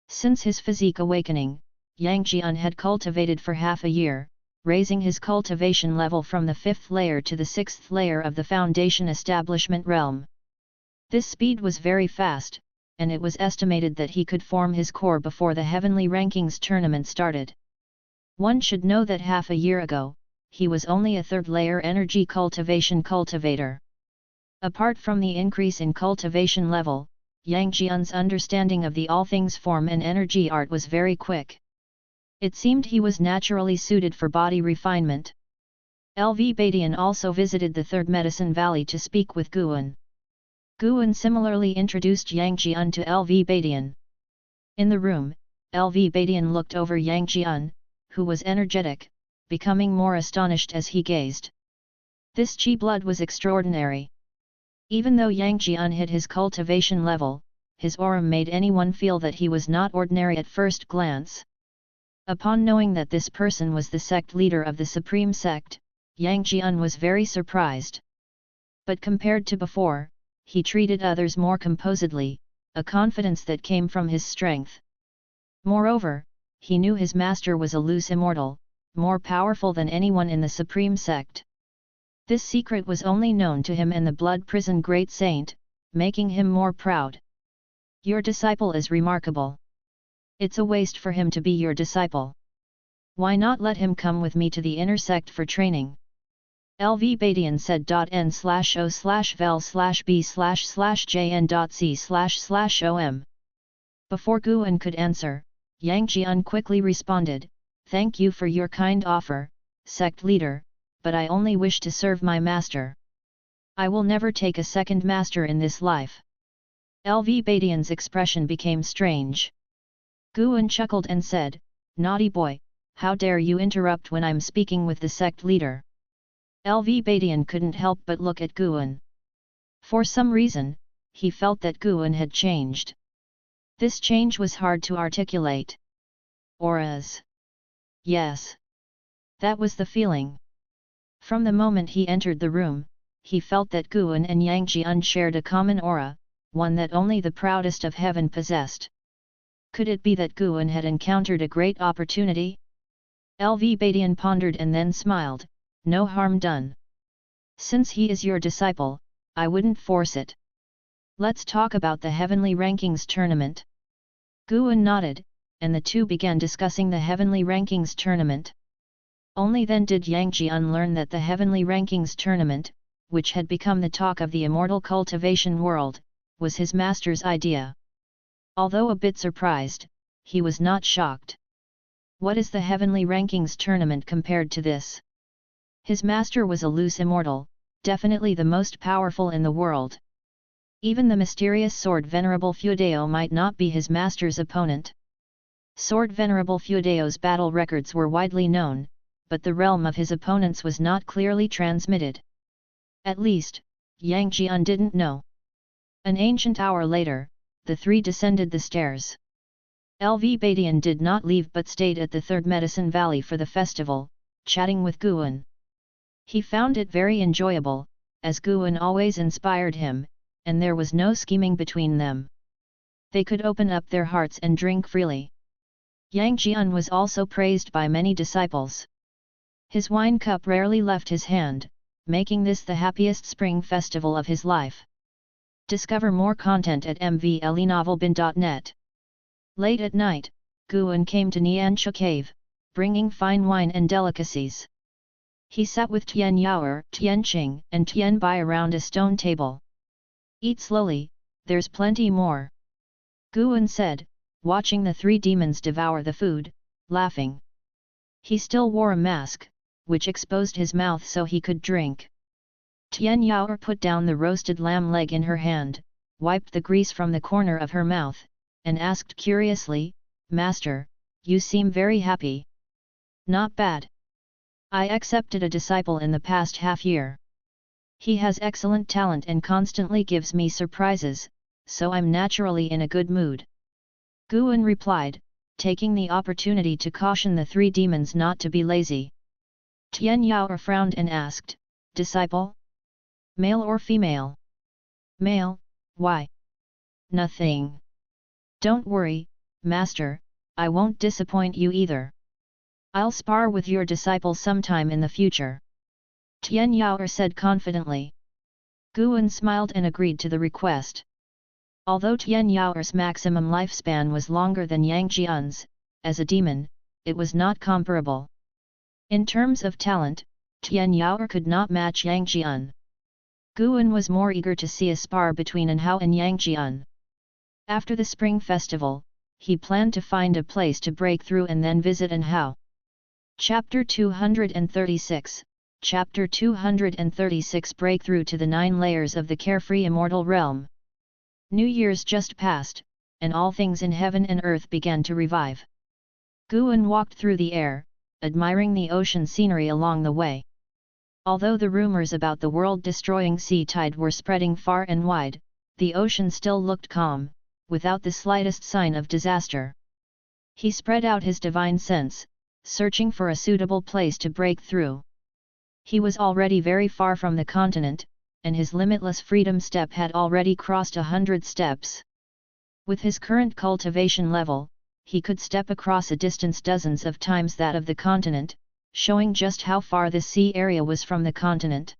Since his physique awakening, Yang Jian had cultivated for half a year, raising his cultivation level from the 5th layer to the 6th layer of the Foundation Establishment realm. This speed was very fast, and it was estimated that he could form his core before the Heavenly Rankings tournament started. One should know that half a year ago, he was only a 3rd layer energy cultivation cultivator. Apart from the increase in cultivation level, Yang Jian's understanding of the all things form and energy art was very quick. It seemed he was naturally suited for body refinement. LV Badian also visited the Third Medicine Valley to speak with Guan. Guan similarly introduced Yang Jian to LV Badian. In the room, LV Badian looked over Yang Jian, who was energetic, becoming more astonished as he gazed. This chi blood was extraordinary. Even though Yang Jian hit his cultivation level, his aura made anyone feel that he was not ordinary at first glance. Upon knowing that this person was the sect leader of the Supreme Sect, Yang Jian was very surprised. But compared to before, he treated others more composedly, a confidence that came from his strength. Moreover, he knew his master was a loose immortal, more powerful than anyone in the Supreme Sect. This secret was only known to him and the Blood Prison Great Saint, making him more proud. Your disciple is remarkable. It's a waste for him to be your disciple. Why not let him come with me to the inner sect for training? LV Badian said. N/O/vel/b//jn.c//om. Before Guan could answer, Yang Jian quickly responded, "Thank you for your kind offer, sect leader, but I only wish to serve my master. I will never take a second master in this life." LV Badian's expression became strange. Guan chuckled and said, "Naughty boy, how dare you interrupt when I'm speaking with the sect leader?" LV Badian couldn't help but look at Guan. For some reason, he felt that Guan had changed. This change was hard to articulate. Auras. Yes. That was the feeling. From the moment he entered the room, he felt that Guan and Yang Jian shared a common aura, one that only the proudest of heaven possessed. Could it be that Guan had encountered a great opportunity? LV Badian pondered and then smiled, "No harm done. Since he is your disciple, I wouldn't force it. Let's talk about the Heavenly Rankings tournament." Guan nodded, and the two began discussing the Heavenly Rankings tournament. Only then did Yang Jian learn that the Heavenly Rankings tournament, which had become the talk of the immortal cultivation world, was his master's idea. Although a bit surprised, he was not shocked. What is the Heavenly Rankings tournament compared to this? His master was a loose immortal, definitely the most powerful in the world. Even the mysterious Sword Venerable Feudeo might not be his master's opponent. Sword Venerable Feudeo's battle records were widely known, but the realm of his opponents was not clearly transmitted. At least, Yang Jian didn't know. An ancient hour later, the three descended the stairs. LV Badian did not leave but stayed at the Third Medicine Valley for the festival, chatting with Guan. He found it very enjoyable, as Guan always inspired him, and there was no scheming between them. They could open up their hearts and drink freely. Yang Jian was also praised by many disciples. His wine cup rarely left his hand, making this the happiest spring festival of his life. Discover more content at mvlenovelbin.net. Late at night, Guan came to Niancha Cave, bringing fine wine and delicacies. He sat with Tian Yaoer, Tian Qing and Tian Bai around a stone table. Eat slowly, there's plenty more. Guan said, watching the three demons devour the food, laughing. He still wore a mask, which exposed his mouth so he could drink. Tian Yaoer put down the roasted lamb leg in her hand, wiped the grease from the corner of her mouth, and asked curiously, Master, you seem very happy. Not bad. I accepted a disciple in the past half-year. He has excellent talent and constantly gives me surprises, so I'm naturally in a good mood. Guan replied, taking the opportunity to caution the three demons not to be lazy. Tian Yaoer frowned and asked, Disciple? Male or female? Male, why? Nothing. Don't worry, Master, I won't disappoint you either. I'll spar with your disciple sometime in the future. Tian Yaoer said confidently. Guan smiled and agreed to the request. Although Tian Yaoer's maximum lifespan was longer than Yang Jian's, as a demon, it was not comparable. In terms of talent, Tian Yaoer could not match Yang Jian. Guan was more eager to see a spar between Anhao and Yang Jian. After the Spring Festival, he planned to find a place to break through and then visit Anhao. Chapter 236, Chapter 236 Breakthrough to the 9 Layers of the Carefree Immortal Realm. New Year's just passed, and all things in heaven and earth began to revive. Guan walked through the air, admiring the ocean scenery along the way. Although the rumors about the world-destroying sea tide were spreading far and wide, the ocean still looked calm, without the slightest sign of disaster. He spread out his divine sense, searching for a suitable place to break through. He was already very far from the continent, and his limitless freedom step had already crossed 100 steps. With his current cultivation level, he could step across a distance dozens of times that of the continent, showing just how far the sea area was from the continent.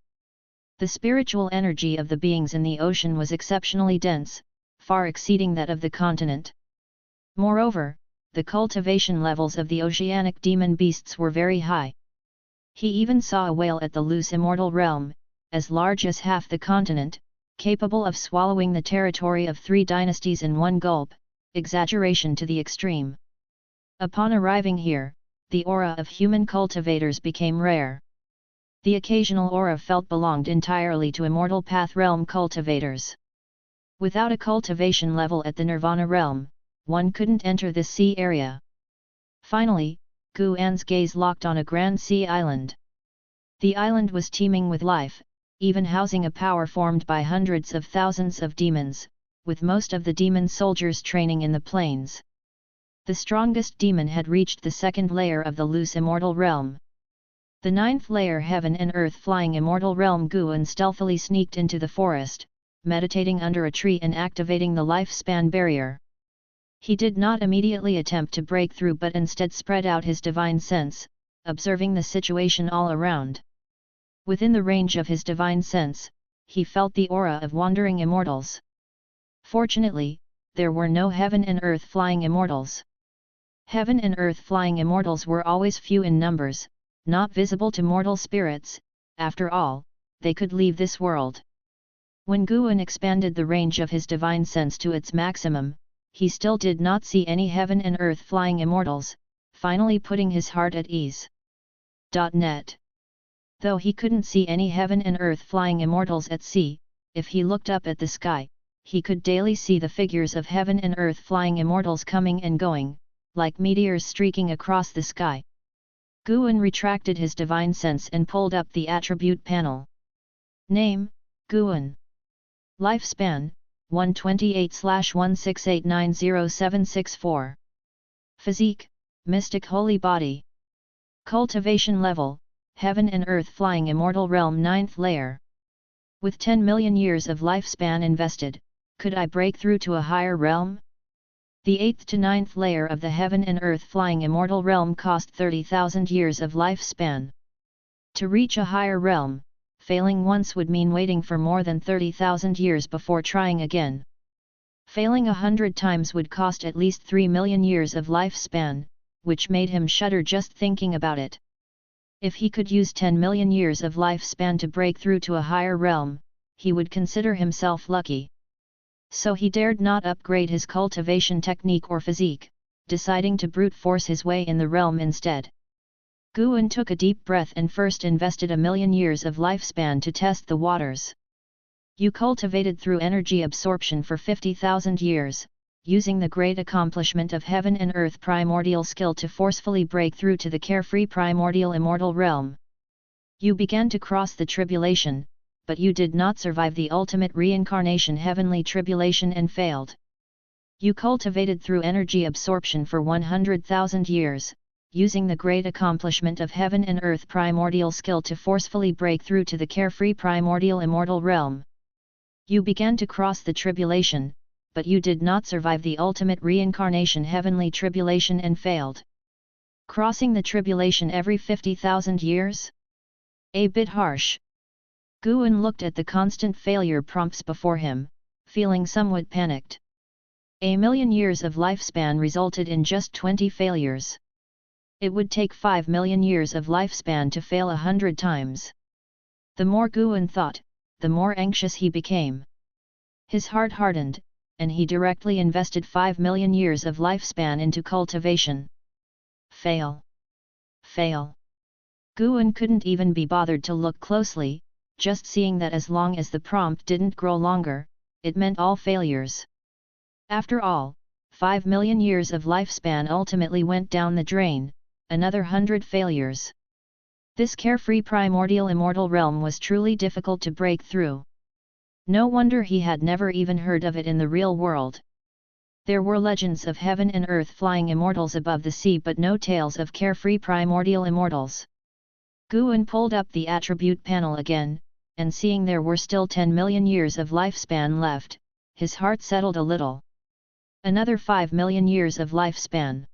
The spiritual energy of the beings in the ocean was exceptionally dense, far exceeding that of the continent. Moreover, the cultivation levels of the oceanic demon beasts were very high. He even saw a whale at the loose immortal realm, as large as half the continent, capable of swallowing the territory of 3 dynasties in one gulp, exaggeration to the extreme. Upon arriving here, the aura of human cultivators became rare. The occasional aura felt belonged entirely to immortal path realm cultivators. Without a cultivation level at the nirvana realm, one couldn't enter this sea area. Finally, Guan's gaze locked on a grand sea island. The island was teeming with life, even housing a power formed by hundreds of thousands of demons, with most of the demon soldiers training in the plains. The strongest demon had reached the 2nd layer of the loose immortal realm. The 9th layer heaven and earth flying immortal realm. Guan stealthily sneaked into the forest, meditating under a tree and activating the lifespan barrier. He did not immediately attempt to break through but instead spread out his divine sense, observing the situation all around. Within the range of his divine sense, he felt the aura of wandering immortals. Fortunately, there were no heaven and earth flying immortals. Heaven and earth flying immortals were always few in numbers, not visible to mortal spirits. After all, they could leave this world. When Guan expanded the range of his divine sense to its maximum, he still did not see any heaven and earth flying immortals, finally putting his heart at ease. Net. Though he couldn't see any heaven and earth flying immortals at sea, if he looked up at the sky, he could daily see the figures of heaven and earth flying immortals coming and going, like meteors streaking across the sky. Guan retracted his divine sense and pulled up the attribute panel. Name, Guan. Lifespan, 128/168900764. Physique, Mystic Holy Body. Cultivation level, Heaven and Earth Flying Immortal Realm 9th layer. With 10 million years of lifespan invested, could I break through to a higher realm? The 8th to 9th layer of the Heaven and Earth Flying Immortal Realm cost 30,000 years of lifespan. To reach a higher realm, failing once would mean waiting for more than 30,000 years before trying again. Failing 100 times would cost at least 3 million years of lifespan, which made him shudder just thinking about it. If he could use 10 million years of lifespan to break through to a higher realm, he would consider himself lucky. So he dared not upgrade his cultivation technique or physique, deciding to brute force his way in the realm instead. Guan took a deep breath and first invested 1,000,000 years of lifespan to test the waters. You cultivated through energy absorption for 50,000 years, using the great accomplishment of heaven and earth primordial skill to forcefully break through to the carefree primordial immortal realm. You began to cross the tribulation, but you did not survive the ultimate reincarnation heavenly tribulation and failed. You cultivated through energy absorption for 100,000 years, using the great accomplishment of heaven and earth primordial skill to forcefully break through to the carefree primordial immortal realm. You began to cross the tribulation, but you did not survive the ultimate reincarnation heavenly tribulation and failed. Crossing the tribulation every 50,000 years? A bit harsh. Guan looked at the constant failure prompts before him, feeling somewhat panicked. 1,000,000 years of lifespan resulted in just 20 failures. It would take 5 million years of lifespan to fail 100 times. The more Guan thought, the more anxious he became. His heart hardened, and he directly invested 5 million years of lifespan into cultivation. Fail. Fail. Guan couldn't even be bothered to look closely, just seeing that as long as the prompt didn't grow longer, it meant all failures. After all, 5 million years of lifespan ultimately went down the drain, another 100 failures. This carefree primordial immortal realm was truly difficult to break through. No wonder he had never even heard of it in the real world. There were legends of heaven and earth flying immortals above the sea but no tales of carefree primordial immortals. Guan pulled up the attribute panel again, and seeing there were still 10 million years of lifespan left, his heart settled a little. Another 5 million years of lifespan.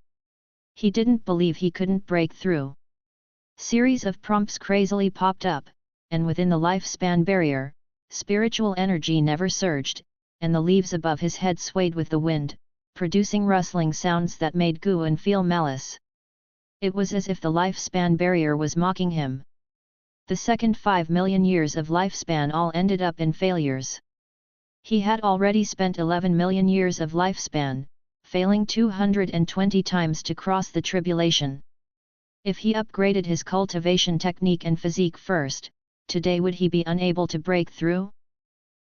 He didn't believe he couldn't break through. Series of prompts crazily popped up, and within the lifespan barrier, spiritual energy never surged, and the leaves above his head swayed with the wind, producing rustling sounds that made Guan feel malice. It was as if the lifespan barrier was mocking him. The second 5 million years of lifespan all ended up in failures. He had already spent 11 million years of lifespan, failing 220 times to cross the tribulation. If he upgraded his cultivation technique and physique first, today would he be unable to break through?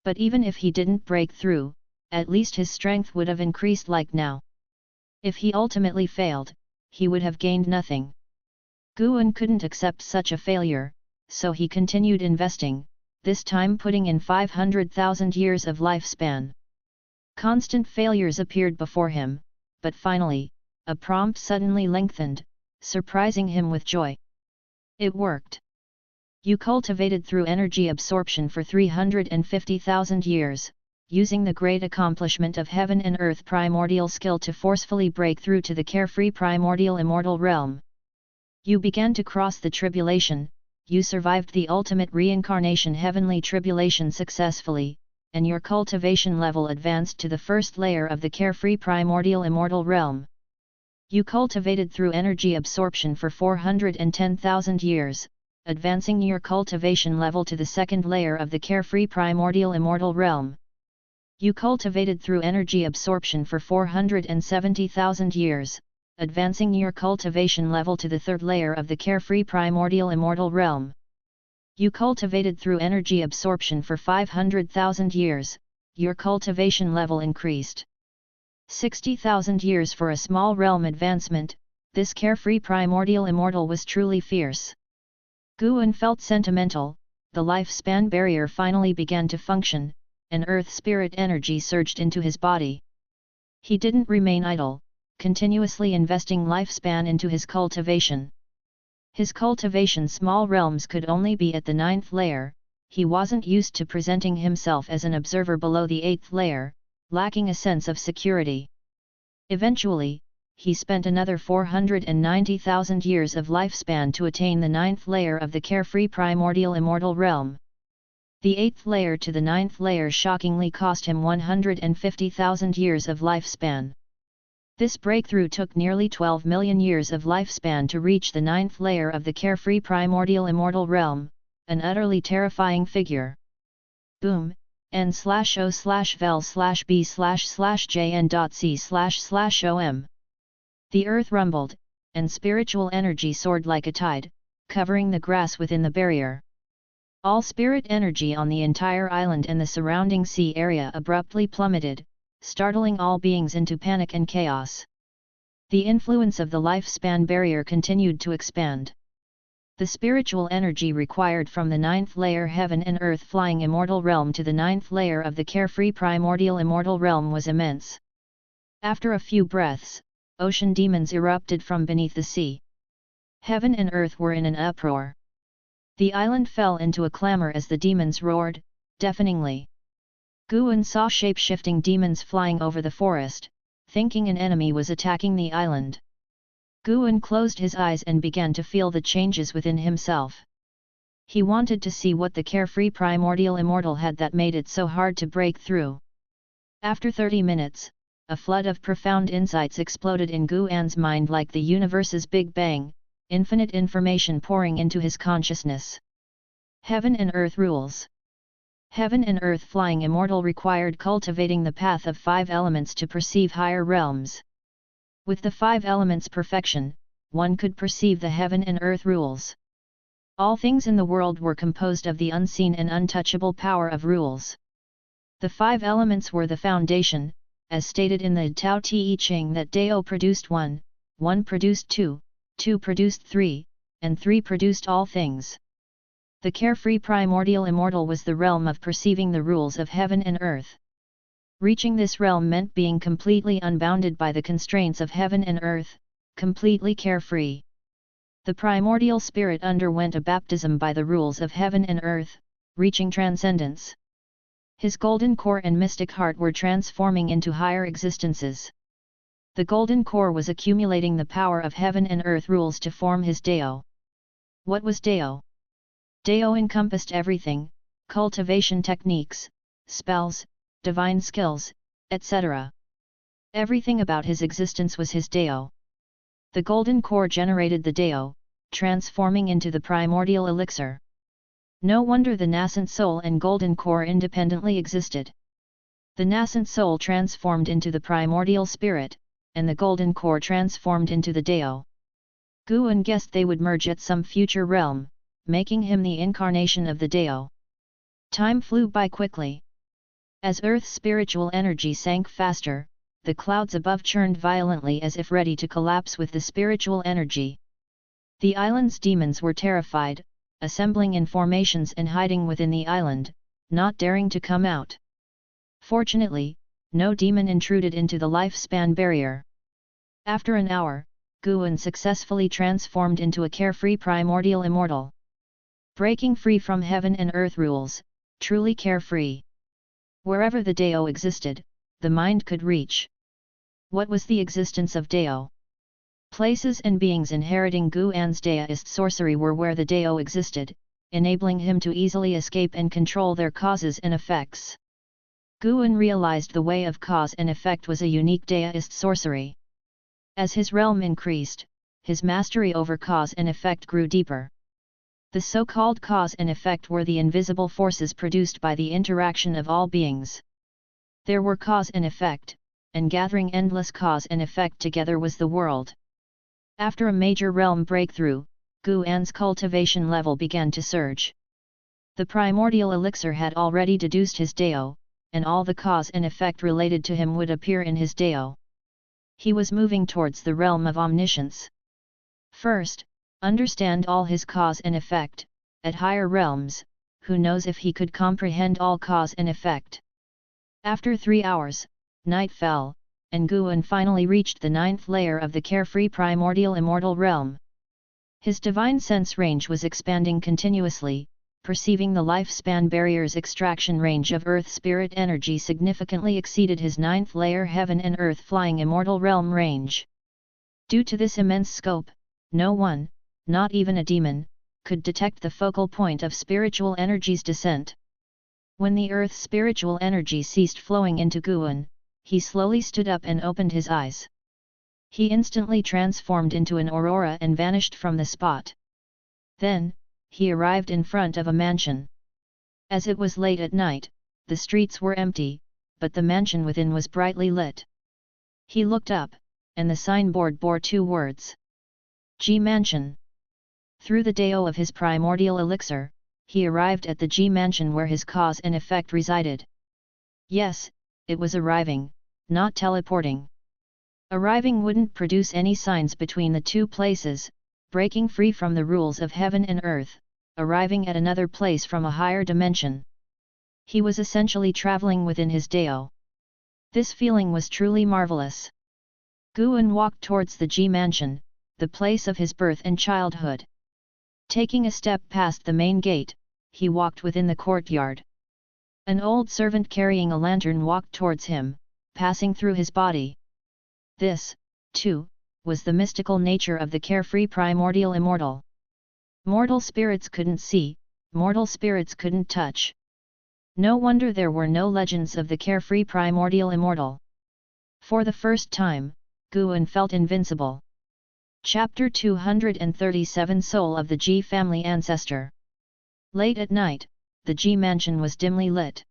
But even if he didn't break through, at least his strength would have increased like now. If he ultimately failed, he would have gained nothing. Guan couldn't accept such a failure, so he continued investing, this time putting in 500,000 years of lifespan. Constant failures appeared before him, but finally, a prompt suddenly lengthened, surprising him with joy. It worked. You cultivated through energy absorption for 350,000 years, using the great accomplishment of heaven and earth primordial skill to forcefully break through to the carefree primordial immortal realm. You began to cross the tribulation, you survived the ultimate reincarnation heavenly tribulation successfully, and your cultivation level advanced to the first layer of the carefree primordial immortal realm. You cultivated through energy absorption for 410,000 years, advancing your cultivation level to the second layer of the carefree primordial immortal realm. You cultivated through energy absorption for 470,000 years, advancing your cultivation level to the third layer of the carefree primordial immortal realm. You cultivated through energy absorption for 500,000 years, your cultivation level increased. 60,000 years for a small realm advancement, this carefree primordial immortal was truly fierce. Guan felt sentimental, the lifespan barrier finally began to function, and earth spirit energy surged into his body. He didn't remain idle, continuously investing lifespan into his cultivation. His cultivation small realms could only be at the 9th layer, he wasn't used to presenting himself as an observer below the 8th layer, lacking a sense of security. Eventually, he spent another 490,000 years of lifespan to attain the 9th layer of the carefree primordial immortal realm. The 8th layer to the 9th layer shockingly cost him 150,000 years of lifespan. This breakthrough took nearly 12 million years of lifespan to reach the 9th layer of the carefree primordial immortal realm, an utterly terrifying figure. Boom, n/o/vel/b/jn.c//om. The earth rumbled, and spiritual energy soared like a tide, covering the grass within the barrier. All spirit energy on the entire island and the surrounding sea area abruptly plummeted, startling all beings into panic and chaos. The influence of the lifespan barrier continued to expand. The spiritual energy required from the 9th layer heaven and earth flying immortal realm to the 9th layer of the carefree primordial immortal realm was immense. After a few breaths, ocean demons erupted from beneath the sea. Heaven and earth were in an uproar. The island fell into a clamor as the demons roared, deafeningly. Guan saw shape-shifting demons flying over the forest, thinking an enemy was attacking the island. Guan closed his eyes and began to feel the changes within himself. He wanted to see what the carefree primordial immortal had that made it so hard to break through. After 30 minutes, a flood of profound insights exploded in Guan's mind like the universe's Big Bang, infinite information pouring into his consciousness. Heaven and earth rules. Heaven and earth flying immortal required cultivating the path of 5 elements to perceive higher realms. With the 5 elements' perfection, one could perceive the heaven and earth rules. All things in the world were composed of the unseen and untouchable power of rules. The 5 elements were the foundation, as stated in the Tao Te Ching that Dao produced 1, 1 produced 2, 2 produced 3, and 3 produced all things. The carefree primordial immortal was the realm of perceiving the rules of heaven and earth. Reaching this realm meant being completely unbounded by the constraints of heaven and earth, completely carefree. The primordial spirit underwent a baptism by the rules of heaven and earth, reaching transcendence. His golden core and mystic heart were transforming into higher existences. The golden core was accumulating the power of heaven and earth rules to form his Dao. What was Dao? Dao encompassed everything: cultivation techniques, spells, divine skills, etc. Everything about his existence was his Dao. The golden core generated the Dao, transforming into the primordial elixir. No wonder the nascent soul and golden core independently existed. The nascent soul transformed into the primordial spirit, and the golden core transformed into the Dao. Guan guessed they would merge at some future realm, making him the incarnation of the Dao. Time flew by quickly. As Earth's spiritual energy sank faster, the clouds above churned violently as if ready to collapse with the spiritual energy. The island's demons were terrified, assembling in formations and hiding within the island, not daring to come out. Fortunately, no demon intruded into the lifespan barrier. After an hour, Guan successfully transformed into a carefree primordial immortal. Breaking free from heaven and earth rules, truly carefree. Wherever the Dao existed, the mind could reach. What was the existence of Dao? Places and beings inheriting Guan's Daoist sorcery were where the Dao existed, enabling him to easily escape and control their causes and effects. Guan realized the way of cause and effect was a unique Daoist sorcery. As his realm increased, his mastery over cause and effect grew deeper. The so-called cause and effect were the invisible forces produced by the interaction of all beings. There were cause and effect, and gathering endless cause and effect together was the world. After a major realm breakthrough, Guan's cultivation level began to surge. The primordial elixir had already deduced his Dao, and all the cause and effect related to him would appear in his Dao. He was moving towards the realm of omniscience. First, understand all his cause and effect. At higher realms, who knows if he could comprehend all cause and effect. After 3 hours, night fell, and Guan finally reached the 9th layer of the carefree primordial immortal realm. His divine sense range was expanding continuously, perceiving the lifespan barrier's extraction range of earth spirit energy significantly exceeded his 9th layer heaven and earth flying immortal realm range. Due to this immense scope, no one, not even a demon, could detect the focal point of spiritual energy's descent. When the earth's spiritual energy ceased flowing into Guan, he slowly stood up and opened his eyes. He instantly transformed into an aurora and vanished from the spot. Then, he arrived in front of a mansion. As it was late at night, the streets were empty, but the mansion within was brightly lit. He looked up, and the signboard bore 2 words. G Mansion. Through the dao of his primordial elixir, he arrived at the G Mansion where his cause and effect resided. Yes, it was arriving, not teleporting. Arriving wouldn't produce any signs between the 2 places, breaking free from the rules of heaven and earth, arriving at another place from a higher dimension. He was essentially traveling within his dao. This feeling was truly marvelous. Guan walked towards the G Mansion, the place of his birth and childhood. Taking a step past the main gate, he walked within the courtyard. An old servant carrying a lantern walked towards him, passing through his body. This, too, was the mystical nature of the carefree primordial immortal. Mortal spirits couldn't see, mortal spirits couldn't touch. No wonder there were no legends of the carefree primordial immortal. For the first time, Guan felt invincible. Chapter 237 Soul of the G Family Ancestor. Late at night, the G Mansion was dimly lit.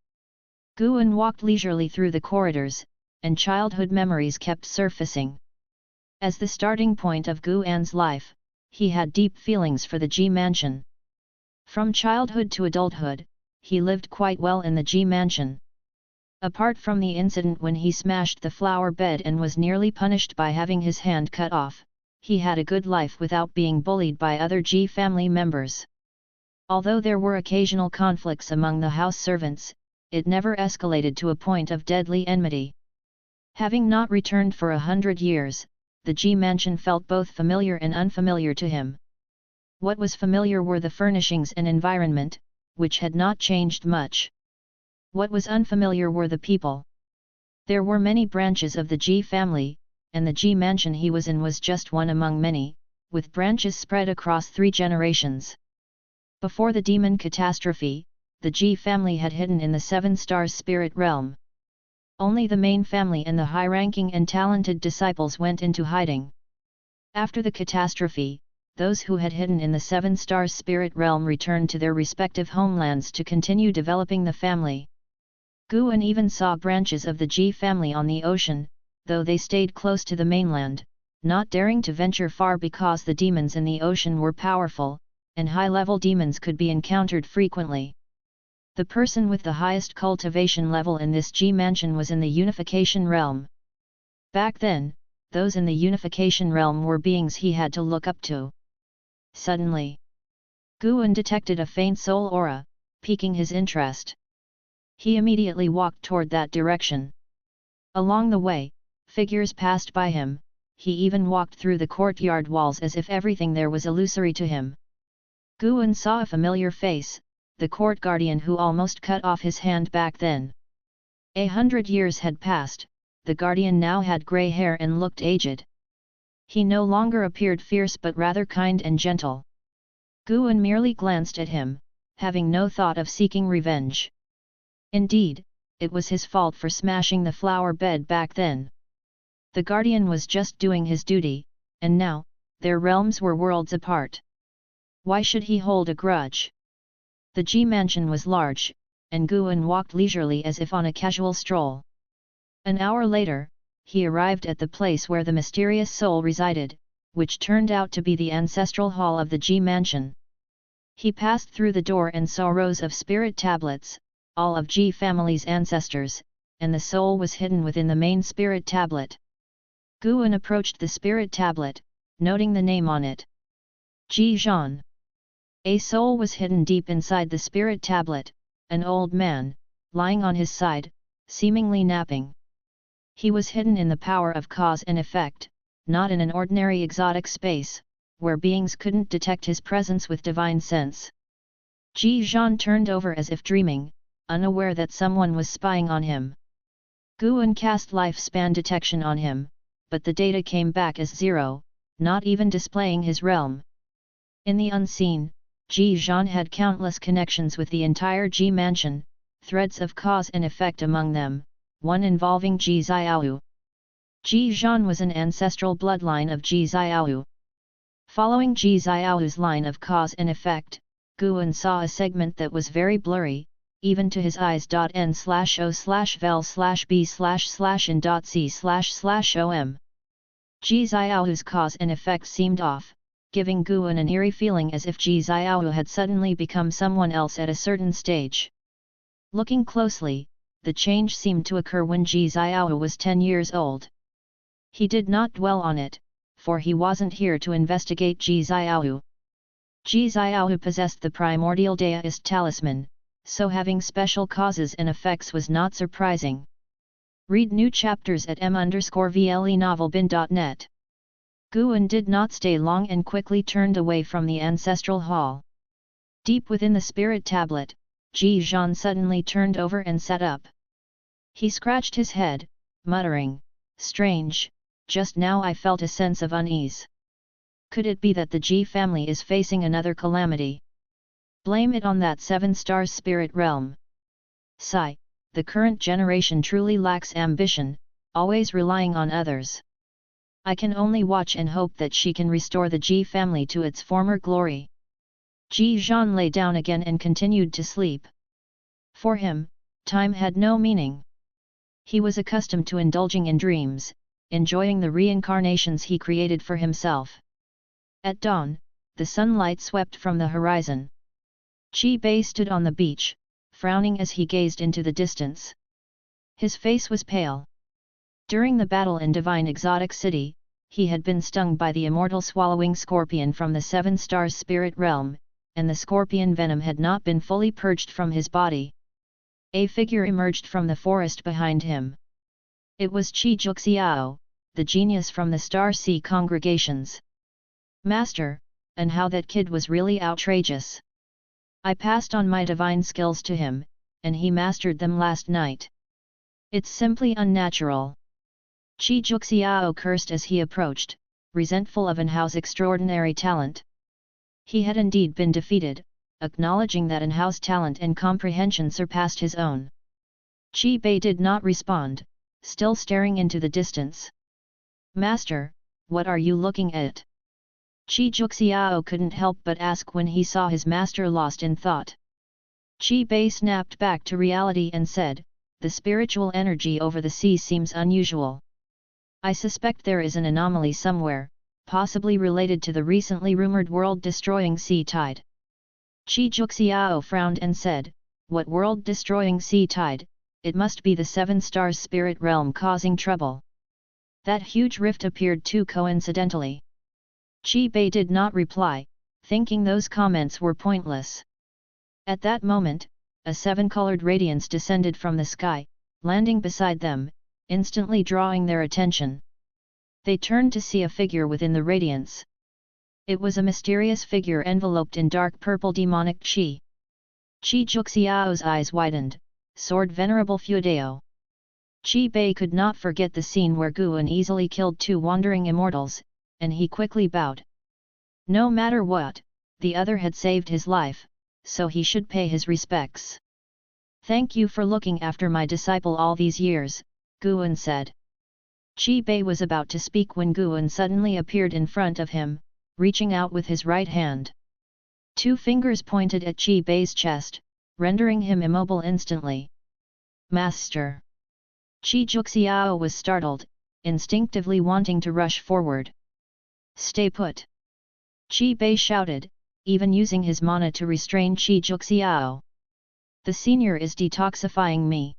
Guan walked leisurely through the corridors, and childhood memories kept surfacing. As the starting point of Guan's life, he had deep feelings for the G Mansion. From childhood to adulthood, he lived quite well in the G Mansion. Apart from the incident when he smashed the flower bed and was nearly punished by having his hand cut off, he had a good life without being bullied by other G family members. Although there were occasional conflicts among the house servants, it never escalated to a point of deadly enmity. Having not returned for 100 years, the G Mansion felt both familiar and unfamiliar to him. What was familiar were the furnishings and environment, which had not changed much. What was unfamiliar were the people. There were many branches of the G family, and the G Mansion he was in was just one among many, with branches spread across 3 generations. Before the demon catastrophe, the G family had hidden in the 7 stars spirit realm. Only the main family and the high-ranking and talented disciples went into hiding. After the catastrophe, those who had hidden in the 7 stars spirit realm returned to their respective homelands to continue developing the family. Guan even saw branches of the G family on the ocean, though they stayed close to the mainland, not daring to venture far because the demons in the ocean were powerful, and high-level demons could be encountered frequently. The person with the highest cultivation level in this G Mansion was in the unification realm. Back then, those in the unification realm were beings he had to look up to. Suddenly, Guan detected a faint soul aura, piquing his interest. He immediately walked toward that direction. Along the way, figures passed by him, he even walked through the courtyard walls as if everything there was illusory to him. Guan saw a familiar face, the court guardian who almost cut off his hand back then. 100 years had passed, the guardian now had grey hair and looked aged. He no longer appeared fierce but rather kind and gentle. Guan merely glanced at him, having no thought of seeking revenge. Indeed, it was his fault for smashing the flower bed back then. The guardian was just doing his duty, and now, their realms were worlds apart. Why should he hold a grudge? The G Mansion was large, and Guan walked leisurely as if on a casual stroll. An hour later, he arrived at the place where the mysterious soul resided, which turned out to be the ancestral hall of the G Mansion. He passed through the door and saw rows of spirit tablets, all of G family's ancestors, and the soul was hidden within the main spirit tablet. Guan approached the spirit tablet, noting the name on it. Ji Zhan. A soul was hidden deep inside the spirit tablet, an old man, lying on his side, seemingly napping. He was hidden in the power of cause and effect, not in an ordinary exotic space, where beings couldn't detect his presence with divine sense. Ji Zhan turned over as if dreaming, unaware that someone was spying on him. Guan cast lifespan detection on him, but the data came back as 0, not even displaying his realm. In the unseen, Ji Zhan had countless connections with the entire G Mansion, threads of cause and effect among them, one involving Ji Xiaoyu. Ji Zhan was an ancestral bloodline of Ji Xiao. Following Ji Xiao's line of cause and effect, Guan saw a segment that was very blurry, even to his eyes. N/O/vel/b//in.c//om. Ji Xiao's cause and effect seemed off, giving Guan an eerie feeling as if Ji Xiao had suddenly become someone else at a certain stage. Looking closely, the change seemed to occur when Ji Xiao was 10 years old. He did not dwell on it, for he wasn't here to investigate Ji Xiao. Ji Xiao possessed the primordial deist talisman, so having special causes and effects was not surprising. Read new chapters at m_vlenovelbin.net. Guan did not stay long and quickly turned away from the ancestral hall. Deep within the spirit tablet, Ji Zhan suddenly turned over and sat up. He scratched his head, muttering, "Strange, just now I felt a sense of unease. Could it be that the Ji family is facing another calamity? Blame it on that 7 stars spirit realm. Sigh, the current generation truly lacks ambition, always relying on others. I can only watch and hope that she can restore the Ji family to its former glory." Ji Zhan lay down again and continued to sleep. For him, time had no meaning. He was accustomed to indulging in dreams, enjoying the reincarnations he created for himself. At dawn, the sunlight swept from the horizon. Qi Bei stood on the beach, frowning as he gazed into the distance. His face was pale. During the battle in Divine Exotic City, he had been stung by the immortal swallowing scorpion from the 7 stars spirit realm, and the scorpion venom had not been fully purged from his body. A figure emerged from the forest behind him. It was Qi Juxiao, the genius from the Star Sea congregations. "Master, and how that kid was really outrageous. I passed on my divine skills to him, and he mastered them last night. It's simply unnatural." Qi Juxiao cursed as he approached, resentful of Anhao's extraordinary talent. He had indeed been defeated, acknowledging that Anhao's talent and comprehension surpassed his own. Qi Bei did not respond, still staring into the distance. "Master, what are you looking at?" Qi Juxiao couldn't help but ask when he saw his master lost in thought. Qi Bei snapped back to reality and said, "The spiritual energy over the sea seems unusual. I suspect there is an anomaly somewhere, possibly related to the recently rumored world-destroying sea tide." Qi Juxiao frowned and said, "What world-destroying sea tide? It must be the 7 stars spirit realm causing trouble." That huge rift appeared too coincidentally. Qi Bei did not reply, thinking those comments were pointless. At that moment, a 7-colored radiance descended from the sky, landing beside them, instantly drawing their attention. They turned to see a figure within the radiance. It was a mysterious figure enveloped in dark purple demonic qi. Qi Juxiao's eyes widened, soared Venerable Feudao. Qi Bei could not forget the scene where Guan easily killed 2 wandering immortals, and he quickly bowed. No matter what, the other had saved his life, so he should pay his respects. "Thank you for looking after my disciple all these years," Guan said. Qi Bei was about to speak when Guan suddenly appeared in front of him, reaching out with his right hand. 2 fingers pointed at Qi Bei's chest, rendering him immobile instantly. "Master!" Qi Juxiao was startled, instinctively wanting to rush forward. "Stay put!" Qi Bei shouted, even using his mana to restrain Qi Juxiao. "The senior is detoxifying me."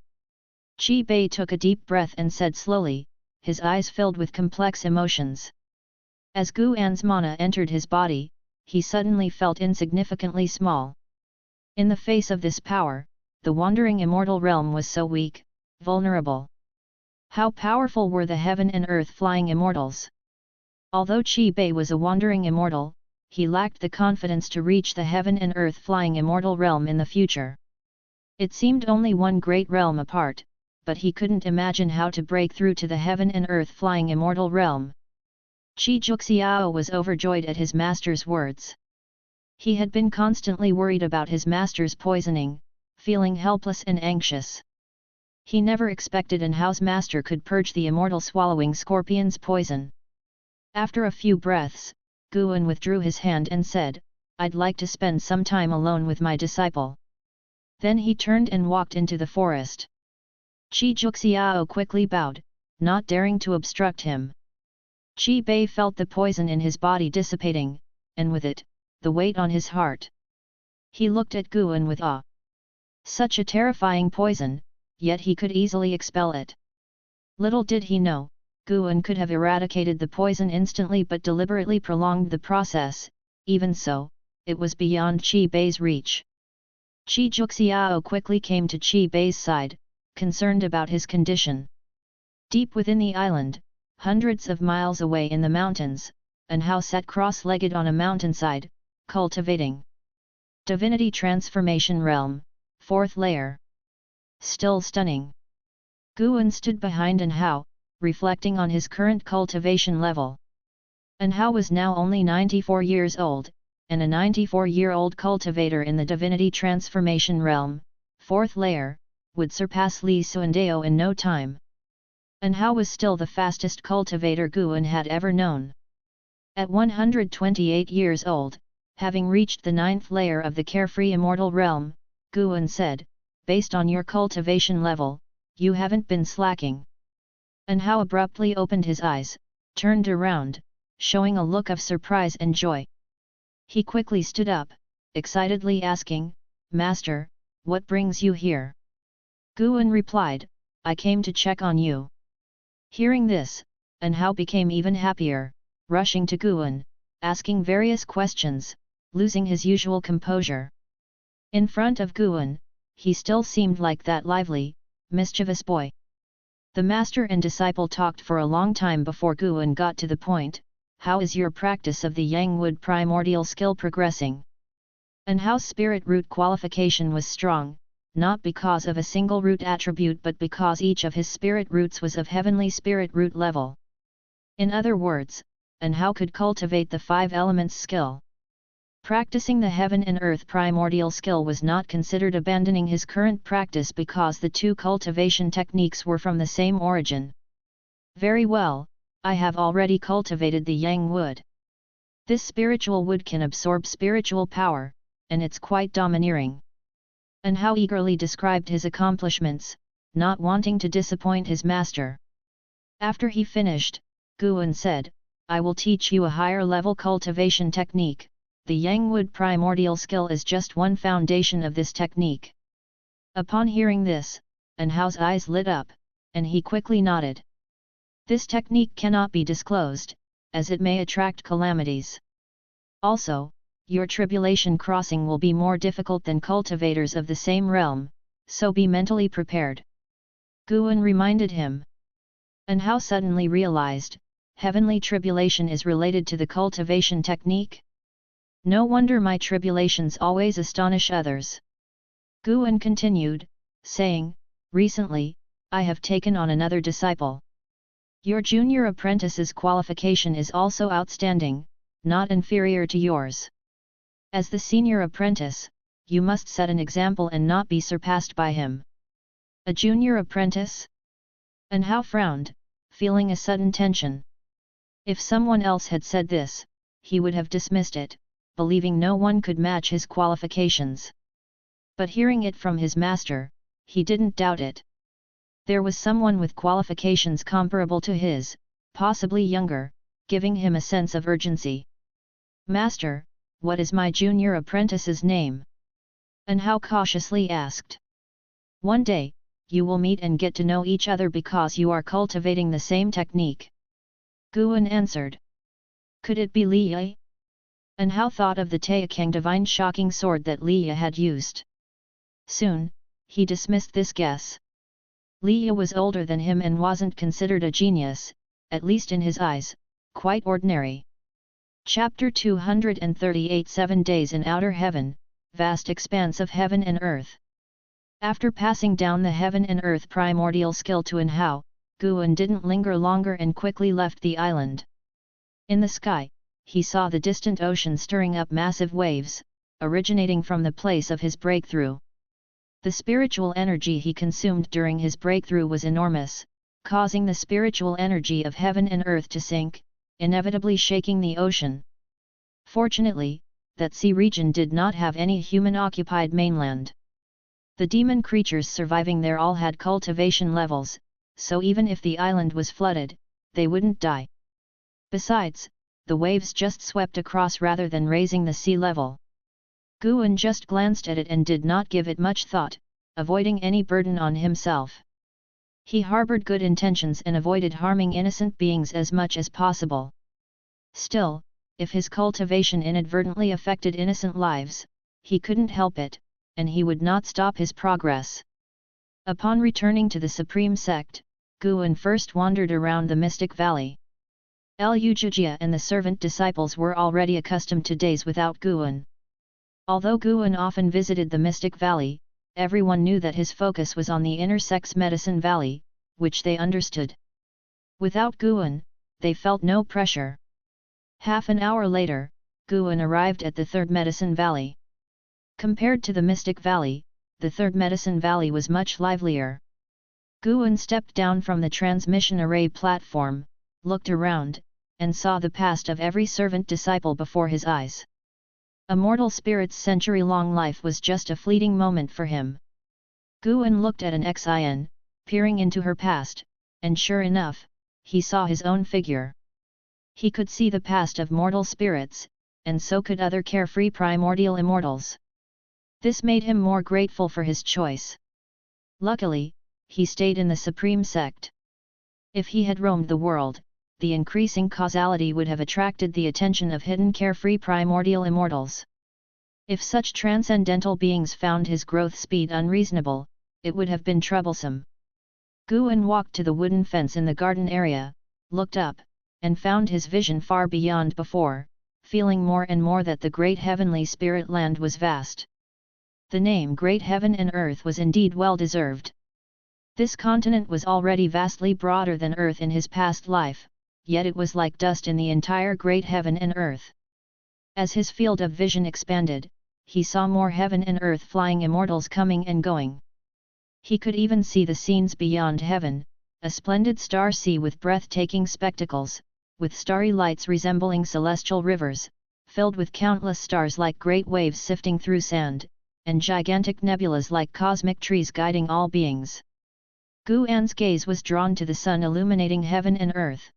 Qi Bei took a deep breath and said slowly, his eyes filled with complex emotions. As Guan's mana entered his body, he suddenly felt insignificantly small. In the face of this power, the wandering immortal realm was so weak, vulnerable. How powerful were the heaven and earth flying immortals? Although Qi Bei was a wandering immortal, he lacked the confidence to reach the heaven and earth flying immortal realm in the future. It seemed only one great realm apart, but he couldn't imagine how to break through to the heaven and earth flying immortal realm. Qi Juxiao was overjoyed at his master's words. He had been constantly worried about his master's poisoning, feeling helpless and anxious. He never expected an housemaster could purge the immortal swallowing scorpion's poison. After a few breaths, Guan withdrew his hand and said, "I'd like to spend some time alone with my disciple." Then he turned and walked into the forest. Qi Juxiao quickly bowed, not daring to obstruct him. Qi Bei felt the poison in his body dissipating, and with it, the weight on his heart. He looked at Guan with awe. Such a terrifying poison, yet he could easily expel it. Little did he know, Guan could have eradicated the poison instantly but deliberately prolonged the process. Even so, it was beyond Qi Bei's reach. Qi Juxiao quickly came to Qi Bei's side, concerned about his condition. Deep within the island, hundreds of miles away in the mountains, An Hao sat cross-legged on a mountainside, cultivating. Divinity Transformation Realm, 4th layer. Still stunning. Guan stood behind An Hao, reflecting on his current cultivation level. An Hao was now only 94 years old, and a 94-year-old cultivator in the Divinity Transformation Realm, 4th layer, would surpass Li Suandao in no time. An Hao was still the fastest cultivator Guan had ever known. At 128 years old, having reached the 9th layer of the carefree immortal realm, Guan said, "Based on your cultivation level, you haven't been slacking." An Hao abruptly opened his eyes, turned around, showing a look of surprise and joy. He quickly stood up, excitedly asking, "Master, what brings you here?" Guan replied, "I came to check on you." Hearing this, An Hao became even happier, rushing to Guan, asking various questions, losing his usual composure. In front of Guan, he still seemed like that lively, mischievous boy. The master and disciple talked for a long time before Guan got to the point, "How is your practice of the Yang Wood primordial skill progressing?" An Hao's spirit root qualification was strong, not because of a single root attribute but because each of his spirit roots was of heavenly spirit root level. In other words, An Hao could cultivate the 5 elements skill. Practicing the heaven and earth primordial skill was not considered abandoning his current practice because the 2 cultivation techniques were from the same origin. "Very well, I have already cultivated the Yang Wood. This spiritual wood can absorb spiritual power, and it's quite domineering." An Hao eagerly described his accomplishments, not wanting to disappoint his master. After he finished, Guan said, "I will teach you a higher level cultivation technique. The Yang Wood primordial skill is just one foundation of this technique." Upon hearing this, An Hao's eyes lit up, and he quickly nodded. "This technique cannot be disclosed, as it may attract calamities. Also, your tribulation crossing will be more difficult than cultivators of the same realm, so be mentally prepared." Guan reminded him. An Hao suddenly realized, heavenly tribulation is related to the cultivation technique? No wonder my tribulations always astonish others. Guan continued, saying, "Recently, I have taken on another disciple. Your junior apprentice's qualification is also outstanding, not inferior to yours. As the senior apprentice, you must set an example and not be surpassed by him." "A junior apprentice?" An Hao frowned, feeling a sudden tension. If someone else had said this, he would have dismissed it, believing no one could match his qualifications. But hearing it from his master, he didn't doubt it. There was someone with qualifications comparable to his, possibly younger, giving him a sense of urgency. "Master, what is my junior apprentice's name?" An Hao cautiously asked. "One day, you will meet and get to know each other because you are cultivating the same technique." Guan answered. Could it be Liye? An Hao thought of the Taixuan divine shocking sword that Liye had used. Soon, he dismissed this guess. Liye was older than him and wasn't considered a genius, at least in his eyes, quite ordinary. Chapter 238 7 Days in Outer Heaven, Vast Expanse of Heaven and Earth. After passing down the Heaven and Earth primordial skill to An Hao, Guan didn't linger longer and quickly left the island. In the sky, he saw the distant ocean stirring up massive waves, originating from the place of his breakthrough. The spiritual energy he consumed during his breakthrough was enormous, causing the spiritual energy of heaven and earth to sink, inevitably shaking the ocean. Fortunately, that sea region did not have any human-occupied mainland. The demon creatures surviving there all had cultivation levels, so even if the island was flooded, they wouldn't die. Besides, the waves just swept across rather than raising the sea level. Guan just glanced at it and did not give it much thought, avoiding any burden on himself. He harbored good intentions and avoided harming innocent beings as much as possible. Still, if his cultivation inadvertently affected innocent lives, he couldn't help it, and he would not stop his progress. Upon returning to the Supreme Sect, Guan first wandered around the Mystic Valley. Lujia and the servant disciples were already accustomed to days without Guan. Although Guan often visited the Mystic Valley, everyone knew that his focus was on the inner sect's Medicine Valley, which they understood. Without Guan, they felt no pressure. Half an hour later, Guan arrived at the third Medicine Valley. Compared to the Mystic Valley, the third Medicine Valley was much livelier. Guan stepped down from the transmission array platform, looked around, and saw the past of every servant disciple before his eyes. A mortal spirit's century-long life was just a fleeting moment for him. Guan looked at an Xin, peering into her past, and sure enough, he saw his own figure. He could see the past of mortal spirits, and so could other carefree primordial immortals. This made him more grateful for his choice. Luckily, he stayed in the Supreme Sect. If he had roamed the world, the increasing causality would have attracted the attention of hidden carefree primordial immortals. If such transcendental beings found his growth speed unreasonable, it would have been troublesome. Guan walked to the wooden fence in the garden area, looked up, and found his vision far beyond before, feeling more and more that the great heavenly spirit land was vast. The name Great Heaven and Earth was indeed well deserved. This continent was already vastly broader than Earth in his past life, yet it was like dust in the entire great heaven and earth. As his field of vision expanded, he saw more heaven and earth flying immortals coming and going. He could even see the scenes beyond heaven, a splendid star sea with breathtaking spectacles, with starry lights resembling celestial rivers, filled with countless stars like great waves sifting through sand, and gigantic nebulas like cosmic trees guiding all beings. Guan's gaze was drawn to the sun illuminating heaven and earth.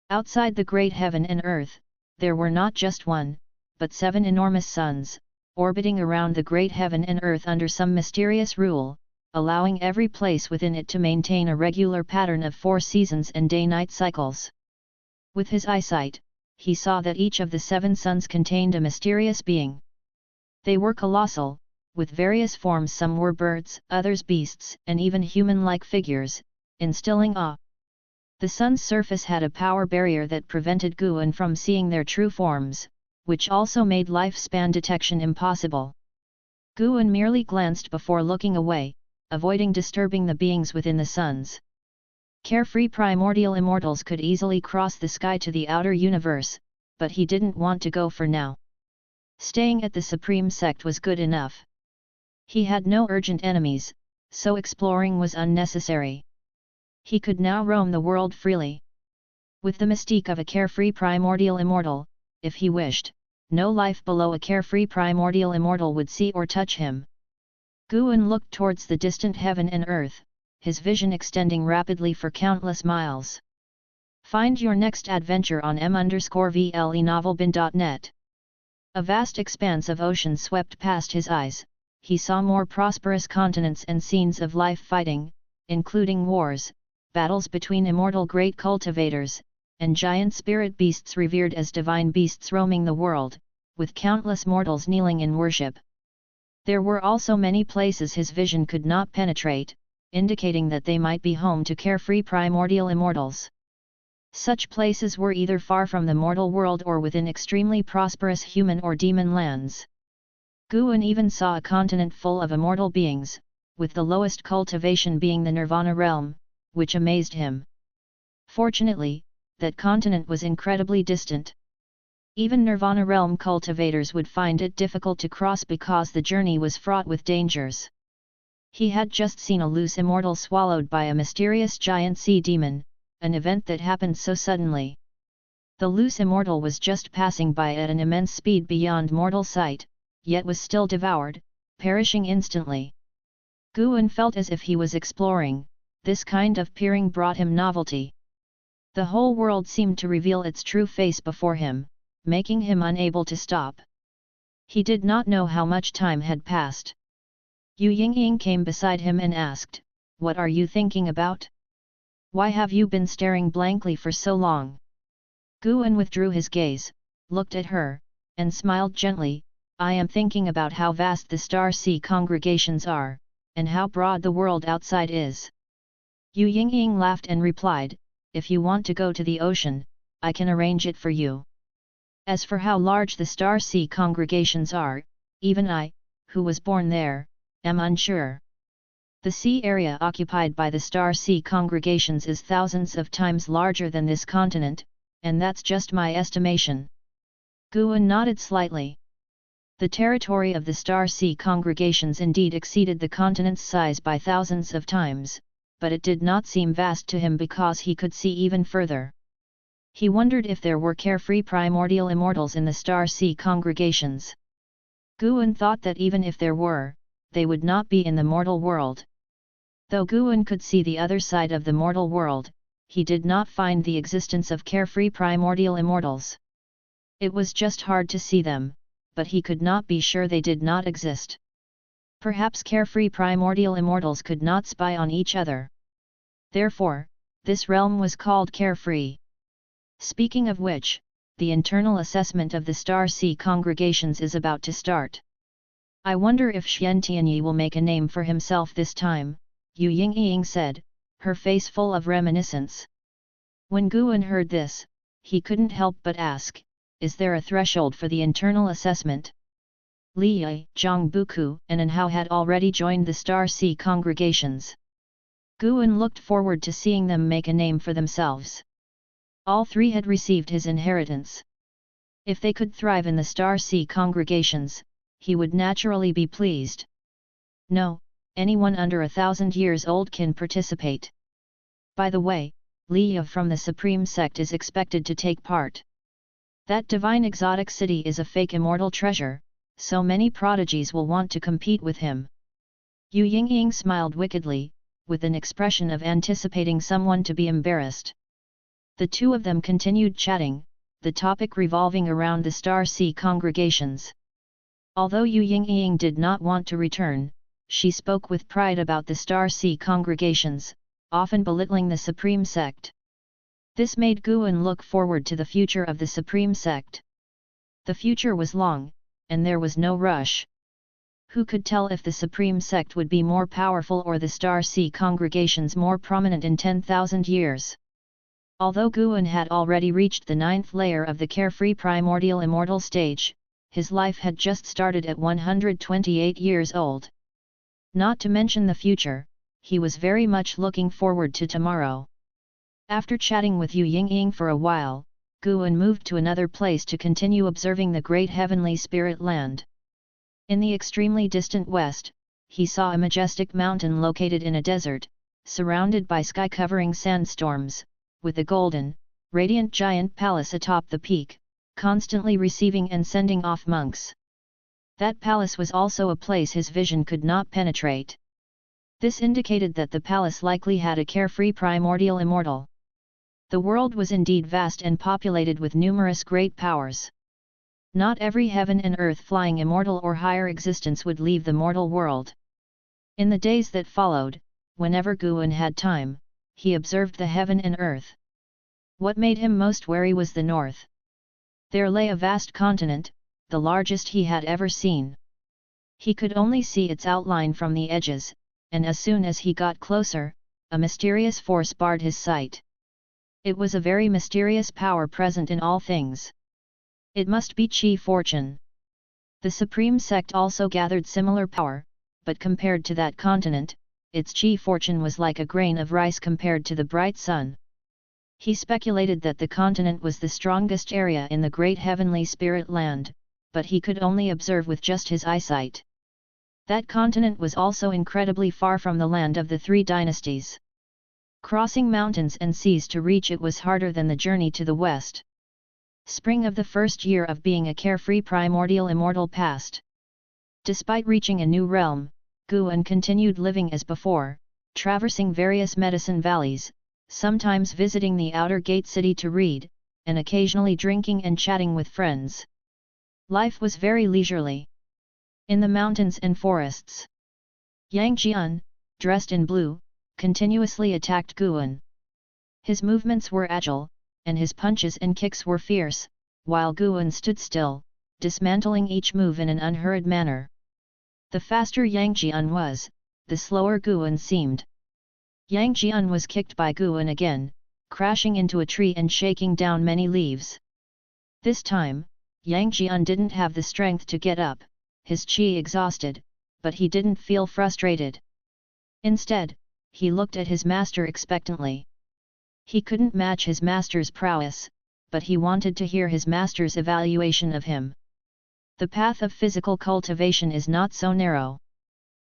Outside the great heaven and earth, there were not just one, but 7 enormous suns, orbiting around the great heaven and earth under some mysterious rule, allowing every place within it to maintain a regular pattern of 4 seasons and day-night cycles. With his eyesight, he saw that each of the 7 suns contained a mysterious being. They were colossal, with various forms. Some were birds, others beasts, and even human-like figures, instilling awe. The sun's surface had a power barrier that prevented Guan from seeing their true forms, which also made lifespan detection impossible. Guan merely glanced before looking away, avoiding disturbing the beings within the suns. Carefree primordial immortals could easily cross the sky to the outer universe, but he didn't want to go for now. Staying at the Supreme Sect was good enough. He had no urgent enemies, so exploring was unnecessary. He could now roam the world freely. With the mystique of a carefree primordial immortal, if he wished, no life below a carefree primordial immortal would see or touch him. Guan looked towards the distant heaven and earth, his vision extending rapidly for countless miles. Find your next adventure on m_vlenovelbin.net. A vast expanse of ocean swept past his eyes. He saw more prosperous continents and scenes of life fighting, including wars, battles between immortal great cultivators, and giant spirit beasts revered as divine beasts roaming the world, with countless mortals kneeling in worship. There were also many places his vision could not penetrate, indicating that they might be home to carefree primordial immortals. Such places were either far from the mortal world or within extremely prosperous human or demon lands. Guan even saw a continent full of immortal beings, with the lowest cultivation being the Nirvana realm, which amazed him. Fortunately, that continent was incredibly distant. Even Nirvana realm cultivators would find it difficult to cross because the journey was fraught with dangers. He had just seen a loose immortal swallowed by a mysterious giant sea demon, an event that happened so suddenly. The loose immortal was just passing by at an immense speed beyond mortal sight, yet was still devoured, perishing instantly. Guan felt as if he was exploring. This kind of peering brought him novelty. The whole world seemed to reveal its true face before him, making him unable to stop. He did not know how much time had passed. Yu Yingying came beside him and asked, "What are you thinking about? Why have you been staring blankly for so long?" Guan withdrew his gaze, looked at her, and smiled gently, "I am thinking about how vast the star sea congregations are, and how broad the world outside is." Yu Yingying laughed and replied, "If you want to go to the ocean, I can arrange it for you. As for how large the star sea congregations are, even I, who was born there, am unsure. The sea area occupied by the star sea congregations is thousands of times larger than this continent, and that's just my estimation." Guan nodded slightly. The territory of the star sea congregations indeed exceeded the continent's size by thousands of times, but it did not seem vast to him because he could see even further. He wondered if there were carefree primordial immortals in the star sea congregations. Guan thought that even if there were, they would not be in the mortal world. Though Guan could see the other side of the mortal world, he did not find the existence of carefree primordial immortals. It was just hard to see them, but he could not be sure they did not exist. Perhaps carefree primordial immortals could not spy on each other. Therefore, this realm was called carefree. Speaking of which, the internal assessment of the star sea congregations is about to start. I wonder if Xian Tianyi will make a name for himself this time, Yu Yingying said, her face full of reminiscence. When Guan heard this, he couldn't help but ask, is there a threshold for the internal assessment? Li Yi, Zhang Buku and Anhao had already joined the star sea congregations. Guan looked forward to seeing them make a name for themselves. All three had received his inheritance. If they could thrive in the star sea congregations, he would naturally be pleased. No, anyone under 1,000 years old can participate. By the way, Li Yi from the Supreme Sect is expected to take part. That divine exotic city is a fake immortal treasure, so many prodigies will want to compete with him. Yu Yingying smiled wickedly, with an expression of anticipating someone to be embarrassed. The two of them continued chatting, the topic revolving around the star sea congregations. Although Yu Yingying did not want to return, she spoke with pride about the star sea congregations, often belittling the Supreme Sect. This made Guan look forward to the future of the Supreme Sect. The future was long, and there was no rush. Who could tell if the Supreme Sect would be more powerful or the star sea congregations more prominent in 10,000 years? Although Guan had already reached the 9th layer of the carefree primordial immortal stage, his life had just started at 128 years old. Not to mention the future, he was very much looking forward to tomorrow. After chatting with Yu Yingying for a while, Guan moved to another place to continue observing the great heavenly spirit land. In the extremely distant west, he saw a majestic mountain located in a desert, surrounded by sky-covering sandstorms, with a golden, radiant giant palace atop the peak, constantly receiving and sending off monks. That palace was also a place his vision could not penetrate. This indicated that the palace likely had a carefree primordial immortal. The world was indeed vast and populated with numerous great powers. Not every heaven and earth flying immortal or higher existence would leave the mortal world. In the days that followed, whenever Guan had time, he observed the heaven and earth. What made him most wary was the north. There lay a vast continent, the largest he had ever seen. He could only see its outline from the edges, and as soon as he got closer, a mysterious force barred his sight. It was a very mysterious power present in all things. It must be Qi fortune. The Supreme Sect also gathered similar power, but compared to that continent, its Qi fortune was like a grain of rice compared to the bright sun. He speculated that the continent was the strongest area in the great heavenly spirit land, but he could only observe with just his eyesight. That continent was also incredibly far from the land of the three dynasties. Crossing mountains and seas to reach it was harder than the journey to the west. Spring of the first year of being a carefree primordial immortal passed. Despite reaching a new realm, Guan continued living as before, traversing various medicine valleys, sometimes visiting the outer gate city to read, and occasionally drinking and chatting with friends. Life was very leisurely. In the mountains and forests, Yang Jian, dressed in blue, continuously attacked Guan. His movements were agile, and his punches and kicks were fierce, while Guan stood still, dismantling each move in an unhurried manner. The faster Yang Jian was, the slower Guan seemed. Yang Jian was kicked by Guan again, crashing into a tree and shaking down many leaves. This time, Yang Jian didn't have the strength to get up, his qi exhausted, but he didn't feel frustrated. Instead, he looked at his master expectantly. He couldn't match his master's prowess, but he wanted to hear his master's evaluation of him. The path of physical cultivation is not so narrow.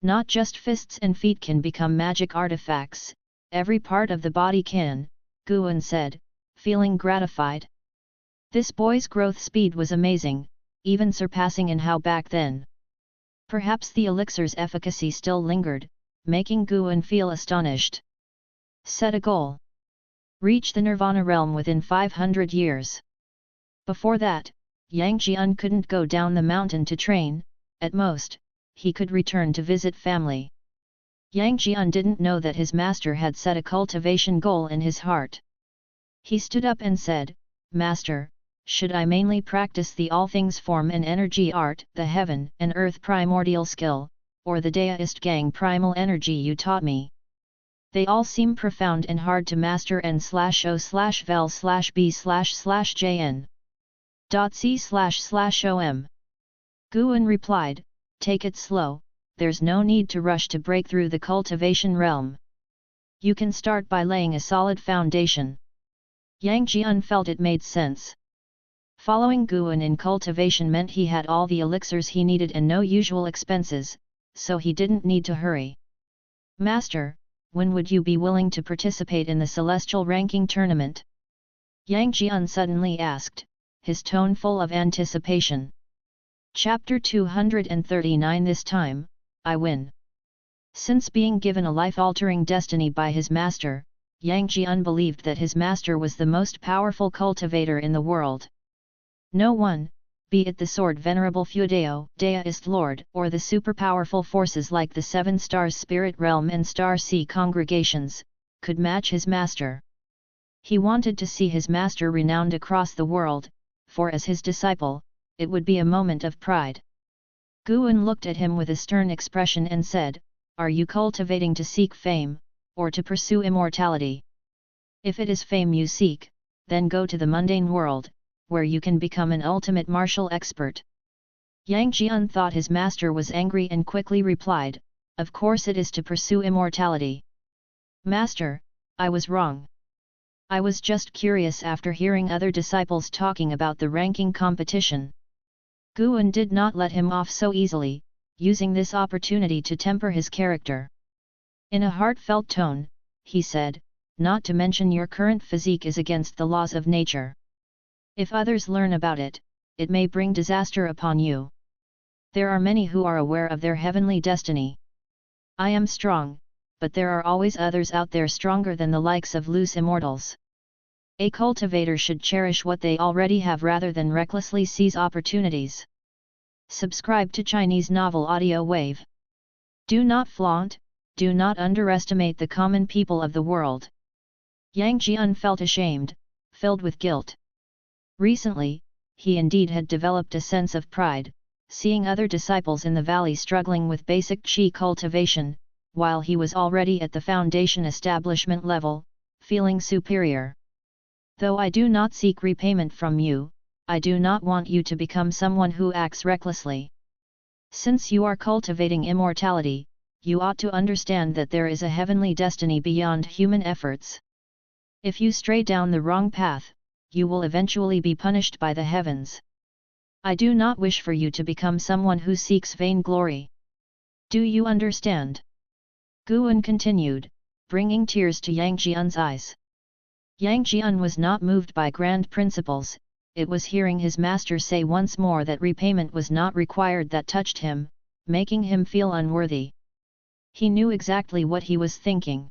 Not just fists and feet can become magic artifacts, every part of the body can, Guan said, feeling gratified. This boy's growth speed was amazing, even surpassing in how back then. Perhaps the elixir's efficacy still lingered, making Guan feel astonished. Set a goal. Reach the Nirvana realm within 500 years. Before that, Yang Jian couldn't go down the mountain to train, at most, he could return to visit family. Yang Jian didn't know that his master had set a cultivation goal in his heart. He stood up and said, "Master, should I mainly practice the all things form and energy art, the heaven and earth primordial skill, or the deduced gang primal energy you taught me? They all seem profound and hard to master n/o/vel/b//jn. .c//om." Guan replied, "Take it slow, there's no need to rush to break through the cultivation realm. You can start by laying a solid foundation." Yang Jian felt it made sense. Following Guan in cultivation meant he had all the elixirs he needed and no usual expenses, so he didn't need to hurry. "Master, when would you be willing to participate in the celestial ranking tournament?" Yang Jian suddenly asked, his tone full of anticipation. Chapter 239 This time, I win. Since being given a life-altering destiny by his master, Yang Jian believed that his master was the most powerful cultivator in the world. No one, be it the sword venerable Feudeo, deist lord, or the superpowerful forces like the Seven Stars Spirit Realm and Star Sea congregations, could match his master. He wanted to see his master renowned across the world, for as his disciple, it would be a moment of pride. Guan looked at him with a stern expression and said, "Are you cultivating to seek fame, or to pursue immortality? If it is fame you seek, then go to the mundane world, where you can become an ultimate martial expert." Yang Jian thought his master was angry and quickly replied, "Of course it is to pursue immortality. Master, I was wrong. I was just curious after hearing other disciples talking about the ranking competition." Guan did not let him off so easily, using this opportunity to temper his character. In a heartfelt tone, he said, "Not to mention your current physique is against the laws of nature. If others learn about it, it may bring disaster upon you. There are many who are aware of their heavenly destiny. I am strong, but there are always others out there stronger than the likes of loose immortals. A cultivator should cherish what they already have rather than recklessly seize opportunities." Subscribe to Chinese Novel Audio Wave. Do not flaunt, do not underestimate the common people of the world. Yang Jian felt ashamed, filled with guilt. Recently, he indeed had developed a sense of pride, seeing other disciples in the valley struggling with basic qi cultivation, while he was already at the foundation establishment level, feeling superior. "Though I do not seek repayment from you, I do not want you to become someone who acts recklessly. Since you are cultivating immortality, you ought to understand that there is a heavenly destiny beyond human efforts. If you stray down the wrong path, you will eventually be punished by the heavens. I do not wish for you to become someone who seeks vainglory. Do you understand? Guan continued, bringing tears to Yang Jian's eyes. Yang Jian was not moved by grand principles, it was hearing his master say once more that repayment was not required that touched him, making him feel unworthy. He knew exactly what he was thinking.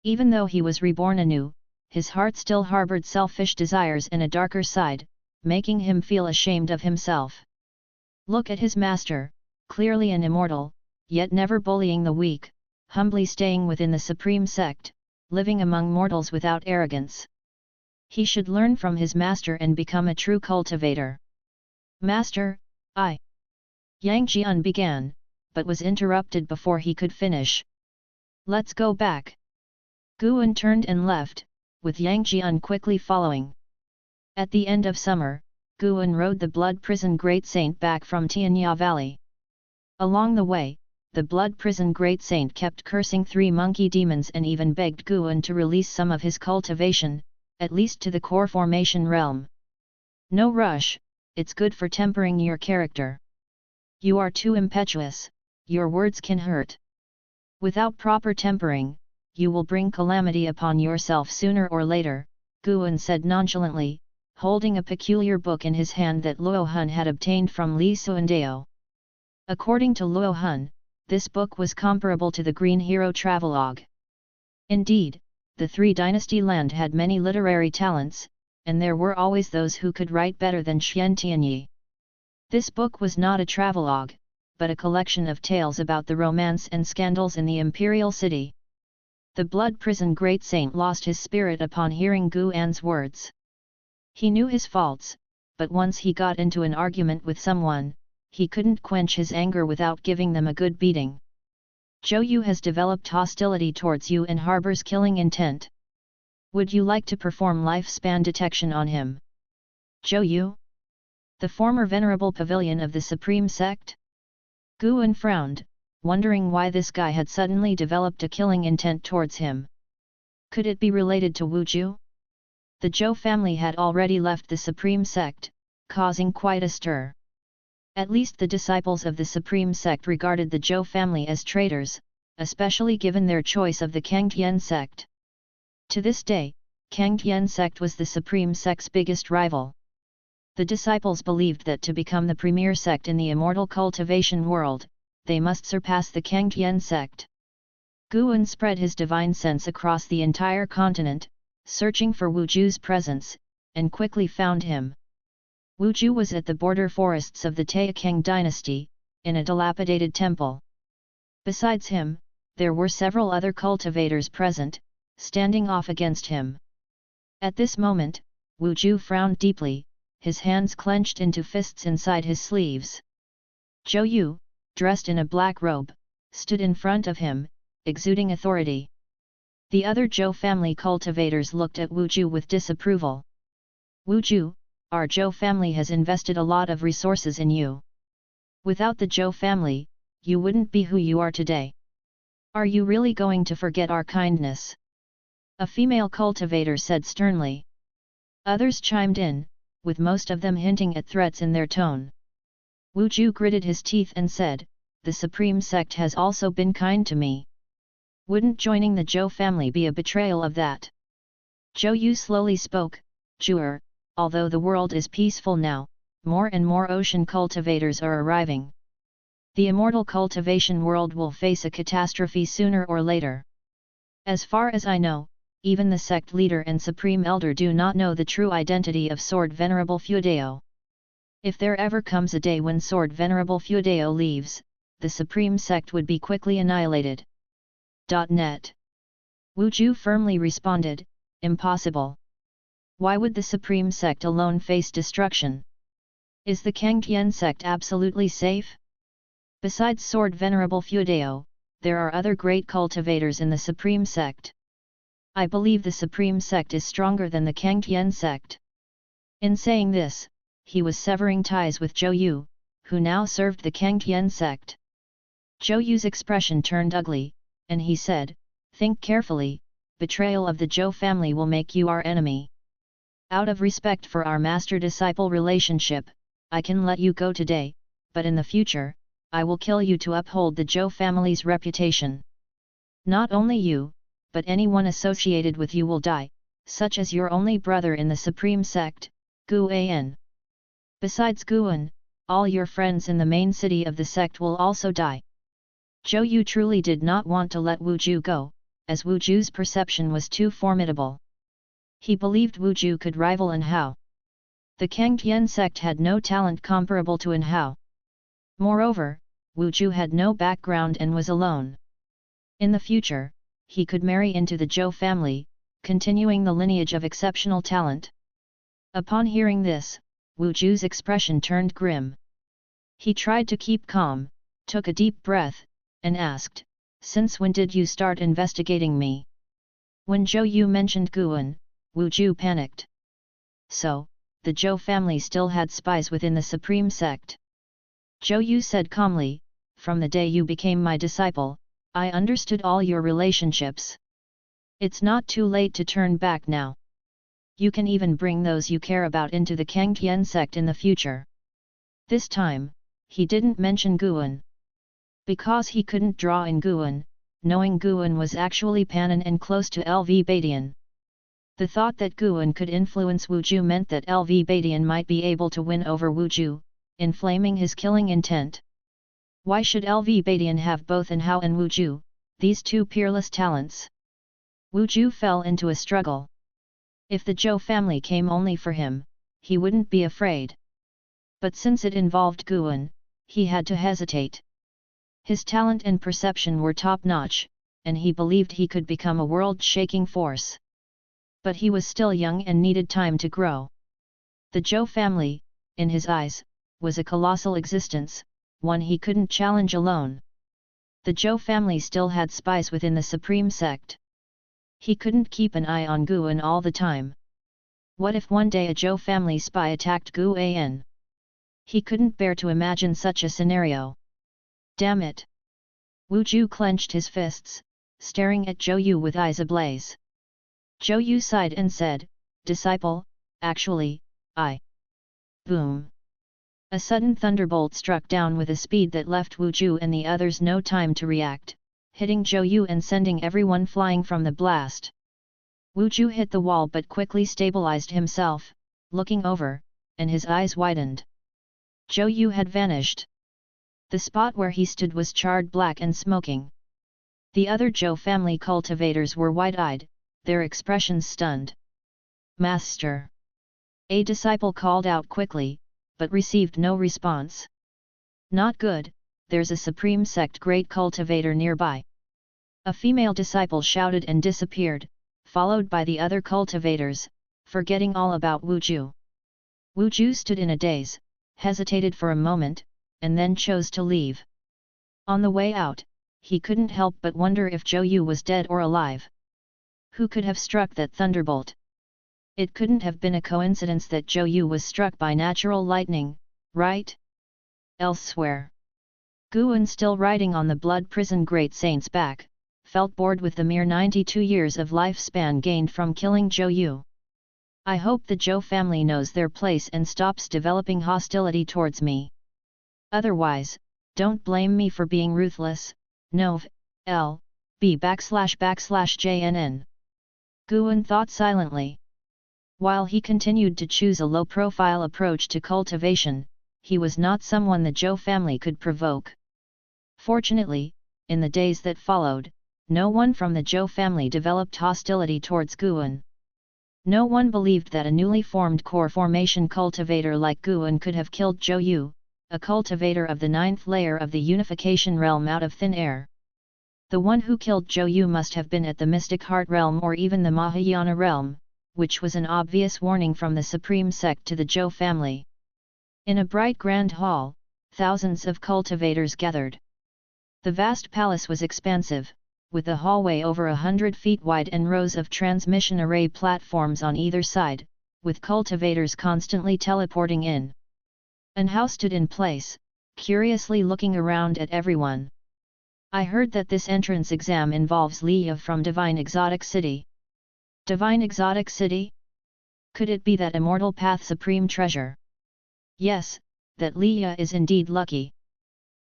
Even though he was reborn anew, his heart still harbored selfish desires and a darker side, making him feel ashamed of himself. Look at his master, clearly an immortal, yet never bullying the weak, humbly staying within the supreme sect, living among mortals without arrogance. He should learn from his master and become a true cultivator. Master, I. Yang Jian began, but was interrupted before he could finish. Let's go back. Guan turned and left, with Yang Jian quickly following. At the end of summer, Guan rode the Blood Prison Great Saint back from Tianya Valley. Along the way, the Blood Prison Great Saint kept cursing 3 monkey demons and even begged Guan to release some of his cultivation, at least to the core formation realm. No rush, it's good for tempering your character. You are too impetuous, your words can hurt. Without proper tempering, you will bring calamity upon yourself sooner or later, Guan said nonchalantly, holding a peculiar book in his hand that Luo Hun had obtained from Li Suandao. According to Luo Hun, this book was comparable to the Green Hero Travelogue. Indeed, the 3 dynasty land had many literary talents, and there were always those who could write better than Xian Tianyi. This book was not a travelogue, but a collection of tales about the romance and scandals in the imperial city. The Blood Prison Great Saint lost his spirit upon hearing Guan's words. He knew his faults, but once he got into an argument with someone, he couldn't quench his anger without giving them a good beating. Zhou Yu has developed hostility towards you and harbors killing intent. Would you like to perform lifespan detection on him? Zhou Yu? The former venerable pavilion of the Supreme Sect? Guan frowned, wondering why this guy had suddenly developed a killing intent towards him. Could it be related to Wu Ju? The Zhou family had already left the Supreme Sect, causing quite a stir. At least the disciples of the Supreme Sect regarded the Zhou family as traitors, especially given their choice of the Kangtian Sect. To this day, Kangtian Sect was the Supreme Sect's biggest rival. The disciples believed that to become the premier sect in the immortal cultivation world, they must surpass the Kangtian Sect. Guan spread his divine sense across the entire continent, searching for Wu Ju's presence, and quickly found him. Wu Ju was at the border forests of the Taixuan dynasty, in a dilapidated temple. Besides him, there were several other cultivators present, standing off against him. At this moment, Wu Ju frowned deeply, his hands clenched into fists inside his sleeves. Zhou Yu, dressed in a black robe, stood in front of him, exuding authority. The other Zhou family cultivators looked at Wu Ju with disapproval. Wu Ju, our Zhou family has invested a lot of resources in you. Without the Zhou family, you wouldn't be who you are today. Are you really going to forget our kindness? A female cultivator said sternly. Others chimed in, with most of them hinting at threats in their tone. Wu Ju gritted his teeth and said, "The Supreme Sect has also been kind to me. Wouldn't joining the Zhou family be a betrayal of that?" Zhou Yu slowly spoke, "Sure. Although the world is peaceful now, more and more ocean cultivators are arriving. The immortal cultivation world will face a catastrophe sooner or later. As far as I know, even the sect leader and supreme elder do not know the true identity of Sword Venerable Feudao. If there ever comes a day when Sword Venerable Feudao leaves, the supreme sect would be quickly annihilated." Net. Wu Ju firmly responded, "Impossible. Why would the Supreme Sect alone face destruction? Is the Kangtian Sect absolutely safe? Besides Sword Venerable Feudao, there are other great cultivators in the Supreme Sect. I believe the Supreme Sect is stronger than the Kangtian Sect." In saying this, he was severing ties with Zhou Yu, who now served the Kangtian Sect. Zhou Yu's expression turned ugly, and he said, "Think carefully, betrayal of the Zhou family will make you our enemy. Out of respect for our master-disciple relationship, I can let you go today, but in the future, I will kill you to uphold the Zhou family's reputation. Not only you, but anyone associated with you will die, such as your only brother in the Supreme Sect, Guan. Besides Guan, all your friends in the main city of the sect will also die. Zhou Yu truly did not want to let Wu Ju go, as Wu Ju's perception was too formidable. He believed Wu Ju could rival An Hao. The Taixuan Sect had no talent comparable to An Hao. Moreover, Wu Ju had no background and was alone. In the future, he could marry into the Zhou family, continuing the lineage of exceptional talent. Upon hearing this, Wu Ju's expression turned grim. He tried to keep calm, took a deep breath, and asked, "Since when did you start investigating me?" When Zhou Yu mentioned Guan, Wu Ju panicked. So, the Zhou family still had spies within the Supreme Sect. Zhou Yu said calmly, "From the day you became my disciple, I understood all your relationships. It's not too late to turn back now. You can even bring those you care about into the Taixuan Sect in the future." This time, he didn't mention Guan. Because he couldn't draw in Guan, knowing Guan was actually Panan and close to LV Badian. The thought that Guan could influence Wu Ju meant that LV Badian might be able to win over Wu Ju, inflaming his killing intent. Why should LV Badian have both An Hao and Wu Ju, these two peerless talents? Wu Ju fell into a struggle. If the Zhou family came only for him, he wouldn't be afraid. But since it involved Guan, he had to hesitate. His talent and perception were top-notch, and he believed he could become a world-shaking force. But he was still young and needed time to grow. The Zhou family, in his eyes, was a colossal existence, one he couldn't challenge alone. The Zhou family still had spies within the Supreme Sect. He couldn't keep an eye on Guan all the time. What if one day a Zhou family spy attacked Guan? He couldn't bear to imagine such a scenario. Damn it! Wu Ju clenched his fists, staring at Zhou Yu with eyes ablaze. Zhou Yu sighed and said, "Disciple, actually, I..." Boom! A sudden thunderbolt struck down with a speed that left Wu Ju and the others no time to react, hitting Zhou Yu and sending everyone flying from the blast. Wu Ju hit the wall but quickly stabilized himself, looking over, and his eyes widened. Zhou Yu had vanished. The spot where he stood was charred black and smoking. The other Zhou family cultivators were wide-eyed, their expressions stunned. "Master!" A disciple called out quickly, but received no response. "Not good, there's a Supreme Sect great cultivator nearby." A female disciple shouted and disappeared, followed by the other cultivators, forgetting all about Wu Ju. Wu Ju stood in a daze, hesitated for a moment, and then chose to leave. On the way out, he couldn't help but wonder if Zhou Yu was dead or alive. Who could have struck that thunderbolt? It couldn't have been a coincidence that Zhou Yu was struck by natural lightning, right? Elsewhere, Guan, still riding on the blood prison great saint's back, felt bored with the mere 92 years of lifespan gained from killing Zhou Yu. "I hope the Zhou family knows their place and stops developing hostility towards me. Otherwise, don't blame me for being ruthless." Nov. L. B/JNN. Guan thought silently. While he continued to choose a low-profile approach to cultivation, he was not someone the Zhou family could provoke. Fortunately, in the days that followed, no one from the Zhou family developed hostility towards Guan. No one believed that a newly formed core formation cultivator like Guan could have killed Zhou Yu, a cultivator of the 9th layer of the unification realm out of thin air. The one who killed Zhou Yu must have been at the Mystic Heart realm or even the Mahayana realm, which was an obvious warning from the Supreme Sect to the Zhou family. In a bright grand hall, thousands of cultivators gathered. The vast palace was expansive, with a hallway over 100 feet wide and rows of transmission array platforms on either side, with cultivators constantly teleporting in. An Hao stood in place, curiously looking around at everyone. "I heard that this entrance exam involves Leah from Divine Exotic City." Divine Exotic City? Could it be that immortal path supreme treasure? Yes, that Leah is indeed lucky.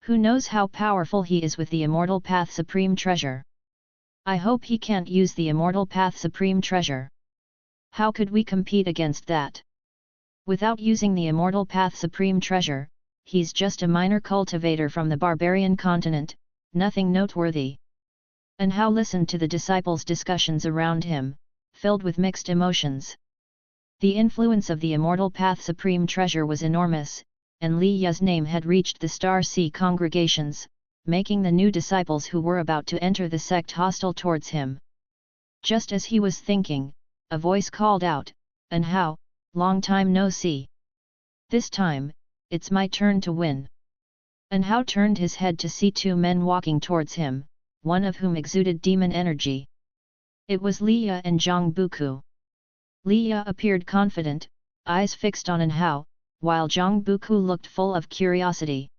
Who knows how powerful he is with the Immortal Path Supreme Treasure? I hope he can't use the Immortal Path Supreme Treasure. How could we compete against that? Without using the Immortal Path Supreme Treasure, he's just a minor cultivator from the barbarian continent, nothing noteworthy. And Hao listened to the disciples' discussions around him, filled with mixed emotions. The influence of the Immortal Path Supreme Treasure was enormous, and Li Ye's name had reached the Star Sea congregations, making the new disciples who were about to enter the sect hostile towards him. Just as he was thinking, a voice called out, "And Hao, long time no see. This time, it's my turn to win." And Hao turned his head to see two men walking towards him, one of whom exuded demon energy. It was Li Ye and Zhang Buku. Li Ye appeared confident, eyes fixed on An Hao, while Zhang Buku looked full of curiosity.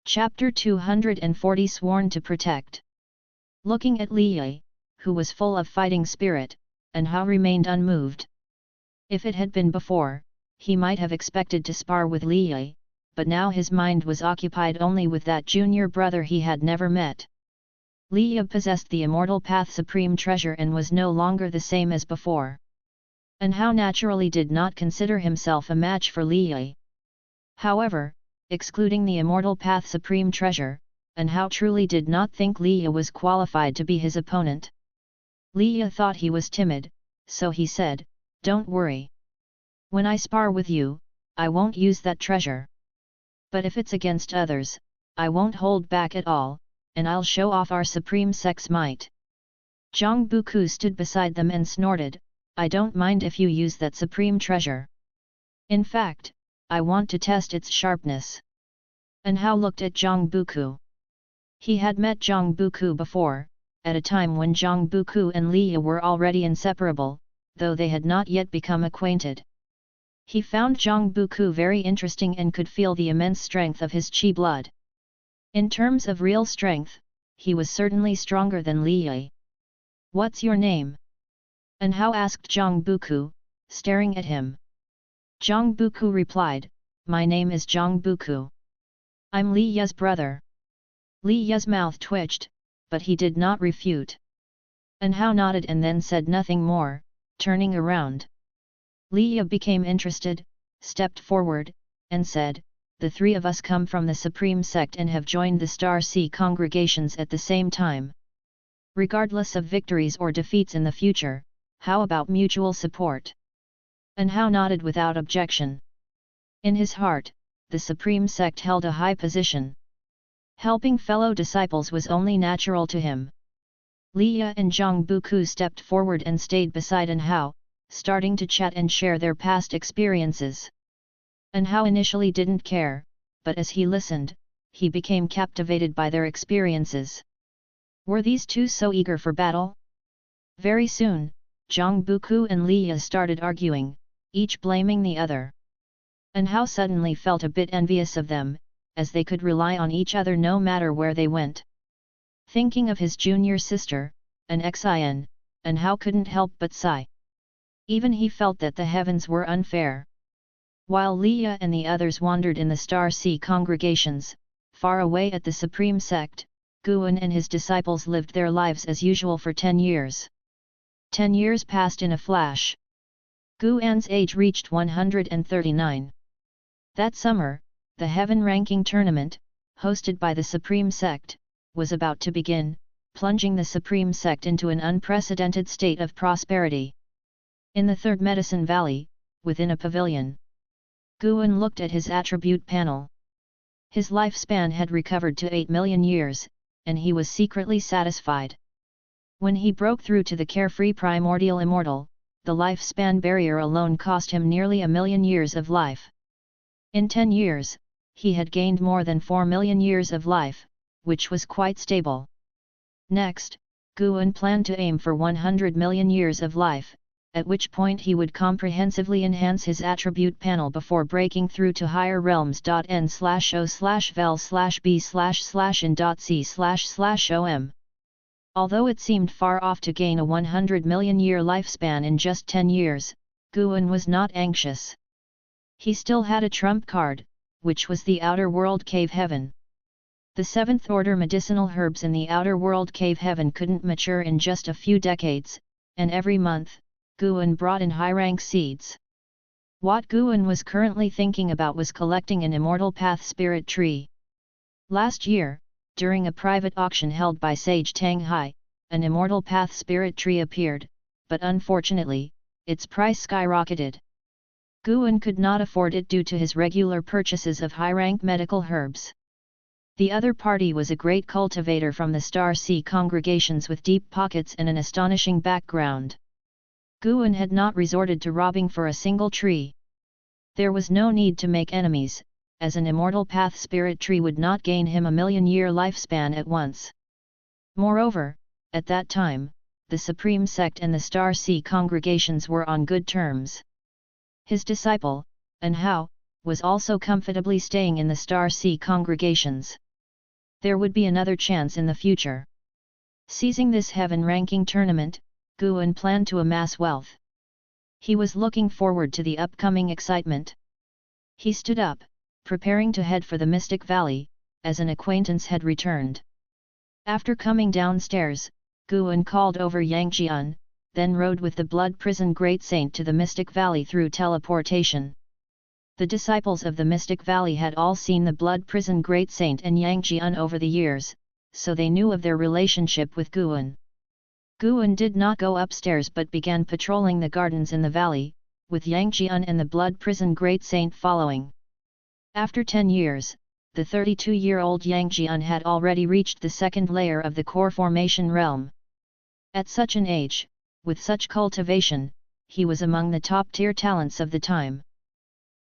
Chapter 240 Sworn to Protect. Looking at Li Ye, who was full of fighting spirit, An Hao remained unmoved. If it had been before, he might have expected to spar with Li Ye, but now his mind was occupied only with that junior brother he had never met. Li Ye possessed the Immortal Path Supreme Treasure and was no longer the same as before. An Hao naturally did not consider himself a match for Li Ye. However, excluding the Immortal Path Supreme Treasure, An Hao truly did not think Li Ye was qualified to be his opponent. Li Ye thought he was timid, so he said, "Don't worry. When I spar with you, I won't use that treasure. But if it's against others, I won't hold back at all, and I'll show off our Supreme Sect's might." Zhang Buku stood beside them and snorted, "I don't mind if you use that Supreme Treasure. In fact, I want to test its sharpness." An Hao looked at Zhang Buku. He had met Zhang Buku before, at a time when Zhang Buku and Li Ye were already inseparable, though they had not yet become acquainted. He found Zhang Buku very interesting and could feel the immense strength of his qi blood. In terms of real strength, he was certainly stronger than Li Ye. "What's your name?" An Hao asked Zhang Buku, staring at him. Zhang Buku replied, "My name is Zhang Buku. I'm Li Ye's brother." Li Ye's mouth twitched, but he did not refute. An Hao nodded and then said nothing more, turning around. Li Ye became interested, stepped forward, and said, "The three of us come from the Supreme Sect and have joined the Star Sea congregations at the same time. Regardless of victories or defeats in the future, how about mutual support?" And Hao nodded without objection. In his heart, the Supreme Sect held a high position. Helping fellow disciples was only natural to him. Li Ye and Zhang Buku stepped forward and stayed beside An Hao, starting to chat and share their past experiences. An Hao initially didn't care, but as he listened, he became captivated by their experiences. Were these two so eager for battle? Very soon, Zhang Buku and Li Ye started arguing, each blaming the other. An Hao suddenly felt a bit envious of them, as they could rely on each other no matter where they went. Thinking of his junior sister, An Xin, An Hao couldn't help but sigh. Even he felt that the heavens were unfair. While Li Ye and the others wandered in the Star Sea congregations, far away at the Supreme Sect, Guan and his disciples lived their lives as usual for 10 years. 10 years passed in a flash. Guan's age reached 139. That summer, the Heaven Ranking Tournament, hosted by the Supreme Sect, was about to begin, plunging the Supreme Sect into an unprecedented state of prosperity. In the Third Medicine Valley, within a pavilion, Guan looked at his attribute panel. His lifespan had recovered to 8 million years, and he was secretly satisfied. When he broke through to the carefree primordial immortal, the lifespan barrier alone cost him nearly 1 million years of life. In 10 years, he had gained more than 4 million years of life, which was quite stable. Next, Guan planned to aim for 100 million years of life, at which point he would comprehensively enhance his attribute panel before breaking through to higher realms. N/O/vel/b/in.c//om. Although it seemed far off to gain a 100 million year lifespan in just 10 years, Guan was not anxious. He still had a trump card, which was the outer world cave heaven. The seventh-order medicinal herbs in the outer world cave heaven couldn't mature in just a few decades, and every month, Guan brought in high-rank seeds. What Guan was currently thinking about was collecting an immortal path spirit tree. Last year, during a private auction held by Sage Tang Hai, an immortal path spirit tree appeared, but unfortunately, its price skyrocketed. Guan could not afford it due to his regular purchases of high-rank medical herbs. The other party was a great cultivator from the Star Sea congregations with deep pockets and an astonishing background. Guan had not resorted to robbing for a single tree. There was no need to make enemies, as an immortal path spirit tree would not gain him a million-year lifespan at once. Moreover, at that time, the Supreme Sect and the Star Sea congregations were on good terms. His disciple, An Hao, was also comfortably staying in the Star Sea congregations. There would be another chance in the future. Seizing this heaven-ranking tournament, Guan planned to amass wealth. He was looking forward to the upcoming excitement. He stood up, preparing to head for the Mystic Valley, as an acquaintance had returned. After coming downstairs, Guan called over Yang Jian, then rode with the Blood Prison Great Saint to the Mystic Valley through teleportation. The disciples of the Mystic Valley had all seen the Blood Prison Great Saint and Yang Jian over the years, so they knew of their relationship with Guan. Guan did not go upstairs but began patrolling the gardens in the valley, with Yang Jian and the Blood Prison Great Saint following. After 10 years, the 32-year-old Yang Jian had already reached the second layer of the core formation realm. At such an age, with such cultivation, he was among the top-tier talents of the time.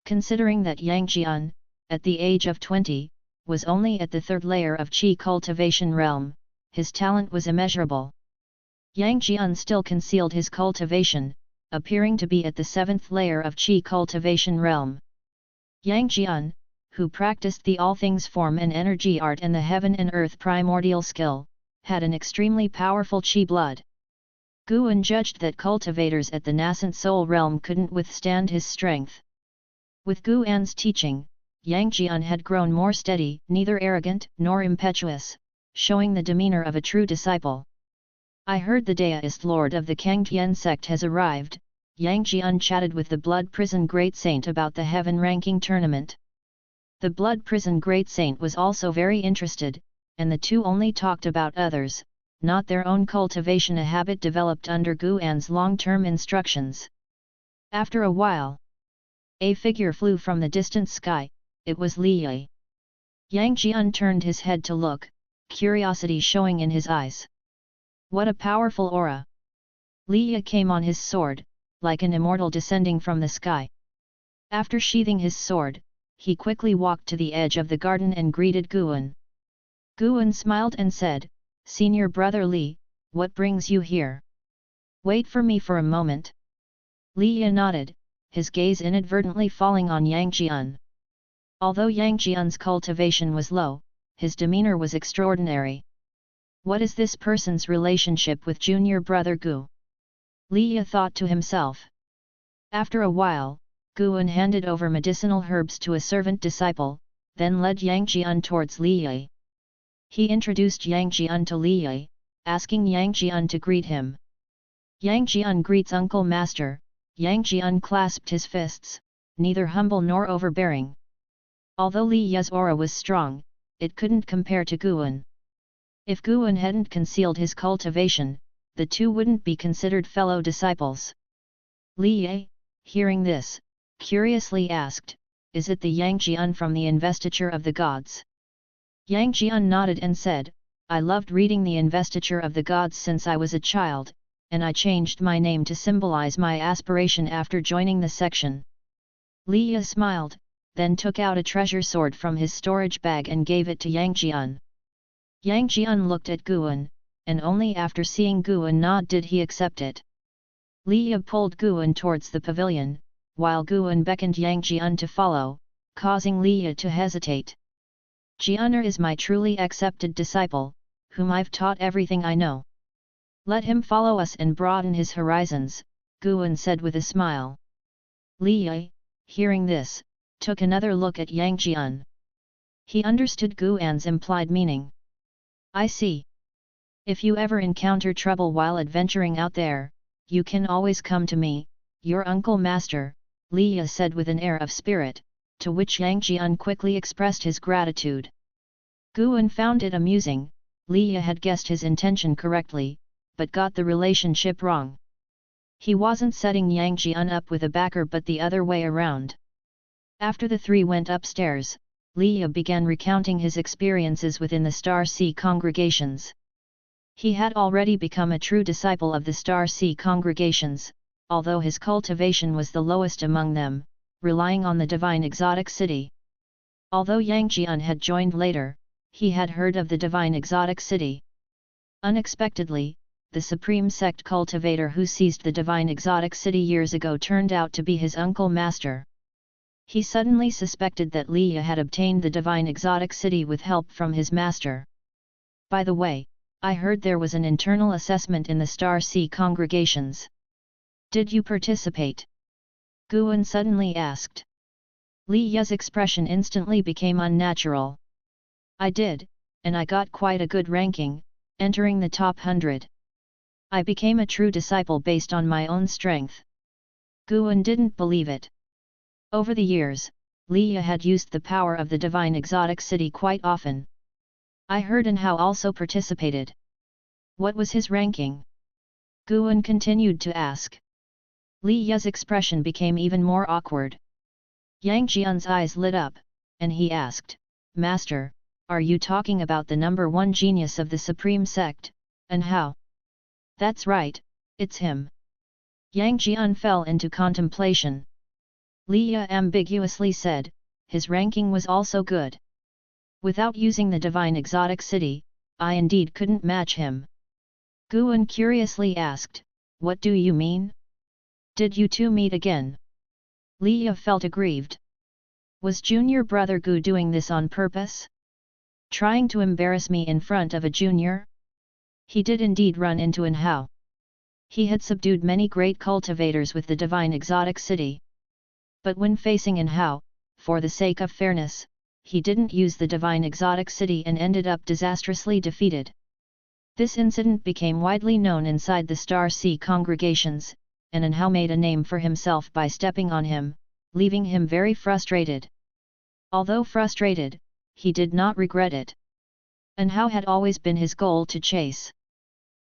Considering that Yang Jian, at the age of 20, was only at the third layer of Qi cultivation realm, his talent was immeasurable. Yang Jian still concealed his cultivation, appearing to be at the seventh layer of Qi cultivation realm. Yang Jian, who practiced the all things form and energy art and the heaven and earth primordial skill, had an extremely powerful Qi blood. Guan judged that cultivators at the nascent soul realm couldn't withstand his strength. With Guan's teaching, Yang Jian had grown more steady, neither arrogant nor impetuous, showing the demeanor of a true disciple. I heard the Taixuan Lord of the Taixuan Sect has arrived. Yang Jian chatted with the Blood Prison Great Saint about the heaven-ranking tournament. The Blood Prison Great Saint was also very interested, and the two only talked about others, not their own cultivation, a habit developed under Guan's long-term instructions. After a while, a figure flew from the distant sky. It was Li Yi. Yang Jian turned his head to look, curiosity showing in his eyes. What a powerful aura! Li Yi came on his sword, like an immortal descending from the sky. After sheathing his sword, he quickly walked to the edge of the garden and greeted Guan. Guan smiled and said, "Senior brother Li, what brings you here? Wait for me for a moment." Li Yi nodded, his gaze inadvertently falling on Yang Jian. Although Yang Jian's cultivation was low, his demeanor was extraordinary. What is this person's relationship with junior brother Gu? Li Yi thought to himself. After a while, Guan handed over medicinal herbs to a servant disciple, then led Yang Jian towards Li Yi. He introduced Yang Jian to Li Yi, asking Yang Jian to greet him. Yang Jian greets Uncle Master. Yang Jian clasped his fists, neither humble nor overbearing. Although Li Yi's aura was strong, it couldn't compare to Guan. If Guan hadn't concealed his cultivation, the two wouldn't be considered fellow disciples. Li Yi, hearing this, curiously asked, "Is it the Yang Jian from the Investiture of the Gods?" Yang Jian nodded and said, "I loved reading the Investiture of the Gods since I was a child, and I changed my name to symbolize my aspiration after joining the section." Li Yi smiled, then took out a treasure sword from his storage bag and gave it to Yang Jian. Yang Jian looked at Guan, and only after seeing Guan nod did he accept it. Li Yi pulled Guan towards the pavilion, while Guan beckoned Yang Jian to follow, causing Li Yi to hesitate. "Jianer is my truly accepted disciple, whom I've taught everything I know. Let him follow us and broaden his horizons," Guan said with a smile. Li Yi, hearing this, took another look at Yang Jian. He understood Guan's implied meaning. I see. If you ever encounter trouble while adventuring out there, you can always come to me, your uncle master, Liya said with an air of spirit, to which Yang Jian quickly expressed his gratitude. Guan found it amusing. Liya had guessed his intention correctly, but got the relationship wrong. He wasn't setting Yang Jian up with a backer but the other way around. After the three went upstairs, Liya began recounting his experiences within the Star Sea congregations. He had already become a true disciple of the Star Sea congregations, although his cultivation was the lowest among them, relying on the divine exotic city. Although Yang Jian had joined later, he had heard of the divine exotic city. Unexpectedly, the supreme sect cultivator who seized the divine exotic city years ago turned out to be his uncle master. He suddenly suspected that Liya had obtained the divine exotic city with help from his master. By the way, I heard there was an internal assessment in the Star Sea congregations. Did you participate? Guan suddenly asked. Liya's expression instantly became unnatural. I did, and I got quite a good ranking, entering the top 100. I became a true disciple based on my own strength. Guan didn't believe it. Over the years, Liya had used the power of the divine exotic city quite often. I heard and how also participated. What was his ranking? Guan continued to ask. Liya's expression became even more awkward. Yang Jian's eyes lit up, and he asked, Master, are you talking about the number one genius of the Supreme Sect, and how? That's right, it's him. Yang Jian fell into contemplation. Liya ambiguously said, his ranking was also good. Without using the divine exotic city, I indeed couldn't match him. Guan curiously asked, what do you mean? Did you two meet again? Liya felt aggrieved. Was junior brother Gu doing this on purpose? Trying to embarrass me in front of a junior? He did indeed run into an how. He had subdued many great cultivators with the divine exotic city. But when facing in how, for the sake of fairness, he didn't use the divine exotic city and ended up disastrously defeated. This incident became widely known inside the Star Sea congregations, and An Hao made a name for himself by stepping on him, leaving him very frustrated. Although frustrated, he did not regret it. An Hao had always been his goal to chase.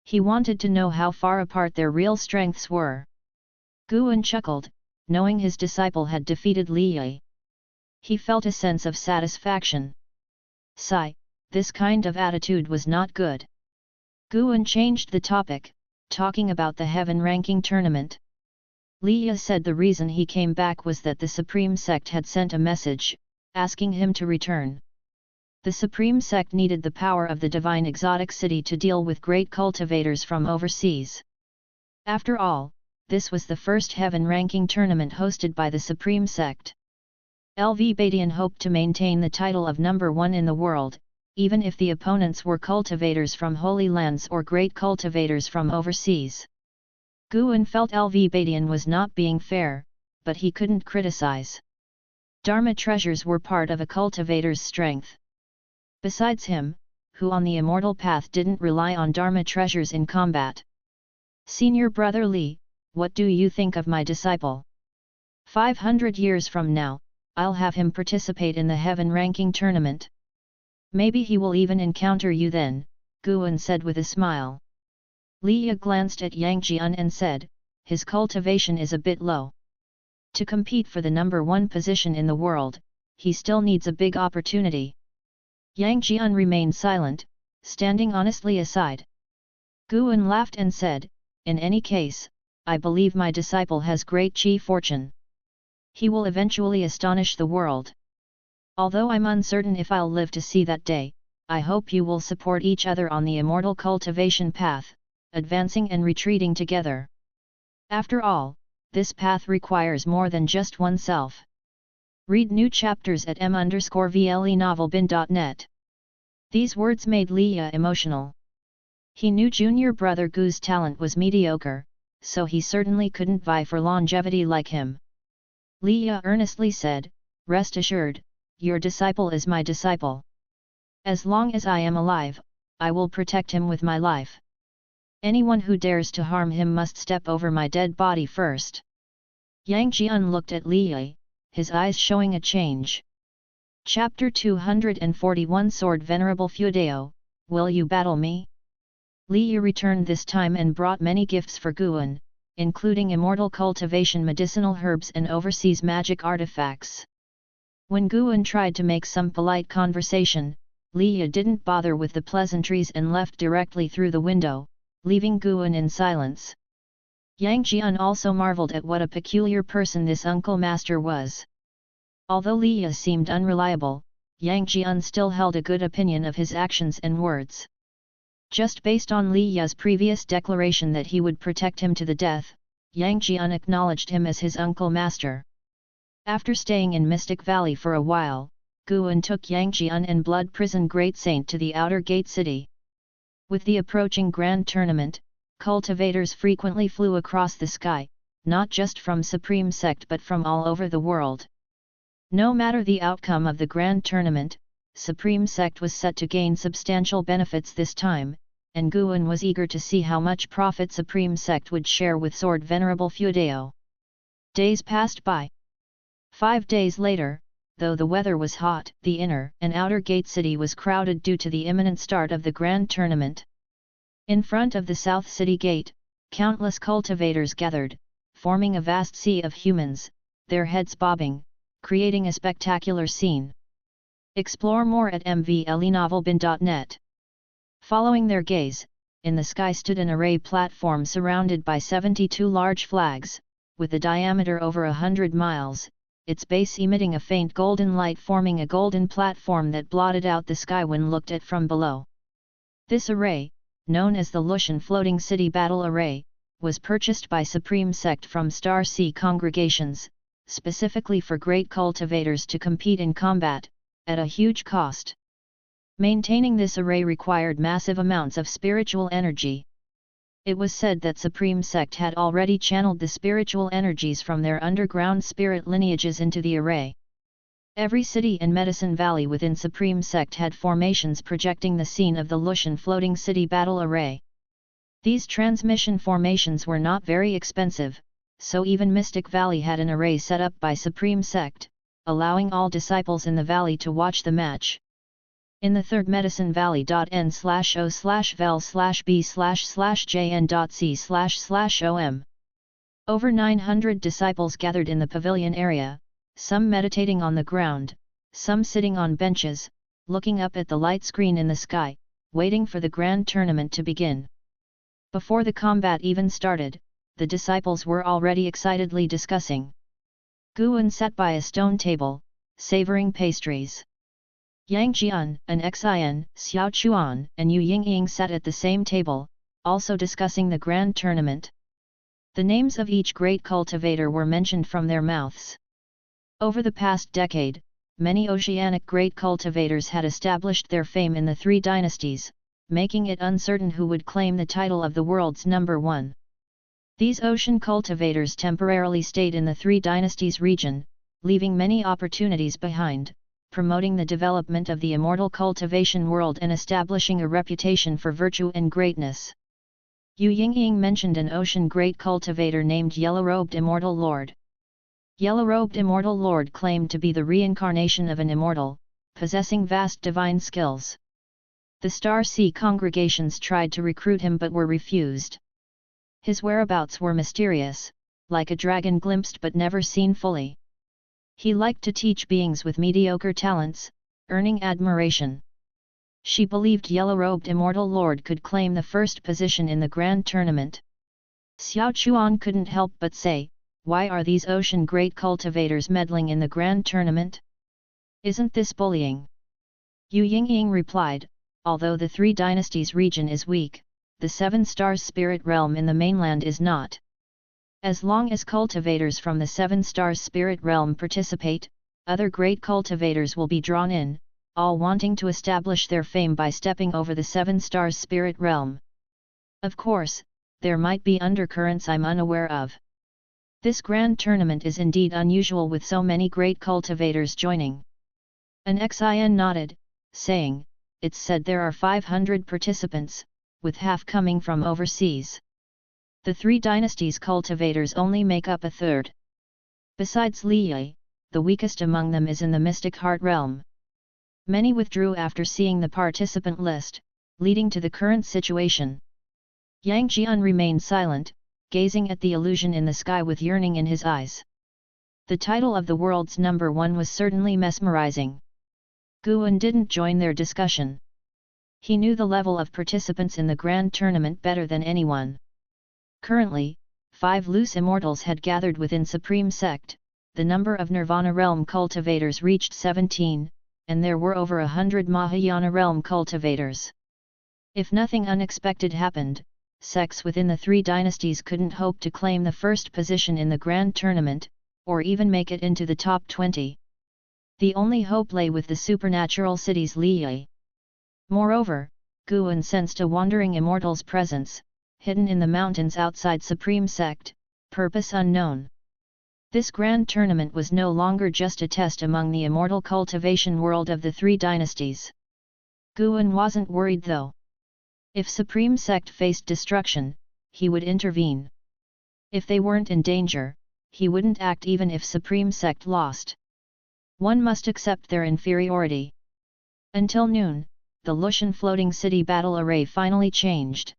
He wanted to know how far apart their real strengths were. Guan chuckled, knowing his disciple had defeated Liya. He felt a sense of satisfaction. Sigh, this kind of attitude was not good. Guan changed the topic, talking about the heaven ranking tournament. Liya said the reason he came back was that the Supreme Sect had sent a message, asking him to return. The Supreme Sect needed the power of the divine exotic city to deal with great cultivators from overseas. After all, this was the first heaven ranking tournament hosted by the Supreme Sect. LV Badian hoped to maintain the title of number one in the world, even if the opponents were cultivators from Holy Lands or great cultivators from overseas. Guan felt LV Badian was not being fair, but he couldn't criticize. Dharma treasures were part of a cultivator's strength. Besides him, who on the immortal path didn't rely on Dharma treasures in combat? Senior brother Li, what do you think of my disciple? 500 years from now, I'll have him participate in the heaven ranking tournament. Maybe he will even encounter you then, Guan said with a smile. Liya glanced at Yang Jian and said, his cultivation is a bit low. To compete for the number one position in the world, he still needs a big opportunity. Yang Jian remained silent, standing honestly aside. Guan laughed and said, in any case, I believe my disciple has great chi fortune. He will eventually astonish the world. Although I'm uncertain if I'll live to see that day, I hope you will support each other on the immortal cultivation path, advancing and retreating together. After all, this path requires more than just oneself. Read new chapters at m_vlenovelbin.net. These words made Liya emotional. He knew junior brother Gu's talent was mediocre, so he certainly couldn't vie for longevity like him. Liya earnestly said, rest assured, your disciple is my disciple. As long as I am alive, I will protect him with my life. Anyone who dares to harm him must step over my dead body first." Yang Jian looked at Li Yi, his eyes showing a change. Chapter 241 Sword Venerable Feudao, will you battle me? Li Yi returned this time and brought many gifts for Guan, including immortal cultivation medicinal herbs and overseas magic artifacts. When Guan tried to make some polite conversation, Li Yi didn't bother with the pleasantries and left directly through the window, leaving Guan in silence. Yang Jian also marveled at what a peculiar person this uncle master was. Although Li Yi seemed unreliable, Yang Jian still held a good opinion of his actions and words. Just based on Li Yi's previous declaration that he would protect him to the death, Yang Jian acknowledged him as his uncle master. After staying in Mystic Valley for a while, Guan took Yang Jian and Blood Prison Great Saint to the outer gate city. With the approaching grand tournament, cultivators frequently flew across the sky, not just from Supreme Sect but from all over the world. No matter the outcome of the grand tournament, Supreme Sect was set to gain substantial benefits this time, and Guan was eager to see how much profit Supreme Sect would share with Sword Venerable Feudao. Days passed by. 5 days later, though the weather was hot, the inner and outer gate city was crowded due to the imminent start of the grand tournament. In front of the South City Gate, countless cultivators gathered, forming a vast sea of humans, their heads bobbing, creating a spectacular scene. Explore more at mvlenovelbin.net. Following their gaze, in the sky stood an array platform surrounded by 72 large flags, with a diameter over 100 miles, its base emitting a faint golden light forming a golden platform that blotted out the sky when looked at from below. This array, known as the Lushan Floating City Battle Array, was purchased by Supreme Sect from Star Sea congregations, specifically for great cultivators to compete in combat, at a huge cost. Maintaining this array required massive amounts of spiritual energy. It was said that Supreme Sect had already channeled the spiritual energies from their underground spirit lineages into the array. Every city and medicine valley within Supreme Sect had formations projecting the scene of the Lushan Floating City Battle Array. These transmission formations were not very expensive, so even Mystic Valley had an array set up by Supreme Sect, allowing all disciples in the valley to watch the match. In the third Medicine Valley.n/o/vel/b/jn.c//om. Over 900 disciples gathered in the pavilion area, some meditating on the ground, some sitting on benches, looking up at the light screen in the sky, waiting for the grand tournament to begin. Before the combat even started, the disciples were already excitedly discussing. Guan sat by a stone table, savoring pastries. Yang Jian, an Xin, Xiao Chuan, and Yu Yingying sat at the same table, also discussing the grand tournament. The names of each great cultivator were mentioned from their mouths. Over the past decade, many oceanic great cultivators had established their fame in the 3 dynasties, making it uncertain who would claim the title of the world's number 1. These ocean cultivators temporarily stayed in the 3 dynasties region, leaving many opportunities behind, promoting the development of the immortal cultivation world and establishing a reputation for virtue and greatness. Yu Yingying mentioned an ocean great cultivator named Yellow-Robed Immortal Lord. Yellow-Robed Immortal Lord claimed to be the reincarnation of an immortal, possessing vast divine skills. The Star Sea congregations tried to recruit him but were refused. His whereabouts were mysterious, like a dragon glimpsed but never seen fully. He liked to teach beings with mediocre talents, earning admiration. She believed Yellow-Robed Immortal Lord could claim the first position in the grand tournament. Xiao Chuan couldn't help but say, "Why are these ocean great cultivators meddling in the grand tournament? Isn't this bullying?" Yu Yingying replied, "Although the 3 dynasties region is weak, the 7 stars spirit realm in the mainland is not. As long as cultivators from the 7 stars spirit realm participate, other great cultivators will be drawn in, all wanting to establish their fame by stepping over the 7 stars spirit realm. Of course, there might be undercurrents I'm unaware of. This grand tournament is indeed unusual with so many great cultivators joining. An Xin nodded, saying, "It's said there are 500 participants, with half coming from overseas. The three dynasties' cultivators only make up a third. Besides Liye, the weakest among them is in the mystic heart realm." Many withdrew after seeing the participant list, leading to the current situation. Yang Jian remained silent, gazing at the illusion in the sky with yearning in his eyes. The title of the world's number one was certainly mesmerizing. Guan didn't join their discussion. He knew the level of participants in the grand tournament better than anyone. Currently, 5 loose immortals had gathered within Supreme Sect, the number of Nirvana realm cultivators reached 17, and there were over 100 Mahayana realm cultivators. If nothing unexpected happened, sects within the three dynasties couldn't hope to claim the first position in the grand tournament, or even make it into the top 20. The only hope lay with the supernatural cities Liye. Moreover, Guan sensed a wandering immortal's presence, hidden in the mountains outside Supreme Sect, purpose unknown. This grand tournament was no longer just a test among the immortal cultivation world of the three dynasties. Guan wasn't worried though. If Supreme Sect faced destruction, he would intervene. If they weren't in danger, he wouldn't act even if Supreme Sect lost. One must accept their inferiority. Until noon, the Lushan floating city battle array finally changed.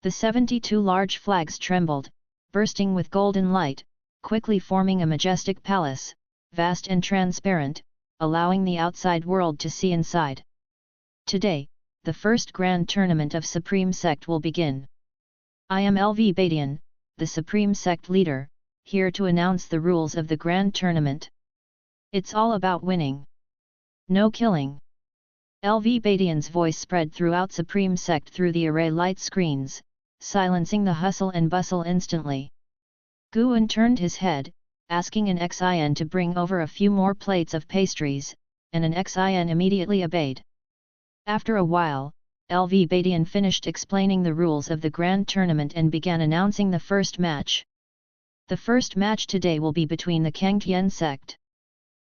The 72 large flags trembled, bursting with golden light, quickly forming a majestic palace, vast and transparent, allowing the outside world to see inside. Today, the first grand tournament of Supreme Sect will begin. I am LV Badian, the Supreme Sect leader, here to announce the rules of the grand tournament. It's all about winning. No killing. LV Badian's voice spread throughout Supreme Sect through the array light screens, silencing the hustle and bustle instantly. Guan turned his head, asking an Xin to bring over a few more plates of pastries, and an Xin immediately obeyed. After a while, LV Badian finished explaining the rules of the grand tournament and began announcing the first match. The first match today will be between the Taixuan Sect.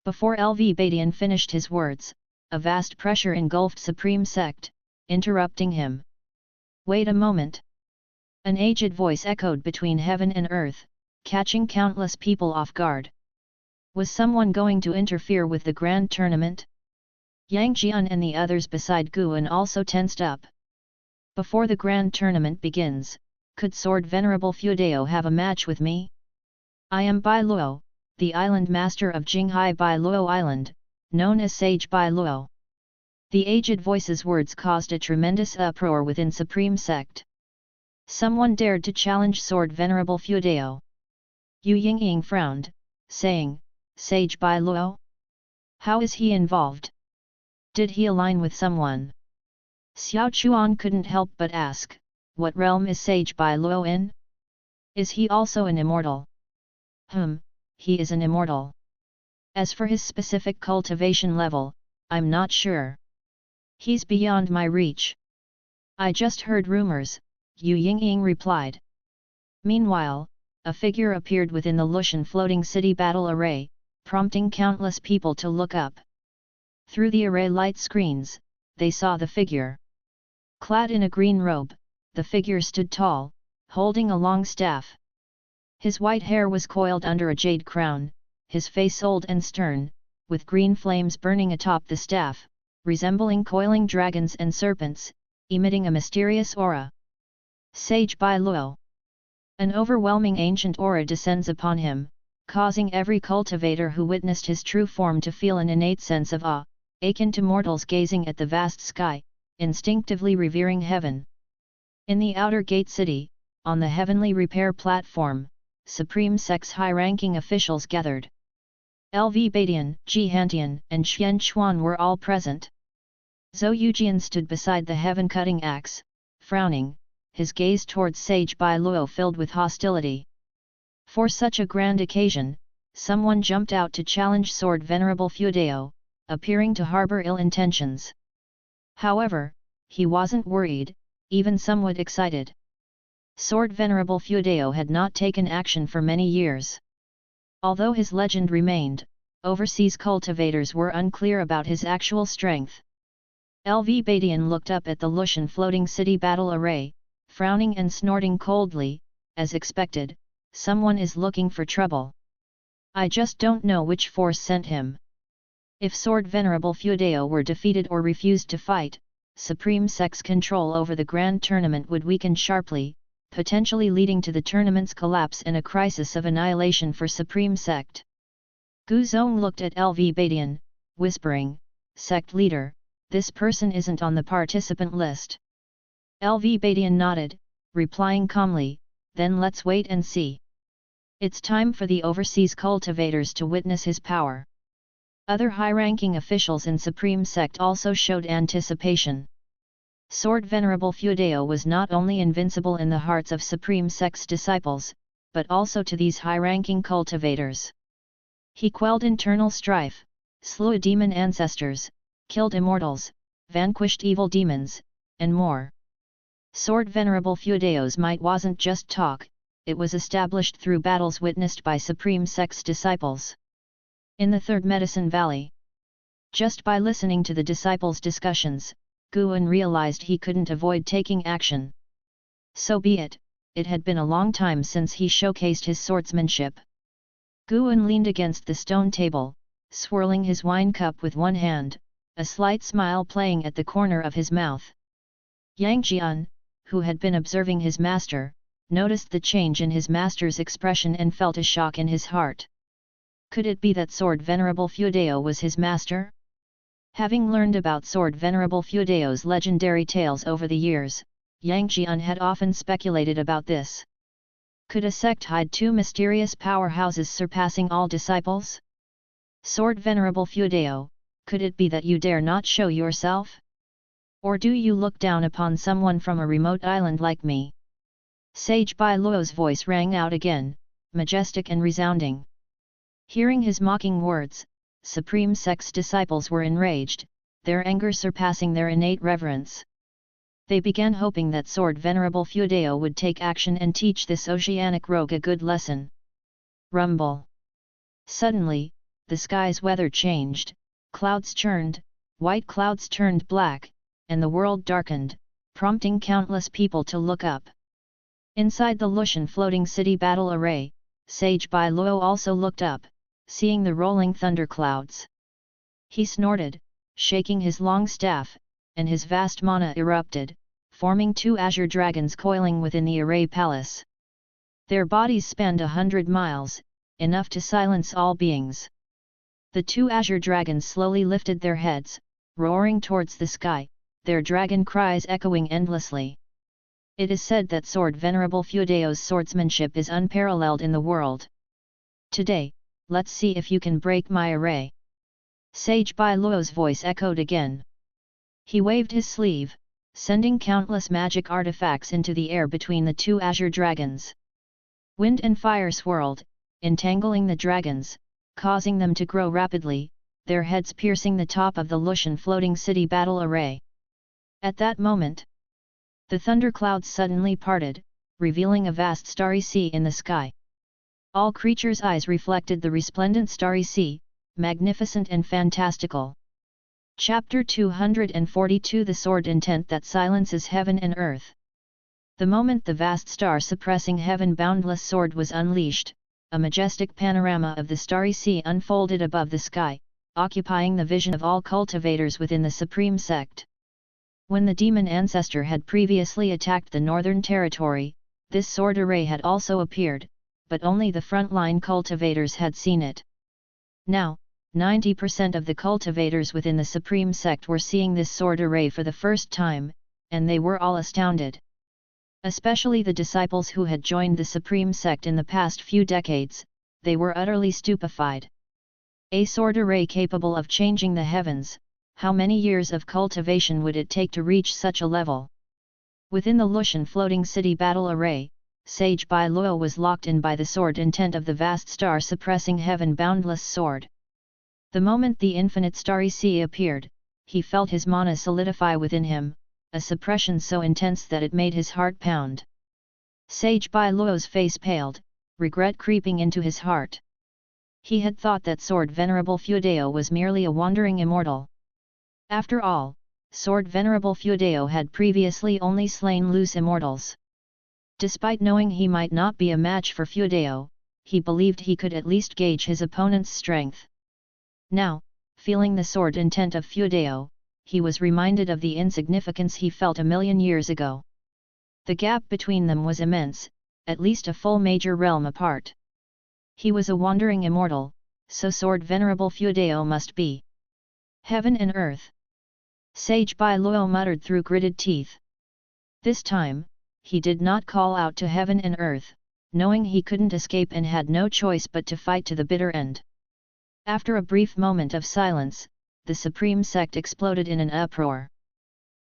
Before LV Badian finished his words, a vast pressure engulfed Supreme Sect, interrupting him. "Wait a moment." An aged voice echoed between heaven and earth, catching countless people off guard. Was someone going to interfere with the grand tournament? Yang Jian and the others beside Guan also tensed up. Before the grand tournament begins, could Sword Venerable Feudao have a match with me? I am Bai Luo, the island master of Jinghai Bai Luo Island, known as Sage Bai Luo. The aged voice's words caused a tremendous uproar within Supreme Sect. Someone dared to challenge Sword Venerable Feudao. Yu Yingying frowned, saying, "Sage Bai Luo? How is he involved? Did he align with someone?" Xiao Chuan couldn't help but ask, "What realm is Sage Bai Luo in? Is he also an immortal?" He is an immortal. As for his specific cultivation level, I'm not sure. He's beyond my reach. I just heard rumors, Yu Yingying replied. Meanwhile, a figure appeared within the Lushan floating city battle array, prompting countless people to look up. Through the array light screens, they saw the figure. Clad in a green robe, the figure stood tall, holding a long staff. His white hair was coiled under a jade crown, his face old and stern, with green flames burning atop the staff, resembling coiling dragons and serpents, emitting a mysterious aura. Sage Bai Luo. An overwhelming ancient aura descends upon him, causing every cultivator who witnessed his true form to feel an innate sense of awe, akin to mortals gazing at the vast sky, instinctively revering heaven. In the outer gate city, on the heavenly repair platform, Supreme Sect's high-ranking officials gathered. LV Badian, Ji Hantian, and Xian Chuan were all present. Zhou Yujian stood beside the heaven-cutting axe, frowning, his gaze towards Sage Bai Luo filled with hostility. For such a grand occasion, someone jumped out to challenge Sword Venerable Feudao, appearing to harbor ill intentions. However, he wasn't worried, even somewhat excited. Sword Venerable Feudao had not taken action for many years. Although his legend remained, overseas cultivators were unclear about his actual strength. LV Badian looked up at the Lushan floating city battle array, frowning and snorting coldly. As expected, someone is looking for trouble. I just don't know which force sent him. If Sword Venerable Feudeo were defeated or refused to fight, Supreme Sect's control over the Grand Tournament would weaken sharply, potentially leading to the tournament's collapse and a crisis of annihilation for Supreme Sect. Gu Zong looked at LV Badian, whispering, "Sect leader, this person isn't on the participant list." LV Badian nodded, replying calmly, "Then let's wait and see. It's time for the overseas cultivators to witness his power." Other high-ranking officials in Supreme Sect also showed anticipation. Sword Venerable Feudeo was not only invincible in the hearts of Supreme Sect's disciples, but also to these high-ranking cultivators. He quelled internal strife, slew demon ancestors, killed immortals, vanquished evil demons, and more. Sword Venerable Feudeo's might wasn't just talk, it was established through battles witnessed by Supreme Sect's disciples. In the Third Medicine Valley, just by listening to the disciples' discussions, Guan realized he couldn't avoid taking action. So be it, it had been a long time since he showcased his swordsmanship. Guan leaned against the stone table, swirling his wine cup with one hand, a slight smile playing at the corner of his mouth. Yang Jian, who had been observing his master, noticed the change in his master's expression and felt a shock in his heart. Could it be that Sword Venerable Feudeo was his master? Having learned about Sword Venerable Feudeo's legendary tales over the years, Yang Jian had often speculated about this. Could a sect hide two mysterious powerhouses surpassing all disciples? Sword Venerable Feudeo, could it be that you dare not show yourself? Or do you look down upon someone from a remote island like me? Sage Bai Luo's voice rang out again, majestic and resounding. Hearing his mocking words, Supreme Sect's disciples were enraged, their anger surpassing their innate reverence. They began hoping that Sword Venerable Feudeo would take action and teach this oceanic rogue a good lesson. Rumble. Suddenly, the sky's weather changed, clouds churned, white clouds turned black, and the world darkened, prompting countless people to look up. Inside the Lushan floating city battle array, Sage Bai Luo also looked up, seeing the rolling thunderclouds. He snorted, shaking his long staff, and his vast mana erupted, forming two azure dragons coiling within the array palace. Their bodies spanned 100 miles, enough to silence all beings. The two azure dragons slowly lifted their heads, roaring towards the sky, their dragon cries echoing endlessly. It is said that Sword Venerable Feudeo's swordsmanship is unparalleled in the world. Today, let's see if you can break my array. Sage Bai Luo's voice echoed again. He waved his sleeve, sending countless magic artifacts into the air between the two azure dragons. Wind and fire swirled, entangling the dragons, causing them to grow rapidly, their heads piercing the top of the Lushan floating city battle array. At that moment, the thunderclouds suddenly parted, revealing a vast starry sea in the sky. All creatures' eyes reflected the resplendent starry sea, magnificent and fantastical. Chapter 242 The Sword Intent that Silences Heaven and Earth. The moment the vast star-suppressing heaven-boundless sword was unleashed, a majestic panorama of the starry sea unfolded above the sky, occupying the vision of all cultivators within the Supreme Sect. When the demon ancestor had previously attacked the northern territory, this sword array had also appeared, but only the frontline cultivators had seen it. Now, 90% of the cultivators within the Supreme Sect were seeing this sword array for the first time, and they were all astounded. Especially the disciples who had joined the Supreme Sect in the past few decades, they were utterly stupefied. A sword array capable of changing the heavens, how many years of cultivation would it take to reach such a level? Within the Lushan floating city battle array, Sage Bai Luo was locked in by the sword intent of the vast star-suppressing heaven-boundless sword. The moment the infinite starry sea appeared, he felt his mana solidify within him, a suppression so intense that it made his heart pound. Sage Bai Luo's face paled, regret creeping into his heart. He had thought that sword Venerable Feudeo was merely a wandering immortal. After all, sword Venerable Feudeo had previously only slain loose immortals. Despite knowing he might not be a match for Feudeo, he believed he could at least gauge his opponent's strength. Now, feeling the sword intent of Feudeo, he was reminded of the insignificance he felt a million years ago. The gap between them was immense, at least a full major realm apart. He was a wandering immortal, so sword Venerable Feudeo must be. Heaven and earth. Sage Bai Luo muttered through gritted teeth. This time, he did not call out to heaven and earth, knowing he couldn't escape and had no choice but to fight to the bitter end. After a brief moment of silence, the Supreme Sect exploded in an uproar.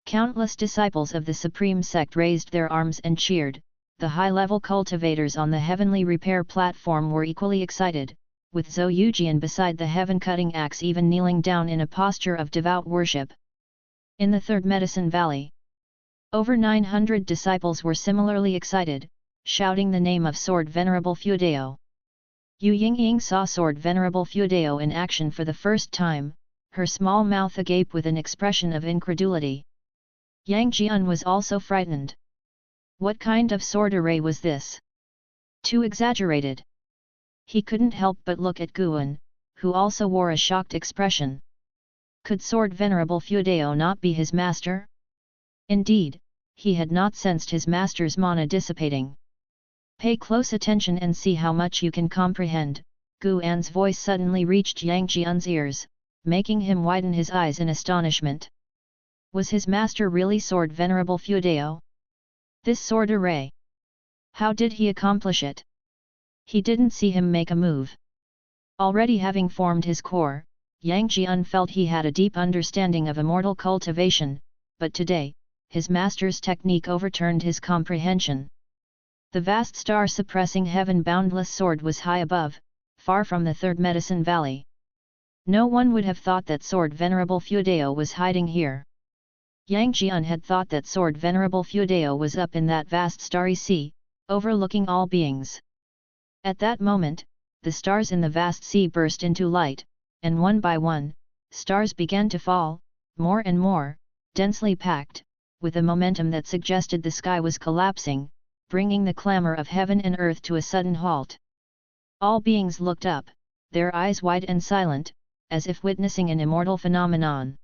Countless disciples of the Supreme Sect raised their arms and cheered. The high-level cultivators on the heavenly repair platform were equally excited, with Zhou Yujian beside the heaven-cutting axe even kneeling down in a posture of devout worship. In the Third Medicine Valley, over 900 disciples were similarly excited, shouting the name of sword Venerable Feudeo. Yu Yingying saw sword Venerable Feudeo in action for the first time, her small mouth agape with an expression of incredulity. Yang Jian was also frightened. What kind of sword array was this? Too exaggerated. He couldn't help but look at Guan, who also wore a shocked expression. Could sword Venerable Feudeo not be his master? Indeed, he had not sensed his master's mana dissipating. Pay close attention and see how much you can comprehend. Guan's voice suddenly reached Yang Jian's ears, making him widen his eyes in astonishment. Was his master really sword Venerable Feudeo? This sword array. How did he accomplish it? He didn't see him make a move. Already having formed his core, Yang Jian felt he had a deep understanding of immortal cultivation, but today, his master's technique overturned his comprehension. The vast star-suppressing heaven-boundless sword was high above, far from the Third Medicine Valley. No one would have thought that sword Venerable Feudeo was hiding here. Yang Jian had thought that sword Venerable Feudeo was up in that vast starry sea, overlooking all beings. At that moment, the stars in the vast sea burst into light, and one by one, stars began to fall, more and more, densely packed, with a momentum that suggested the sky was collapsing, bringing the clamor of heaven and earth to a sudden halt. All beings looked up, their eyes wide and silent, as if witnessing an immortal phenomenon.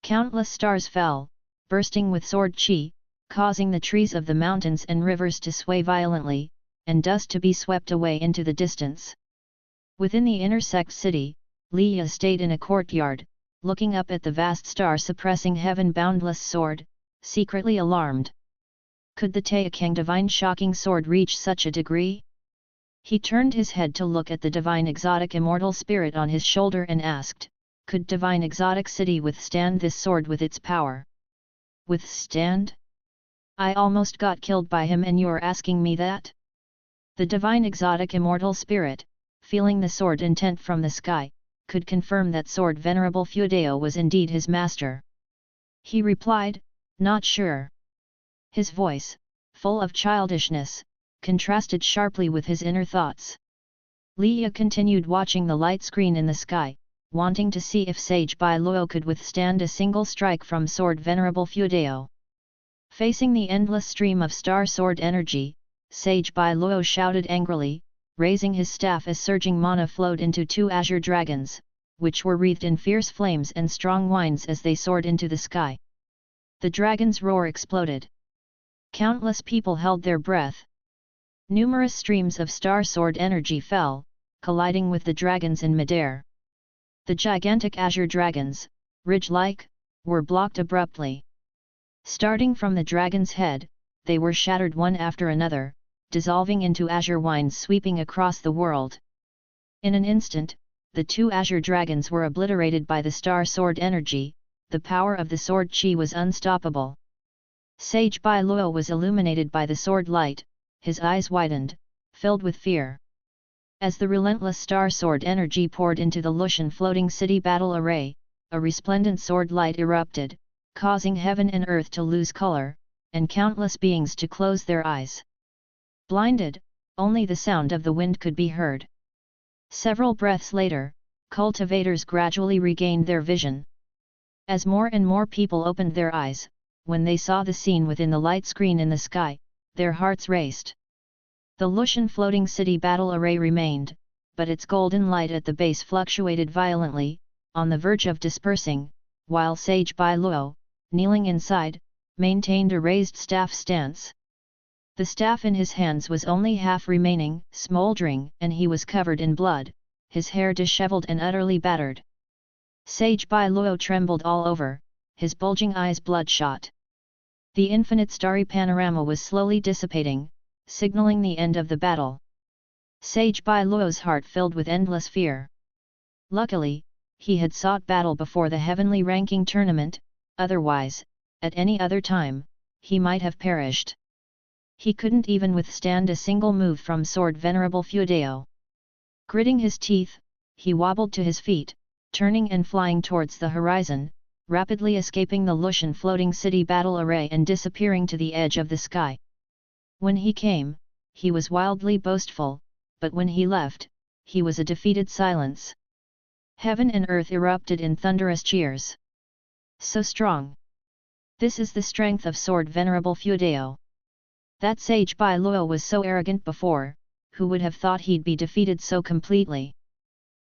Countless stars fell, bursting with sword chi, causing the trees of the mountains and rivers to sway violently, and dust to be swept away into the distance. Within the inner sect city, Liya stayed in a courtyard, looking up at the vast star-suppressing heaven-boundless sword, secretly alarmed. Could the Taixuan divine shocking sword reach such a degree? He turned his head to look at the divine exotic immortal spirit on his shoulder and asked, could divine exotic city withstand this sword with its power? Withstand? I almost got killed by him and you're asking me that? The divine exotic immortal spirit, feeling the sword intent from the sky, could confirm that sword Venerable Feudeo was indeed his master. He replied, not sure. His voice, full of childishness, contrasted sharply with his inner thoughts. Liya continued watching the light screen in the sky, wanting to see if Sage Bai Luo could withstand a single strike from sword Venerable Feudeo. Facing the endless stream of star sword energy, Sage Bai Luo shouted angrily, raising his staff as surging mana flowed into two azure dragons, which were wreathed in fierce flames and strong winds as they soared into the sky. The dragon's roar exploded. Countless people held their breath. Numerous streams of star sword energy fell, colliding with the dragons in midair. The gigantic azure dragons, ridge-like, were blocked abruptly. Starting from the dragon's head, they were shattered one after another, dissolving into azure winds sweeping across the world. In an instant, the two azure dragons were obliterated by the star sword energy. The power of the sword chi was unstoppable. Sage Bai Luo was illuminated by the sword light, his eyes widened, filled with fear. As the relentless star sword energy poured into the Lushan floating city battle array, a resplendent sword light erupted, causing heaven and earth to lose color, and countless beings to close their eyes. Blinded, only the sound of the wind could be heard. Several breaths later, cultivators gradually regained their vision. As more and more people opened their eyes, when they saw the scene within the light screen in the sky, their hearts raced. The Lushan floating city battle array remained, but its golden light at the base fluctuated violently, on the verge of dispersing, while Sage Bai Luo, kneeling inside, maintained a raised staff stance. The staff in his hands was only half remaining, smoldering, and he was covered in blood, his hair disheveled and utterly battered. Sage Bai Luo trembled all over, his bulging eyes bloodshot. The infinite starry panorama was slowly dissipating, signaling the end of the battle. Sage Bai Luo's heart filled with endless fear. Luckily, he had sought battle before the heavenly ranking tournament, otherwise, at any other time, he might have perished. He couldn't even withstand a single move from Sword Venerable Feudeo. Gritting his teeth, he wobbled to his feet, turning and flying towards the horizon, rapidly escaping the Lushan floating city battle array and disappearing to the edge of the sky. When he came, he was wildly boastful, but when he left, he was a defeated silence. Heaven and earth erupted in thunderous cheers. So strong! This is the strength of Sword Venerable Feudeo. That Sage Bai Luo was so arrogant before, who would have thought he'd be defeated so completely?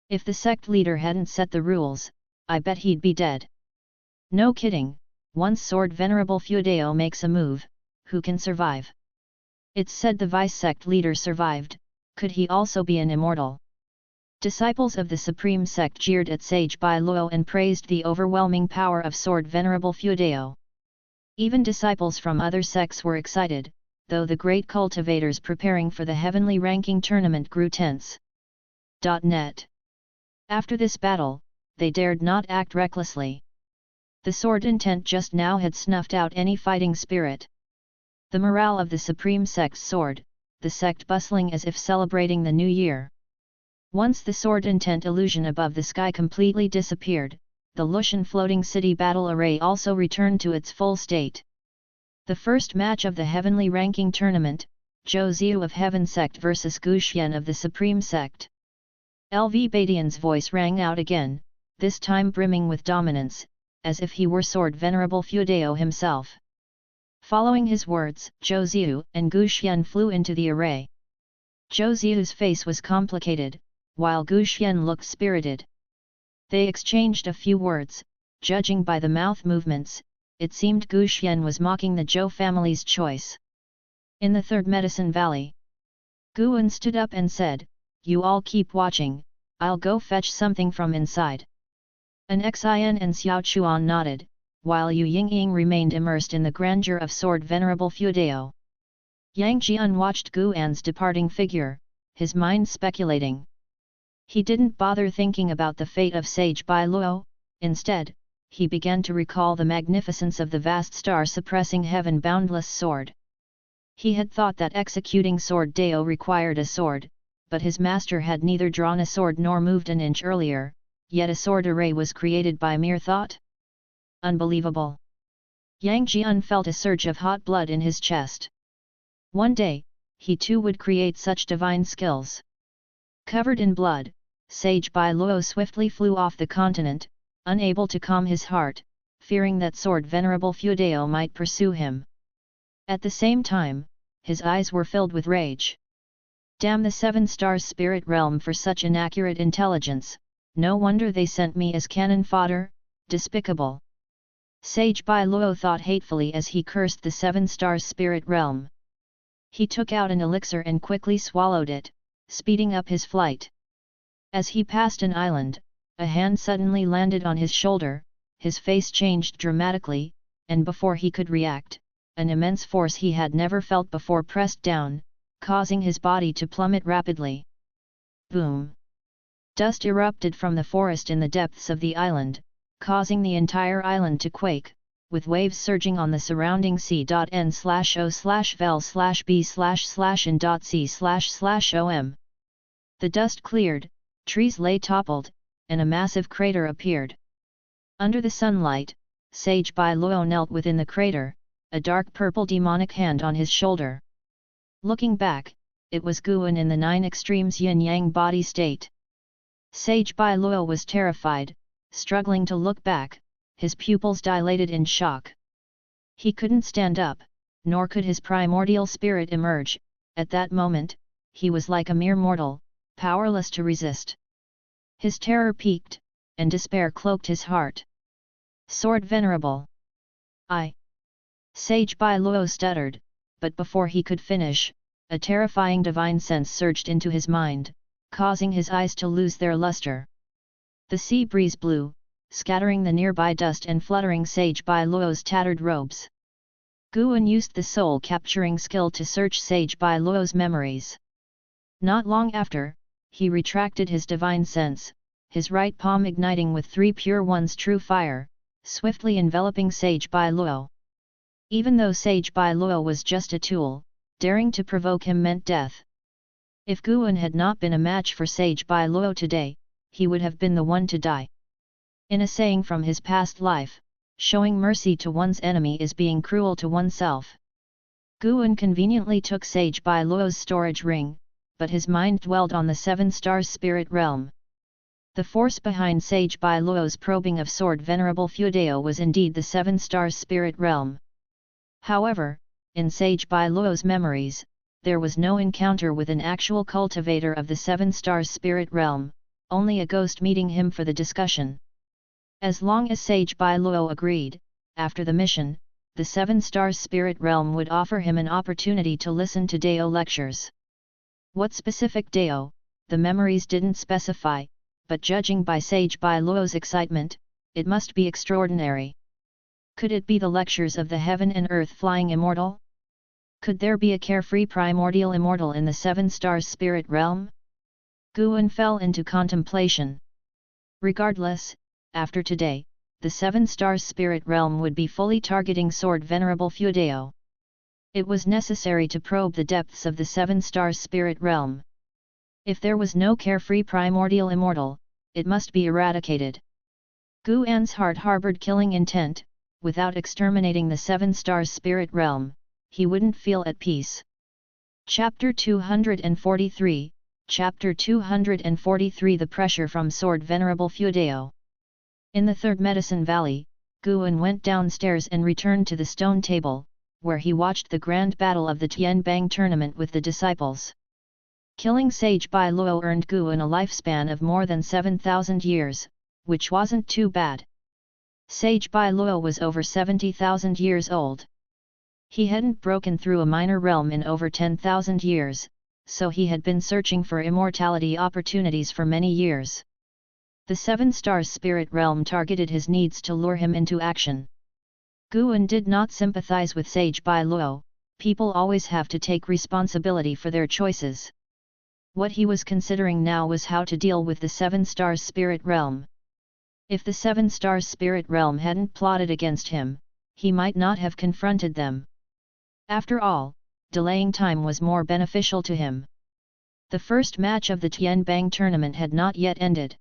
If the sect leader hadn't set the rules, I bet he'd be dead. No kidding, once Sword Venerable Feudeo makes a move, who can survive? It's said the vice sect leader survived, could he also be an immortal? Disciples of the Supreme Sect jeered at Sage Bai Luo and praised the overwhelming power of Sword Venerable Feudeo. Even disciples from other sects were excited, though the great cultivators preparing for the heavenly ranking tournament grew tense. Net. After this battle, they dared not act recklessly. The sword intent just now had snuffed out any fighting spirit. The morale of the Supreme Sect soared, the sect bustling as if celebrating the new year. Once the sword intent illusion above the sky completely disappeared, the Lushan floating city battle array also returned to its full state. The first match of the heavenly ranking tournament, Zhou Ziyu of Heaven Sect vs Gu Xian of the Supreme Sect. LV Badian's voice rang out again, this time brimming with dominance, as if he were Sword Venerable Feudeo himself. Following his words, Zhou Ziyu and Gu Xian flew into the array. Zhou Ziyu's face was complicated, while Gu Xian looked spirited. They exchanged a few words, judging by the mouth movements. It seemed Gu Xian was mocking the Zhou family's choice. In the Third Medicine Valley, Guan stood up and said, "You all keep watching, I'll go fetch something from inside." An Xin and Xiao Chuan nodded, while Yu Yingying remained immersed in the grandeur of Sword Venerable Feudeo. Yang Jian watched Guan's departing figure, his mind speculating. He didn't bother thinking about the fate of Sage Bai Luo, instead, he began to recall the magnificence of the vast star-suppressing heaven-boundless sword. He had thought that executing Sword Deo required a sword, but his master had neither drawn a sword nor moved an inch earlier, yet a sword array was created by mere thought? Unbelievable! Yang Jian felt a surge of hot blood in his chest. One day, he too would create such divine skills. Covered in blood, Sage Bai Luo swiftly flew off the continent, unable to calm his heart, fearing that Sword Venerable Feudeo might pursue him. At the same time, his eyes were filled with rage. Damn the 7 stars spirit realm for such inaccurate intelligence, no wonder they sent me as cannon fodder, despicable. Sage Bai Luo thought hatefully as he cursed the 7 stars spirit realm. He took out an elixir and quickly swallowed it, speeding up his flight. As he passed an island, a hand suddenly landed on his shoulder, his face changed dramatically, and before he could react, an immense force he had never felt before pressed down, causing his body to plummet rapidly. Boom! Dust erupted from the forest in the depths of the island, causing the entire island to quake, with waves surging on the surrounding c.n/o/vel/b/in.c//om. The dust cleared, trees lay toppled, and a massive crater appeared. Under the sunlight, Sage Bai Luo knelt within the crater, a dark purple demonic hand on his shoulder. Looking back, it was Guan in the 9 extremes yin-yang body state. Sage Bai Luo was terrified, struggling to look back, his pupils dilated in shock. He couldn't stand up, nor could his primordial spirit emerge. At that moment, he was like a mere mortal, powerless to resist. His terror peaked, and despair cloaked his heart. Sword Venerable! Sage Bai Luo stuttered, but before he could finish, a terrifying divine sense surged into his mind, causing his eyes to lose their luster. The sea breeze blew, scattering the nearby dust and fluttering Sage Bai Luo's tattered robes. Guan used the soul-capturing skill to search Sage Bai Luo's memories. Not long after, he retracted his divine sense, his right palm igniting with 3 pure one's true fire, swiftly enveloping Sage Bai Luo. Even though Sage Bai Luo was just a tool, daring to provoke him meant death. If Guan had not been a match for Sage Bai Luo today, he would have been the one to die. In a saying from his past life, showing mercy to one's enemy is being cruel to oneself. Guan conveniently took Sage Bai Luo's storage ring, but his mind dwelled on the 7 stars spirit realm. The force behind Sage Bai Luo's probing of Sword Venerable Fuedao was indeed the 7 stars spirit realm. However, in Sage Bai Luo's memories, there was no encounter with an actual cultivator of the 7 stars spirit realm, only a ghost meeting him for the discussion. As long as Sage Bai Luo agreed, after the mission, the 7 stars spirit realm would offer him an opportunity to listen to Dao lectures. What specific Dao, the memories didn't specify, but judging by Sage Bai Luo's excitement, it must be extraordinary. Could it be the lectures of the heaven and earth flying immortal? Could there be a carefree primordial immortal in the 7 stars spirit realm? Guan fell into contemplation. Regardless, after today, the 7 stars spirit realm would be fully targeting Sword Venerable Fuedao. It was necessary to probe the depths of the 7 stars spirit realm. If there was no carefree primordial immortal, it must be eradicated. Guan's heart harbored killing intent. Without exterminating the 7 stars spirit realm, he wouldn't feel at peace. Chapter 243, Chapter 243 The Pressure from Sword Venerable Fuedao. In the Third Medicine Valley, Guan went downstairs and returned to the stone table, where he watched the grand battle of the Tianbang tournament with the disciples. Killing Sage Bai Luo earned Guan a lifespan of more than 7,000 years, which wasn't too bad. Sage Bai Luo was over 70,000 years old. He hadn't broken through a minor realm in over 10,000 years, so he had been searching for immortality opportunities for many years. The 7 stars spirit realm targeted his needs to lure him into action. Guan did not sympathize with Sage Bai Luo. People always have to take responsibility for their choices. What he was considering now was how to deal with the 7 stars spirit realm. If the 7 stars spirit realm hadn't plotted against him, he might not have confronted them. After all, delaying time was more beneficial to him. The first match of the Tianbang tournament had not yet ended.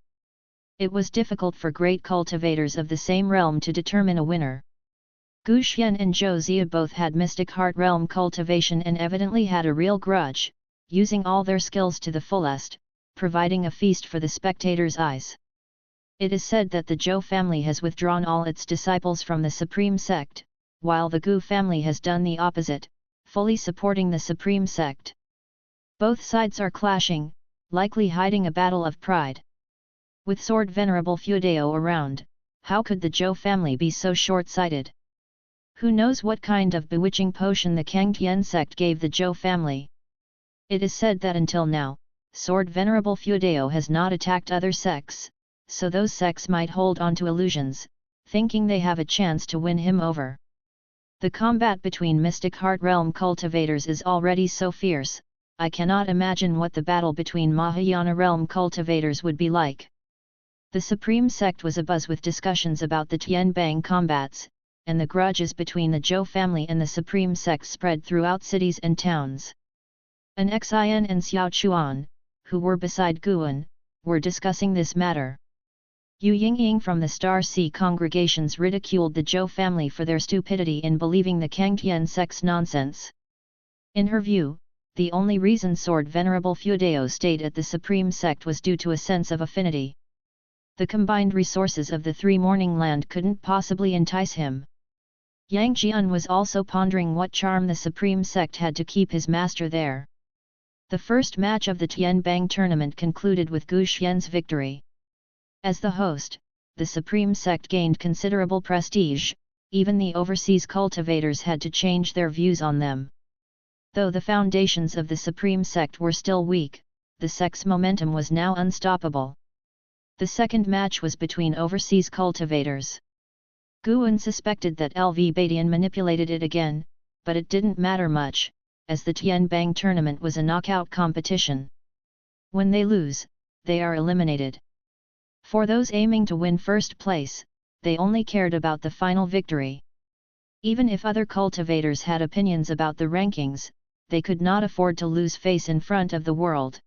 It was difficult for great cultivators of the same realm to determine a winner. Gu Xian and Zhou Zia both had Mystic Heart Realm cultivation and evidently had a real grudge, using all their skills to the fullest, providing a feast for the spectators' eyes. It is said that the Zhou family has withdrawn all its disciples from the Supreme Sect, while the Gu family has done the opposite, fully supporting the Supreme Sect. Both sides are clashing, likely hiding a battle of pride. With Sword Venerable Fuedao around, how could the Zhou family be so short-sighted? Who knows what kind of bewitching potion the Taixuan Sect gave the Zhou family? It is said that until now, Sword Venerable Fuedao has not attacked other sects, so those sects might hold on to illusions, thinking they have a chance to win him over. The combat between Mystic Heart Realm cultivators is already so fierce, I cannot imagine what the battle between Mahayana Realm cultivators would be like. The Supreme Sect was abuzz with discussions about the Tianbang combats, and the grudges between the Zhou family and the Supreme Sect spread throughout cities and towns. An Xin and Xiao Chuan, who were beside Guan, were discussing this matter. Yu Yingying from the Star Sea congregations ridiculed the Zhou family for their stupidity in believing the Taixuan Sect's nonsense. In her view, the only reason Sword Venerable Feudeo stayed at the Supreme Sect was due to a sense of affinity. The combined resources of the Three Morning Land couldn't possibly entice him. Yang Jian was also pondering what charm the Supreme Sect had to keep his master there. The first match of the Tianbang tournament concluded with Gu Xian's victory. As the host, the Supreme Sect gained considerable prestige, even the overseas cultivators had to change their views on them. Though the foundations of the Supreme Sect were still weak, the sect's momentum was now unstoppable. The second match was between overseas cultivators. Guan suspected that LV Badian manipulated it again, but it didn't matter much, as the Tianbang tournament was a knockout competition. When they lose, they are eliminated. For those aiming to win first place, they only cared about the final victory. Even if other cultivators had opinions about the rankings, they could not afford to lose face in front of the world.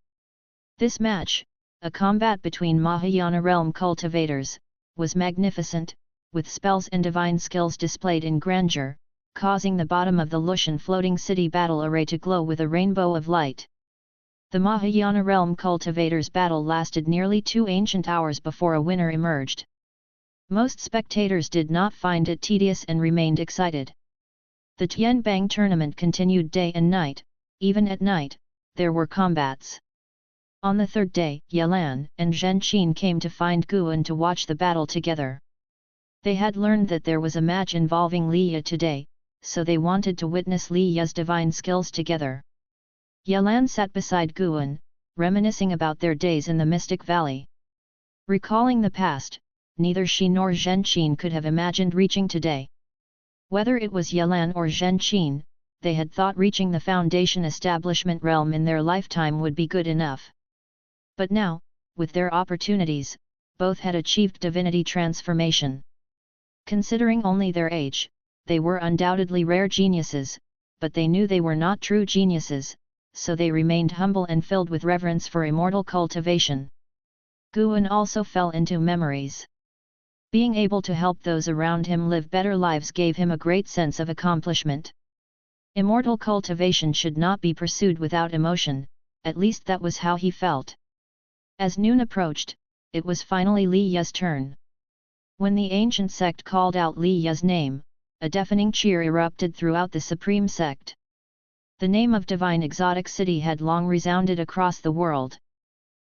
This match, a combat between Mahayana realm cultivators, was magnificent, with spells and divine skills displayed in grandeur, causing the bottom of the Lushan floating city battle array to glow with a rainbow of light. The Mahayana realm cultivators' battle lasted nearly 2 ancient hours before a winner emerged. Most spectators did not find it tedious and remained excited. The Tianbang tournament continued day and night. Even at night, there were combats. On the third day, Yelan and Zhen Qin came to find Guan to watch the battle together. They had learned that there was a match involving Li Ye today, so they wanted to witness Li Ye's divine skills together. Yelan sat beside Guan, reminiscing about their days in the Mystic Valley. Recalling the past, neither she nor Zhen Qin could have imagined reaching today. Whether it was Yelan or Zhen Qin, they had thought reaching the Foundation establishment realm in their lifetime would be good enough. But now, with their opportunities, both had achieved divinity transformation. Considering only their age, they were undoubtedly rare geniuses, but they knew they were not true geniuses, so they remained humble and filled with reverence for immortal cultivation. Guan also fell into memories. Being able to help those around him live better lives gave him a great sense of accomplishment. Immortal cultivation should not be pursued without emotion, at least that was how he felt. As noon approached, it was finally Li Ye's turn. When the ancient sect called out Li Ye's name, a deafening cheer erupted throughout the Supreme Sect. The name of divine exotic city had long resounded across the world.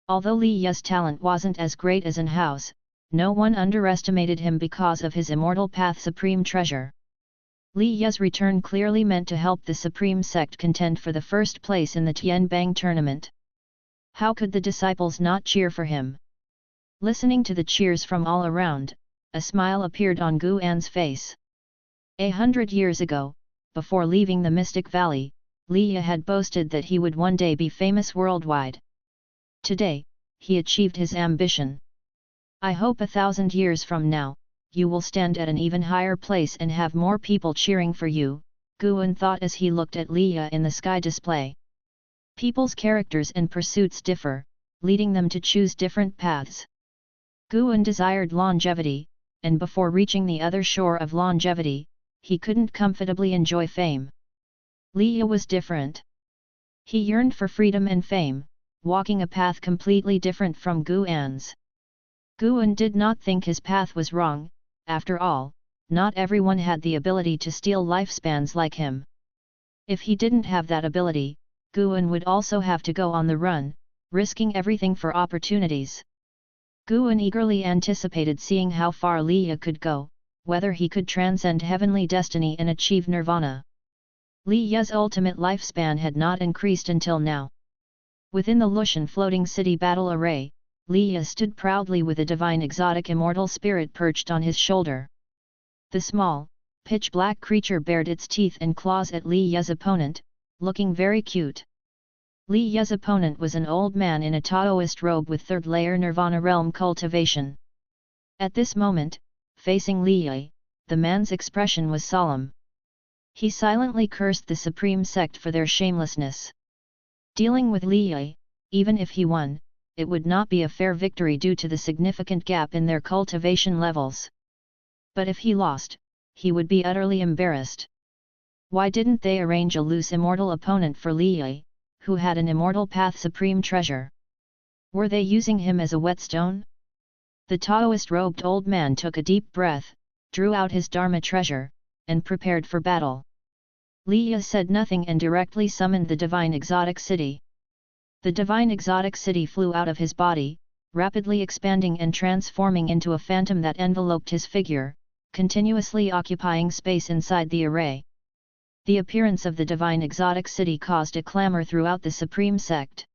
Although Li Ye's talent wasn't as great as an house, no one underestimated him because of his immortal path supreme treasure. Li Ye's return clearly meant to help the Supreme Sect contend for the first place in the Tianbang tournament. How could the disciples not cheer for him? Listening to the cheers from all around, a smile appeared on Guan's face. 100 years ago, before leaving the Mystic Valley, Li Ye had boasted that he would one day be famous worldwide. Today, he achieved his ambition. I hope 1,000 years from now, you will stand at an even higher place and have more people cheering for you, Guan thought as he looked at Li Ye in the sky display. People's characters and pursuits differ, leading them to choose different paths. Guan desired longevity, and before reaching the other shore of longevity, he couldn't comfortably enjoy fame. Li Ye was different. He yearned for freedom and fame, walking a path completely different from Guan's. Guan did not think his path was wrong. After all, not everyone had the ability to steal lifespans like him. If he didn't have that ability, Guan would also have to go on the run, risking everything for opportunities. Guan eagerly anticipated seeing how far Li Ye could go, whether he could transcend heavenly destiny and achieve nirvana. Li Ye's ultimate lifespan had not increased until now. Within the Lushan floating city battle array, Li Ye stood proudly with a divine exotic immortal spirit perched on his shoulder. The small, pitch-black creature bared its teeth and claws at Li Ye's opponent, looking very cute. Li Ye's opponent was an old man in a Taoist robe with third-layer Nirvana realm cultivation. At this moment, facing Li Ye, the man's expression was solemn. He silently cursed the Supreme Sect for their shamelessness. Dealing with Li Ye, even if he won, it would not be a fair victory due to the significant gap in their cultivation levels. But if he lost, he would be utterly embarrassed. Why didn't they arrange a loose immortal opponent for Li Ye, who had an immortal path supreme treasure. Were they using him as a whetstone? The Taoist-robed old man took a deep breath, drew out his Dharma treasure, and prepared for battle. Liya said nothing and directly summoned the divine exotic city. The divine exotic city flew out of his body, rapidly expanding and transforming into a phantom that enveloped his figure, continuously occupying space inside the array. The appearance of the divine exotic city caused a clamor throughout the supreme sect.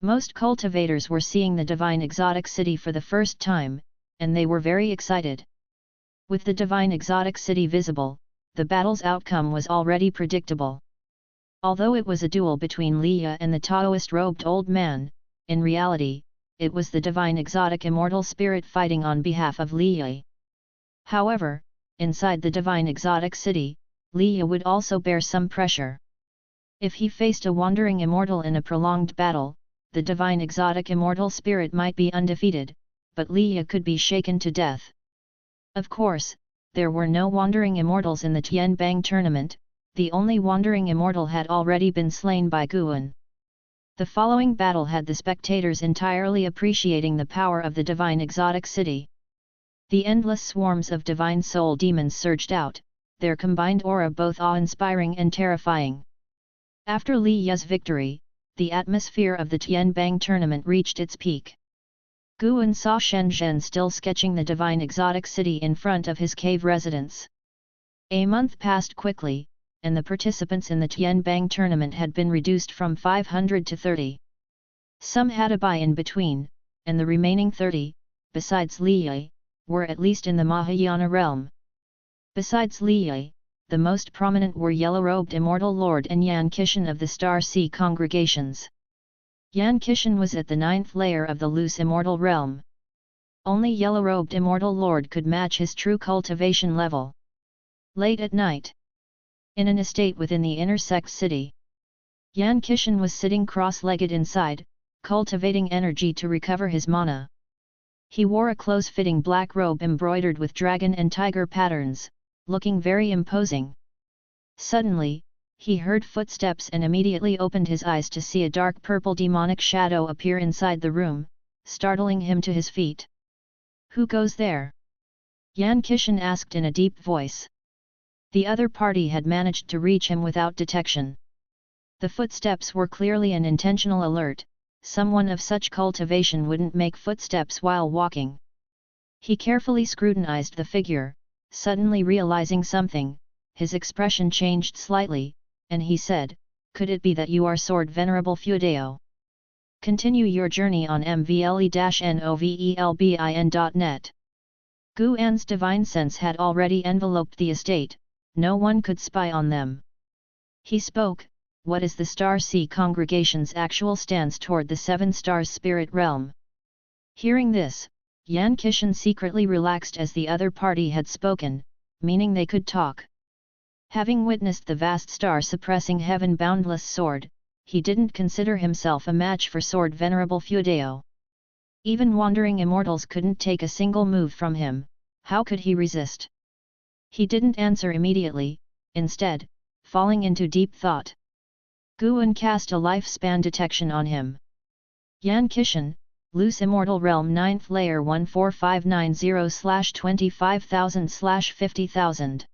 Most cultivators were seeing the divine exotic city for the first time, and they were very excited. With the divine exotic city visible, the battle's outcome was already predictable. Although it was a duel between Liya and the Taoist-robed old man, in reality, it was the divine exotic immortal spirit fighting on behalf of Liya. However, inside the divine exotic city, Liya would also bear some pressure. If he faced a wandering immortal in a prolonged battle, the divine exotic immortal spirit might be undefeated, but Liya could be shaken to death. Of course, there were no wandering immortals in the Tianbang tournament. The only wandering immortal had already been slain by Guan. The following battle had the spectators entirely appreciating the power of the divine exotic city. The endless swarms of divine soul demons surged out, their combined aura both awe-inspiring and terrifying. After Li Ya's victory, the atmosphere of the Tianbang tournament reached its peak. Guan saw Shen Zhen still sketching the divine exotic city in front of his cave residence. A month passed quickly, and the participants in the Tianbang tournament had been reduced from 500 to 30. Some had a buy in between, and the remaining 30, besides Liya, were at least in the Mahayana realm. Besides Liya, the most prominent were yellow-robed Immortal Lord and Yan Kishan of the Star Sea congregations. Yan Kishan was at the 9th layer of the loose Immortal realm. Only yellow-robed Immortal Lord could match his true cultivation level. Late at night, in an estate within the inner sect city, Yan Kishan was sitting cross-legged inside, cultivating energy to recover his mana. He wore a close-fitting black robe embroidered with dragon and tiger patterns, looking very imposing. Suddenly, he heard footsteps and immediately opened his eyes to see a dark purple demonic shadow appear inside the room, startling him to his feet. "Who goes there?" Yan Kishan asked in a deep voice. The other party had managed to reach him without detection. The footsteps were clearly an intentional alert. Someone of such cultivation wouldn't make footsteps while walking. He carefully scrutinized the figure, suddenly realizing something. His expression changed slightly, and he said, "Could it be that you are Sword Venerable Feudeo? Continue your journey on mvle-novelbin.net. Guan's divine sense had already enveloped the estate, no one could spy on them. He spoke, "What is the Star Sea congregation's actual stance toward the Seven Stars spirit realm?" Hearing this, Yan Kishan secretly relaxed as the other party had spoken, meaning they could talk. Having witnessed the vast star-suppressing heaven-boundless sword, he didn't consider himself a match for Sword Venerable Feudeo. Even wandering immortals couldn't take a single move from him, how could he resist? He didn't answer immediately, instead, falling into deep thought. Guan cast a lifespan detection on him. Yan Kishan, Loose Immortal Realm 9th Layer 14590/25000/50,000.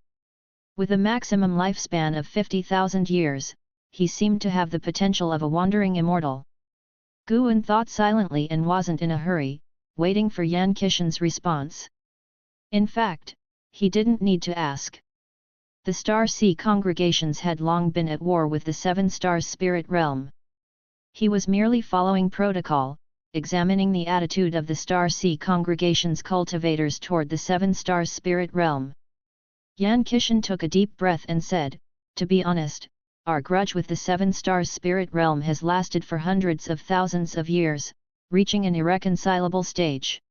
With a maximum lifespan of 50,000 years, he seemed to have the potential of a wandering immortal. Guan thought silently and wasn't in a hurry, waiting for Yan Kishan's response. In fact, he didn't need to ask. The Star Sea congregations had long been at war with the Seven Stars spirit realm. He was merely following protocol, examining the attitude of the Star Sea congregation's cultivators toward the Seven Stars spirit realm. Yan Kishan took a deep breath and said, "To be honest, our grudge with the Seven Stars spirit realm has lasted for hundreds of thousands of years, reaching an irreconcilable stage.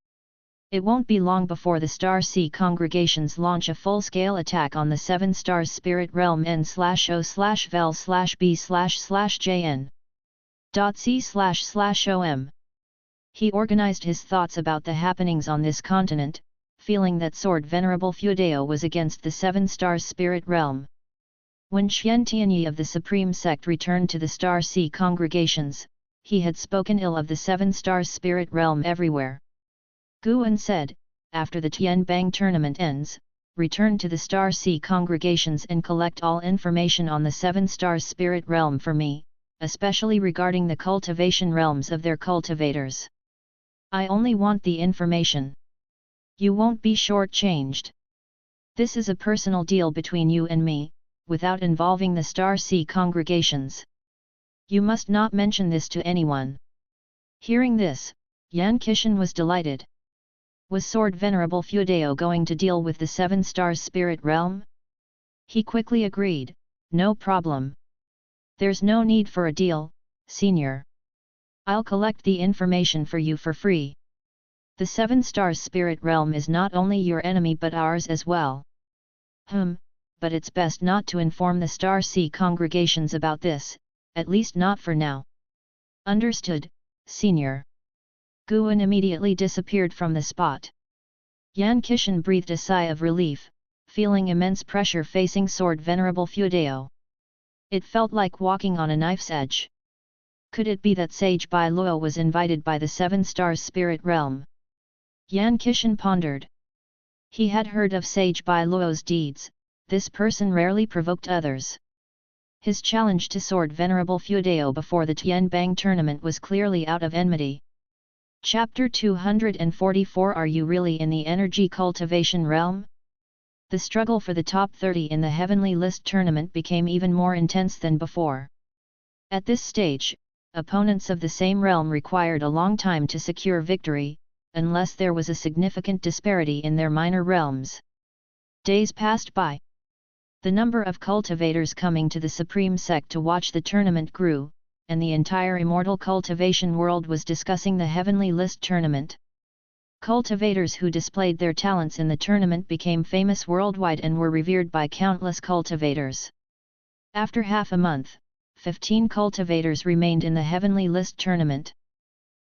It won't be long before the Star Sea congregations launch a full-scale attack on the Seven Stars spirit realm n/o/vel/b/jn.c//om." He organized his thoughts about the happenings on this continent, feeling that Sword Venerable Feudeo was against the Seven Stars spirit realm. When Xian Tianyi of the Supreme Sect returned to the Star Sea congregations, he had spoken ill of the Seven Stars spirit realm everywhere. Guan said, after the Tianbang tournament ends, return to the Star Sea congregations and collect all information on the Seven Stars spirit realm for me, especially regarding the cultivation realms of their cultivators. I only want the information. You won't be short-changed. This is a personal deal between you and me, without involving the Star Sea congregations. You must not mention this to anyone. Hearing this, Yan Qishan was delighted. Was Sword Venerable Fudeo going to deal with the Seven Stars spirit realm? He quickly agreed, no problem. There's no need for a deal, senior. I'll collect the information for you for free. The Seven Stars spirit realm is not only your enemy but ours as well. But it's best not to inform the Star Sea congregations about this, at least not for now. Understood, senior. Guan immediately disappeared from the spot. Yan Qishan breathed a sigh of relief, feeling immense pressure facing Sword Venerable Fudeo. It felt like walking on a knife's edge. Could it be that Sage Bai Luo was invited by the Seven Stars spirit realm? Yan Qishan pondered. He had heard of Sage Bai Luo's deeds. This person rarely provoked others. His challenge to Sword Venerable Fudeo before the Tianbang tournament was clearly out of enmity. Chapter 244 Are you really in the energy cultivation realm? The struggle for the top 30 in the Heavenly List tournament became even more intense than before. At this stage, opponents of the same realm required a long time to secure victory, unless there was a significant disparity in their minor realms. Days passed by. The number of cultivators coming to the Supreme Sect to watch the tournament grew, and the entire immortal cultivation world was discussing the Heavenly List tournament. Cultivators who displayed their talents in the tournament became famous worldwide and were revered by countless cultivators. After half a month, 15 cultivators remained in the Heavenly List tournament.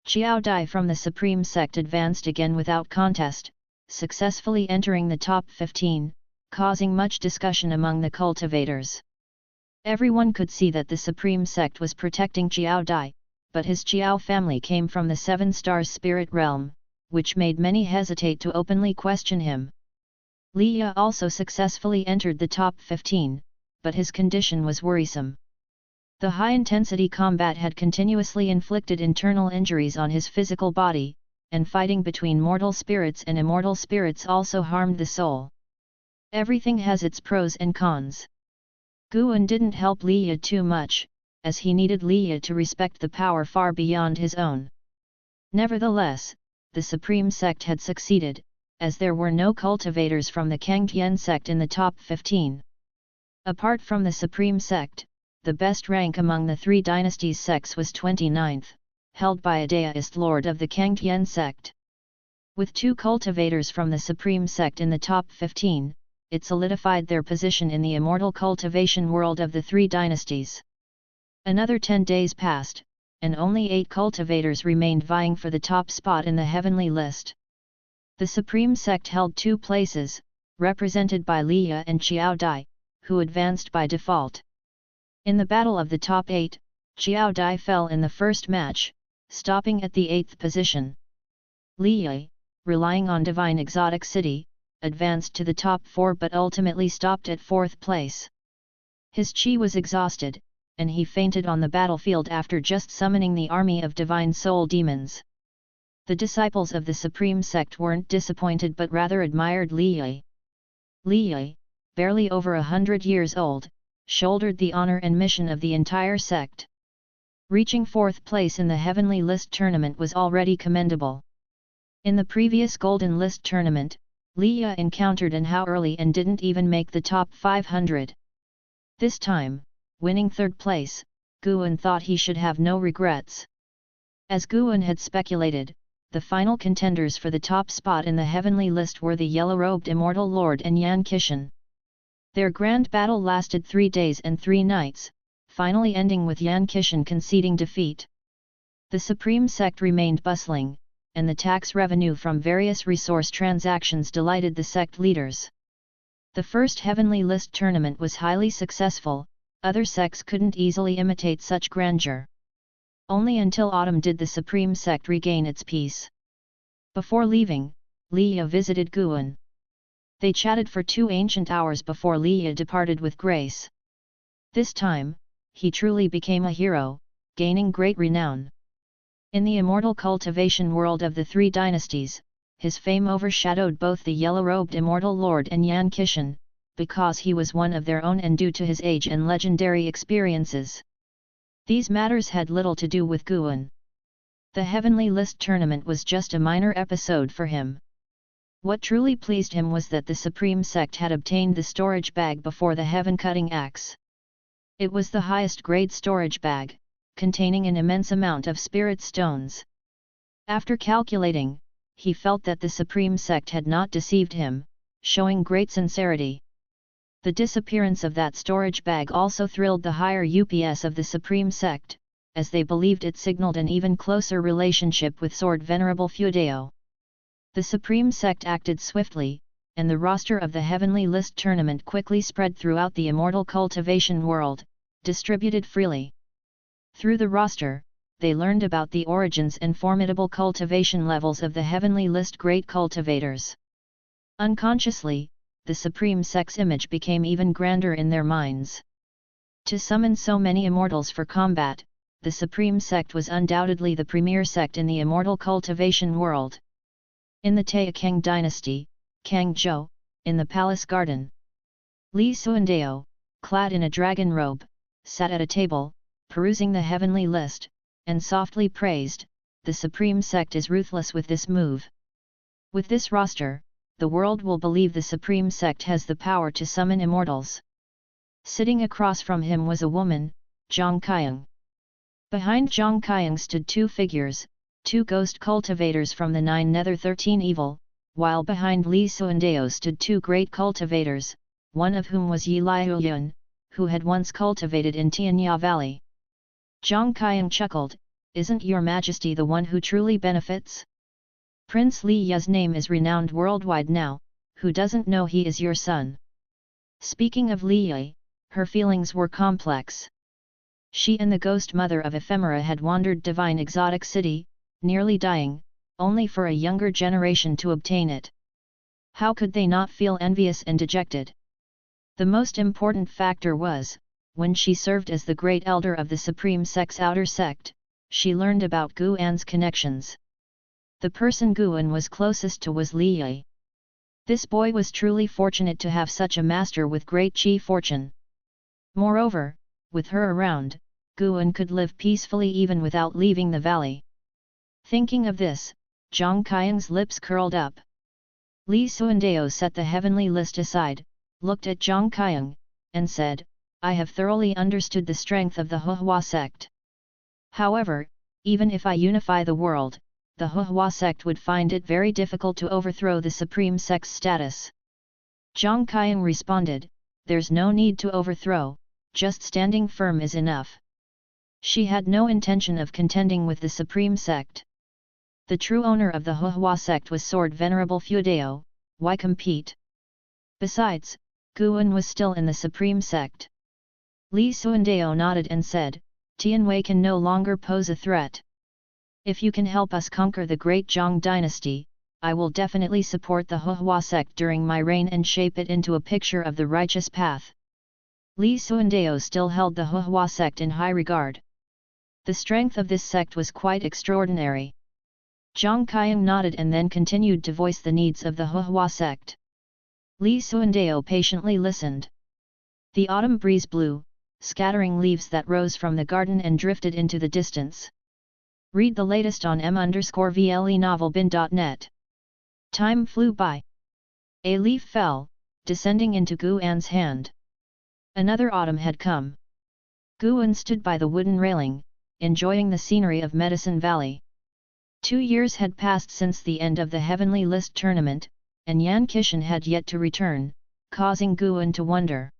Xiao Dai from the Supreme Sect advanced again without contest, successfully entering the top 15. Causing much discussion among the cultivators. Everyone could see that the Supreme Sect was protecting Xiao Dai, but his Xiao family came from the Seven Stars spirit realm, which made many hesitate to openly question him. Li Ya also successfully entered the top 15, but his condition was worrisome. The high-intensity combat had continuously inflicted internal injuries on his physical body, and fighting between mortal spirits and immortal spirits also harmed the soul. Everything has its pros and cons. Guan didn't help Li Ya too much, as he needed Li Ya to respect the power far beyond his own. Nevertheless, the Supreme Sect had succeeded, as there were no cultivators from the Taixuan Sect in the top 15. Apart from the Supreme Sect, the best rank among the three dynasties sects was 29th, held by a deist lord of the Taixuan Sect. With 2 cultivators from the Supreme Sect in the top 15, it solidified their position in the immortal cultivation world of the 3 dynasties. Another 10 days passed, and only 8 cultivators remained vying for the top spot in the Heavenly List. The Supreme Sect held 2 places, represented by Li Ya and Xiao Dai, who advanced by default. In the battle of the top 8, Xiao Dai fell in the first match, stopping at the 8th position. Li Ya, relying on Divine Exotic City, advanced to the top 4 but ultimately stopped at 4th place. His chi was exhausted, and he fainted on the battlefield after just summoning the army of divine soul demons. The disciples of the Supreme Sect weren't disappointed but rather admired Li Ya. Li Ya, barely over 100 years old, shouldered the honor and mission of the entire sect. Reaching 4th place in the Heavenly List tournament was already commendable. In the previous Golden List tournament, Li Ya encountered An Hao early and didn't even make the top 500. This time, winning 3rd place, Guan thought he should have no regrets. As Guan had speculated, the final contenders for the top spot in the Heavenly List were the yellow-robed Immortal Lord and Yan Qishan. Their grand battle lasted 3 days and 3 nights, finally ending with Yan Qishan conceding defeat. The Supreme Sect remained bustling, and the tax revenue from various resource transactions delighted the sect leaders. The first heavenly list tournament was highly successful, other sects couldn't easily imitate such grandeur. Only until autumn did the Supreme Sect regain its peace. Before leaving, Liya visited Guan. They chatted for 2 ancient hours before Liya departed with grace. This time, he truly became a hero, gaining great renown. In the immortal cultivation world of the 3 dynasties, his fame overshadowed both the yellow-robed immortal lord and Yan Qishan, because he was one of their own and due to his age and legendary experiences. These matters had little to do with Guan. The heavenly list tournament was just a minor episode for him. What truly pleased him was that the Supreme Sect had obtained the storage bag before the heaven-cutting axe. It was the highest grade storage bag, containing an immense amount of spirit stones. After calculating, he felt that the Supreme Sect had not deceived him, showing great sincerity. The disappearance of that storage bag also thrilled the higher UPS of the Supreme Sect, as they believed it signaled an even closer relationship with Sword Venerable Feudeo. The Supreme Sect acted swiftly, and the roster of the Heavenly List tournament quickly spread throughout the immortal cultivation world, distributed freely. Through the roster, they learned about the origins and formidable cultivation levels of the Heavenly List great cultivators. Unconsciously, the Supreme Sect's image became even grander in their minds. To summon so many immortals for combat, the Supreme Sect was undoubtedly the premier sect in the immortal cultivation world. In the Taixuan dynasty, Kangzhou, in the palace garden, Li Suandao, clad in a dragon robe, sat at a table, perusing the heavenly list, and softly praised, "The Supreme Sect is ruthless with this move. With this roster, the world will believe the Supreme Sect has the power to summon immortals." Sitting across from him was a woman, Zhang Qiang. Behind Zhang Qiang stood 2 figures, 2 ghost cultivators from the 9 Nether 13 Evil, while behind Li Suandao stood 2 great cultivators, one of whom was Yi Liuyun, who had once cultivated in Tianya Valley. Zhang Qiang chuckled, "Isn't your majesty the one who truly benefits? Prince Li Yu's name is renowned worldwide now, who doesn't know he is your son?" Speaking of Li Yu, her feelings were complex. She and the ghost mother of Ephemera had wandered divine exotic city, nearly dying, only for a younger generation to obtain it. How could they not feel envious and dejected? The most important factor was, when she served as the great elder of the Supreme Sect's outer sect, she learned about Guan's connections. The person Guan was closest to was Li Yu. This boy was truly fortunate to have such a master with great chi fortune. Moreover, with her around, Guan could live peacefully even without leaving the valley. Thinking of this, Zhang Qiang's lips curled up. Li Suandao set the heavenly list aside, looked at Zhang Qiang, and said, "I have thoroughly understood the strength of the Huihua sect. However, even if I unify the world, the Huihua sect would find it very difficult to overthrow the Supreme Sect's status." Zhang Qiang responded, "There's no need to overthrow, just standing firm is enough." She had no intention of contending with the Supreme Sect. The true owner of the Huihua sect was Sword Venerable Feudeo, why compete? Besides, Guan was still in the Supreme Sect. Li Suandao nodded and said, "Tianwei can no longer pose a threat. If you can help us conquer the great Zhang dynasty, I will definitely support the Huihua sect during my reign and shape it into a picture of the righteous path." Li Suandao still held the Huihua sect in high regard. The strength of this sect was quite extraordinary. Zhang Qiang nodded and then continued to voice the needs of the Huihua sect. Li Suandao patiently listened. The autumn breeze blew, scattering leaves that rose from the garden and drifted into the distance. Read the latest on m_vlenovelbin.net. Time flew by. A leaf fell, descending into Guan's hand. Another autumn had come. Guan stood by the wooden railing, enjoying the scenery of Medicine Valley. 2 years had passed since the end of the Heavenly List tournament, and Yan Qishan had yet to return, causing Guan to wonder.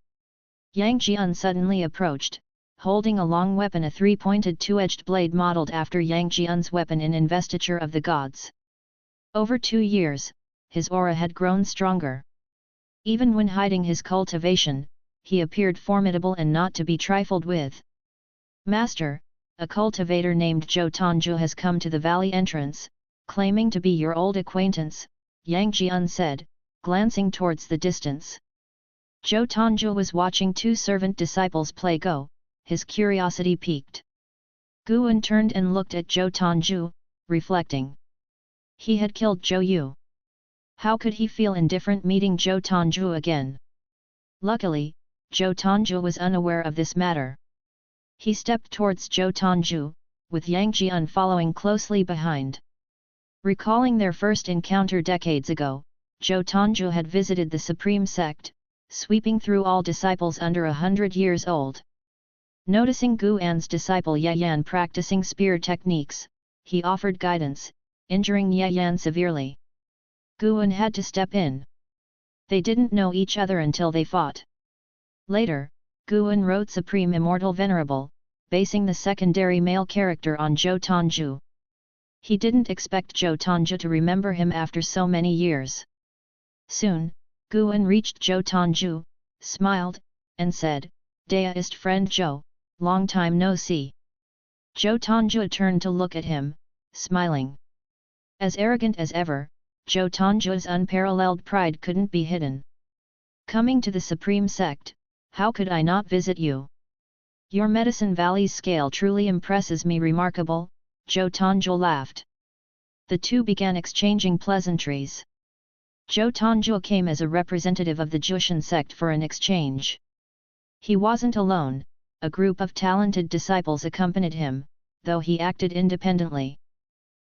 Yang Jian suddenly approached, holding a long weapon, a 3-pointed 2-edged blade modeled after Yang Jian's weapon in Investiture of the Gods. Over 2 years, his aura had grown stronger. Even when hiding his cultivation, he appeared formidable and not to be trifled with. "Master, a cultivator named Zhou Tongzhu has come to the valley entrance, claiming to be your old acquaintance," Yang Jian said, glancing towards the distance. Zhou Tongzhu was watching two servant disciples play Go, his curiosity piqued. Guan turned and looked at Zhou Tongzhu, reflecting. He had killed Zhou Yu. How could he feel indifferent meeting Zhou Tongzhu again? Luckily, Zhou Tongzhu was unaware of this matter. He stepped towards Zhou Tongzhu, with Yang Jian following closely behind. Recalling their first encounter decades ago, Zhou Tongzhu had visited the Supreme Sect, sweeping through all disciples under 100 years old. Noticing Guan's disciple Yayan practicing spear techniques, he offered guidance, injuring Yayan severely. Guan had to step in. They didn't know each other until they fought. Later, Guan wrote Supreme Immortal Venerable, basing the secondary male character on Zhou Tongzhu. He didn't expect Zhou Tongzhu to remember him after so many years. Soon, Guan reached Zhou Tongzhu, smiled, and said, "Deist friend Zhou, long time no see." Zhou Tongzhu turned to look at him, smiling. As arrogant as ever, Zhou Tongzhu's unparalleled pride couldn't be hidden. "Coming to the Supreme Sect, how could I not visit you? Your Medicine Valley's scale truly impresses me." "Remarkable," Zhou Tongzhu laughed. The two began exchanging pleasantries. Zhou Tongzhu came as a representative of the Taixuan Sect for an exchange. He wasn't alone, a group of talented disciples accompanied him, though he acted independently.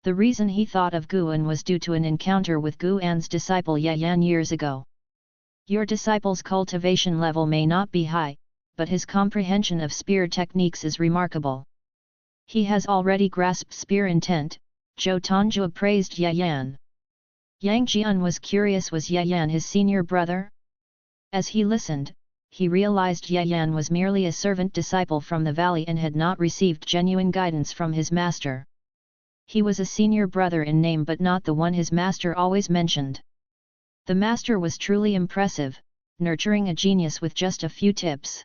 The reason he thought of Guan was due to an encounter with Guan's disciple Yayan years ago. Your disciple's cultivation level may not be high, but his comprehension of spear techniques is remarkable. He has already grasped spear intent, Zhou Tongzhu praised Yayan. Yang Jian was curious, was Yayan his senior brother? As he listened, he realized Yayan was merely a servant disciple from the valley and had not received genuine guidance from his master. He was a senior brother in name but not the one his master always mentioned. The master was truly impressive, nurturing a genius with just a few tips.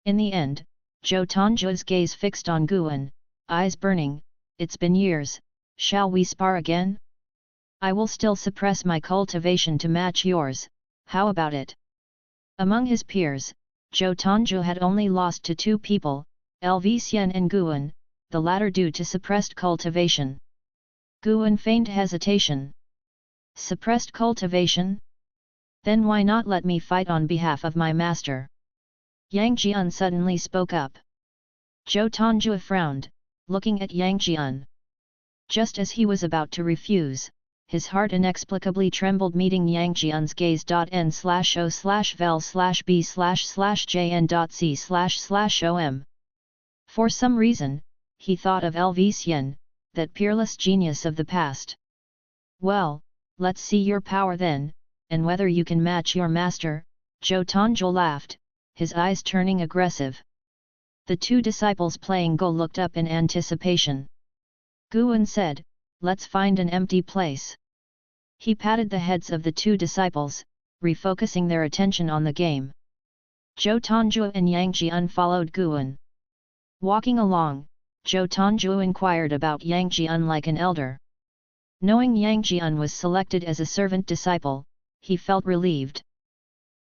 In the end, Zhou Tongzhu's gaze fixed on Guan, eyes burning. "It's been years, shall we spar again? I will still suppress my cultivation to match yours, how about it?" Among his peers, Zhou Tongzhu had only lost to two people, Lv and Guan, the latter due to suppressed cultivation. Guan feigned hesitation. "Suppressed cultivation? Then why not let me fight on behalf of my master?" Yang Jian suddenly spoke up. Zhou Tongzhu frowned, looking at Yang Jian. Just as he was about to refuse, his heart inexplicably trembled meeting Yang Jian's gaze. N/O/vel/b/jn.c//om. For some reason, he thought of Lv, that peerless genius of the past. "Well, let's see your power then, and whether you can match your master," Zhou Tongzhu laughed, his eyes turning aggressive. The two disciples playing Go looked up in anticipation. Guan said, "Let's find an empty place." He patted the heads of the two disciples, refocusing their attention on the game. Zhou Tongzhu and Yang Jian followed Guan. Walking along, Zhou Tongzhu inquired about Yang Jian like an elder. Knowing Yang Jian was selected as a servant disciple, he felt relieved.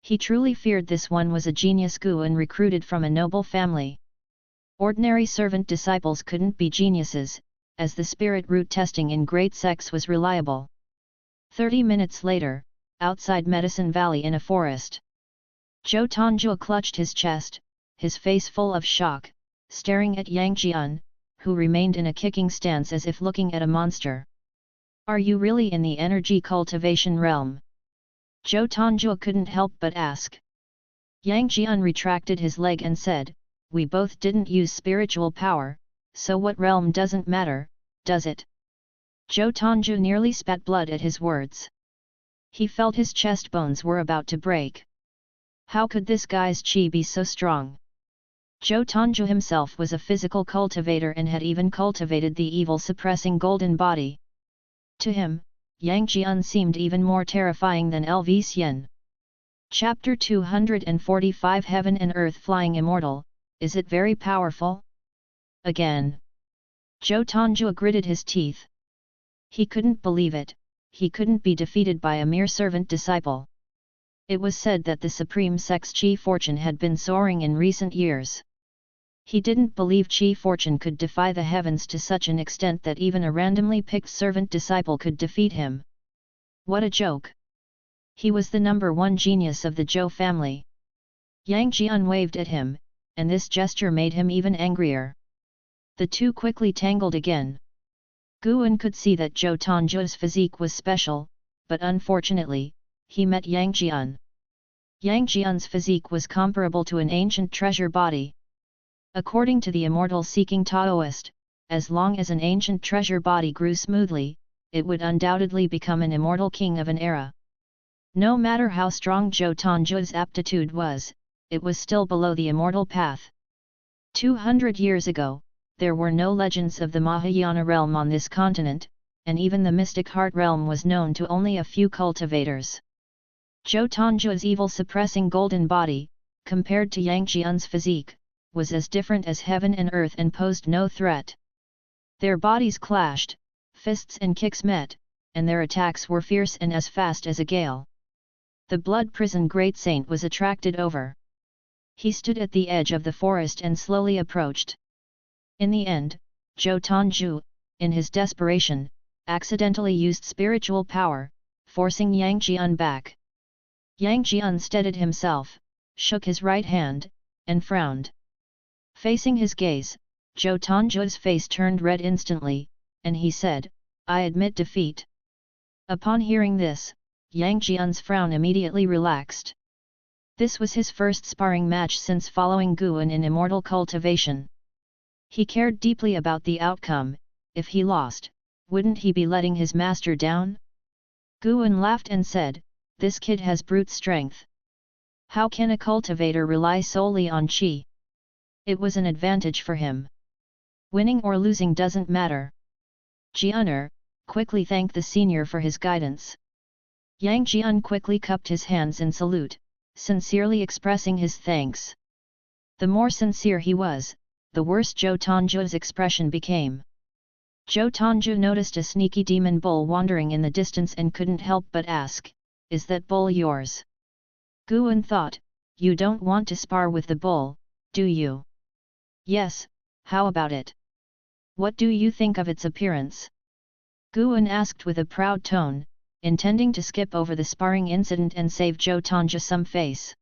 He truly feared this one was a genius Guan recruited from a noble family. Ordinary servant disciples couldn't be geniuses, as the spirit root testing in great sects was reliable. 30 minutes later, outside Medicine Valley in a forest. Zhou Tongzhu clutched his chest, his face full of shock, staring at Yang Jian, who remained in a kicking stance as if looking at a monster. "Are you really in the energy cultivation realm?" Zhou Tongzhu couldn't help but ask. Yang Jian retracted his leg and said, "We both didn't use spiritual power, so what realm doesn't matter, does it?" Zhou Tongzhu nearly spat blood at his words. He felt his chest bones were about to break. How could this guy's chi be so strong? Zhou Tongzhu himself was a physical cultivator and had even cultivated the evil-suppressing golden body. To him, Yang Jian seemed even more terrifying than Lv. Chapter 245 Heaven and Earth Flying Immortal, is it very powerful? Again. Zhou Tongzhu gritted his teeth. He couldn't believe it, he couldn't be defeated by a mere servant disciple. It was said that the Supreme Sect's Qi fortune had been soaring in recent years. He didn't believe Qi fortune could defy the heavens to such an extent that even a randomly picked servant disciple could defeat him. What a joke! He was the number one genius of the Zhou family. Yang Jian waved at him, and this gesture made him even angrier. The two quickly tangled again. Guan could see that Zhou Tongzhu's physique was special, but unfortunately, he met Yang Jian. Yang Jian's physique was comparable to an ancient treasure body. According to the immortal-seeking Taoist, as long as an ancient treasure body grew smoothly, it would undoubtedly become an immortal king of an era. No matter how strong Zhou Tongzhu's aptitude was, it was still below the immortal path. 200 years ago, there were no legends of the Mahayana realm on this continent, and even the mystic heart realm was known to only a few cultivators. Zhou Tongzhu's evil-suppressing golden body, compared to Yang Jian's physique, was as different as heaven and earth and posed no threat. Their bodies clashed, fists and kicks met, and their attacks were fierce and as fast as a gale. The blood prison great saint was attracted over. He stood at the edge of the forest and slowly approached. In the end, Zhou Tongzhu, in his desperation, accidentally used spiritual power, forcing Yang Jian back. Yang Jian steadied himself, shook his right hand, and frowned. Facing his gaze, Zhou Tongzhu's face turned red instantly, and he said, "I admit defeat." Upon hearing this, Yang Jian's frown immediately relaxed. This was his first sparring match since following Guan in immortal cultivation. He cared deeply about the outcome. If he lost, wouldn't he be letting his master down? Guan laughed and said, "This kid has brute strength. How can a cultivator rely solely on qi?" It was an advantage for him. Winning or losing doesn't matter. Jianer, quickly thank the senior for his guidance. Yang Jian quickly cupped his hands in salute, sincerely expressing his thanks. The more sincere he was, the worse Zhou Tongzhu's expression became. Zhou Tongzhu noticed a sneaky demon bull wandering in the distance and couldn't help but ask, "Is that bull yours?" Guan thought, "You don't want to spar with the bull, do you?" "Yes, how about it? What do you think of its appearance?" Guan asked with a proud tone, intending to skip over the sparring incident and save Zhou Tongzhu some face.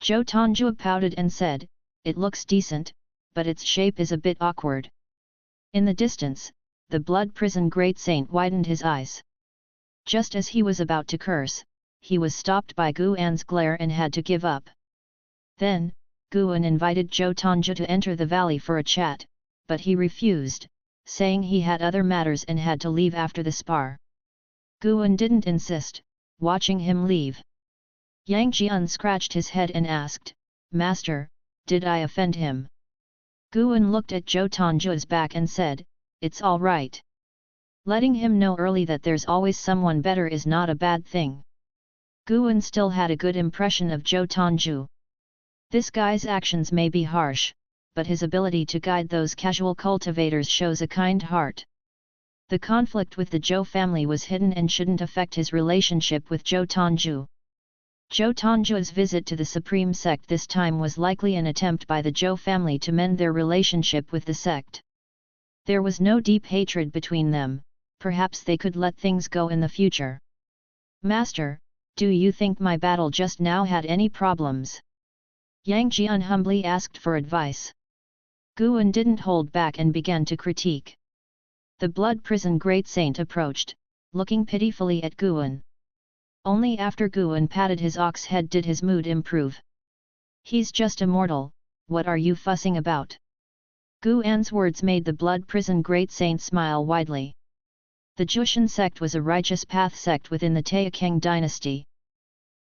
Zhou Tongzhu pouted and said, "It looks decent, but its shape is a bit awkward." In the distance, the blood prison great saint widened his eyes. Just as he was about to curse, he was stopped by Guan's glare and had to give up. Then, Guan invited Zhou Tongzhu to enter the valley for a chat, but he refused, saying he had other matters and had to leave after the spar. Guan didn't insist, watching him leave. Yang Jian scratched his head and asked, "Master, did I offend him?" Guan looked at Zhou Tongzhu's back and said, "It's all right. Letting him know early that there's always someone better is not a bad thing." Guan still had a good impression of Zhou Tongzhu. This guy's actions may be harsh, but his ability to guide those casual cultivators shows a kind heart. The conflict with the Zhou family was hidden and shouldn't affect his relationship with Zhou Tongzhu. Zhou Tongzhu's visit to the Supreme Sect this time was likely an attempt by the Zhou family to mend their relationship with the sect. There was no deep hatred between them, perhaps they could let things go in the future. "Master, do you think my battle just now had any problems?" Yang Jian humbly asked for advice. Guan didn't hold back and began to critique. The blood prison great saint approached, looking pitifully at Guan. Only after Guan patted his ox head did his mood improve. "He's just a mortal, what are you fussing about?" Guan's words made the blood prison great saint smile widely. The Taixuan Sect was a righteous path sect within the Taixuan dynasty.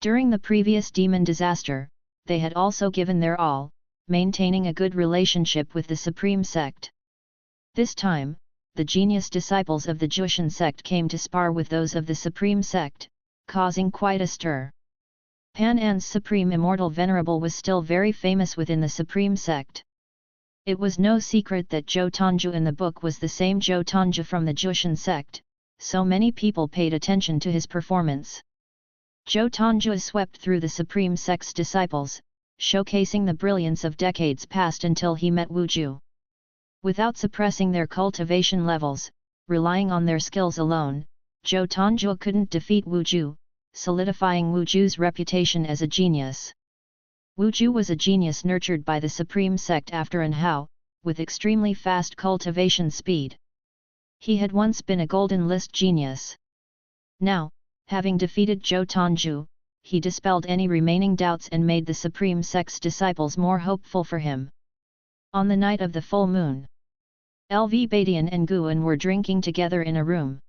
During the previous demon disaster, they had also given their all, maintaining a good relationship with the Supreme Sect. This time, the genius disciples of the Taixuan Sect came to spar with those of the Supreme Sect, causing quite a stir. Pan An's supreme immortal venerable was still very famous within the supreme sect. It was no secret that Zhou Tongju in the book was the same Zhou Tongju from the Taixuan Sect, so many people paid attention to his performance. Zhou Tongju swept through the supreme sect's disciples, showcasing the brilliance of decades past until he met Wu Ju. Without suppressing their cultivation levels, relying on their skills alone, Zhou Tongju couldn't defeat Wu Ju, solidifying Wu Ju's reputation as a genius. Wu Ju was a genius nurtured by the supreme sect after and how, with extremely fast cultivation speed. He had once been a golden list genius. Now, having defeated Zhou Tongju, he dispelled any remaining doubts and made the supreme sect's disciples more hopeful for him. On the night of the full moon, LV Badian and Guan were drinking together in a room.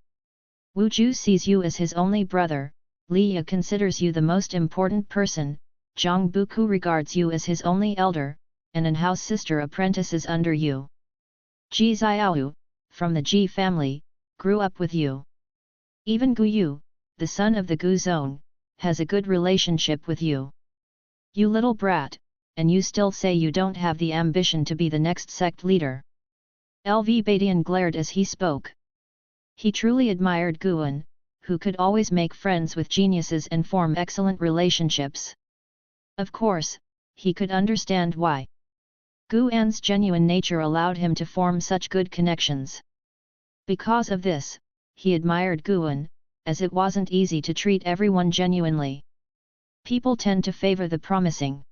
Wu Ju sees you as his only brother, Li Ya considers you the most important person, Zhang Buku regards you as his only elder, and an house sister apprentices under you. Ji Xiaoyu, from the Ji family, grew up with you. Even Gu Yu, the son of the Gu zone, has a good relationship with you. You little brat, and you still say you don't have the ambition to be the next sect leader. LV Badian glared as he spoke. He truly admired Guan, who could always make friends with geniuses and form excellent relationships. Of course, he could understand why. Guan's genuine nature allowed him to form such good connections. Because of this, he admired Guan, as it wasn't easy to treat everyone genuinely. People tend to favor the promising.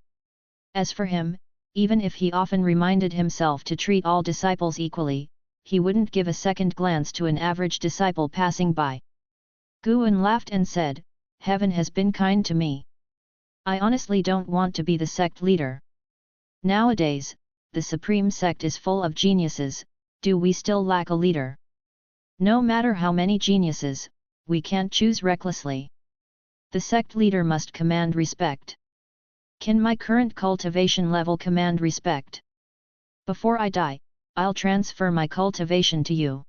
As for him, even if he often reminded himself to treat all disciples equally, he wouldn't give a second glance to an average disciple passing by. Guan laughed and said, "Heaven has been kind to me. I honestly don't want to be the sect leader. Nowadays, the supreme sect is full of geniuses, do we still lack a leader? No matter how many geniuses, we can't choose recklessly. The sect leader must command respect. Can my current cultivation level command respect? Before I die, I'll transfer my cultivation to you.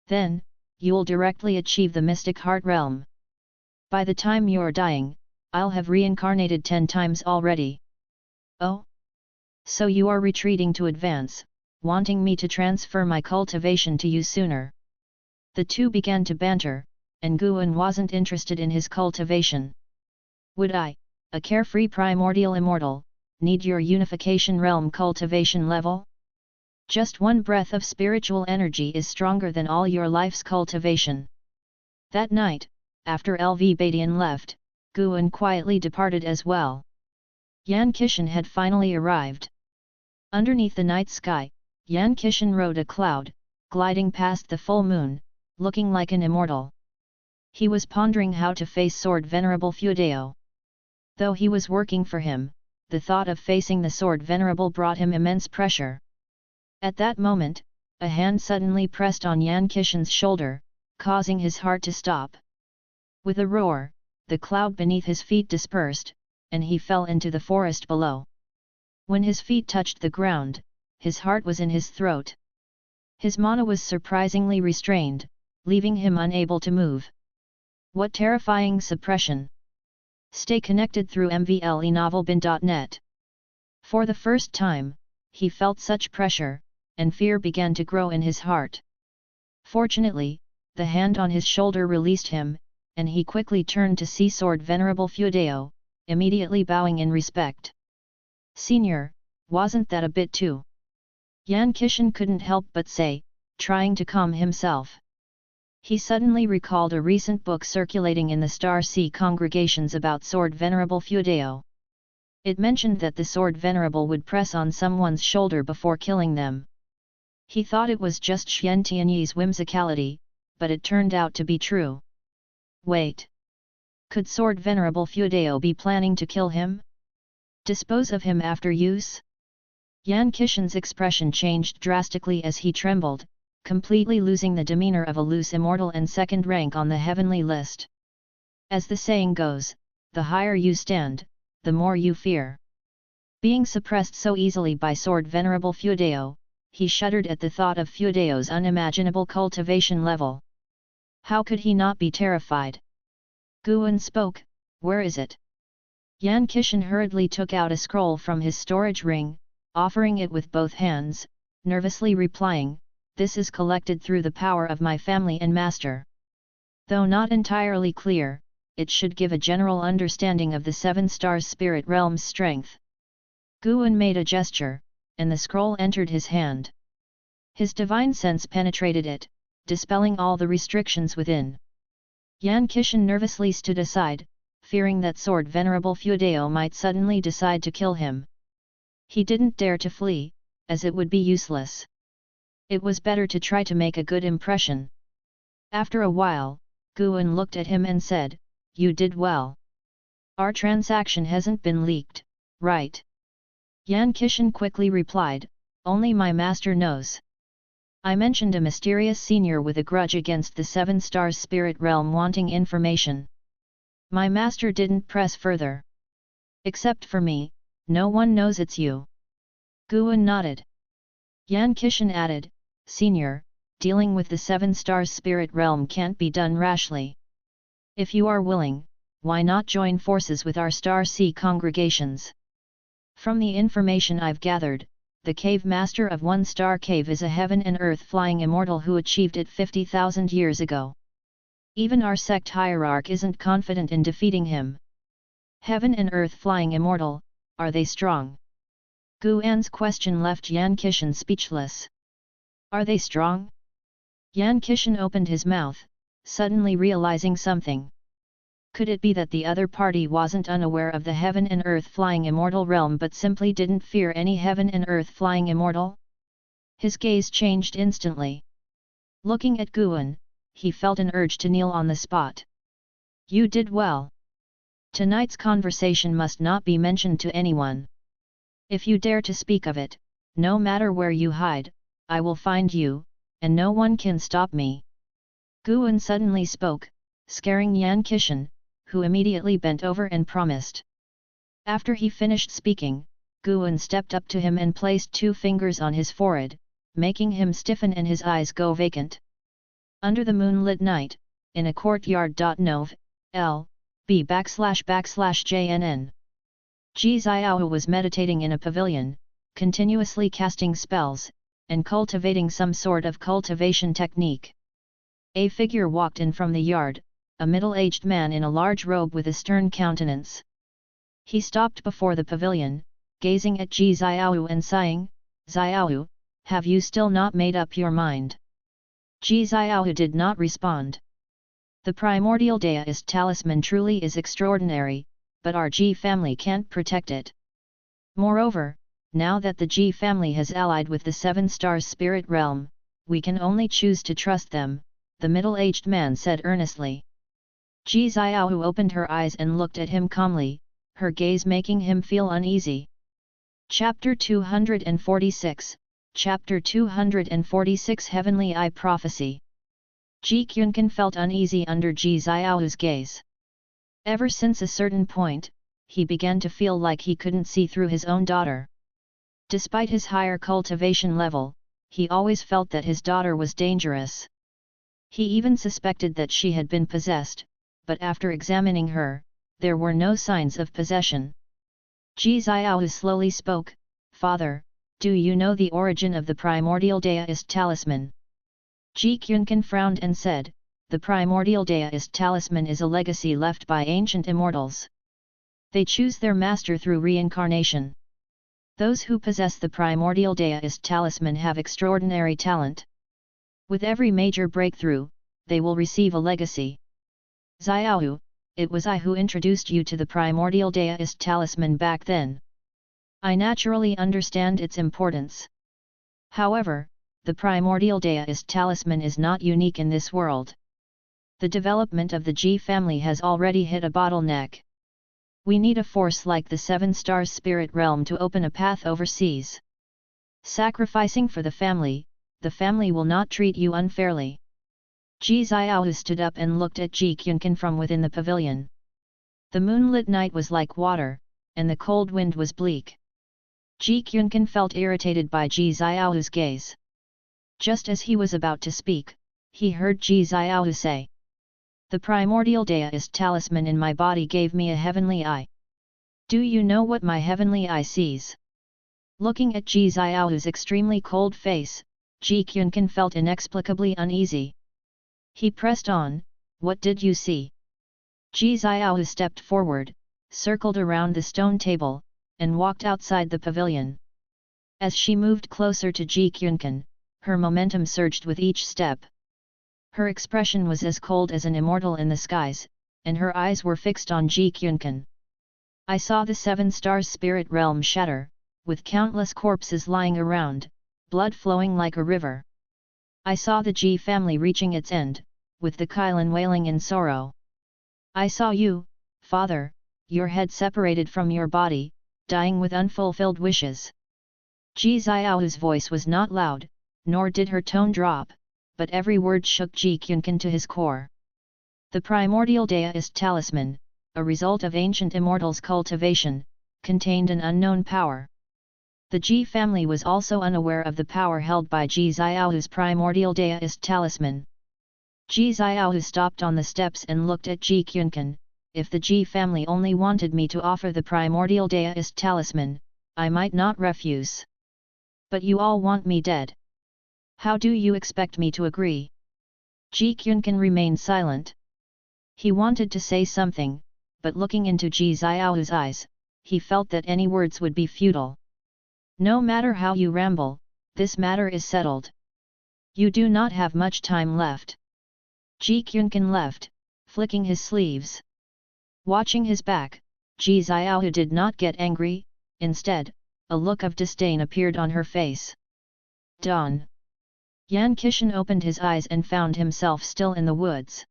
Then, you'll directly achieve the mystic heart realm. By the time you're dying, I'll have reincarnated 10 times already." "Oh? So you are retreating to advance, wanting me to transfer my cultivation to you sooner?" The two began to banter, and Guan wasn't interested in his cultivation. "Would I, a carefree primordial immortal, need your unification realm cultivation level? Just one breath of spiritual energy is stronger than all your life's cultivation." That night, after LV Badian left, Guan quietly departed as well. Yan Qishan had finally arrived. Underneath the night sky, Yan Qishan rode a cloud, gliding past the full moon, looking like an immortal. He was pondering how to face Sword Venerable Feudeo. Though he was working for him, the thought of facing the Sword Venerable brought him immense pressure. At that moment, a hand suddenly pressed on Yan Qishan's shoulder, causing his heart to stop. With a roar, the cloud beneath his feet dispersed, and he fell into the forest below. When his feet touched the ground, his heart was in his throat. His mana was surprisingly restrained, leaving him unable to move. What terrifying suppression! Stay connected through mvlenovelbin.net. For the first time, he felt such pressure, and fear began to grow in his heart. Fortunately, the hand on his shoulder released him, and he quickly turned to see Sword Venerable Feudeo, immediately bowing in respect. "Senior, wasn't that a bit too?" Yan Qishan couldn't help but say, trying to calm himself. He suddenly recalled a recent book circulating in the Star Sea congregations about Sword Venerable Feudeo. It mentioned that the Sword Venerable would press on someone's shoulder before killing them. He thought it was just Xian Tianyi's whimsicality, but it turned out to be true. Wait! Could Sword Venerable Feudeo be planning to kill him? Dispose of him after use? Yan Qishan's expression changed drastically as he trembled, completely losing the demeanor of a loose immortal and second rank on the heavenly list. As the saying goes, the higher you stand, the more you fear. Being suppressed so easily by Sword Venerable Feudeo, he shuddered at the thought of Feudeo's unimaginable cultivation level. How could he not be terrified? Guan spoke, "Where is it?" Yan Kishan hurriedly took out a scroll from his storage ring, offering it with both hands, nervously replying, "This is collected through the power of my family and master." Though not entirely clear, it should give a general understanding of the 7 stars spirit realm's strength. Guan made a gesture, and the scroll entered his hand. His divine sense penetrated it, dispelling all the restrictions within. Yan Kishan nervously stood aside, fearing that Sword Venerable Fudeo might suddenly decide to kill him. He didn't dare to flee, as it would be useless. It was better to try to make a good impression. After a while, Guan looked at him and said, "You did well. Our transaction hasn't been leaked, right?" Yan Kishan quickly replied, "Only my master knows. I mentioned a mysterious senior with a grudge against the 7 stars spirit realm wanting information. My master didn't press further. Except for me, no one knows it's you." Guan nodded. Yan Kishan added, "Senior, dealing with the 7 stars spirit realm can't be done rashly. If you are willing, why not join forces with our Star Sea congregations? From the information I've gathered, the cave master of 1 star cave is a heaven and earth flying immortal who achieved it 50,000 years ago. Even our sect hierarch isn't confident in defeating him. Heaven and earth flying immortal, are they strong?" Guan's question left Yan Kishan speechless. "Are they strong?" Yan Kishan opened his mouth, suddenly realizing something. Could it be that the other party wasn't unaware of the heaven and earth flying immortal realm but simply didn't fear any heaven and earth flying immortal? His gaze changed instantly. Looking at Guan, he felt an urge to kneel on the spot. "You did well. Tonight's conversation must not be mentioned to anyone. If you dare to speak of it, no matter where you hide, I will find you, and no one can stop me." Guan suddenly spoke, scaring Yan Kishan, who immediately bent over and promised. After he finished speaking, Guan stepped up to him and placed 2 fingers on his forehead, making him stiffen and his eyes go vacant. Under the moonlit night, in a courtyard. Nov. L. B //JNN. Ji Xiao was meditating in a pavilion, continuously casting spells, and cultivating some sort of cultivation technique. A figure walked in from the yard, a middle-aged man in a large robe with a stern countenance. He stopped before the pavilion, gazing at Ji Xiao and sighing, "Xiao, have you still not made up your mind?" Ji Xiao did not respond. The primordial deist talisman truly is extraordinary, but our Ji family can't protect it. Moreover, now that the Ji family has allied with the 7 stars spirit realm, we can only choose to trust them, the middle-aged man said earnestly. Ji Xiao opened her eyes and looked at him calmly, her gaze making him feel uneasy. Chapter 246, Chapter 246 Heavenly Eye Prophecy. Ji Kyunkan felt uneasy under Ji Xiao's gaze. Ever since a certain point, he began to feel like he couldn't see through his own daughter. Despite his higher cultivation level, he always felt that his daughter was dangerous. He even suspected that she had been possessed, but after examining her, there were no signs of possession. Ji Xiao slowly spoke, "Father, do you know the origin of the primordial deist talisman?" Ji Kyunkan frowned and said, "The primordial deist talisman is a legacy left by ancient immortals. They choose their master through reincarnation. Those who possess the primordial deist talisman have extraordinary talent. With every major breakthrough, they will receive a legacy. Xiao, it was I who introduced you to the primordial deist talisman back then. I naturally understand its importance. However, the primordial deist talisman is not unique in this world. The development of the Ji family has already hit a bottleneck. We need a force like the 7 stars spirit realm to open a path overseas. Sacrificing for the family will not treat you unfairly." Ji Xiao stood up and looked at Ji Kyunkan from within the pavilion. The moonlit night was like water, and the cold wind was bleak. Ji Kyunkan felt irritated by Ji Xiao's gaze. Just as he was about to speak, he heard Ji Xiao say, "The primordial deist talisman in my body gave me a heavenly eye. Do you know what my heavenly eye sees? Looking at Ji Xiaohu's extremely cold face, Ji Quncan felt inexplicably uneasy. He pressed on, what did you see? Ji Xiaohu stepped forward, circled around the stone table, and walked outside the pavilion. As she moved closer to Ji Quncan, her momentum surged with each step. Her expression was as cold as an immortal in the skies, and her eyes were fixed on Ji Quncan. I saw the 7 stars spirit realm shatter, with countless corpses lying around, blood flowing like a river. I saw the Ji family reaching its end, with the Kailan wailing in sorrow. I saw you, father, your head separated from your body, dying with unfulfilled wishes. Ji Xiaohu's voice was not loud, nor did her tone drop, but every word shook Ji Quncan to his core. The primordial deist talisman, a result of ancient immortals' cultivation, contained an unknown power. The Ji family was also unaware of the power held by Ji Xiaohu's primordial deist talisman. Ji Xiaohu stopped on the steps and looked at Ji Quncan. If the Ji family only wanted me to offer the primordial deist talisman, I might not refuse. But you all want me dead. How do you expect me to agree? Ji Quncan remained silent. He wanted to say something, but looking into Ji Xiaohu's eyes, he felt that any words would be futile. No matter how you ramble, this matter is settled. You do not have much time left. Ji Quncan left, flicking his sleeves. Watching his back, Ji Xiaohu did not get angry, instead, a look of disdain appeared on her face. Dawn. Yan Qishan opened his eyes and found himself still in the woods.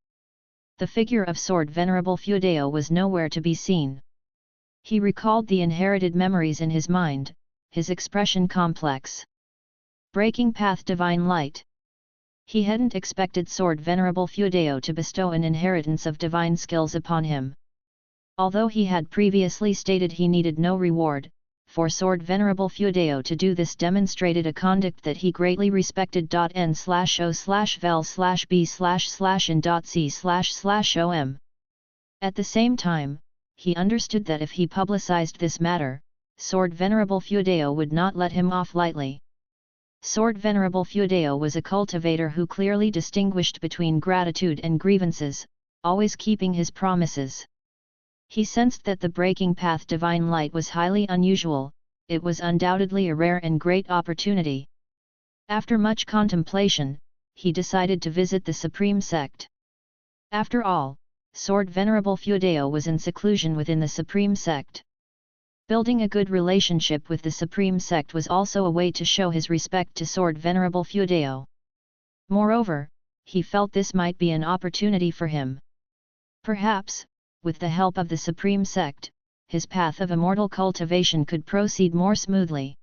The figure of Sword Venerable Fudeo was nowhere to be seen. He recalled the inherited memories in his mind, his expression complex. Breaking path divine light. He hadn't expected Sword Venerable Fudeo to bestow an inheritance of divine skills upon him. Although he had previously stated he needed no reward, for Sword Venerable Fudeo to do this demonstrated a conduct that he greatly respected. N/O/vel/b/in.c//om. At the same time, he understood that if he publicized this matter, Sword Venerable Fudeo would not let him off lightly. Sword Venerable Fudeo was a cultivator who clearly distinguished between gratitude and grievances, always keeping his promises. He sensed that the breaking path divine light was highly unusual, it was undoubtedly a rare and great opportunity. After much contemplation, he decided to visit the Supreme Sect. After all, Sword Venerable Fudeo was in seclusion within the Supreme Sect. Building a good relationship with the Supreme Sect was also a way to show his respect to Sword Venerable Fudeo. Moreover, he felt this might be an opportunity for him. Perhaps, with the help of the Supreme Sect, his path of immortal cultivation could proceed more smoothly.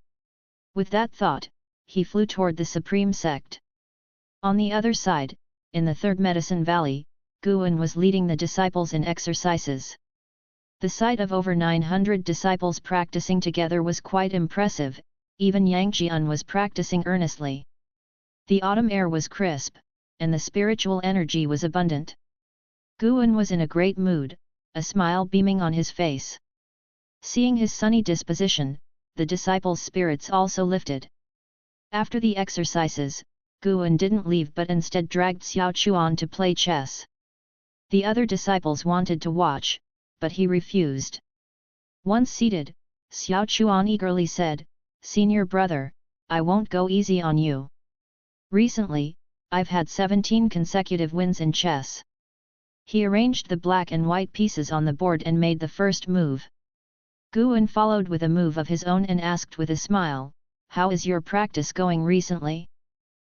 With that thought, he flew toward the Supreme Sect. On the other side, in the Third Medicine Valley, Guan was leading the disciples in exercises. The sight of over 900 disciples practicing together was quite impressive, even Yang Jian was practicing earnestly. The autumn air was crisp, and the spiritual energy was abundant. Guan was in a great mood, a smile beaming on his face. Seeing his sunny disposition, the disciples' spirits also lifted. After the exercises, Guan didn't leave but instead dragged Xiao Chuan to play chess. The other disciples wanted to watch, but he refused. Once seated, Xiao Chuan eagerly said, "Senior brother, I won't go easy on you. Recently, I've had 17 consecutive wins in chess." He arranged the black and white pieces on the board and made the first move. Guan followed with a move of his own and asked with a smile, "How is your practice going recently?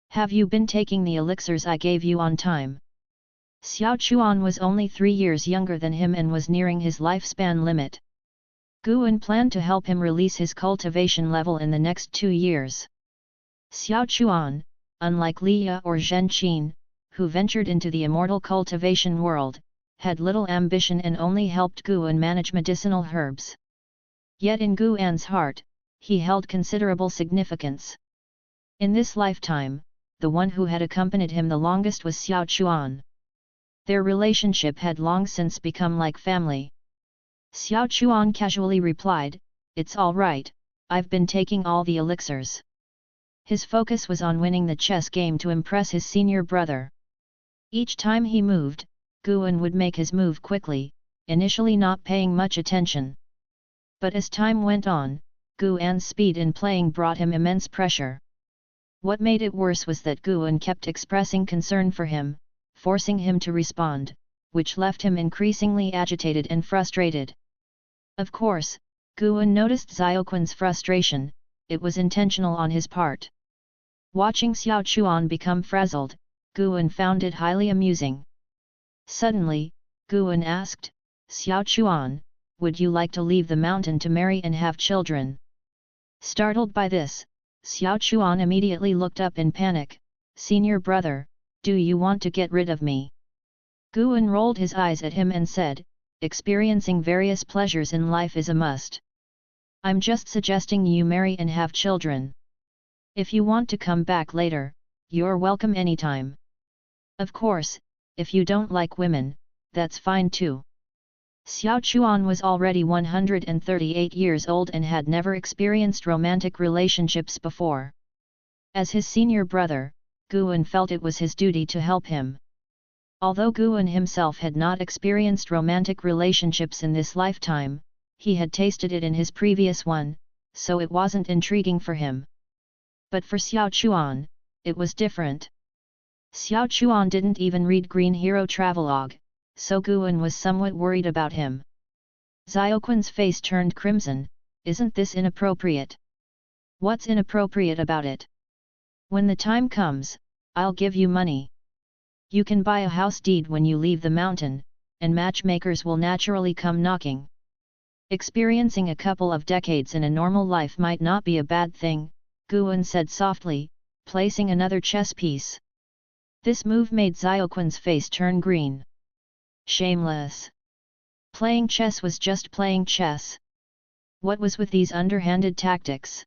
Have you been taking the elixirs I gave you on time?" Xiao Chuan was only 3 years younger than him and was nearing his lifespan limit. Guan planned to help him release his cultivation level in the next 2 years. Xiao Chuan, unlike Liya or Zhen Qin, who ventured into the immortal cultivation world, had little ambition and only helped Guan manage medicinal herbs. Yet in Guan's heart, he held considerable significance. In this lifetime, the one who had accompanied him the longest was Xiao Chuan. Their relationship had long since become like family. Xiao Chuan casually replied, "It's all right, I've been taking all the elixirs." His focus was on winning the chess game to impress his senior brother. Each time he moved, Guan would make his move quickly, initially not paying much attention. But as time went on, Guan's speed in playing brought him immense pressure. What made it worse was that Guan kept expressing concern for him, forcing him to respond, which left him increasingly agitated and frustrated. Of course, Guan noticed Xiaoquan's frustration, it was intentional on his part. Watching Xiao Chuan become frazzled, Guan found it highly amusing. Suddenly, Guan asked, "Xiao Chuan, would you like to leave the mountain to marry and have children?" Startled by this, Xiao Chuan immediately looked up in panic. "Senior brother, do you want to get rid of me?" Guan rolled his eyes at him and said, "Experiencing various pleasures in life is a must. I'm just suggesting you marry and have children. If you want to come back later, you're welcome anytime. Of course, if you don't like women, that's fine too." Xiao Chuan was already 138 years old and had never experienced romantic relationships before. As his senior brother, Guan felt it was his duty to help him. Although Guan himself had not experienced romantic relationships in this lifetime, he had tasted it in his previous one, so it wasn't intriguing for him. But for Xiao Chuan, it was different. Xiao Chuan didn't even read Green Hero Travelogue, so Guan was somewhat worried about him. Xiaoquan's face turned crimson. "Isn't this inappropriate?" "What's inappropriate about it? When the time comes, I'll give you money. You can buy a house deed when you leave the mountain, and matchmakers will naturally come knocking. Experiencing a couple of decades in a normal life might not be a bad thing," Guan said softly, placing another chess piece. This move made Xiaoquan's face turn green. Shameless. Playing chess was just playing chess. What was with these underhanded tactics?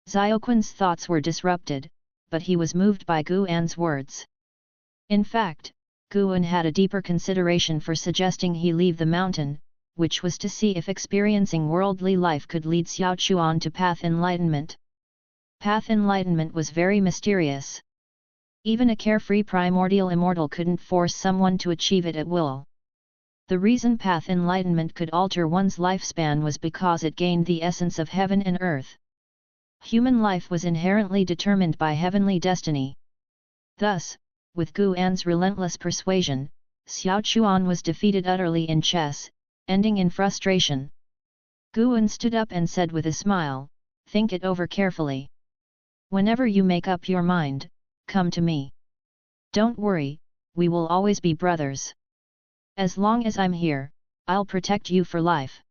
Xiaoquan's thoughts were disrupted, but he was moved by Guan's words. In fact, Guan had a deeper consideration for suggesting he leave the mountain, which was to see if experiencing worldly life could lead Xiao Chuan to path enlightenment. Path enlightenment was very mysterious. Even a carefree primordial immortal couldn't force someone to achieve it at will. The reason path enlightenment could alter one's lifespan was because it gained the essence of heaven and earth. Human life was inherently determined by heavenly destiny. Thus, with Guan's relentless persuasion, Xiao Chuan was defeated utterly in chess, ending in frustration. Guan stood up and said with a smile, "Think it over carefully. Whenever you make up your mind, come to me. Don't worry, we will always be brothers. As long as I'm here, I'll protect you for life."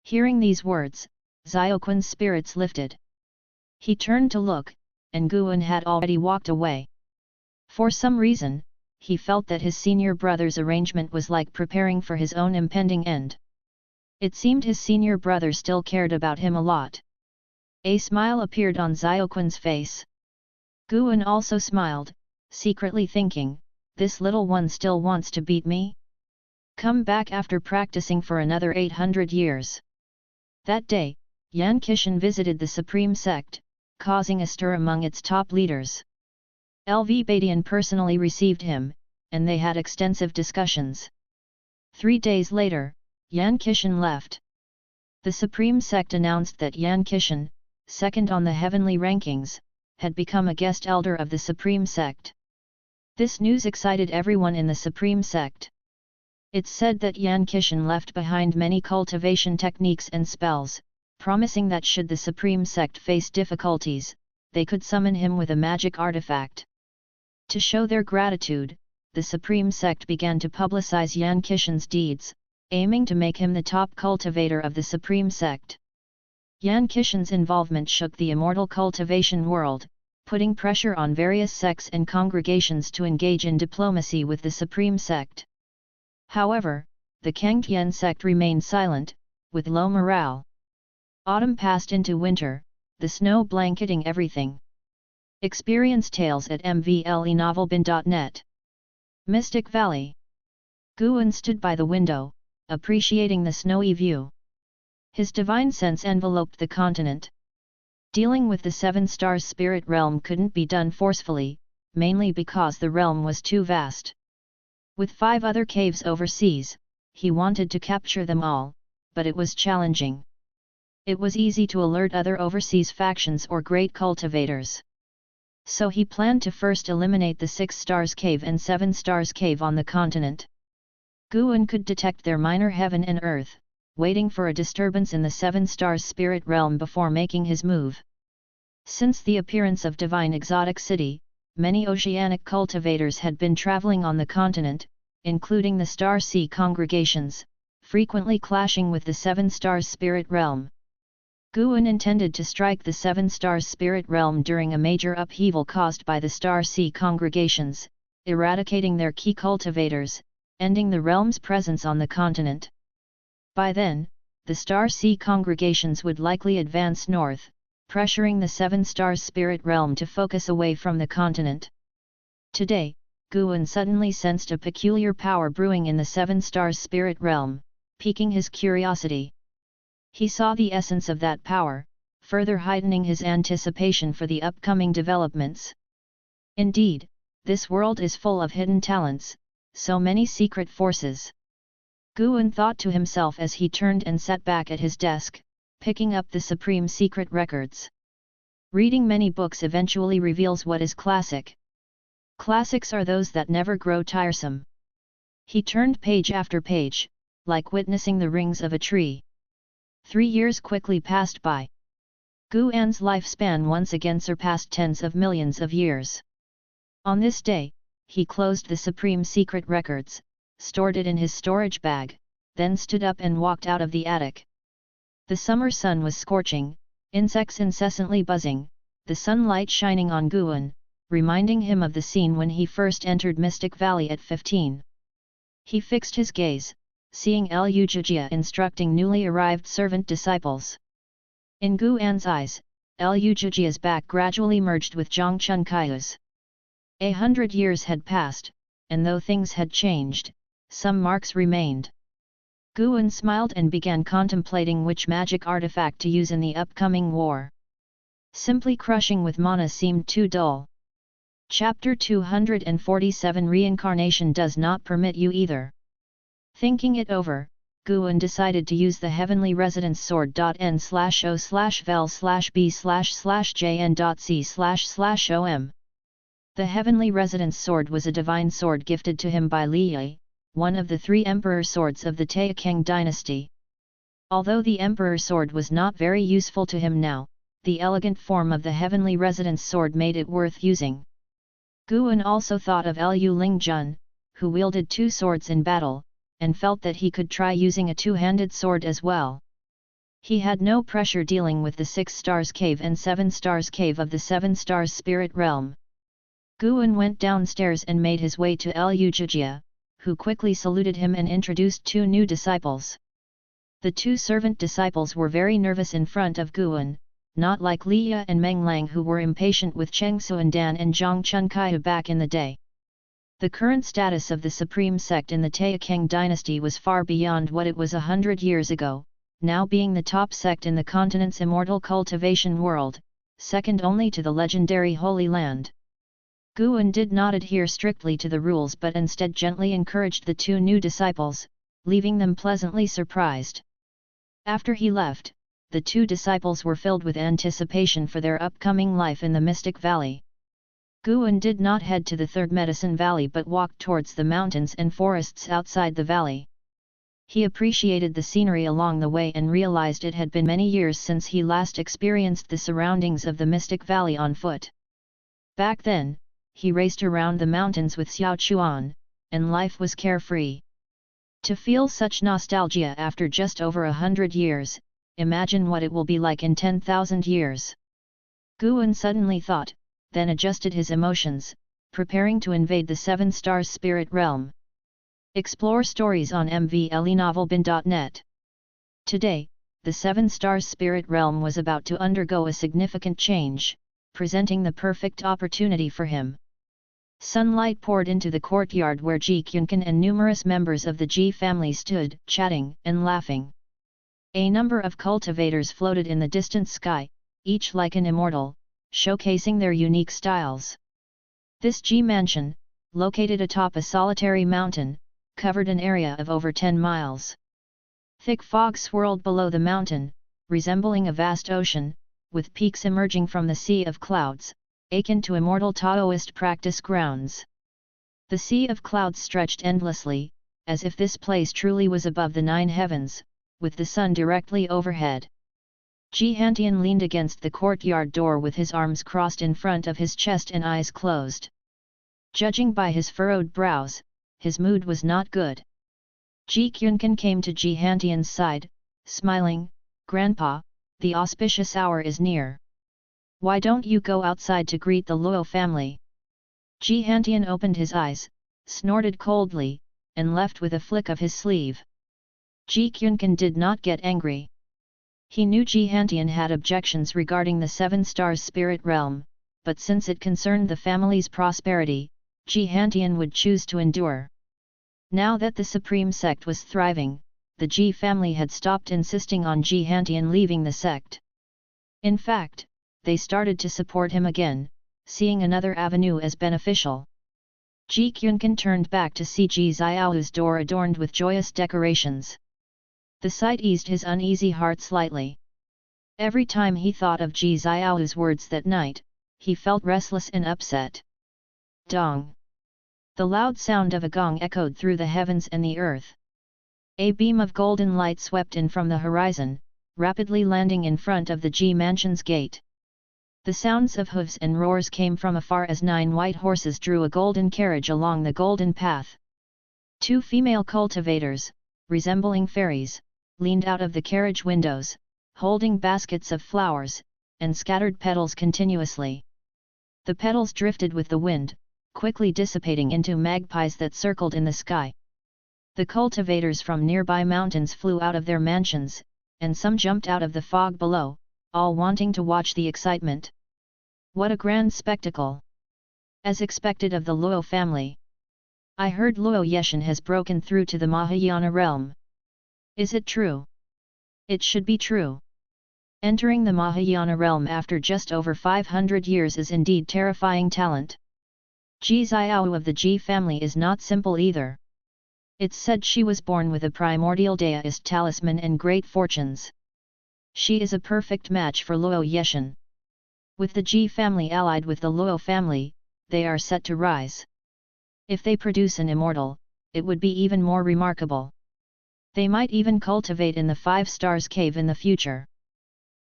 Hearing these words, Xiaoquan's spirits lifted. He turned to look, and Guan had already walked away. For some reason, he felt that his senior brother's arrangement was like preparing for his own impending end. It seemed his senior brother still cared about him a lot. A smile appeared on Xiaoquan's face. Guan also smiled, secretly thinking, "This little one still wants to beat me? Come back after practicing for another 800 years. That day, Yan Qishan visited the Supreme Sect, causing a stir among its top leaders. LV Badian personally received him, and they had extensive discussions. 3 days later, Yan Qishan left. The Supreme Sect announced that Yan Qishan, second on the heavenly rankings, had become a guest elder of the Supreme Sect. This news excited everyone in the Supreme Sect. It's said that Yan Qishan left behind many cultivation techniques and spells, promising that should the Supreme Sect face difficulties, they could summon him with a magic artifact. To show their gratitude, the Supreme Sect began to publicize Yan Qishan's deeds, aiming to make him the top cultivator of the Supreme Sect. Yan Qishan's involvement shook the immortal cultivation world, putting pressure on various sects and congregations to engage in diplomacy with the Supreme Sect. However, the Taixuan Sect remained silent, with low morale. Autumn passed into winter, the snow blanketing everything. Experience tales at mvlenovelbin.net. Mystic Valley. Guan stood by the window, appreciating the snowy view. His divine sense enveloped the continent. Dealing with the seven stars spirit realm couldn't be done forcefully, mainly because the realm was too vast. With 5 other caves overseas, he wanted to capture them all, but it was challenging. It was easy to alert other overseas factions or great cultivators. So he planned to first eliminate the 6 stars cave and 7 stars cave on the continent. Guan could detect their minor heaven and earth, waiting for a disturbance in the 7 stars spirit realm before making his move. Since the appearance of divine exotic city, many oceanic cultivators had been traveling on the continent, including the star sea congregations, frequently clashing with the 7 stars spirit realm. Guan intended to strike the 7 stars spirit realm during a major upheaval caused by the star sea congregations, eradicating their key cultivators, ending the realm's presence on the continent. By then, the star sea congregations would likely advance north, pressuring the 7 stars spirit realm to focus away from the continent. Today, Guan suddenly sensed a peculiar power brewing in the 7 stars spirit realm, piquing his curiosity. He saw the essence of that power, further heightening his anticipation for the upcoming developments. Indeed, this world is full of hidden talents, so many secret forces. Guan thought to himself as he turned and sat back at his desk, picking up the supreme secret records. Reading many books eventually reveals what is classic. Classics are those that never grow tiresome. He turned page after page, like witnessing the rings of a tree. 3 years quickly passed by. Guan's lifespan once again surpassed tens of millions of years. On this day, he closed the supreme secret records, stored it in his storage bag, then stood up and walked out of the attic. The summer sun was scorching, insects incessantly buzzing, the sunlight shining on Guan, reminding him of the scene when he first entered Mystic Valley at 15. He fixed his gaze, seeing Lu Jijia instructing newly arrived servant disciples. In Guan's eyes, Lu Jijia's back gradually merged with Zhang Chunkai's. 100 years had passed, and though things had changed, some marks remained. Guan smiled and began contemplating which magic artifact to use in the upcoming war. Simply crushing with mana seemed too dull. Chapter 247 Reincarnation does not permit you either. Thinking it over, Guan decided to use the Heavenly Residence Sword.N/O/vel/B/JN.C//OM. The Heavenly Residence Sword was a divine sword gifted to him by Li Yi, one of the 3 emperor swords of the Taixuan dynasty. Although the emperor sword was not very useful to him now, the elegant form of the Heavenly Residence Sword made it worth using. Guan also thought of Lu Lingjun, who wielded 2 swords in battle, and felt that he could try using a 2-handed sword as well. He had no pressure dealing with the 6 stars cave and 7 stars cave of the 7 stars spirit realm. Guan went downstairs and made his way to Lu Jijia, who quickly saluted him and introduced 2 new disciples. The 2 servant disciples were very nervous in front of Guan, not like Li Yi and Meng Lang, who were impatient with Cheng Xuandan and Zhang Chunkai back in the day. The current status of the Supreme Sect in the Taixuan dynasty was far beyond what it was 100 years ago, now being the top sect in the continent's immortal cultivation world, second only to the legendary Holy Land. Guan did not adhere strictly to the rules but instead gently encouraged the 2 new disciples, leaving them pleasantly surprised. After he left, the 2 disciples were filled with anticipation for their upcoming life in the Mystic Valley. Guan did not head to the 3rd Medicine Valley but walked towards the mountains and forests outside the valley. He appreciated the scenery along the way and realized it had been many years since he last experienced the surroundings of the Mystic Valley on foot. Back then, he raced around the mountains with Xiao Chuan, and life was carefree. To feel such nostalgia after just over 100 years, imagine what it will be like in 10,000 years. Guan suddenly thought, then adjusted his emotions, preparing to invade the 7 stars spirit realm. Explore stories on mvlenovelbin.net. Today, the 7 stars spirit realm was about to undergo a significant change, presenting the perfect opportunity for him. Sunlight poured into the courtyard where Ji Kyunkan and numerous members of the Ji family stood, chatting and laughing. A number of cultivators floated in the distant sky, each like an immortal, showcasing their unique styles. This Ji mansion, located atop a solitary mountain, covered an area of over 10 miles. Thick fog swirled below the mountain, resembling a vast ocean, with peaks emerging from the sea of clouds, akin to immortal Taoist practice grounds. The sea of clouds stretched endlessly, as if this place truly was above the 9 heavens, with the sun directly overhead. Ji Hantian leaned against the courtyard door with his arms crossed in front of his chest and eyes closed. Judging by his furrowed brows, his mood was not good. Ji Kyunkan came to Ji Hantian's side, smiling, "Grandpa, the auspicious hour is near. Why don't you go outside to greet the Luo family?" Ji Hantian opened his eyes, snorted coldly, and left with a flick of his sleeve. Ji Kyunkan did not get angry. He knew Ji Hantian had objections regarding the 7 stars spirit realm, but since it concerned the family's prosperity, Ji Hantian would choose to endure. Now that the Supreme Sect was thriving, the Ji family had stopped insisting on Ji Hantian leaving the sect. In fact, they started to support him again, seeing another avenue as beneficial. Ji Kyunkan turned back to see Ji Xiao's door adorned with joyous decorations. The sight eased his uneasy heart slightly. Every time he thought of Ji Xiao's words that night, he felt restless and upset. Dong! The loud sound of a gong echoed through the heavens and the earth. A beam of golden light swept in from the horizon, rapidly landing in front of the Ji mansion's gate. The sounds of hooves and roars came from afar as 9 white horses drew a golden carriage along the golden path. 2 female cultivators, resembling fairies, leaned out of the carriage windows, holding baskets of flowers, and scattered petals continuously. The petals drifted with the wind, quickly dissipating into magpies that circled in the sky. The cultivators from nearby mountains flew out of their mansions, and some jumped out of the fog below, all wanting to watch the excitement. What a grand spectacle! As expected of the Luo family. I heard Luo Yeshan has broken through to the Mahayana realm. Is it true? It should be true. Entering the Mahayana realm after just over 500 years is indeed terrifying talent. Ji Xiao of the Ji family is not simple either. It's said she was born with a primordial deist talisman and great fortunes. She is a perfect match for Luo Yeshan. With the Ji family allied with the Luo family, they are set to rise. If they produce an immortal, it would be even more remarkable. They might even cultivate in the 5 stars cave in the future.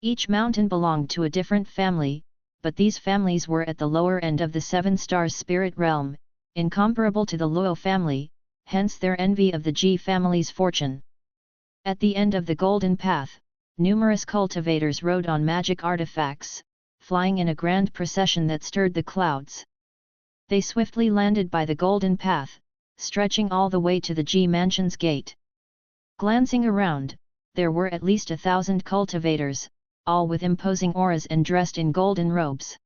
Each mountain belonged to a different family, but these families were at the lower end of the 7 stars spirit realm, incomparable to the Luo family, hence their envy of the Ji family's fortune. At the end of the golden path, numerous cultivators rode on magic artifacts, flying in a grand procession that stirred the clouds. They swiftly landed by the golden path, stretching all the way to the Ji mansion's gate. Glancing around, there were at least 1,000 cultivators, all with imposing auras and dressed in golden robes.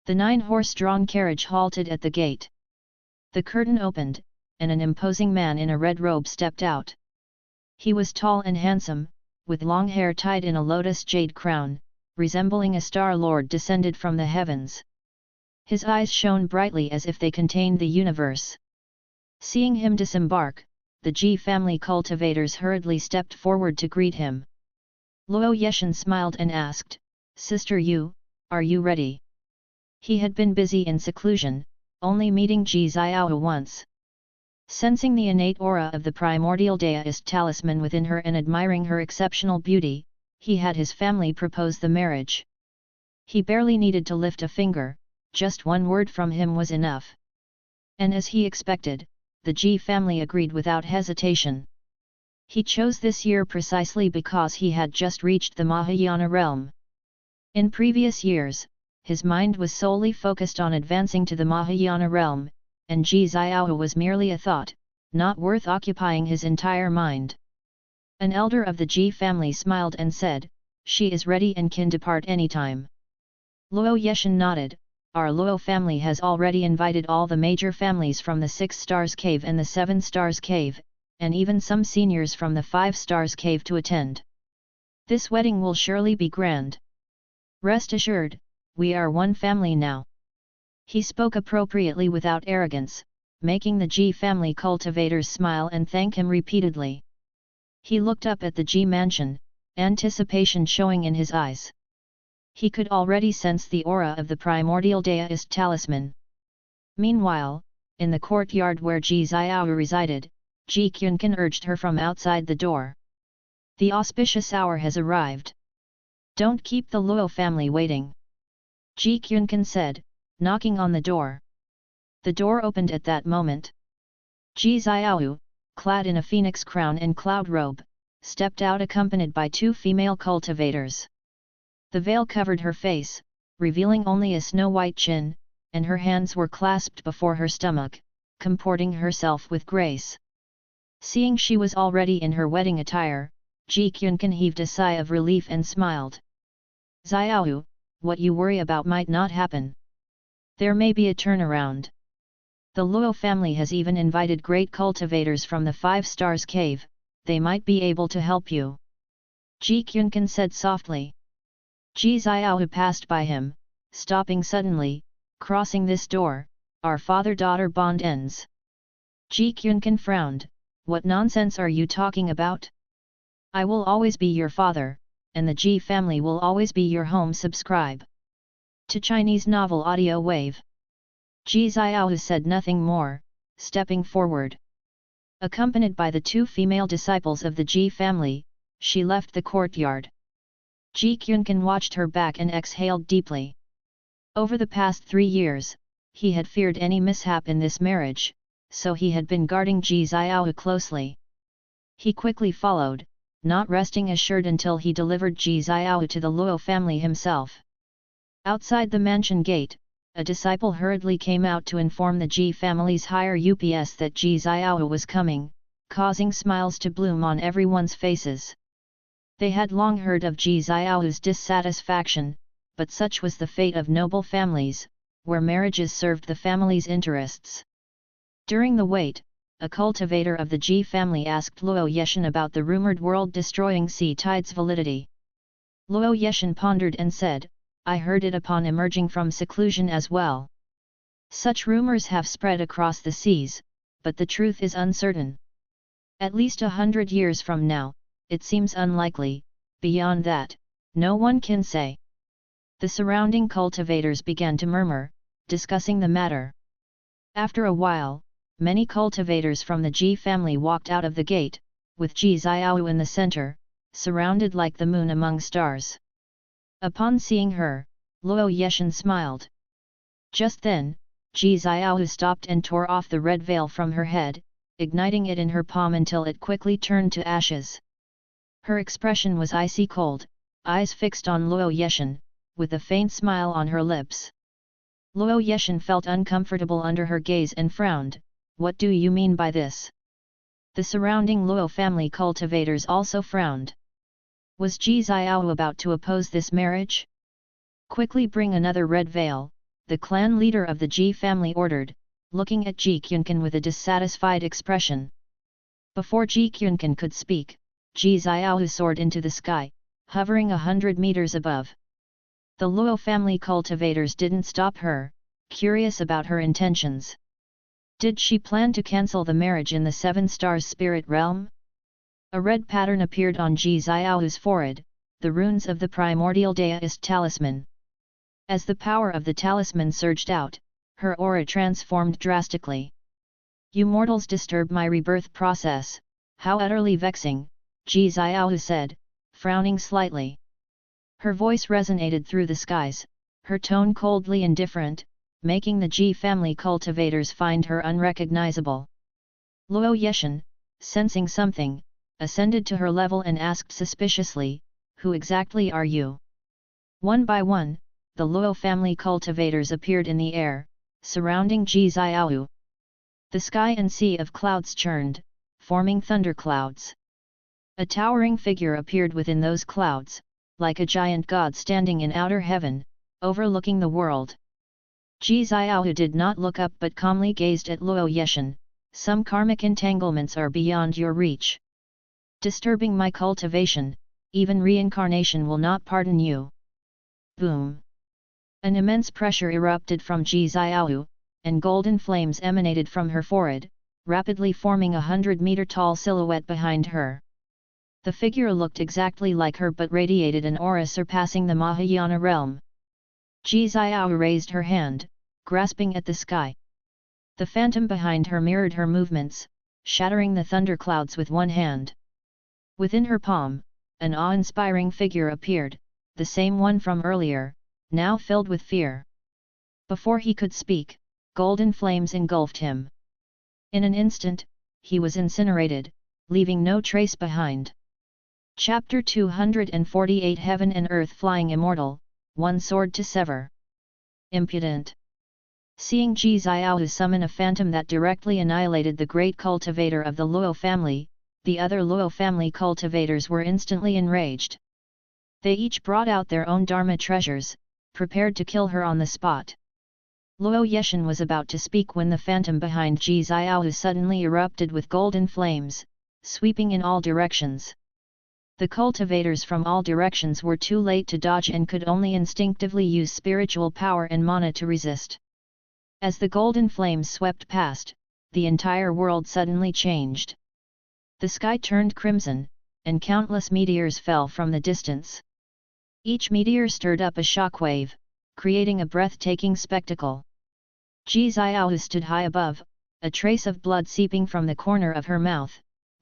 The 9 horse-drawn carriage halted at the gate. The curtain opened, and an imposing man in a red robe stepped out. He was tall and handsome, with long hair tied in a lotus jade crown, resembling a star lord descended from the heavens. His eyes shone brightly as if they contained the universe. Seeing him disembark, the Ji family cultivators hurriedly stepped forward to greet him. Luo Yeshan smiled and asked, "Sister Yu, are you ready?" He had been busy in seclusion, only meeting Ji Xiao once. Sensing the innate aura of the primordial deist talisman within her and admiring her exceptional beauty, he had his family propose the marriage. He barely needed to lift a finger, just one word from him was enough. And as he expected, the Ji family agreed without hesitation. He chose this year precisely because he had just reached the Mahayana realm. In previous years, his mind was solely focused on advancing to the Mahayana realm, and Ji Xiao was merely a thought, not worth occupying his entire mind. An elder of the Ji family smiled and said, "She is ready and can depart anytime." Luo Yeshan nodded, our Luo family has already invited all the major families from the 6 Stars Cave and the 7 Stars Cave, and even some seniors from the 5 Stars Cave to attend. This wedding will surely be grand. Rest assured, we are one family now. He spoke appropriately without arrogance, making the Ji family cultivators smile and thank him repeatedly. He looked up at the Ji mansion, anticipation showing in his eyes. He could already sense the aura of the primordial deist talisman. Meanwhile, in the courtyard where Ji Xiao resided, Ji Quncan urged her from outside the door. The auspicious hour has arrived. Don't keep the Luo family waiting. Ji Quncan said, knocking on the door. The door opened at that moment. Ji Xiao, clad in a phoenix crown and cloud robe, stepped out accompanied by 2 female cultivators. The veil covered her face, revealing only a snow-white chin, and her hands were clasped before her stomach, comporting herself with grace. Seeing she was already in her wedding attire, Ji Quncan heaved a sigh of relief and smiled. Xiao, what you worry about might not happen. There may be a turnaround. The Luo family has even invited great cultivators from the 5 Stars Cave, they might be able to help you. Ji Quncan said softly. Ji Xiao passed by him, stopping suddenly, crossing this door, our father-daughter bond ends. Ji Quncan frowned, what nonsense are you talking about? I will always be your father, and the Ji family will always be your home. Subscribe to Chinese Novel Audio Wave. Ji Xiao said nothing more, stepping forward. Accompanied by the 2 female disciples of the Ji family, she left the courtyard. Ji Quncan watched her back and exhaled deeply. Over the past 3 years, he had feared any mishap in this marriage, so he had been guarding Ji Xiao closely. He quickly followed, not resting assured until he delivered Ji Xiao to the Luo family himself. Outside the mansion gate, a disciple hurriedly came out to inform the Ji family's higher ups that Ji Xiao was coming, causing smiles to bloom on everyone's faces. They had long heard of Ji Xiao's dissatisfaction, but such was the fate of noble families, where marriages served the family's interests. During the wait, a cultivator of the Ji family asked Luo Yeshan about the rumored world-destroying sea tide's validity. Luo Yeshan pondered and said, I heard it upon emerging from seclusion as well. Such rumors have spread across the seas, but the truth is uncertain. At least 100 years from now, it seems unlikely, beyond that, no one can say. The surrounding cultivators began to murmur, discussing the matter. After a while, many cultivators from the Ji family walked out of the gate, with Ji Xiao in the center, surrounded like the moon among stars. Upon seeing her, Luo Yeshan smiled. Just then, Ji Xiao stopped and tore off the red veil from her head, igniting it in her palm until it quickly turned to ashes. Her expression was icy cold, eyes fixed on Luo Yeshan, with a faint smile on her lips. Luo Yeshan felt uncomfortable under her gaze and frowned, what do you mean by this? The surrounding Luo family cultivators also frowned. Was Ji Xiao about to oppose this marriage? Quickly bring another red veil, the clan leader of the Ji family ordered, looking at Ji Quncan with a dissatisfied expression. Before Ji Quncan could speak, Ji Xiao soared into the sky, hovering 100 meters above. The Luo family cultivators didn't stop her, curious about her intentions. Did she plan to cancel the marriage in the 7 Stars spirit realm? A red pattern appeared on Ji Xiao's forehead, the runes of the primordial deist talisman. As the power of the talisman surged out, her aura transformed drastically. You mortals disturb my rebirth process, how utterly vexing, Ji Xiao said, frowning slightly. Her voice resonated through the skies, her tone coldly indifferent, making the Ji family cultivators find her unrecognizable. Luo Yeshan, sensing something, ascended to her level and asked suspiciously, who exactly are you? One by one, the Luo family cultivators appeared in the air, surrounding Ji Xiao. The sky and sea of clouds churned, forming thunderclouds. A towering figure appeared within those clouds, like a giant god standing in outer heaven, overlooking the world. Ji Xiaohu did not look up but calmly gazed at Luo Yeshan. Some karmic entanglements are beyond your reach. Disturbing my cultivation, even reincarnation will not pardon you. Boom! An immense pressure erupted from Ji Xiaohu, and golden flames emanated from her forehead, rapidly forming a 100-meter-tall silhouette behind her. The figure looked exactly like her but radiated an aura surpassing the Mahayana realm. Ji Xiaohu raised her hand, grasping at the sky. The phantom behind her mirrored her movements, shattering the thunderclouds with one hand. Within her palm, an awe-inspiring figure appeared, the same one from earlier, now filled with fear. Before he could speak, golden flames engulfed him. In an instant, he was incinerated, leaving no trace behind. Chapter 248 Heaven and Earth Flying Immortal, One Sword to Sever. Impudent! Seeing Ji Xiaohu summon a phantom that directly annihilated the great cultivator of the Luo family, the other Luo family cultivators were instantly enraged. They each brought out their own Dharma treasures, prepared to kill her on the spot. Luo Yeshan was about to speak when the phantom behind Ji Xiaohu suddenly erupted with golden flames, sweeping in all directions. The cultivators from all directions were too late to dodge and could only instinctively use spiritual power and mana to resist. As the golden flames swept past, the entire world suddenly changed. The sky turned crimson, and countless meteors fell from the distance. Each meteor stirred up a shockwave, creating a breathtaking spectacle. Ji Xiaohu stood high above, a trace of blood seeping from the corner of her mouth,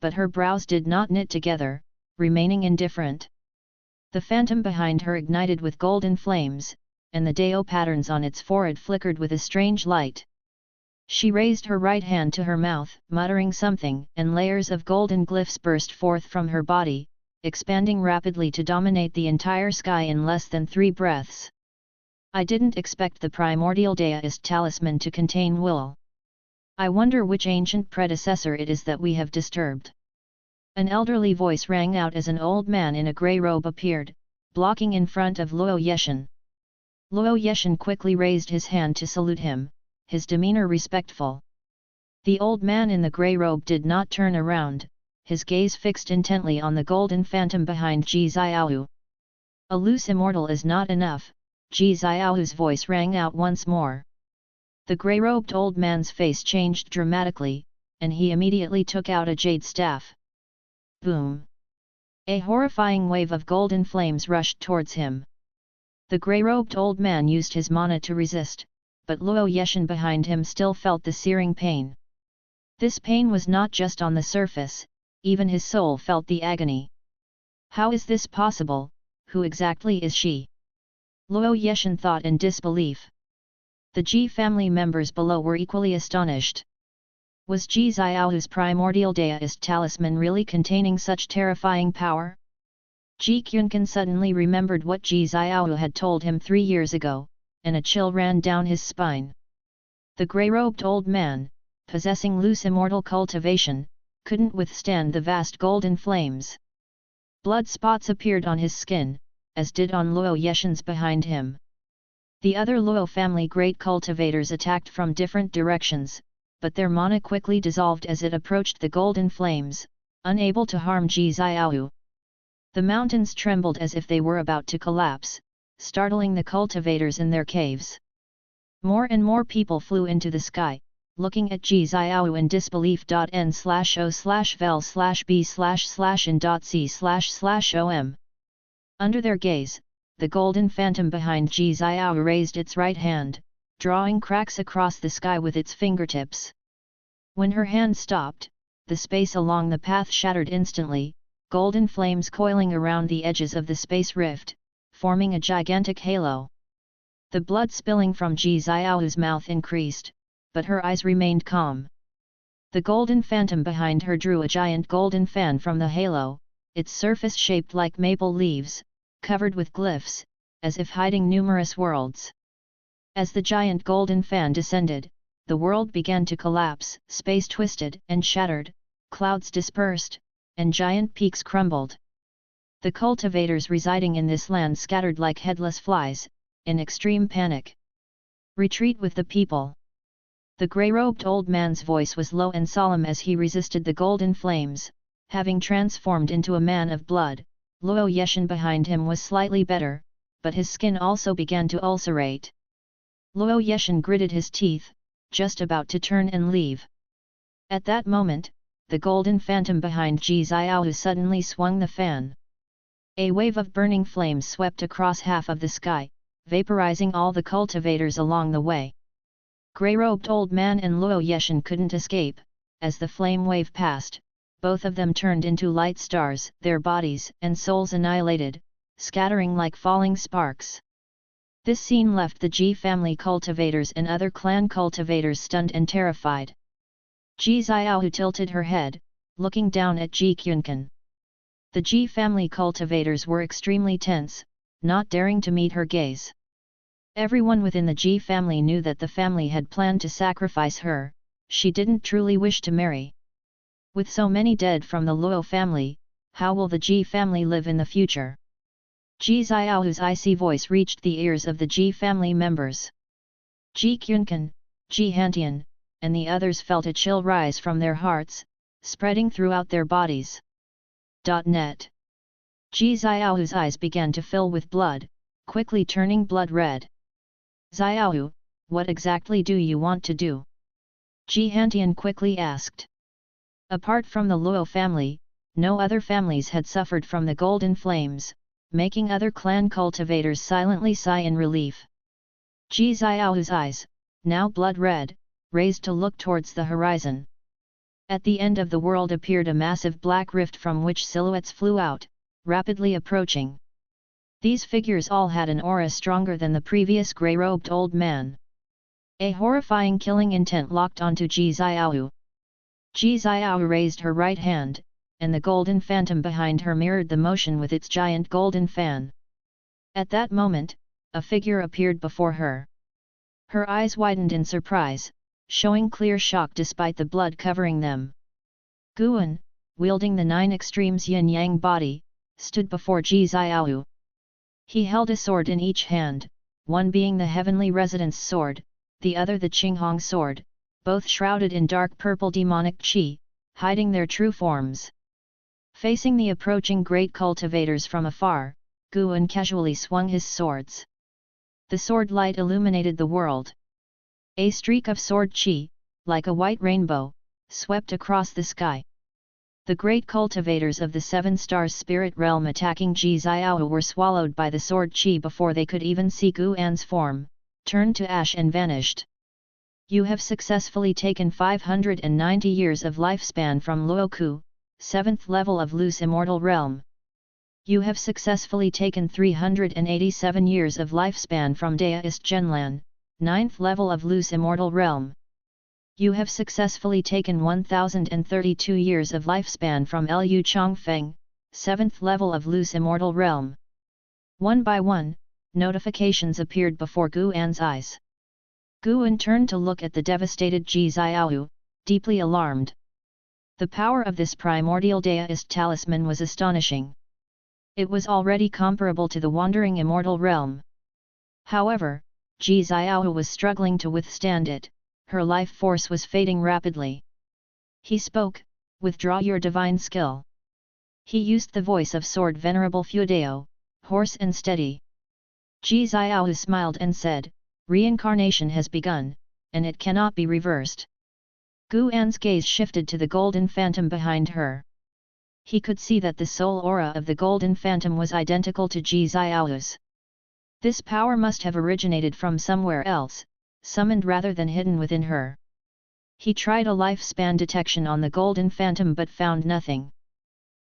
but her brows did not knit together, remaining indifferent. The phantom behind her ignited with golden flames, and the Dao patterns on its forehead flickered with a strange light. She raised her right hand to her mouth, muttering something, and layers of golden glyphs burst forth from her body, expanding rapidly to dominate the entire sky in less than 3 breaths. I didn't expect the primordial deist talisman to contain will. I wonder which ancient predecessor it is that we have disturbed. An elderly voice rang out as an old man in a grey robe appeared, blocking in front of Luo Yeshan. Luo Yeshan quickly raised his hand to salute him, his demeanor respectful. The old man in the grey robe did not turn around, his gaze fixed intently on the golden phantom behind Ji Xiaohu. A loose immortal is not enough, Ji Xiaohu's voice rang out once more. The grey-robed old man's face changed dramatically, and he immediately took out a jade staff. Boom! A horrifying wave of golden flames rushed towards him. The grey-robed old man used his mana to resist, but Luo Yeshan behind him still felt the searing pain. This pain was not just on the surface, even his soul felt the agony. How is this possible? Who exactly is she? Luo Yeshan thought in disbelief. The Ji family members below were equally astonished. Was Ji Xiaohu's primordial deist talisman really containing such terrifying power? Ji Quncan suddenly remembered what Ji Xiaohu had told him 3 years ago, and a chill ran down his spine. The grey-robed old man, possessing loose immortal cultivation, couldn't withstand the vast golden flames. Blood spots appeared on his skin, as did on Luo Yeshan's behind him. The other Luo family great cultivators attacked from different directions, but their mana quickly dissolved as it approached the golden flames, unable to harm Ji Xiaohu. The mountains trembled as if they were about to collapse, startling the cultivators in their caves. More and more people flew into the sky, looking at Ji Xiaohu in disbelief. N/O/vel/b/in.c//om. Under their gaze, the golden phantom behind Ji Xiaohu raised its right hand, drawing cracks across the sky with its fingertips. When her hand stopped, the space along the path shattered instantly, golden flames coiling around the edges of the space rift, forming a gigantic halo. The blood spilling from Ji Xiaohu's mouth increased, but her eyes remained calm. The golden phantom behind her drew a giant golden fan from the halo, its surface shaped like maple leaves, covered with glyphs, as if hiding numerous worlds. As the giant golden fan descended, the world began to collapse, space twisted and shattered, clouds dispersed, and giant peaks crumbled. The cultivators residing in this land scattered like headless flies, in extreme panic. Retreat with the people. The grey-robed old man's voice was low and solemn as he resisted the golden flames, having transformed into a man of blood. Luo Yeshan behind him was slightly better, but his skin also began to ulcerate. Luo Yeshan gritted his teeth, just about to turn and leave. At that moment, the golden phantom behind Ji Xiaohu suddenly swung the fan. A wave of burning flames swept across half of the sky, vaporizing all the cultivators along the way. Grey-robed old man and Luo Yeshan couldn't escape. As the flame wave passed, both of them turned into light stars, their bodies and souls annihilated, scattering like falling sparks. This scene left the Ji family cultivators and other clan cultivators stunned and terrified. Ji Xiaohu tilted her head, looking down at Ji Quncan. The Ji family cultivators were extremely tense, not daring to meet her gaze. Everyone within the Ji family knew that the family had planned to sacrifice her. She didn't truly wish to marry. With so many dead from the Luo family, how will the Ji family live in the future? Ji Xiaohu's icy voice reached the ears of the Ji family members. Ji Quncan, Ji Hantian, and the others felt a chill rise from their hearts, spreading throughout their bodies. Net. Ji Xiaohu's eyes began to fill with blood, quickly turning blood red. Xiaohu, what exactly do you want to do? Ji Hantian quickly asked. Apart from the Luo family, no other families had suffered from the golden flames, making other clan cultivators silently sigh in relief. Ji Xiaohu's eyes, now blood red, raised to look towards the horizon. At the end of the world appeared a massive black rift from which silhouettes flew out, rapidly approaching. These figures all had an aura stronger than the previous grey-robed old man. A horrifying killing intent locked onto Ji Xiaohu. Ji Xiaohu raised her right hand, and the golden phantom behind her mirrored the motion with its giant golden fan. At that moment, a figure appeared before her. Her eyes widened in surprise, showing clear shock despite the blood covering them. Guan, wielding the 9 extremes yin-yang body, stood before Ji Xiaohu. He held a sword in each hand, one being the Heavenly Residence sword, the other the Qinghong sword, both shrouded in dark purple demonic qi, hiding their true forms. Facing the approaching great cultivators from afar, Guan casually swung his swords. The sword light illuminated the world. A streak of sword qi, like a white rainbow, swept across the sky. The great cultivators of the 7 stars spirit realm attacking Ji Xiaohu were swallowed by the sword qi before they could even see Guan's form, turned to ash and vanished. You have successfully taken 590 years of lifespan from Luoku, 7th level of loose immortal realm. You have successfully taken 387 years of lifespan from Deduced Genlan, 9th level of loose immortal realm. You have successfully taken 1032 years of lifespan from Lu Chongfeng, 7th level of loose immortal realm. One by one, notifications appeared before Guan's eyes. Guan turned to look at the devastated Ji Xiaohu, deeply alarmed. The power of this primordial Deist talisman was astonishing. It was already comparable to the wandering immortal realm. However, Ji Xiaohu was struggling to withstand it. Her life force was fading rapidly. He spoke, "Withdraw your divine skill." He used the voice of sword Venerable Feudeo, hoarse and steady. Ji Xiaohu smiled and said, "Reincarnation has begun, and it cannot be reversed." Guan's gaze shifted to the golden phantom behind her. He could see that the soul aura of the golden phantom was identical to Ji Xiaohu's. This power must have originated from somewhere else, summoned rather than hidden within her. He tried a lifespan detection on the golden phantom but found nothing.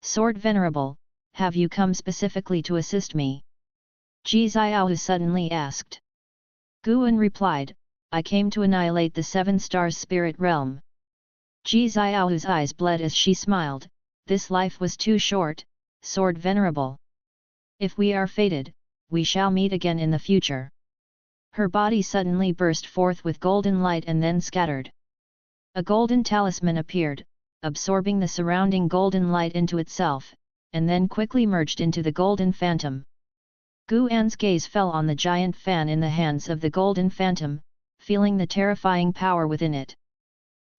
"Sword Venerable, have you come specifically to assist me?" Ji Xiaohu suddenly asked. Guan replied, "I came to annihilate the 7 stars spirit realm." Ji Xiaohu's eyes bled as she smiled, "This life was too short, Sword Venerable. If we are fated, we shall meet again in the future." Her body suddenly burst forth with golden light and then scattered. A golden talisman appeared, absorbing the surrounding golden light into itself, and then quickly merged into the golden phantom. Guan's gaze fell on the giant fan in the hands of the golden phantom, feeling the terrifying power within it.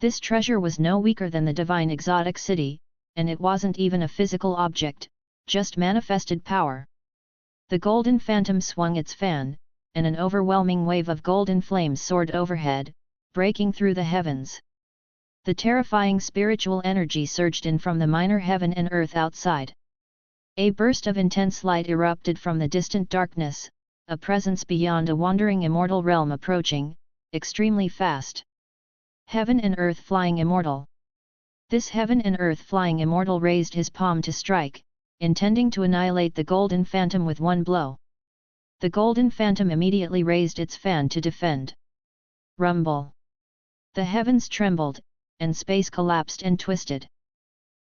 This treasure was no weaker than the divine exotic city, and it wasn't even a physical object, just manifested power. The golden phantom swung its fan, and an overwhelming wave of golden flames soared overhead, breaking through the heavens. The terrifying spiritual energy surged in from the minor heaven and earth outside. A burst of intense light erupted from the distant darkness, a presence beyond a wandering immortal realm approaching, extremely fast. Heaven and earth flying immortal. This heaven and earth flying immortal raised his palm to strike, intending to annihilate the golden phantom with one blow. The golden phantom immediately raised its fan to defend. Rumble. The heavens trembled, and space collapsed and twisted.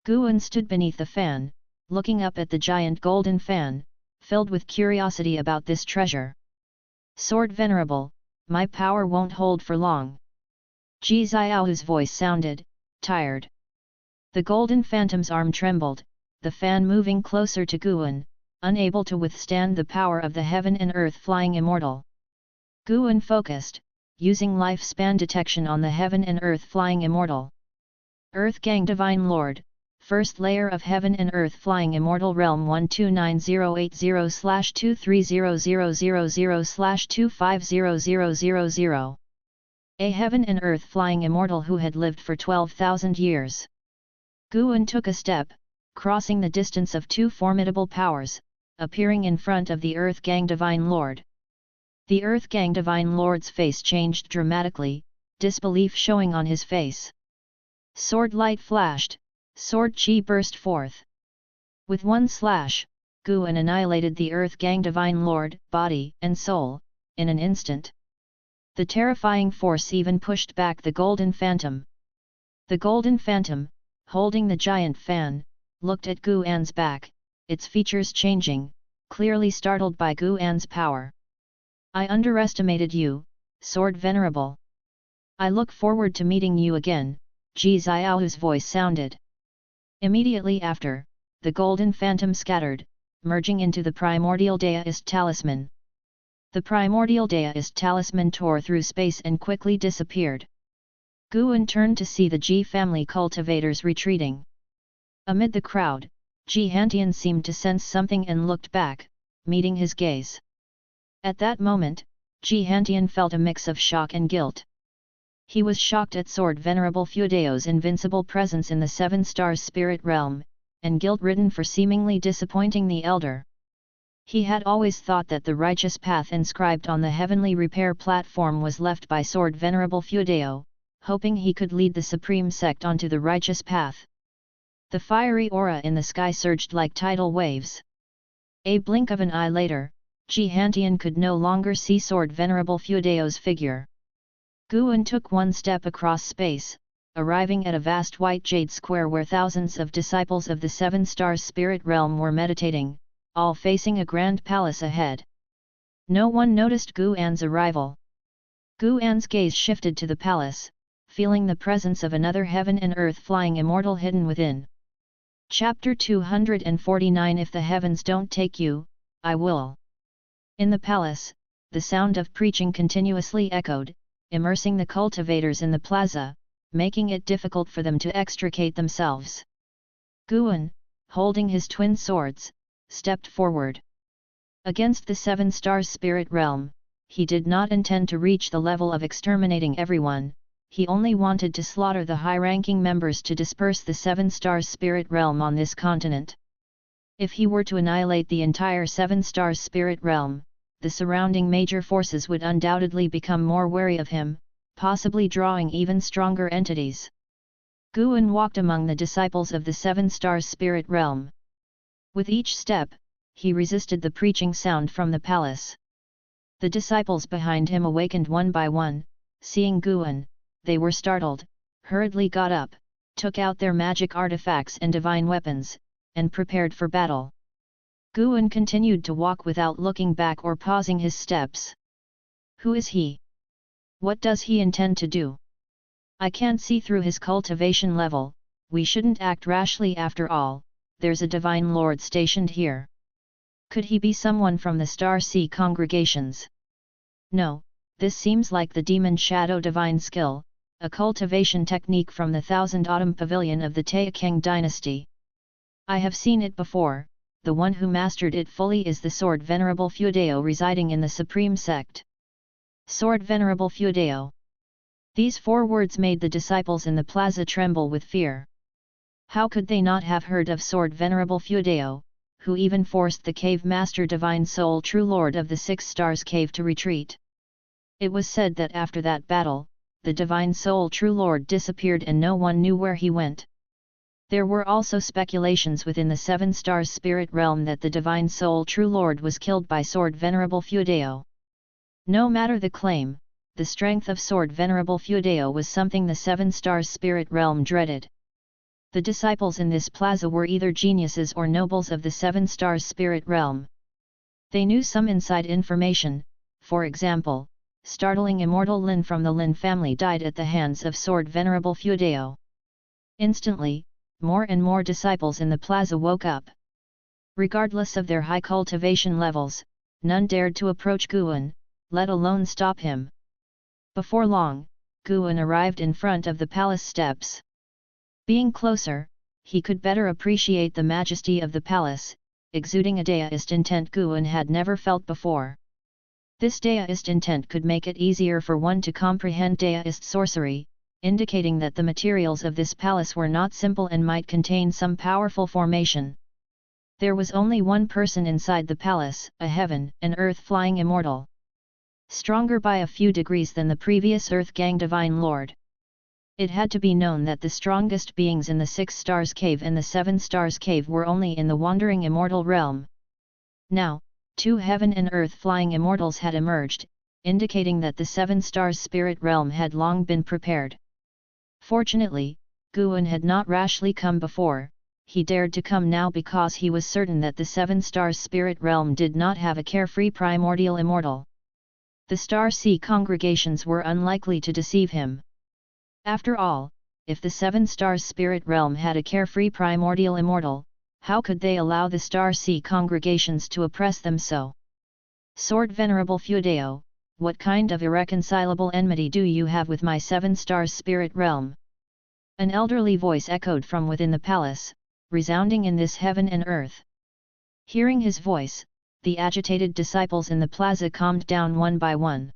Guan stood beneath the fan, looking up at the giant golden fan, filled with curiosity about this treasure. Sword Venerable, my power won't hold for long. Ji Xiaohu's voice sounded, tired. The golden phantom's arm trembled, the fan moving closer to Guan, unable to withstand the power of the heaven and earth flying immortal. Guan focused, using lifespan detection on the heaven and earth flying immortal. Earth Gang Divine Lord, first layer of heaven and earth flying immortal realm 129080/23000/250000. A heaven and earth flying immortal who had lived for 12,000 years. Guan took a step, crossing the distance of two formidable powers, appearing in front of the Earth Gang Divine Lord. The Earth Gang Divine Lord's face changed dramatically, disbelief showing on his face. Sword light flashed, sword chi burst forth. With one slash, Guan annihilated the Earth Gang Divine Lord, body and soul, in an instant. The terrifying force even pushed back the Golden Phantom. The Golden Phantom, holding the giant fan, looked at Guan's back, its features changing, clearly startled by Guan's power. I underestimated you, Sword Venerable. I look forward to meeting you again, Ji Xiaohu's voice sounded. Immediately after, the Golden Phantom scattered, merging into the primordial deist talisman. The primordial deist talisman tore through space and quickly disappeared. Guan turned to see the Ji family cultivators retreating. Amid the crowd, Ji Hantian seemed to sense something and looked back, meeting his gaze. At that moment, Ji Hantian felt a mix of shock and guilt. He was shocked at Sword Venerable Fudeo's invincible presence in the Seven Stars Spirit Realm, and guilt-ridden for seemingly disappointing the Elder. He had always thought that the righteous path inscribed on the heavenly repair platform was left by Sword Venerable Fudeo, hoping he could lead the Supreme Sect onto the righteous path. The fiery aura in the sky surged like tidal waves. A blink of an eye later, Ji Hantian could no longer see Sword Venerable Fudeo's figure. Guan took one step across space, arriving at a vast white jade square where thousands of disciples of the Seven Stars Spirit Realm were meditating, all facing a grand palace ahead. No one noticed Guan's arrival. Guan's gaze shifted to the palace, feeling the presence of another heaven and earth flying immortal hidden within. Chapter 249 If the heavens don't take you, I will. In the palace, the sound of preaching continuously echoed, immersing the cultivators in the plaza, making it difficult for them to extricate themselves. Guan, holding his twin swords, stepped forward. Against the Seven Stars Spirit Realm, he did not intend to reach the level of exterminating everyone, he only wanted to slaughter the high-ranking members to disperse the Seven Stars Spirit Realm on this continent. If he were to annihilate the entire Seven Stars Spirit Realm, the surrounding major forces would undoubtedly become more wary of him, possibly drawing even stronger entities. Guan walked among the disciples of the Seven Stars Spirit Realm. With each step, he resisted the preaching sound from the palace. The disciples behind him awakened one by one, seeing Guan, they were startled, hurriedly got up, took out their magic artifacts and divine weapons, and prepared for battle. Guan continued to walk without looking back or pausing his steps. Who is he? What does he intend to do? I can't see through his cultivation level, we shouldn't act rashly after all, there's a divine lord stationed here. Could he be someone from the Star Sea congregations? No, this seems like the demon shadow divine skill, a cultivation technique from the Thousand Autumn Pavilion of the Taixuan dynasty. I have seen it before, the one who mastered it fully is the Sword Venerable Feudeo residing in the Supreme Sect. Sword Venerable Feudeo. These 4 words made the disciples in the plaza tremble with fear. How could they not have heard of Sword Venerable Feudeo, who even forced the cave master Divine Soul True Lord of the 6 Stars Cave to retreat? It was said that after that battle, the Divine Soul True Lord disappeared and no one knew where he went. There were also speculations within the 7 Stars spirit realm that the Divine Soul True Lord was killed by Sword Venerable Feudeo. No matter the claim, the strength of Sword Venerable Feudeo was something the 7 Stars spirit realm dreaded. The disciples in this plaza were either geniuses or nobles of the 7 Stars spirit realm. They knew some inside information, for example, startling immortal Lin from the Lin family died at the hands of Sword Venerable Feudeo. Instantly, more and more disciples in the plaza woke up. Regardless of their high cultivation levels, none dared to approach Guan, let alone stop him. Before long, Guan arrived in front of the palace steps. Being closer, he could better appreciate the majesty of the palace, exuding a deist intent Guan had never felt before. This deist intent could make it easier for one to comprehend deist sorcery, indicating that the materials of this palace were not simple and might contain some powerful formation. There was only one person inside the palace, a heaven and earth flying immortal. Stronger by a few degrees than the previous Earth Gang Divine Lord. It had to be known that the strongest beings in the 6 Stars Cave and the 7 Stars Cave were only in the wandering immortal realm. Now, 2 heaven and earth flying immortals had emerged, indicating that the 7 Stars spirit realm had long been prepared. Fortunately, Guan had not rashly come before, he dared to come now because he was certain that the 7 Stars spirit realm did not have a carefree primordial immortal. The Star Sea congregations were unlikely to deceive him. After all, if the 7 Stars spirit realm had a carefree primordial immortal, how could they allow the Star Sea congregations to oppress them so? Sword Venerable Feudeo, what kind of irreconcilable enmity do you have with my 7 Stars spirit realm? An elderly voice echoed from within the palace, resounding in this heaven and earth. Hearing his voice, the agitated disciples in the plaza calmed down one by one.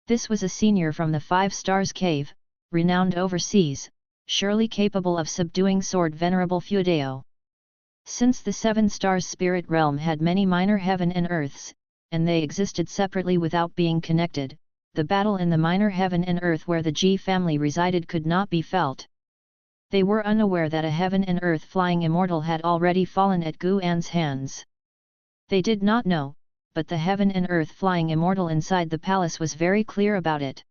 This was a senior from the 5 Stars Cave, renowned overseas, surely capable of subduing Sword Venerable Feudeo. Since the 7 Stars spirit realm had many minor heaven and earths, and they existed separately without being connected, the battle in the minor heaven and earth where the G family resided could not be felt. They were unaware that a heaven and earth flying immortal had already fallen at Guan's hands. They did not know, but the heaven and earth flying immortal inside the palace was very clear about it.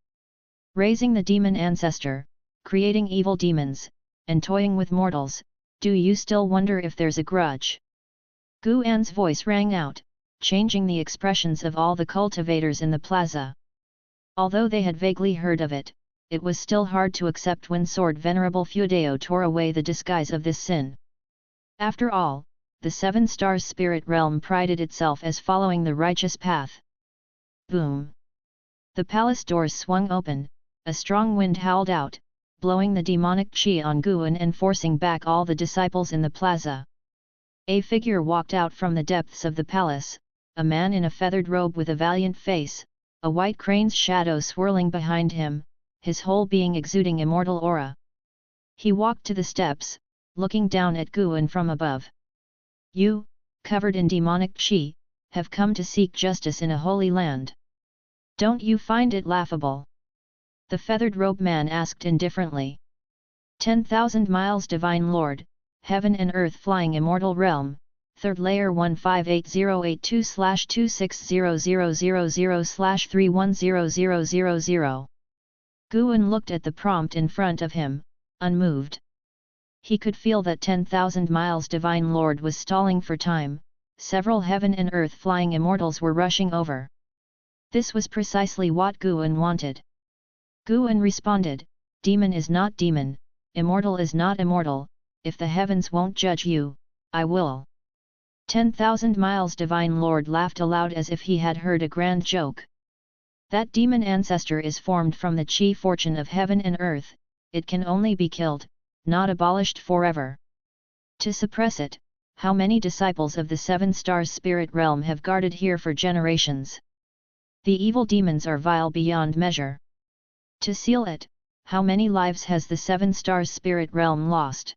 Raising the demon ancestor, creating evil demons, and toying with mortals, do you still wonder if there's a grudge? Guan's voice rang out, changing the expressions of all the cultivators in the plaza. Although they had vaguely heard of it, it was still hard to accept when Sword Venerable Feudeo tore away the disguise of this sin. After all, the 7 Stars spirit realm prided itself as following the righteous path. Boom! The palace doors swung open, a strong wind howled out, blowing the demonic chi on Guan and forcing back all the disciples in the plaza. A figure walked out from the depths of the palace, a man in a feathered robe with a valiant face, a white crane's shadow swirling behind him, his whole being exuding immortal aura. He walked to the steps, looking down at Guan from above. You, covered in demonic chi, have come to seek justice in a holy land. Don't you find it laughable? The feathered robe man asked indifferently. 10,000 miles Divine Lord, Heaven and Earth flying immortal realm, 3rd layer 158082/2600000/310000. Guan looked at the prompt in front of him, unmoved. He could feel that 10,000 miles Divine Lord was stalling for time, several heaven and earth flying immortals were rushing over. This was precisely what Guan wanted. Guan responded, demon is not demon, immortal is not immortal, if the heavens won't judge you, I will. 10,000 miles Divine Lord laughed aloud as if he had heard a grand joke. That demon ancestor is formed from the chi fortune of heaven and earth, it can only be killed, not abolished forever. To suppress it, how many disciples of the seven stars spirit realm have guarded here for generations? The evil demons are vile beyond measure. To seal it, how many lives has the seven stars spirit realm lost?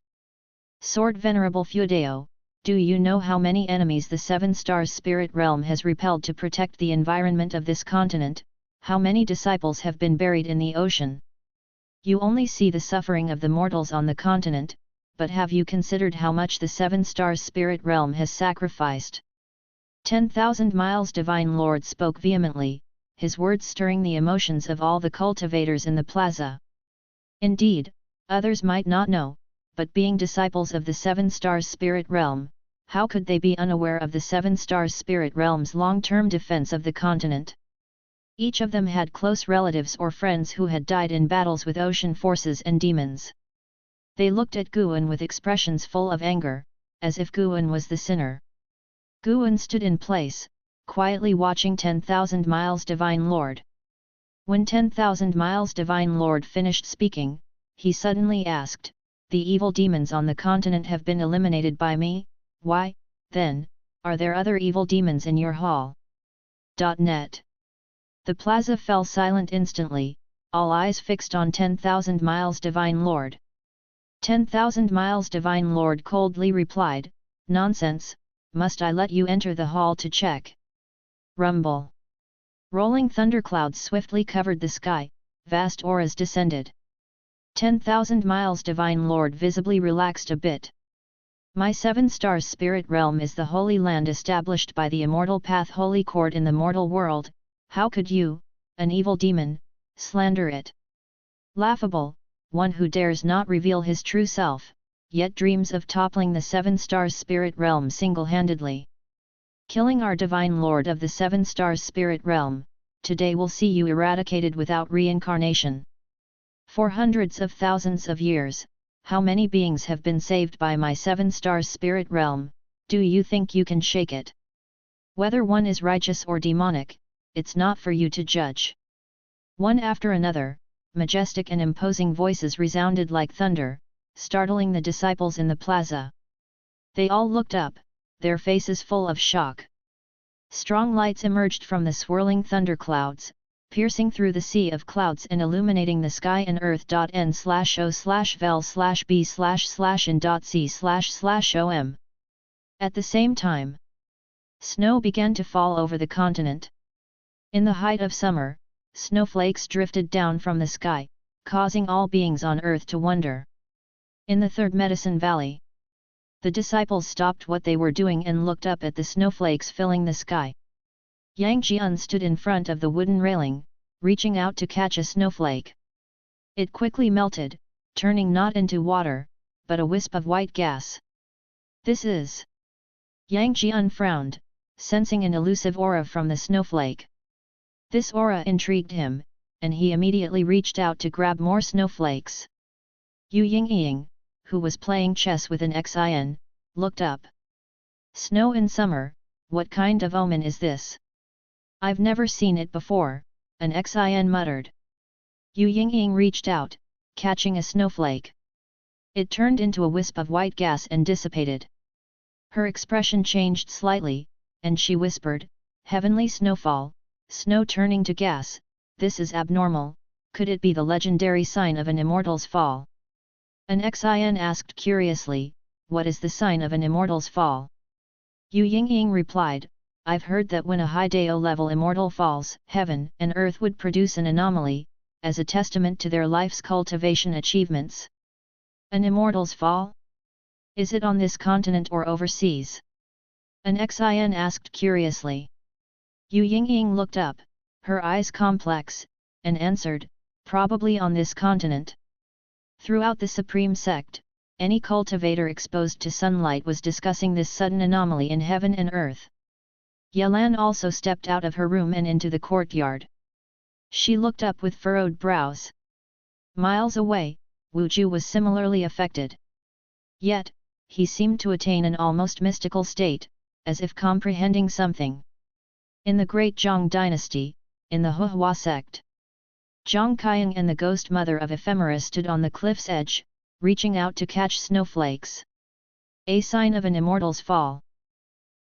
Sword Venerable Feudeo, do you know how many enemies the seven stars spirit realm has repelled to protect the environment of this continent? How many disciples have been buried in the ocean? You only see the suffering of the mortals on the continent, but have you considered how much the seven stars spirit realm has sacrificed? 10,000 miles Divine Lord spoke vehemently, his words stirring the emotions of all the cultivators in the plaza. Indeed, others might not know, but being disciples of the seven stars spirit realm, how could they be unaware of the seven stars spirit realm's long-term defense of the continent? Each of them had close relatives or friends who had died in battles with ocean forces and demons. They looked at Guan with expressions full of anger, as if Guan was the sinner. Guan stood in place, quietly watching 10,000 miles Divine Lord. When 10,000 miles Divine Lord finished speaking, he suddenly asked, "The evil demons on the continent have been eliminated by me, why, then, are there other evil demons in your hall?" Net. The plaza fell silent instantly, all eyes fixed on 10,000 miles Divine Lord. 10,000 miles Divine Lord coldly replied, "Nonsense, must I let you enter the hall to check?" Rumble. Rolling thunderclouds swiftly covered the sky, vast auras descended. 10,000 miles Divine Lord visibly relaxed a bit. "My seven stars spirit realm is the holy land established by the immortal path holy court in the mortal world, how could you, an evil demon, slander it? Laughable, one who dares not reveal his true self, yet dreams of toppling the seven stars spirit realm single-handedly. Killing our divine lord of the seven stars spirit realm, today will see you eradicated without reincarnation. For hundreds of thousands of years, how many beings have been saved by my seven stars spirit realm, do you think you can shake it? Whether one is righteous or demonic, it's not for you to judge." One after another, majestic and imposing voices resounded like thunder, startling the disciples in the plaza. They all looked up, their faces full of shock. Strong lights emerged from the swirling thunderclouds, piercing through the sea of clouds and illuminating the sky and earth. N/O/vel/b/in.c//om. At the same time, snow began to fall over the continent. In the height of summer, snowflakes drifted down from the sky, causing all beings on earth to wonder. In the third Medicine Valley, the disciples stopped what they were doing and looked up at the snowflakes filling the sky. Yang Jian stood in front of the wooden railing, reaching out to catch a snowflake. It quickly melted, turning not into water, but a wisp of white gas. "This is..." Yang Jian frowned, sensing an elusive aura from the snowflake. This aura intrigued him, and he immediately reached out to grab more snowflakes. Yu Yingying, who was playing chess with an Xin, looked up. "Snow in summer, what kind of omen is this? I've never seen it before," an Xin muttered. Yu Yingying reached out, catching a snowflake. It turned into a wisp of white gas and dissipated. Her expression changed slightly, and she whispered, "Heavenly snowfall, snow turning to gas, this is abnormal, could it be the legendary sign of an immortal's fall?" An Xin asked curiously, "What is the sign of an immortal's fall?" Yu Yingying replied, "I've heard that when a high Dao level immortal falls, heaven and earth would produce an anomaly, as a testament to their life's cultivation achievements." "An immortal's fall? Is it on this continent or overseas?" an Xin asked curiously. Yu Yingying looked up, her eyes complex, and answered, "Probably on this continent." Throughout the Supreme Sect, any cultivator exposed to sunlight was discussing this sudden anomaly in heaven and earth. Yelan also stepped out of her room and into the courtyard. She looked up with furrowed brows. Miles away, Wu Ju was similarly affected. Yet, he seemed to attain an almost mystical state, as if comprehending something. In the Great Zhong dynasty, in the Taixuan Sect. Zhang Qiang and the ghost mother of Ephemera stood on the cliff's edge, reaching out to catch snowflakes. A sign of an immortal's fall.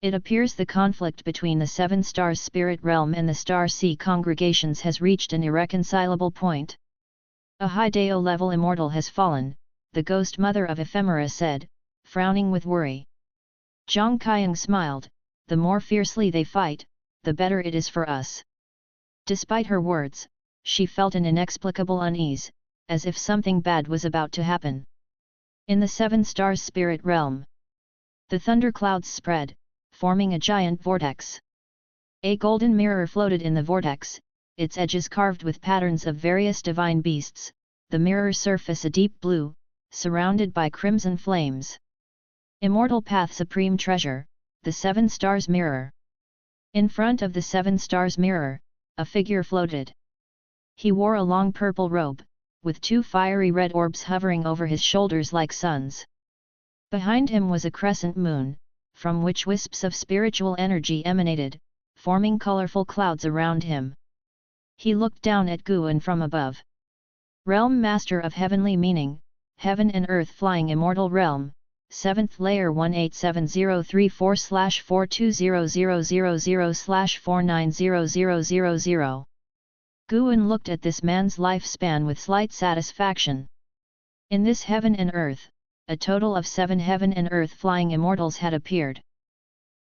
It appears the conflict between the seven stars spirit realm and the star sea congregations has reached an irreconcilable point. A high Dao level immortal has fallen, the ghost mother of Ephemera said, frowning with worry. Zhang Qiang smiled, the more fiercely they fight, the better it is for us. Despite her words, she felt an inexplicable unease, as if something bad was about to happen. In the seven stars spirit realm, the thunderclouds spread, forming a giant vortex. A golden mirror floated in the vortex, its edges carved with patterns of various divine beasts, the mirror's surface a deep blue, surrounded by crimson flames. Immortal Path Supreme Treasure, the Seven Stars Mirror. In front of the Seven Stars Mirror, a figure floated. He wore a long purple robe, with two fiery red orbs hovering over his shoulders like suns. Behind him was a crescent moon, from which wisps of spiritual energy emanated, forming colorful clouds around him. He looked down at Guan from above. Realm Master of Heavenly Meaning, Heaven and Earth Flying Immortal Realm, 7th Layer 187034/420000/490000. Guan looked at this man's lifespan with slight satisfaction. In this Heaven and Earth, a total of 7 Heaven and Earth Flying Immortals had appeared.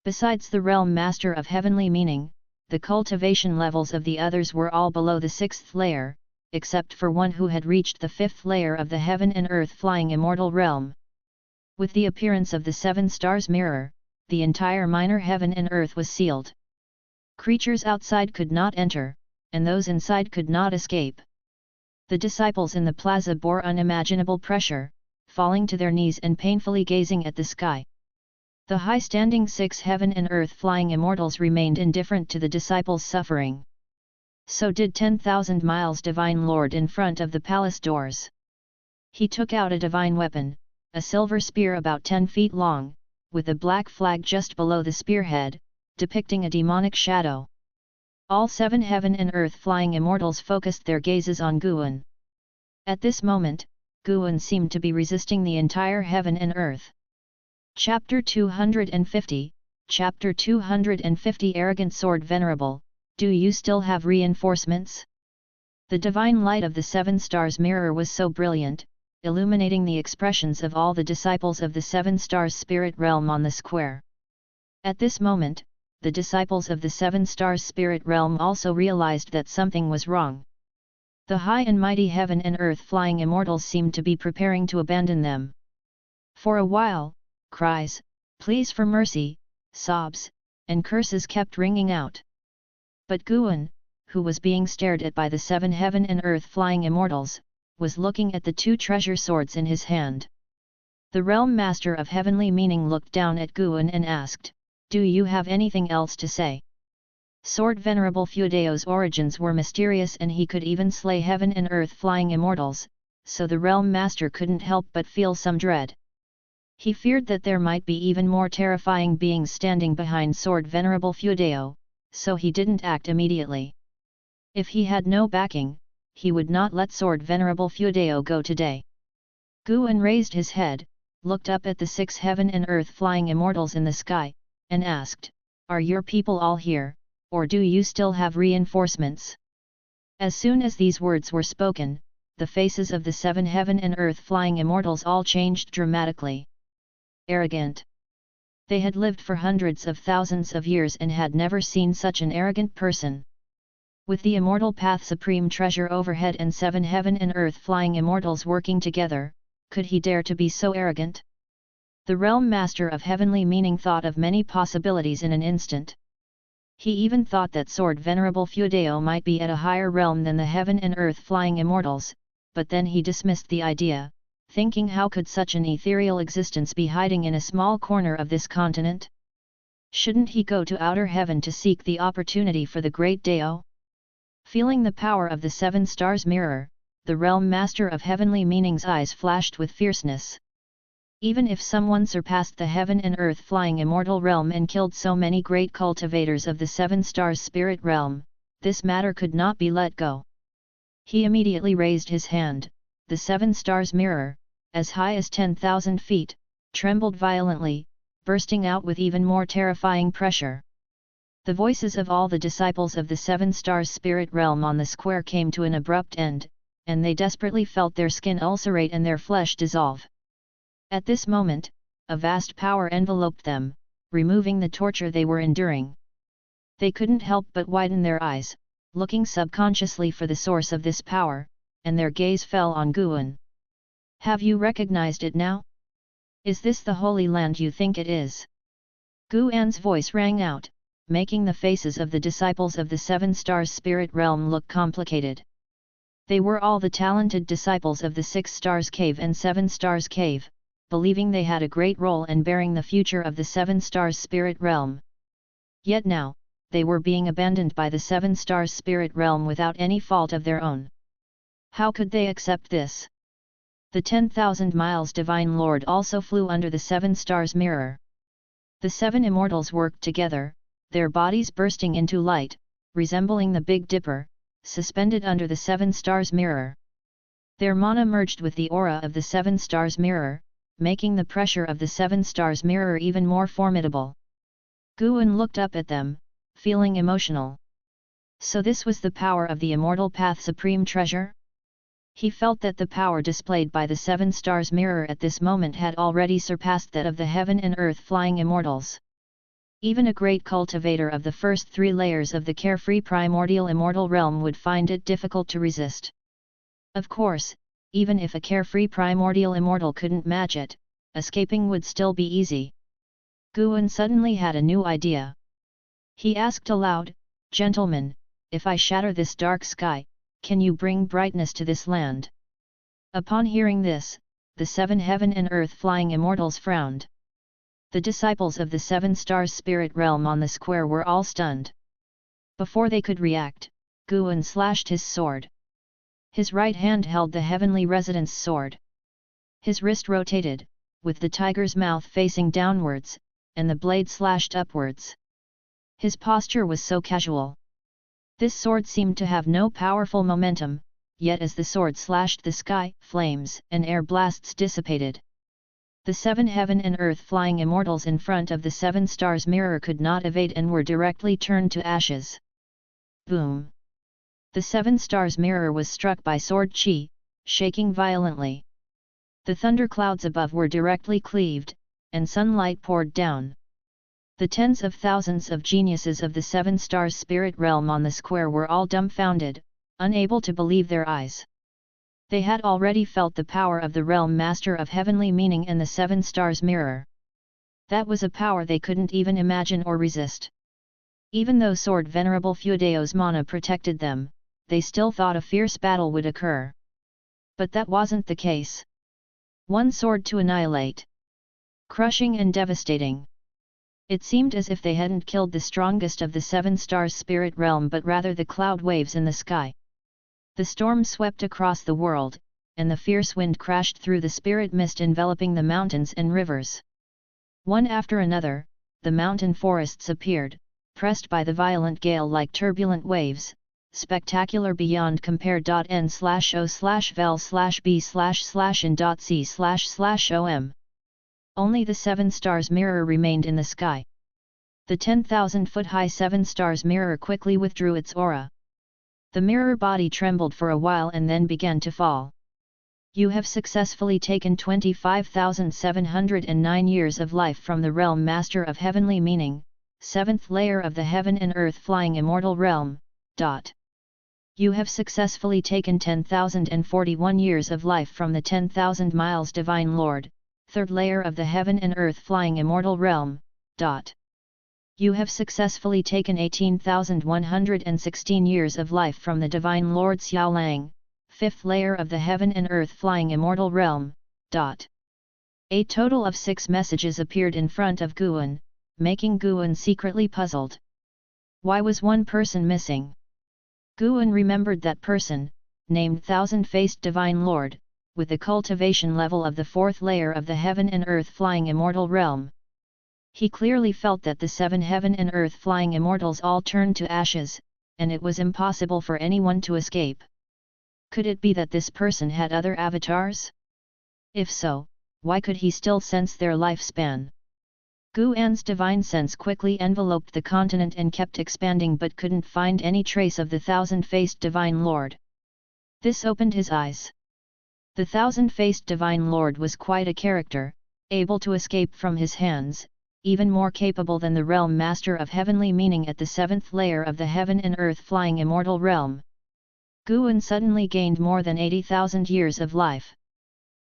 Besides the Realm Master of Heavenly Meaning, the cultivation levels of the others were all below the 6th layer, except for one who had reached the 5th layer of the Heaven and Earth Flying Immortal Realm. With the appearance of the Seven Stars Mirror, the entire minor Heaven and Earth was sealed. Creatures outside could not enter, and those inside could not escape. The disciples in the plaza bore unimaginable pressure, falling to their knees and painfully gazing at the sky. The high-standing 6 Heaven and Earth Flying Immortals remained indifferent to the disciples' suffering. So did 10,000 Miles Divine Lord in front of the palace doors. He took out a divine weapon, a silver spear about 10 feet long, with a black flag just below the spearhead, depicting a demonic shadow. All 7 Heaven and Earth Flying Immortals focused their gazes on Guan. At this moment, Guan seemed to be resisting the entire Heaven and Earth. Chapter 250, Chapter 250 Arrogant Sword Venerable, do you still have reinforcements? The divine light of the Seven Stars Mirror was so brilliant, illuminating the expressions of all the disciples of the Seven Stars Spirit Realm on the square. At this moment, the disciples of the Seven Stars Spirit Realm also realized that something was wrong. The high and mighty Heaven and Earth Flying Immortals seemed to be preparing to abandon them. For a while, cries, pleas for mercy, sobs, and curses kept ringing out. But Guan, who was being stared at by the 7 Heaven and Earth Flying Immortals, was looking at the 2 treasure swords in his hand. The Realm Master of Heavenly Meaning looked down at Guan and asked, do you have anything else to say? Sword Venerable Fudeo's origins were mysterious and he could even slay Heaven and Earth Flying Immortals, so the Realm Master couldn't help but feel some dread. He feared that there might be even more terrifying beings standing behind Sword Venerable Fudeo, so he didn't act immediately. If he had no backing, he would not let Sword Venerable Fudeo go today. Guan raised his head, looked up at the 6 Heaven and Earth Flying Immortals in the sky, and asked, are your people all here, or do you still have reinforcements? As soon as these words were spoken, the faces of the 7 Heaven and Earth Flying Immortals all changed dramatically. Arrogant. They had lived for hundreds of thousands of years and had never seen such an arrogant person. With the Immortal Path Supreme Treasure overhead and 7 Heaven and Earth Flying Immortals working together, could he dare to be so arrogant? The Realm Master of Heavenly Meaning thought of many possibilities in an instant. He even thought that Sword Venerable Fudeo might be at a higher realm than the Heaven and Earth Flying Immortals, but then he dismissed the idea, thinking how could such an ethereal existence be hiding in a small corner of this continent? Shouldn't he go to outer heaven to seek the opportunity for the great Dao? Feeling the power of the 7 Stars Mirror, the Realm Master of Heavenly Meaning's eyes flashed with fierceness. Even if someone surpassed the Heaven and Earth Flying Immortal Realm and killed so many great cultivators of the 7 Stars Spirit Realm, this matter could not be let go. He immediately raised his hand. The 7 stars mirror, as high as 10,000 feet, trembled violently, bursting out with even more terrifying pressure. The voices of all the disciples of the 7 stars spirit realm on the square came to an abrupt end, and they desperately felt their skin ulcerate and their flesh dissolve. At this moment, a vast power enveloped them, removing the torture they were enduring. They couldn't help but widen their eyes, looking subconsciously for the source of this power, and their gaze fell on Guan. Have you recognized it now? Is this the Holy Land you think it is? Guan's voice rang out, making the faces of the disciples of the 7 stars spirit realm look complicated. They were all the talented disciples of the 6 stars cave and 7 stars cave, believing they had a great role in bearing the future of the 7 stars spirit realm. Yet now, they were being abandoned by the 7 stars spirit realm without any fault of their own. How could they accept this? The 10,000 miles Divine Lord also flew under the 7 stars mirror. The 7 immortals worked together, their bodies bursting into light, resembling the Big Dipper, suspended under the 7 stars mirror. Their mana merged with the aura of the 7 stars mirror, making the pressure of the 7 stars mirror even more formidable. Guan looked up at them, feeling emotional. So this was the power of the immortal path supreme treasure? He felt that the power displayed by the 7 stars mirror at this moment had already surpassed that of the heaven and earth flying immortals. Even a great cultivator of the first 3 layers of the carefree primordial immortal realm would find it difficult to resist. Of course, even if a carefree primordial immortal couldn't match it, escaping would still be easy. Guan suddenly had a new idea. He asked aloud, "Gentlemen, if I shatter this dark sky, can you bring brightness to this land?" Upon hearing this, the 7 heaven and earth flying immortals frowned. The disciples of the 7 stars spirit realm on the square were all stunned. Before they could react, Guan slashed his sword. His right hand held the heavenly residence sword. His wrist rotated, with the tiger's mouth facing downwards, and the blade slashed upwards. His posture was so casual. This sword seemed to have no powerful momentum, yet as the sword slashed the sky, flames and air blasts dissipated. The 7 heaven and earth flying immortals in front of the 7 stars mirror could not evade and were directly turned to ashes. Boom! The 7 stars mirror was struck by sword chi, shaking violently. The thunderclouds above were directly cleaved, and sunlight poured down. The tens of thousands of geniuses of the 7 stars spirit realm on the square were all dumbfounded, unable to believe their eyes. They had already felt the power of the realm master of heavenly meaning in the 7 stars mirror. That was a power they couldn't even imagine or resist. Even though Sword Venerable Fudeo's mana protected them, they still thought a fierce battle would occur. But that wasn't the case. One sword to annihilate. Crushing and devastating. It seemed as if they hadn't killed the strongest of the 7 stars spirit realm but rather the cloud waves in the sky. The storm swept across the world, and the fierce wind crashed through the spirit mist enveloping the mountains and rivers. One after another, the mountain forests appeared, pressed by the violent gale like turbulent waves, spectacular beyond compare. N/O/vel/b//in.c//om. Only the 7 stars mirror remained in the sky. The 10,000-foot-high 7 stars mirror quickly withdrew its aura. The mirror body trembled for a while and then began to fall. You have successfully taken 25,709 years of life from the realm master of heavenly meaning, 7th layer of the heaven and earth flying immortal realm. You have successfully taken 10,041 years of life from the 10,000 miles divine lord, 3rd layer of the heaven and earth flying immortal realm. You have successfully taken 18,116 years of life from the Divine Lord Xiaolang, 5th layer of the heaven and earth flying immortal realm. A total of 6 messages appeared in front of Guan, making Guan secretly puzzled. Why was one person missing? Guan remembered that person, named Thousand-Faced Divine Lord, with the cultivation level of the 4th layer of the heaven and earth flying immortal realm. He clearly felt that the 7 heaven and earth flying immortals all turned to ashes, and it was impossible for anyone to escape. Could it be that this person had other avatars? If so, why could he still sense their lifespan? Guan's divine sense quickly enveloped the continent and kept expanding but couldn't find any trace of the thousand-faced Divine Lord. This opened his eyes. The thousand-faced Divine Lord was quite a character, able to escape from his hands, even more capable than the realm master of heavenly meaning at the seventh layer of the heaven and earth flying immortal realm. Guan suddenly gained more than 80,000 years of life.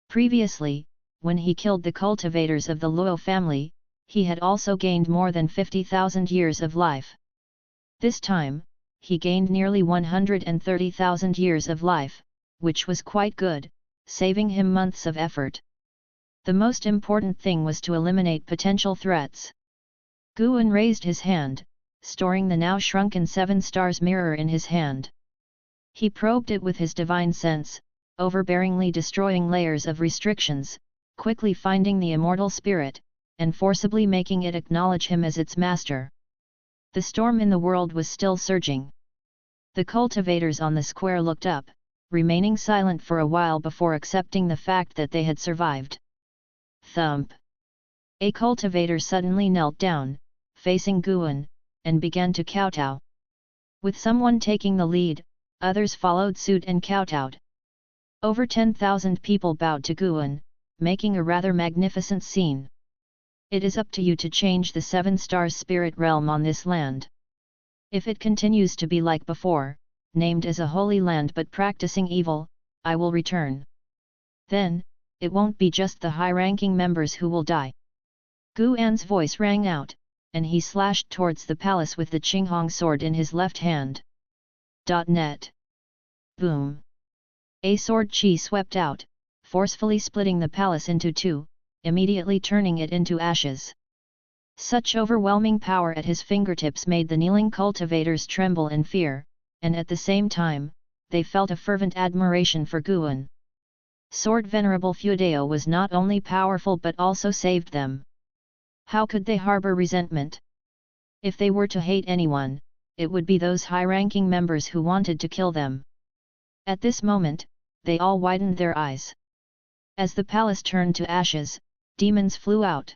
Previously, when he killed the cultivators of the Luo family, he had also gained more than 50,000 years of life. This time, he gained nearly 130,000 years of life, which was quite good, saving him months of effort. The most important thing was to eliminate potential threats. Guan raised his hand, storing the now shrunken 7 stars mirror in his hand. He probed it with his divine sense, overbearingly destroying layers of restrictions, quickly finding the immortal spirit, and forcibly making it acknowledge him as its master. The storm in the world was still surging. The cultivators on the square looked up, remaining silent for a while before accepting the fact that they had survived. Thump! A cultivator suddenly knelt down, facing Guan, and began to kowtow. With someone taking the lead, others followed suit and kowtowed. Over 10,000 people bowed to Guan, making a rather magnificent scene. It is up to you to change the 7 stars spirit realm on this land. If it continues to be like before, named as a holy land but practicing evil, I will return. Then, it won't be just the high-ranking members who will die. Guan's voice rang out, and he slashed towards the palace with the Qinghong sword in his left hand. Net. Boom! A sword chi swept out, forcefully splitting the palace into 2, immediately turning it into ashes. Such overwhelming power at his fingertips made the kneeling cultivators tremble in fear, and at the same time, they felt a fervent admiration for Guan. Sword Venerable Feudeo was not only powerful but also saved them. How could they harbor resentment? If they were to hate anyone, it would be those high-ranking members who wanted to kill them. At this moment, they all widened their eyes. As the palace turned to ashes, demons flew out.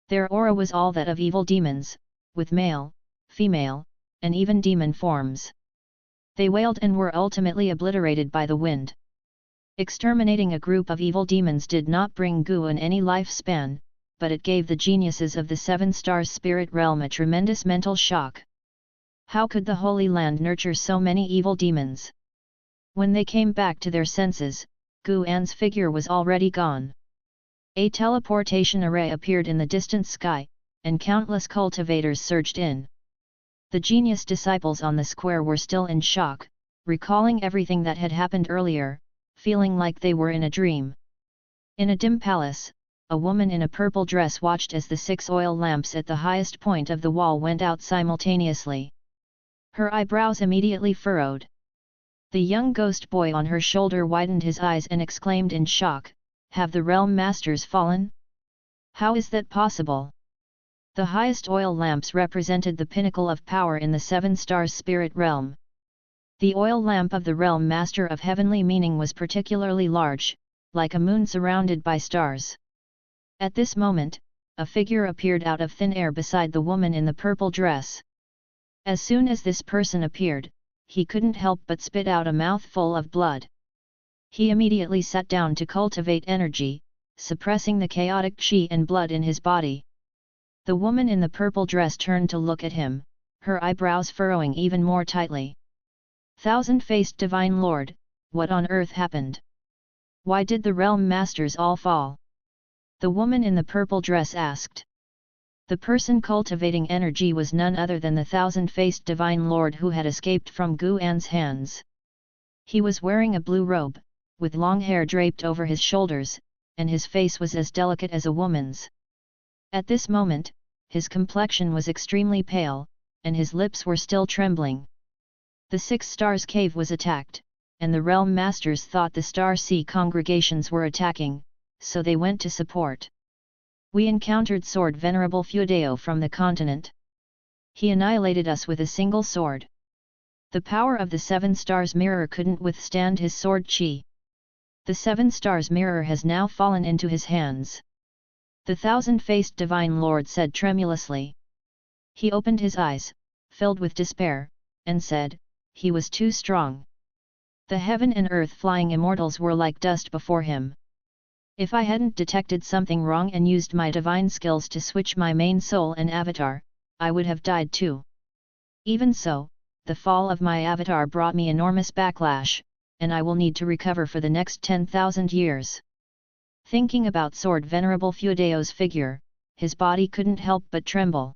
Their aura was all that of evil demons, with male, female, and even demon forms. They wailed and were ultimately obliterated by the wind. Exterminating a group of evil demons did not bring Guan any lifespan, but it gave the geniuses of the 7 stars spirit realm a tremendous mental shock. How could the Holy Land nurture so many evil demons? When they came back to their senses, Guan's figure was already gone. A teleportation array appeared in the distant sky, and countless cultivators surged in. The genius disciples on the square were still in shock, recalling everything that had happened earlier, feeling like they were in a dream. In a dim palace, a woman in a purple dress watched as the 6 oil lamps at the highest point of the wall went out simultaneously. Her eyebrows immediately furrowed. The young ghost boy on her shoulder widened his eyes and exclaimed in shock, "Have the realm masters fallen? How is that possible?" The highest oil lamps represented the pinnacle of power in the 7 stars spirit realm. The oil lamp of the realm master of heavenly meaning was particularly large, like a moon surrounded by stars. At this moment, a figure appeared out of thin air beside the woman in the purple dress. As soon as this person appeared, he couldn't help but spit out a mouthful of blood. He immediately sat down to cultivate energy, suppressing the chaotic qi and blood in his body. The woman in the purple dress turned to look at him, her eyebrows furrowing even more tightly. "Thousand-faced Divine Lord, what on earth happened? Why did the realm masters all fall?" the woman in the purple dress asked. The person cultivating energy was none other than the thousand-faced Divine Lord who had escaped from Guan's hands. He was wearing a blue robe, with long hair draped over his shoulders, and his face was as delicate as a woman's. At this moment, his complexion was extremely pale, and his lips were still trembling. The 6 stars cave was attacked, and the realm masters thought the Star Sea congregations were attacking, so they went to support. We encountered Sword Venerable Feudeo from the continent. He annihilated us with a single sword. The power of the 7 stars mirror couldn't withstand his sword chi. The 7 stars mirror has now fallen into his hands. The 1,000-faced Divine Lord said tremulously. He opened his eyes, filled with despair, and said, he was too strong. The heaven and earth flying immortals were like dust before him. If I hadn't detected something wrong and used my divine skills to switch my main soul and avatar, I would have died too. Even so, the fall of my avatar brought me enormous backlash, and I will need to recover for the next 10,000 years. Thinking about Sword Venerable Fuedeo's figure, his body couldn't help but tremble.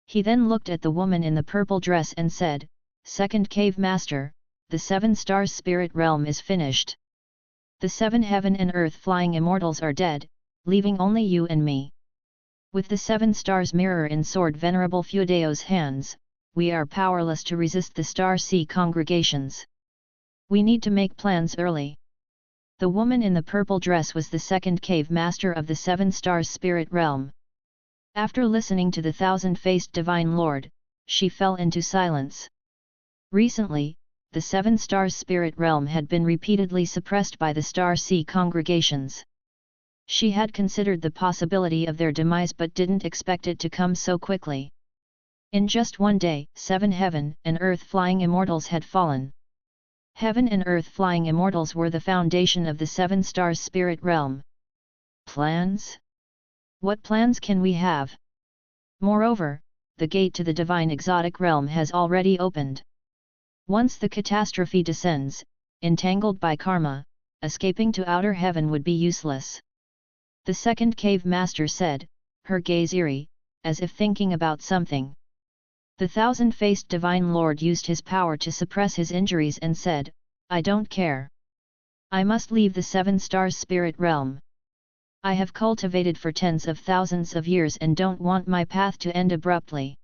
He then looked at the woman in the purple dress and said, Second Cave Master, the 7 stars spirit realm is finished. The 7 heaven and earth flying immortals are dead, leaving only you and me. With the 7 stars mirror in Sword Venerable Fuedeo's hands, we are powerless to resist the Star Sea congregations. We need to make plans early. The woman in the purple dress was the 2nd cave master of the 7 stars spirit realm. After listening to the 1,000-faced Divine Lord, she fell into silence. Recently, the 7 stars spirit realm had been repeatedly suppressed by the Star Sea congregations. She had considered the possibility of their demise but didn't expect it to come so quickly. In just one day, 7 heaven and earth flying immortals had fallen. Heaven and earth flying immortals were the foundation of the 7 stars spirit realm. Plans? What plans can we have? Moreover, the gate to the divine exotic realm has already opened. Once the catastrophe descends, entangled by karma, escaping to outer heaven would be useless. The 2nd cave master said, her gaze eerie, as if thinking about something. The 1,000-faced Divine Lord used his power to suppress his injuries and said, I don't care. I must leave the 7 stars spirit realm. I have cultivated for tens of thousands of years and don't want my path to end abruptly.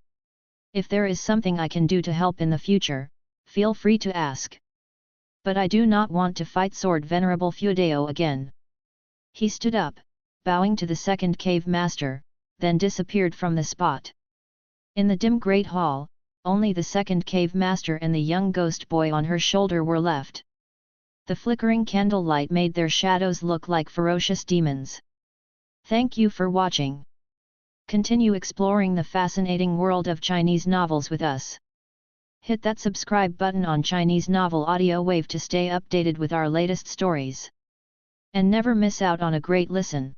If there is something I can do to help in the future, feel free to ask. But I do not want to fight Sword Venerable Fuedeo again. He stood up, bowing to the 2nd cave master, then disappeared from the spot. In the dim great hall, only the 2nd cave master and the young ghost boy on her shoulder were left. The flickering candlelight made their shadows look like ferocious demons. Thank you for watching. Continue exploring the fascinating world of Chinese novels with us. Hit that subscribe button on Chinese Novel Audio Wave to stay updated with our latest stories. And never miss out on a great listen.